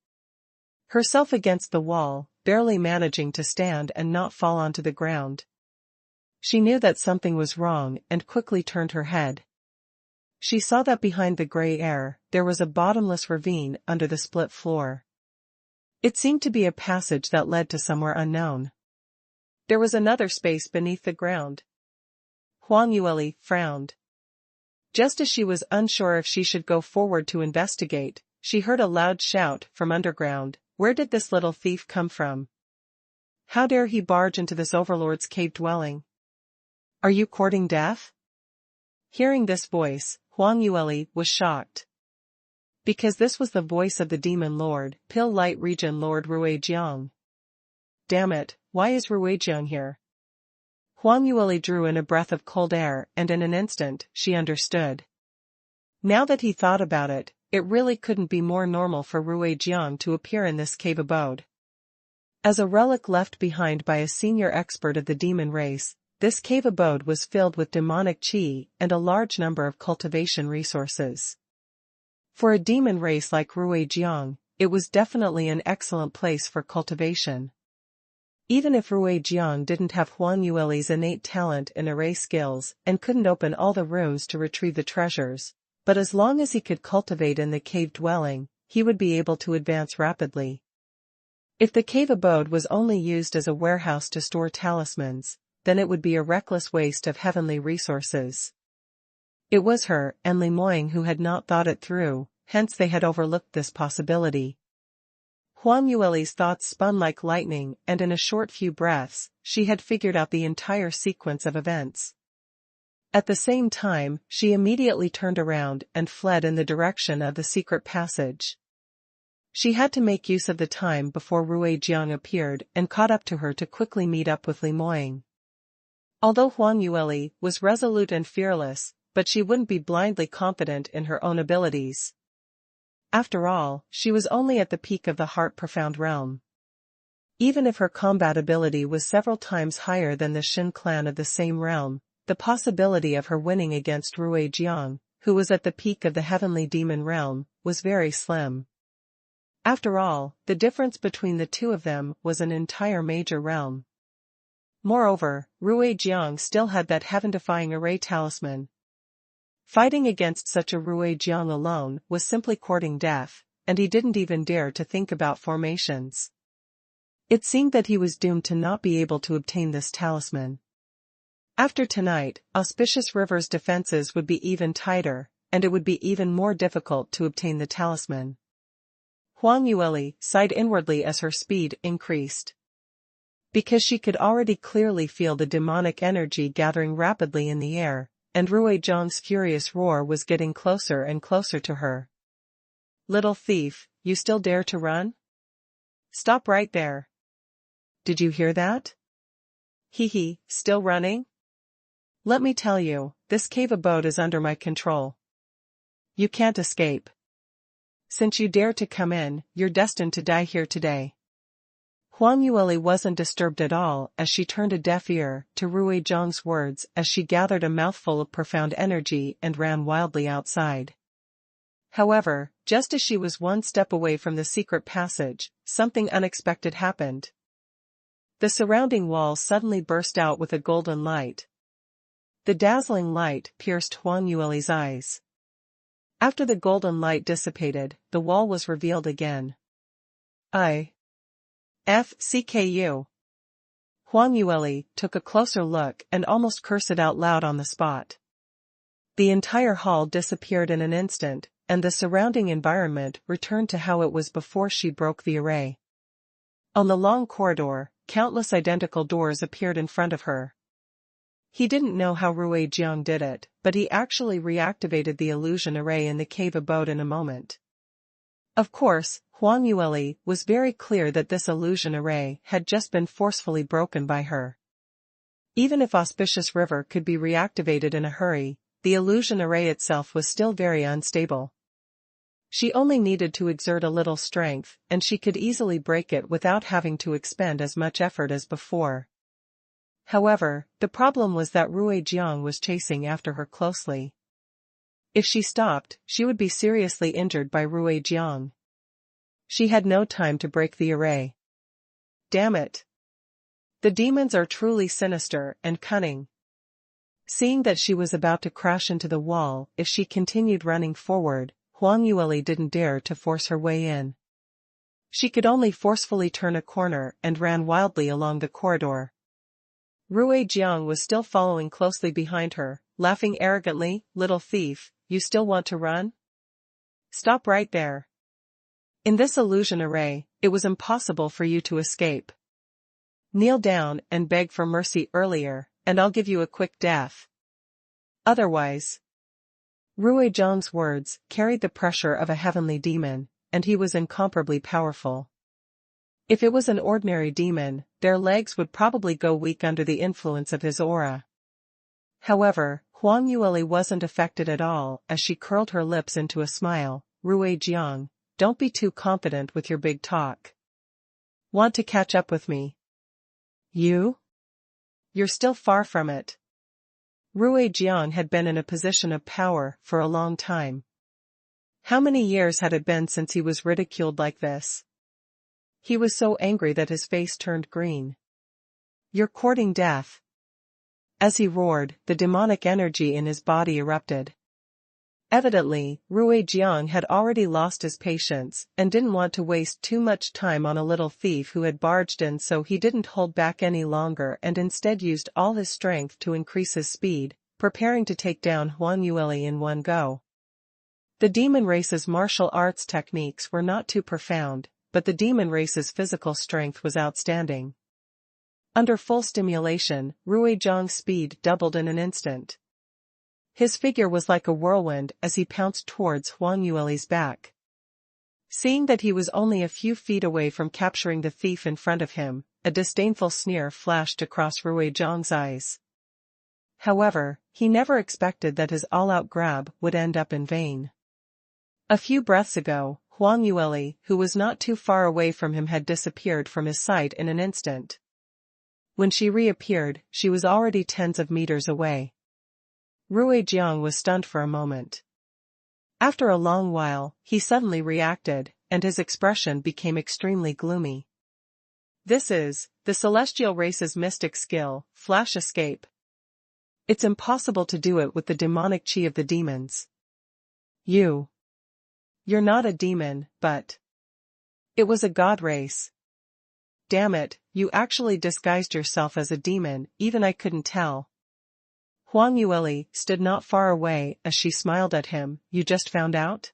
herself against the wall, barely managing to stand and not fall onto the ground. She knew that something was wrong and quickly turned her head. She saw that behind the gray air, there was a bottomless ravine under the split floor. It seemed to be a passage that led to somewhere unknown. There was another space beneath the ground. Huang Yueli frowned. Just as she was unsure if she should go forward to investigate, she heard a loud shout from underground. Where did this little thief come from? How dare he barge into this overlord's cave dwelling? Are you courting death? Hearing this voice, Huang Yueli was shocked. Because this was the voice of the demon lord, Pill Light Region Lord Ruijiang. Damn it, why is Ruijiang here? Huang Yueli drew in a breath of cold air, and in an instant, she understood. Now that he thought about it, it really couldn't be more normal for Ruijiang to appear in this cave abode. As a relic left behind by a senior expert of the demon race, this cave abode was filled with demonic qi and a large number of cultivation resources. For a demon race like Ruijiang, it was definitely an excellent place for cultivation. Even if Ruijiang didn't have Huang Yueli's innate talent and array skills and couldn't open all the rooms to retrieve the treasures, but as long as he could cultivate in the cave dwelling, he would be able to advance rapidly. If the cave abode was only used as a warehouse to store talismans, then it would be a reckless waste of heavenly resources. It was her and Limoying who had not thought it through, hence they had overlooked this possibility. Huang Yueli's thoughts spun like lightning, and in a short few breaths, she had figured out the entire sequence of events. At the same time, she immediately turned around and fled in the direction of the secret passage. She had to make use of the time before Ruijiang appeared and caught up to her to quickly meet up with Limoying. Although Huang Yueli was resolute and fearless, but she wouldn't be blindly confident in her own abilities. After all, she was only at the peak of the heart-profound realm. Even if her combat ability was several times higher than the Shin clan of the same realm, the possibility of her winning against Ruijiang, who was at the peak of the heavenly demon realm, was very slim. After all, the difference between the two of them was an entire major realm. Moreover, Ruijiang still had that heaven-defying array talisman. Fighting against such a Ruijiang alone was simply courting death, and he didn't even dare to think about formations. It seemed that he was doomed to not be able to obtain this talisman. After tonight, Auspicious River's defenses would be even tighter, and it would be even more difficult to obtain the talisman. Huang Yueli sighed inwardly as her speed increased. Because she could already clearly feel the demonic energy gathering rapidly in the air, and Ruijiang's furious roar was getting closer and closer to her. Little thief, you still dare to run? Stop right there. Did you hear that? Hee, still running? Let me tell you, this cave abode is under my control. You can't escape. Since you dare to come in, you're destined to die here today. Huang Yueli wasn't disturbed at all as she turned a deaf ear to Ruijiang's words as she gathered a mouthful of profound energy and ran wildly outside. However, just as she was one step away from the secret passage, something unexpected happened. The surrounding wall suddenly burst out with a golden light. The dazzling light pierced Huang Yueli's eyes. After the golden light dissipated, the wall was revealed again. FCKU. Huang Yueli took a closer look and almost cursed it out loud on the spot. The entire hall disappeared in an instant, and the surrounding environment returned to how it was before she broke the array. On the long corridor, countless identical doors appeared in front of her. He didn't know how Ruijiang did it, but he actually reactivated the illusion array in the cave abode in a moment. Of course, Huang Yueli was very clear that this illusion array had just been forcefully broken by her. Even if Auspicious River could be reactivated in a hurry, the illusion array itself was still very unstable. She only needed to exert a little strength, and she could easily break it without having to expend as much effort as before. However, the problem was that Ruijiang was chasing after her closely. If she stopped, she would be seriously injured by Ruijiang. She had no time to break the array. Damn it! The demons are truly sinister and cunning. Seeing that she was about to crash into the wall if she continued running forward, Huang Yueli didn't dare to force her way in. She could only forcefully turn a corner and ran wildly along the corridor. Ruijiang was still following closely behind her, laughing arrogantly. "Little thief, you still want to run? Stop right there. In this illusion array, it was impossible for you to escape. Kneel down and beg for mercy earlier, and I'll give you a quick death. Otherwise." Ruijiang's words carried the pressure of a heavenly demon, and he was incomparably powerful. If it was an ordinary demon, their legs would probably go weak under the influence of his aura. However, Huang Yueli wasn't affected at all as she curled her lips into a smile. "Ruijiang, don't be too confident with your big talk. Want to catch up with me? You're still far from it." Ruijiang had been in a position of power for a long time. How many years had it been since he was ridiculed like this? He was so angry that his face turned green. "You're courting death." As he roared, the demonic energy in his body erupted. Evidently, Ruijiang had already lost his patience and didn't want to waste too much time on a little thief who had barged in, so he didn't hold back any longer and instead used all his strength to increase his speed, preparing to take down Huang Yueli in one go. The demon race's martial arts techniques were not too profound, but the demon race's physical strength was outstanding. Under full stimulation, Ruijiang's speed doubled in an instant. His figure was like a whirlwind as he pounced towards Huang Yueli's back. Seeing that he was only a few feet away from capturing the thief in front of him, a disdainful sneer flashed across Ruijiang's eyes. However, he never expected that his all-out grab would end up in vain. A few breaths ago, Huang Yueli, who was not too far away from him, had disappeared from his sight in an instant. When she reappeared, she was already tens of meters away. Ruijiang was stunned for a moment. After a long while, he suddenly reacted, and his expression became extremely gloomy. "This is the celestial race's mystic skill, flash escape. It's impossible to do it with the demonic chi of the demons. You're not a demon, but it was a god race. Damn it, you actually disguised yourself as a demon, even I couldn't tell." Huang Yueli stood not far away as she smiled at him. "You just found out?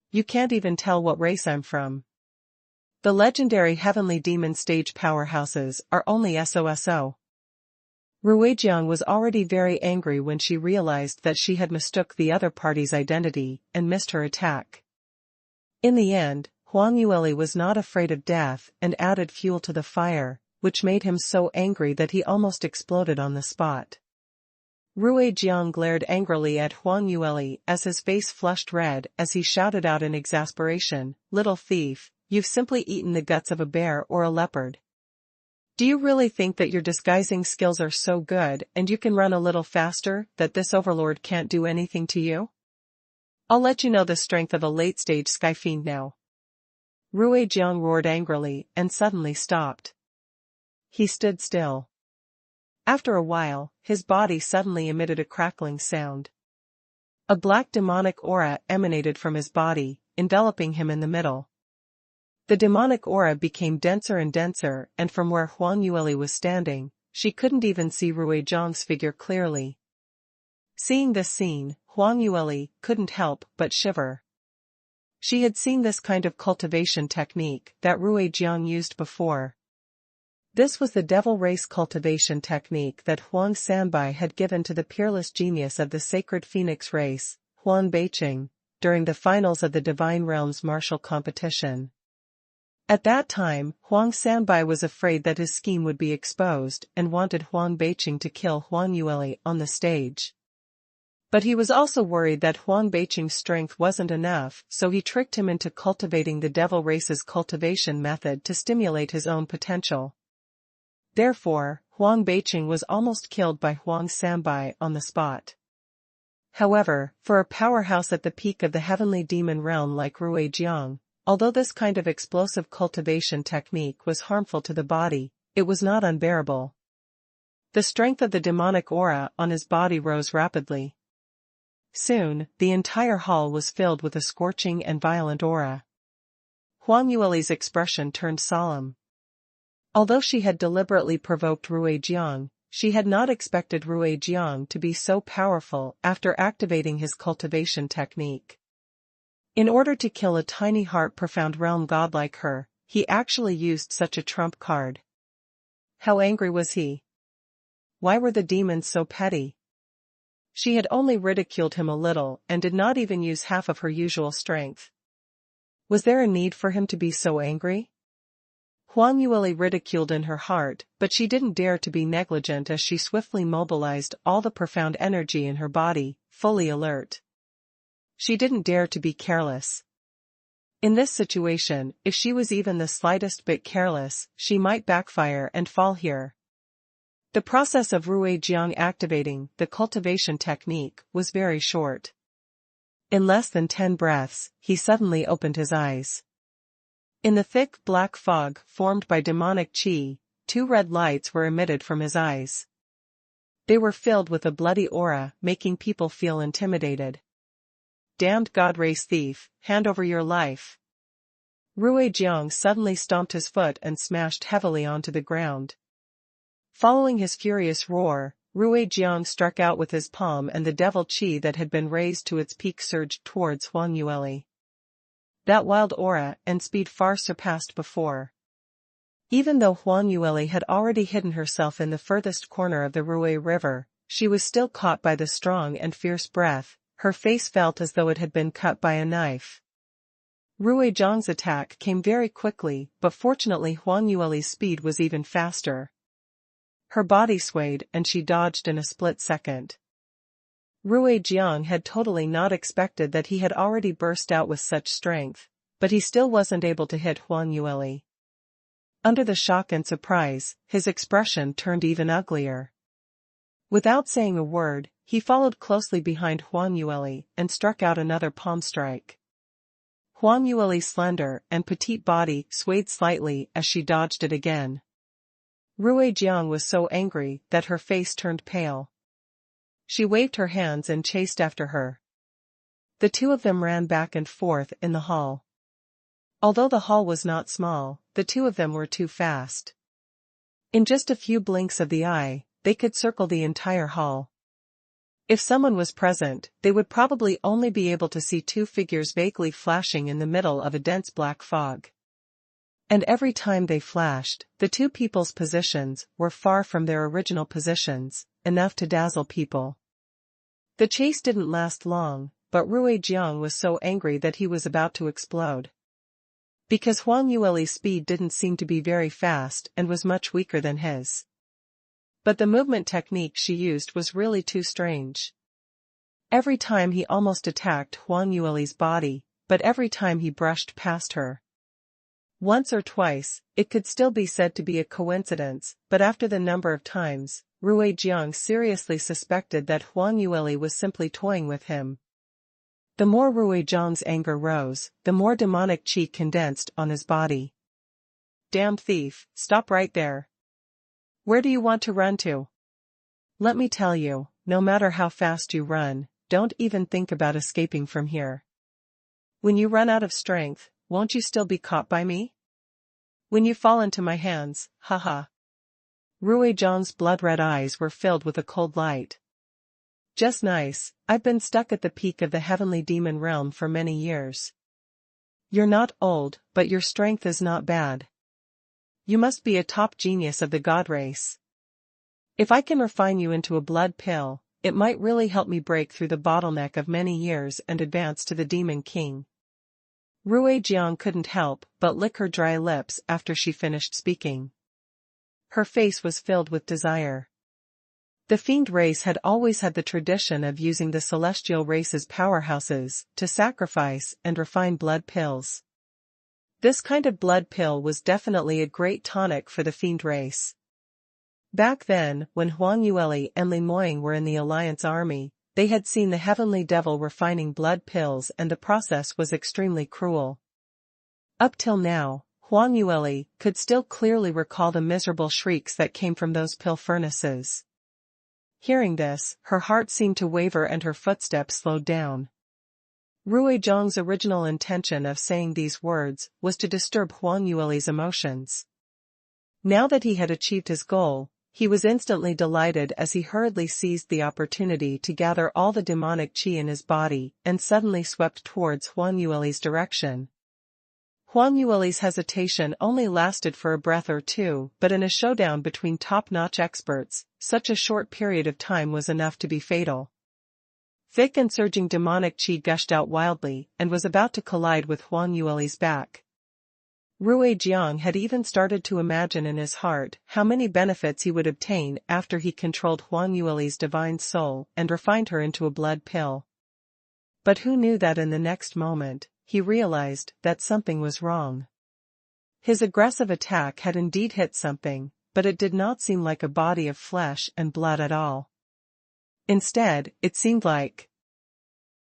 You can't even tell what race I'm from. The legendary heavenly demon stage powerhouses are only SOSO. Ruijiang was already very angry when she realized that she had mistook the other party's identity and missed her attack. In the end, Huang Yueli was not afraid of death and added fuel to the fire, which made him so angry that he almost exploded on the spot. Ruijiang glared angrily at Huang Yueli as his face flushed red as he shouted out in exasperation, "Little thief, you've simply eaten the guts of a bear or a leopard. Do you really think that your disguising skills are so good and you can run a little faster that this overlord can't do anything to you? I'll let you know the strength of a late-stage sky fiend now." Ruijiang roared angrily and suddenly stopped. He stood still. After a while, his body suddenly emitted a crackling sound. A black demonic aura emanated from his body, enveloping him in the middle. The demonic aura became denser and denser, and from where Huang Yueli was standing, she couldn't even see Ruijiang's figure clearly. Seeing this scene, Huang Yueli couldn't help but shiver. She had seen this kind of cultivation technique that Ruijiang used before. This was the devil race cultivation technique that Huang Sanbai had given to the peerless genius of the sacred phoenix race, Huang Beiqing, during the finals of the Divine Realms martial competition. At that time, Huang Sanbai was afraid that his scheme would be exposed and wanted Huang Beiqing to kill Huang Yueli on the stage. But he was also worried that Huang Beiqing's strength wasn't enough, so he tricked him into cultivating the devil race's cultivation method to stimulate his own potential. Therefore, Huang Beiqing was almost killed by Huang Sanbai on the spot. However, for a powerhouse at the peak of the heavenly demon realm like Ruijiang, although this kind of explosive cultivation technique was harmful to the body, it was not unbearable. The strength of the demonic aura on his body rose rapidly. Soon, the entire hall was filled with a scorching and violent aura. Huang Yueli's expression turned solemn. Although she had deliberately provoked Ruijiang, she had not expected Ruijiang to be so powerful after activating his cultivation technique. In order to kill a tiny heart-profound realm god like her, he actually used such a trump card. How angry was he? Why were the demons so petty? She had only ridiculed him a little and did not even use half of her usual strength. Was there a need for him to be so angry? Huang Yueli ridiculed in her heart, but she didn't dare to be negligent as she swiftly mobilized all the profound energy in her body, fully alert. She didn't dare to be careless. In this situation, if she was even the slightest bit careless, she might backfire and fall here. The process of Ruijiang activating the cultivation technique was very short. In less than 10 breaths, he suddenly opened his eyes. In the thick black fog formed by demonic qi, 2 red lights were emitted from his eyes. They were filled with a bloody aura, making people feel intimidated. Damned god race thief, hand over your life. Ruijiang suddenly stomped his foot and smashed heavily onto the ground. Following his furious roar, Ruijiang struck out with his palm and the devil qi that had been raised to its peak surged towards Huang Yueli. That wild aura and speed far surpassed before. Even though Huang Yueli had already hidden herself in the furthest corner of the Rui River, she was still caught by the strong and fierce breath. Her face felt as though it had been cut by a knife. Ruijiang's attack came very quickly, but fortunately Huang Yueli's speed was even faster. Her body swayed and she dodged in a split second. Ruijiang had totally not expected that he had already burst out with such strength, but he still wasn't able to hit Huang Yueli. Under the shock and surprise, his expression turned even uglier. Without saying a word, he followed closely behind Huang Yueli and struck out another palm strike. Huang Yueli's slender and petite body swayed slightly as she dodged it again. Ruijiang was so angry that her face turned pale. She waved her hands and chased after her. The two of them ran back and forth in the hall. Although the hall was not small, the two of them were too fast. In just a few blinks of the eye, they could circle the entire hall. If someone was present, they would probably only be able to see 2 figures vaguely flashing in the middle of a dense black fog. And every time they flashed, the 2 people's positions were far from their original positions, enough to dazzle people. The chase didn't last long, but Ruijiang was so angry that he was about to explode. Because Huang Yueli's speed didn't seem to be very fast and was much weaker than his. But the movement technique she used was really too strange. Every time he almost attacked Huang Yueli's body, but every time he brushed past her. Once or twice, it could still be said to be a coincidence, but after the number of times, Ruijiang seriously suspected that Huang Yueli was simply toying with him. The more Ruijiang's anger rose, the more demonic qi condensed on his body. Damn thief, stop right there. Where do you want to run to? Let me tell you, no matter how fast you run, don't even think about escaping from here. When you run out of strength, won't you still be caught by me? When you fall into my hands, haha. Ruijiang's blood-red eyes were filled with a cold light. Just nice, I've been stuck at the peak of the heavenly demon realm for many years. You're not old, but your strength is not bad. You must be a top genius of the god race. If I can refine you into a blood pill, it might really help me break through the bottleneck of many years and advance to the Demon King. Ruijiang couldn't help but lick her dry lips after she finished speaking. Her face was filled with desire. The fiend race had always had the tradition of using the celestial race's powerhouses to sacrifice and refine blood pills. This kind of blood pill was definitely a great tonic for the fiend race. Back then, when Huang Yueli and Li Moying were in the Alliance army, they had seen the heavenly devil refining blood pills and the process was extremely cruel. Up till now, Huang Yueli could still clearly recall the miserable shrieks that came from those pill furnaces. Hearing this, her heart seemed to waver and her footsteps slowed down. Rui Zhang's original intention of saying these words was to disturb Huang Yueli's emotions. Now that he had achieved his goal, he was instantly delighted as he hurriedly seized the opportunity to gather all the demonic qi in his body and suddenly swept towards Huang Yueli's direction. Huang Yueli's hesitation only lasted for a breath or two, but in a showdown between top-notch experts, such a short period of time was enough to be fatal. Thick and surging demonic qi gushed out wildly and was about to collide with Huang Yueli's back. Rui Jiang had even started to imagine in his heart how many benefits he would obtain after he controlled Huang Yueli's divine soul and refined her into a blood pill. But who knew that in the next moment, he realized that something was wrong. His aggressive attack had indeed hit something, but it did not seem like a body of flesh and blood at all. Instead, it seemed like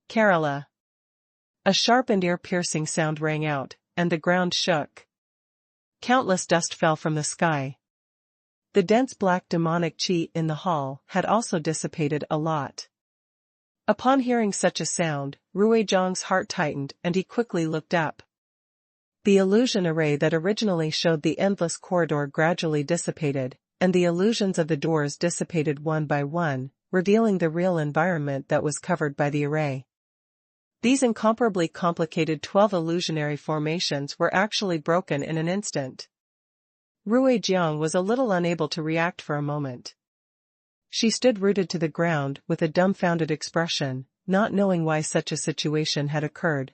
Kerala. A sharp and ear-piercing sound rang out, and the ground shook. Countless dust fell from the sky. The dense black demonic qi in the hall had also dissipated a lot. Upon hearing such a sound, Rui Zhang's heart tightened and he quickly looked up. The illusion array that originally showed the endless corridor gradually dissipated, and the illusions of the doors dissipated one by one, revealing the real environment that was covered by the array. These incomparably complicated 12 illusionary formations were actually broken in an instant. Rui Jiang was a little unable to react for a moment. She stood rooted to the ground with a dumbfounded expression, not knowing why such a situation had occurred.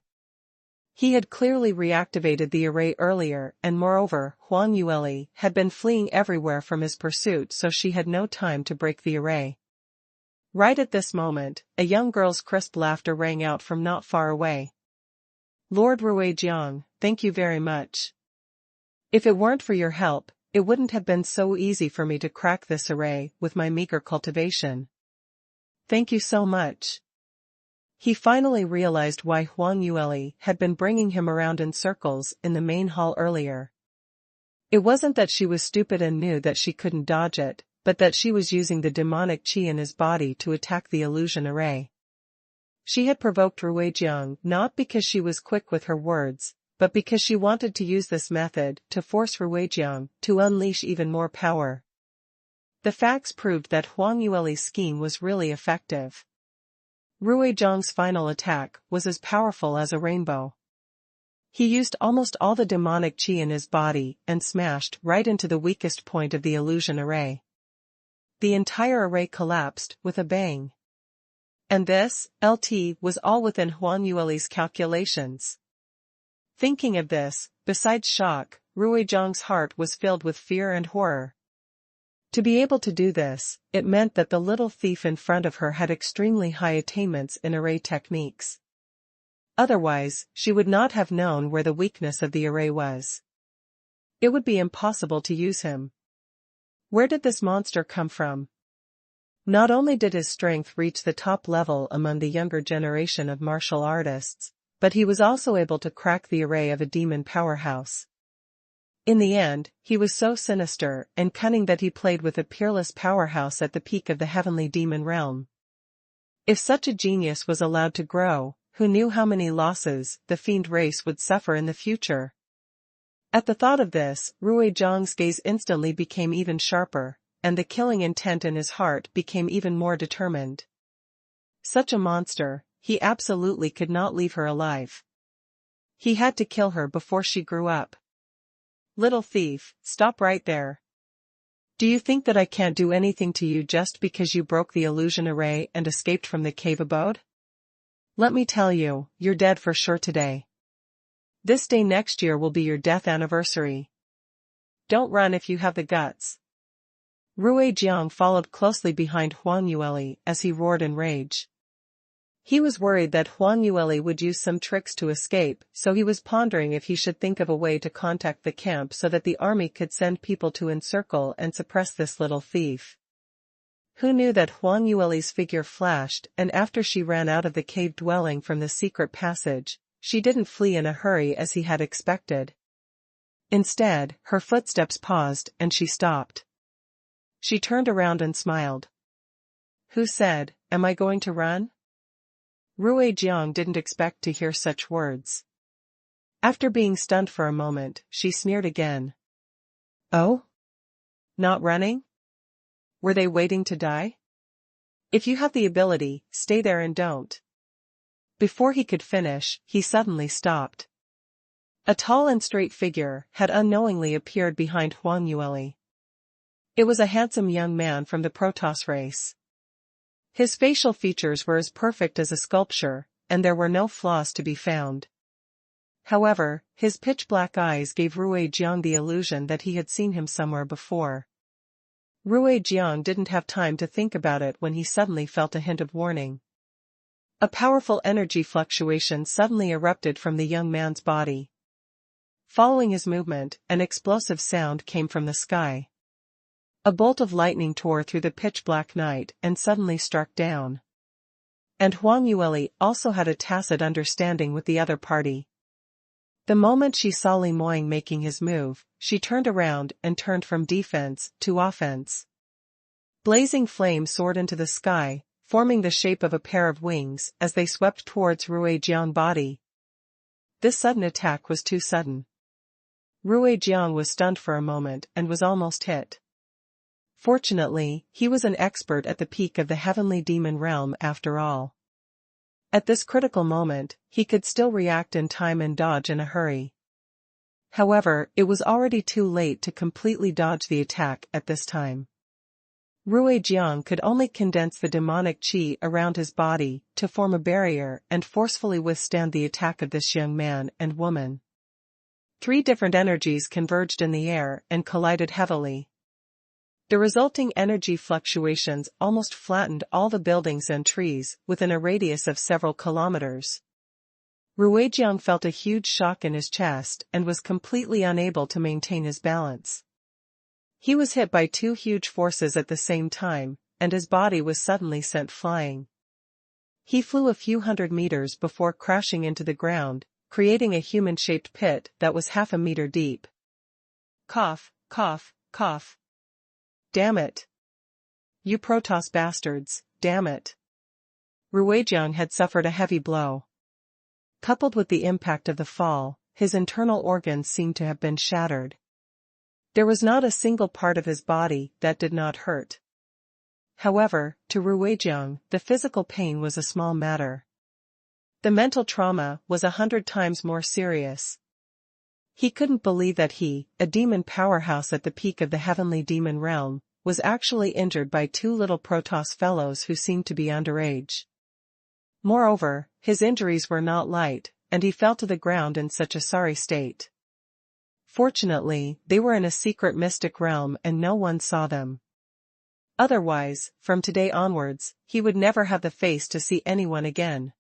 He had clearly reactivated the array earlier and moreover, Huang Yueli had been fleeing everywhere from his pursuit, so she had no time to break the array. Right at this moment, a young girl's crisp laughter rang out from not far away. "Lord Rui Jiang, thank you very much. If it weren't for your help, it wouldn't have been so easy for me to crack this array with my meager cultivation. Thank you so much." He finally realized why Huang Yueli had been bringing him around in circles in the main hall earlier. It wasn't that she was stupid and knew that she couldn't dodge it, but that she was using the demonic qi in his body to attack the illusion array. She had provoked Rui Jiang not because she was quick with her words, but because she wanted to use this method to force Rui Jiang to unleash even more power. The facts proved that Huang Yueli's scheme was really effective. Rui Jiang's final attack was as powerful as a rainbow. He used almost all the demonic qi in his body and smashed right into the weakest point of the illusion array. The entire array collapsed with a bang. And this, was all within Huang Yueli's calculations. Thinking of this, besides shock, Rui Jiang's heart was filled with fear and horror. To be able to do this, it meant that the little thief in front of her had extremely high attainments in array techniques. Otherwise, she would not have known where the weakness of the array was. It would be impossible to use him. Where did this monster come from? Not only did his strength reach the top level among the younger generation of martial artists, but he was also able to crack the array of a demon powerhouse. In the end, he was so sinister and cunning that he played with a peerless powerhouse at the peak of the heavenly demon realm. If such a genius was allowed to grow, who knew how many losses the fiend race would suffer in the future? At the thought of this, Rui Jiang's gaze instantly became even sharper, and the killing intent in his heart became even more determined. Such a monster, he absolutely could not leave her alive. He had to kill her before she grew up. "Little thief, stop right there. Do you think that I can't do anything to you just because you broke the illusion array and escaped from the cave abode? Let me tell you, you're dead for sure today. This day next year will be your death anniversary. Don't run if you have the guts." Rui Jiang followed closely behind Huang Yueli as he roared in rage. He was worried that Huang Yueli would use some tricks to escape, so he was pondering if he should think of a way to contact the camp so that the army could send people to encircle and suppress this little thief. Who knew that Huang Yueli's figure flashed, and after she ran out of the cave dwelling from the secret passage, she didn't flee in a hurry as he had expected. Instead, her footsteps paused and she stopped. She turned around and smiled. "Who said, am I going to run?" Ruijiang didn't expect to hear such words. After being stunned for a moment, she sneered again. Oh? Not running? Were they waiting to die? If you have the ability, stay there and don't. Before he could finish, he suddenly stopped. A tall and straight figure had unknowingly appeared behind Huang Yueli. It was a handsome young man from the Protoss race. His facial features were as perfect as a sculpture, and there were no flaws to be found. However, his pitch-black eyes gave Ruijiang the illusion that he had seen him somewhere before. Ruijiang didn't have time to think about it when he suddenly felt a hint of warning. A powerful energy fluctuation suddenly erupted from the young man's body. Following his movement, an explosive sound came from the sky. A bolt of lightning tore through the pitch-black night and suddenly struck down. And Huang Yueli also had a tacit understanding with the other party. The moment she saw Li Moying making his move, she turned around and turned from defense to offense. Blazing flame soared into the sky, forming the shape of a pair of wings as they swept towards Ruijiang's body. This sudden attack was too sudden. Ruijiang was stunned for a moment and was almost hit. Fortunately, he was an expert at the peak of the heavenly demon realm after all. At this critical moment, he could still react in time and dodge in a hurry. However, it was already too late to completely dodge the attack at this time. Ruijiang could only condense the demonic qi around his body to form a barrier and forcefully withstand the attack of this young man and woman. 3 different energies converged in the air and collided heavily. The resulting energy fluctuations almost flattened all the buildings and trees within a radius of several kilometers. Ruijiang felt a huge shock in his chest and was completely unable to maintain his balance. He was hit by 2 huge forces at the same time, and his body was suddenly sent flying. He flew a few hundred meters before crashing into the ground, creating a human-shaped pit that was half a meter deep. Cough, cough, cough. Damn it. You Protoss bastards, damn it. Ruijiang had suffered a heavy blow. Coupled with the impact of the fall, his internal organs seemed to have been shattered. There was not a single part of his body that did not hurt. However, to Ruijiang, the physical pain was a small matter. The mental trauma was 100 times more serious. He couldn't believe that he, a demon powerhouse at the peak of the heavenly demon realm, was actually injured by 2 little Protoss fellows who seemed to be underage. Moreover, his injuries were not light, and he fell to the ground in such a sorry state. Fortunately, they were in a secret mystic realm and no one saw them. Otherwise, from today onwards, he would never have the face to see anyone again.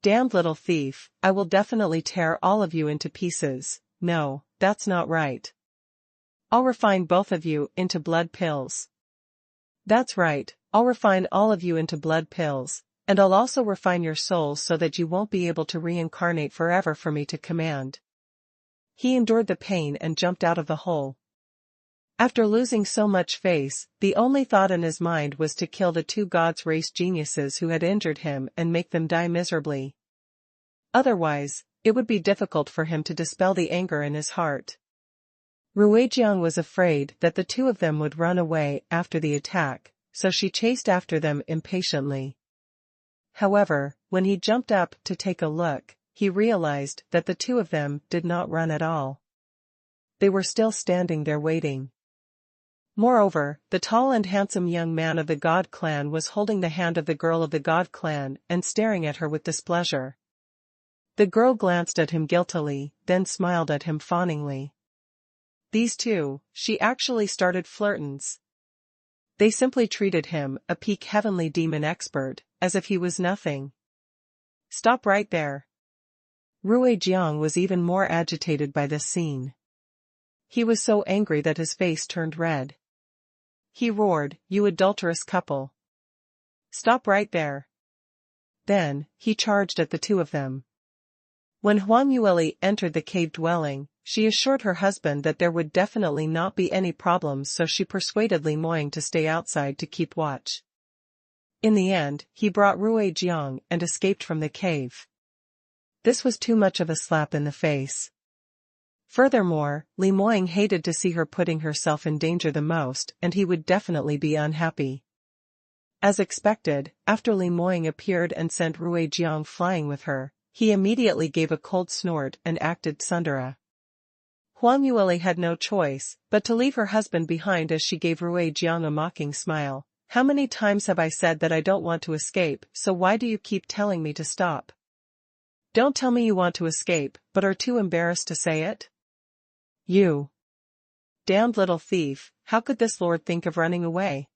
Damned little thief, I will definitely tear all of you into pieces. No, that's not right. I'll refine both of you into blood pills. That's right, I'll refine all of you into blood pills, and I'll also refine your souls so that you won't be able to reincarnate forever for me to command. He endured the pain and jumped out of the hole. After losing so much face, the only thought in his mind was to kill the 2 gods race geniuses who had injured him and make them die miserably. Otherwise, it would be difficult for him to dispel the anger in his heart. Ruijiang was afraid that the 2 of them would run away after the attack, so she chased after them impatiently. However, when he jumped up to take a look, he realized that the 2 of them did not run at all. They were still standing there waiting. Moreover, the tall and handsome young man of the God clan was holding the hand of the girl of the God clan and staring at her with displeasure. The girl glanced at him guiltily, then smiled at him fawningly. These 2, she actually started flirtings. They simply treated him, a peak heavenly demon expert, as if he was nothing. Stop right there. Ruijiang was even more agitated by this scene. He was so angry that his face turned red. He roared, "You adulterous couple. Stop right there." Then, he charged at the 2 of them. When Huang Yueli entered the cave dwelling, she assured her husband that there would definitely not be any problems, so she persuaded Li Moying to stay outside to keep watch. In the end, he brought Ruijiang and escaped from the cave. This was too much of a slap in the face. Furthermore, Li Moying hated to see her putting herself in danger the most, and he would definitely be unhappy. As expected, after Li Moying appeared and sent Ruijiang flying with her, he immediately gave a cold snort and acted tsundere. Huang Yueli had no choice but to leave her husband behind as she gave Ruijiang a mocking smile. How many times have I said that I don't want to escape, so why do you keep telling me to stop? Don't tell me you want to escape, but are too embarrassed to say it? You damned little thief, how could this lord think of running away?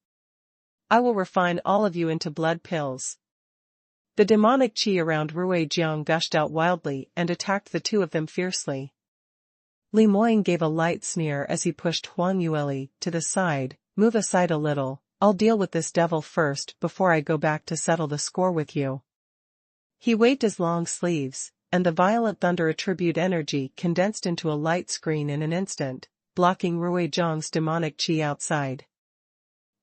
I will refine all of you into blood pills. The demonic qi around Ruijiang gushed out wildly and attacked the two of them fiercely. Li Moying gave a light sneer as he pushed Huang Yueli to the side. Move aside a little, I'll deal with this devil first before I go back to settle the score with you. He waved his long sleeves, and the violent thunder attribute energy condensed into a light screen in an instant, blocking Ruijiang's demonic qi outside.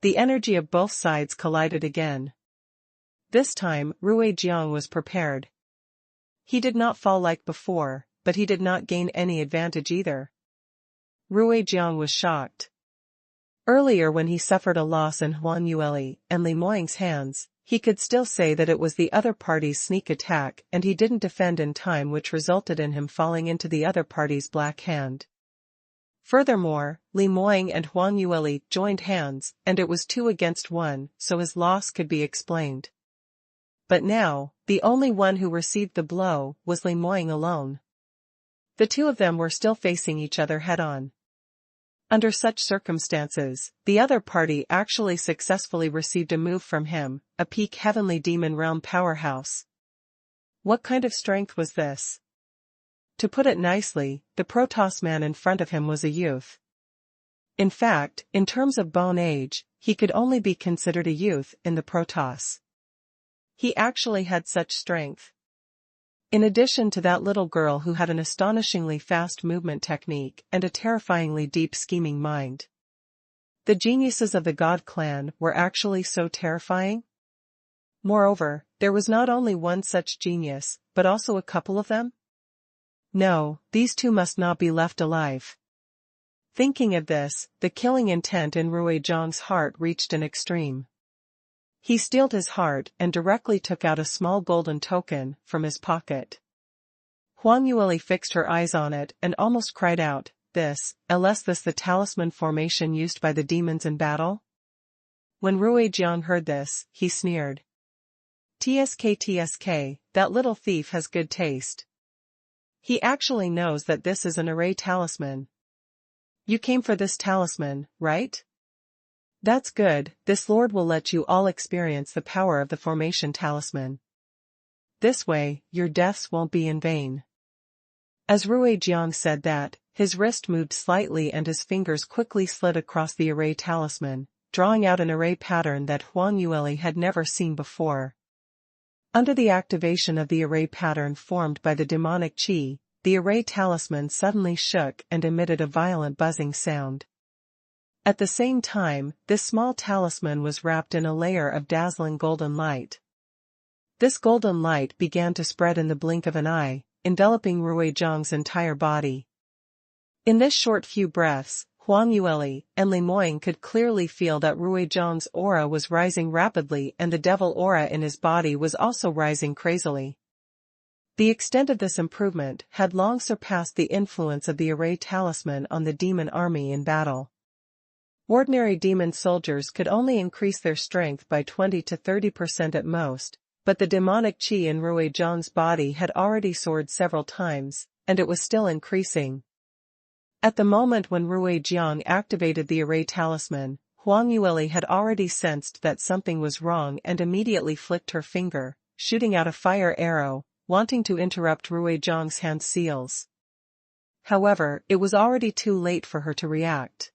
The energy of both sides collided again. This time, Ruijiang was prepared. He did not fall like before, but he did not gain any advantage either. Ruijiang was shocked. Earlier when he suffered a loss in Huang Yueli and Li Moying's hands, he could still say that it was the other party's sneak attack and he didn't defend in time, which resulted in him falling into the other party's black hand. Furthermore, Li Moying and Huang Yueli joined hands and it was 2 against 1, so his loss could be explained. But now, the only one who received the blow was Li Moying alone. The two of them were still facing each other head-on. Under such circumstances, the other party actually successfully received a move from him, a peak heavenly demon realm powerhouse. What kind of strength was this? To put it nicely, the Protoss man in front of him was a youth. In fact, in terms of bone age, he could only be considered a youth in the Protoss. He actually had such strength. In addition to that little girl who had an astonishingly fast movement technique and a terrifyingly deep scheming mind. The geniuses of the God clan were actually so terrifying. Moreover, there was not only one such genius, but also a couple of them? No, these two must not be left alive. Thinking of this, the killing intent in Ruijiang's heart reached an extreme. He steeled his heart and directly took out a small golden token from his pocket. Huang Yueli fixed her eyes on it and almost cried out, this the talisman formation used by the demons in battle? When Ruijiang heard this, he sneered. TSK, that little thief has good taste. He actually knows that this is an array talisman. You came for this talisman, right? That's good, this lord will let you all experience the power of the formation talisman. This way, your deaths won't be in vain. As Ruijiang said that, his wrist moved slightly and his fingers quickly slid across the array talisman, drawing out an array pattern that Huang Yueli had never seen before. Under the activation of the array pattern formed by the demonic qi, the array talisman suddenly shook and emitted a violent buzzing sound. At the same time, this small talisman was wrapped in a layer of dazzling golden light. This golden light began to spread in the blink of an eye, enveloping Ruijiang's entire body. In this short few breaths, Huang Yueli and Li Moying could clearly feel that Ruijiang's aura was rising rapidly and the devil aura in his body was also rising crazily. The extent of this improvement had long surpassed the influence of the array talisman on the demon army in battle. Ordinary demon soldiers could only increase their strength by 20 to 30% at most, but the demonic qi in Ruijiang's body had already soared several times, and it was still increasing. At the moment when Ruijiang activated the array talisman, Huang Yueli had already sensed that something was wrong and immediately flicked her finger, shooting out a fire arrow, wanting to interrupt Ruijiang's hand seals. However, it was already too late for her to react.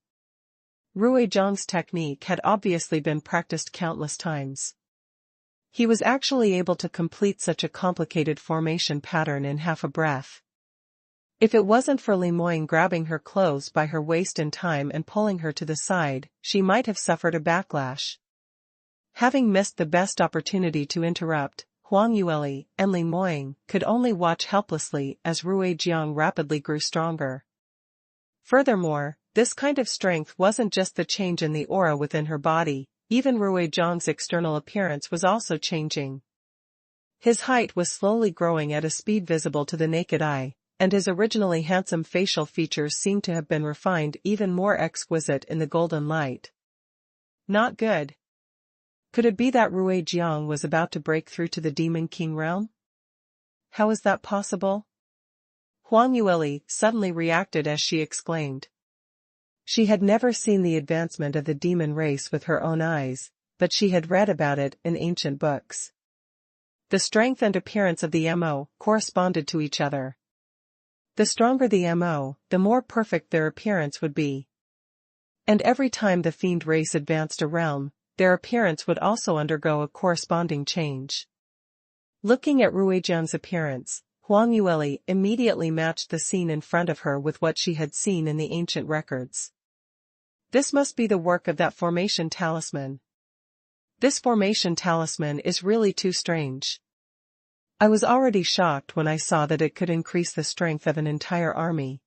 Ruijiang's technique had obviously been practiced countless times. He was actually able to complete such a complicated formation pattern in half a breath. If it wasn't for Li Moying grabbing her clothes by her waist in time and pulling her to the side, she might have suffered a backlash. Having missed the best opportunity to interrupt, Huang Yueli and Li Moying could only watch helplessly as Rui Jiang rapidly grew stronger. Furthermore, this kind of strength wasn't just the change in the aura within her body, even Rui Jiang's external appearance was also changing. His height was slowly growing at a speed visible to the naked eye, and his originally handsome facial features seemed to have been refined even more exquisite in the golden light. Not good. Could it be that Rui Jiang was about to break through to the Demon King realm? How is that possible? Huang Yueli suddenly reacted as she exclaimed. She had never seen the advancement of the demon race with her own eyes, but she had read about it in ancient books. The strength and appearance of the MO corresponded to each other. The stronger the MO, the more perfect their appearance would be. And every time the fiend race advanced a realm, their appearance would also undergo a corresponding change. Looking at Rui Jiang's appearance, Huang Yueli immediately matched the scene in front of her with what she had seen in the ancient records. This must be the work of that formation talisman. This formation talisman is really too strange. I was already shocked when I saw that it could increase the strength of an entire army.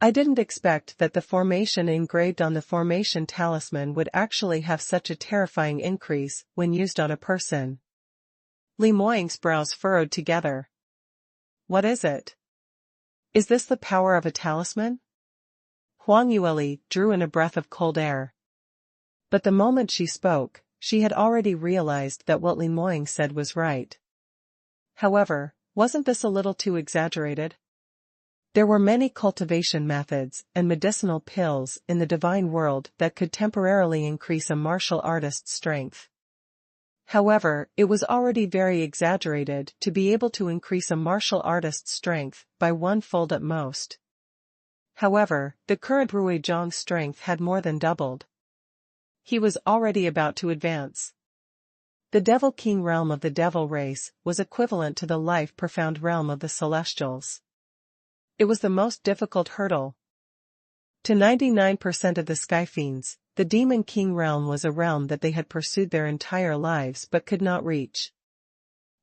I didn't expect that the formation engraved on the formation talisman would actually have such a terrifying increase when used on a person. Li Moying's brows furrowed together. What is it? Is this the power of a talisman? Huang Yueli drew in a breath of cold air. But the moment she spoke, she had already realized that what Li Moying said was right. However, wasn't this a little too exaggerated? There were many cultivation methods and medicinal pills in the divine world that could temporarily increase a martial artist's strength. However, it was already very exaggerated to be able to increase a martial artist's strength by 1-fold at most. However, the current Rui Jiang's strength had more than doubled. He was already about to advance. The Devil King realm of the Devil race was equivalent to the life-profound realm of the Celestials. It was the most difficult hurdle. To 99% of the Sky Fiends, the Demon King realm was a realm that they had pursued their entire lives but could not reach.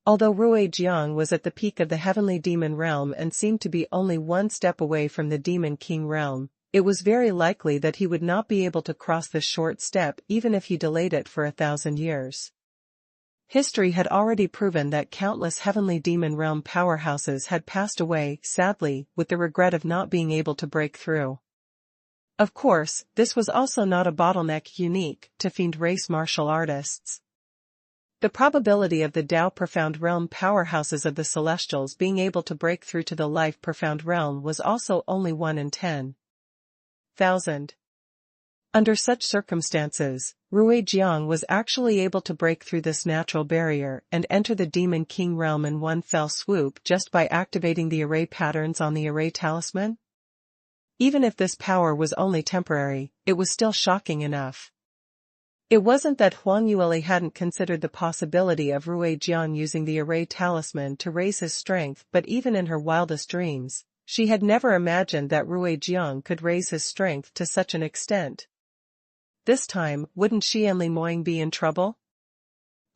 Although Rui Jiang was at the peak of the Heavenly Demon realm and seemed to be only one step away from the Demon King realm, it was very likely that he would not be able to cross this short step even if he delayed it for 1,000 years. History had already proven that countless Heavenly Demon realm powerhouses had passed away, sadly, with the regret of not being able to break through. Of course, this was also not a bottleneck unique to fiend race martial artists. The probability of the Tao Profound Realm powerhouses of the Celestials being able to break through to the Life Profound Realm was also only 1 in 10,000. Under such circumstances, Rui Jiang was actually able to break through this natural barrier and enter the Demon King realm in one fell swoop just by activating the array patterns on the array talisman? Even if this power was only temporary, it was still shocking enough. It wasn't that Huang Yueli hadn't considered the possibility of Rui Jiang using the array talisman to raise his strength, but even in her wildest dreams, she had never imagined that Rui Jiang could raise his strength to such an extent. This time, wouldn't she and Li Moying be in trouble?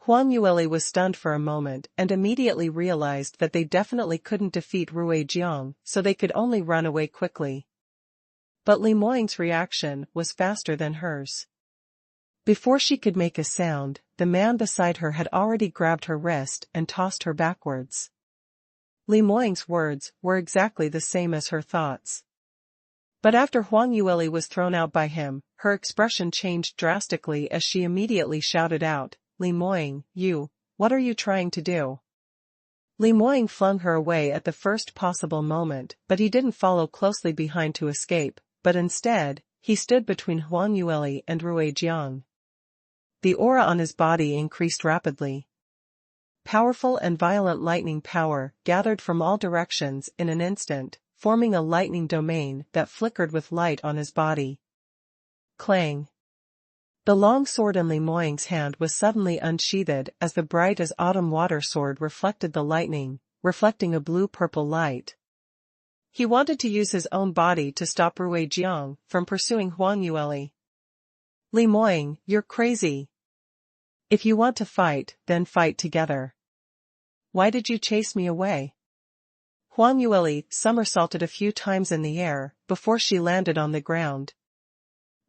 Huang Yueli was stunned for a moment and immediately realized that they definitely couldn't defeat Rui Jiang, so they could only run away quickly. But Li Moying's reaction was faster than hers. Before she could make a sound, the man beside her had already grabbed her wrist and tossed her backwards. Li Moying's words were exactly the same as her thoughts. But after Huang Yueli was thrown out by him, her expression changed drastically as she immediately shouted out, "Li Moying, what are you trying to do?" Li Moying flung her away at the first possible moment, but he didn't follow closely behind to escape, but instead, he stood between Huang Yueli and Rui Jiang. The aura on his body increased rapidly. Powerful and violent lightning power gathered from all directions in an instant, forming a lightning domain that flickered with light on his body. Clang! The long sword in Li Moying's hand was suddenly unsheathed as the bright as autumn water sword reflected the lightning, reflecting a blue-purple light. He wanted to use his own body to stop Rui Jiang from pursuing Huang Yueli. "Li Moying, you're crazy!" If you want to fight, then fight together. Why did you chase me away? Huang Yueli somersaulted a few times in the air before she landed on the ground.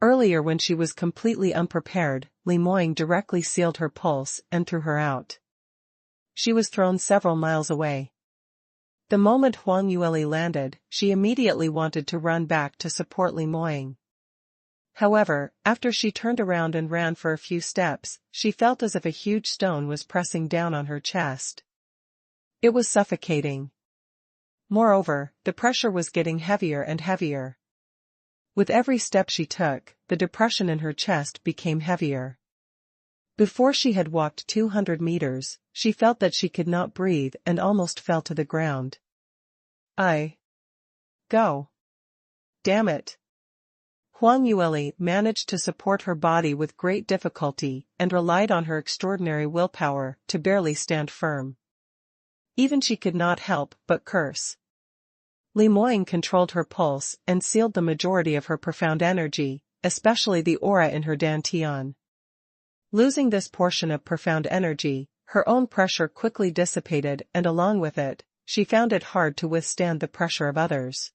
Earlier when she was completely unprepared, Li Moying directly sealed her pulse and threw her out. She was thrown several miles away. The moment Huang Yueli landed, she immediately wanted to run back to support Li Moying. However, after she turned around and ran for a few steps, she felt as if a huge stone was pressing down on her chest. It was suffocating. Moreover, the pressure was getting heavier and heavier. With every step she took, the depression in her chest became heavier. Before she had walked 200 meters, she felt that she could not breathe and almost fell to the ground. Go. Damn it. Huang Yueli managed to support her body with great difficulty and relied on her extraordinary willpower to barely stand firm. Even she could not help but curse. Li Moying controlled her pulse and sealed the majority of her profound energy, especially the aura in her dantian. Losing this portion of profound energy, her own pressure quickly dissipated and along with it, she found it hard to withstand the pressure of others.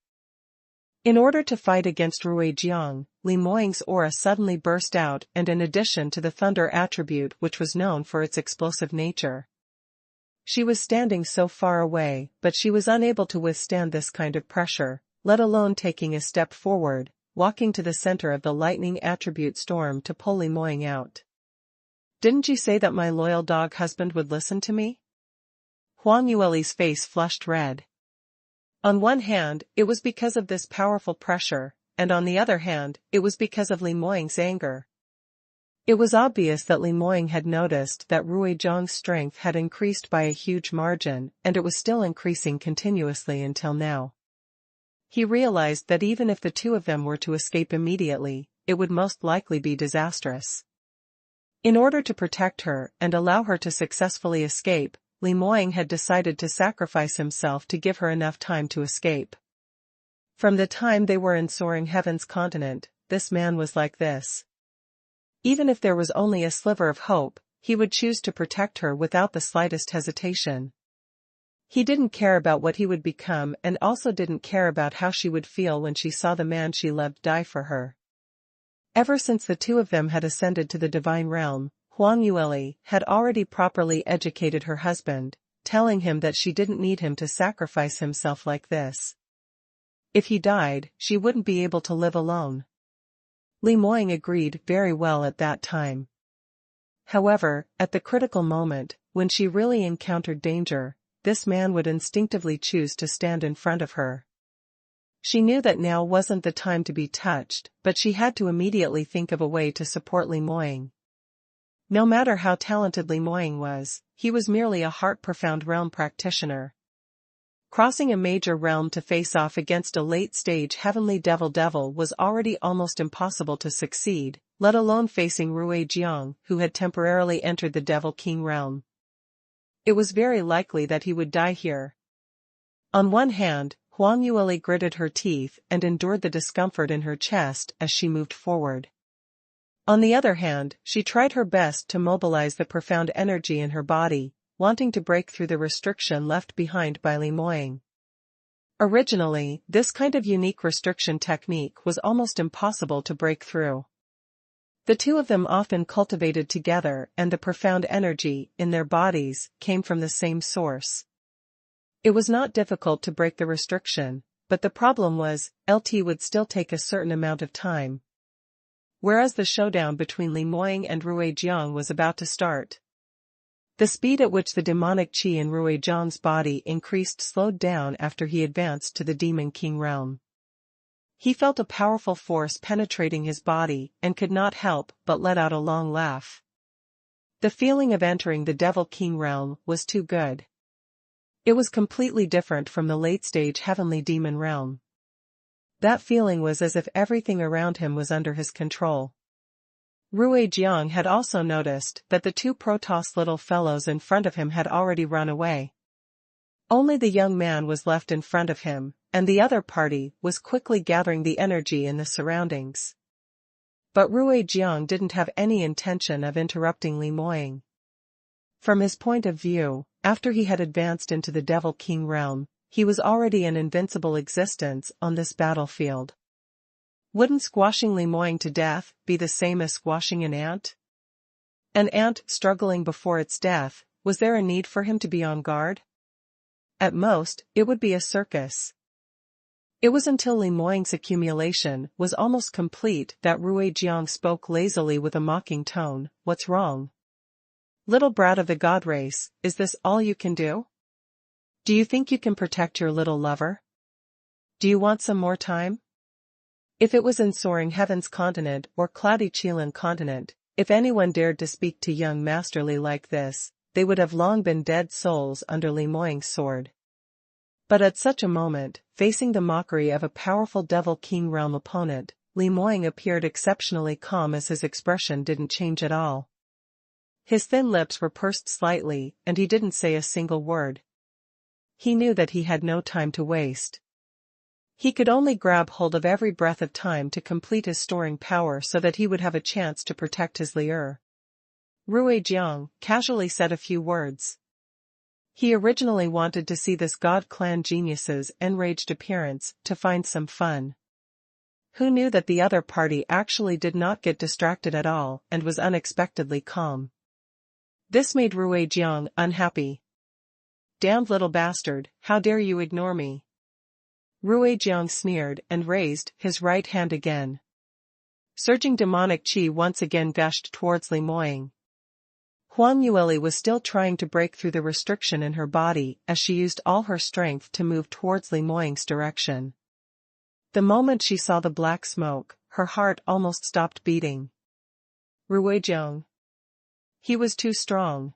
In order to fight against Ruijiang, Li Moying's aura suddenly burst out and in addition to the thunder attribute which was known for its explosive nature. She was standing so far away, but she was unable to withstand this kind of pressure, let alone taking a step forward, walking to the center of the lightning attribute storm to pull Li Moying out. Didn't you say that my loyal dog husband would listen to me? Huang Yueli's face flushed red. On one hand, it was because of this powerful pressure, and on the other hand, it was because of Li Moying's anger. It was obvious that Li Moying had noticed that Ruijiang's strength had increased by a huge margin and it was still increasing continuously until now. He realized that even if the two of them were to escape immediately, it would most likely be disastrous. In order to protect her and allow her to successfully escape, Li Moying had decided to sacrifice himself to give her enough time to escape. From the time they were in Soaring Heaven's continent, this man was like this. Even if there was only a sliver of hope, he would choose to protect her without the slightest hesitation. He didn't care about what he would become and also didn't care about how she would feel when she saw the man she loved die for her. Ever since the two of them had ascended to the divine realm, Huang Yueli had already properly educated her husband, telling him that she didn't need him to sacrifice himself like this. If he died, she wouldn't be able to live alone. Li Moying agreed very well at that time. However, at the critical moment, when she really encountered danger, this man would instinctively choose to stand in front of her. She knew that now wasn't the time to be touched, but she had to immediately think of a way to support Li Moying. No matter how talented Li Moying was, he was merely a heart-profound realm practitioner. Crossing a major realm to face off against a late-stage heavenly devil was already almost impossible to succeed, let alone facing Ruijiang, who had temporarily entered the Devil King realm. It was very likely that he would die here. On one hand, Huang Yueli gritted her teeth and endured the discomfort in her chest as she moved forward. On the other hand, she tried her best to mobilize the profound energy in her body, wanting to break through the restriction left behind by Li Moying. Originally, this kind of unique restriction technique was almost impossible to break through. The two of them often cultivated together and the profound energy in their bodies came from the same source. It was not difficult to break the restriction, but the problem was, LT would still take a certain amount of time. Whereas the showdown between Li Moying and Ruijiang was about to start. The speed at which the demonic qi in Ruijiang's body increased slowed down after he advanced to the Demon King realm. He felt a powerful force penetrating his body and could not help but let out a long laugh. The feeling of entering the Devil King realm was too good. It was completely different from the late-stage heavenly demon realm. That feeling was as if everything around him was under his control. Ruijiang had also noticed that the two Protoss little fellows in front of him had already run away. Only the young man was left in front of him, and the other party was quickly gathering the energy in the surroundings. But Ruijiang didn't have any intention of interrupting Li Moying. From his point of view, after he had advanced into the Devil King realm, he was already an invincible existence on this battlefield. Wouldn't squashing Li Moying to death be the same as squashing an ant? An ant struggling before its death, was there a need for him to be on guard? At most, it would be a circus. It was until Li Moying's accumulation was almost complete that Ruijiang spoke lazily with a mocking tone. What's wrong? Little brat of the god race, is this all you can do? Do you think you can protect your little lover? Do you want some more time? If it was in Soaring Heavens continent or Cloudy Chilan continent, if anyone dared to speak to young Master Li like this, they would have long been dead souls under Li Moying's sword. But at such a moment, facing the mockery of a powerful Devil King realm opponent, Li Moying appeared exceptionally calm as his expression didn't change at all. His thin lips were pursed slightly, and he didn't say a single word. He knew that he had no time to waste. He could only grab hold of every breath of time to complete his storing power so that he would have a chance to protect his Li'er. Ruijiang casually said a few words. He originally wanted to see this God Clan genius's enraged appearance to find some fun. Who knew that the other party actually did not get distracted at all and was unexpectedly calm. This made Ruijiang unhappy. Damned little bastard, how dare you ignore me? Ruijiang sneered and raised his right hand again. Surging demonic qi once again gushed towards Li Moying. Huang Yueli was still trying to break through the restriction in her body as she used all her strength to move towards Li Moying's direction. The moment she saw the black smoke, her heart almost stopped beating. Ruijiang. He was too strong.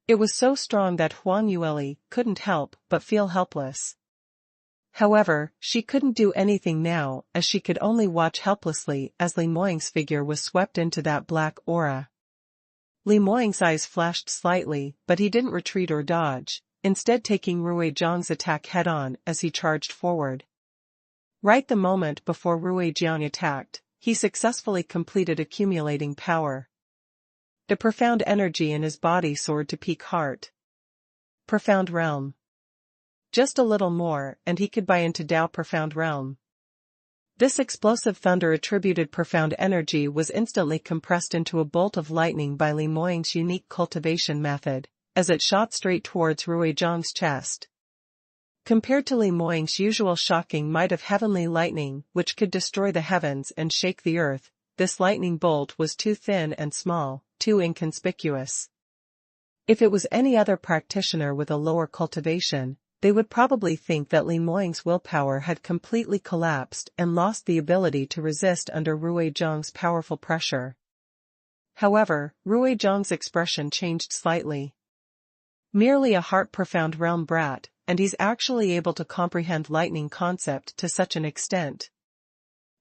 It was so strong that Huang Yueli couldn't help but feel helpless. However, she couldn't do anything now as she could only watch helplessly as Li Moying's figure was swept into that black aura. Li Moying's eyes flashed slightly, but he didn't retreat or dodge, instead taking Ruijiang's attack head-on as he charged forward. Right the moment before Ruijiang attacked, he successfully completed accumulating power. The profound energy in his body soared to peak heart. Profound realm. Just a little more and he could buy into Dao Profound Realm. This explosive thunder-attributed profound energy was instantly compressed into a bolt of lightning by Li Moying's unique cultivation method, as it shot straight towards Ruijiang's chest. Compared to Li Moying's usual shocking might of heavenly lightning which could destroy the heavens and shake the earth, this lightning bolt was too thin and small, too inconspicuous. If it was any other practitioner with a lower cultivation, they would probably think that Li Moying's willpower had completely collapsed and lost the ability to resist under Ruijiang's powerful pressure. However, Ruijiang's expression changed slightly. Merely a heart-profound realm brat, and he's actually able to comprehend lightning concept to such an extent.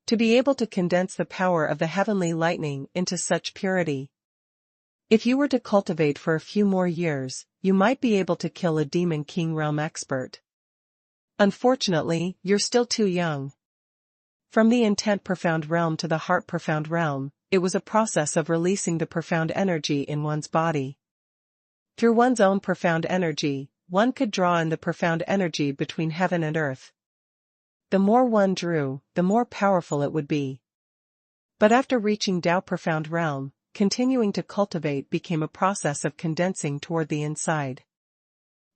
To be able to condense the power of the heavenly lightning into such purity. If you were to cultivate for a few more years, you might be able to kill a Demon King realm expert. Unfortunately, you're still too young. From the intent profound realm to the heart profound realm, it was a process of releasing the profound energy in one's body. Through one's own profound energy, one could draw in the profound energy between heaven and earth. The more one drew, the more powerful it would be. But after reaching Dao Profound Realm, continuing to cultivate became a process of condensing toward the inside.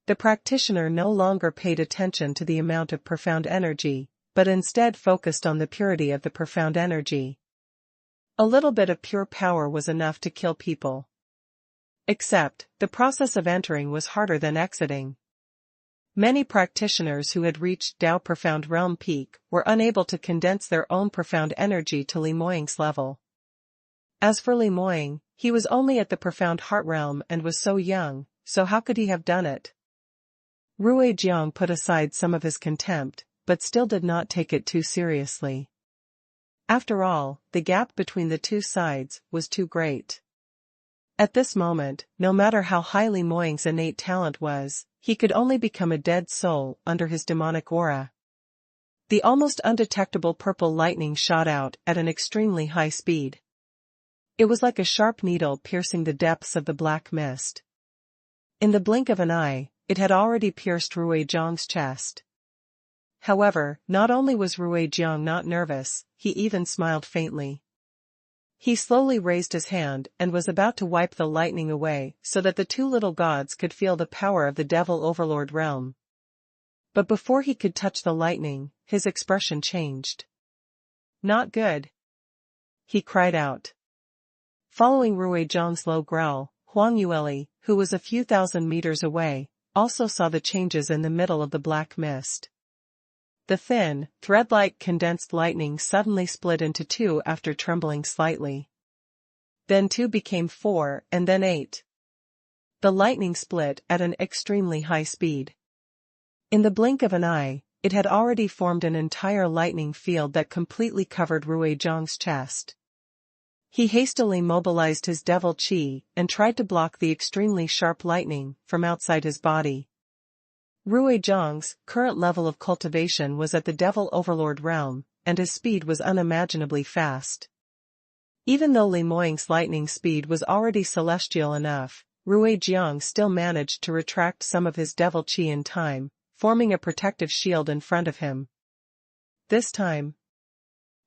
The practitioner no longer paid attention to the amount of profound energy, but instead focused on the purity of the profound energy. A little bit of pure power was enough to kill people. Except, the process of entering was harder than exiting. Many practitioners who had reached Dao Profound Realm peak were unable to condense their own profound energy to Li Moying's level. As for Li Moying, he was only at the profound heart realm and was so young, so how could he have done it? Ruijiang put aside some of his contempt, but still did not take it too seriously. After all, the gap between the two sides was too great. At this moment, no matter how high Li Moying's innate talent was, he could only become a dead soul under his demonic aura. The almost undetectable purple lightning shot out at an extremely high speed. It was like a sharp needle piercing the depths of the black mist. In the blink of an eye, it had already pierced Ruijiang's chest. However, not only was Ruijiang not nervous, he even smiled faintly. He slowly raised his hand and was about to wipe the lightning away so that the two little gods could feel the power of the Devil Overlord realm. But before he could touch the lightning, his expression changed. "Not good," he cried out. Following Ruijiang's low growl, Huang Yueli, who was a few thousand meters away, also saw the changes in the middle of the black mist. The thin, thread-like condensed lightning suddenly split into two after trembling slightly. Then two became four and then eight. The lightning split at an extremely high speed. In the blink of an eye, it had already formed an entire lightning field that completely covered Ruijiang's chest. He hastily mobilized his devil chi and tried to block the extremely sharp lightning from outside his body. Ruijiang's current level of cultivation was at the Devil Overlord realm, and his speed was unimaginably fast. Even though Li Moying's lightning speed was already celestial enough, Ruijiang still managed to retract some of his devil chi in time, forming a protective shield in front of him. This time,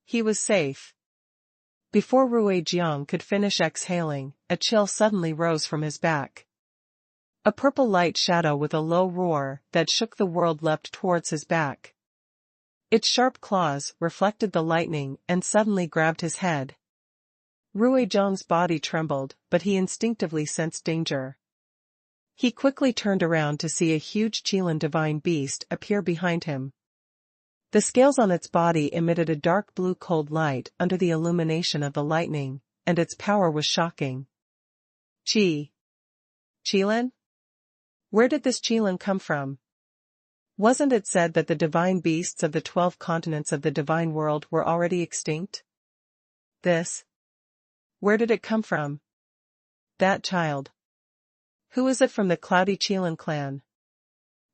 he was safe. Before Ruijiang could finish exhaling, a chill suddenly rose from his back. A purple light shadow with a low roar that shook the world leapt towards his back. Its sharp claws reflected the lightning and suddenly grabbed his head. Ruijiang's body trembled, but he instinctively sensed danger. He quickly turned around to see a huge Qilin divine beast appear behind him. The scales on its body emitted a dark blue cold light under the illumination of the lightning, and its power was shocking. Qilin? Where did this Qilin come from? Wasn't it said that the divine beasts of the 12 continents of the divine world were already extinct? This? Where did it come from? That child. Who is it from the Cloudy Qilin clan?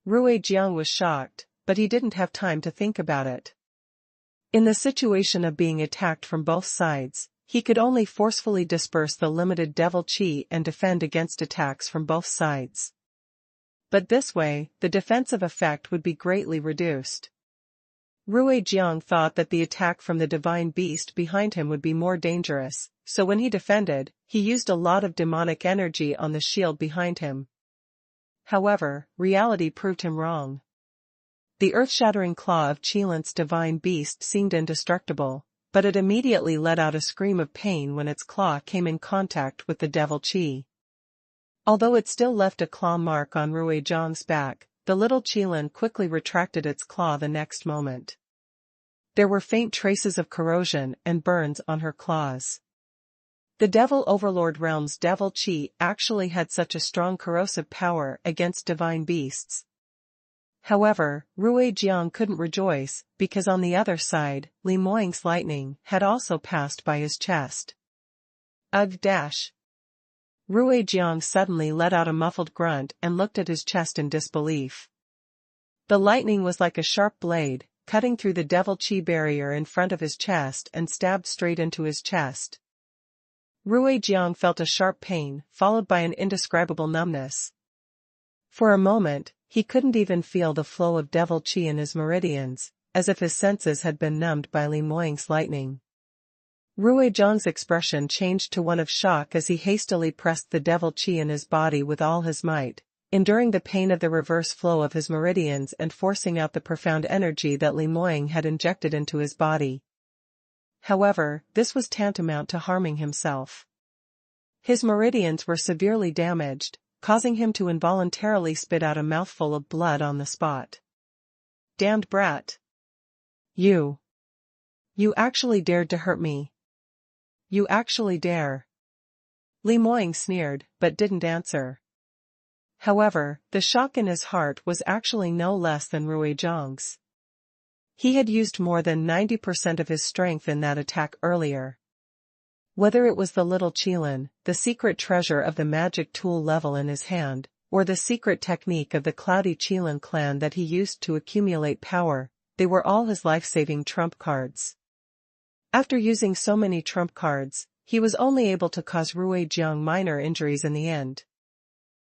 Ruijiang was shocked, but he didn't have time to think about it. In the situation of being attacked from both sides, he could only forcefully disperse the limited devil chi and defend against attacks from both sides. But this way, the defensive effect would be greatly reduced. Ruijiang thought that the attack from the divine beast behind him would be more dangerous, so when he defended, he used a lot of demonic energy on the shield behind him. However, reality proved him wrong. The earth-shattering claw of Qilin's divine beast seemed indestructible, but it immediately let out a scream of pain when its claw came in contact with the devil chi. Although it still left a claw mark on Ruijiang's back, the little Qilin quickly retracted its claw the next moment. There were faint traces of corrosion and burns on her claws. The Devil Overlord realm's devil chi actually had such a strong corrosive power against divine beasts. However, Ruijiang couldn't rejoice, because on the other side, Li Moying's lightning had also passed by his chest. Ugh! Ruijiang suddenly let out a muffled grunt and looked at his chest in disbelief. The lightning was like a sharp blade, cutting through the devil chi barrier in front of his chest and stabbed straight into his chest. Ruijiang felt a sharp pain, followed by an indescribable numbness. For a moment, he couldn't even feel the flow of devil chi in his meridians, as if his senses had been numbed by Li Moying's lightning. Ruijiang's expression changed to one of shock as he hastily pressed the devil chi in his body with all his might, enduring the pain of the reverse flow of his meridians and forcing out the profound energy that Li Moying had injected into his body. However, this was tantamount to harming himself. His meridians were severely damaged, causing him to involuntarily spit out a mouthful of blood on the spot. Damned brat! You actually dared to hurt me. You actually dare. Li Moying sneered, but didn't answer. However, the shock in his heart was actually no less than Ruijiang's. He had used more than 90% of his strength in that attack earlier. Whether it was the little Qilin, the secret treasure of the magic tool level in his hand, or the secret technique of the Cloudy Qilin clan that he used to accumulate power, they were all his life-saving trump cards. After using so many trump cards, he was only able to cause Ruijiang minor injuries in the end.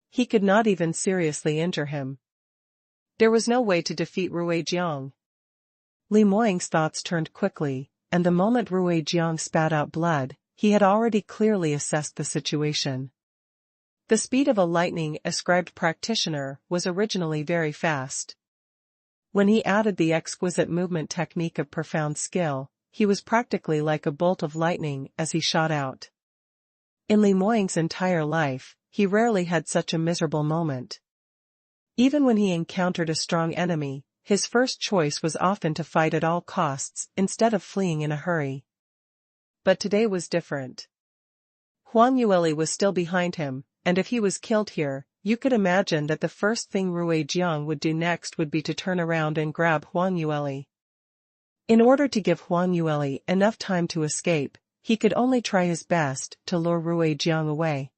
He could not even seriously injure him. There was no way to defeat Ruijiang. Li Moying's thoughts turned quickly, and the moment Ruijiang spat out blood, he had already clearly assessed the situation. The speed of a lightning-ascribed practitioner was originally very fast. When he added the exquisite movement technique of profound skill, he was practically like a bolt of lightning as he shot out. In Li Moying's entire life, he rarely had such a miserable moment. Even when he encountered a strong enemy, his first choice was often to fight at all costs instead of fleeing in a hurry. But today was different. Huang Yueli was still behind him, and if he was killed here, you could imagine that the first thing Ruijiang would do next would be to turn around and grab Huang Yueli. In order to give Huang Yueli enough time to escape, he could only try his best to lure Ruijiang away.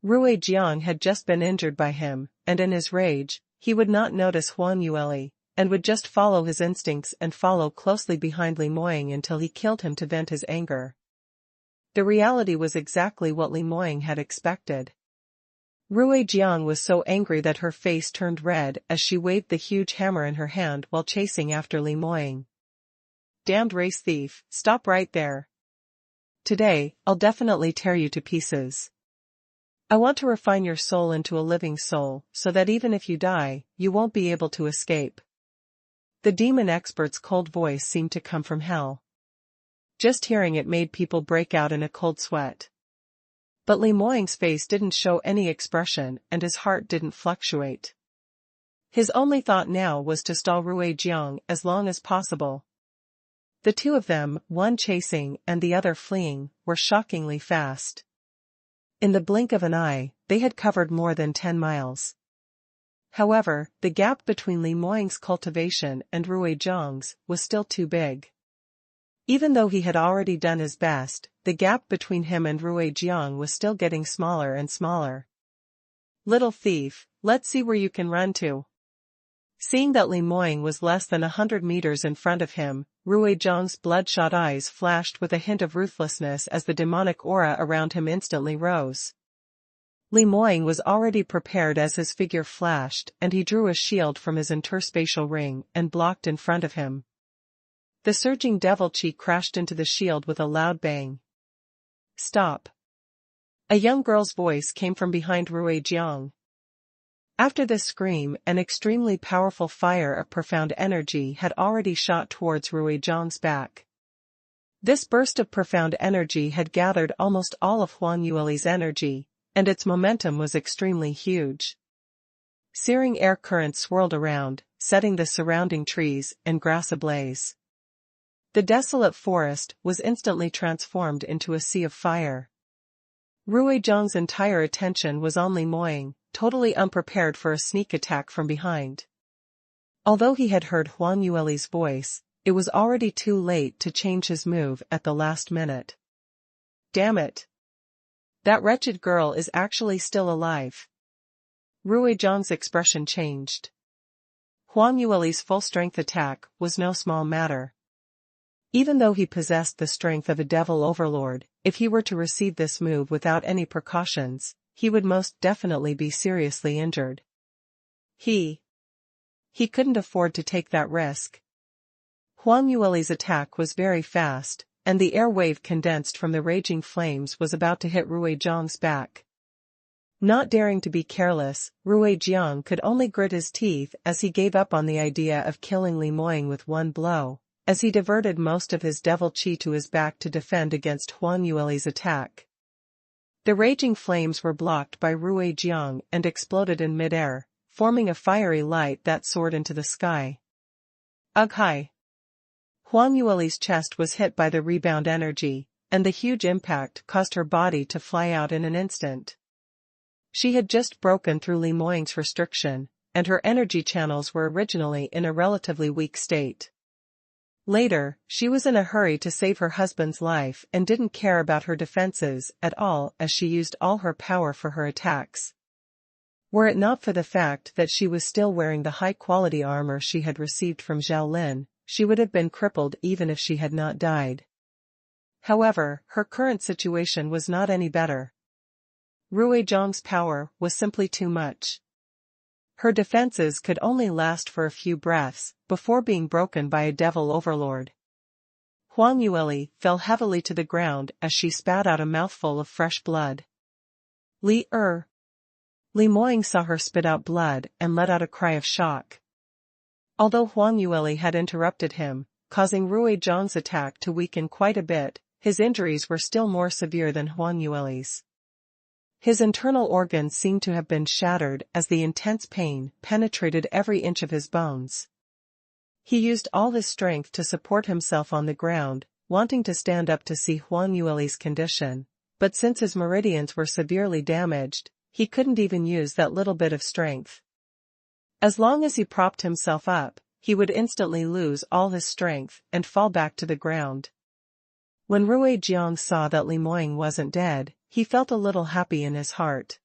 Ruijiang had just been injured by him, and in his rage, he would not notice Huang Yueli, and would just follow his instincts and follow closely behind Li Moying until he killed him to vent his anger. The reality was exactly what Li Moying had expected. Ruijiang was so angry that her face turned red as she waved the huge hammer in her hand while chasing after Li Moying. "Damned race thief, stop right there. Today, I'll definitely tear you to pieces. I want to refine your soul into a living soul so that even if you die, you won't be able to escape." The demon expert's cold voice seemed to come from hell. Just hearing it made people break out in a cold sweat. But Li Moying's face didn't show any expression and his heart didn't fluctuate. His only thought now was to stall Ruijiang as long as possible. The two of them, one chasing and the other fleeing, were shockingly fast. In the blink of an eye, they had covered more than 10 miles. However, the gap between Li Moying's cultivation and Ruijiang's was still too big. Even though he had already done his best, the gap between him and Ruijiang was still getting smaller and smaller. "Little thief, let's see where you can run to." Seeing that Li Moying was less than 100 meters in front of him, Ruijiang's bloodshot eyes flashed with a hint of ruthlessness as the demonic aura around him instantly rose. Li Moying was already prepared as his figure flashed and he drew a shield from his interspatial ring and blocked in front of him. The surging devil chi crashed into the shield with a loud bang. "Stop!" A young girl's voice came from behind Ruijiang. After this scream, an extremely powerful fire of profound energy had already shot towards Ruijiang's back. This burst of profound energy had gathered almost all of Huang Yueli's energy, and its momentum was extremely huge. Searing air currents swirled around, setting the surrounding trees and grass ablaze. The desolate forest was instantly transformed into a sea of fire. Ruijiang's entire attention was on Li Moying, totally unprepared for a sneak attack from behind. Although he had heard Huang Yueli's voice, it was already too late to change his move at the last minute. "Damn it! That wretched girl is actually still alive." Ruijiang's expression changed. Huang Yueli's full-strength attack was no small matter. Even though he possessed the strength of a devil overlord, if he were to receive this move without any precautions, he would most definitely be seriously injured. He couldn't afford to take that risk. Huang Yueli's attack was very fast, and the air wave condensed from the raging flames was about to hit Ruijiang's back. Not daring to be careless, Ruijiang could only grit his teeth as he gave up on the idea of killing Li Moying with one blow, as he diverted most of his devil chi to his back to defend against Huang Yueli's attack. The raging flames were blocked by Ruijiang and exploded in midair, forming a fiery light that soared into the sky. Ugh! Hi! Huang Yueli's chest was hit by the rebound energy, and the huge impact caused her body to fly out in an instant. She had just broken through Li Moying's restriction, and her energy channels were originally in a relatively weak state. Later, she was in a hurry to save her husband's life and didn't care about her defenses at all as she used all her power for her attacks. Were it not for the fact that she was still wearing the high-quality armor she had received from Zhao Lin, she would have been crippled even if she had not died. However, her current situation was not any better. Rui Zhang's power was simply too much. Her defenses could only last for a few breaths, before being broken by a devil overlord. Huang Yueli fell heavily to the ground as she spat out a mouthful of fresh blood. Li Moying saw her spit out blood and let out a cry of shock. Although Huang Yueli had interrupted him, causing Rui Zhang's attack to weaken quite a bit, his injuries were still more severe than Huang Yueli's. His internal organs seemed to have been shattered as the intense pain penetrated every inch of his bones. He used all his strength to support himself on the ground, wanting to stand up to see Huang Yueli's condition, but since his meridians were severely damaged, he couldn't even use that little bit of strength. As long as he propped himself up, he would instantly lose all his strength and fall back to the ground. When Rui Jiang saw that Li Moying wasn't dead, he felt a little happy in his heart.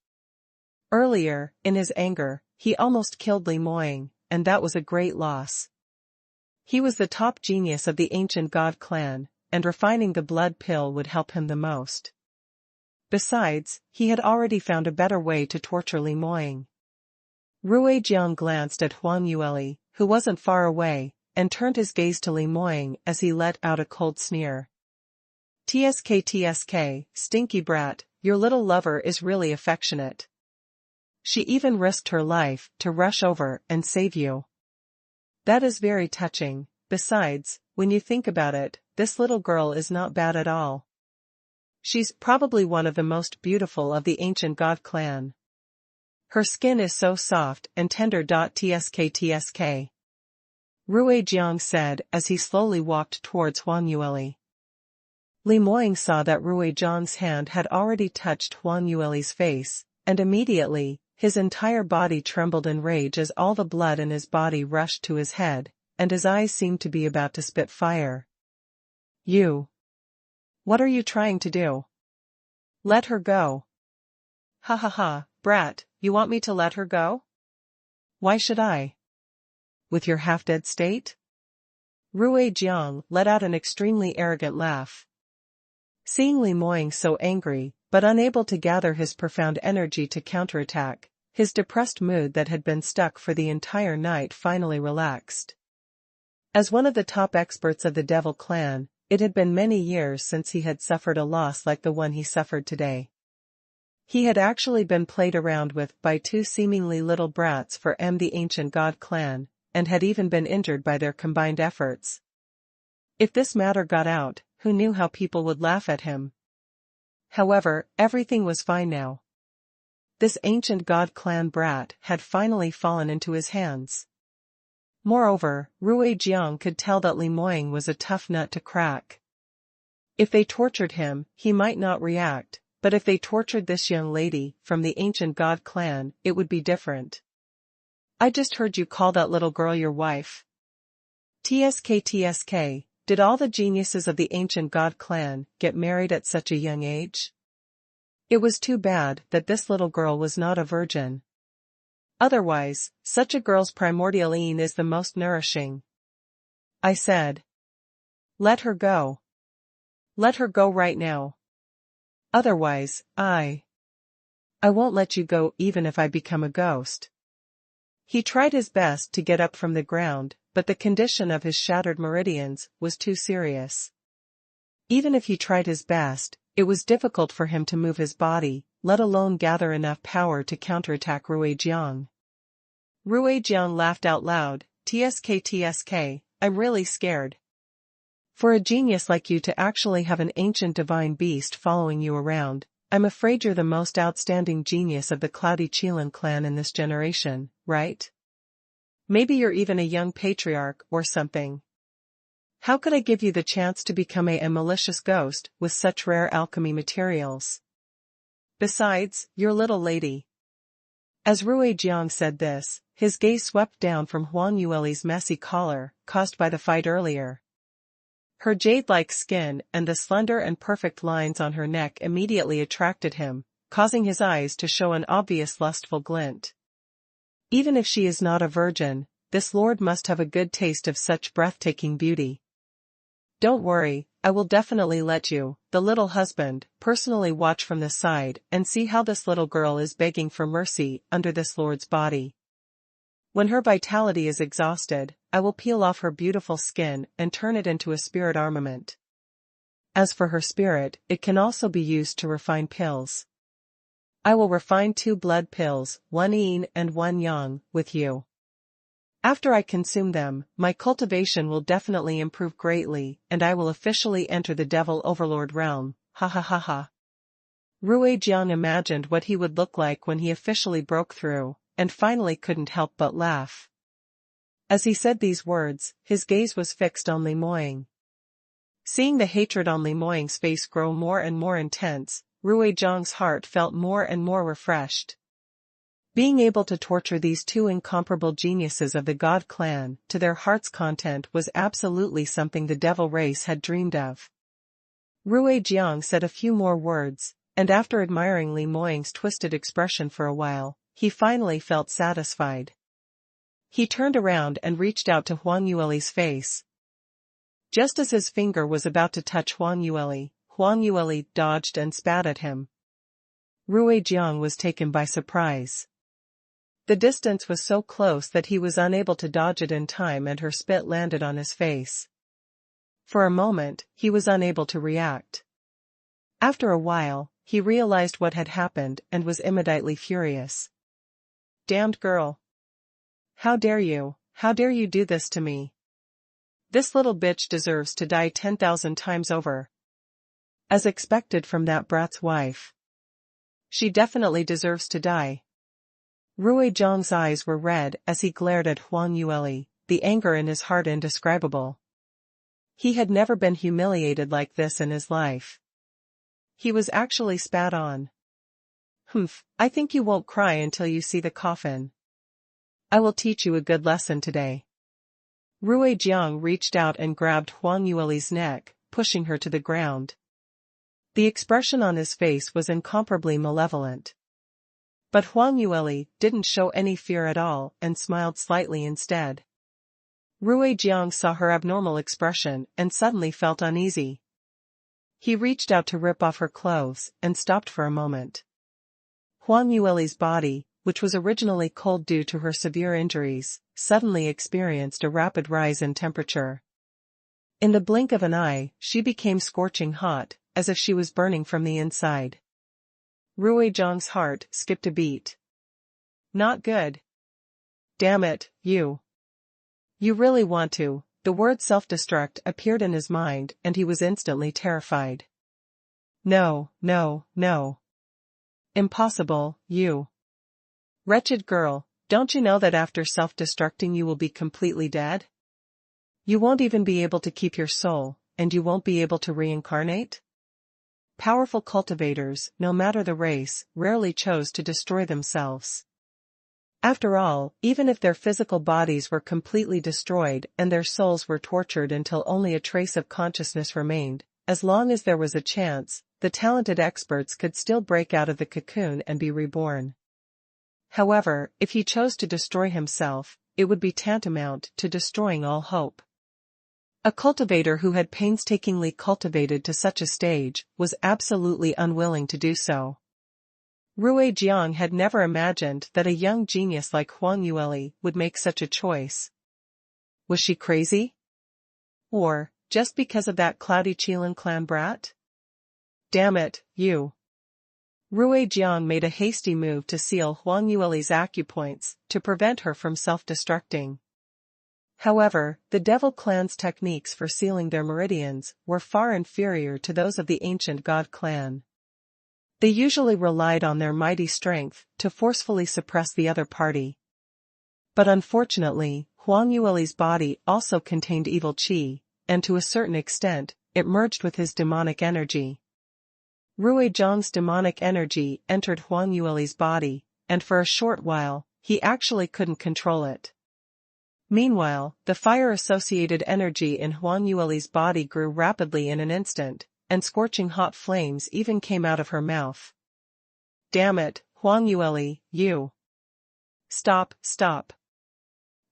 Earlier, in his anger, he almost killed Li Moying, and that was a great loss. He was the top genius of the ancient god clan, and refining the blood pill would help him the most. Besides, he had already found a better way to torture Li Moying. Rui Jiang glanced at Huang Yueli, who wasn't far away, and turned his gaze to Li Moying as he let out a cold sneer. TSK, stinky brat, your little lover is really affectionate. She even risked her life to rush over and save you. That is very touching. Besides, when you think about it, this little girl is not bad at all. She's probably one of the most beautiful of the ancient god clan. Her skin is so soft and tender. Tsk. Rui Jiang said as he slowly walked towards Huang Yueli. Li Moying saw that Rui Jiang's hand had already touched Huang Yueli's face, and immediately, his entire body trembled in rage as all the blood in his body rushed to his head, and his eyes seemed to be about to spit fire. You! What are you trying to do? Let her go. Ha ha ha, brat, you want me to let her go? Why should I? With your half-dead state? Rui Jiang let out an extremely arrogant laugh. Seeing Li Moying so angry, but unable to gather his profound energy to counterattack, his depressed mood that had been stuck for the entire night finally relaxed. As one of the top experts of the Devil Clan, it had been many years since he had suffered a loss like the one he suffered today. He had actually been played around with by two seemingly little brats for the ancient god clan, and had even been injured by their combined efforts. If this matter got out, who knew how people would laugh at him? However, everything was fine now. This ancient god clan brat had finally fallen into his hands. Moreover, Rui Jiang could tell that Li Moying was a tough nut to crack. If they tortured him, he might not react, but if they tortured this young lady from the ancient god clan, it would be different. I just heard you call that little girl your wife. Tsk. Did all the geniuses of the ancient god clan get married at such a young age? It was too bad that this little girl was not a virgin. Otherwise, such a girl's primordial yin is the most nourishing. I said. Let her go. Let her go right now. Otherwise, I won't let you go even if I become a ghost. He tried his best to get up from the ground, but the condition of his shattered meridians was too serious. Even if he tried his best, it was difficult for him to move his body, let alone gather enough power to counterattack Rui Jiang. Rui Jiang laughed out loud. Tsk. I'm really scared. For a genius like you to actually have an ancient divine beast following you around, I'm afraid you're the most outstanding genius of the Cloudy Qilin clan in this generation, right? Maybe you're even a young patriarch or something. How could I give you the chance to become a malicious ghost with such rare alchemy materials? Besides, you're little lady. As Rui Jiang said this, his gaze swept down from Huang Yueli's messy collar, caused by the fight earlier. Her jade-like skin and the slender and perfect lines on her neck immediately attracted him, causing his eyes to show an obvious lustful glint. Even if she is not a virgin, this lord must have a good taste of such breathtaking beauty. Don't worry, I will definitely let you, the little husband, personally watch from the side and see how this little girl is begging for mercy under this lord's body. When her vitality is exhausted, I will peel off her beautiful skin and turn it into a spirit armament. As for her spirit, it can also be used to refine pills. I will refine 2 blood pills, 1 yin and 1 yang, with you. After I consume them, my cultivation will definitely improve greatly, and I will officially enter the Devil Overlord realm, ha ha ha ha. Rui Jiang imagined what he would look like when he officially broke through, and finally couldn't help but laugh. As he said these words, his gaze was fixed on Li Moying. Seeing the hatred on Li Moying's face grow more and more intense, Rui Jiang's heart felt more and more refreshed. Being able to torture these 2 incomparable geniuses of the God clan to their heart's content was absolutely something the devil race had dreamed of. Rui Jiang said a few more words, and after admiring Li Moying's twisted expression for a while, he finally felt satisfied. He turned around and reached out to Huang Yueli's face. Just as his finger was about to touch Huang Yueli dodged and spat at him. Rui Jiang was taken by surprise. The distance was so close that he was unable to dodge it in time and her spit landed on his face. For a moment, he was unable to react. After a while, he realized what had happened and was immediately furious. Damned girl! How dare you do this to me? This little bitch deserves to die 10,000 times over. As expected from that brat's wife. She definitely deserves to die. Rui Jiang's eyes were red as he glared at Huang Yueli, the anger in his heart indescribable. He had never been humiliated like this in his life. He was actually spat on. Humph, I think you won't cry until you see the coffin. I will teach you a good lesson today. Rui Jiang reached out and grabbed Huang Yueli's neck, pushing her to the ground. The expression on his face was incomparably malevolent. But Huang Yueli didn't show any fear at all and smiled slightly instead. Rui Jiang saw her abnormal expression and suddenly felt uneasy. He reached out to rip off her clothes and stopped for a moment. Huang Yueli's body, which was originally cold due to her severe injuries, suddenly experienced a rapid rise in temperature. In the blink of an eye, she became scorching hot, as if she was burning from the inside. Rui Jiang's heart skipped a beat. Not good. Damn it, you. You really want to. The word self-destruct appeared in his mind and he was instantly terrified. No, no, no. Impossible, you. Wretched girl, don't you know that after self-destructing you will be completely dead? You won't even be able to keep your soul, and you won't be able to reincarnate? Powerful cultivators, no matter the race, rarely chose to destroy themselves. After all, even if their physical bodies were completely destroyed and their souls were tortured until only a trace of consciousness remained, as long as there was a chance, the talented experts could still break out of the cocoon and be reborn. However, if he chose to destroy himself, it would be tantamount to destroying all hope. A cultivator who had painstakingly cultivated to such a stage was absolutely unwilling to do so. Rui Jiang had never imagined that a young genius like Huang Yueli would make such a choice. Was she crazy? Or, just because of that cloudy Qilin clan brat? Damn it, you. Rui Jiang made a hasty move to seal Huang Yueli's acupoints to prevent her from self-destructing. However, the Devil clan's techniques for sealing their meridians were far inferior to those of the ancient God clan. They usually relied on their mighty strength to forcefully suppress the other party. But unfortunately, Huang Yueli's body also contained evil qi, and to a certain extent, it merged with his demonic energy. Rui Jiang's demonic energy entered Huang Yueli's body, and for a short while, he actually couldn't control it. Meanwhile, the fire-associated energy in Huang Yueli's body grew rapidly in an instant, and scorching hot flames even came out of her mouth. Damn it, Huang Yueli, you. Stop, stop.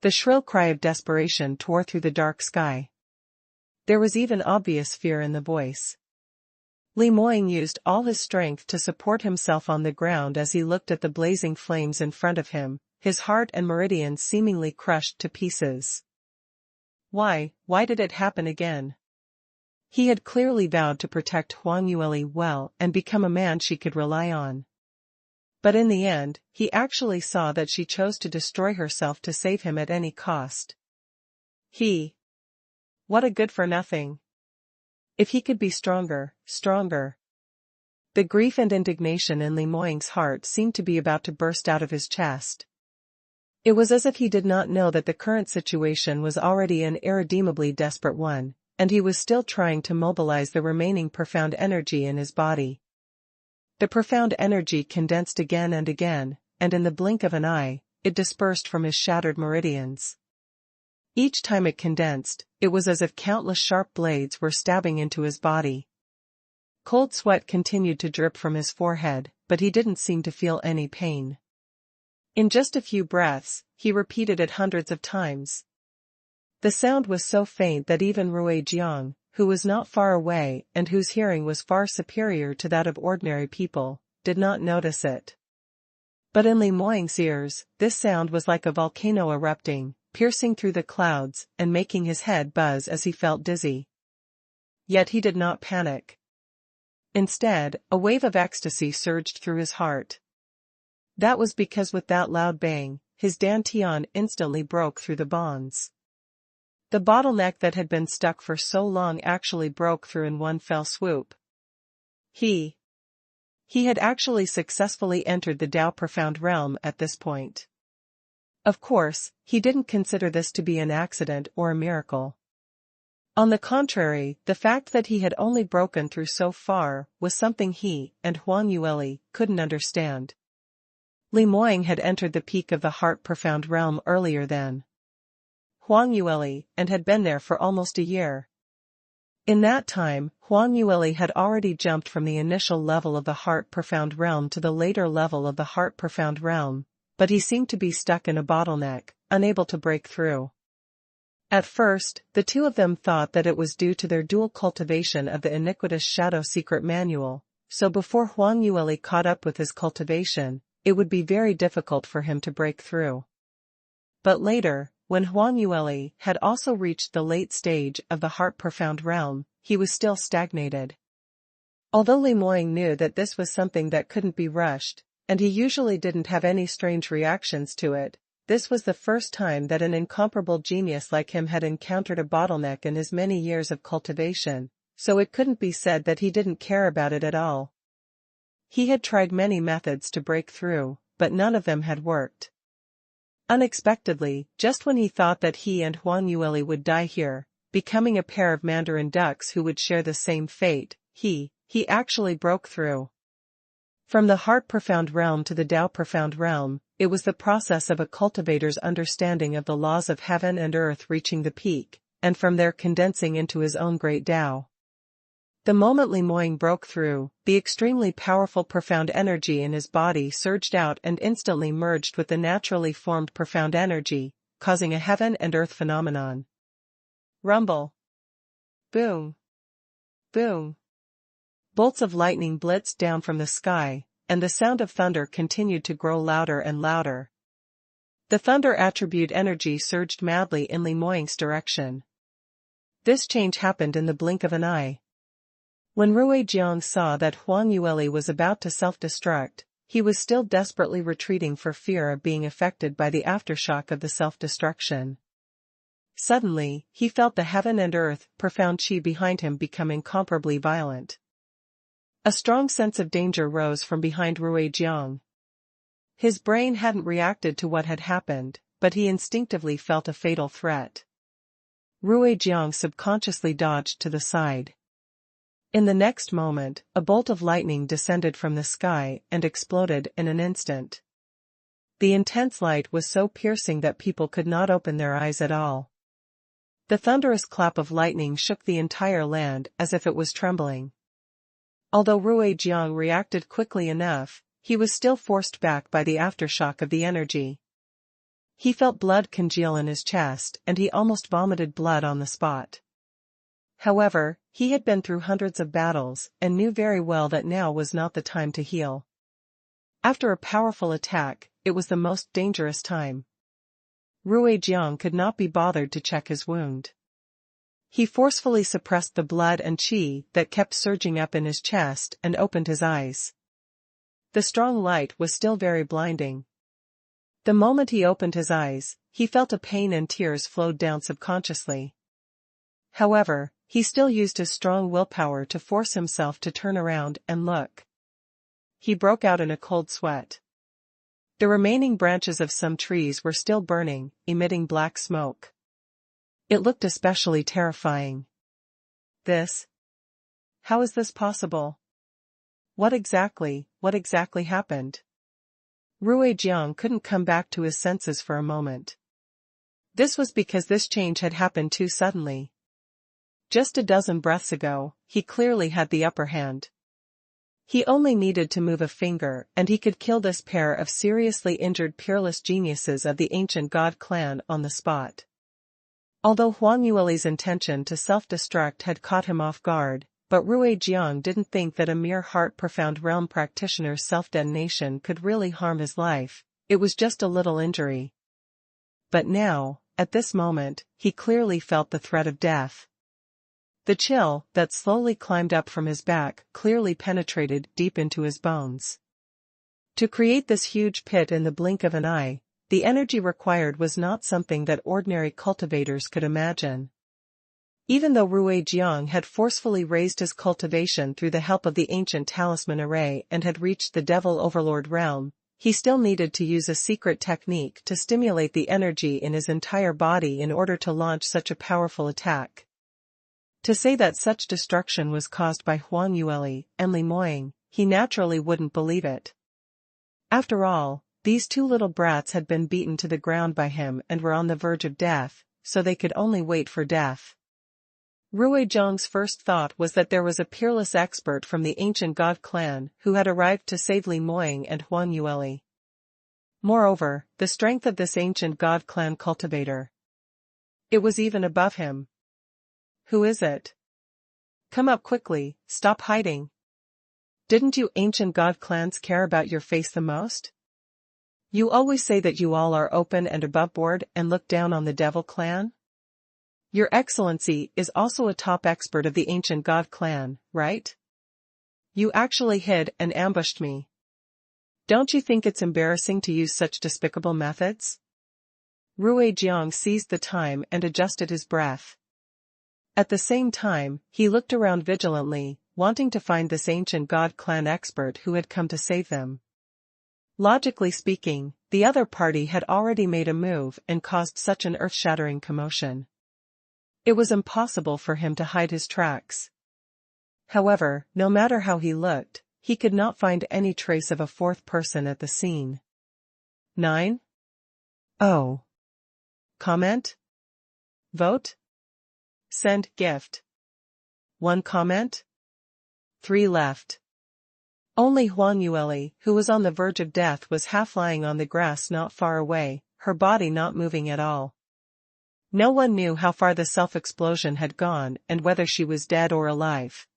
The shrill cry of desperation tore through the dark sky. There was even obvious fear in the voice. Li Moying used all his strength to support himself on the ground as he looked at the blazing flames in front of him, his heart and meridians seemingly crushed to pieces. Why did it happen again? He had clearly vowed to protect Huang Yueli well and become a man she could rely on. But in the end, he actually saw that she chose to destroy herself to save him at any cost. What a good-for-nothing. If he could be stronger. The grief and indignation in Li Moying's heart seemed to be about to burst out of his chest. It was as if he did not know that the current situation was already an irredeemably desperate one, and he was still trying to mobilize the remaining profound energy in his body. The profound energy condensed again and again, and in the blink of an eye, it dispersed from his shattered meridians. Each time it condensed, it was as if countless sharp blades were stabbing into his body. Cold sweat continued to drip from his forehead, but he didn't seem to feel any pain. In just a few breaths, he repeated it hundreds of times. The sound was so faint that even Rui Jiang, who was not far away and whose hearing was far superior to that of ordinary people, did not notice it. But in Li Moying's ears, this sound was like a volcano erupting, piercing through the clouds and making his head buzz as he felt dizzy. Yet he did not panic. Instead, a wave of ecstasy surged through his heart. That was because with that loud bang, his dantian instantly broke through the bonds. The bottleneck that had been stuck for so long actually broke through in one fell swoop. He had actually successfully entered the Tao Profound Realm at this point. Of course, he didn't consider this to be an accident or a miracle. On the contrary, the fact that he had only broken through so far was something he and Huang Yueli couldn't understand. Li Moying had entered the peak of the Heart Profound Realm earlier than Huang Yueli and had been there for almost a year. In that time, Huang Yueli had already jumped from the initial level of the Heart Profound Realm to the later level of the Heart Profound Realm, but he seemed to be stuck in a bottleneck, unable to break through. At first, the two of them thought that it was due to their dual cultivation of the iniquitous Shadow Secret Manual, so before Huang Yueli caught up with his cultivation, it would be very difficult for him to break through. But later, when Huang Yueli had also reached the late stage of the Heart Profound Realm, he was still stagnated. Although Li Moying knew that this was something that couldn't be rushed, and he usually didn't have any strange reactions to it, this was the first time that an incomparable genius like him had encountered a bottleneck in his many years of cultivation, so it couldn't be said that he didn't care about it at all. He had tried many methods to break through, but none of them had worked. Unexpectedly, just when he thought that he and Huang Yueli would die here, becoming a pair of Mandarin ducks who would share the same fate, he actually broke through. From the Heart Profound Realm to the Tao Profound Realm, it was the process of a cultivator's understanding of the laws of heaven and earth reaching the peak, and from there condensing into his own great Tao. The moment Li Moying broke through, the extremely powerful profound energy in his body surged out and instantly merged with the naturally formed profound energy, causing a heaven and earth phenomenon. Rumble. Boom. Boom. Bolts of lightning blitzed down from the sky, and the sound of thunder continued to grow louder and louder. The thunder attribute energy surged madly in Li Moying's direction. This change happened in the blink of an eye. When Rui Jiang saw that Huang Yueli was about to self-destruct, he was still desperately retreating for fear of being affected by the aftershock of the self-destruction. Suddenly, he felt the heaven and earth profound chi behind him become incomparably violent. A strong sense of danger rose from behind Rui Jiang. His brain hadn't reacted to what had happened, but he instinctively felt a fatal threat. Rui Jiang subconsciously dodged to the side. In the next moment, a bolt of lightning descended from the sky and exploded in an instant. The intense light was so piercing that people could not open their eyes at all. The thunderous clap of lightning shook the entire land as if it was trembling. Although Rui Jiang reacted quickly enough, he was still forced back by the aftershock of the energy. He felt blood congeal in his chest and he almost vomited blood on the spot. However, he had been through hundreds of battles and knew very well that now was not the time to heal. After a powerful attack, it was the most dangerous time. Ruijiang could not be bothered to check his wound. He forcefully suppressed the blood and qi that kept surging up in his chest and opened his eyes. The strong light was still very blinding. The moment he opened his eyes, he felt a pain and tears flowed down subconsciously. However, he still used his strong willpower to force himself to turn around and look. He broke out in a cold sweat. The remaining branches of some trees were still burning, emitting black smoke. It looked especially terrifying. How is this possible? What exactly happened? Ruijiang couldn't come back to his senses for a moment. This was because this change had happened too suddenly. Just a dozen breaths ago, he clearly had the upper hand. He only needed to move a finger and he could kill this pair of seriously injured peerless geniuses of the ancient god clan on the spot. Although Huang Yueli's intention to self-destruct had caught him off guard, but Ruijiang didn't think that a mere heart-profound realm practitioner's self-detonation could really harm his life. It was just a little injury. But now, at this moment, he clearly felt the threat of death. The chill that slowly climbed up from his back clearly penetrated deep into his bones. To create this huge pit in the blink of an eye, the energy required was not something that ordinary cultivators could imagine. Even though Ruijiang had forcefully raised his cultivation through the help of the ancient talisman array and had reached the Devil Overlord realm, he still needed to use a secret technique to stimulate the energy in his entire body in order to launch such a powerful attack. To say that such destruction was caused by Huang Yueli and Li Moying, he naturally wouldn't believe it. After all, these two little brats had been beaten to the ground by him and were on the verge of death, so they could only wait for death. Ruijiang's first thought was that there was a peerless expert from the ancient god clan who had arrived to save Li Moying and Huang Yueli. Moreover, the strength of this ancient god clan cultivator. It was even above him. Who is it? Come up quickly, stop hiding. Didn't you ancient god clans care about your face the most? You always say that you all are open and aboveboard and look down on the devil clan? Your Excellency is also a top expert of the ancient god clan, right? You actually hid and ambushed me. Don't you think it's embarrassing to use such despicable methods? Ruijiang seized the time and adjusted his breath. At the same time, he looked around vigilantly, wanting to find this ancient god clan expert who had come to save them. Logically speaking, the other party had already made a move and caused such an earth-shattering commotion. It was impossible for him to hide his tracks. However, no matter how he looked, he could not find any trace of a fourth person at the scene. 9. Oh. Comment? Vote? Send gift. 1 comment? 3 left. Only Huang Yueli, who was on the verge of death, was half lying on the grass not far away, her body not moving at all. No one knew how far the self-explosion had gone and whether she was dead or alive.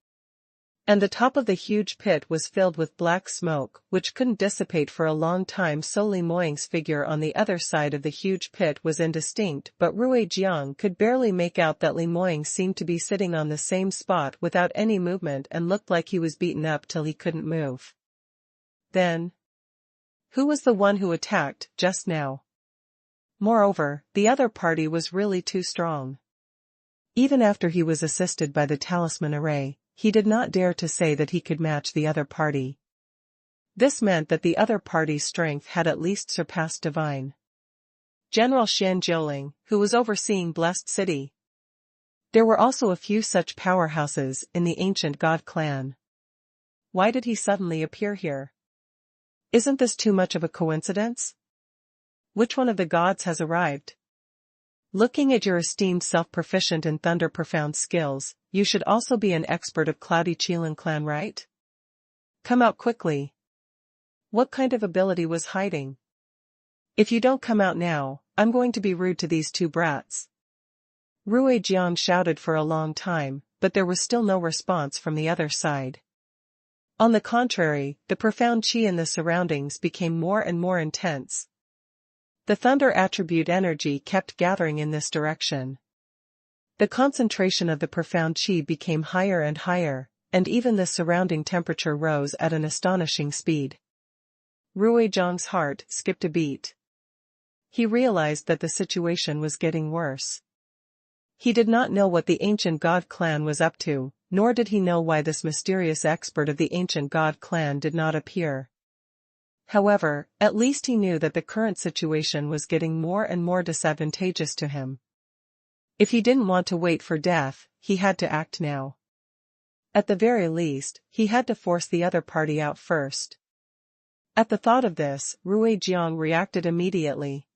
And the top of the huge pit was filled with black smoke which couldn't dissipate for a long time, so Li Moying's figure on the other side of the huge pit was indistinct, but Ruijiang could barely make out that Li Moying seemed to be sitting on the same spot without any movement and looked like he was beaten up till he couldn't move. Then, who was the one who attacked just now? Moreover, the other party was really too strong. Even after he was assisted by the talisman array, he did not dare to say that he could match the other party. This meant that the other party's strength had at least surpassed divine. General Xianxia, who was overseeing Blessed City. There were also a few such powerhouses in the ancient god clan. Why did he suddenly appear here? Isn't this too much of a coincidence? Which one of the gods has arrived? Looking at your esteemed self-proficient in thunder profound skills, you should also be an expert of Cloudy Qilin clan, right? Come out quickly. What kind of ability was hiding? If you don't come out now, I'm going to be rude to these two brats. Ruijiang shouted for a long time, but there was still no response from the other side. On the contrary, the profound qi in the surroundings became more and more intense. The thunder attribute energy kept gathering in this direction. The concentration of the profound qi became higher and higher, and even the surrounding temperature rose at an astonishing speed. Ruijiang's heart skipped a beat. He realized that the situation was getting worse. He did not know what the ancient god clan was up to, nor did he know why this mysterious expert of the ancient god clan did not appear. However, at least he knew that the current situation was getting more and more disadvantageous to him. If he didn't want to wait for death, he had to act now. At the very least, he had to force the other party out first. At the thought of this, Ruijiang reacted immediately.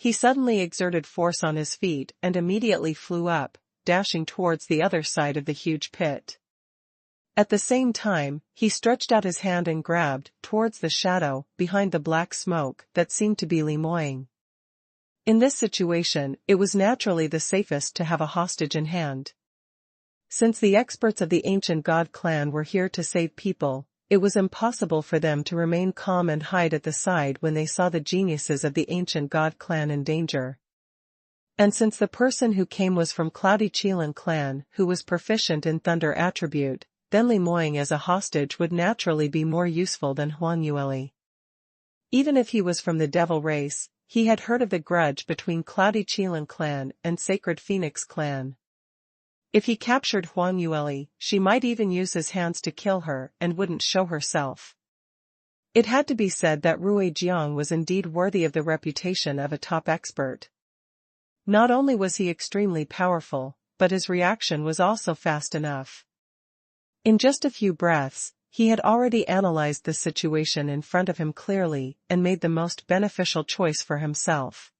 He suddenly exerted force on his feet and immediately flew up, dashing towards the other side of the huge pit. At the same time, he stretched out his hand and grabbed towards the shadow behind the black smoke that seemed to be Limoying. In this situation, it was naturally the safest to have a hostage in hand. Since the experts of the ancient god clan were here to save people, it was impossible for them to remain calm and hide at the side when they saw the geniuses of the ancient god clan in danger. And since the person who came was from Cloudy Qilin clan who was proficient in thunder attribute, then Limoying as a hostage would naturally be more useful than Huanyueli. Even if he was from the devil race, he had heard of the grudge between Cloudy Qilin clan and Sacred Phoenix clan. If he captured Huanyueli, she might even use his hands to kill her and wouldn't show herself. It had to be said that Ruijiang was indeed worthy of the reputation of a top expert. Not only was he extremely powerful, but his reaction was also fast enough. In just a few breaths, he had already analyzed the situation in front of him clearly and made the most beneficial choice for himself.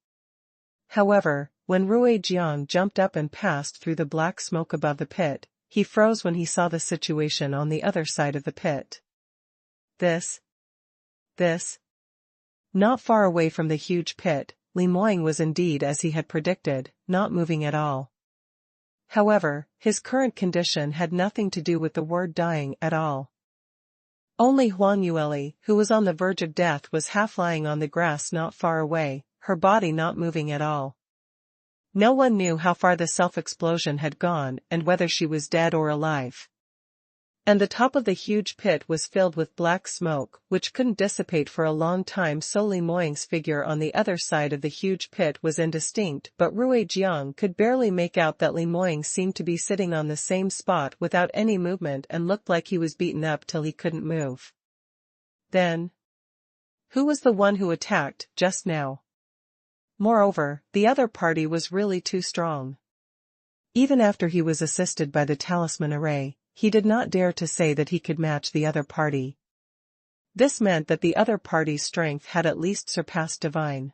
However, when Ruijiang jumped up and passed through the black smoke above the pit, he froze when he saw the situation on the other side of the pit. This. Not far away from the huge pit, Limoying was indeed as he had predicted, not moving at all. However, his current condition had nothing to do with the word dying at all. Only Huanyueli, who was on the verge of death, was half lying on the grass not far away, her body not moving at all. No one knew how far the self-explosion had gone and whether she was dead or alive. And the top of the huge pit was filled with black smoke, which couldn't dissipate for a long time, so Limoying's figure on the other side of the huge pit was indistinct, but Ruijiang could barely make out that Limoying seemed to be sitting on the same spot without any movement and looked like he was beaten up till he couldn't move. Then, who was the one who attacked just now? Moreover, the other party was really too strong. Even after he was assisted by the talisman array, he did not dare to say that he could match the other party. This meant that the other party's strength had at least surpassed divine.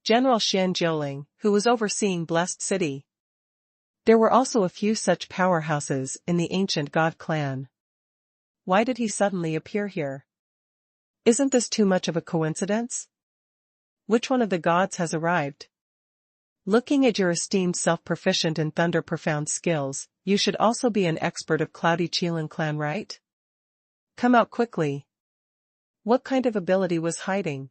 General Xianxia, who was overseeing Blessed City. There were also a few such powerhouses in the ancient god clan. Why did he suddenly appear here? Isn't this too much of a coincidence? Which one of the gods has arrived? Looking at your esteemed self proficient in thunder profound skills, you should also be an expert of Cloudy Qilin clan, right? Come out quickly. What kind of ability was hiding?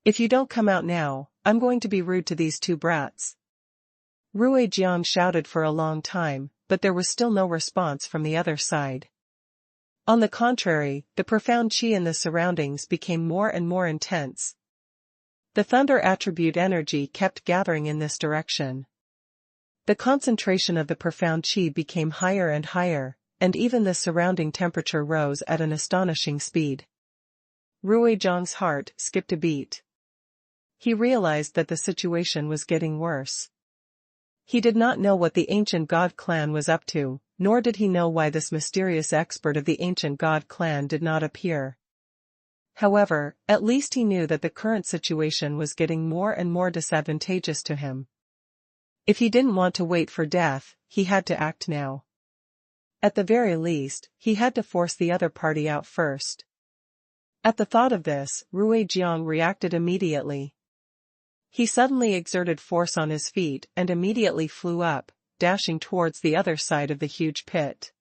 If you don't come out now, I'm going to be rude to these two brats. Ruijiang shouted for a long time, but there was still no response from the other side. On the contrary, the profound qi in the surroundings became more and more intense. The thunder attribute energy kept gathering in this direction. The concentration of the profound qi became higher and higher, and even the surrounding temperature rose at an astonishing speed. Ruijiang's heart skipped a beat. He realized that the situation was getting worse. He did not know what the ancient god clan was up to, nor did he know why this mysterious expert of the ancient god clan did not appear. However, at least he knew that the current situation was getting more and more disadvantageous to him. If he didn't want to wait for death, he had to act now. At the very least, he had to force the other party out first. At the thought of this, Ruijiang reacted immediately. He suddenly exerted force on his feet and immediately flew up, dashing towards the other side of the huge pit.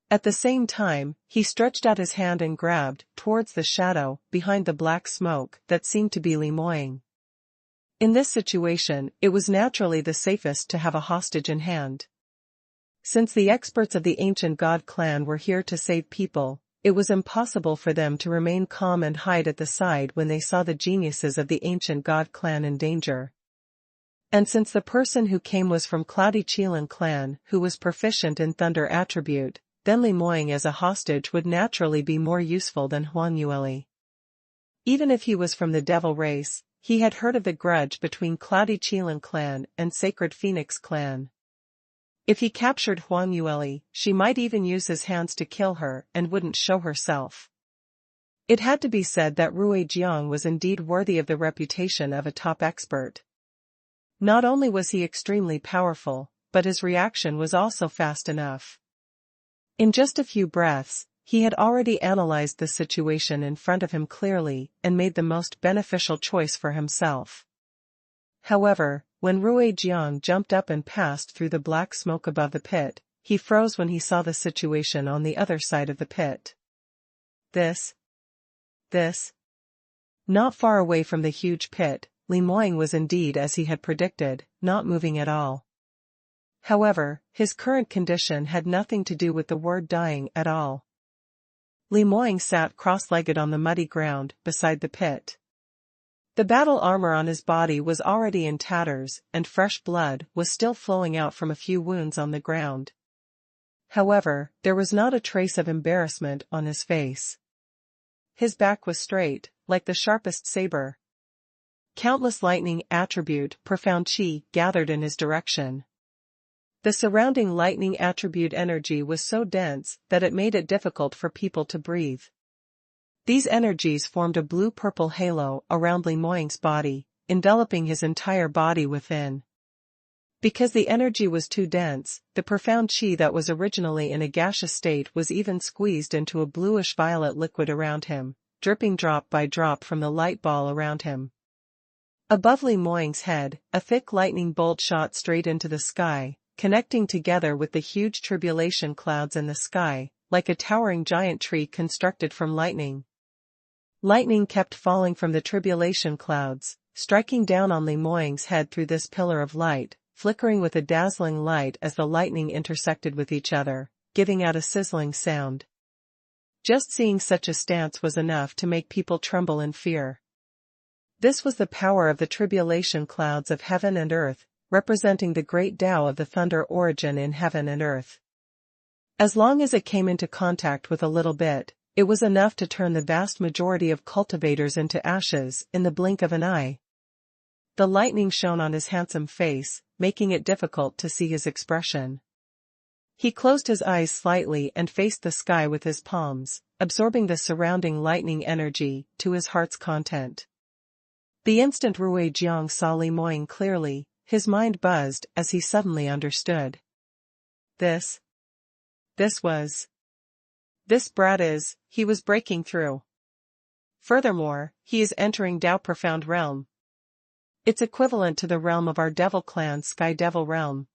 At the same time, he stretched out his hand and grabbed towards the shadow behind the black smoke that seemed to be Limoying. In this situation, it was naturally the safest to have a hostage in hand. Since the experts of the ancient god clan were here to save people, it was impossible for them to remain calm and hide at the side when they saw the geniuses of the ancient god clan in danger. And since the person who came was from Prodigiously clan who was proficient in thunder attribute, then Limoying as a hostage would naturally be more useful than Huanyueli. Even if he was from the devil race, he had heard of the grudge between Prodigiously clan and Sacred Phoenix clan. If he captured Huanyueli, she might even use his hands to kill her and wouldn't show herself. It had to be said that Ruijiang was indeed worthy of the reputation of a top expert. Not only was he extremely powerful, but his reaction was also fast enough. In just a few breaths, he had already analyzed the situation in front of him clearly and made the most beneficial choice for himself. However, when Ruijiang jumped up and passed through the black smoke above the pit, he froze when he saw the situation on the other side of the pit. This. Not far away from the huge pit, Limoying was indeed as he had predicted, not moving at all. However, his current condition had nothing to do with the word dying at all. Limoying sat cross-legged on the muddy ground beside the pit. The battle armor on his body was already in tatters, and fresh blood was still flowing out from a few wounds on the ground. However, there was not a trace of embarrassment on his face. His back was straight, like the sharpest saber. Countless lightning attribute profound chi gathered in his direction. The surrounding lightning attribute energy was so dense that it made it difficult for people to breathe. These energies formed a blue-purple halo around Limoying's body, enveloping his entire body within. Because the energy was too dense, the profound chi that was originally in a gaseous state was even squeezed into a bluish-violet liquid around him, dripping drop by drop from the light ball around him. Above Limoying's head, a thick lightning bolt shot straight into the sky, connecting together with the huge tribulation clouds in the sky, like a towering giant tree constructed from lightning. Lightning kept falling from the tribulation clouds, striking down on Limoying's head through this pillar of light, flickering with a dazzling light as the lightning intersected with each other, giving out a sizzling sound. Just seeing such a stance was enough to make people tremble in fear. This was the power of the tribulation clouds of heaven and earth, representing the great Tao of the thunder origin in heaven and earth. As long as it came into contact with a little bit, it was enough to turn the vast majority of cultivators into ashes in the blink of an eye. The lightning shone on his handsome face, making it difficult to see his expression. He closed his eyes slightly and faced the sky with his palms, absorbing the surrounding lightning energy to his heart's content. The instant Ruijiang saw Limoying clearly, his mind buzzed as he suddenly understood. This brat is, he was breaking through. Furthermore, he is entering Tao Profound Realm. It's equivalent to the realm of our devil clan's Sky Devil Realm.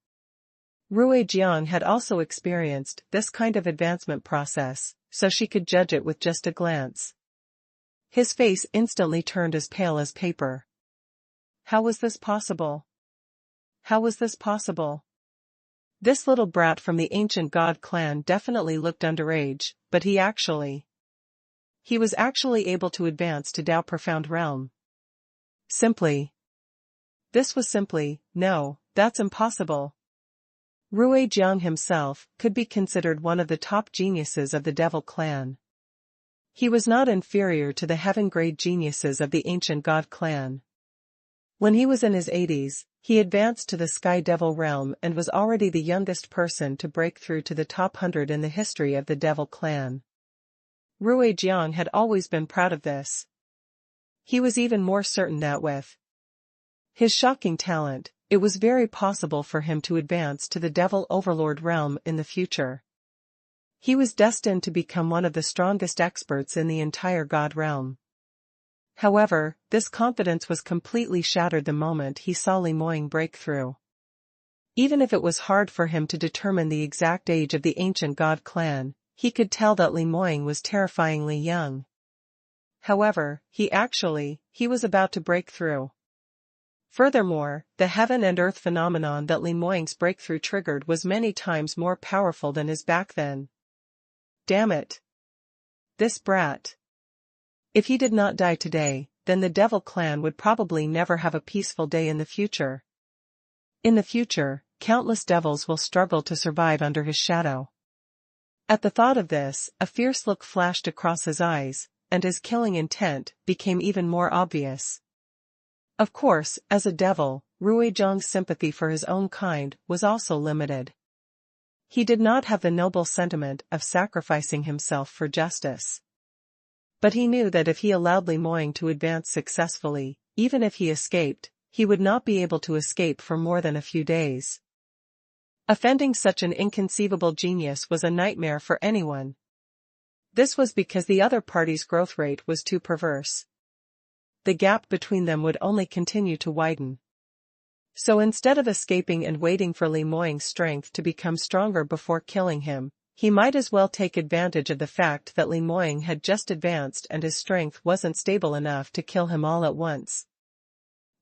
Ruijiang had also experienced this kind of advancement process, so she could judge it with just a glance. His face instantly turned as pale as paper. How was this possible? This little brat from the ancient god clan definitely looked underage, but he was actually able to advance to Tao Profound Realm. No, that's impossible. Ruijiang himself could be considered one of the top geniuses of the devil clan. He was not inferior to the heaven-grade geniuses of the ancient god clan. When he was in his 80s, he advanced to the Sky Devil Realm and was already the youngest person to break through to the top 100 in the history of the devil clan. Ruijiang had always been proud of this. He was even more certain that with his shocking talent, it was very possible for him to advance to the Devil Overlord realm in the future. He was destined to become one of the strongest experts in the entire God realm. However, this confidence was completely shattered the moment he saw Li Moying break through. Even if it was hard for him to determine the exact age of the ancient god clan, he could tell that Li Moying was terrifyingly young. However, he was about to break through. Furthermore, the heaven and earth phenomenon that Li Moying's breakthrough triggered was many times more powerful than his back then. Damn it! This brat. If he did not die today, then the Devil Clan would probably never have a peaceful day in the future. In the future, countless devils will struggle to survive under his shadow. At the thought of this, a fierce look flashed across his eyes, and his killing intent became even more obvious. Of course, as a devil, Ruijiang's sympathy for his own kind was also limited. He did not have the noble sentiment of sacrificing himself for justice. But he knew that if he allowed Li Moying to advance successfully, even if he escaped, he would not be able to escape for more than a few days. Offending such an inconceivable genius was a nightmare for anyone. This was because the other party's growth rate was too perverse. The gap between them would only continue to widen. So instead of escaping and waiting for Li Moying's strength to become stronger before killing him, he might as well take advantage of the fact that Li Moying had just advanced and his strength wasn't stable enough to kill him all at once.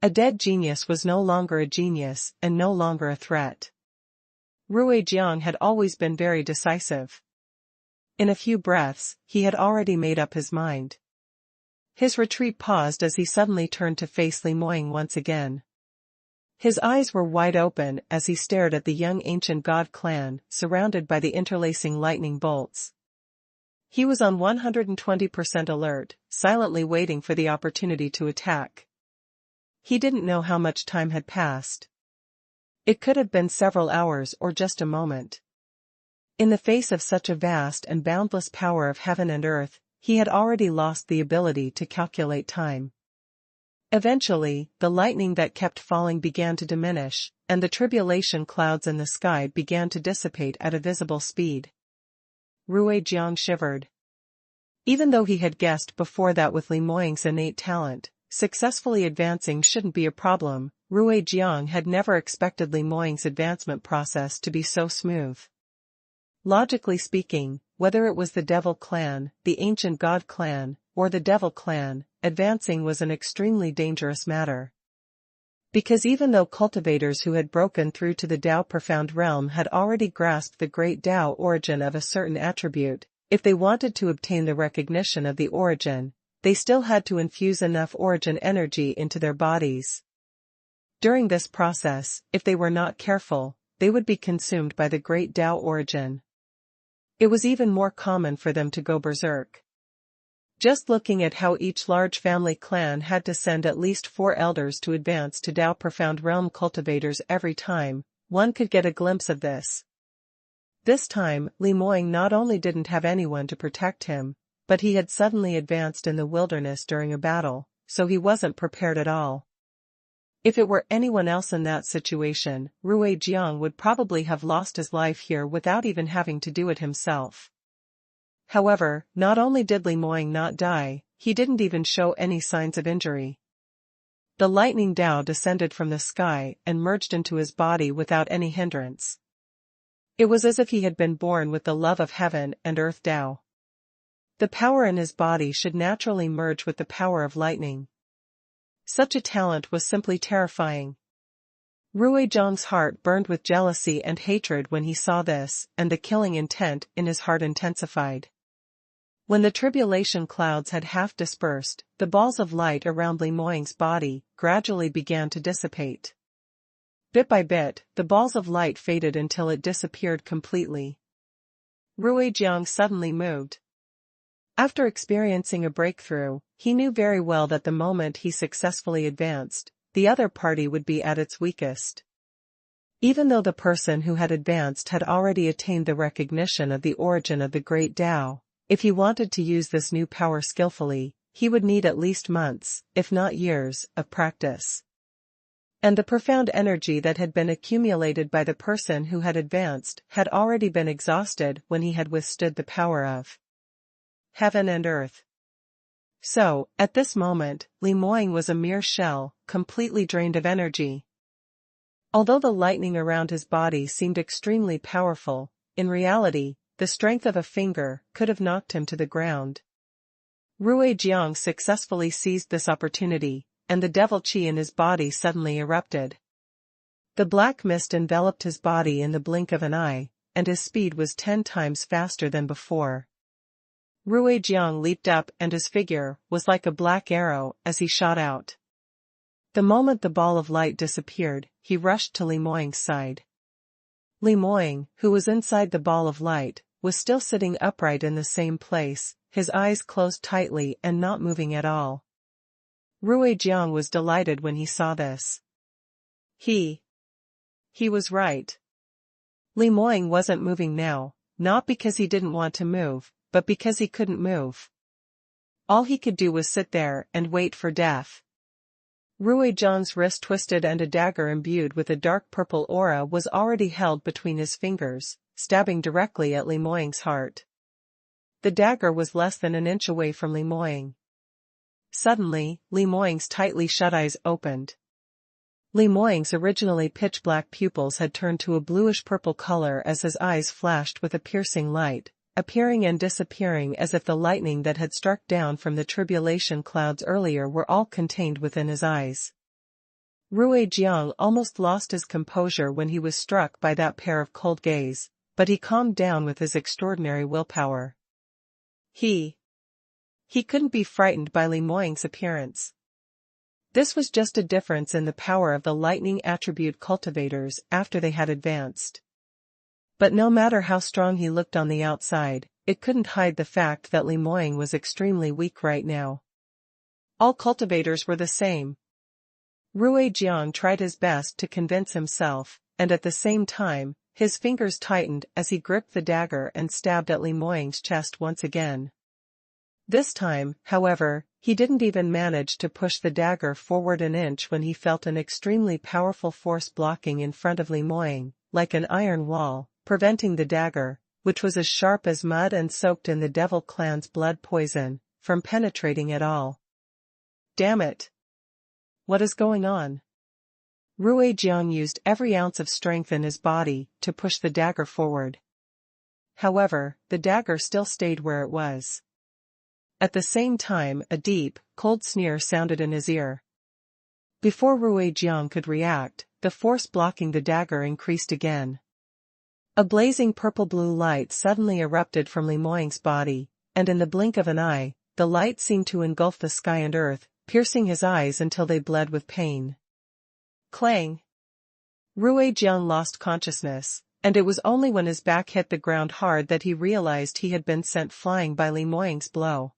A dead genius was no longer a genius and no longer a threat. Ruijiang had always been very decisive. In a few breaths, he had already made up his mind. His retreat paused as he suddenly turned to face Li Moying once again. His eyes were wide open as he stared at the young ancient god clan, surrounded by the interlacing lightning bolts. He was on 120% alert, silently waiting for the opportunity to attack. He didn't know how much time had passed. It could have been several hours or just a moment. In the face of such a vast and boundless power of heaven and earth, he had already lost the ability to calculate time. Eventually, the lightning that kept falling began to diminish, and the tribulation clouds in the sky began to dissipate at a visible speed. Ruijiang shivered. Even though he had guessed before that with Li Moying's innate talent, successfully advancing shouldn't be a problem, Ruijiang had never expected Li Moying's advancement process to be so smooth. Logically speaking, whether it was the Devil Clan, the ancient God Clan, or the Devil Clan, advancing was an extremely dangerous matter. Because even though cultivators who had broken through to the Tao Profound Realm had already grasped the great Tao origin of a certain attribute, if they wanted to obtain the recognition of the origin, they still had to infuse enough origin energy into their bodies. During this process, if they were not careful, they would be consumed by the great Tao origin. It was even more common for them to go berserk. Just looking at how each large family clan had to send at least 4 elders to advance to Tao Profound Realm cultivators every time, one could get a glimpse of this. This time, Li Moying not only didn't have anyone to protect him, but he had suddenly advanced in the wilderness during a battle, so he wasn't prepared at all. If it were anyone else in that situation, Ruijiang would probably have lost his life here without even having to do it himself. However, not only did Li Moying not die, he didn't even show any signs of injury. The lightning Tao descended from the sky and merged into his body without any hindrance. It was as if he had been born with the love of heaven and earth Tao. The power in his body should naturally merge with the power of lightning. Such a talent was simply terrifying. Ruijiang's heart burned with jealousy and hatred when he saw this, and the killing intent in his heart intensified. When the tribulation clouds had half dispersed, the balls of light around Li Moying's body gradually began to dissipate. Bit by bit, the balls of light faded until it disappeared completely. Ruijiang suddenly moved. After experiencing a breakthrough, he knew very well that the moment he successfully advanced, the other party would be at its weakest. Even though the person who had advanced had already attained the recognition of the origin of the great Tao, if he wanted to use this new power skillfully, he would need at least months, if not years, of practice. And the profound energy that had been accumulated by the person who had advanced had already been exhausted when he had withstood the power of heaven and earth. So, at this moment, Li Moying was a mere shell, completely drained of energy. Although the lightning around his body seemed extremely powerful, in reality, the strength of a finger could have knocked him to the ground. Rui Jiang successfully seized this opportunity, and the devil qi in his body suddenly erupted. The black mist enveloped his body in the blink of an eye, and his speed was 10 times faster than before. Rui Jiang leaped up and his figure was like a black arrow as he shot out. The moment the ball of light disappeared, he rushed to Li Moying's side. Li Moying, who was inside the ball of light, was still sitting upright in the same place, his eyes closed tightly and not moving at all. Rui Jiang was delighted when he saw this. He was right. Li Moying wasn't moving now, not because he didn't want to move, but because he couldn't move. All he could do was sit there and wait for death. Rui Jiang's wrist twisted and a dagger imbued with a dark purple aura was already held between his fingers, stabbing directly at Li Moying's heart. The dagger was less than an inch away from Li Moying. Suddenly, Li Moying's tightly shut eyes opened. Li Moying's originally pitch-black pupils had turned to a bluish-purple color as his eyes flashed with a piercing light, appearing and disappearing as if the lightning that had struck down from the tribulation clouds earlier were all contained within his eyes. Rui Jiang almost lost his composure when he was struck by that pair of cold gaze, but he calmed down with his extraordinary willpower. He couldn't be frightened by Li Moying's appearance. This was just a difference in the power of the lightning attribute cultivators after they had advanced. But no matter how strong he looked on the outside, it couldn't hide the fact that Li Moying was extremely weak right now. All cultivators were the same. Rui Jiang tried his best to convince himself, and at the same time, his fingers tightened as he gripped the dagger and stabbed at Li Moying's chest once again. This time, however, he didn't even manage to push the dagger forward an inch when he felt an extremely powerful force blocking in front of Li Moying, like an iron wall, preventing the dagger, which was as sharp as mud and soaked in the devil clan's blood poison, from penetrating at all. Damn it! What is going on? Rui Jiang used every ounce of strength in his body to push the dagger forward. However, the dagger still stayed where it was. At the same time, a deep, cold sneer sounded in his ear. Before Rui Jiang could react, the force blocking the dagger increased again. A blazing purple-blue light suddenly erupted from Li Moying's body, and in the blink of an eye, the light seemed to engulf the sky and earth, piercing his eyes until they bled with pain. Clang! Rui Jiang lost consciousness, and it was only when his back hit the ground hard that he realized he had been sent flying by Li Moying's blow.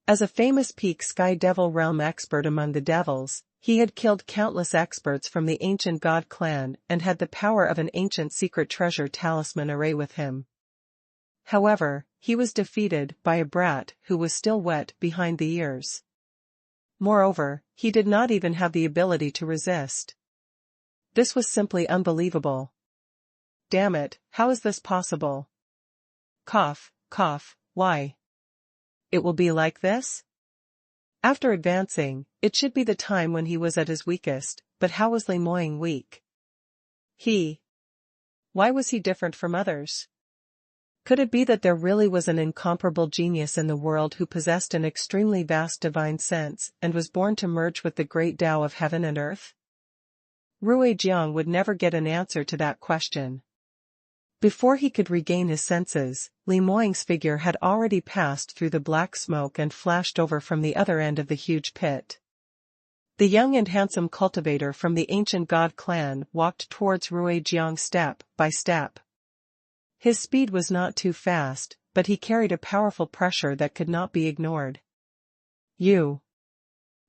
As a famous peak sky devil realm expert among the devils, he had killed countless experts from the ancient god clan and had the power of an ancient secret treasure talisman array with him. However, he was defeated by a brat who was still wet behind the ears. Moreover, he did not even have the ability to resist. This was simply unbelievable. Damn it, how is this possible? Cough, cough, why? It will be like this? After advancing, it should be the time when he was at his weakest, but how was Li Moying weak? Why was he different from others? Could it be that there really was an incomparable genius in the world who possessed an extremely vast divine sense and was born to merge with the great Tao of heaven and earth? Rui Jiang would never get an answer to that question. Before he could regain his senses, Li Moying's figure had already passed through the black smoke and flashed over from the other end of the huge pit. The young and handsome cultivator from the ancient god clan walked towards Rui Jiang step by step. His speed was not too fast, but he carried a powerful pressure that could not be ignored. You.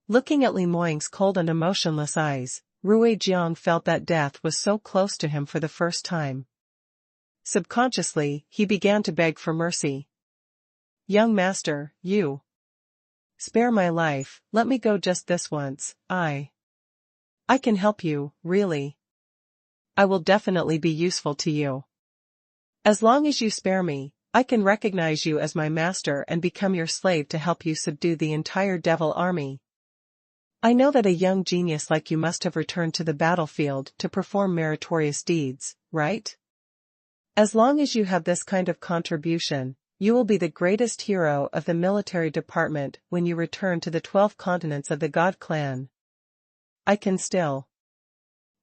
Looking at Li Moying's cold and emotionless eyes, Rui Jiang felt that death was so close to him for the first time. Subconsciously, he began to beg for mercy. Young master, you. Spare my life, let me go just this once. I can help you, really. I will definitely be useful to you. As long as you spare me, I can recognize you as my master and become your slave to help you subdue the entire devil army. I know that a young genius like you must have returned to the battlefield to perform meritorious deeds, right? As long as you have this kind of contribution, you will be the greatest hero of the military department when you return to the 12 continents of the God Clan. I can still.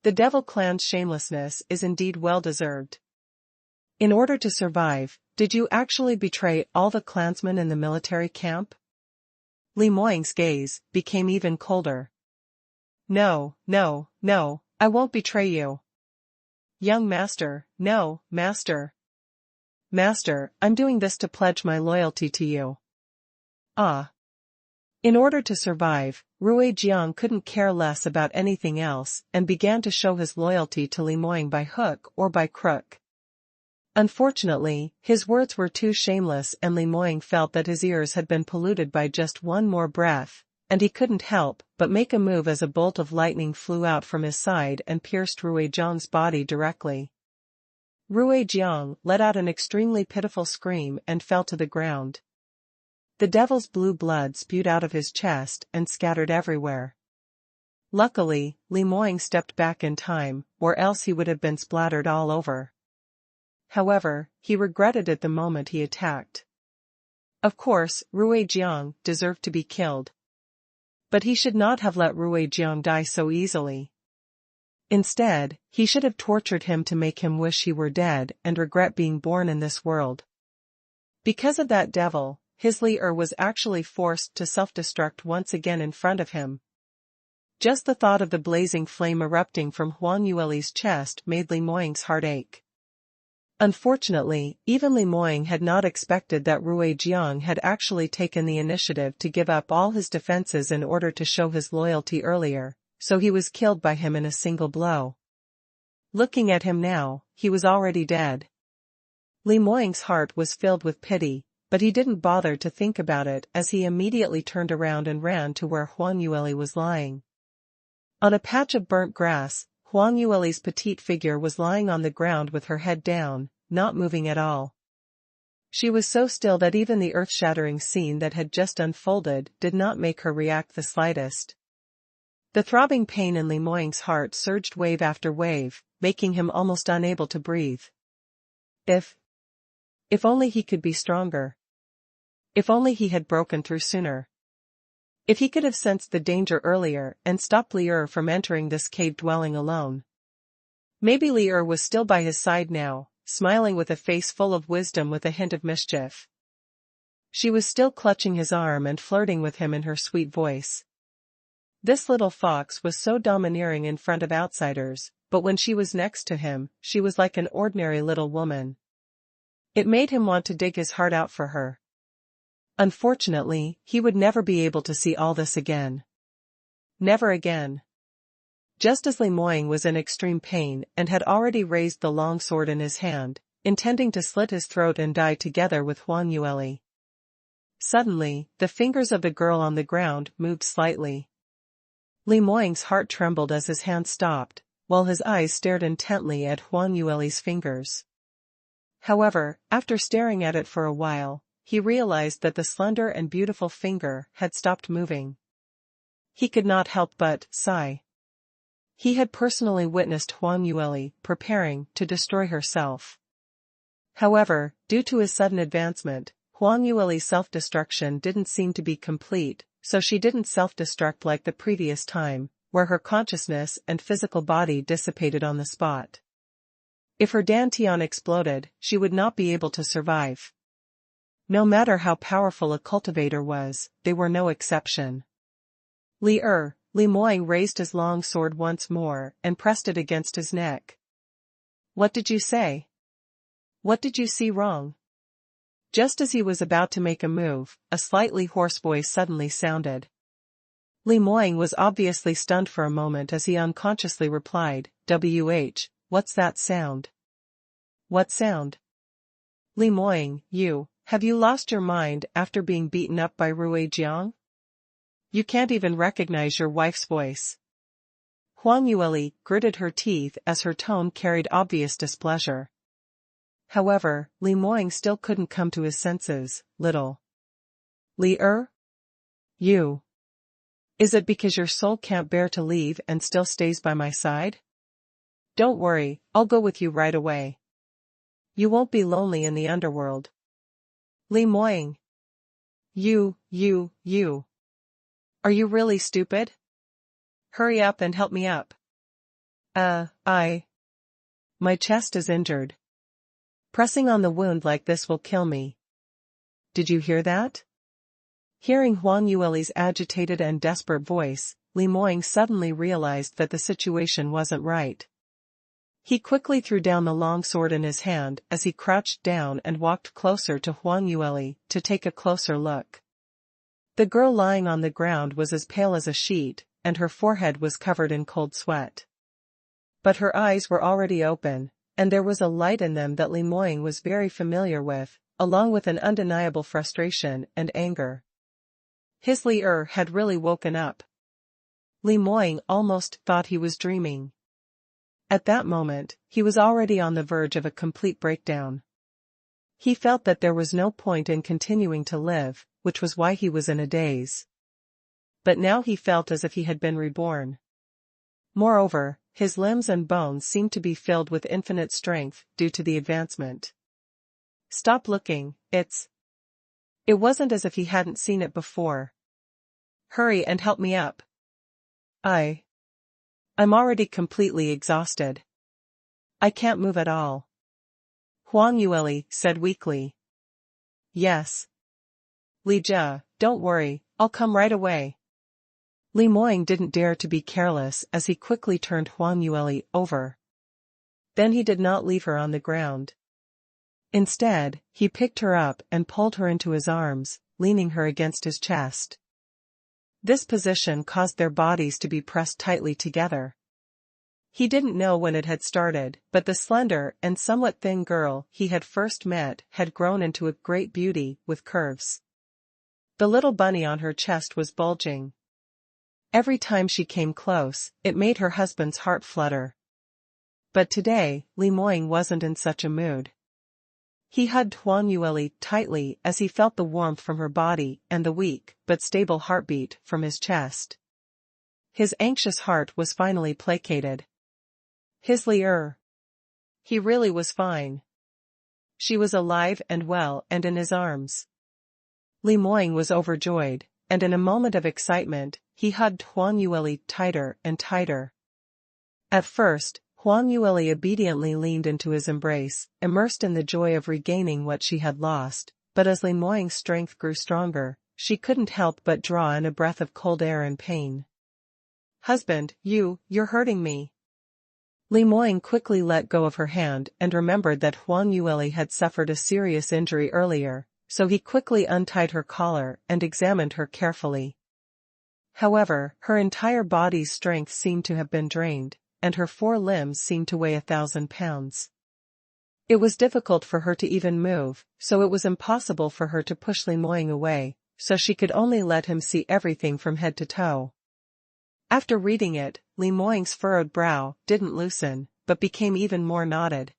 The Devil Clan's shamelessness is indeed well-deserved. In order to survive, did you actually betray all the clansmen in the military camp? Li Moying's gaze became even colder. No, no, no, I won't betray you. Young master, no, master. Master, I'm doing this to pledge my loyalty to you. Ah. In order to survive, Rui Jiang couldn't care less about anything else and began to show his loyalty to Li Moying by hook or by crook. Unfortunately, his words were too shameless and Li Moying felt that his ears had been polluted by just one more breath, and he couldn't help but make a move as a bolt of lightning flew out from his side and pierced Rui Jiang's body directly. Rui Jiang let out an extremely pitiful scream and fell to the ground. The devil's blue blood spewed out of his chest and scattered everywhere. Luckily, Li Moying stepped back in time, or else he would have been splattered all over. However, he regretted it the moment he attacked. Of course, Rui Jiang deserved to be killed. But he should not have let Rui Jiang die so easily. Instead, he should have tortured him to make him wish he were dead and regret being born in this world. Because of that devil, his Li was actually forced to self-destruct once again in front of him. Just the thought of the blazing flame erupting from Huang Yueli's chest made Li Moying's heart ache. Unfortunately, even Li Moying had not expected that Rui Jiang had actually taken the initiative to give up all his defenses in order to show his loyalty earlier, so he was killed by him in a single blow. Looking at him now, he was already dead. Li Moying's heart was filled with pity, but he didn't bother to think about it as he immediately turned around and ran to where Huang Yueli was lying. On a patch of burnt grass, Huang Yueli's petite figure was lying on the ground with her head down, not moving at all. She was so still that even the earth-shattering scene that had just unfolded did not make her react the slightest. The throbbing pain in Li Moying's heart surged wave after wave, making him almost unable to breathe. If only he could be stronger. If only he had broken through sooner. If he could have sensed the danger earlier and stopped Li from entering this cave dwelling alone. Maybe Li was still by his side now, smiling with a face full of wisdom with a hint of mischief. She was still clutching his arm and flirting with him in her sweet voice. This little fox was so domineering in front of outsiders, but when she was next to him, she was like an ordinary little woman. It made him want to dig his heart out for her. Unfortunately, he would never be able to see all this again. Never again. Just as Li Moying was in extreme pain and had already raised the long sword in his hand, intending to slit his throat and die together with Huang Yueli. Suddenly, the fingers of the girl on the ground moved slightly. Li Moying's heart trembled as his hand stopped, while his eyes stared intently at Huang Yueli's fingers. However, after staring at it for a while, he realized that the slender and beautiful finger had stopped moving. He could not help but sigh. He had personally witnessed Huang Yueli preparing to destroy herself. However, due to his sudden advancement, Huang Yueli's self-destruction didn't seem to be complete, so she didn't self-destruct like the previous time, where her consciousness and physical body dissipated on the spot. If her dantian exploded, she would not be able to survive. No matter how powerful a cultivator was, they were no exception. Li Moying raised his long sword once more and pressed it against his neck. What did you say? What did you see wrong? Just as he was about to make a move, a slightly hoarse voice suddenly sounded. Li Moying was obviously stunned for a moment as he unconsciously replied, what's that sound? What sound? Li Moying, have you lost your mind after being beaten up by Rui Jiang? You can't even recognize your wife's voice. Huang Yueli gritted her teeth as her tone carried obvious displeasure. However, Li Moying still couldn't come to his senses. Little Li-er? You. Is it because your soul can't bear to leave and still stays by my side? Don't worry, I'll go with you right away. You won't be lonely in the underworld. Li Moying. You. Are you really stupid? Hurry up and help me up. My chest is injured. Pressing on the wound like this will kill me. Did you hear that? Hearing Huang Yueli's agitated and desperate voice, Li Moying suddenly realized that the situation wasn't right. He quickly threw down the long sword in his hand as he crouched down and walked closer to Huang Yueli to take a closer look. The girl lying on the ground was as pale as a sheet, and her forehead was covered in cold sweat. But her eyes were already open, and there was a light in them that Li Moying was very familiar with, along with an undeniable frustration and anger. His Li-er had really woken up. Li Moying almost thought he was dreaming. At that moment, he was already on the verge of a complete breakdown. He felt that there was no point in continuing to live, which was why he was in a daze. But now he felt as if he had been reborn. Moreover, his limbs and bones seemed to be filled with infinite strength due to the advancement. Stop looking, It wasn't as if he hadn't seen it before. Hurry and help me up. I'm already completely exhausted. I can't move at all. Huang Yueli said weakly. Yes. Li Jia, don't worry, I'll come right away. Li Moying didn't dare to be careless as he quickly turned Huang Yueli over. Then he did not leave her on the ground. Instead, he picked her up and pulled her into his arms, leaning her against his chest. This position caused their bodies to be pressed tightly together. He didn't know when it had started, but the slender and somewhat thin girl he had first met had grown into a great beauty with curves. The little bunny on her chest was bulging. Every time she came close, it made her husband's heart flutter. But today, Li Moying wasn't in such a mood. He hugged Huang Yueli tightly as he felt the warmth from her body and the weak but stable heartbeat from his chest. His anxious heart was finally placated. His Li-er. He really was fine. She was alive and well and in his arms. Li Moying was overjoyed, and in a moment of excitement, he hugged Huang Yueli tighter and tighter. At first, Huang Yueli obediently leaned into his embrace, immersed in the joy of regaining what she had lost, but as Li Moying's strength grew stronger, she couldn't help but draw in a breath of cold air in pain. Husband, you're hurting me. Li Moying quickly let go of her hand and remembered that Huang Yueli had suffered a serious injury earlier, so he quickly untied her collar and examined her carefully. However, her entire body's strength seemed to have been drained, and her 4 limbs seemed to weigh 1,000 pounds. It was difficult for her to even move, so it was impossible for her to push Li Moying away, so she could only let him see everything from head to toe. After reading it, Li Moying's furrowed brow didn't loosen, but became even more knotted.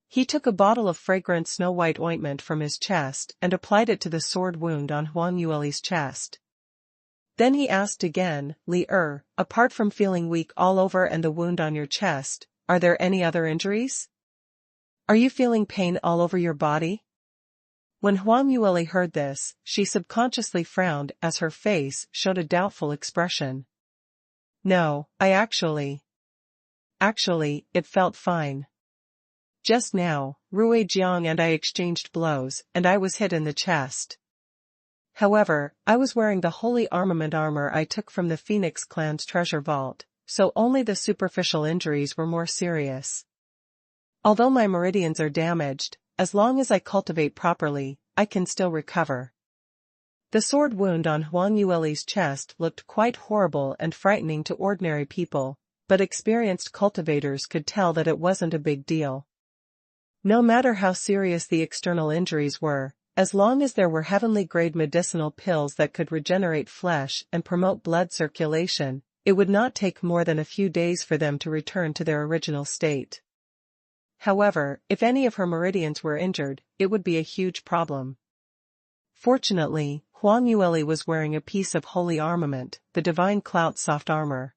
He took a bottle of fragrant snow-white ointment from his chest and applied it to the sword wound on Huang Yueli's chest. Then he asked again, Li-er, apart from feeling weak all over and the wound on your chest, are there any other injuries? Are you feeling pain all over your body? When Huang Yueli heard this, she subconsciously frowned as her face showed a doubtful expression. No, Actually, it felt fine. Just now, Rui Jiang and I exchanged blows, and I was hit in the chest. However, I was wearing the holy armament armor I took from the Phoenix clan's treasure vault, so only the superficial injuries were more serious. Although my meridians are damaged, as long as I cultivate properly, I can still recover. The sword wound on Huang Yueli's chest looked quite horrible and frightening to ordinary people, but experienced cultivators could tell that it wasn't a big deal. No matter how serious the external injuries were, as long as there were heavenly-grade medicinal pills that could regenerate flesh and promote blood circulation, it would not take more than a few days for them to return to their original state. However, if any of her meridians were injured, it would be a huge problem. Fortunately, Huang Yueli was wearing a piece of holy armament, the divine clout soft armor.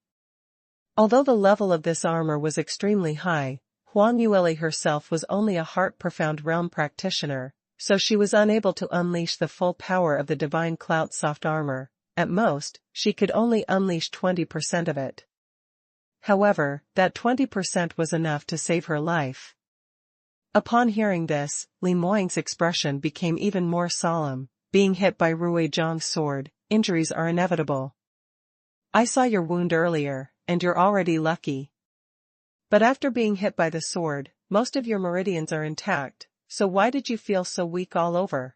Although the level of this armor was extremely high, Huang Yueli herself was only a heart-profound realm practitioner, so she was unable to unleash the full power of the divine clout soft armor. At most, she could only unleash 20% of it. However, that 20% was enough to save her life. Upon hearing this, Li Moying's expression became even more solemn. Being hit by Rui Zhang's sword, injuries are inevitable. I saw your wound earlier, and you're already lucky. But after being hit by the sword, most of your meridians are intact, so why did you feel so weak all over?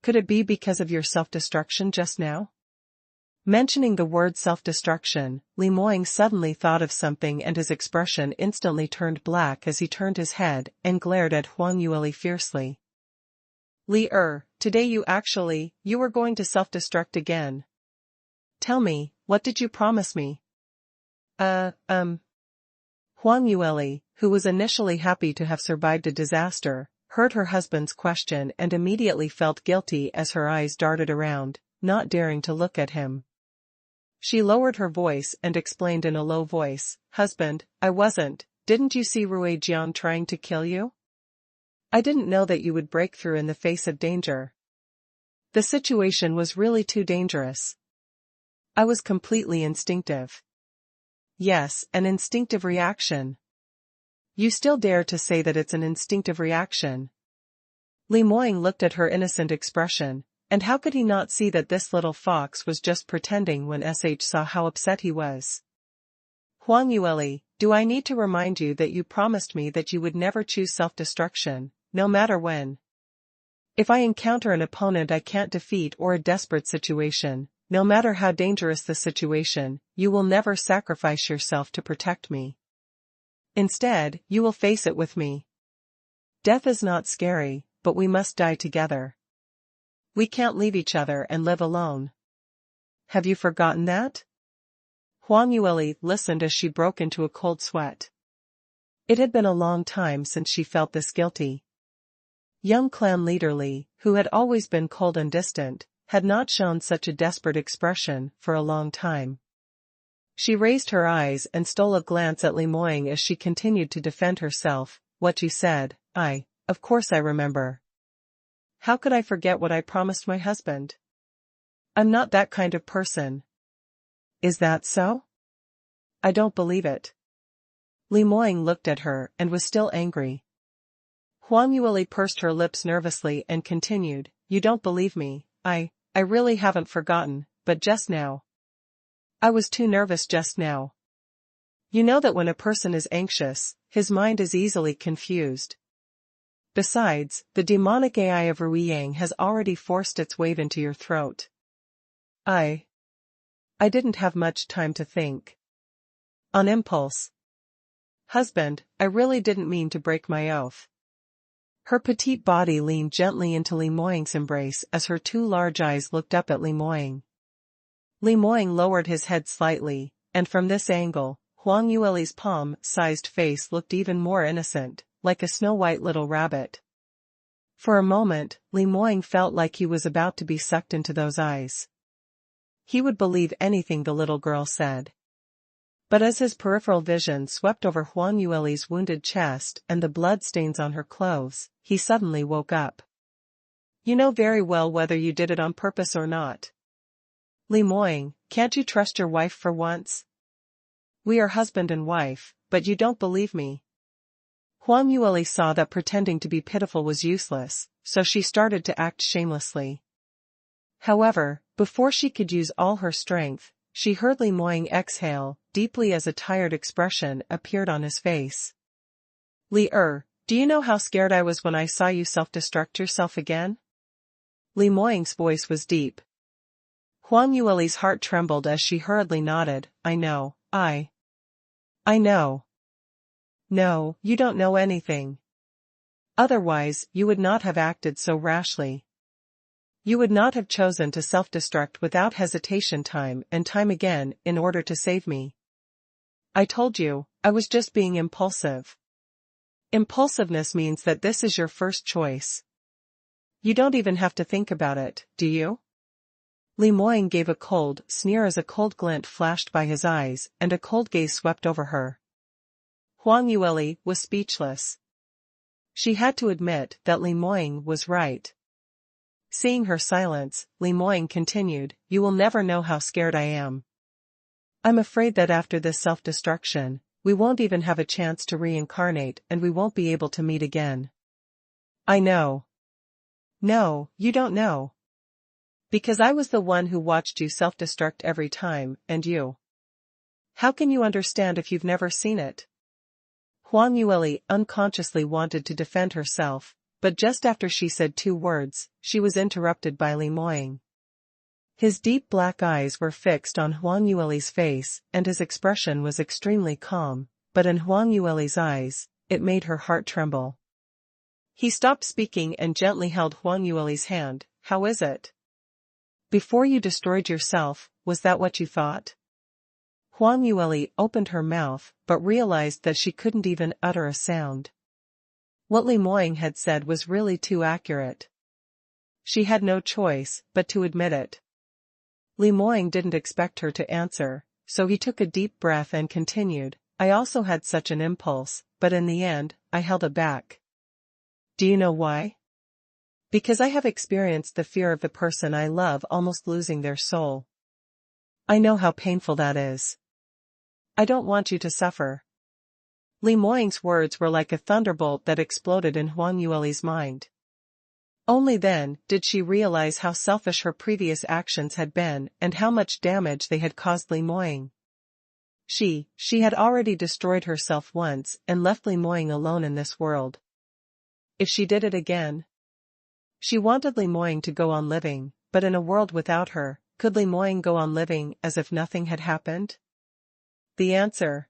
Could it be because of your self-destruction just now? Mentioning the word self-destruction, Li Moying suddenly thought of something and his expression instantly turned black as he turned his head and glared at Huang Yueli fiercely. Li today you were going to self-destruct again. Tell me, what did you promise me? Huang Yueli, who was initially happy to have survived a disaster, heard her husband's question and immediately felt guilty as her eyes darted around, not daring to look at him. She lowered her voice and explained in a low voice, "Husband, didn't you see Rui Jian trying to kill you? I didn't know that you would break through in the face of danger. The situation was really too dangerous. I was completely instinctive." Yes, an instinctive reaction. You still dare to say that it's an instinctive reaction? Li Moying looked at her innocent expression, and how could he not see that this little fox was just pretending when saw how upset he was? Huang Yueli, do I need to remind you that you promised me that you would never choose self-destruction, no matter when? If I encounter an opponent I can't defeat or a desperate situation, no matter how dangerous the situation, you will never sacrifice yourself to protect me. Instead, you will face it with me. Death is not scary, but we must die together. We can't leave each other and live alone. Have you forgotten that? Huang Yueli listened as she broke into a cold sweat. It had been a long time since she felt this guilty. Young clan leader Li, who had always been cold and distant, had not shown such a desperate expression for a long time. She raised her eyes and stole a glance at Li Moying as she continued to defend herself. What you said, of course I remember. How could I forget what I promised my husband? I'm not that kind of person. Is that so? I don't believe it. Li Moying looked at her and was still angry. Huang Yueli pursed her lips nervously and continued, You don't believe me, I really haven't forgotten, but just now. I was too nervous just now. You know that when a person is anxious, his mind is easily confused. Besides, the demonic AI of Rui Yang has already forced its wave into your throat. I didn't have much time to think. On impulse. Husband, I really didn't mean to break my oath. Her petite body leaned gently into Li Moying's embrace as her two large eyes looked up at Li Moying. Li Moying lowered his head slightly, and from this angle, Huang Yueli's palm-sized face looked even more innocent, like a snow-white little rabbit. For a moment, Li Moying felt like he was about to be sucked into those eyes. He would believe anything the little girl said. But as his peripheral vision swept over Huang Yueli's wounded chest and the blood stains on her clothes, he suddenly woke up. You know very well whether you did it on purpose or not. Li Moying, can't you trust your wife for once? We are husband and wife, but you don't believe me. Huang Yueli saw that pretending to be pitiful was useless, so she started to act shamelessly. However, before she could use all her strength, she heard Li Moying exhale deeply as a tired expression appeared on his face. Li do you know how scared I was when I saw you self-destruct yourself again? Li Moying's voice was deep. Huang Yueli's heart trembled as she hurriedly nodded, I know, I know. No, you don't know anything. Otherwise, you would not have acted so rashly. You would not have chosen to self-destruct without hesitation time and time again in order to save me. I told you, I was just being impulsive. Impulsiveness means that this is your first choice. You don't even have to think about it, do you? Li Moying gave a cold sneer as a cold glint flashed by his eyes and a cold gaze swept over her. Huang Yueli was speechless. She had to admit that Li Moying was right. Seeing her silence, Li Moying continued, "You will never know how scared I am. I'm afraid that after this self-destruction, we won't even have a chance to reincarnate and we won't be able to meet again." "I know." "No, you don't know. Because I was the one who watched you self-destruct every time, and you. How can you understand if you've never seen it?" Huang Yueli unconsciously wanted to defend herself, but just after she said 2 words, she was interrupted by Li Moying. His deep black eyes were fixed on Huang Yueli's face and his expression was extremely calm, but in Huang Yueli's eyes, it made her heart tremble. He stopped speaking and gently held Huang Yueli's hand. "How is it? Before you destroyed yourself, was that what you thought?" Huang Yueli opened her mouth but realized that she couldn't even utter a sound. What Li Moying had said was really too accurate. She had no choice but to admit it. Li Moying didn't expect her to answer, so he took a deep breath and continued, "I also had such an impulse, but in the end, I held it back. Do you know why? Because I have experienced the fear of the person I love almost losing their soul. I know how painful that is. I don't want you to suffer." Li Moying's words were like a thunderbolt that exploded in Huang Yueli's mind. Only then did she realize how selfish her previous actions had been and how much damage they had caused Li Moying. She had already destroyed herself once and left Li Moying alone in this world. If she did it again? She wanted Li Moying to go on living, but in a world without her, could Li Moying go on living as if nothing had happened? The answer?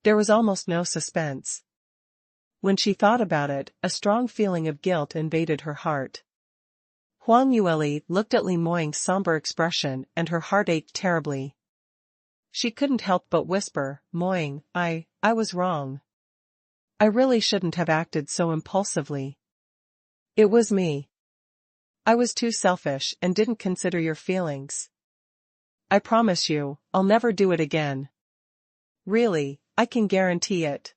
There was almost no suspense. When she thought about it, a strong feeling of guilt invaded her heart. Huang Yueli looked at Li Moying's somber expression and her heart ached terribly. She couldn't help but whisper, "Moying, I was wrong. I really shouldn't have acted so impulsively. It was me. I was too selfish and didn't consider your feelings. I promise you, I'll never do it again. Really, I can guarantee it."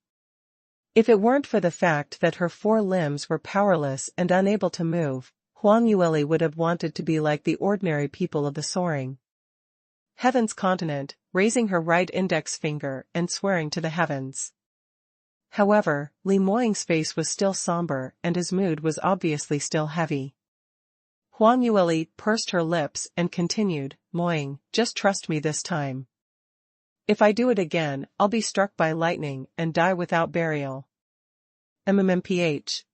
If it weren't for the fact that her 4 limbs were powerless and unable to move, Huang Yueli would have wanted to be like the ordinary people of the soaring heavens continent, raising her right index finger and swearing to the heavens. However, Li Moying's face was still somber and his mood was obviously still heavy. Huang Yueli pursed her lips and continued, "Moying, just trust me this time. If I do it again, I'll be struck by lightning and die without burial. MMPH."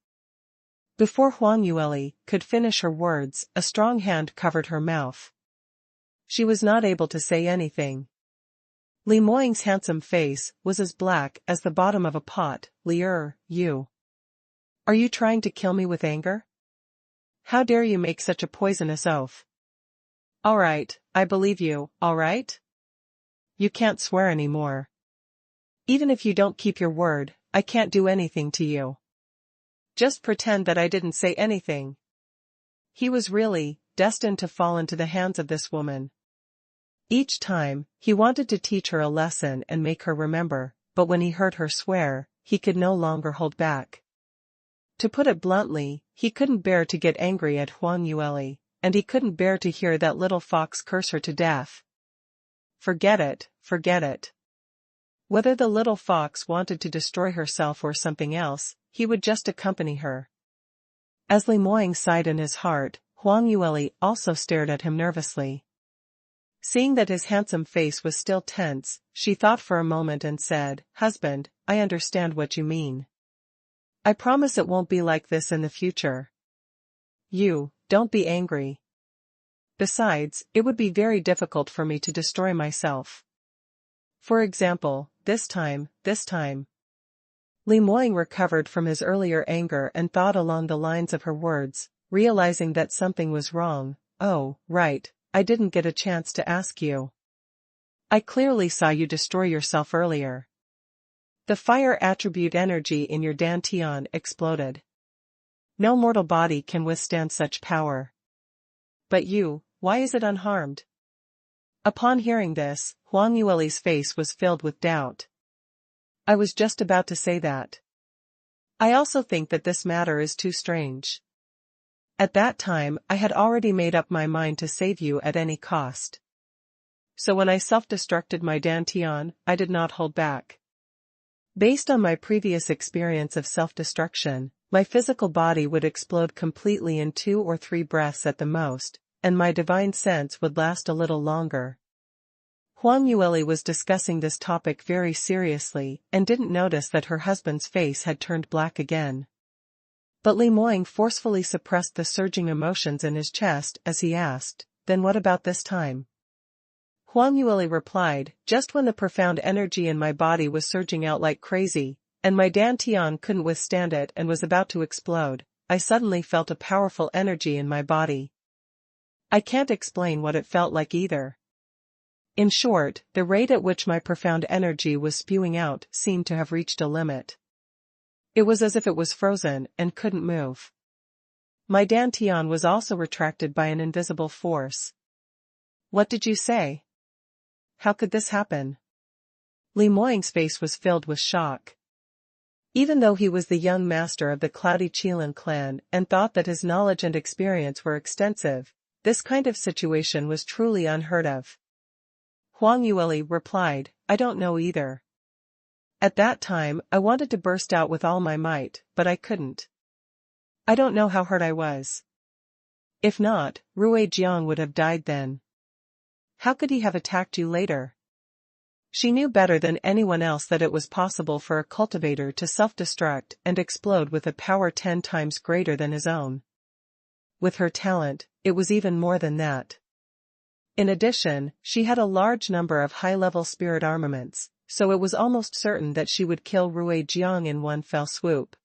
Before Huang Yueli could finish her words, a strong hand covered her mouth. She was not able to say anything. Li Moying's handsome face was as black as the bottom of a pot. "Li'er, you. Are you trying to kill me with anger? How dare you make such a poisonous oath?" "All right, I believe you, all right? You can't swear anymore. Even if you don't keep your word, I can't do anything to you. Just pretend that I didn't say anything." He was really destined to fall into the hands of this woman. Each time, he wanted to teach her a lesson and make her remember, but when he heard her swear, he could no longer hold back. To put it bluntly, he couldn't bear to get angry at Huang Yueli, and he couldn't bear to hear that little fox curse her to death. Forget it, forget it. Whether the little fox wanted to destroy herself or something else, he would just accompany her. As Li Moying sighed in his heart, Huang Yueli also stared at him nervously. Seeing that his handsome face was still tense, she thought for a moment and said, "Husband, I understand what you mean. I promise it won't be like this in the future. Don't be angry. Besides, it would be very difficult for me to destroy myself. For example, this time. Li Moying recovered from his earlier anger and thought along the lines of her words, realizing that something was wrong. "Oh, right, I didn't get a chance to ask you. I clearly saw you destroy yourself earlier. The fire attribute energy in your dantian exploded. No mortal body can withstand such power. But you, why is it unharmed? Upon hearing this, Huang Yueli's face was filled with doubt. I was just about to say that. I also think that this matter is too strange. At that time I had already made up my mind to save you at any cost. So when I self-destructed my dantian, I did not hold back. Based on my previous experience of self-destruction, my physical body would explode completely in 2 or 3 breaths at the most, and my divine sense would last a little longer. Huang Yueli was discussing this topic very seriously and didn't notice that her husband's face had turned black again. But Li Moying forcefully suppressed the surging emotions in his chest as he asked, "Then what about this time?" Huang Yueli replied, "Just when the profound energy in my body was surging out like crazy, and my dantian couldn't withstand it and was about to explode, I suddenly felt a powerful energy in my body. I can't explain what it felt like either. In short, the rate at which my profound energy was spewing out seemed to have reached a limit. It was as if it was frozen and couldn't move. My dantian was also retracted by an invisible force." "What did you say? How could this happen?" Li Moying's face was filled with shock. Even though he was the young master of the Cloudy Qilin clan and thought that his knowledge and experience were extensive, this kind of situation was truly unheard of. Huang Yueli replied, "I don't know either. At that time I wanted to burst out with all my might, but I couldn't. I don't know how hurt I was. If not, Rui Jiang would have died then. How could he have attacked you later?" She knew better than anyone else that it was possible for a cultivator to self-destruct and explode with a power 10 times greater than his own. With her talent, it was even more than that. In addition, she had a large number of high-level spirit armaments, so it was almost certain that she would kill Rui Jiang in one fell swoop.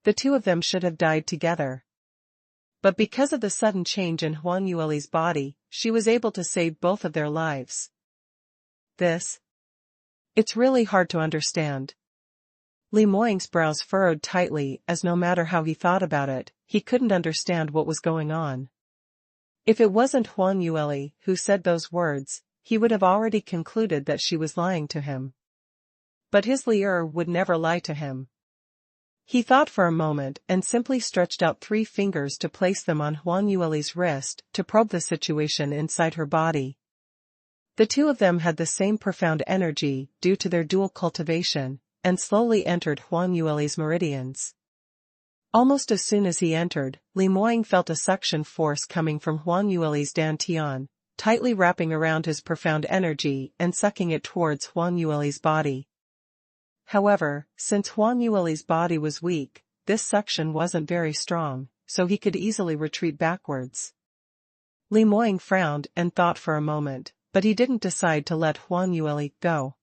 The two of them should have died together. But because of the sudden change in Huang Yueli's body, she was able to save both of their lives. It's really hard to understand. Li Moying's brows furrowed tightly as no matter how he thought about it, he couldn't understand what was going on. If it wasn't Huang Yueli who said those words, he would have already concluded that she was lying to him. But his Li'er would never lie to him. He thought for a moment and simply stretched out 3 fingers to place them on Huang Yueli's wrist to probe the situation inside her body. The two of them had the same profound energy due to their dual cultivation, and slowly entered Huang Yueli's meridians. Almost as soon as he entered, Li Moying felt a suction force coming from Huang Yueli's dantian, tightly wrapping around his profound energy and sucking it towards Huang Yueli's body. However, since Huang Yueli's body was weak, this suction wasn't very strong, so he could easily retreat backwards. Li Moying frowned and thought for a moment, but he didn't decide to let Huang Yueli go.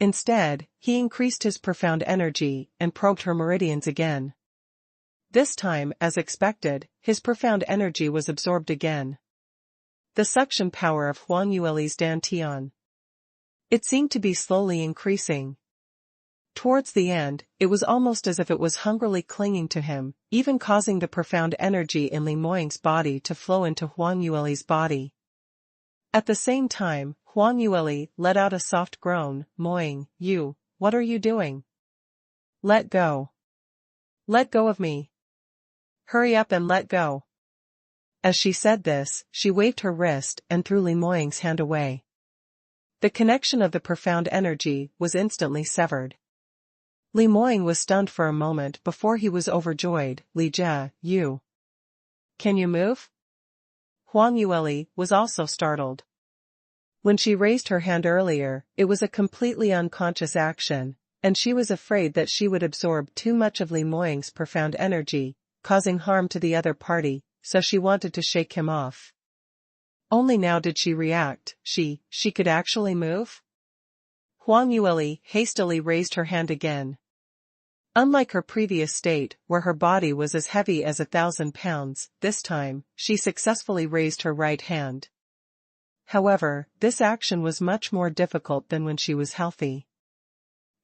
Instead, he increased his profound energy and probed her meridians again. This time, as expected, his profound energy was absorbed again. The suction power of Huang Yueli's dantian. It seemed to be slowly increasing. Towards the end, it was almost as if it was hungrily clinging to him, even causing the profound energy in Li Moying's body to flow into Huang Yueli's body. At the same time, Huang Yueli let out a soft groan. "Moying, what are you doing? Let go. Let go of me. Hurry up and let go." As she said this, she waved her wrist and threw Li Moying's hand away. The connection of the profound energy was instantly severed. Li Moying was stunned for a moment before he was overjoyed. "Li Jia, you. Can you move?" Huang Yueli was also startled. When she raised her hand earlier, it was a completely unconscious action, and she was afraid that she would absorb too much of Li Moying's profound energy, causing harm to the other party, so she wanted to shake him off. Only now did she react. She could actually move? Huang Yueli hastily raised her hand again. Unlike her previous state, where her body was as heavy as 1,000 pounds, this time, she successfully raised her right hand. However, this action was much more difficult than when she was healthy.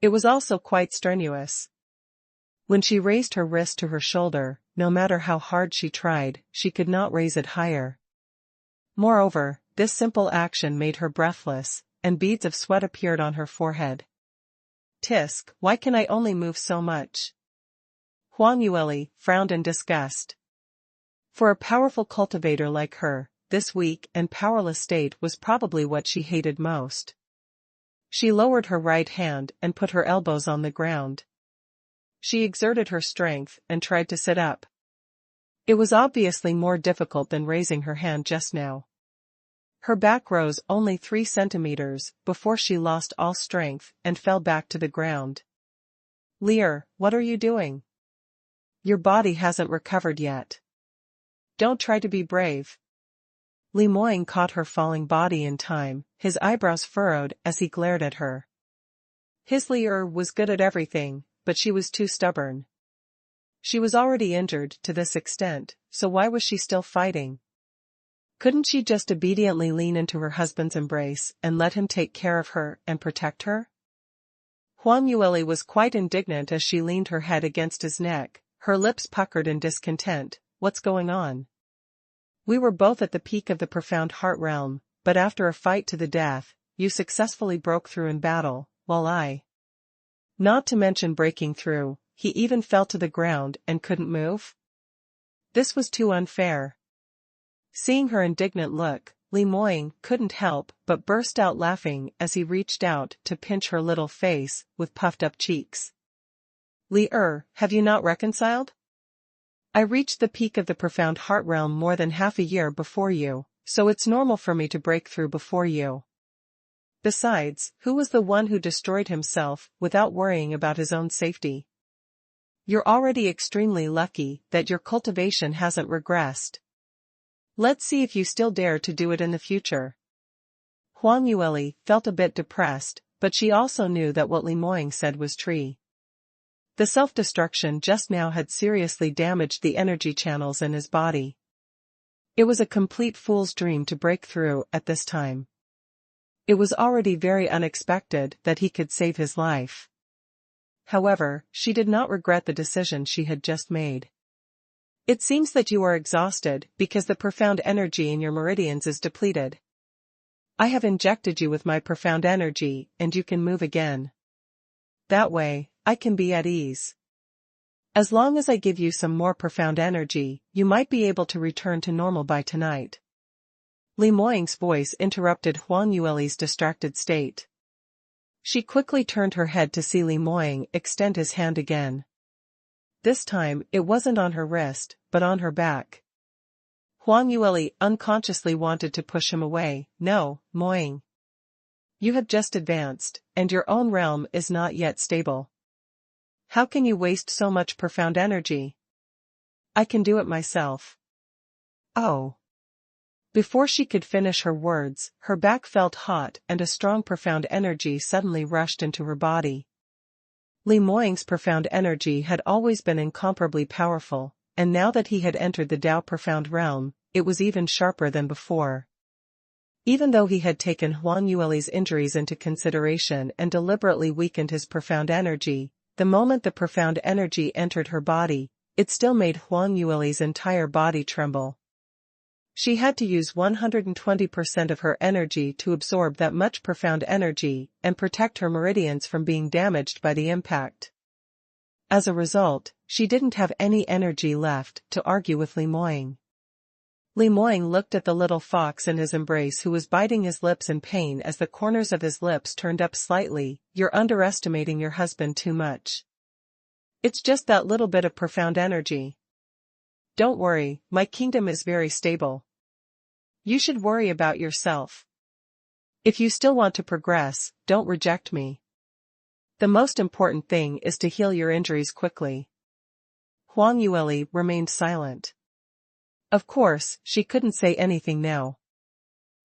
It was also quite strenuous. When she raised her wrist to her shoulder, no matter how hard she tried, she could not raise it higher. Moreover, this simple action made her breathless, and beads of sweat appeared on her forehead. Tisk, why can I only move so much? Huang Yueli frowned in disgust. For a powerful cultivator like her, this weak and powerless state was probably what she hated most. She lowered her right hand and put her elbows on the ground. She exerted her strength and tried to sit up. It was obviously more difficult than raising her hand just now. Her back rose only 3 centimeters before she lost all strength and fell back to the ground. Lear, what are you doing? Your body hasn't recovered yet. Don't try to be brave. Li Moying caught her falling body in time, his eyebrows furrowed as he glared at her. His Lear was good at everything, but she was too stubborn. She was already injured to this extent, so why was she still fighting? Couldn't she just obediently lean into her husband's embrace and let him take care of her and protect her? Huang Yueli was quite indignant as she leaned her head against his neck, her lips puckered in discontent. What's going on? We were both at the peak of the profound heart realm, but after a fight to the death, you successfully broke through in battle, while I... Not to mention breaking through, he even fell to the ground and couldn't move? This was too unfair. Seeing her indignant look, Li Moying couldn't help but burst out laughing as he reached out to pinch her little face with puffed-up cheeks. Li have you not reconciled? I reached the peak of the profound heart realm more than half a year before you, so it's normal for me to break through before you. Besides, who was the one who destroyed himself without worrying about his own safety? You're already extremely lucky that your cultivation hasn't regressed. Let's see if you still dare to do it in the future. Huang Yueli felt a bit depressed, but she also knew that what Li Moying said was true. The self-destruction just now had seriously damaged the energy channels in his body. It was a complete fool's dream to break through at this time. It was already very unexpected that he could save his life. However, she did not regret the decision she had just made. It seems that you are exhausted because the profound energy in your meridians is depleted. I have injected you with my profound energy and you can move again. That way, I can be at ease. As long as I give you some more profound energy, you might be able to return to normal by tonight. Li Moying's voice interrupted Huang Yueli's distracted state. She quickly turned her head to see Li Moying extend his hand again. This time, it wasn't on her wrist, but on her back. Huang Yueli unconsciously wanted to push him away. No, Moying. You have just advanced, and your own realm is not yet stable. How can you waste so much profound energy? I can do it myself. Oh. Before she could finish her words, her back felt hot and a strong profound energy suddenly rushed into her body. Li Moying's profound energy had always been incomparably powerful, and now that he had entered the Tao profound realm, it was even sharper than before. Even though he had taken Huang Yueli's injuries into consideration and deliberately weakened his profound energy, the moment the profound energy entered her body, it still made Huang Yueli's entire body tremble. She had to use 120% of her energy to absorb that much profound energy and protect her meridians from being damaged by the impact. As a result, she didn't have any energy left to argue with Li Moying. Li Moying looked at the little fox in his embrace who was biting his lips in pain as the corners of his lips turned up slightly. You're underestimating your husband too much. It's just that little bit of profound energy. Don't worry, my kingdom is very stable. You should worry about yourself. If you still want to progress, don't reject me. The most important thing is to heal your injuries quickly. Huang Yueli remained silent. Of course, she couldn't say anything now.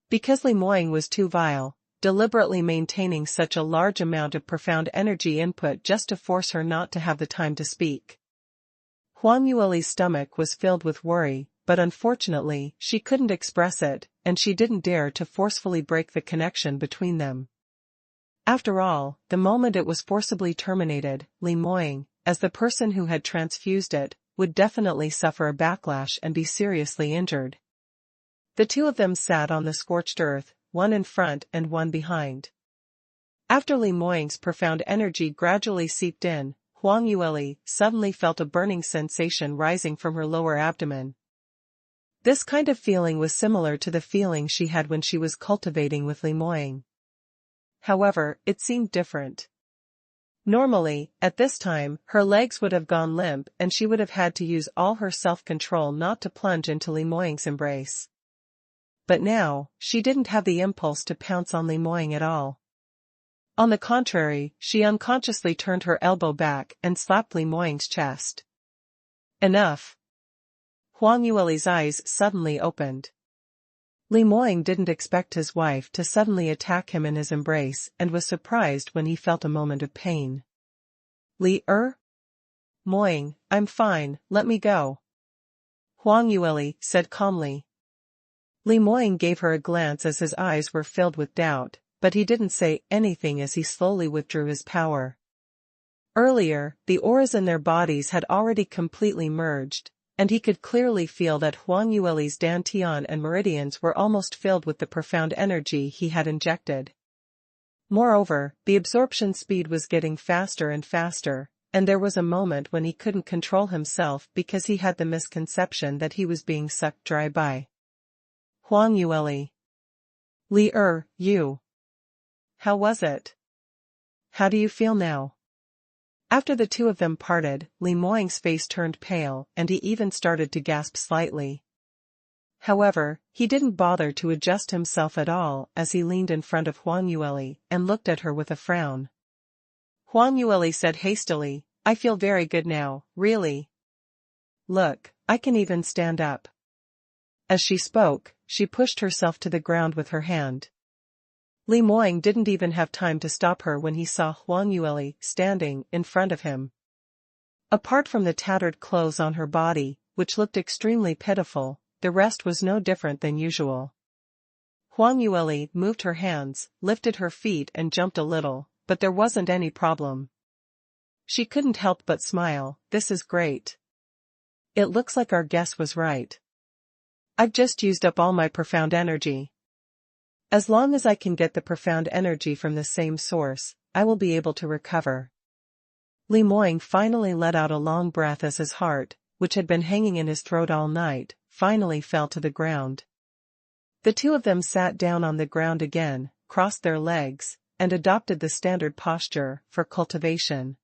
Because Li Moying was too vile, deliberately maintaining such a large amount of profound energy input just to force her not to have the time to speak. Huang Yueli's stomach was filled with worry, but unfortunately, she couldn't express it, and she didn't dare to forcefully break the connection between them. After all, the moment it was forcibly terminated, Li Moying, as the person who had transfused it, would definitely suffer a backlash and be seriously injured. The two of them sat on the scorched earth, one in front and one behind. After Li Moying's profound energy gradually seeped in, Huang Yueli suddenly felt a burning sensation rising from her lower abdomen. This kind of feeling was similar to the feeling she had when she was cultivating with Li Moying. However, it seemed different. Normally, at this time, her legs would have gone limp and she would have had to use all her self-control not to plunge into Li Moying's embrace. But now, she didn't have the impulse to pounce on Li Moying at all. On the contrary, she unconsciously turned her elbow back and slapped Li Moying's chest. Enough. Huang Yueli's eyes suddenly opened. Li Moying didn't expect his wife to suddenly attack him in his embrace and was surprised when he felt a moment of pain. Moying, I'm fine, let me go. Huang Yueli said calmly. Li Moying gave her a glance as his eyes were filled with doubt, but he didn't say anything as he slowly withdrew his power. Earlier, the auras in their bodies had already completely merged, and he could clearly feel that Huang Yueli's dantian and meridians were almost filled with the profound energy he had injected. Moreover, the absorption speed was getting faster and faster, and there was a moment when he couldn't control himself because he had the misconception that he was being sucked dry by Huang Yueli. You. How was it? How do you feel now? After the two of them parted, Li Moying's face turned pale and he even started to gasp slightly. However, he didn't bother to adjust himself at all as he leaned in front of Huang Yueli and looked at her with a frown. Huang Yueli said hastily, I feel very good now, really. Look, I can even stand up. As she spoke, she pushed herself to the ground with her hand. Li Moying didn't even have time to stop her when he saw Huang Yueli standing in front of him. Apart from the tattered clothes on her body, which looked extremely pitiful, the rest was no different than usual. Huang Yueli moved her hands, lifted her feet and jumped a little, but there wasn't any problem. She couldn't help but smile. This is great. It looks like our guess was right. I've just used up all my profound energy. As long as I can get the profound energy from the same source, I will be able to recover. Li Moying finally let out a long breath as his heart, which had been hanging in his throat all night, finally fell to the ground. The two of them sat down on the ground again, crossed their legs, and adopted the standard posture for cultivation.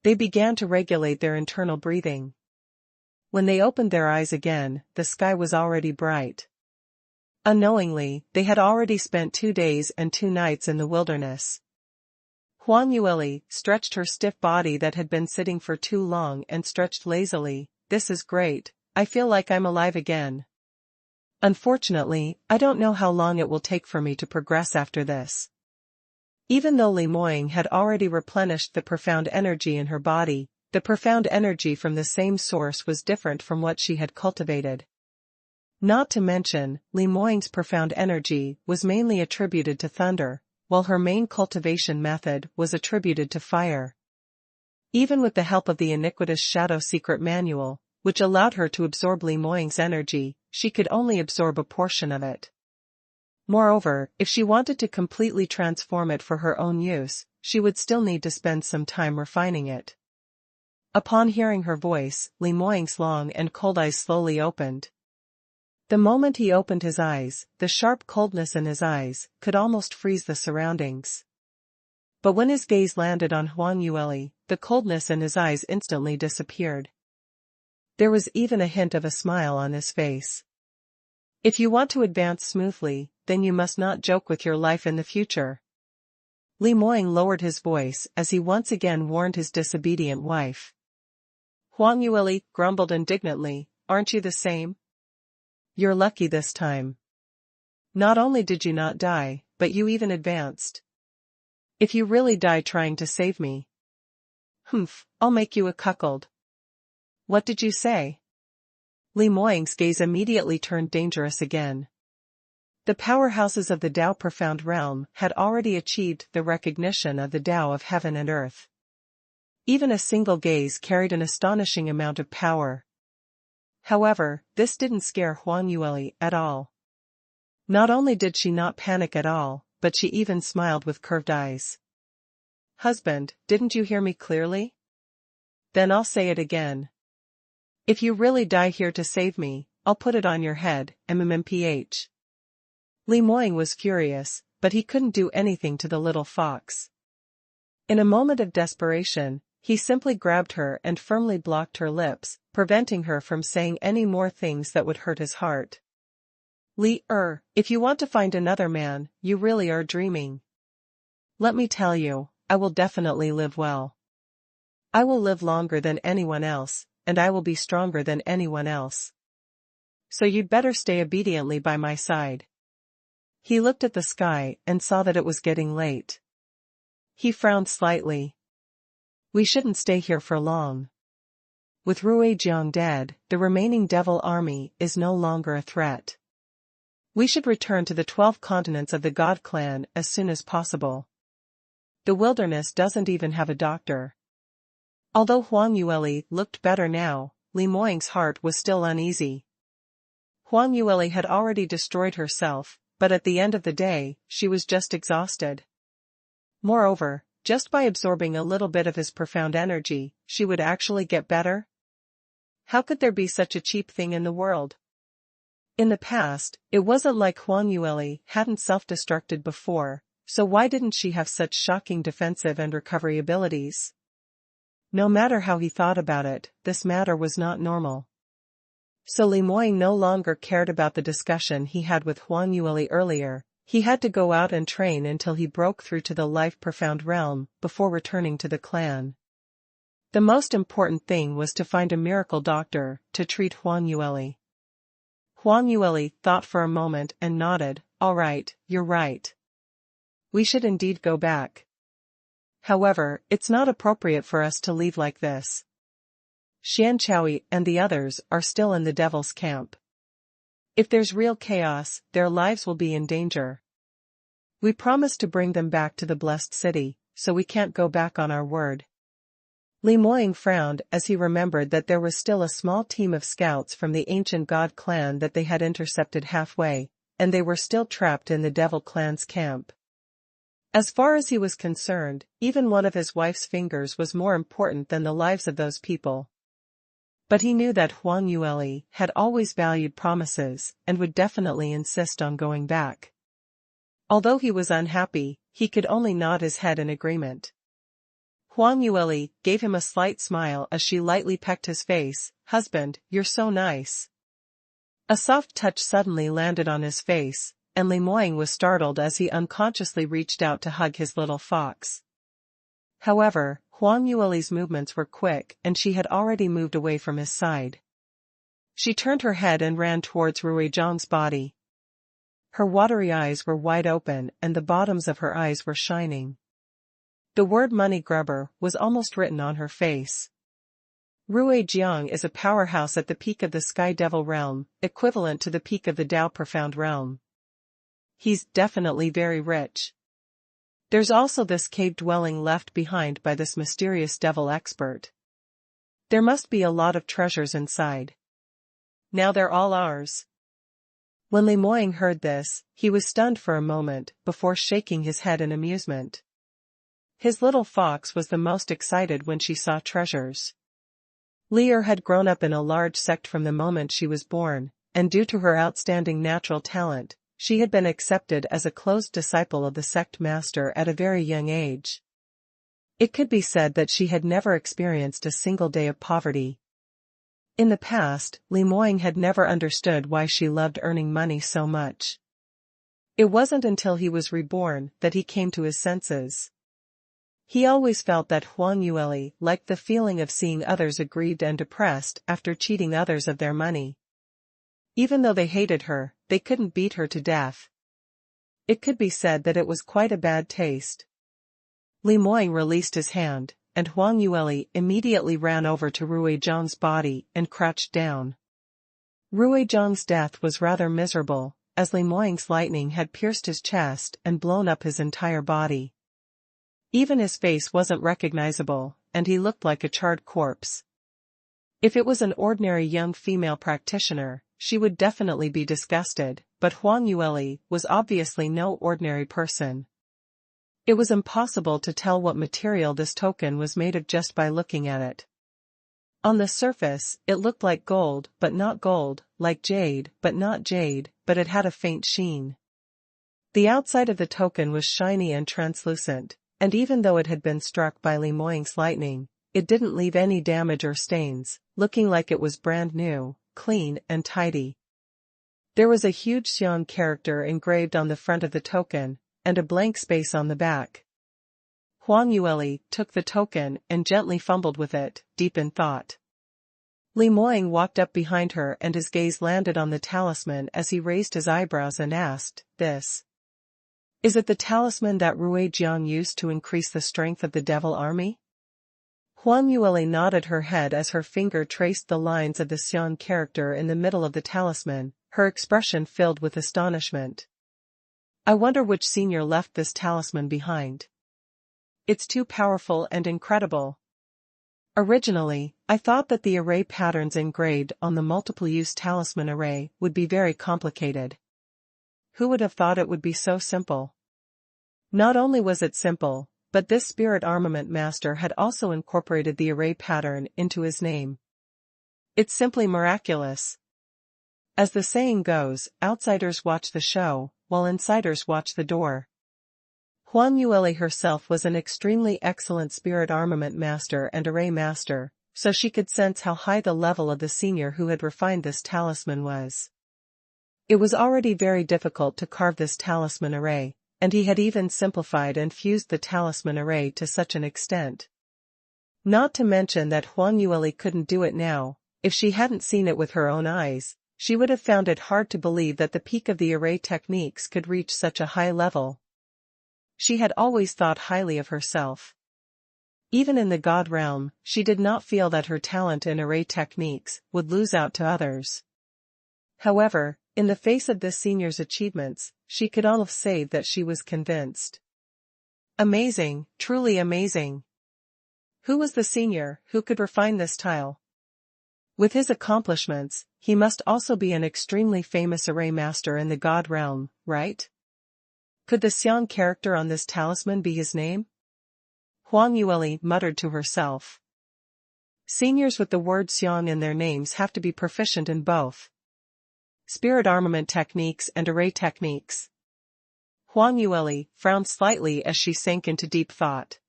They began to regulate their internal breathing. When they opened their eyes again, the sky was already bright. Unknowingly, they had already spent 2 days and 2 nights in the wilderness. Huang Yueli stretched her stiff body that had been sitting for too long and stretched lazily. This is great, I feel like I'm alive again. Unfortunately, I don't know how long it will take for me to progress after this. Even though Li Moying had already replenished the profound energy in her body, the profound energy from the same source was different from what she had cultivated. Not to mention, Li Moying's profound energy was mainly attributed to thunder, while her main cultivation method was attributed to fire. Even with the help of the iniquitous Shadow Secret Manual, which allowed her to absorb Li Moying's energy, she could only absorb a portion of it. Moreover, if she wanted to completely transform it for her own use, she would still need to spend some time refining it. Upon hearing her voice, Li Moying's long and cold eyes slowly opened. The moment he opened his eyes, the sharp coldness in his eyes could almost freeze the surroundings. But when his gaze landed on Huang Yueli, the coldness in his eyes instantly disappeared. There was even a hint of a smile on his face. If you want to advance smoothly, then you must not joke with your life in the future. Li Moying lowered his voice as he once again warned his disobedient wife. Huang Yueli grumbled indignantly, aren't you the same? You're lucky this time. Not only did you not die, but you even advanced. If you really die trying to save me, I'll make you a cuckold. What did you say? Li Moying's gaze immediately turned dangerous again. The powerhouses of the Tao Profound Realm had already achieved the recognition of the Tao of heaven and earth. Even a single gaze carried an astonishing amount of power. However, this didn't scare Huang Yueli at all. Not only did she not panic at all, but she even smiled with curved eyes. "Husband, didn't you hear me clearly? Then I'll say it again. If you really die here to save me, I'll put it on your head, MMPH. Li Moying was furious, but he couldn't do anything to the little fox. In a moment of desperation, he simply grabbed her and firmly blocked her lips, preventing her from saying any more things that would hurt his heart. If you want to find another man, you really are dreaming. Let me tell you, I will definitely live well. I will live longer than anyone else, and I will be stronger than anyone else. So you'd better stay obediently by my side." He looked at the sky and saw that it was getting late. He frowned slightly. "We shouldn't stay here for long. With Ruijiang dead, the remaining devil army is no longer a threat. We should return to the 12 continents of the God clan as soon as possible. The wilderness doesn't even have a doctor." Although Huang Yueli looked better now, Li Moying's heart was still uneasy. Huang Yueli had already destroyed herself, but at the end of the day, she was just exhausted. Moreover, just by absorbing a little bit of his profound energy, she would actually get better? How could there be such a cheap thing in the world? In the past, it wasn't like Huang Yueli hadn't self-destructed before, so why didn't she have such shocking defensive and recovery abilities? No matter how he thought about it, this matter was not normal. So Li Moying no longer cared about the discussion he had with Huang Yueli earlier. He had to go out and train until he broke through to the life profound realm before returning to the clan. The most important thing was to find a miracle doctor to treat Huang Yueli. Huang Yueli thought for a moment and nodded. "All right, you're right. We should indeed go back. However, it's not appropriate for us to leave like this. Xianxia and the others are still in the devil's camp. If there's real chaos, their lives will be in danger. We promised to bring them back to the blessed city, so we can't go back on our word." Li Moying frowned as he remembered that there was still a small team of scouts from the ancient god clan that they had intercepted halfway, and they were still trapped in the devil clan's camp. As far as he was concerned, even one of his wife's fingers was more important than the lives of those people. But he knew that Huang Yueli had always valued promises and would definitely insist on going back. Although he was unhappy, he could only nod his head in agreement. Huang Yueli gave him a slight smile as she lightly pecked his face. "Husband, you're so nice." A soft touch suddenly landed on his face, and Li Moying was startled as he unconsciously reached out to hug his little fox. However, Huang Yueli's movements were quick and she had already moved away from his side. She turned her head and ran towards Ruijiang's body. Her watery eyes were wide open and the bottoms of her eyes were shining. The word money grubber was almost written on her face. Ruijiang is a powerhouse at the peak of the Sky Devil realm, equivalent to the peak of the Tao Profound realm. He's definitely very rich. There's also this cave dwelling left behind by this mysterious devil expert. There must be a lot of treasures inside. Now they're all ours. When Li Moying heard this, he was stunned for a moment before shaking his head in amusement. His little fox was the most excited when she saw treasures. Li had grown up in a large sect from the moment she was born, and due to her outstanding natural talent, she had been accepted as a close disciple of the sect master at a very young age. It could be said that she had never experienced a single day of poverty. In the past, Li Moying had never understood why she loved earning money so much. It wasn't until he was reborn that he came to his senses. He always felt that Huang Yueli liked the feeling of seeing others aggrieved and depressed after cheating others of their money. Even though they hated her, they couldn't beat her to death. It could be said that it was quite a bad taste. Li Moying released his hand, and Huang Yueli immediately ran over to Ruijiang's body and crouched down. Ruijiang's death was rather miserable, as Li Moying's lightning had pierced his chest and blown up his entire body. Even his face wasn't recognizable, and he looked like a charred corpse. If it was an ordinary young female practitioner, she would definitely be disgusted, but Huang Yueli was obviously no ordinary person. It was impossible to tell what material this token was made of just by looking at it. On the surface, it looked like gold, but not gold, like jade, but it had a faint sheen. The outside of the token was shiny and translucent, and even though it had been struck by Li Moying's lightning, it didn't leave any damage or stains, looking like it was brand new, clean and tidy. There was a huge Xiang character engraved on the front of the token, and a blank space on the back. Huang Yueli took the token and gently fumbled with it, deep in thought. Li Moying walked up behind her and his gaze landed on the talisman as he raised his eyebrows and asked, "This? Is it the talisman that Rui Jiang used to increase the strength of the devil army?" Huang Yueli nodded her head as her finger traced the lines of the Xiang character in the middle of the talisman, her expression filled with astonishment. "I wonder which senior left this talisman behind. It's too powerful and incredible. Originally, I thought that the array patterns engraved on the multiple-use talisman array would be very complicated. Who would have thought it would be so simple?" Not only was it simple, but this spirit armament master had also incorporated the array pattern into his name. It's simply miraculous. As the saying goes, outsiders watch the show, while insiders watch the door. Huang Yueli herself was an extremely excellent spirit armament master and array master, so she could sense how high the level of the senior who had refined this talisman was. It was already very difficult to carve this talisman array, and he had even simplified and fused the talisman array to such an extent. Not to mention that Huang Yueli couldn't do it now. If she hadn't seen it with her own eyes, she would have found it hard to believe that the peak of the array techniques could reach such a high level. She had always thought highly of herself. Even in the God realm, she did not feel that her talent in array techniques would lose out to others. However, in the face of this senior's achievements, she could almost say that she was convinced. Amazing, truly amazing. Who was the senior who could refine this tile? With his accomplishments, he must also be an extremely famous array master in the God realm, right? Could the Xiang character on this talisman be his name? Huang Yueli muttered to herself. Seniors with the word Xiang in their names have to be proficient in both spirit armament techniques and array techniques. Huang Yueli frowned slightly as she sank into deep thought.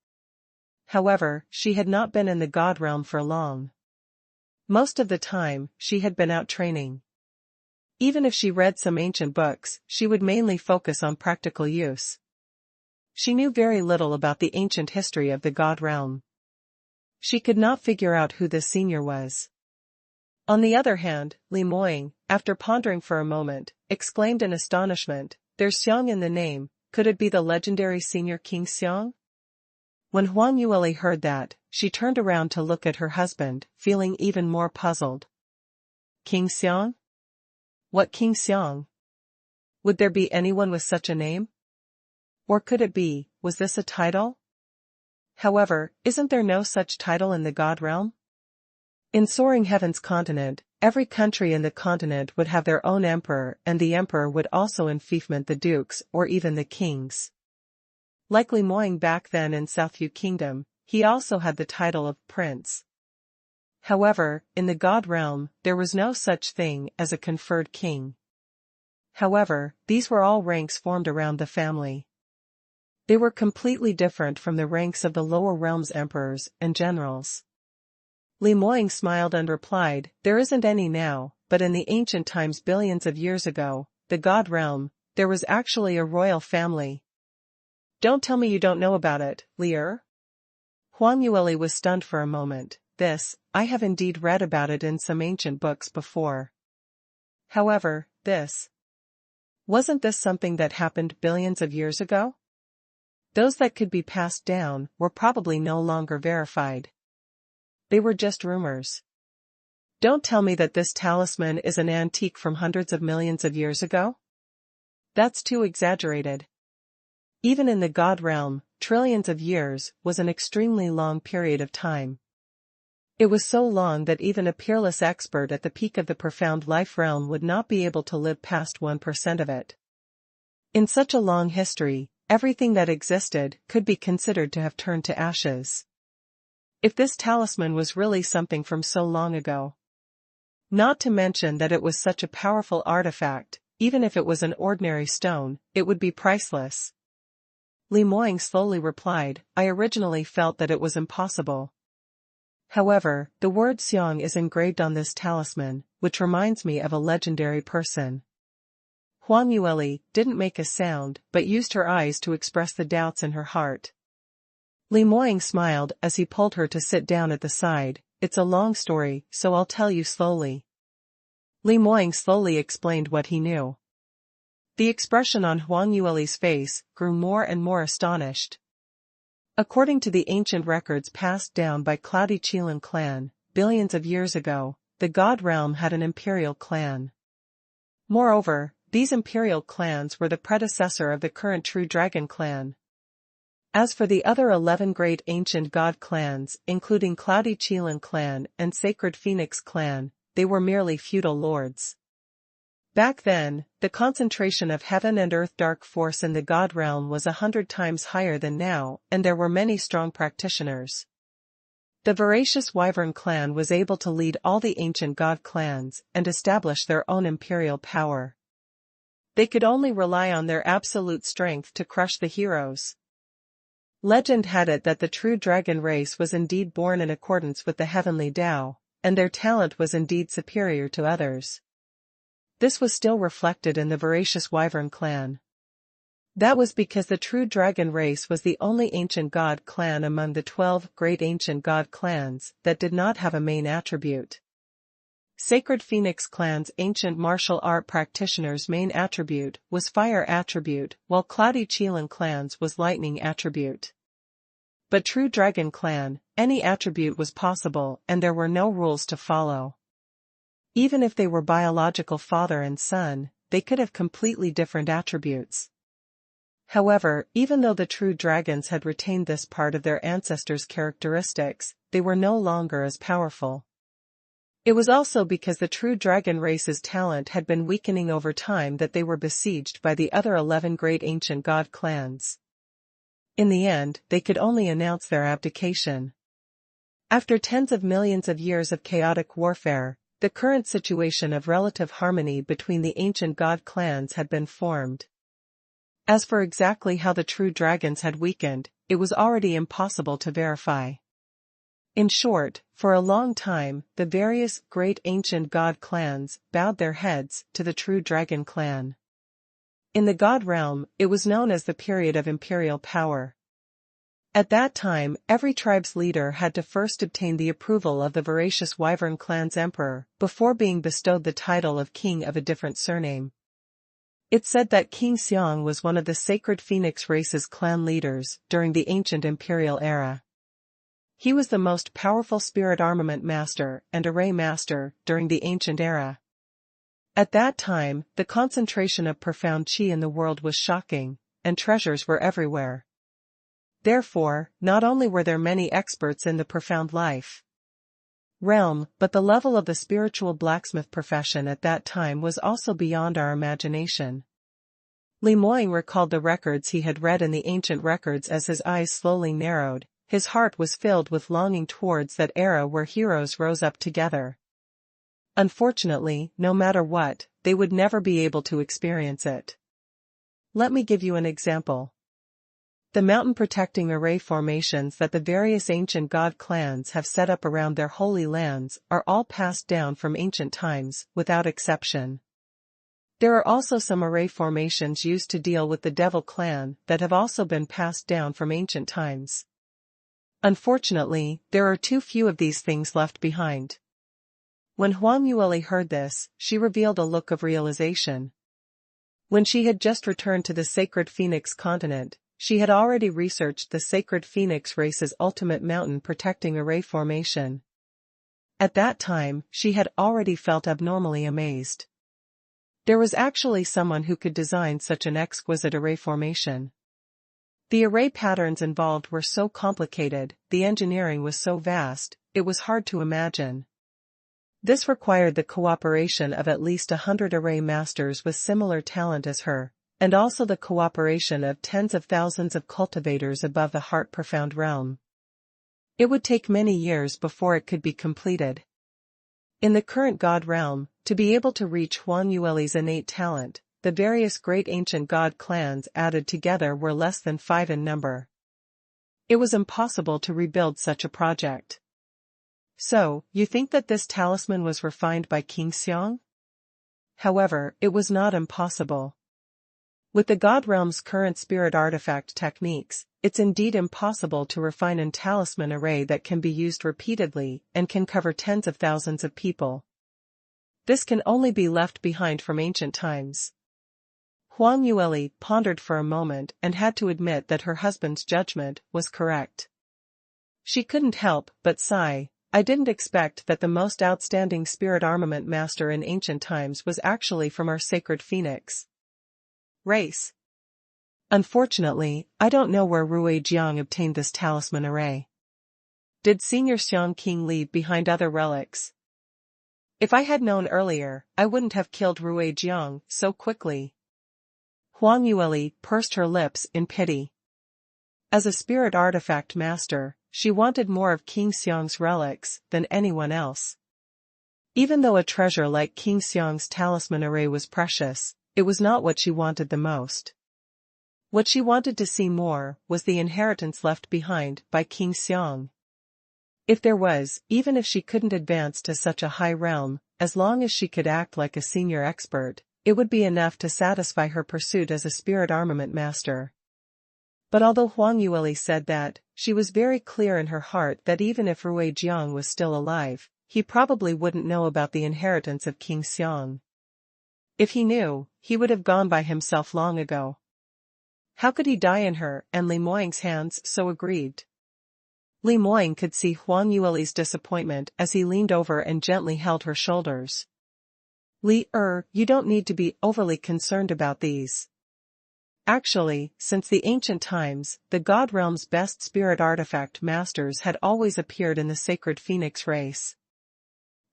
However, she had not been in the God realm for long. Most of the time, she had been out training. Even if she read some ancient books, she would mainly focus on practical use. She knew very little about the ancient history of the God realm. She could not figure out who this senior was. On the other hand, Li Moying, after pondering for a moment, exclaimed in astonishment, "There's Xiang in the name, could it be the legendary senior King Xiang?" When Huang Yueli heard that, she turned around to look at her husband, feeling even more puzzled. King Xiang? What King Xiang? Would there be anyone with such a name? Or could it be, was this a title? However, isn't there no such title in the God realm? In Soaring Heaven's continent, every country in the continent would have their own emperor and the emperor would also enfeoffment the dukes or even the kings. Like Li Moying back then in Southview Kingdom, he also had the title of prince. However, in the God realm, there was no such thing as a conferred king. However, these were all ranks formed around the family. They were completely different from the ranks of the lower realm's emperors and generals. Li Moying smiled and replied, "There isn't any now, but in the ancient times billions of years ago, the God realm, there was actually a royal family." Don't tell me you don't know about it, Lier. Huang Yueli was stunned for a moment. I have indeed read about it in some ancient books before. However, wasn't this something that happened billions of years ago? Those that could be passed down were probably no longer verified. They were just rumors. Don't tell me that this talisman is an antique from hundreds of millions of years ago? That's too exaggerated. Even in the god realm, trillions of years was an extremely long period of time. It was so long that even a peerless expert at the peak of the profound life realm would not be able to live past 1% of it. In such a long history, everything that existed could be considered to have turned to ashes. If this talisman was really something from so long ago. Not to mention that it was such a powerful artifact, even if it was an ordinary stone, it would be priceless. Li Moying slowly replied, I originally felt that it was impossible. However, the word Xiang is engraved on this talisman, which reminds me of a legendary person. Huang Yueli didn't make a sound but used her eyes to express the doubts in her heart. Li Moying smiled as he pulled her to sit down at the side. It's a long story, so I'll tell you slowly. Li Moying slowly explained what he knew. The expression on Huang Yueli's face grew more and more astonished. According to the ancient records passed down by Cloudy Qilin clan, billions of years ago, the god realm had an imperial clan. Moreover, these imperial clans were the predecessor of the current True Dragon clan. As for the other 11 great ancient god clans, including Cloudy Qilin clan and Sacred Phoenix clan, they were merely feudal lords. Back then, the concentration of heaven and earth dark force in the god realm was 100 times higher than now, and there were many strong practitioners. The voracious Wyvern clan was able to lead all the ancient god clans and establish their own imperial power. They could only rely on their absolute strength to crush the heroes. Legend had it that the true dragon race was indeed born in accordance with the heavenly Tao, and their talent was indeed superior to others. This was still reflected in the voracious Wyvern clan. That was because the true dragon race was the only ancient god clan among the 12 great ancient god clans that did not have a main attribute. Sacred Phoenix clan's ancient martial art practitioners' main attribute was fire attribute, while Cloudy Qilin clan's was lightning attribute. But True Dragon clan, any attribute was possible and there were no rules to follow. Even if they were biological father and son, they could have completely different attributes. However, even though the true dragons had retained this part of their ancestors' characteristics, they were no longer as powerful. It was also because the true dragon race's talent had been weakening over time that they were besieged by the other 11 great ancient god clans. In the end, they could only announce their abdication. After tens of millions of years of chaotic warfare, the current situation of relative harmony between the ancient god clans had been formed. As for exactly how the true dragons had weakened, it was already impossible to verify. In short, for a long time, the various great ancient god clans bowed their heads to the true dragon clan. In the god realm, it was known as the period of imperial power. At that time, every tribe's leader had to first obtain the approval of the voracious Wyvern clan's emperor, before being bestowed the title of king of a different surname. It's said that King Xiang was one of the Sacred Phoenix race's clan leaders during the ancient imperial era. He was the most powerful spirit armament master and array master during the ancient era. At that time, the concentration of profound qi in the world was shocking, and treasures were everywhere. Therefore, not only were there many experts in the profound life realm, but the level of the spiritual blacksmith profession at that time was also beyond our imagination. Li Moying recalled the records he had read in the ancient records as his eyes slowly narrowed. His heart was filled with longing towards that era where heroes rose up together. Unfortunately, no matter what, they would never be able to experience it. Let me give you an example. The mountain-protecting array formations that the various ancient god clans have set up around their holy lands are all passed down from ancient times, without exception. There are also some array formations used to deal with the devil clan that have also been passed down from ancient times. Unfortunately, there are too few of these things left behind. When Huang Yueli heard this, she revealed a look of realization. When she had just returned to the Sacred Phoenix continent, she had already researched the Sacred Phoenix race's ultimate mountain-protecting array formation. At that time, she had already felt abnormally amazed. There was actually someone who could design such an exquisite array formation. The array patterns involved were so complicated, the engineering was so vast, it was hard to imagine. This required the cooperation of at least 100 array masters with similar talent as her, and also the cooperation of tens of thousands of cultivators above the heart-profound realm. It would take many years before it could be completed. In the current god realm, to be able to reach Huang Yueli's innate talent, the various great ancient god clans added together were less than 5 in number. It was impossible to rebuild such a project. So, you think that this talisman was refined by King Xiang? However, it was not impossible. With the god realm's current spirit artifact techniques, it's indeed impossible to refine a talisman array that can be used repeatedly and can cover tens of thousands of people. This can only be left behind from ancient times. Huang Yueli pondered for a moment and had to admit that her husband's judgment was correct. She couldn't help but sigh. I didn't expect that the most outstanding spirit armament master in ancient times was actually from our sacred phoenix race. Unfortunately, I don't know where Ruijiang obtained this talisman array. Did Senior Xianqing leave behind other relics? If I had known earlier, I wouldn't have killed Ruijiang so quickly. Huang Yueli pursed her lips in pity. As a spirit artifact master, she wanted more of King Xiang's relics than anyone else. Even though a treasure like King Xiang's talisman array was precious, it was not what she wanted the most. What she wanted to see more was the inheritance left behind by King Xiang. If there was, even if she couldn't advance to such a high realm, as long as she could act like a senior expert, it would be enough to satisfy her pursuit as a spirit armament master. But although Huang Yueli said that, she was very clear in her heart that even if Ruijiang was still alive, he probably wouldn't know about the inheritance of King Xiang. If he knew, he would have gone by himself long ago. How could he die in her and Li Moying's hands so aggrieved? Li Moying could see Huang Yueli's disappointment as he leaned over and gently held her shoulders. You don't need to be overly concerned about these. Actually, since the ancient times, the god realm's best spirit artifact masters had always appeared in the sacred phoenix race.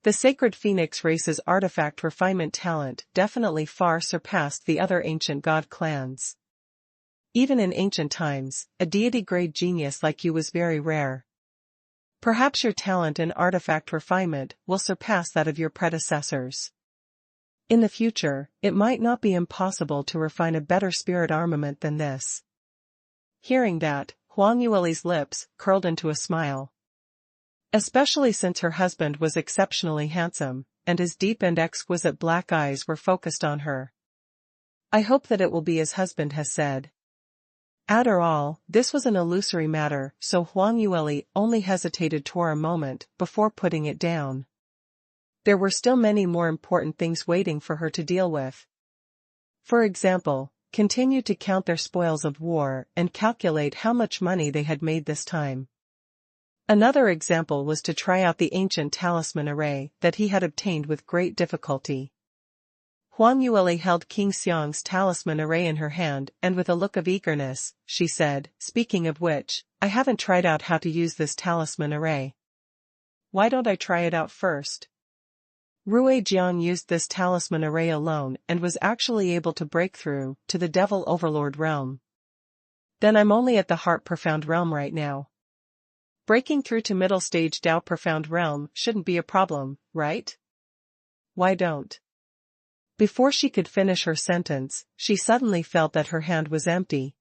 The sacred phoenix race's artifact refinement talent definitely far surpassed the other ancient god clans. Even in ancient times, a deity-grade genius like you was very rare. Perhaps your talent in artifact refinement will surpass that of your predecessors. In the future, it might not be impossible to refine a better spirit armament than this. Hearing that, Huang Yueli's lips curled into a smile. Especially since her husband was exceptionally handsome, and his deep and exquisite black eyes were focused on her. I hope that it will be as husband has said. After all, this was an illusory matter, so Huang Yueli only hesitated for a moment before putting it down. There were still many more important things waiting for her to deal with. For example, continue to count their spoils of war and calculate how much money they had made this time. Another example was to try out the ancient talisman array that he had obtained with great difficulty. Huang Yueli held King Xiang's talisman array in her hand and with a look of eagerness, she said, speaking of which, I haven't tried out how to use this talisman array. Why don't I try it out first? Ruijiang used this talisman array alone and was actually able to break through to the Devil Overlord realm. Then I'm only at the Heart Profound realm right now. Breaking through to middle stage Dao Profound realm shouldn't be a problem, right? Why don't? Before she could finish her sentence, she suddenly felt that her hand was empty.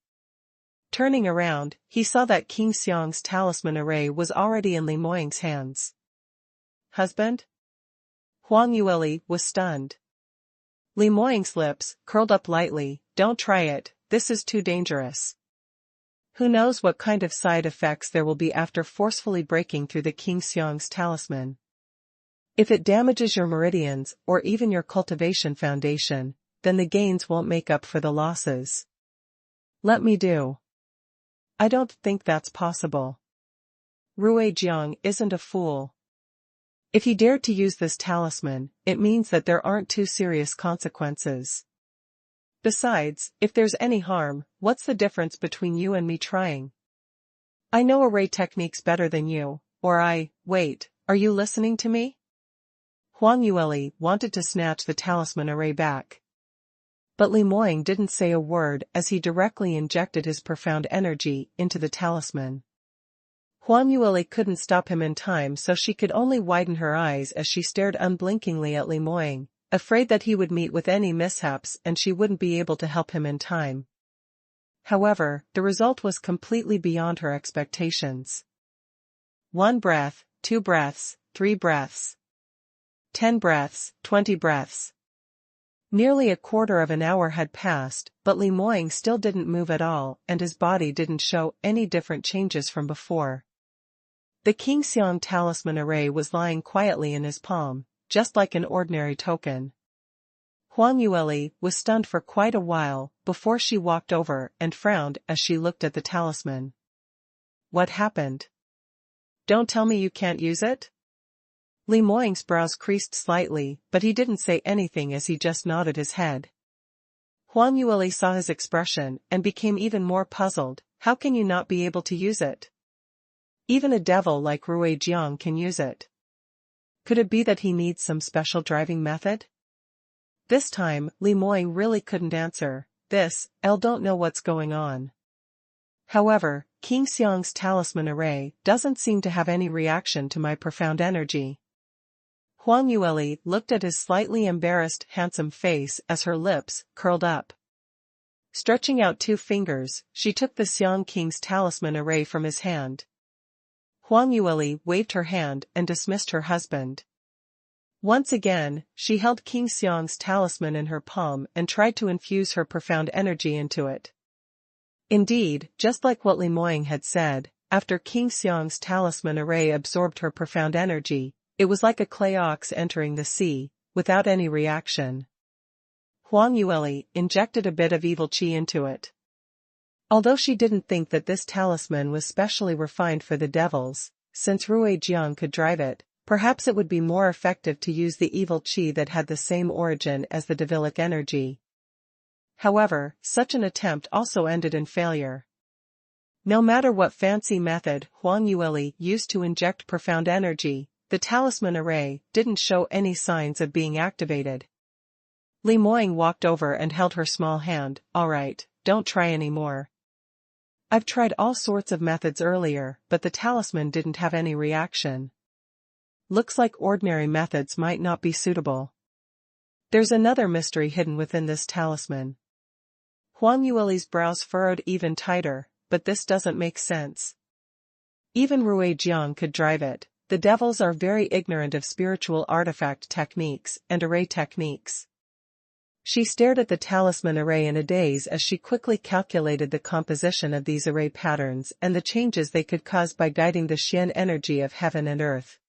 Turning around, he saw that King Xiang's talisman array was already in Li Moying's hands. Husband? Huang Yueli was stunned. Li Moying's lips curled up lightly. Don't try it, this is too dangerous. Who knows what kind of side effects there will be after forcefully breaking through the King Xiang's talisman. If it damages your meridians or even your cultivation foundation, then the gains won't make up for the losses. Let me do. I don't think that's possible. Ruijiang isn't a fool. If he dared to use this talisman, it means that there aren't too serious consequences. Besides, if there's any harm, what's the difference between you and me trying? I know array techniques better than you, wait, are you listening to me? Huang Yueli wanted to snatch the talisman array back. But Li Moying didn't say a word as he directly injected his profound energy into the talisman. Huang Yueli couldn't stop him in time, so she could only widen her eyes as she stared unblinkingly at Li Moying, afraid that he would meet with any mishaps and she wouldn't be able to help him in time. However, the result was completely beyond her expectations. 1 breath, 2 breaths, 3 breaths. 10 breaths, 20 breaths. Nearly a quarter of an hour had passed, but Li Moying still didn't move at all and his body didn't show any different changes from before. The Qingxiang talisman array was lying quietly in his palm, just like an ordinary token. Huang Yueli was stunned for quite a while before she walked over and frowned as she looked at the talisman. What happened? Don't tell me you can't use it? Li Moying's brows creased slightly, but he didn't say anything as he just nodded his head. Huang Yueli saw his expression and became even more puzzled. How can you not be able to use it? Even a devil like Rui Jiang can use it. Could it be that he needs some special driving method? This time, Li Moying really couldn't answer. I don't know what's going on. However, Qingxiang's talisman array doesn't seem to have any reaction to my profound energy. Huang Yueli looked at his slightly embarrassed, handsome face as her lips curled up. Stretching out 2 fingers, she took the Xianqing's talisman array from his hand. Huang Yueli waved her hand and dismissed her husband. Once again, she held Qingxiang's talisman in her palm and tried to infuse her profound energy into it. Indeed, just like what Li Moying had said, after Qingxiang's talisman array absorbed her profound energy, it was like a clay ox entering the sea, without any reaction. Huang Yueli injected a bit of evil qi into it. Although she didn't think that this talisman was specially refined for the devils, since Rui Jiang could drive it, perhaps it would be more effective to use the evil qi that had the same origin as the devilic energy. However, such an attempt also ended in failure. No matter what fancy method Huang Yueli used to inject profound energy, the talisman array didn't show any signs of being activated. Li Moying walked over and held her small hand. All right, don't try anymore. I've tried all sorts of methods earlier, but the talisman didn't have any reaction. Looks like ordinary methods might not be suitable. There's another mystery hidden within this talisman. Huang Yueli's brows furrowed even tighter, but this doesn't make sense. Even Rui Jiang could drive it. The devils are very ignorant of spiritual artifact techniques and array techniques. She stared at the talisman array in a daze as she quickly calculated the composition of these array patterns and the changes they could cause by guiding the Xian energy of heaven and earth.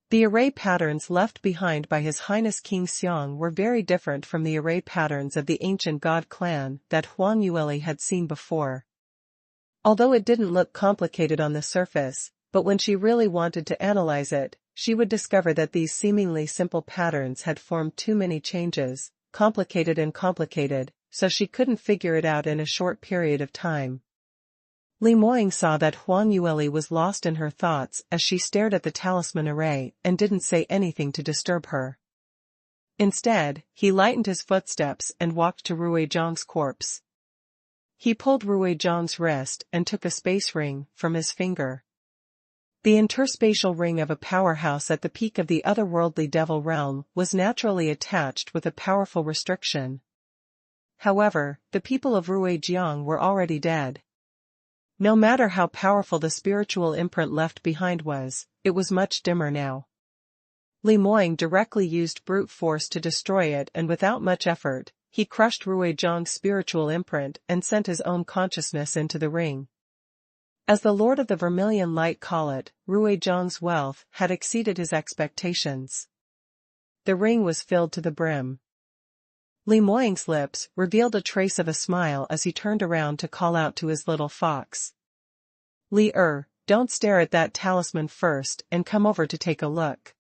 The array patterns left behind by His Highness Qingxiang were very different from the array patterns of the ancient god clan that Huang Yueli had seen before. Although it didn't look complicated on the surface, but when she really wanted to analyze it, she would discover that these seemingly simple patterns had formed too many changes, complicated, so she couldn't figure it out in a short period of time. Li Moying saw that Huang Yueli was lost in her thoughts as she stared at the talisman array and didn't say anything to disturb her. Instead, he lightened his footsteps and walked to Rui Jiang's corpse. He pulled Rui Jiang's wrist and took a space ring from his finger. The interspatial ring of a powerhouse at the peak of the otherworldly devil realm was naturally attached with a powerful restriction. However, the people of Rui Jiang were already dead. No matter how powerful the spiritual imprint left behind was, it was much dimmer now. Li Moying directly used brute force to destroy it, and without much effort, he crushed Rui Jiang's spiritual imprint and sent his own consciousness into the ring. As the Lord of the Vermilion Light call it, Rui Jiang's wealth had exceeded his expectations. The ring was filled to the brim. Li Moying's lips revealed a trace of a smile as he turned around to call out to his little fox. Li don't stare at that talisman first and come over to take a look.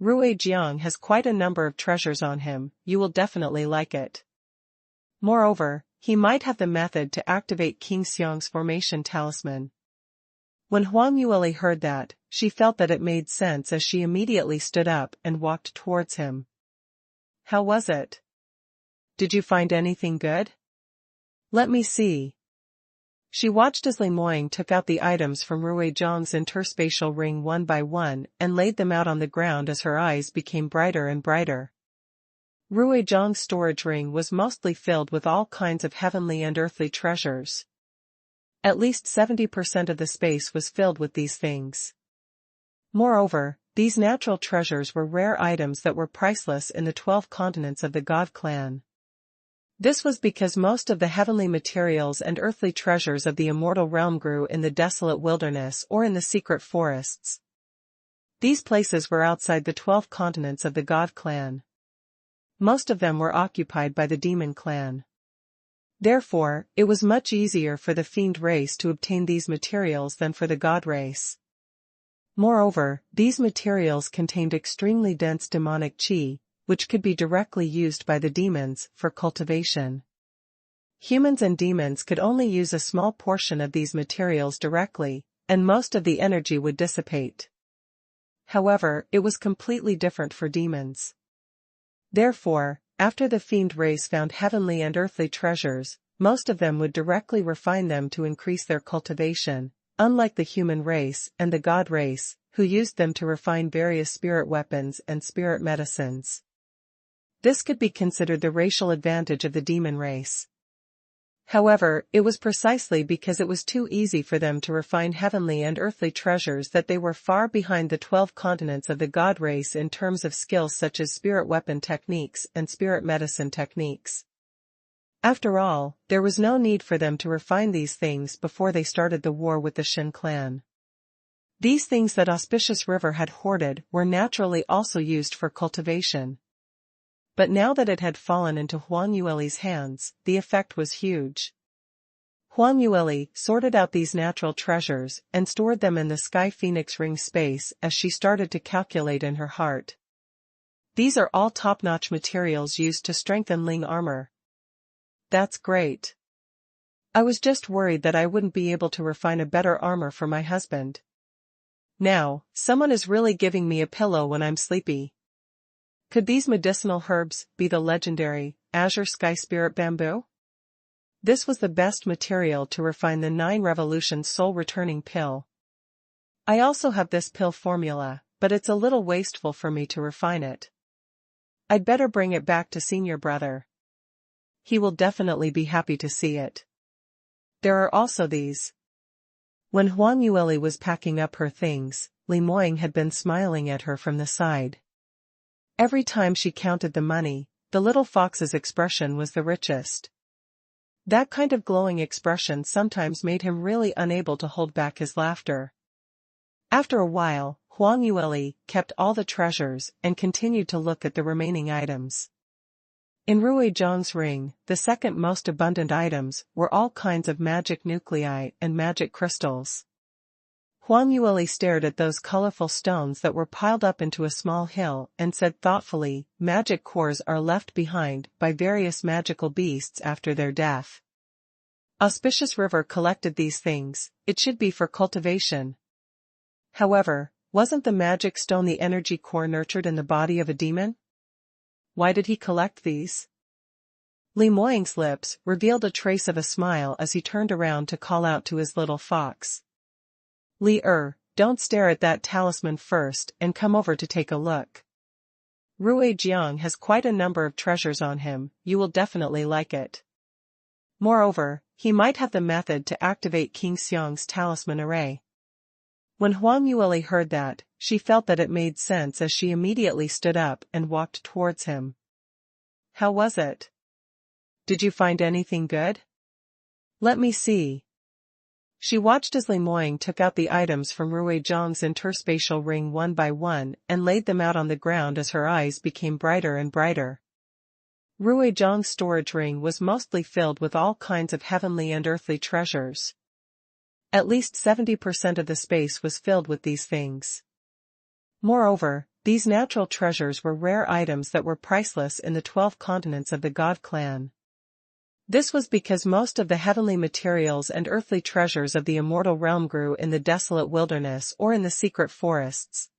Ruijiang has quite a number of treasures on him, you will definitely like it. Moreover, he might have the method to activate King Xiang's formation talisman. When Huang Yueli heard that, she felt that it made sense as she immediately stood up and walked towards him. How was it? Did you find anything good? Let me see. She watched as Li Moying took out the items from Ruijiang's interspatial ring one by one and laid them out on the ground as her eyes became brighter and brighter. Ruijiang's storage ring was mostly filled with all kinds of heavenly and earthly treasures. At least 70% of the space was filled with these things. Moreover, these natural treasures were rare items that were priceless in the 12 continents of the God clan. This was because most of the heavenly materials and earthly treasures of the immortal realm grew in the desolate wilderness or in the secret forests. These places were outside the 12 continents of the God clan. Most of them were occupied by the demon clan. Therefore, it was much easier for the fiend race to obtain these materials than for the god race. Moreover, these materials contained extremely dense demonic qi, which could be directly used by the demons for cultivation. Humans and demons could only use a small portion of these materials directly, and most of the energy would dissipate. However, it was completely different for demons. Therefore, after the fiend race found heavenly and earthly treasures, most of them would directly refine them to increase their cultivation, unlike the human race and the god race, who used them to refine various spirit weapons and spirit medicines. This could be considered the racial advantage of the demon race. However, it was precisely because it was too easy for them to refine heavenly and earthly treasures that they were far behind the 12 continents of the god race in terms of skills such as spirit weapon techniques and spirit medicine techniques. After all, there was no need for them to refine these things before they started the war with the Shin clan. These things that Auspicious River had hoarded were naturally also used for cultivation. But now that it had fallen into Huang Yueli's hands, the effect was huge. Huang Yueli sorted out these natural treasures and stored them in the Sky Phoenix ring space as she started to calculate in her heart. These are all top-notch materials used to strengthen Ling armor. That's great. I was just worried that I wouldn't be able to refine a better armor for my husband. Now, someone is really giving me a pillow when I'm sleepy. Could these medicinal herbs be the legendary Azure Sky Spirit Bamboo? This was the best material to refine the 9 Revolutions soul returning pill. I also have this pill formula, but it's a little wasteful for me to refine it. I'd better bring it back to senior brother. He will definitely be happy to see it. There are also these. When Huang Yueli was packing up her things, Li Moying had been smiling at her from the side. Every time she counted the money, the little fox's expression was the richest. That kind of glowing expression sometimes made him really unable to hold back his laughter. After a while, Huang Yueli kept all the treasures and continued to look at the remaining items. In Ruijiang's ring, the second most abundant items were all kinds of magic nuclei and magic crystals. Huang Yueli stared at those colorful stones that were piled up into a small hill and said thoughtfully, magic cores are left behind by various magical beasts after their death. Auspicious River collected these things, it should be for cultivation. However, wasn't the magic stone the energy core nurtured in the body of a demon? Why did he collect these? Li Moying's lips revealed a trace of a smile as he turned around to call out to his little fox. Li don't stare at that talisman first and come over to take a look. Ruijiang has quite a number of treasures on him, you will definitely like it. Moreover, he might have the method to activate King Xiang's talisman array. When Huang Yueli heard that, she felt that it made sense as she immediately stood up and walked towards him. How was it? Did you find anything good? Let me see. She watched as Li Moying took out the items from Ruijiang's interspatial ring one by one and laid them out on the ground as her eyes became brighter and brighter. Ruijiang's storage ring was mostly filled with all kinds of heavenly and earthly treasures. At least 70% of the space was filled with these things. Moreover, these natural treasures were rare items that were priceless in the 12 continents of the God clan. This was because most of the heavenly materials and earthly treasures of the immortal realm grew in the desolate wilderness or in the secret forests.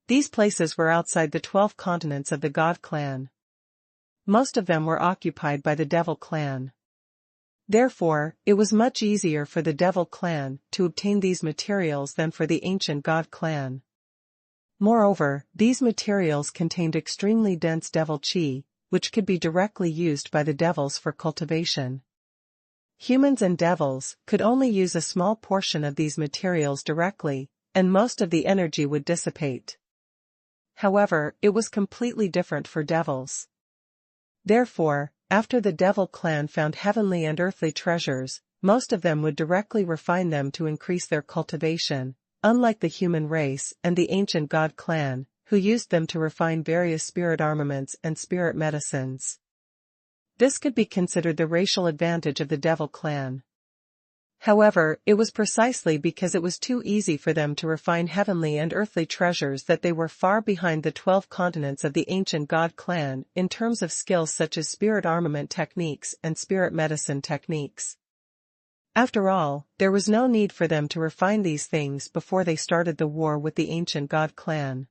These places were outside the 12 continents of the God clan. Most of them were occupied by the Devil clan. Therefore, it was much easier for the Devil clan to obtain these materials than for the ancient God clan. Moreover, these materials contained extremely dense devil chi, which could be directly used by the devils for cultivation. Humans and devils could only use a small portion of these materials directly, and most of the energy would dissipate. However, it was completely different for devils. Therefore, after the Devil clan found heavenly and earthly treasures, most of them would directly refine them to increase their cultivation, unlike the human race and the ancient God clan, who used them to refine various spirit armaments and spirit medicines. This could be considered the racial advantage of the Devil clan. However, it was precisely because it was too easy for them to refine heavenly and earthly treasures that they were far behind the 12 continents of the ancient God clan in terms of skills such as spirit armament techniques and spirit medicine techniques. After all, there was no need for them to refine these things before they started the war with the ancient God clan.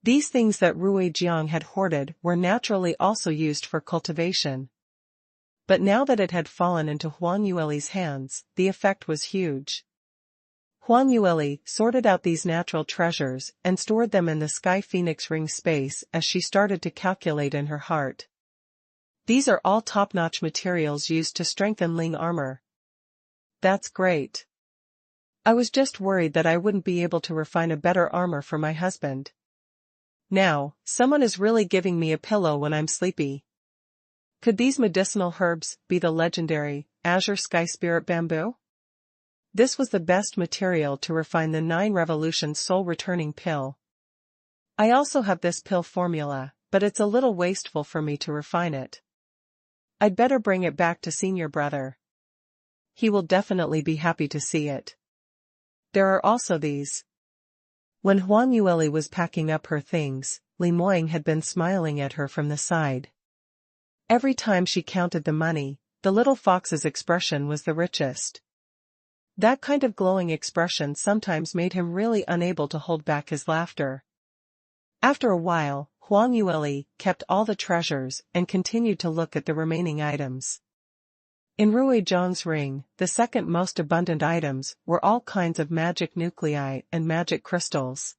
These things that Ruijiang had hoarded were naturally also used for cultivation. But now that it had fallen into Huang Yueli's hands, the effect was huge. Huang Yueli sorted out these natural treasures and stored them in the Sky Phoenix ring space as she started to calculate in her heart. These are all top-notch materials used to strengthen Ling armor. That's great. I was just worried that I wouldn't be able to refine a better armor for my husband. Now, someone is really giving me a pillow when I'm sleepy. Could these medicinal herbs be the legendary Azure Sky Spirit Bamboo? This was the best material to refine the 9 Revolution Soul Returning Pill. I also have this pill formula, but it's a little wasteful for me to refine it. I'd better bring it back to senior brother. He will definitely be happy to see it. There are also these. When Huang Yueli was packing up her things, Li Moying had been smiling at her from the side. Every time she counted the money, the little fox's expression was the richest. That kind of glowing expression sometimes made him really unable to hold back his laughter. After a while, Huang Yueli kept all the treasures and continued to look at the remaining items. In Ruijiang's ring, the second most abundant items were all kinds of magic nuclei and magic crystals.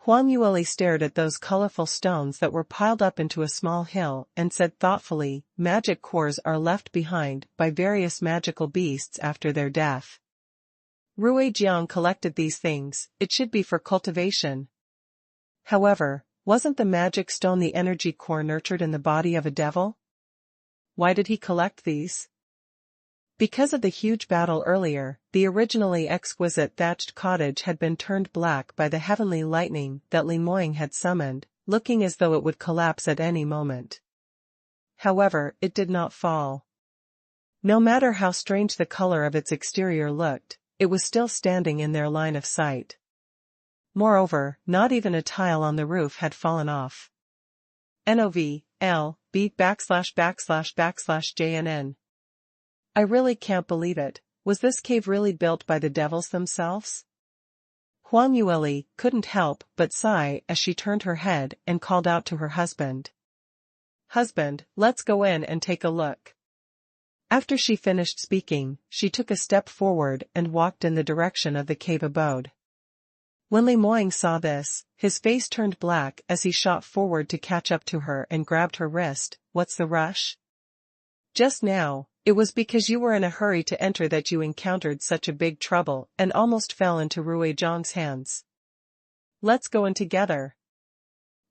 Huang Yueli stared at those colorful stones that were piled up into a small hill and said thoughtfully, magic cores are left behind by various magical beasts after their death. Ruijiang collected these things, it should be for cultivation. However, wasn't the magic stone the energy core nurtured in the body of a devil? Why did he collect these? Because of the huge battle earlier, the originally exquisite thatched cottage had been turned black by the heavenly lightning that Li Moying had summoned, looking as though it would collapse at any moment. However, it did not fall. No matter how strange the color of its exterior looked, it was still standing in their line of sight. Moreover, not even a tile on the roof had fallen off. NOV/B/JNN. I really can't believe it. Was this cave really built by the devils themselves? Huang Yueli couldn't help but sigh as she turned her head and called out to her husband. Husband, let's go in and take a look. After she finished speaking, she took a step forward and walked in the direction of the cave abode. When Li Moying saw this, his face turned black as he shot forward to catch up to her and grabbed her wrist. What's the rush? Just now, it was because you were in a hurry to enter that you encountered such a big trouble and almost fell into Ruijiang's hands. Let's go in together.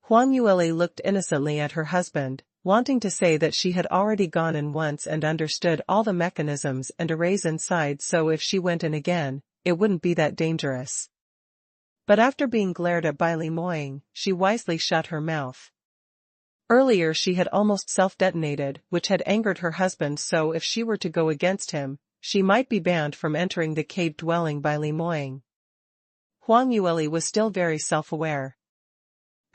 Huang Yueli looked innocently at her husband, wanting to say that she had already gone in once and understood all the mechanisms and arrays inside, so if she went in again, it wouldn't be that dangerous. But after being glared at by Li Moying, she wisely shut her mouth. Earlier she had almost self-detonated, which had angered her husband, so if she were to go against him, she might be banned from entering the cave dwelling by Li Moying. Huang Yueli was still very self-aware.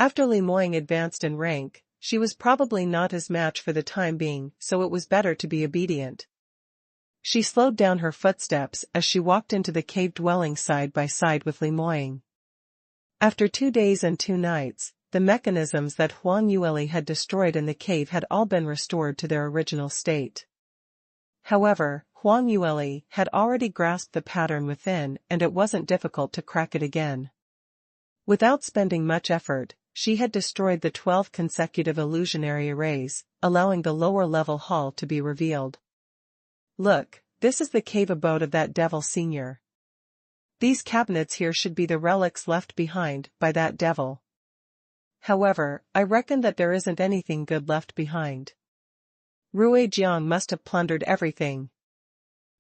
After Li Moying advanced in rank, she was probably not his match for the time being, so it was better to be obedient. She slowed down her footsteps as she walked into the cave dwelling side by side with Li Moying. After 2 days and 2 nights, the mechanisms that Huang Yueli had destroyed in the cave had all been restored to their original state. However, Huang Yueli had already grasped the pattern within, and it wasn't difficult to crack it again. Without spending much effort, she had destroyed the 12 consecutive illusionary arrays, allowing the lower-level hall to be revealed. Look, this is the cave abode of that devil senior. These cabinets here should be the relics left behind by that devil. However, I reckon that there isn't anything good left behind. Rui Jiang must have plundered everything.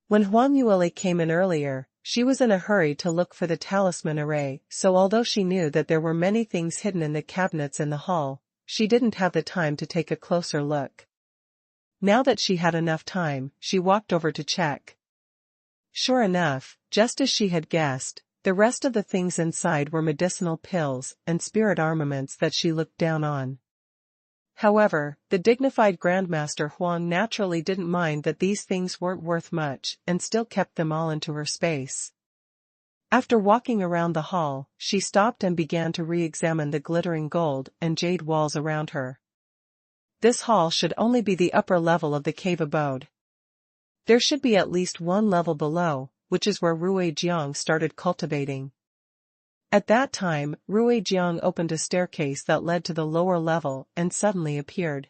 When Huang Yueli came in earlier, she was in a hurry to look for the talisman array, so although she knew that there were many things hidden in the cabinets in the hall, she didn't have the time to take a closer look. Now that she had enough time, she walked over to check. Sure enough, just as she had guessed, the rest of the things inside were medicinal pills and spirit armaments that she looked down on. However, the dignified Grandmaster Huang naturally didn't mind that these things weren't worth much and still kept them all into her space. After walking around the hall, she stopped and began to re-examine the glittering gold and jade walls around her. This hall should only be the upper level of the cave abode. There should be at least 1 level below, which is where Rui Jiang started cultivating. At that time, Rui Jiang opened a staircase that led to the lower level and suddenly appeared.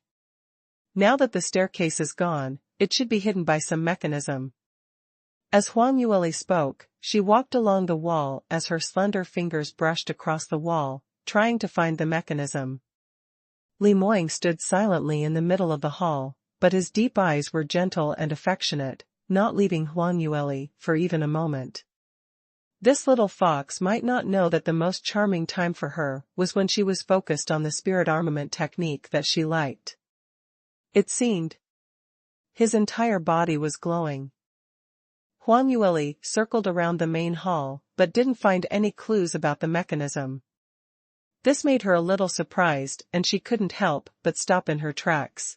Now that the staircase is gone, it should be hidden by some mechanism. As Huang Yueli spoke, she walked along the wall as her slender fingers brushed across the wall, trying to find the mechanism. Li Moying stood silently in the middle of the hall, but his deep eyes were gentle and affectionate, not leaving Huang Yueli for even a moment. This little fox might not know that the most charming time for her was when she was focused on the spirit armament technique that she liked. It seemed. His entire body was glowing. Huang Yueli circled around the main hall, but didn't find any clues about the mechanism. This made her a little surprised, and she couldn't help but stop in her tracks.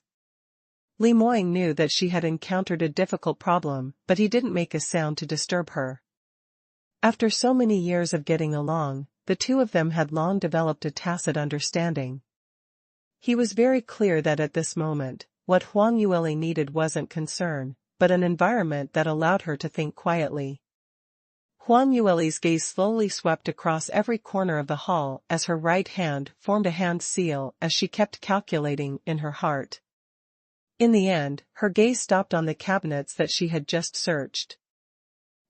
Li Moying knew that she had encountered a difficult problem, but he didn't make a sound to disturb her. After so many years of getting along, the two of them had long developed a tacit understanding. He was very clear that at this moment, what Huang Yueli needed wasn't concern, but an environment that allowed her to think quietly. Huang Yueli's gaze slowly swept across every corner of the hall as her right hand formed a hand seal as she kept calculating in her heart. In the end, her gaze stopped on the cabinets that she had just searched.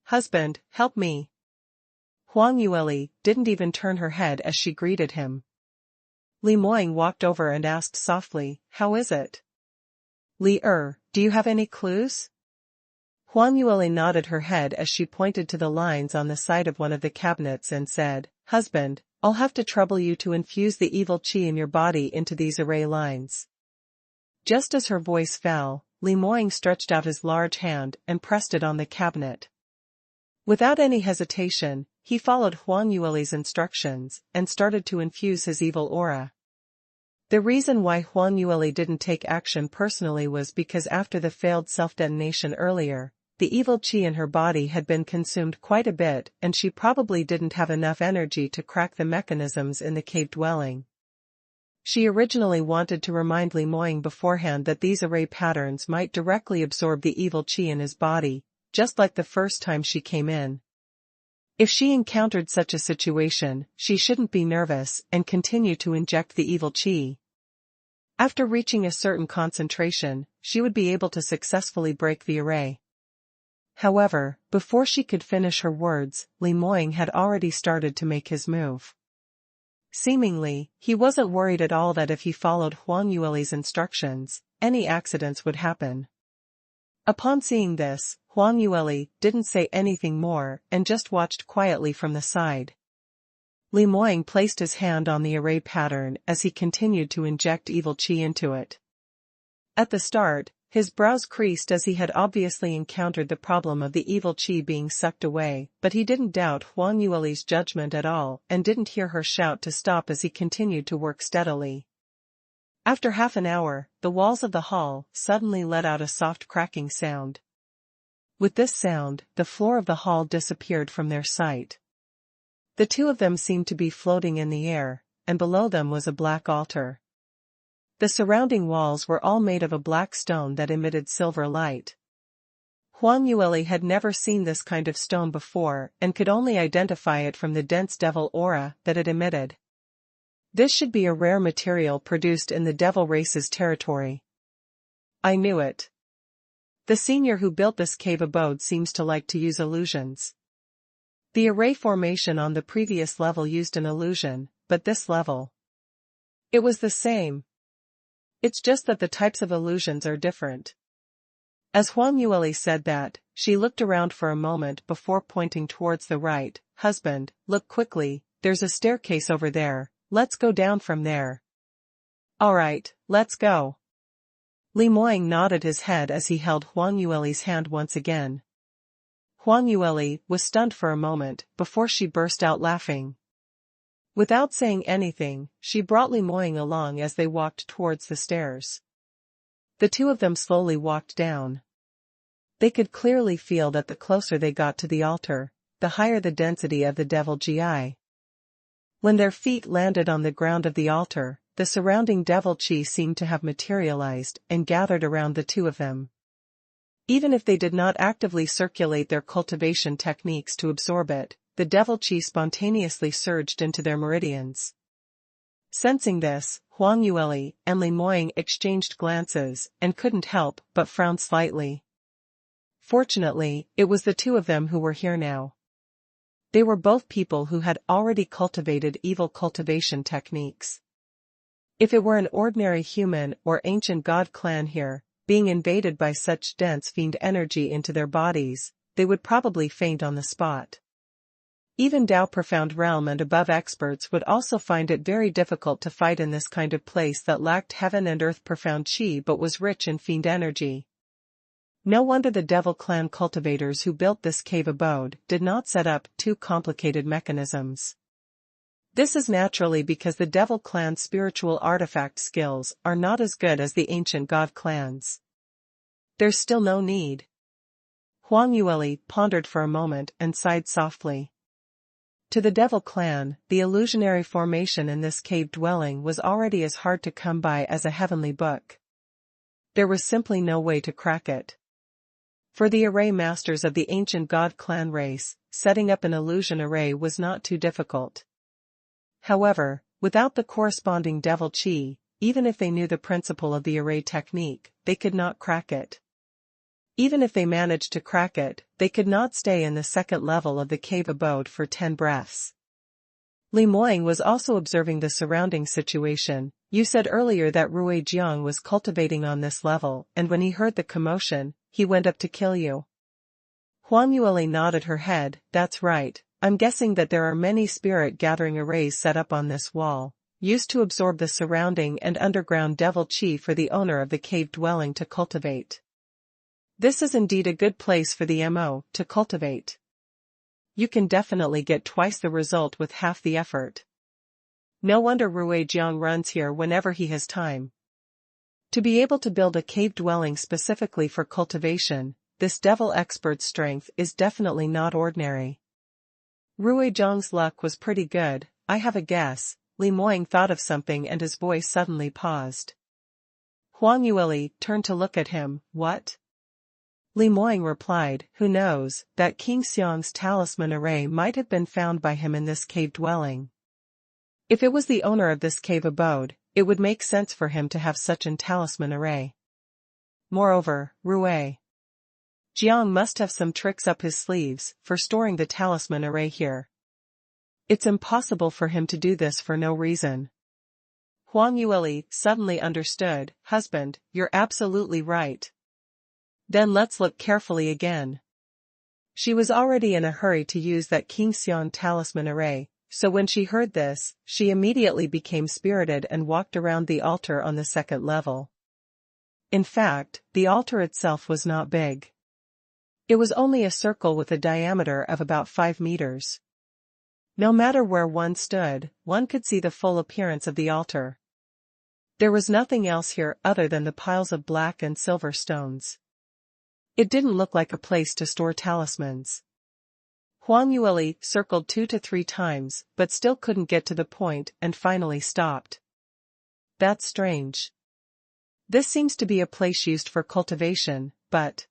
"Husband, help me." Huang Yueli didn't even turn her head as she greeted him. Li Moying walked over and asked softly, "How is it?" "Li do you have any clues?" Huang Yueli nodded her head as she pointed to the lines on the side of one of the cabinets and said, "Husband, I'll have to trouble you to infuse the evil qi in your body into these array lines." Just as her voice fell, Li Moying stretched out his large hand and pressed it on the cabinet. Without any hesitation, he followed Huang Yueli's instructions and started to infuse his evil aura. The reason why Huang Yueli didn't take action personally was because after the failed self-detonation earlier, the evil qi in her body had been consumed quite a bit and she probably didn't have enough energy to crack the mechanisms in the cave dwelling. She originally wanted to remind Li Moying beforehand that these array patterns might directly absorb the evil qi in his body, just like the first time she came in. If she encountered such a situation, she shouldn't be nervous and continue to inject the evil qi. After reaching a certain concentration, she would be able to successfully break the array. However, before she could finish her words, Li Moying had already started to make his move. Seemingly, he wasn't worried at all that if he followed Huang Yueli's instructions, any accidents would happen. Upon seeing this, Huang Yueli didn't say anything more and just watched quietly from the side. Li Moying placed his hand on the array pattern as he continued to inject evil qi into it. At the start, His brows creased as he had obviously encountered the problem of the evil qi being sucked away, but he didn't doubt Huang Yueli's judgment at all and didn't hear her shout to stop as he continued to work steadily. After half an hour, the walls of the hall suddenly let out a soft cracking sound. With this sound, the floor of the hall disappeared from their sight. The two of them seemed to be floating in the air, and below them was a black altar. The surrounding walls were all made of a black stone that emitted silver light. Huang Yueli had never seen this kind of stone before and could only identify it from the dense devil aura that it emitted. This should be a rare material produced in the devil race's territory. I knew it. The senior who built this cave abode seems to like to use illusions. The array formation on the previous level used an illusion, but this level, it was the same. It's just that the types of illusions are different. As Huang Yueli said that, she looked around for a moment before pointing towards the right. Husband, look quickly, there's a staircase over there, let's go down from there. Alright, let's go. Li Moying nodded his head as he held Huang Yueli's hand once again. Huang Yueli was stunned for a moment before she burst out laughing. Without saying anything, she brought Li Moying along as they walked towards the stairs. The two of them slowly walked down. They could clearly feel that the closer they got to the altar, the higher the density of the devil gi. When their feet landed on the ground of the altar, the surrounding devil qi seemed to have materialized and gathered around the two of them. Even if they did not actively circulate their cultivation techniques to absorb it, the devil qi spontaneously surged into their meridians. Sensing this, Huang Yueli and Li Moying exchanged glances and couldn't help but frown slightly. Fortunately, it was the two of them who were here now. They were both people who had already cultivated evil cultivation techniques. If it were an ordinary human or ancient god clan here, being invaded by such dense fiend energy into their bodies, they would probably faint on the spot. Even Dao Profound Realm and above experts would also find it very difficult to fight in this kind of place that lacked heaven and earth profound qi but was rich in fiend energy. No wonder the Devil Clan cultivators who built this cave abode did not set up too complicated mechanisms. This is naturally because the Devil Clan's spiritual artifact skills are not as good as the ancient god clans. There's still no need. Huang Yueli pondered for a moment and sighed softly. To the Devil Clan, the illusionary formation in this cave dwelling was already as hard to come by as a heavenly book. There was simply no way to crack it. For the array masters of the ancient god clan race, setting up an illusion array was not too difficult. However, without the corresponding devil qi, even if they knew the principle of the array technique, they could not crack it. Even if they managed to crack it, they could not stay in the second level of the cave abode for 10 breaths. Li Moying was also observing the surrounding situation. You said earlier that Rui Jiang was cultivating on this level, and when he heard the commotion, he went up to kill you. Huang Yueli nodded her head. That's right, I'm guessing that there are many spirit gathering arrays set up on this wall, used to absorb the surrounding and underground devil qi for the owner of the cave dwelling to cultivate. This is indeed a good place for the MO to cultivate. You can definitely get twice the result with half the effort. No wonder Rui Jiang runs here whenever he has time. To be able to build a cave dwelling specifically for cultivation, this devil expert's strength is definitely not ordinary. Rui Jiang's luck was pretty good. I have a guess. Li Moying thought of something and his voice suddenly paused. Huang Yueli turned to look at him. What? Li Moying replied, who knows, that King Xiang's talisman array might have been found by him in this cave dwelling. If it was the owner of this cave abode, it would make sense for him to have such an talisman array. Moreover, Rui Jiang must have some tricks up his sleeves for storing the talisman array here. It's impossible for him to do this for no reason. Huang Yueli suddenly understood. Husband, you're absolutely right. Then let's look carefully again. She was already in a hurry to use that King Xiang talisman array, so when she heard this, she immediately became spirited and walked around the altar on the second level. In fact, the altar itself was not big. It was only a circle with a diameter of about 5 meters. No matter where one stood, one could see the full appearance of the altar. There was nothing else here other than the piles of black and silver stones. It didn't look like a place to store talismans. Huang Yueli circled 2 to 3 times, but still couldn't get to the point and finally stopped. That's strange. This seems to be a place used for cultivation, but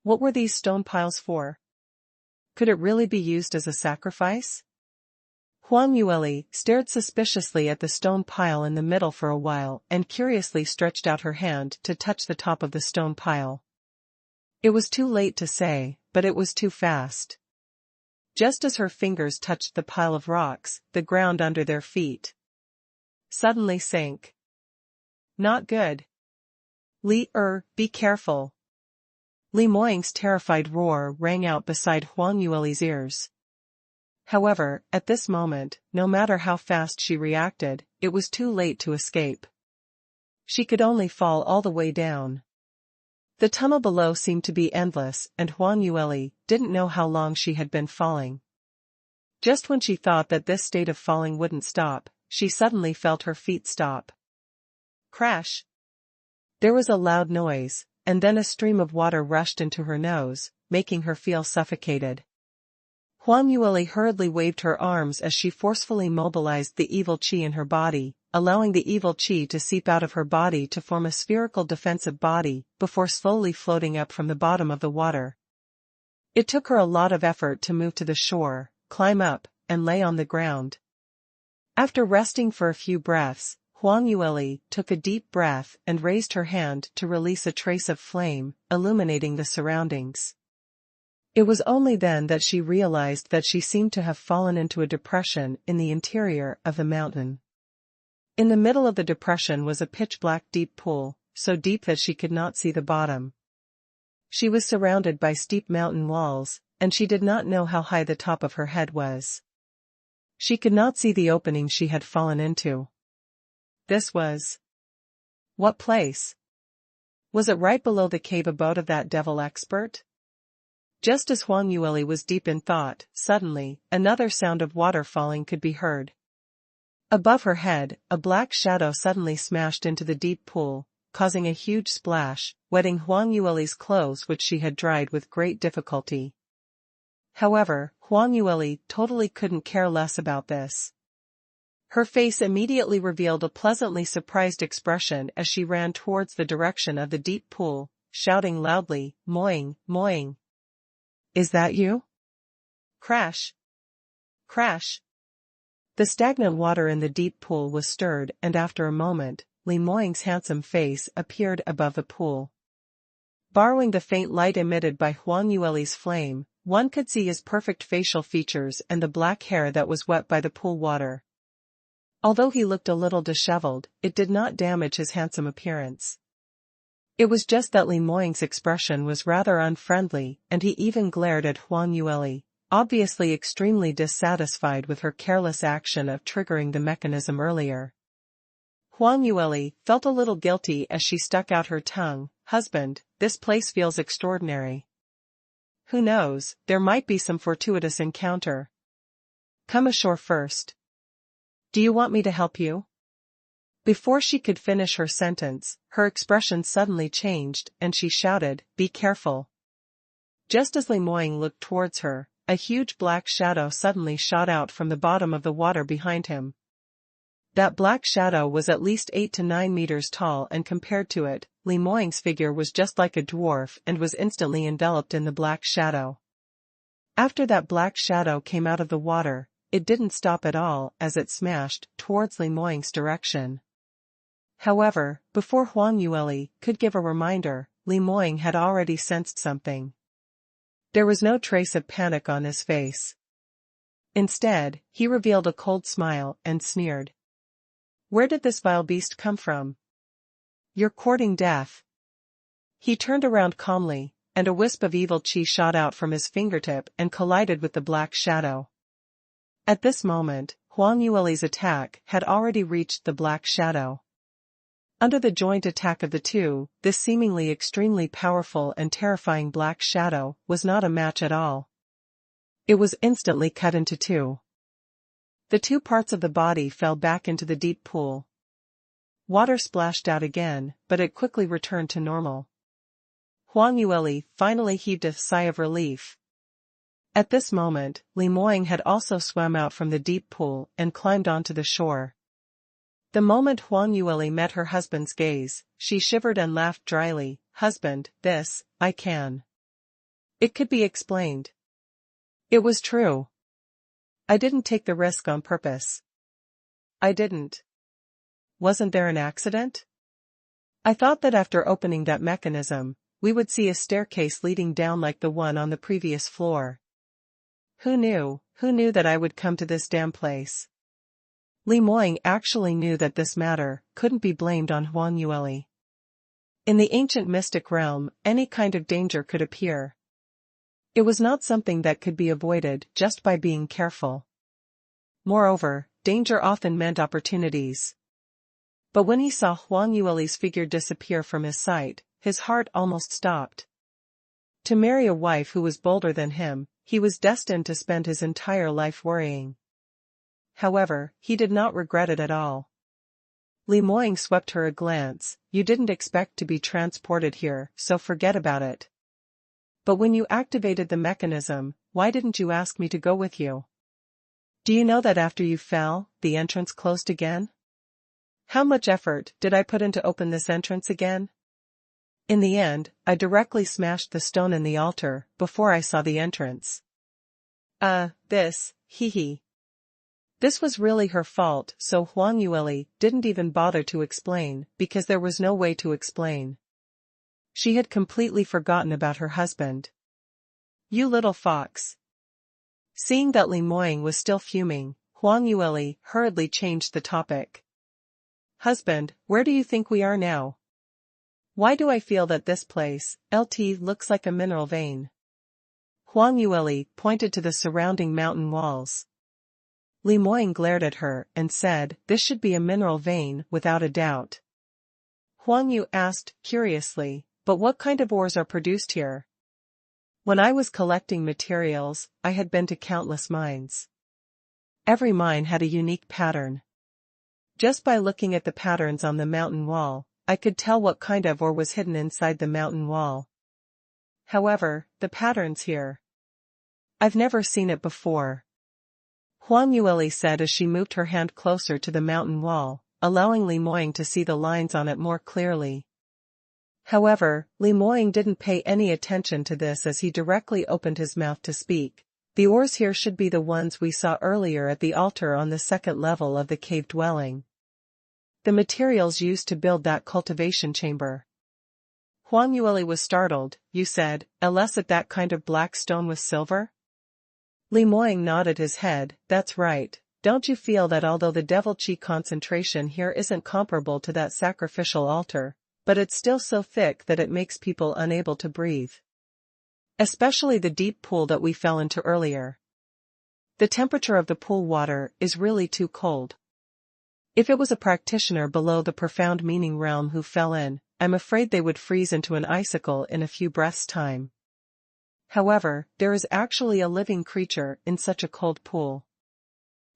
what were these stone piles for? Could it really be used as a sacrifice? Huang Yueli stared suspiciously at the stone pile in the middle for a while and curiously stretched out her hand to touch the top of the stone pile. It was too late to say, but it was too fast. Just as her fingers touched the pile of rocks, the ground under their feet suddenly sank. Not good. Be careful. Li Moying's terrified roar rang out beside Huang Yueli's ears. However, at this moment, no matter how fast she reacted, it was too late to escape. She could only fall all the way down. The tunnel below seemed to be endless, and Huang Yueli didn't know how long she had been falling. Just when she thought that this state of falling wouldn't stop, she suddenly felt her feet stop. Crash! There was a loud noise, and then a stream of water rushed into her nose, making her feel suffocated. Huang Yueli hurriedly waved her arms as she forcefully mobilized the evil qi in her body, allowing the evil qi to seep out of her body to form a spherical defensive body, before slowly floating up from the bottom of the water. It took her a lot of effort to move to the shore, climb up, and lay on the ground. After resting for a few breaths, Huang Yueli took a deep breath and raised her hand to release a trace of flame, illuminating the surroundings. It was only then that she realized that she seemed to have fallen into a depression in the interior of the mountain. In the middle of the depression was a pitch-black deep pool, so deep that she could not see the bottom. She was surrounded by steep mountain walls, and she did not know how high the top of her head was. She could not see the opening she had fallen into. This was... what place? Was it right below the cave abode of that devil expert? Just as Huang Yueli was deep in thought, suddenly, another sound of water falling could be heard. Above her head, a black shadow suddenly smashed into the deep pool, causing a huge splash, wetting Huang Yueli's clothes which she had dried with great difficulty. However, Huang Yueli totally couldn't care less about this. Her face immediately revealed a pleasantly surprised expression as she ran towards the direction of the deep pool, shouting loudly, "Moying, Moying! Is that you?" Crash! Crash! The stagnant water in the deep pool was stirred, and after a moment, Li Moying's handsome face appeared above the pool. Borrowing the faint light emitted by Huang Yueli's flame, one could see his perfect facial features and the black hair that was wet by the pool water. Although he looked a little disheveled, it did not damage his handsome appearance. It was just that Li Moying's expression was rather unfriendly, and he even glared at Huang Yueli, obviously extremely dissatisfied with her careless action of triggering the mechanism earlier. Huang Yueli felt a little guilty as she stuck out her tongue. "Husband, this place feels extraordinary. Who knows, there might be some fortuitous encounter. Come ashore first. Do you want me to help you?" Before she could finish her sentence, her expression suddenly changed, and she shouted, "Be careful." Just as Li Moying looked towards her, a huge black shadow suddenly shot out from the bottom of the water behind him. That black shadow was at least 8 to 9 meters tall, and compared to it, Li Moying's figure was just like a dwarf and was instantly enveloped in the black shadow. After that black shadow came out of the water, it didn't stop at all as it smashed towards Li Moying's direction. However, before Huang Yueli could give a reminder, Li Moying had already sensed something. There was no trace of panic on his face. Instead, he revealed a cold smile and sneered. "Where did this vile beast come from? You're courting death." He turned around calmly, and a wisp of evil qi shot out from his fingertip and collided with the black shadow. At this moment, Huang Yueli's attack had already reached the black shadow. Under the joint attack of the two, this seemingly extremely powerful and terrifying black shadow was not a match at all. It was instantly cut into two. The two parts of the body fell back into the deep pool. Water splashed out again, but it quickly returned to normal. Huang Yueli finally heaved a sigh of relief. At this moment, Li Moying had also swam out from the deep pool and climbed onto the shore. The moment Huang Yueli met her husband's gaze, she shivered and laughed dryly. "Husband, this, I can." It could be explained. It was true. I didn't take the risk on purpose. I didn't. Wasn't there an accident? I thought that after opening that mechanism, we would see a staircase leading down like the one on the previous floor. Who knew that I would come to this damn place? Li Moying actually knew that this matter couldn't be blamed on Huang Yueli. In the ancient mystic realm, any kind of danger could appear. It was not something that could be avoided just by being careful. Moreover, danger often meant opportunities. But when he saw Huang Yueli's figure disappear from his sight, his heart almost stopped. To marry a wife who was bolder than him, he was destined to spend his entire life worrying. However, he did not regret it at all. Li Moying swept her a glance. "You didn't expect to be transported here, so forget about it. But when you activated the mechanism, why didn't you ask me to go with you? Do you know that after you fell, the entrance closed again? How much effort did I put in to open this entrance again? In the end, I directly smashed the stone in the altar before I saw the entrance." Hee. This was really her fault, so Huang Yueli didn't even bother to explain, because there was no way to explain. She had completely forgotten about her husband. "You little fox." Seeing that Li Moying was still fuming, Huang Yueli hurriedly changed the topic. "Husband, where do you think we are now? Why do I feel that this place, looks like a mineral vein?" Huang Yueli pointed to the surrounding mountain walls. Li Moying glared at her and said, "This should be a mineral vein, without a doubt." Huang Yu asked, curiously, "But what kind of ores are produced here?" "When I was collecting materials, I had been to countless mines. Every mine had a unique pattern. Just by looking at the patterns on the mountain wall, I could tell what kind of ore was hidden inside the mountain wall. However, the patterns here, I've never seen it before," Huang Yueli said as she moved her hand closer to the mountain wall, allowing Li Moying to see the lines on it more clearly. However, Li Moying didn't pay any attention to this as he directly opened his mouth to speak. "The ores here should be the ones we saw earlier at the altar on the second level of the cave dwelling. The materials used to build that cultivation chamber." Huang Yueli was startled. "You said, unless that kind of black stone was silver?" Li Moying nodded his head. "That's right. Don't you feel that although the devil chi concentration here isn't comparable to that sacrificial altar, but it's still so thick that it makes people unable to breathe? Especially the deep pool that we fell into earlier. The temperature of the pool water is really too cold. If it was a practitioner below the profound meaning realm who fell in, I'm afraid they would freeze into an icicle in a few breaths' time. However, there is actually a living creature in such a cold pool.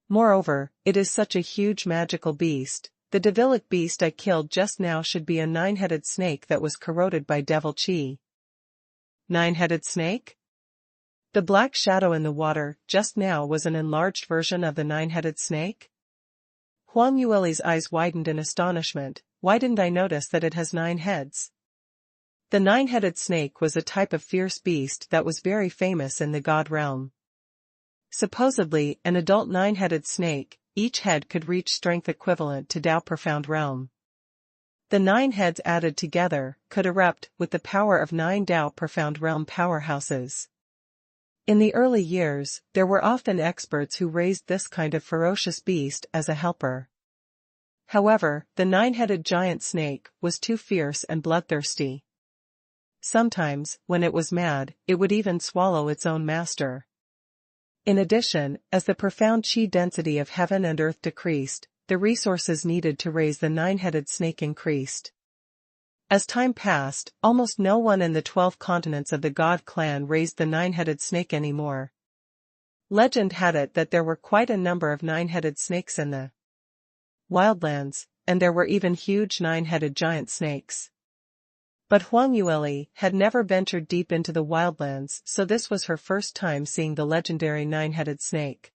Moreover, it is such a huge magical beast. The devilic beast I killed just now should be a 9-headed snake that was corroded by devil chi." 9-headed snake? The black shadow in the water just now was an enlarged version of the 9-headed snake? Huang Yueli's eyes widened in astonishment. "Why didn't I notice that it has 9 heads? The 9-headed snake was a type of fierce beast that was very famous in the god realm. Supposedly, an adult 9-headed snake, each head could reach strength equivalent to Tao Profound Realm. The 9 heads added together could erupt with the power of 9 Tao Profound Realm powerhouses. In the early years, there were often experts who raised this kind of ferocious beast as a helper. However, the 9-headed giant snake was too fierce and bloodthirsty. Sometimes, when it was mad, it would even swallow its own master. In addition, as the profound chi density of heaven and earth decreased, the resources needed to raise the nine-headed snake increased. As time passed, almost no one in the 12 continents of the God clan raised the nine-headed snake anymore. Legend had it that there were quite a number of nine-headed snakes in the wildlands, and there were even huge nine-headed giant snakes. But Huang Yueli had never ventured deep into the wildlands, so this was her first time seeing the legendary nine-headed snake.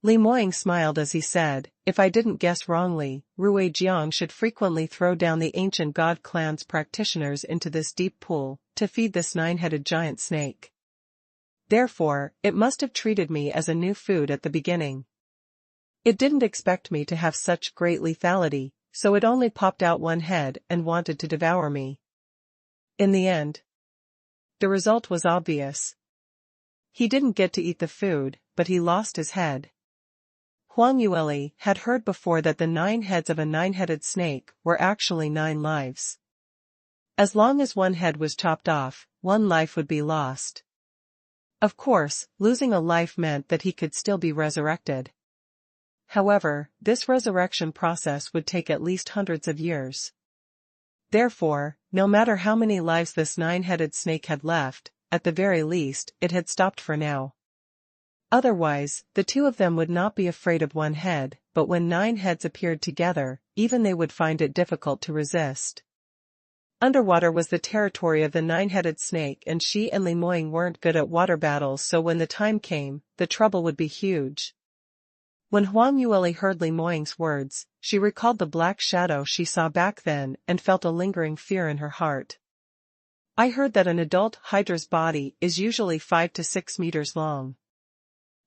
Li Moying smiled as he said, "If I didn't guess wrongly, Rui Jiang should frequently throw down the ancient God clan's practitioners into this deep pool, to feed this nine-headed giant snake. Therefore, it must have treated me as a new food at the beginning. It didn't expect me to have such great lethality, so it only popped out one head and wanted to devour me. In the end, the result was obvious. He didn't get to eat the food, but he lost his head." Huang Yueli had heard before that the 9 heads of a nine-headed snake were actually 9 lives. As long as one head was chopped off, one life would be lost. Of course, losing a life meant that he could still be resurrected. However, this resurrection process would take at least hundreds of years. Therefore, no matter how many lives this 9-headed snake had left, at the very least, it had stopped for now. Otherwise, the two of them would not be afraid of one head, but when 9 heads appeared together, even they would find it difficult to resist. Underwater was the territory of the 9-headed snake, and she and Li Moying weren't good at water battles, so when the time came, the trouble would be huge. When Huang Yueli heard Li Moying's words, she recalled the black shadow she saw back then and felt a lingering fear in her heart. "I heard that an adult hydra's body is usually 5 to 6 meters long.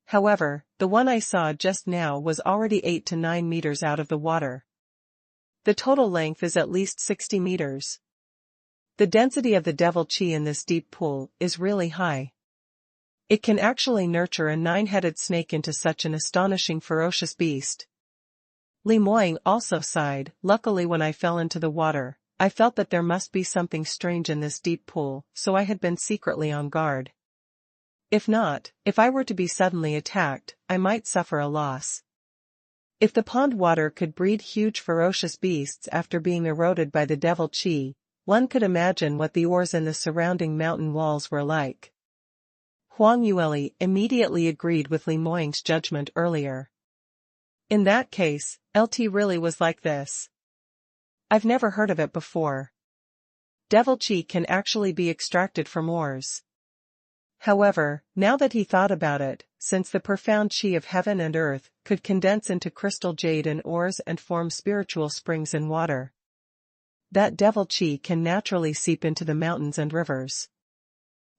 However, the one I saw just now was already 8 to 9 meters out of the water. The total length is at least 60 meters. The density of the devil chi in this deep pool is really high. It can actually nurture a 9-headed snake into such an astonishing ferocious beast." Li Moying also sighed. "Luckily when I fell into the water, I felt that there must be something strange in this deep pool, so I had been secretly on guard. If not, if I were to be suddenly attacked, I might suffer a loss. If the pond water could breed huge ferocious beasts after being eroded by the devil chi, one could imagine what the ores in the surrounding mountain walls were like." Huang Yueli immediately agreed with Li Moying's judgment earlier. "In that case, LT really was like this. I've never heard of it before. Devil chi can actually be extracted from ores." However, now that he thought about it, since the profound chi of heaven and earth could condense into crystal jade and ores and form spiritual springs in water, that devil chi can naturally seep into the mountains and rivers.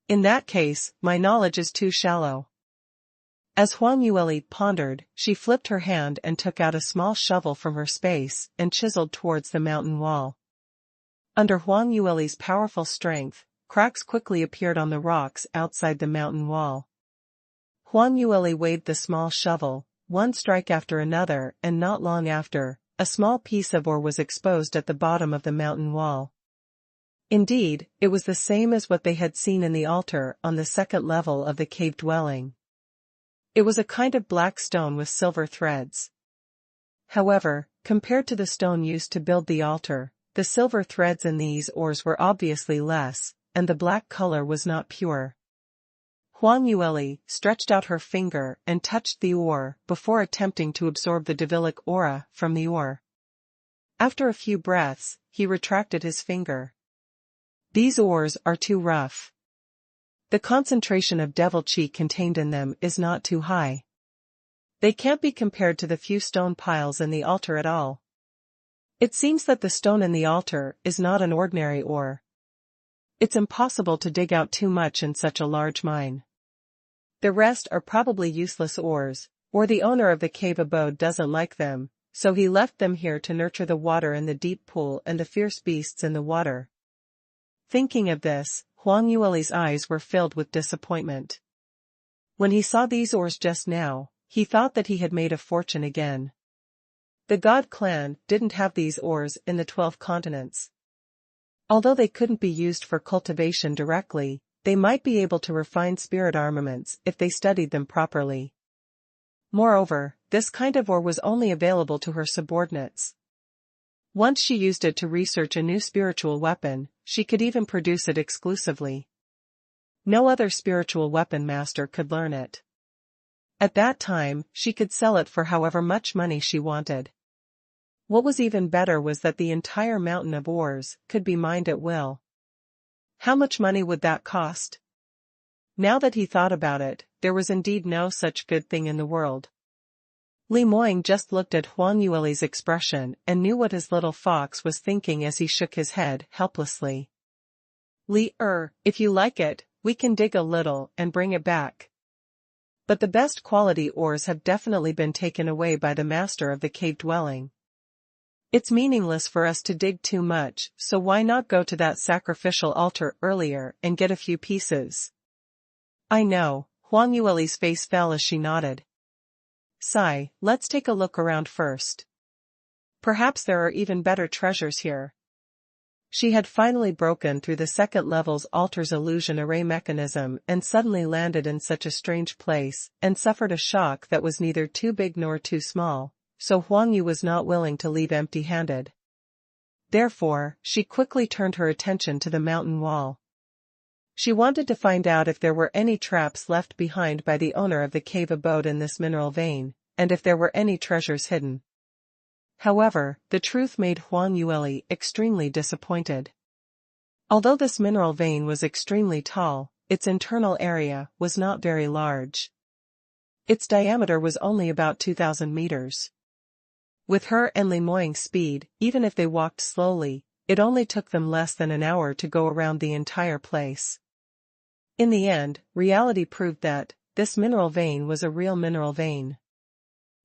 In that case, my knowledge is too shallow. As Huang Yueli pondered, she flipped her hand and took out a small shovel from her space and chiseled towards the mountain wall. Under Huang Yueli's powerful strength, cracks quickly appeared on the rocks outside the mountain wall. Huang Yueli waved the small shovel, one strike after another, and not long after, a small piece of ore was exposed at the bottom of the mountain wall. Indeed, it was the same as what they had seen in the altar on the second level of the cave dwelling. It was a kind of black stone with silver threads. However, compared to the stone used to build the altar, the silver threads in these ores were obviously less, and the black color was not pure. Huang Yueli stretched out her finger and touched the ore before attempting to absorb the divilic aura from the ore. After a few breaths, he retracted his finger. "These ores are too rough. The concentration of devil chi contained in them is not too high. They can't be compared to the few stone piles in the altar at all. It seems that the stone in the altar is not an ordinary ore. It's impossible to dig out too much in such a large mine. The rest are probably useless ores, or the owner of the cave abode doesn't like them, so he left them here to nurture the water in the deep pool and the fierce beasts in the water." Thinking of this, Huang Yueli's eyes were filled with disappointment. When he saw these ores just now, he thought that he had made a fortune again. The God clan didn't have these ores in the 12 continents. Although they couldn't be used for cultivation directly, they might be able to refine spirit armaments if they studied them properly. Moreover, this kind of ore was only available to her subordinates. Once she used it to research a new spiritual weapon, she could even produce it exclusively. No other spiritual weapon master could learn it. At that time, she could sell it for however much money she wanted. What was even better was that the entire mountain of ores could be mined at will. How much money would that cost? Now that he thought about it, there was indeed no such good thing in the world. Li Moying just looked at Huang Yueli's expression and knew what his little fox was thinking as he shook his head helplessly. If you like it, we can dig a little and bring it back. But the best quality ores have definitely been taken away by the master of the cave dwelling. It's meaningless for us to dig too much, so why not go to that sacrificial altar earlier and get a few pieces? I know, Huang Yueli's face fell as she nodded. Sigh, let's take a look around first. Perhaps there are even better treasures here. She had finally broken through the second level's altar's illusion array mechanism and suddenly landed in such a strange place, and suffered a shock that was neither too big nor too small, so Huang Yu was not willing to leave empty-handed. Therefore, she quickly turned her attention to the mountain wall. She wanted to find out if there were any traps left behind by the owner of the cave abode in this mineral vein, and if there were any treasures hidden. However, the truth made Huang Yueli extremely disappointed. Although this mineral vein was extremely tall, its internal area was not very large. Its diameter was only about 2,000 meters. With her and Li Moying's speed, even if they walked slowly, it only took them less than an hour to go around the entire place. In the end, reality proved that this mineral vein was a real mineral vein.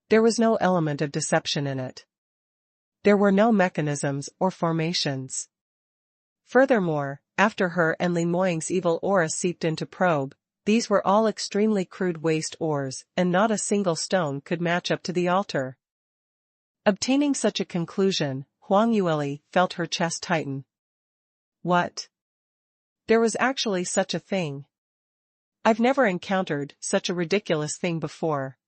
There was no element of deception in it. There were no mechanisms or formations. Furthermore, after her and Li Moying's evil aura seeped into probe, these were all extremely crude waste ores, and not a single stone could match up to the altar. Obtaining such a conclusion, Huang Yueli felt her chest tighten. What? There was actually such a thing. I've never encountered such a ridiculous thing before.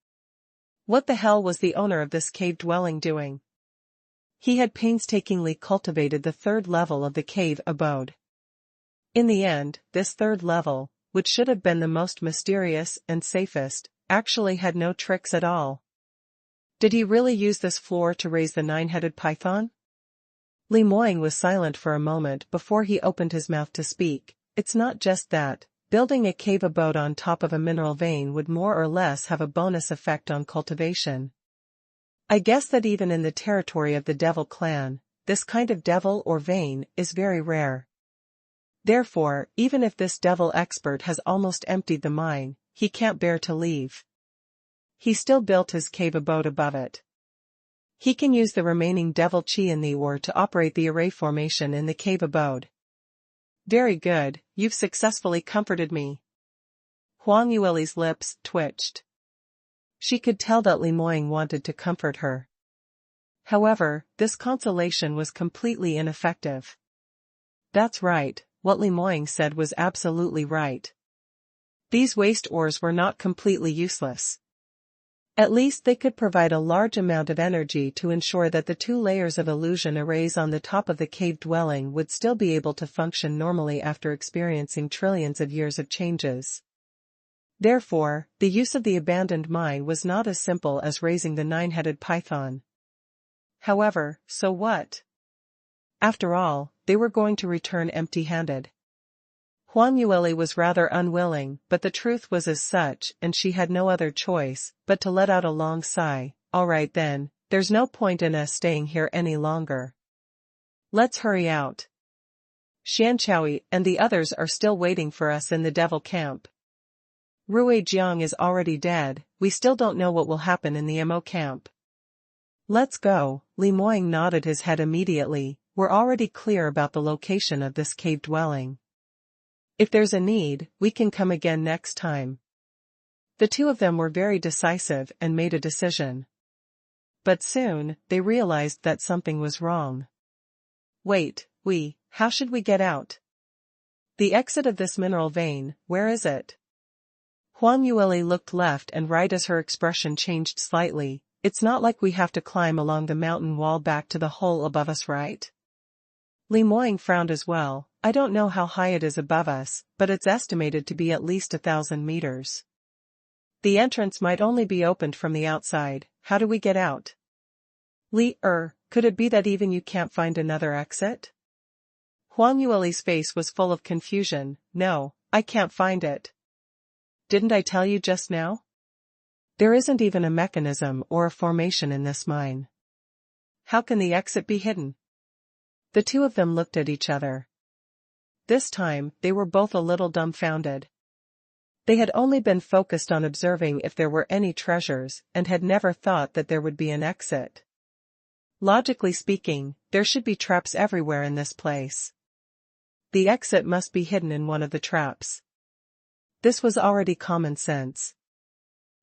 What the hell was the owner of this cave dwelling doing? He had painstakingly cultivated the third level of the cave abode. In the end, this third level, which should have been the most mysterious and safest, actually had no tricks at all. Did he really use this floor to raise the nine-headed python? Li Moying was silent for a moment before he opened his mouth to speak. It's not just that. Building a cave abode on top of a mineral vein would more or less have a bonus effect on cultivation. I guess that even in the territory of the devil clan, this kind of devil or vein is very rare. Therefore, even if this devil expert has almost emptied the mine, he can't bear to leave. He still built his cave abode above it. He can use the remaining devil chi in the ore to operate the array formation in the cave abode. Very good, you've successfully comforted me. Huang Yueli's lips twitched. She could tell that Li Moying wanted to comfort her. However, this consolation was completely ineffective. That's right, what Li Moying said was absolutely right. These waste ores were not completely useless. At least they could provide a large amount of energy to ensure that the two layers of illusion arrays on the top of the cave dwelling would still be able to function normally after experiencing trillions of years of changes. Therefore, the use of the abandoned mine was not as simple as raising the nine-headed python. However, so what? After all, they were going to return empty-handed. Huang Yueli was rather unwilling, but the truth was as such, and she had no other choice but to let out a long sigh. All right then, there's no point in us staying here any longer. Let's hurry out. Xianxia and the others are still waiting for us in the devil camp. Rui Jiang is already dead, we still don't know what will happen in the MO camp. Let's go, Li Moying nodded his head immediately. We're already clear about the location of this cave dwelling. If there's a need, we can come again next time. The two of them were very decisive and made a decision. But soon, they realized that something was wrong. Wait, how should we get out? The exit of this mineral vein, where is it? Huang Yueli looked left and right as her expression changed slightly. It's not like we have to climb along the mountain wall back to the hole above us, right? Li Moying frowned as well. I don't know how high it is above us, but it's estimated to be at least 1,000 meters. The entrance might only be opened from the outside. How do we get out? Could it be that even you can't find another exit? Huang Yueli's face was full of confusion. No, I can't find it. Didn't I tell you just now? There isn't even a mechanism or a formation in this mine. How can the exit be hidden? The two of them looked at each other. This time, they were both a little dumbfounded. They had only been focused on observing if there were any treasures and had never thought that there would be an exit. Logically speaking, there should be traps everywhere in this place. The exit must be hidden in one of the traps. This was already common sense.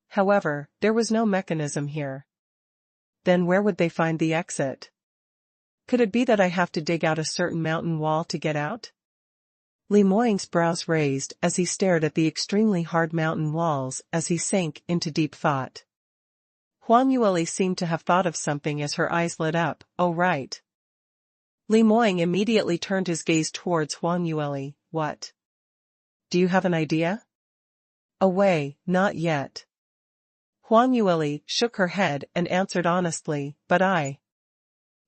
However, there was no mechanism here. Then where would they find the exit? Could it be that I have to dig out a certain mountain wall to get out? Li Moying's brows raised as he stared at the extremely hard mountain walls as he sank into deep thought. Huang Yueli seemed to have thought of something as her eyes lit up. Oh right. Li Moying immediately turned his gaze towards Huang Yueli. What? Do you have an idea? Away, not yet. Huang Yueli shook her head and answered honestly, but I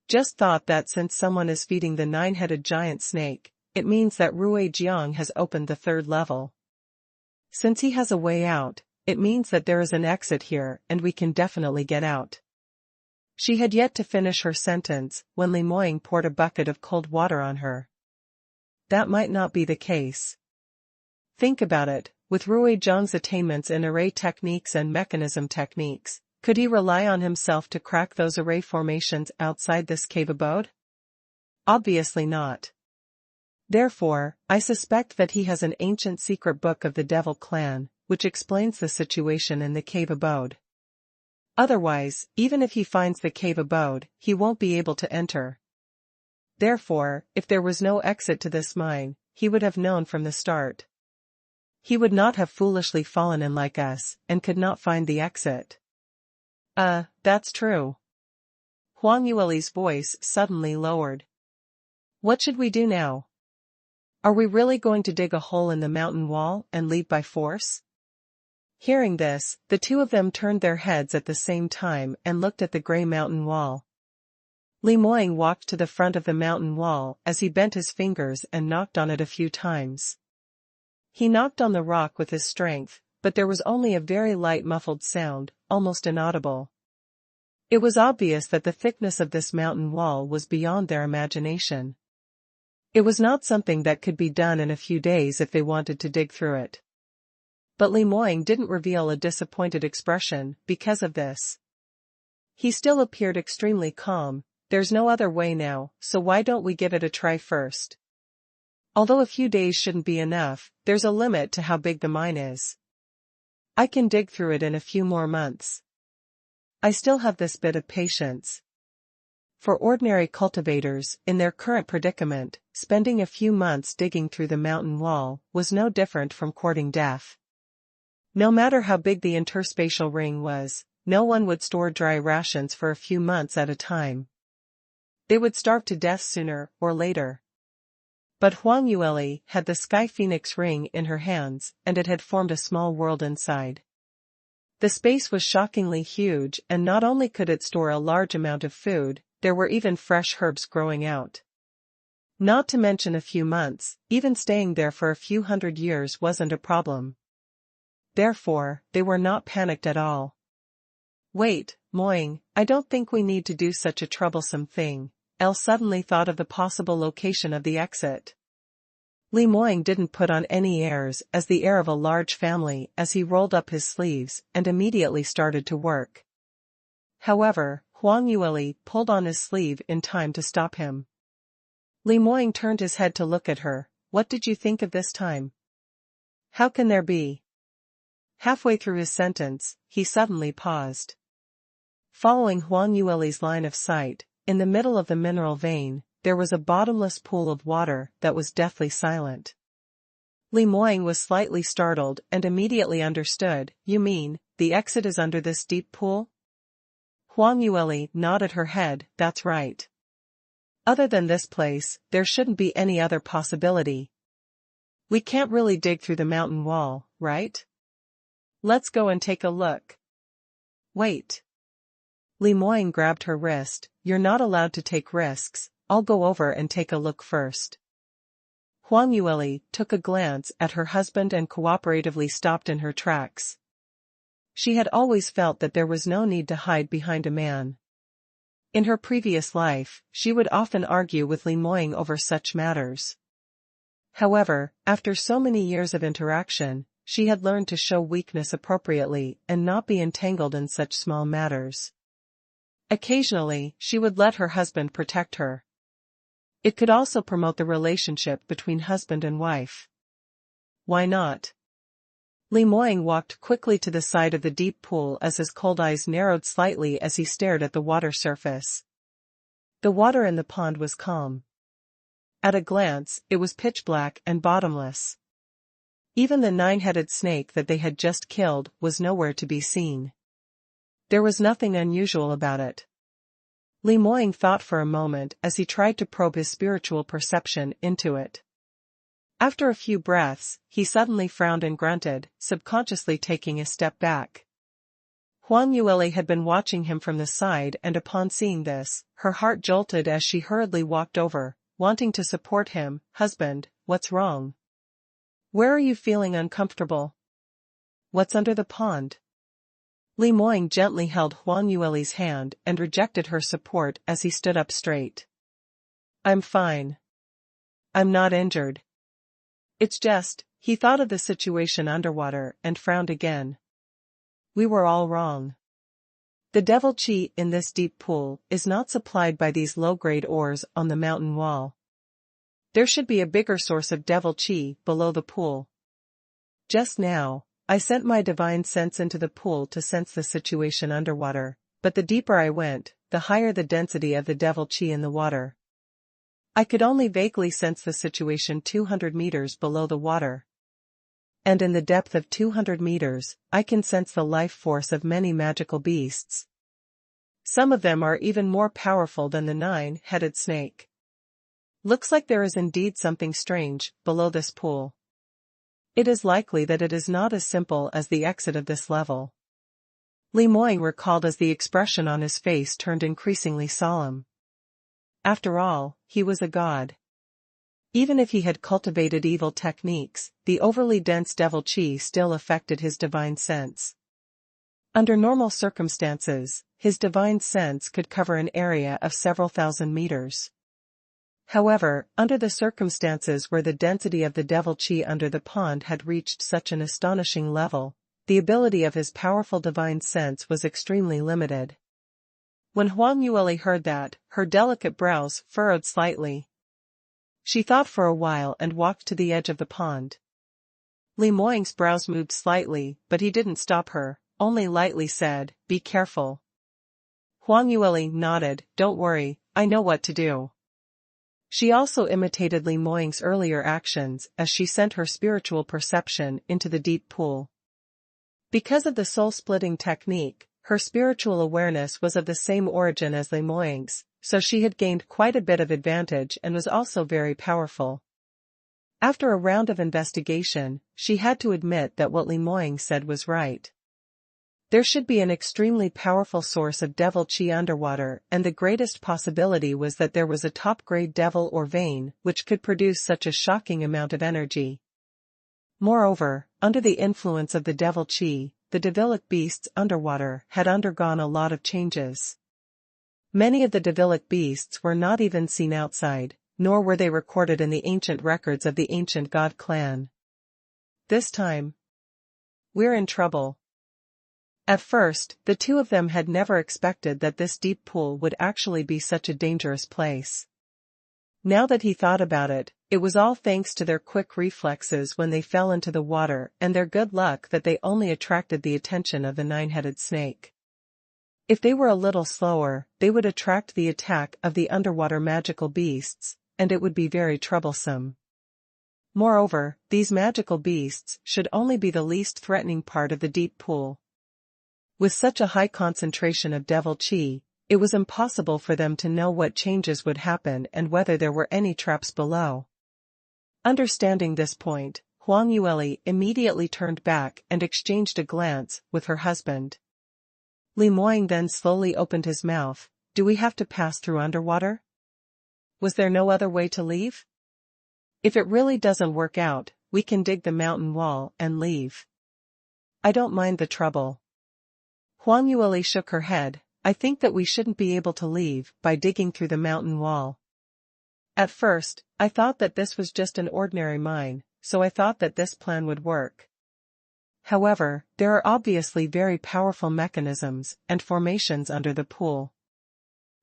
just thought that since someone is feeding the 9-headed giant snake, it means that Rui Jiang has opened the 3rd level. Since he has a way out, it means that there is an exit here and we can definitely get out. She had yet to finish her sentence when Li Moying poured a bucket of cold water on her. That might not be the case. Think about it, with Rui Jiang's attainments in array techniques and mechanism techniques, could he rely on himself to crack those array formations outside this cave abode? Obviously not. Therefore, I suspect that he has an ancient secret book of the Devil clan, which explains the situation in the cave abode. Otherwise, even if he finds the cave abode, he won't be able to enter. Therefore, if there was no exit to this mine, he would have known from the start. He would not have foolishly fallen in like us, and could not find the exit. That's true. Huang Yueli's voice suddenly lowered. What should we do now? Are we really going to dig a hole in the mountain wall and leave by force? Hearing this, the two of them turned their heads at the same time and looked at the gray mountain wall. Li Moying walked to the front of the mountain wall as he bent his fingers and knocked on it a few times. He knocked on the rock with his strength, but there was only a very light muffled sound, almost inaudible. It was obvious that the thickness of this mountain wall was beyond their imagination. It was not something that could be done in a few days if they wanted to dig through it. But Li Moying didn't reveal a disappointed expression because of this. He still appeared extremely calm. There's no other way now, so why don't we give it a try first? Although a few days shouldn't be enough, there's a limit to how big the mine is. I can dig through it in a few more months. I still have this bit of patience. For ordinary cultivators, in their current predicament, spending a few months digging through the mountain wall was no different from courting death. No matter how big the interspatial ring was, no one would store dry rations for a few months at a time. They would starve to death sooner or later. But Huang Yueli had the Sky Phoenix ring in her hands, and it had formed a small world inside. The space was shockingly huge, and not only could it store a large amount of food, there were even fresh herbs growing out. Not to mention a few months, even staying there for a few hundred years wasn't a problem. Therefore, they were not panicked at all. Wait, Moying, I don't think we need to do such a troublesome thing. Elle suddenly thought of the possible location of the exit. Li Moying didn't put on any airs as the heir of a large family as he rolled up his sleeves and immediately started to work. However, Huang Yueli pulled on his sleeve in time to stop him. Li Moying turned his head to look at her. What did you think of this time? How can there be? Halfway through his sentence, he suddenly paused. Following Huang Yueli's line of sight, in the middle of the mineral vein, there was a bottomless pool of water that was deathly silent. Li Moying was slightly startled and immediately understood. You mean, the exit is under this deep pool? Huang Yueli nodded her head. That's right. Other than this place, there shouldn't be any other possibility. We can't really dig through the mountain wall, right? Let's go and take a look. Wait. Li Moying grabbed her wrist. You're not allowed to take risks. I'll go over and take a look first. Huang Yueli took a glance at her husband and cooperatively stopped in her tracks. She had always felt that there was no need to hide behind a man. In her previous life, she would often argue with Li Moying over such matters. However, after so many years of interaction, she had learned to show weakness appropriately and not be entangled in such small matters. Occasionally, she would let her husband protect her. It could also promote the relationship between husband and wife. Why not? Li Moying walked quickly to the side of the deep pool as his cold eyes narrowed slightly as he stared at the water surface. The water in the pond was calm. At a glance, it was pitch black and bottomless. Even the nine-headed snake that they had just killed was nowhere to be seen. There was nothing unusual about it. Li Moying thought for a moment as he tried to probe his spiritual perception into it. After a few breaths, he suddenly frowned and grunted, subconsciously taking a step back. Huang Yueli had been watching him from the side, and upon seeing this, her heart jolted as she hurriedly walked over, wanting to support him. Husband, what's wrong? Where are you feeling uncomfortable? What's under the pond? Li Moying gently held Huang Yueli's hand and rejected her support as he stood up straight. I'm fine. I'm not injured. It's just, he thought of the situation underwater and frowned again. We were all wrong. The devil chi in this deep pool is not supplied by these low-grade ores on the mountain wall. There should be a bigger source of devil chi below the pool. Just now, I sent my divine sense into the pool to sense the situation underwater, but the deeper I went, the higher the density of the devil chi in the water. I could only vaguely sense the situation 200 meters below the water. And in the depth of 200 meters, I can sense the life force of many magical beasts. Some of them are even more powerful than the nine-headed snake. Looks like there is indeed something strange below this pool. It is likely that it is not as simple as the exit of this level. Li Moying recalled as the expression on his face turned increasingly solemn. After all, he was a god. Even if he had cultivated evil techniques, the overly dense devil chi still affected his divine sense. Under normal circumstances, his divine sense could cover an area of several thousand meters. However, under the circumstances where the density of the devil chi under the pond had reached such an astonishing level, the ability of his powerful divine sense was extremely limited. When Huang Yueli heard that, her delicate brows furrowed slightly. She thought for a while and walked to the edge of the pond. Li Moying's brows moved slightly, but he didn't stop her, only lightly said, "Be careful." Huang Yueli nodded, "Don't worry, I know what to do." She also imitated Li Moying's earlier actions as she sent her spiritual perception into the deep pool. Because of the soul-splitting technique, her spiritual awareness was of the same origin as Li Moying's, so she had gained quite a bit of advantage and was also very powerful. After a round of investigation, she had to admit that what Li Moying said was right. There should be an extremely powerful source of devil chi underwater, and the greatest possibility was that there was a top-grade devil or vein which could produce such a shocking amount of energy. Moreover, under the influence of the devil chi, the devilic beasts underwater had undergone a lot of changes. Many of the devilic beasts were not even seen outside, nor were they recorded in the ancient records of the ancient god clan. This time, we're in trouble. At first, the two of them had never expected that this deep pool would actually be such a dangerous place. Now that he thought about it, it was all thanks to their quick reflexes when they fell into the water and their good luck that they only attracted the attention of the nine-headed snake. If they were a little slower, they would attract the attack of the underwater magical beasts, and it would be very troublesome. Moreover, these magical beasts should only be the least threatening part of the deep pool. With such a high concentration of devil chi, it was impossible for them to know what changes would happen and whether there were any traps below. Understanding this point, Huang Yueli immediately turned back and exchanged a glance with her husband. Li Moying then slowly opened his mouth. Do we have to pass through underwater? Was there no other way to leave? If it really doesn't work out, we can dig the mountain wall and leave. I don't mind the trouble. Huang Yueli shook her head. I think that we shouldn't be able to leave by digging through the mountain wall. At first, I thought that this was just an ordinary mine, so I thought that this plan would work. However, there are obviously very powerful mechanisms and formations under the pool.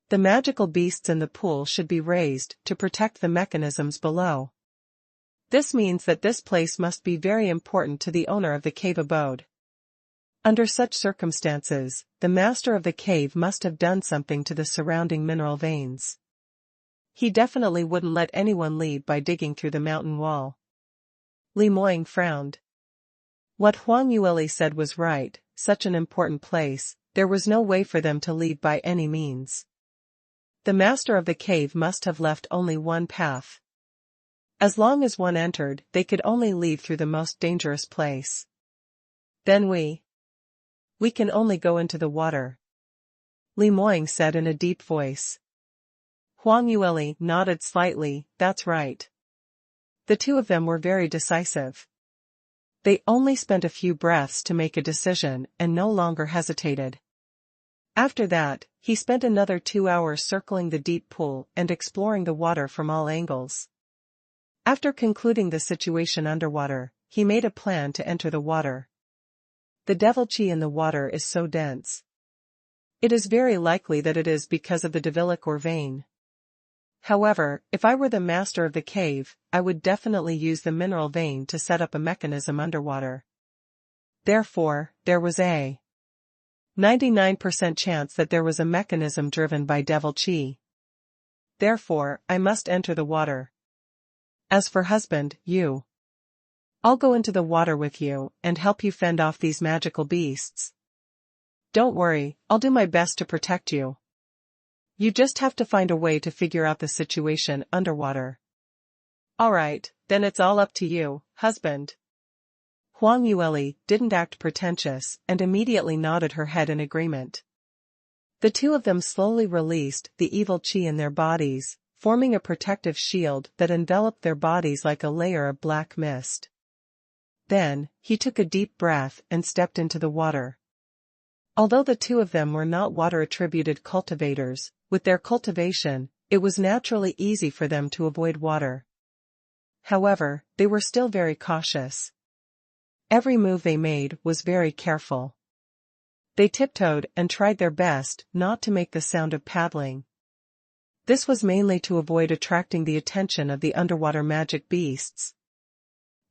The magical beasts in the pool should be raised to protect the mechanisms below. This means that this place must be very important to the owner of the cave abode. Under such circumstances, the master of the cave must have done something to the surrounding mineral veins. He definitely wouldn't let anyone leave by digging through the mountain wall. Li Moying frowned. What Huang Yueli said was right, such an important place, there was no way for them to leave by any means. The master of the cave must have left only one path. As long as one entered, they could only leave through the most dangerous place. Then we can only go into the water. Li Moying said in a deep voice. Huang Yueli nodded slightly. That's right. The two of them were very decisive. They only spent a few breaths to make a decision and no longer hesitated. After that, he spent another 2 hours circling the deep pool and exploring the water from all angles. After concluding the situation underwater, he made a plan to enter the water. The devil chi in the water is so dense. It is very likely that it is because of the devilic or vein. However, if I were the master of the cave, I would definitely use the mineral vein to set up a mechanism underwater. Therefore, there was a 99% chance that there was a mechanism driven by devil chi. Therefore, I must enter the water. As for husband, I'll go into the water with you and help you fend off these magical beasts. Don't worry, I'll do my best to protect you. You just have to find a way to figure out the situation underwater. Alright, then it's all up to you, husband. Huang Yueli didn't act pretentious and immediately nodded her head in agreement. The two of them slowly released the evil chi in their bodies, forming a protective shield that enveloped their bodies like a layer of black mist. Then, he took a deep breath and stepped into the water. Although the two of them were not water-attributed cultivators, with their cultivation, it was naturally easy for them to avoid water. However, they were still very cautious. Every move they made was very careful. They tiptoed and tried their best not to make the sound of paddling. This was mainly to avoid attracting the attention of the underwater magic beasts.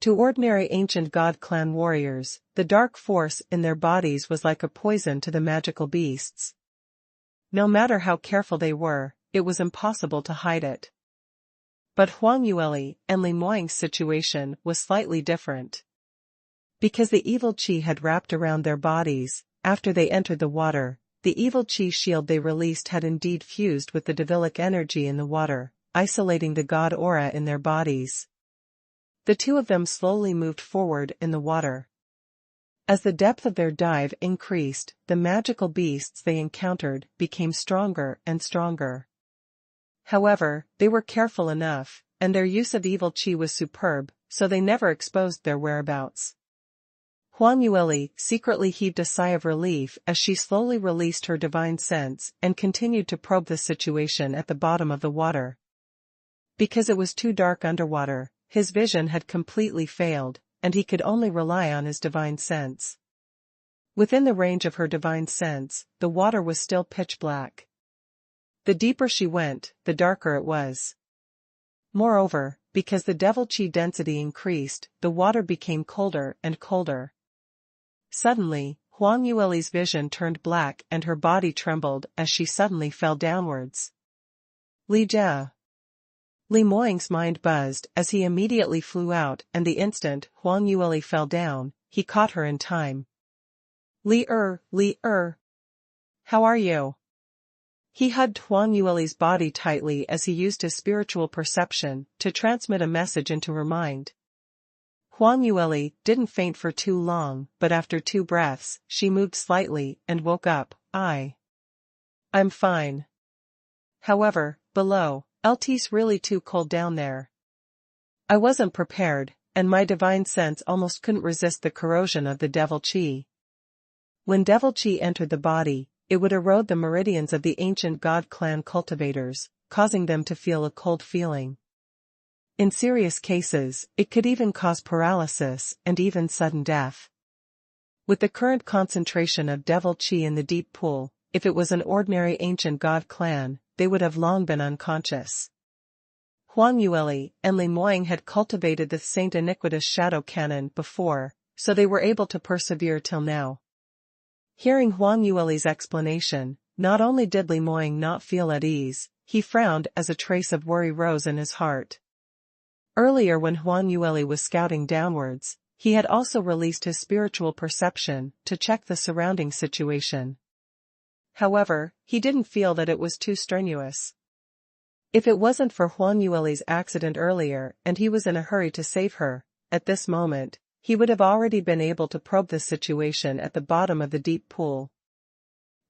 To ordinary ancient god clan warriors, the dark force in their bodies was like a poison to the magical beasts. No matter how careful they were, it was impossible to hide it. But Huang Yueli and Li Moying's situation was slightly different. Because the evil chi had wrapped around their bodies, after they entered the water, the evil chi shield they released had indeed fused with the devilic energy in the water, isolating the god aura in their bodies. The two of them slowly moved forward in the water. As the depth of their dive increased, the magical beasts they encountered became stronger and stronger. However, they were careful enough, and their use of evil chi was superb, so they never exposed their whereabouts. Huang Yueli secretly heaved a sigh of relief as she slowly released her divine sense and continued to probe the situation at the bottom of the water. Because it was too dark underwater, his vision had completely failed, and he could only rely on his divine sense. Within the range of her divine sense, the water was still pitch black. The deeper she went, the darker it was. Moreover, because the devil chi density increased, the water became colder and colder. Suddenly, Huang Yueli's vision turned black and her body trembled as she suddenly fell downwards. Li Jia. Li Moying's mind buzzed as he immediately flew out, and the instant Huang Yueli fell down, he caught her in time. Li. How are you? He hugged Huang Yueli's body tightly as he used his spiritual perception to transmit a message into her mind. Huang Yueli didn't faint for too long, but after 2 breaths, she moved slightly and woke up. I'm fine. However, below, it's really too cold down there. I wasn't prepared, and my divine sense almost couldn't resist the corrosion of the devil chi. When devil chi entered the body, it would erode the meridians of the ancient god clan cultivators, causing them to feel a cold feeling. In serious cases, it could even cause paralysis and even sudden death. With the current concentration of devil chi in the deep pool, if it was an ordinary ancient god clan, they would have long been unconscious. Huang Yueli and Li Moying had cultivated the Saint Iniquitous Shadow Canon before, so they were able to persevere till now. Hearing Huang Yueli's explanation, not only did Li Moying not feel at ease, he frowned as a trace of worry rose in his heart. Earlier when Huang Yueli was scouting downwards, he had also released his spiritual perception to check the surrounding situation. However, he didn't feel that it was too strenuous. If it wasn't for Huang Yueli's accident earlier and he was in a hurry to save her, at this moment, he would have already been able to probe the situation at the bottom of the deep pool.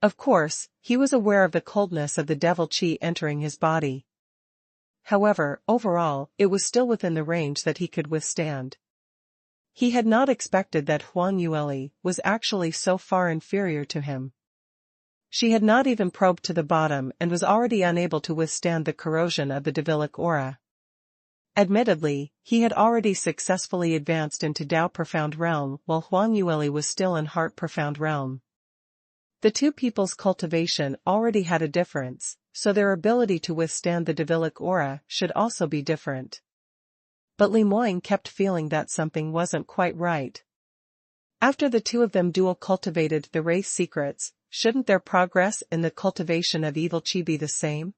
Of course, he was aware of the coldness of the devil chi entering his body. However, overall, it was still within the range that he could withstand. He had not expected that Huang Yueli was actually so far inferior to him. She had not even probed to the bottom and was already unable to withstand the corrosion of the devilic aura. Admittedly, he had already successfully advanced into Dao Profound Realm while Huang Yueli was still in Heart Profound Realm. The two people's cultivation already had a difference, so their ability to withstand the devilic aura should also be different. But Li Moying kept feeling that something wasn't quite right. After the two of them dual cultivated the race secrets, shouldn't their progress in the cultivation of evil chi be the same?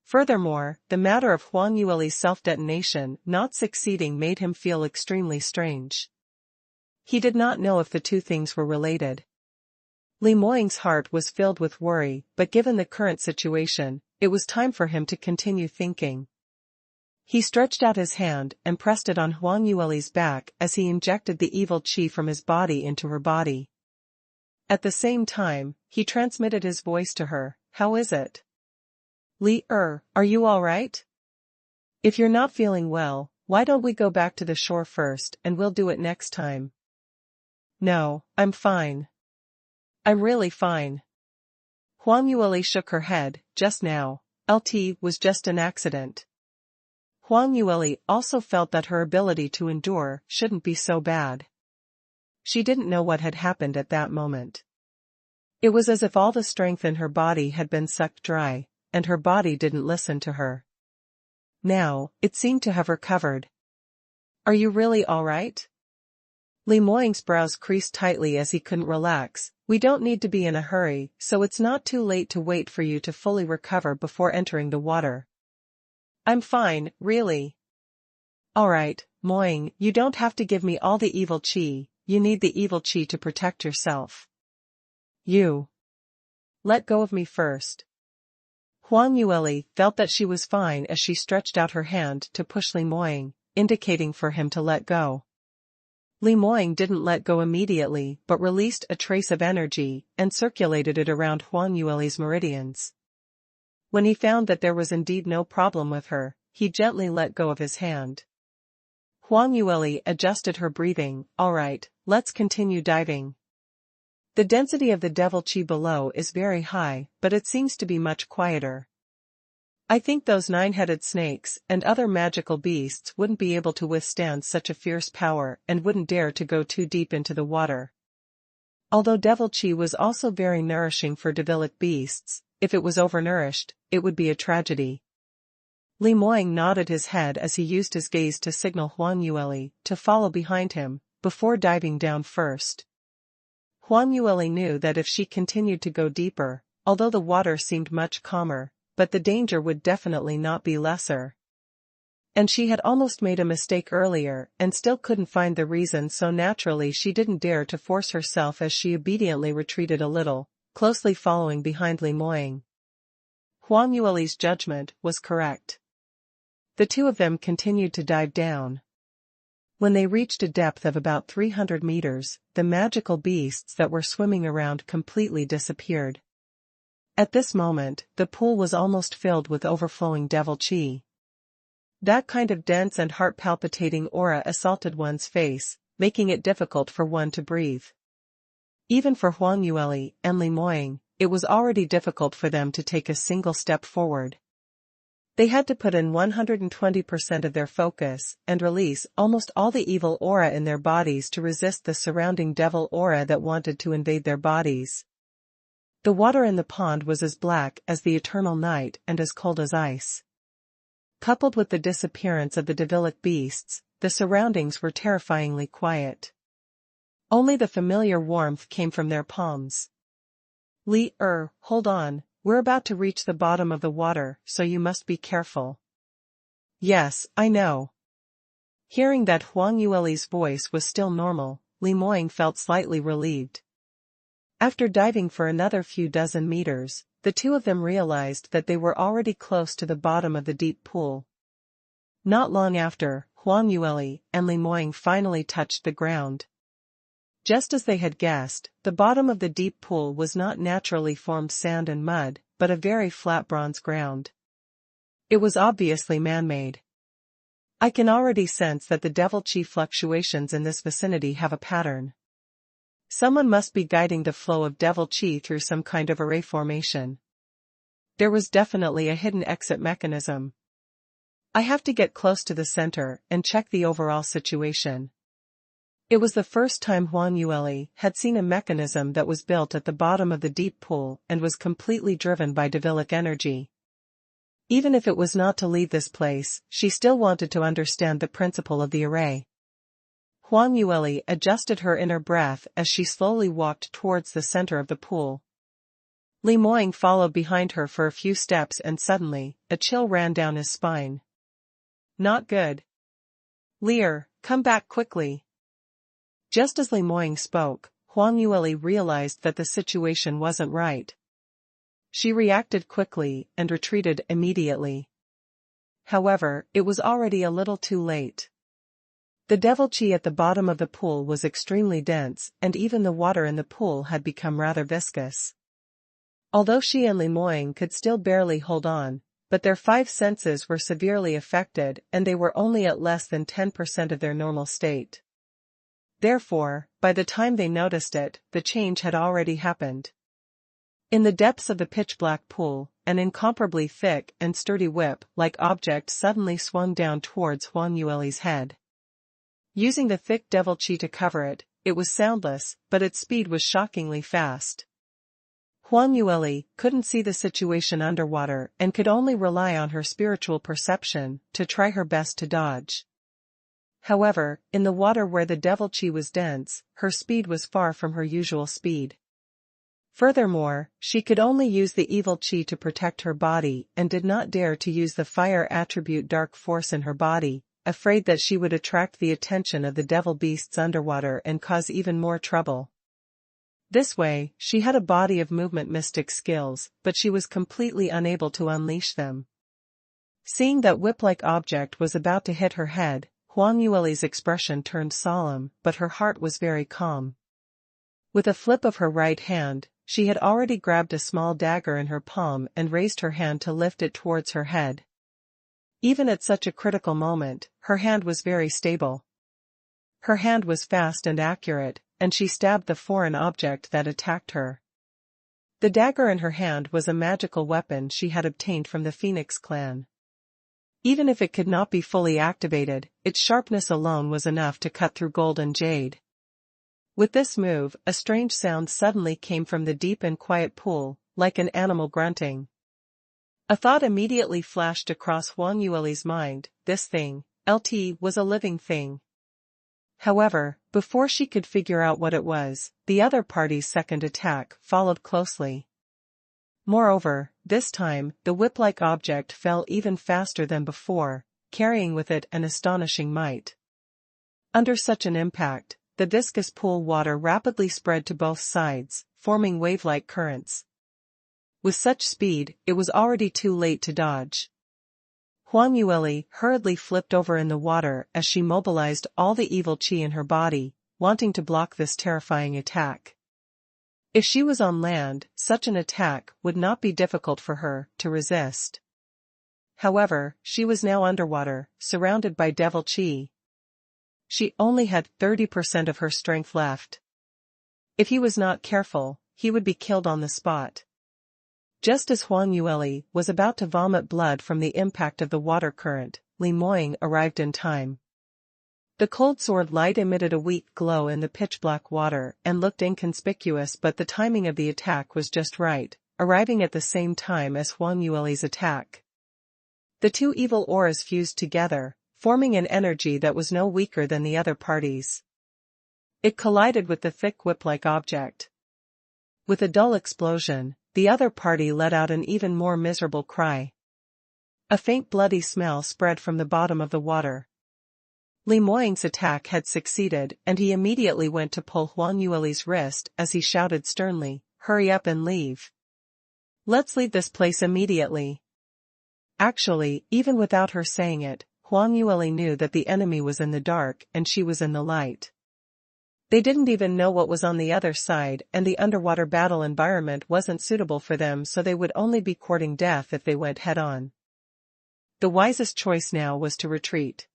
Furthermore, the matter of Huang Yueli's self-detonation not succeeding made him feel extremely strange. He did not know if the two things were related. Li Moying's heart was filled with worry, but given the current situation, it was time for him to continue thinking. He stretched out his hand and pressed it on Huang Yueli's back as he injected the evil chi from his body into her body. At the same time, he transmitted his voice to her. How is it? Li, are you all right? If you're not feeling well, why don't we go back to the shore first and we'll do it next time? No, I'm fine. I'm really fine. Huang Yueli shook her head. Just now, was just an accident. Huang Yueli also felt that her ability to endure shouldn't be so bad. She didn't know what had happened at that moment. It was as if all the strength in her body had been sucked dry, and her body didn't listen to her. Now, it seemed to have recovered. Are you really all right? Li Moying's brows creased tightly as he couldn't relax. We don't need to be in a hurry, so it's not too late to wait for you to fully recover before entering the water. I'm fine, really. Alright, Moying, you don't have to give me all the evil chi, you need the evil chi to protect yourself. You. Let go of me first. Huang Yueli felt that she was fine as she stretched out her hand to push Li Moying, indicating for him to let go. Li Moying didn't let go immediately but released a trace of energy and circulated it around Huang Yueli's meridians. When he found that there was indeed no problem with her, he gently let go of his hand. Huang Yueli adjusted her breathing. Alright, let's continue diving. The density of the devil chi below is very high, but it seems to be much quieter. I think those 9-headed snakes and other magical beasts wouldn't be able to withstand such a fierce power and wouldn't dare to go too deep into the water. Although devil chi was also very nourishing for devilic beasts, if it was overnourished, it would be a tragedy. Li Moying nodded his head as he used his gaze to signal Huang Yueli to follow behind him, before diving down first. Huang Yueli knew that if she continued to go deeper, although the water seemed much calmer, but the danger would definitely not be lesser. And she had almost made a mistake earlier and still couldn't find the reason, so naturally she didn't dare to force herself as she obediently retreated a little, closely following behind Li Moying. Huang Yueli's judgment was correct. The two of them continued to dive down. When they reached a depth of about 300 meters, the magical beasts that were swimming around completely disappeared. At this moment, the pool was almost filled with overflowing devil qi. That kind of dense and heart-palpitating aura assaulted one's face, making it difficult for one to breathe. Even for Huang Yueli and Li Moying, it was already difficult for them to take a single step forward. They had to put in 120% of their focus and release almost all the evil aura in their bodies to resist the surrounding devil aura that wanted to invade their bodies. The water in the pond was as black as the eternal night and as cold as ice. Coupled with the disappearance of the devilic beasts, the surroundings were terrifyingly quiet. Only the familiar warmth came from their palms. Hold on, we're about to reach the bottom of the water, so you must be careful. Yes, I know. Hearing that Huang Yueli's voice was still normal, Li Moying felt slightly relieved. After diving for another few dozen meters, the two of them realized that they were already close to the bottom of the deep pool. Not long after, Huang Yueli and Li Moying finally touched the ground. Just as they had guessed, the bottom of the deep pool was not naturally formed sand and mud, but a very flat bronze ground. It was obviously man-made. I can already sense that the devil qi fluctuations in this vicinity have a pattern. Someone must be guiding the flow of devil qi through some kind of array formation. There was definitely a hidden exit mechanism. I have to get close to the center and check the overall situation. It was the first time Huang Yueli had seen a mechanism that was built at the bottom of the deep pool and was completely driven by devilic energy. Even if it was not to leave this place, she still wanted to understand the principle of the array. Huang Yueli adjusted her inner breath as she slowly walked towards the center of the pool. Li Moying followed behind her for a few steps and suddenly, a chill ran down his spine. Not good. Lear, come back quickly. Just as Li Moying spoke, Huang Yueli realized that the situation wasn't right. She reacted quickly and retreated immediately. However, it was already a little too late. The devil qi at the bottom of the pool was extremely dense, and even the water in the pool had become rather viscous. Although she and Li Moying could still barely hold on, but their five senses were severely affected and they were only at less than 10% of their normal state. Therefore, by the time they noticed it, the change had already happened. In the depths of the pitch-black pool, an incomparably thick and sturdy whip-like object suddenly swung down towards Huang Yueli's head. Using the thick devil qi to cover it, it was soundless, but its speed was shockingly fast. Huang Yueli couldn't see the situation underwater and could only rely on her spiritual perception to try her best to dodge. However, in the water where the devil qi was dense, her speed was far from her usual speed. Furthermore, she could only use the evil qi to protect her body and did not dare to use the fire attribute dark force in her body, afraid that she would attract the attention of the devil beasts underwater and cause even more trouble. This way, she had a body of movement mystic skills, but she was completely unable to unleash them. Seeing that whip-like object was about to hit her head, Huang Yueli's expression turned solemn, but her heart was very calm. With a flip of her right hand, she had already grabbed a small dagger in her palm and raised her hand to lift it towards her head. Even at such a critical moment, her hand was very stable. Her hand was fast and accurate, and she stabbed the foreign object that attacked her. The dagger in her hand was a magical weapon she had obtained from the Phoenix clan. Even if it could not be fully activated, its sharpness alone was enough to cut through gold and jade. With this move, a strange sound suddenly came from the deep and quiet pool, like an animal grunting. A thought immediately flashed across Huang Yueli's mind: this thing, LT, was a living thing. However, before she could figure out what it was, the other party's second attack followed closely. Moreover, this time, the whip-like object fell even faster than before, carrying with it an astonishing might. Under such an impact, the viscous pool water rapidly spread to both sides, forming wave-like currents. With such speed, it was already too late to dodge. Huang Yueli hurriedly flipped over in the water as she mobilized all the evil qi in her body, wanting to block this terrifying attack. If she was on land, such an attack would not be difficult for her to resist. However, she was now underwater, surrounded by devil qi. She only had 30% of her strength left. If he was not careful, he would be killed on the spot. Just as Huang Yueli was about to vomit blood from the impact of the water current, Li Moying arrived in time. The cold sword light emitted a weak glow in the pitch-black water and looked inconspicuous, but the timing of the attack was just right, arriving at the same time as Huang Yueli's attack. The two evil auras fused together, forming an energy that was no weaker than the other party's. It collided with the thick whip-like object. With a dull explosion, the other party let out an even more miserable cry. A faint bloody smell spread from the bottom of the water. Li Moying's attack had succeeded, and he immediately went to pull Huang Yueli's wrist as he shouted sternly, "Hurry up and leave. Let's leave this place immediately." Actually, even without her saying it, Huang Yueli knew that the enemy was in the dark and she was in the light. They didn't even know what was on the other side, and the underwater battle environment wasn't suitable for them, so they would only be courting death if they went head-on. The wisest choice now was to retreat.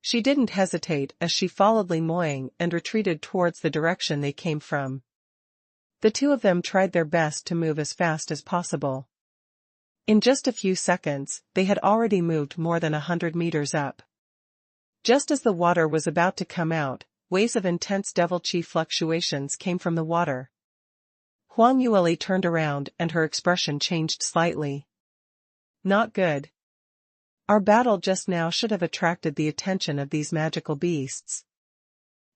She didn't hesitate as she followed Li Moying and retreated towards the direction they came from. The two of them tried their best to move as fast as possible. In just a few seconds, they had already moved more than 100 meters up. Just as the water was about to come out, waves of intense devil qi fluctuations came from the water. Huang Yueli turned around and her expression changed slightly. Not good. Our battle just now should have attracted the attention of these magical beasts.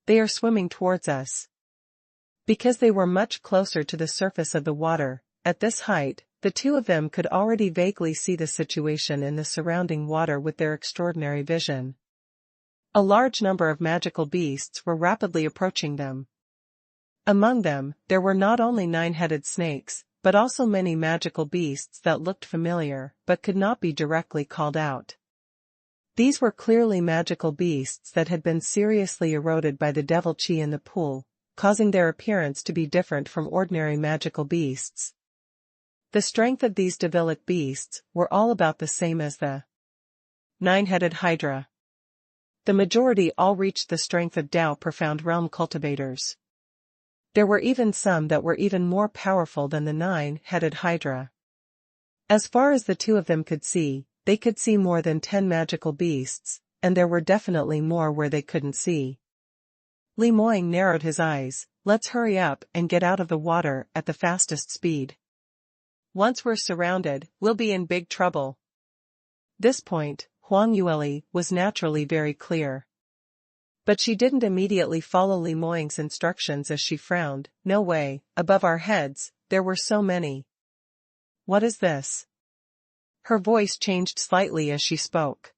They are swimming towards us. Because they were much closer to the surface of the water, at this height, the two of them could already vaguely see the situation in the surrounding water with their extraordinary vision. A large number of magical beasts were rapidly approaching them. Among them, there were not only 9-headed snakes, but also many magical beasts that looked familiar, but could not be directly called out. These were clearly magical beasts that had been seriously eroded by the devil qi in the pool, causing their appearance to be different from ordinary magical beasts. The strength of these devilic beasts were all about the same as the 9-headed hydra. The majority all reached the strength of Tao Profound Realm cultivators. There were even some that were even more powerful than the 9-headed hydra. As far as the two of them could see, they could see more than 10 magical beasts, and there were definitely more where they couldn't see. Li Moying narrowed his eyes. Let's hurry up and get out of the water at the fastest speed. Once we're surrounded, we'll be in big trouble. This point, Huang Yueli was naturally very clear. But she didn't immediately follow Li Moying's instructions as she frowned. No way, above our heads, there were so many. What is this? Her voice changed slightly as she spoke.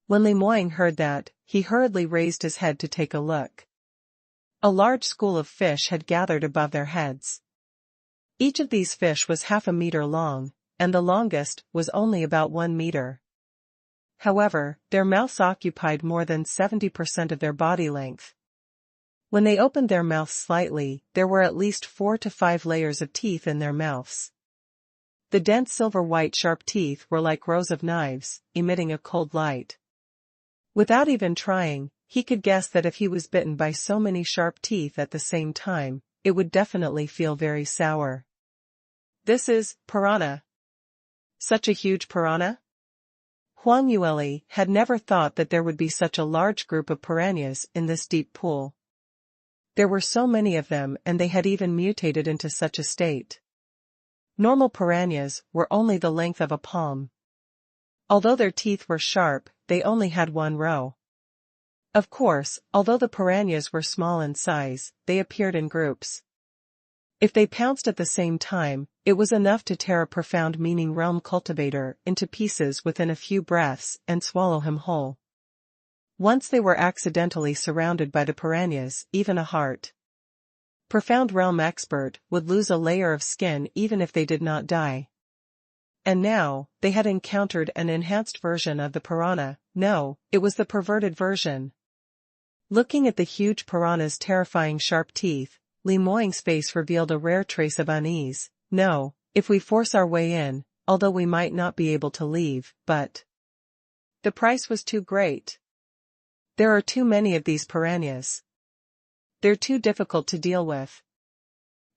When Li Moying heard that, he hurriedly raised his head to take a look. A large school of fish had gathered above their heads. Each of these fish was half a meter long, and the longest was only about 1 meter. However, their mouths occupied more than 70% of their body length. When they opened their mouths slightly, there were at least 4 to 5 layers of teeth in their mouths. The dense silver-white sharp teeth were like rows of knives, emitting a cold light. Without even trying, he could guess that if he was bitten by so many sharp teeth at the same time, it would definitely feel very sour. This is piranha. Such a huge piranha? Huang Yueli had never thought that there would be such a large group of piranhas in this deep pool. There were so many of them, and they had even mutated into such a state. Normal piranhas were only the length of a palm. Although their teeth were sharp, they only had 1 row. Of course, although the piranhas were small in size, they appeared in groups. If they pounced at the same time, it was enough to tear a profound meaning realm cultivator into pieces within a few breaths and swallow him whole. Once they were accidentally surrounded by the piranhas, even a profound realm expert would lose a layer of skin even if they did not die. And now, they had encountered an enhanced version of the piranha. No, it was the perverted version. Looking at the huge piranha's terrifying sharp teeth, Li Moying's face revealed a rare trace of unease. No, if we force our way in, although we might not be able to leave, but the price was too great. There are too many of these piranhas. They're too difficult to deal with.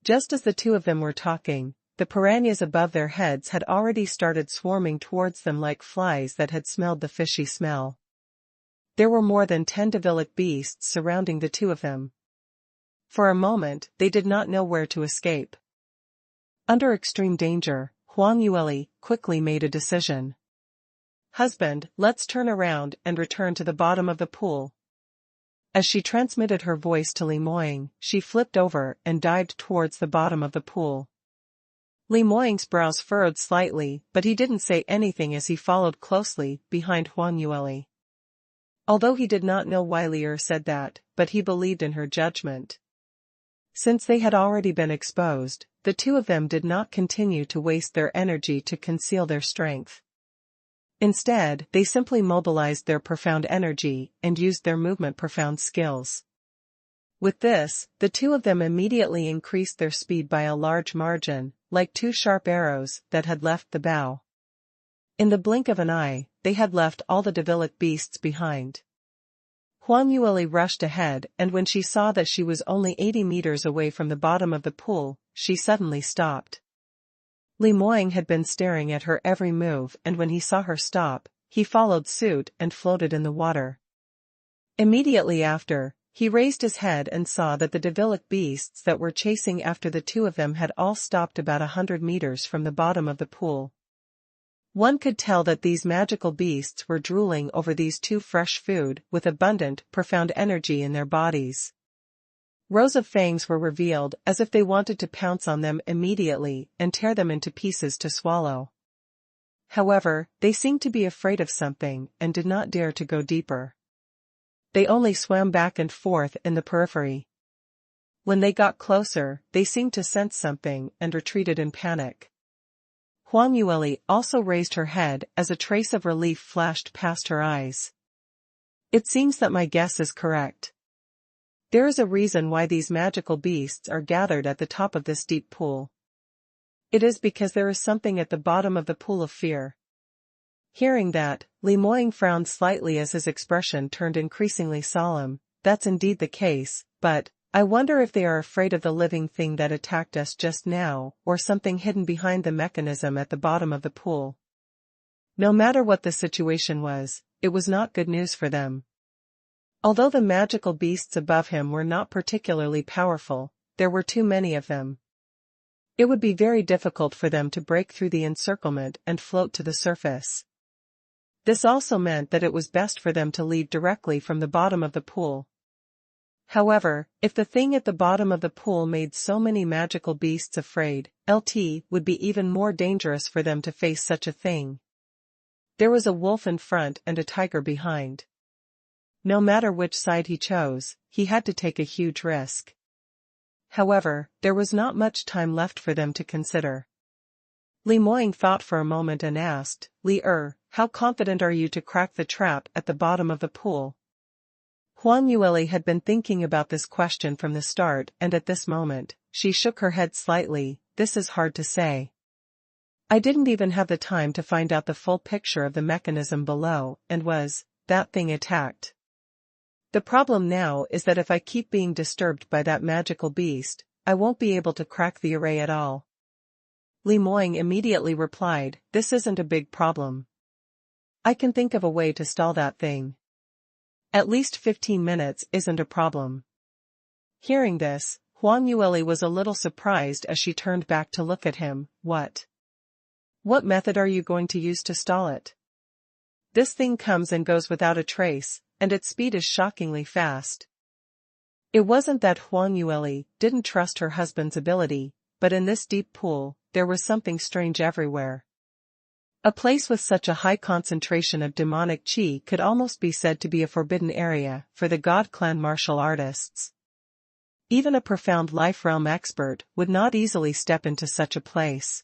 Just as the two of them were talking, the piranhas above their heads had already started swarming towards them like flies that had smelled the fishy smell. There were more than 10 devilic beasts surrounding the two of them. For a moment, they did not know where to escape. Under extreme danger, Huang Yueli quickly made a decision. "Husband, let's turn around and return to the bottom of the pool." As she transmitted her voice to Li Moying, she flipped over and dived towards the bottom of the pool. Li Moying's brows furrowed slightly, but he didn't say anything as he followed closely behind Huang Yueli. Although he did not know why Li said that, but he believed in her judgment. Since they had already been exposed, the two of them did not continue to waste their energy to conceal their strength. Instead, they simply mobilized their profound energy and used their movement profound skills. With this, the two of them immediately increased their speed by a large margin, like two sharp arrows that had left the bow. In the blink of an eye, they had left all the devilic beasts behind. Huang Yueli rushed ahead, and when she saw that she was only 80 meters away from the bottom of the pool, she suddenly stopped. Li Moying had been staring at her every move, and when he saw her stop, he followed suit and floated in the water. Immediately after, he raised his head and saw that the devilic beasts that were chasing after the two of them had all stopped about 100 meters from the bottom of the pool. One could tell that these magical beasts were drooling over these two fresh food with abundant, profound energy in their bodies. Rows of fangs were revealed as if they wanted to pounce on them immediately and tear them into pieces to swallow. However, they seemed to be afraid of something and did not dare to go deeper. They only swam back and forth in the periphery. When they got closer, they seemed to sense something and retreated in panic. Huang Yueli also raised her head as a trace of relief flashed past her eyes. "It seems that my guess is correct. There is a reason why these magical beasts are gathered at the top of this deep pool. It is because there is something at the bottom of the pool of fear." Hearing that, Li Moying frowned slightly as his expression turned increasingly solemn. "That's indeed the case, but I wonder if they are afraid of the living thing that attacked us just now, or something hidden behind the mechanism at the bottom of the pool." No matter what the situation was, it was not good news for them. Although the magical beasts above him were not particularly powerful, there were too many of them. It would be very difficult for them to break through the encirclement and float to the surface. This also meant that it was best for them to leave directly from the bottom of the pool. However, if the thing at the bottom of the pool made so many magical beasts afraid, it would be even more dangerous for them to face such a thing. There was a wolf in front and a tiger behind. No matter which side he chose, he had to take a huge risk. However, there was not much time left for them to consider. Li Moying thought for a moment and asked, "Li, how confident are you to crack the trap at the bottom of the pool?" Huang Yueli had been thinking about this question from the start, and at this moment, she shook her head slightly. "This is hard to say. I didn't even have the time to find out the full picture of the mechanism below, and was that thing attacked? The problem now is that if I keep being disturbed by that magical beast, I won't be able to crack the array at all." Li Moying immediately replied, "This isn't a big problem. I can think of a way to stall that thing. At least 15 minutes isn't a problem." Hearing this, Huang Yueli was a little surprised as she turned back to look at him. What method are you going to use to stall it? This thing comes and goes without a trace, and its speed is shockingly fast." It wasn't that Huang Yueli didn't trust her husband's ability, but in this deep pool, there was something strange everywhere. A place with such a high concentration of demonic qi could almost be said to be a forbidden area for the God Clan martial artists. Even a profound life realm expert would not easily step into such a place.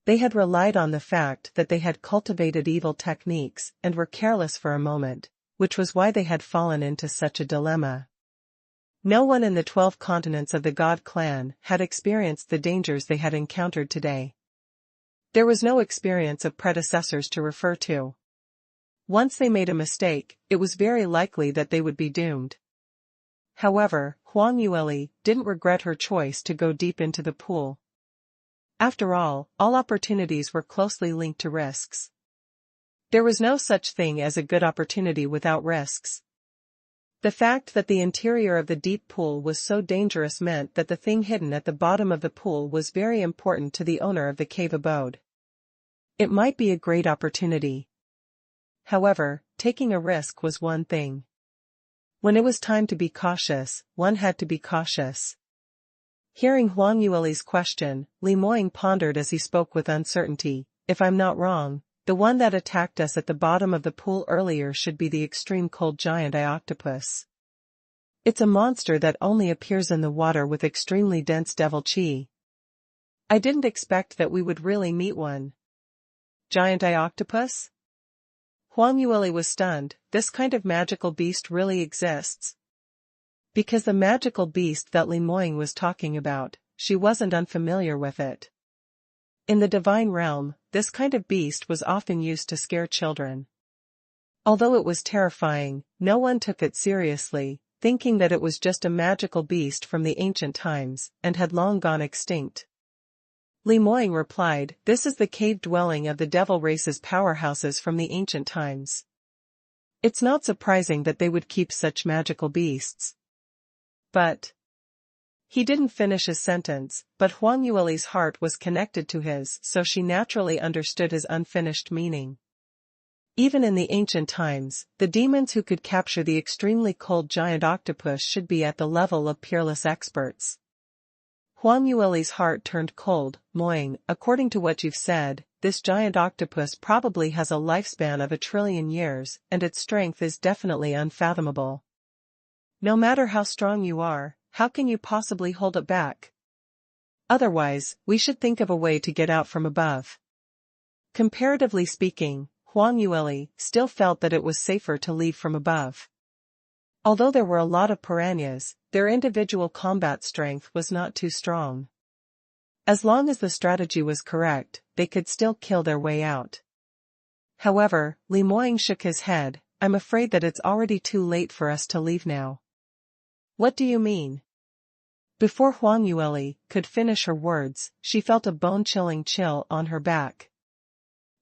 They had relied on the fact that they had cultivated evil techniques and were careless for a moment, which was why they had fallen into such a dilemma. No one in the 12 continents of the God Clan had experienced the dangers they had encountered today. There was no experience of predecessors to refer to. Once they made a mistake, it was very likely that they would be doomed. However, Huang Yueli didn't regret her choice to go deep into the pool. After all opportunities were closely linked to risks. There was no such thing as a good opportunity without risks. The fact that the interior of the deep pool was so dangerous meant that the thing hidden at the bottom of the pool was very important to the owner of the cave abode. It might be a great opportunity. However, taking a risk was one thing. When it was time to be cautious, one had to be cautious. Hearing Huang Yueli's question, Li Moying pondered as he spoke with uncertainty. If I'm not wrong, the one that attacked us at the bottom of the pool earlier should be the extreme cold giant eye octopus. It's a monster that only appears in the water with extremely dense devil qi. I didn't expect that we would really meet one. Giant eye octopus? Huang Yueli was stunned. This kind of magical beast really exists. Because the magical beast that Li Moying was talking about, she wasn't unfamiliar with it. In the divine realm, this kind of beast was often used to scare children. Although it was terrifying, no one took it seriously, thinking that it was just a magical beast from the ancient times, and had long gone extinct. Li Moying replied, "This is the cave dwelling of the devil race's powerhouses from the ancient times. It's not surprising that they would keep such magical beasts." But he didn't finish his sentence, but Huang Yueli's heart was connected to his, so she naturally understood his unfinished meaning. Even in the ancient times, the demons who could capture the extremely cold giant octopus should be at the level of peerless experts. Huang Yueli's heart turned cold. Moying, according to what you've said, this giant octopus probably has a lifespan of 1,000,000,000,000 years, and its strength is definitely unfathomable. No matter how strong you are, how can you possibly hold it back? Otherwise, we should think of a way to get out from above. Comparatively speaking, Huang Yueli still felt that it was safer to leave from above. Although there were a lot of piranhas, their individual combat strength was not too strong. As long as the strategy was correct, they could still kill their way out. However, Li Moying shook his head. "I'm afraid that it's already too late for us to leave now." "What do you mean?" Before Huang Yueli could finish her words, she felt a bone-chilling chill on her back.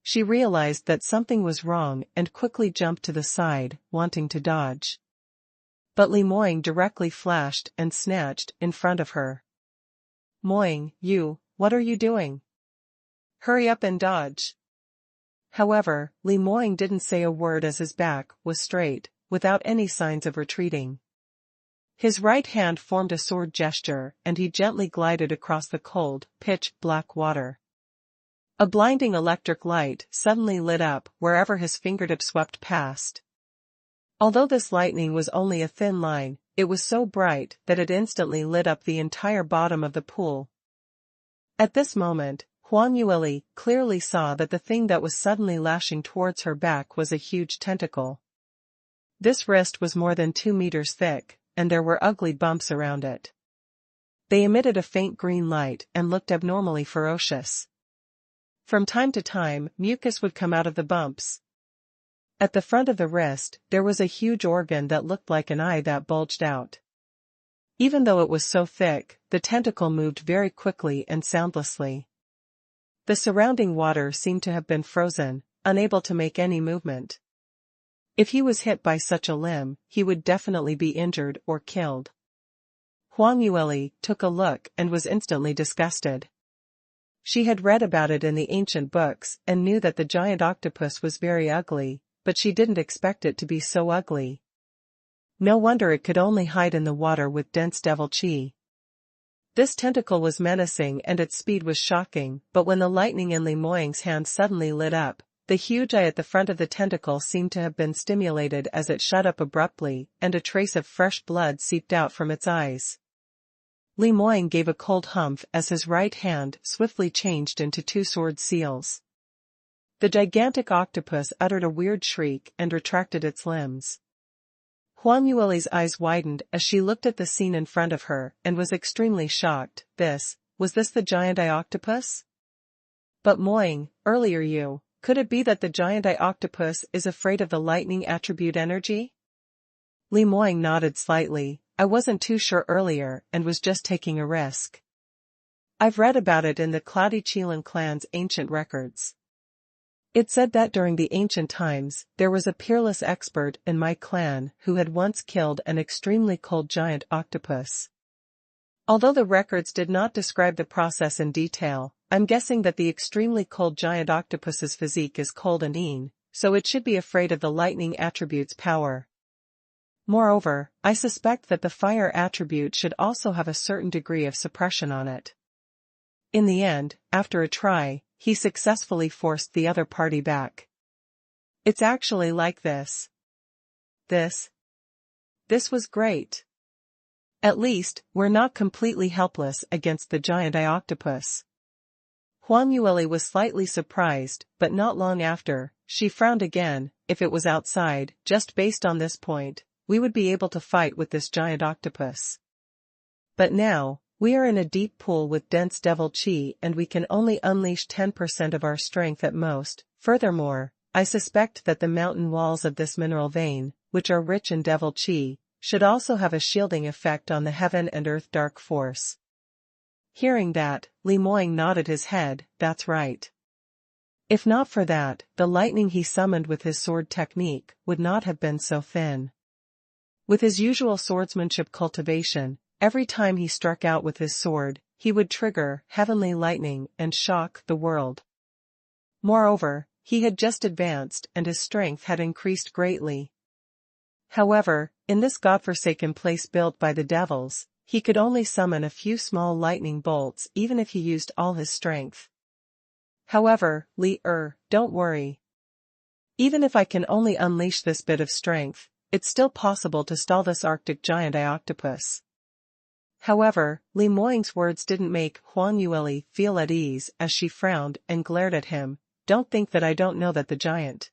She realized that something was wrong and quickly jumped to the side, wanting to dodge. But Li Moying directly flashed and snatched in front of her. "Moying, what are you doing? Hurry up and dodge." However, Li Moying didn't say a word as his back was straight, without any signs of retreating. His right hand formed a sword gesture, and he gently glided across the cold, pitch-black water. A blinding electric light suddenly lit up wherever his fingertip swept past. Although this lightning was only a thin line, it was so bright that it instantly lit up the entire bottom of the pool. At this moment, Huang Yueli clearly saw that the thing that was suddenly lashing towards her back was a huge tentacle. This wrist was more than 2 meters thick, and there were ugly bumps around it. They emitted a faint green light and looked abnormally ferocious. From time to time, mucus would come out of the bumps. At the front of the wrist, there was a huge organ that looked like an eye that bulged out. Even though it was so thick, the tentacle moved very quickly and soundlessly. The surrounding water seemed to have been frozen, unable to make any movement. If he was hit by such a limb, he would definitely be injured or killed. Huang Yueli took a look and was instantly disgusted. She had read about it in the ancient books and knew that the giant octopus was very ugly, but she didn't expect it to be so ugly. No wonder it could only hide in the water with dense devil chi. This tentacle was menacing and its speed was shocking, but when the lightning in Li Moying's hand suddenly lit up, the huge eye at the front of the tentacle seemed to have been stimulated as it shut up abruptly, and a trace of fresh blood seeped out from its eyes. Li Moying gave a cold humph as his right hand swiftly changed into two sword seals. The gigantic octopus uttered a weird shriek and retracted its limbs. Huang Yueli's eyes widened as she looked at the scene in front of her and was extremely shocked. Was this the giant eye octopus? But Moying, earlier could it be that the giant eye octopus is afraid of the lightning attribute energy? Li Moying nodded slightly. I wasn't too sure earlier and was just taking a risk. I've read about it in the Cloudy Qilin clan's ancient records. It said that during the ancient times, there was a peerless expert in my clan who had once killed an extremely cold giant octopus. Although the records did not describe the process in detail, I'm guessing that the extremely cold giant octopus's physique is cold and mean, so it should be afraid of the lightning attribute's power. Moreover, I suspect that the fire attribute should also have a certain degree of suppression on it. In the end, after a try, he successfully forced the other party back. It's actually like this. This was great. At least, we're not completely helpless against the giant eye octopus. Huang Yueli was slightly surprised, but not long after, she frowned again. If it was outside, just based on this point, we would be able to fight with this giant octopus. But now, we are in a deep pool with dense devil chi and we can only unleash 10% of our strength at most. Furthermore, I suspect that the mountain walls of this mineral vein, which are rich in devil chi, should also have a shielding effect on the heaven and earth dark force. Hearing that, Li Moying nodded his head. That's right. If not for that, the lightning he summoned with his sword technique would not have been so thin. With his usual swordsmanship cultivation, every time he struck out with his sword, he would trigger heavenly lightning and shock the world. Moreover, he had just advanced and his strength had increased greatly. However, in this godforsaken place built by the devils, he could only summon a few small lightning bolts even if he used all his strength. However, don't worry. Even if I can only unleash this bit of strength, it's still possible to stall this Arctic giant eye octopus. However, Li Moying's words didn't make Huang Yueli feel at ease as she frowned and glared at him. Don't think that I don't know that the giant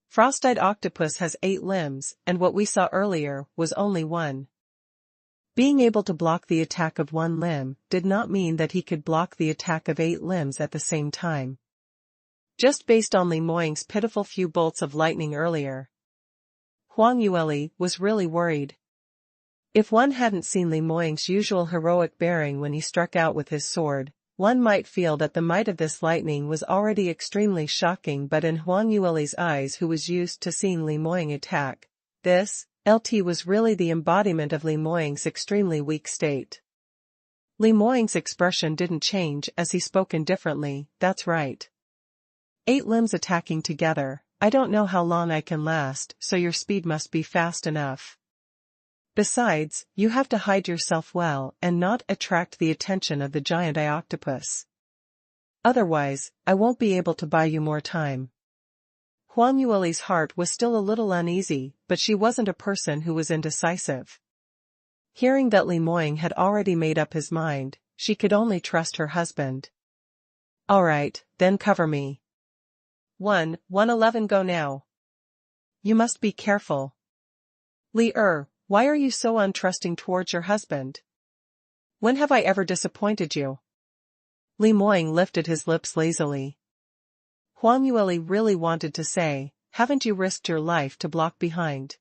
frost-eyed octopus has 8 limbs, and what we saw earlier was only 1. Being able to block the attack of 1 limb did not mean that he could block the attack of 8 limbs at the same time. Just based on Li Moying's pitiful few bolts of lightning earlier, Huang Yueli was really worried. If one hadn't seen Li Moying's usual heroic bearing when he struck out with his sword, one might feel that the might of this lightning was already extremely shocking, but in Huang Yueli's eyes, who was used to seeing Li Moying attack, this LT was really the embodiment of Li Moying's extremely weak state. Li Moying's expression didn't change as he spoke indifferently. That's right. 8 limbs attacking together. I don't know how long I can last, so your speed must be fast enough. Besides, you have to hide yourself well and not attract the attention of the giant eye octopus. Otherwise, I won't be able to buy you more time. Huang Yueli's heart was still a little uneasy, but she wasn't a person who was indecisive. Hearing that Li Moying had already made up his mind, she could only trust her husband. All right, then cover me. 111 go now. You must be careful. Why are you so untrusting towards your husband? When have I ever disappointed you? Li Moying lifted his lips lazily. Huang Yueli really wanted to say, haven't you risked your life to block behind?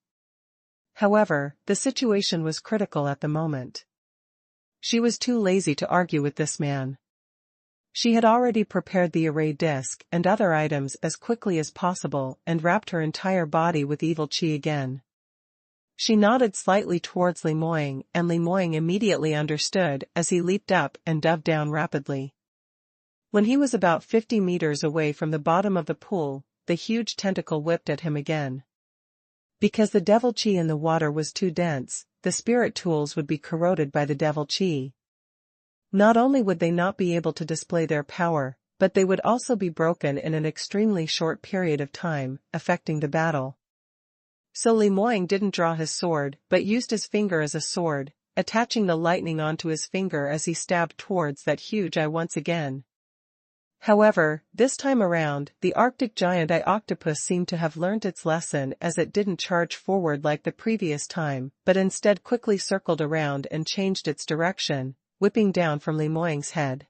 However, the situation was critical at the moment. She was too lazy to argue with this man. She had already prepared the array disc and other items as quickly as possible and wrapped her entire body with evil chi again. She nodded slightly towards Li Moying, and Li Moying immediately understood as he leaped up and dove down rapidly. When he was about 50 meters away from the bottom of the pool, the huge tentacle whipped at him again. Because the devil chi in the water was too dense, the spirit tools would be corroded by the devil chi. Not only would they not be able to display their power, but they would also be broken in an extremely short period of time, affecting the battle. So Li Muang didn't draw his sword, but used his finger as a sword, attaching the lightning onto his finger as he stabbed towards that huge eye once again. However, this time around, the Arctic giant eye octopus seemed to have learnt its lesson, as it didn't charge forward like the previous time, but instead quickly circled around and changed its direction, whipping down from Li Muang's head.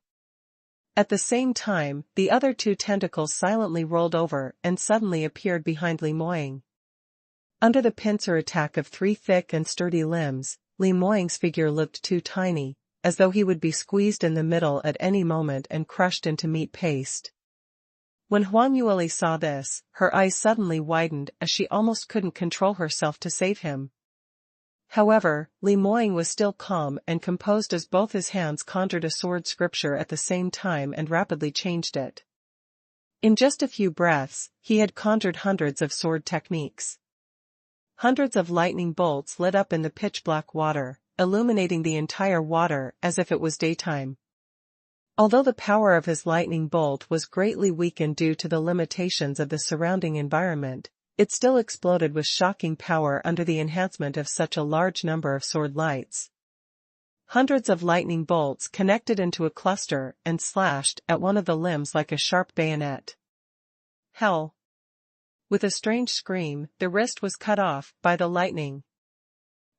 At the same time, the other two tentacles silently rolled over and suddenly appeared behind Li Muang. Under the pincer attack of three thick and sturdy limbs, Li Muang's figure looked too tiny, as though he would be squeezed in the middle at any moment and crushed into meat paste. When Huang Yueli saw this, her eyes suddenly widened as she almost couldn't control herself to save him. However, Li Muang was still calm and composed as both his hands conjured a sword scripture at the same time and rapidly changed it. In just a few breaths, he had conjured hundreds of sword techniques. Hundreds of lightning bolts lit up in the pitch-black water, illuminating the entire water as if it was daytime. Although the power of his lightning bolt was greatly weakened due to the limitations of the surrounding environment, it still exploded with shocking power under the enhancement of such a large number of sword lights. Hundreds of lightning bolts connected into a cluster and slashed at one of the limbs like a sharp bayonet. Hell! With a strange scream, the wrist was cut off by the lightning.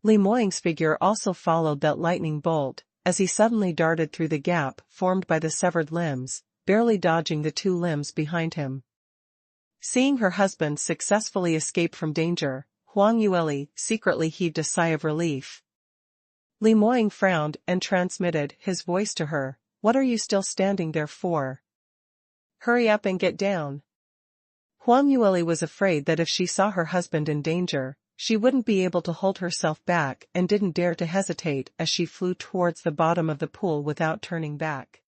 Li Muang's figure also followed that lightning bolt, as he suddenly darted through the gap formed by the severed limbs, barely dodging the two limbs behind him. Seeing her husband successfully escape from danger, Huang Yueli secretly heaved a sigh of relief. Li Muang frowned and transmitted his voice to her. "What are you still standing there for? Hurry up and get down." Huang Yueli was afraid that if she saw her husband in danger, she wouldn't be able to hold herself back and didn't dare to hesitate as she flew towards the bottom of the pool without turning back.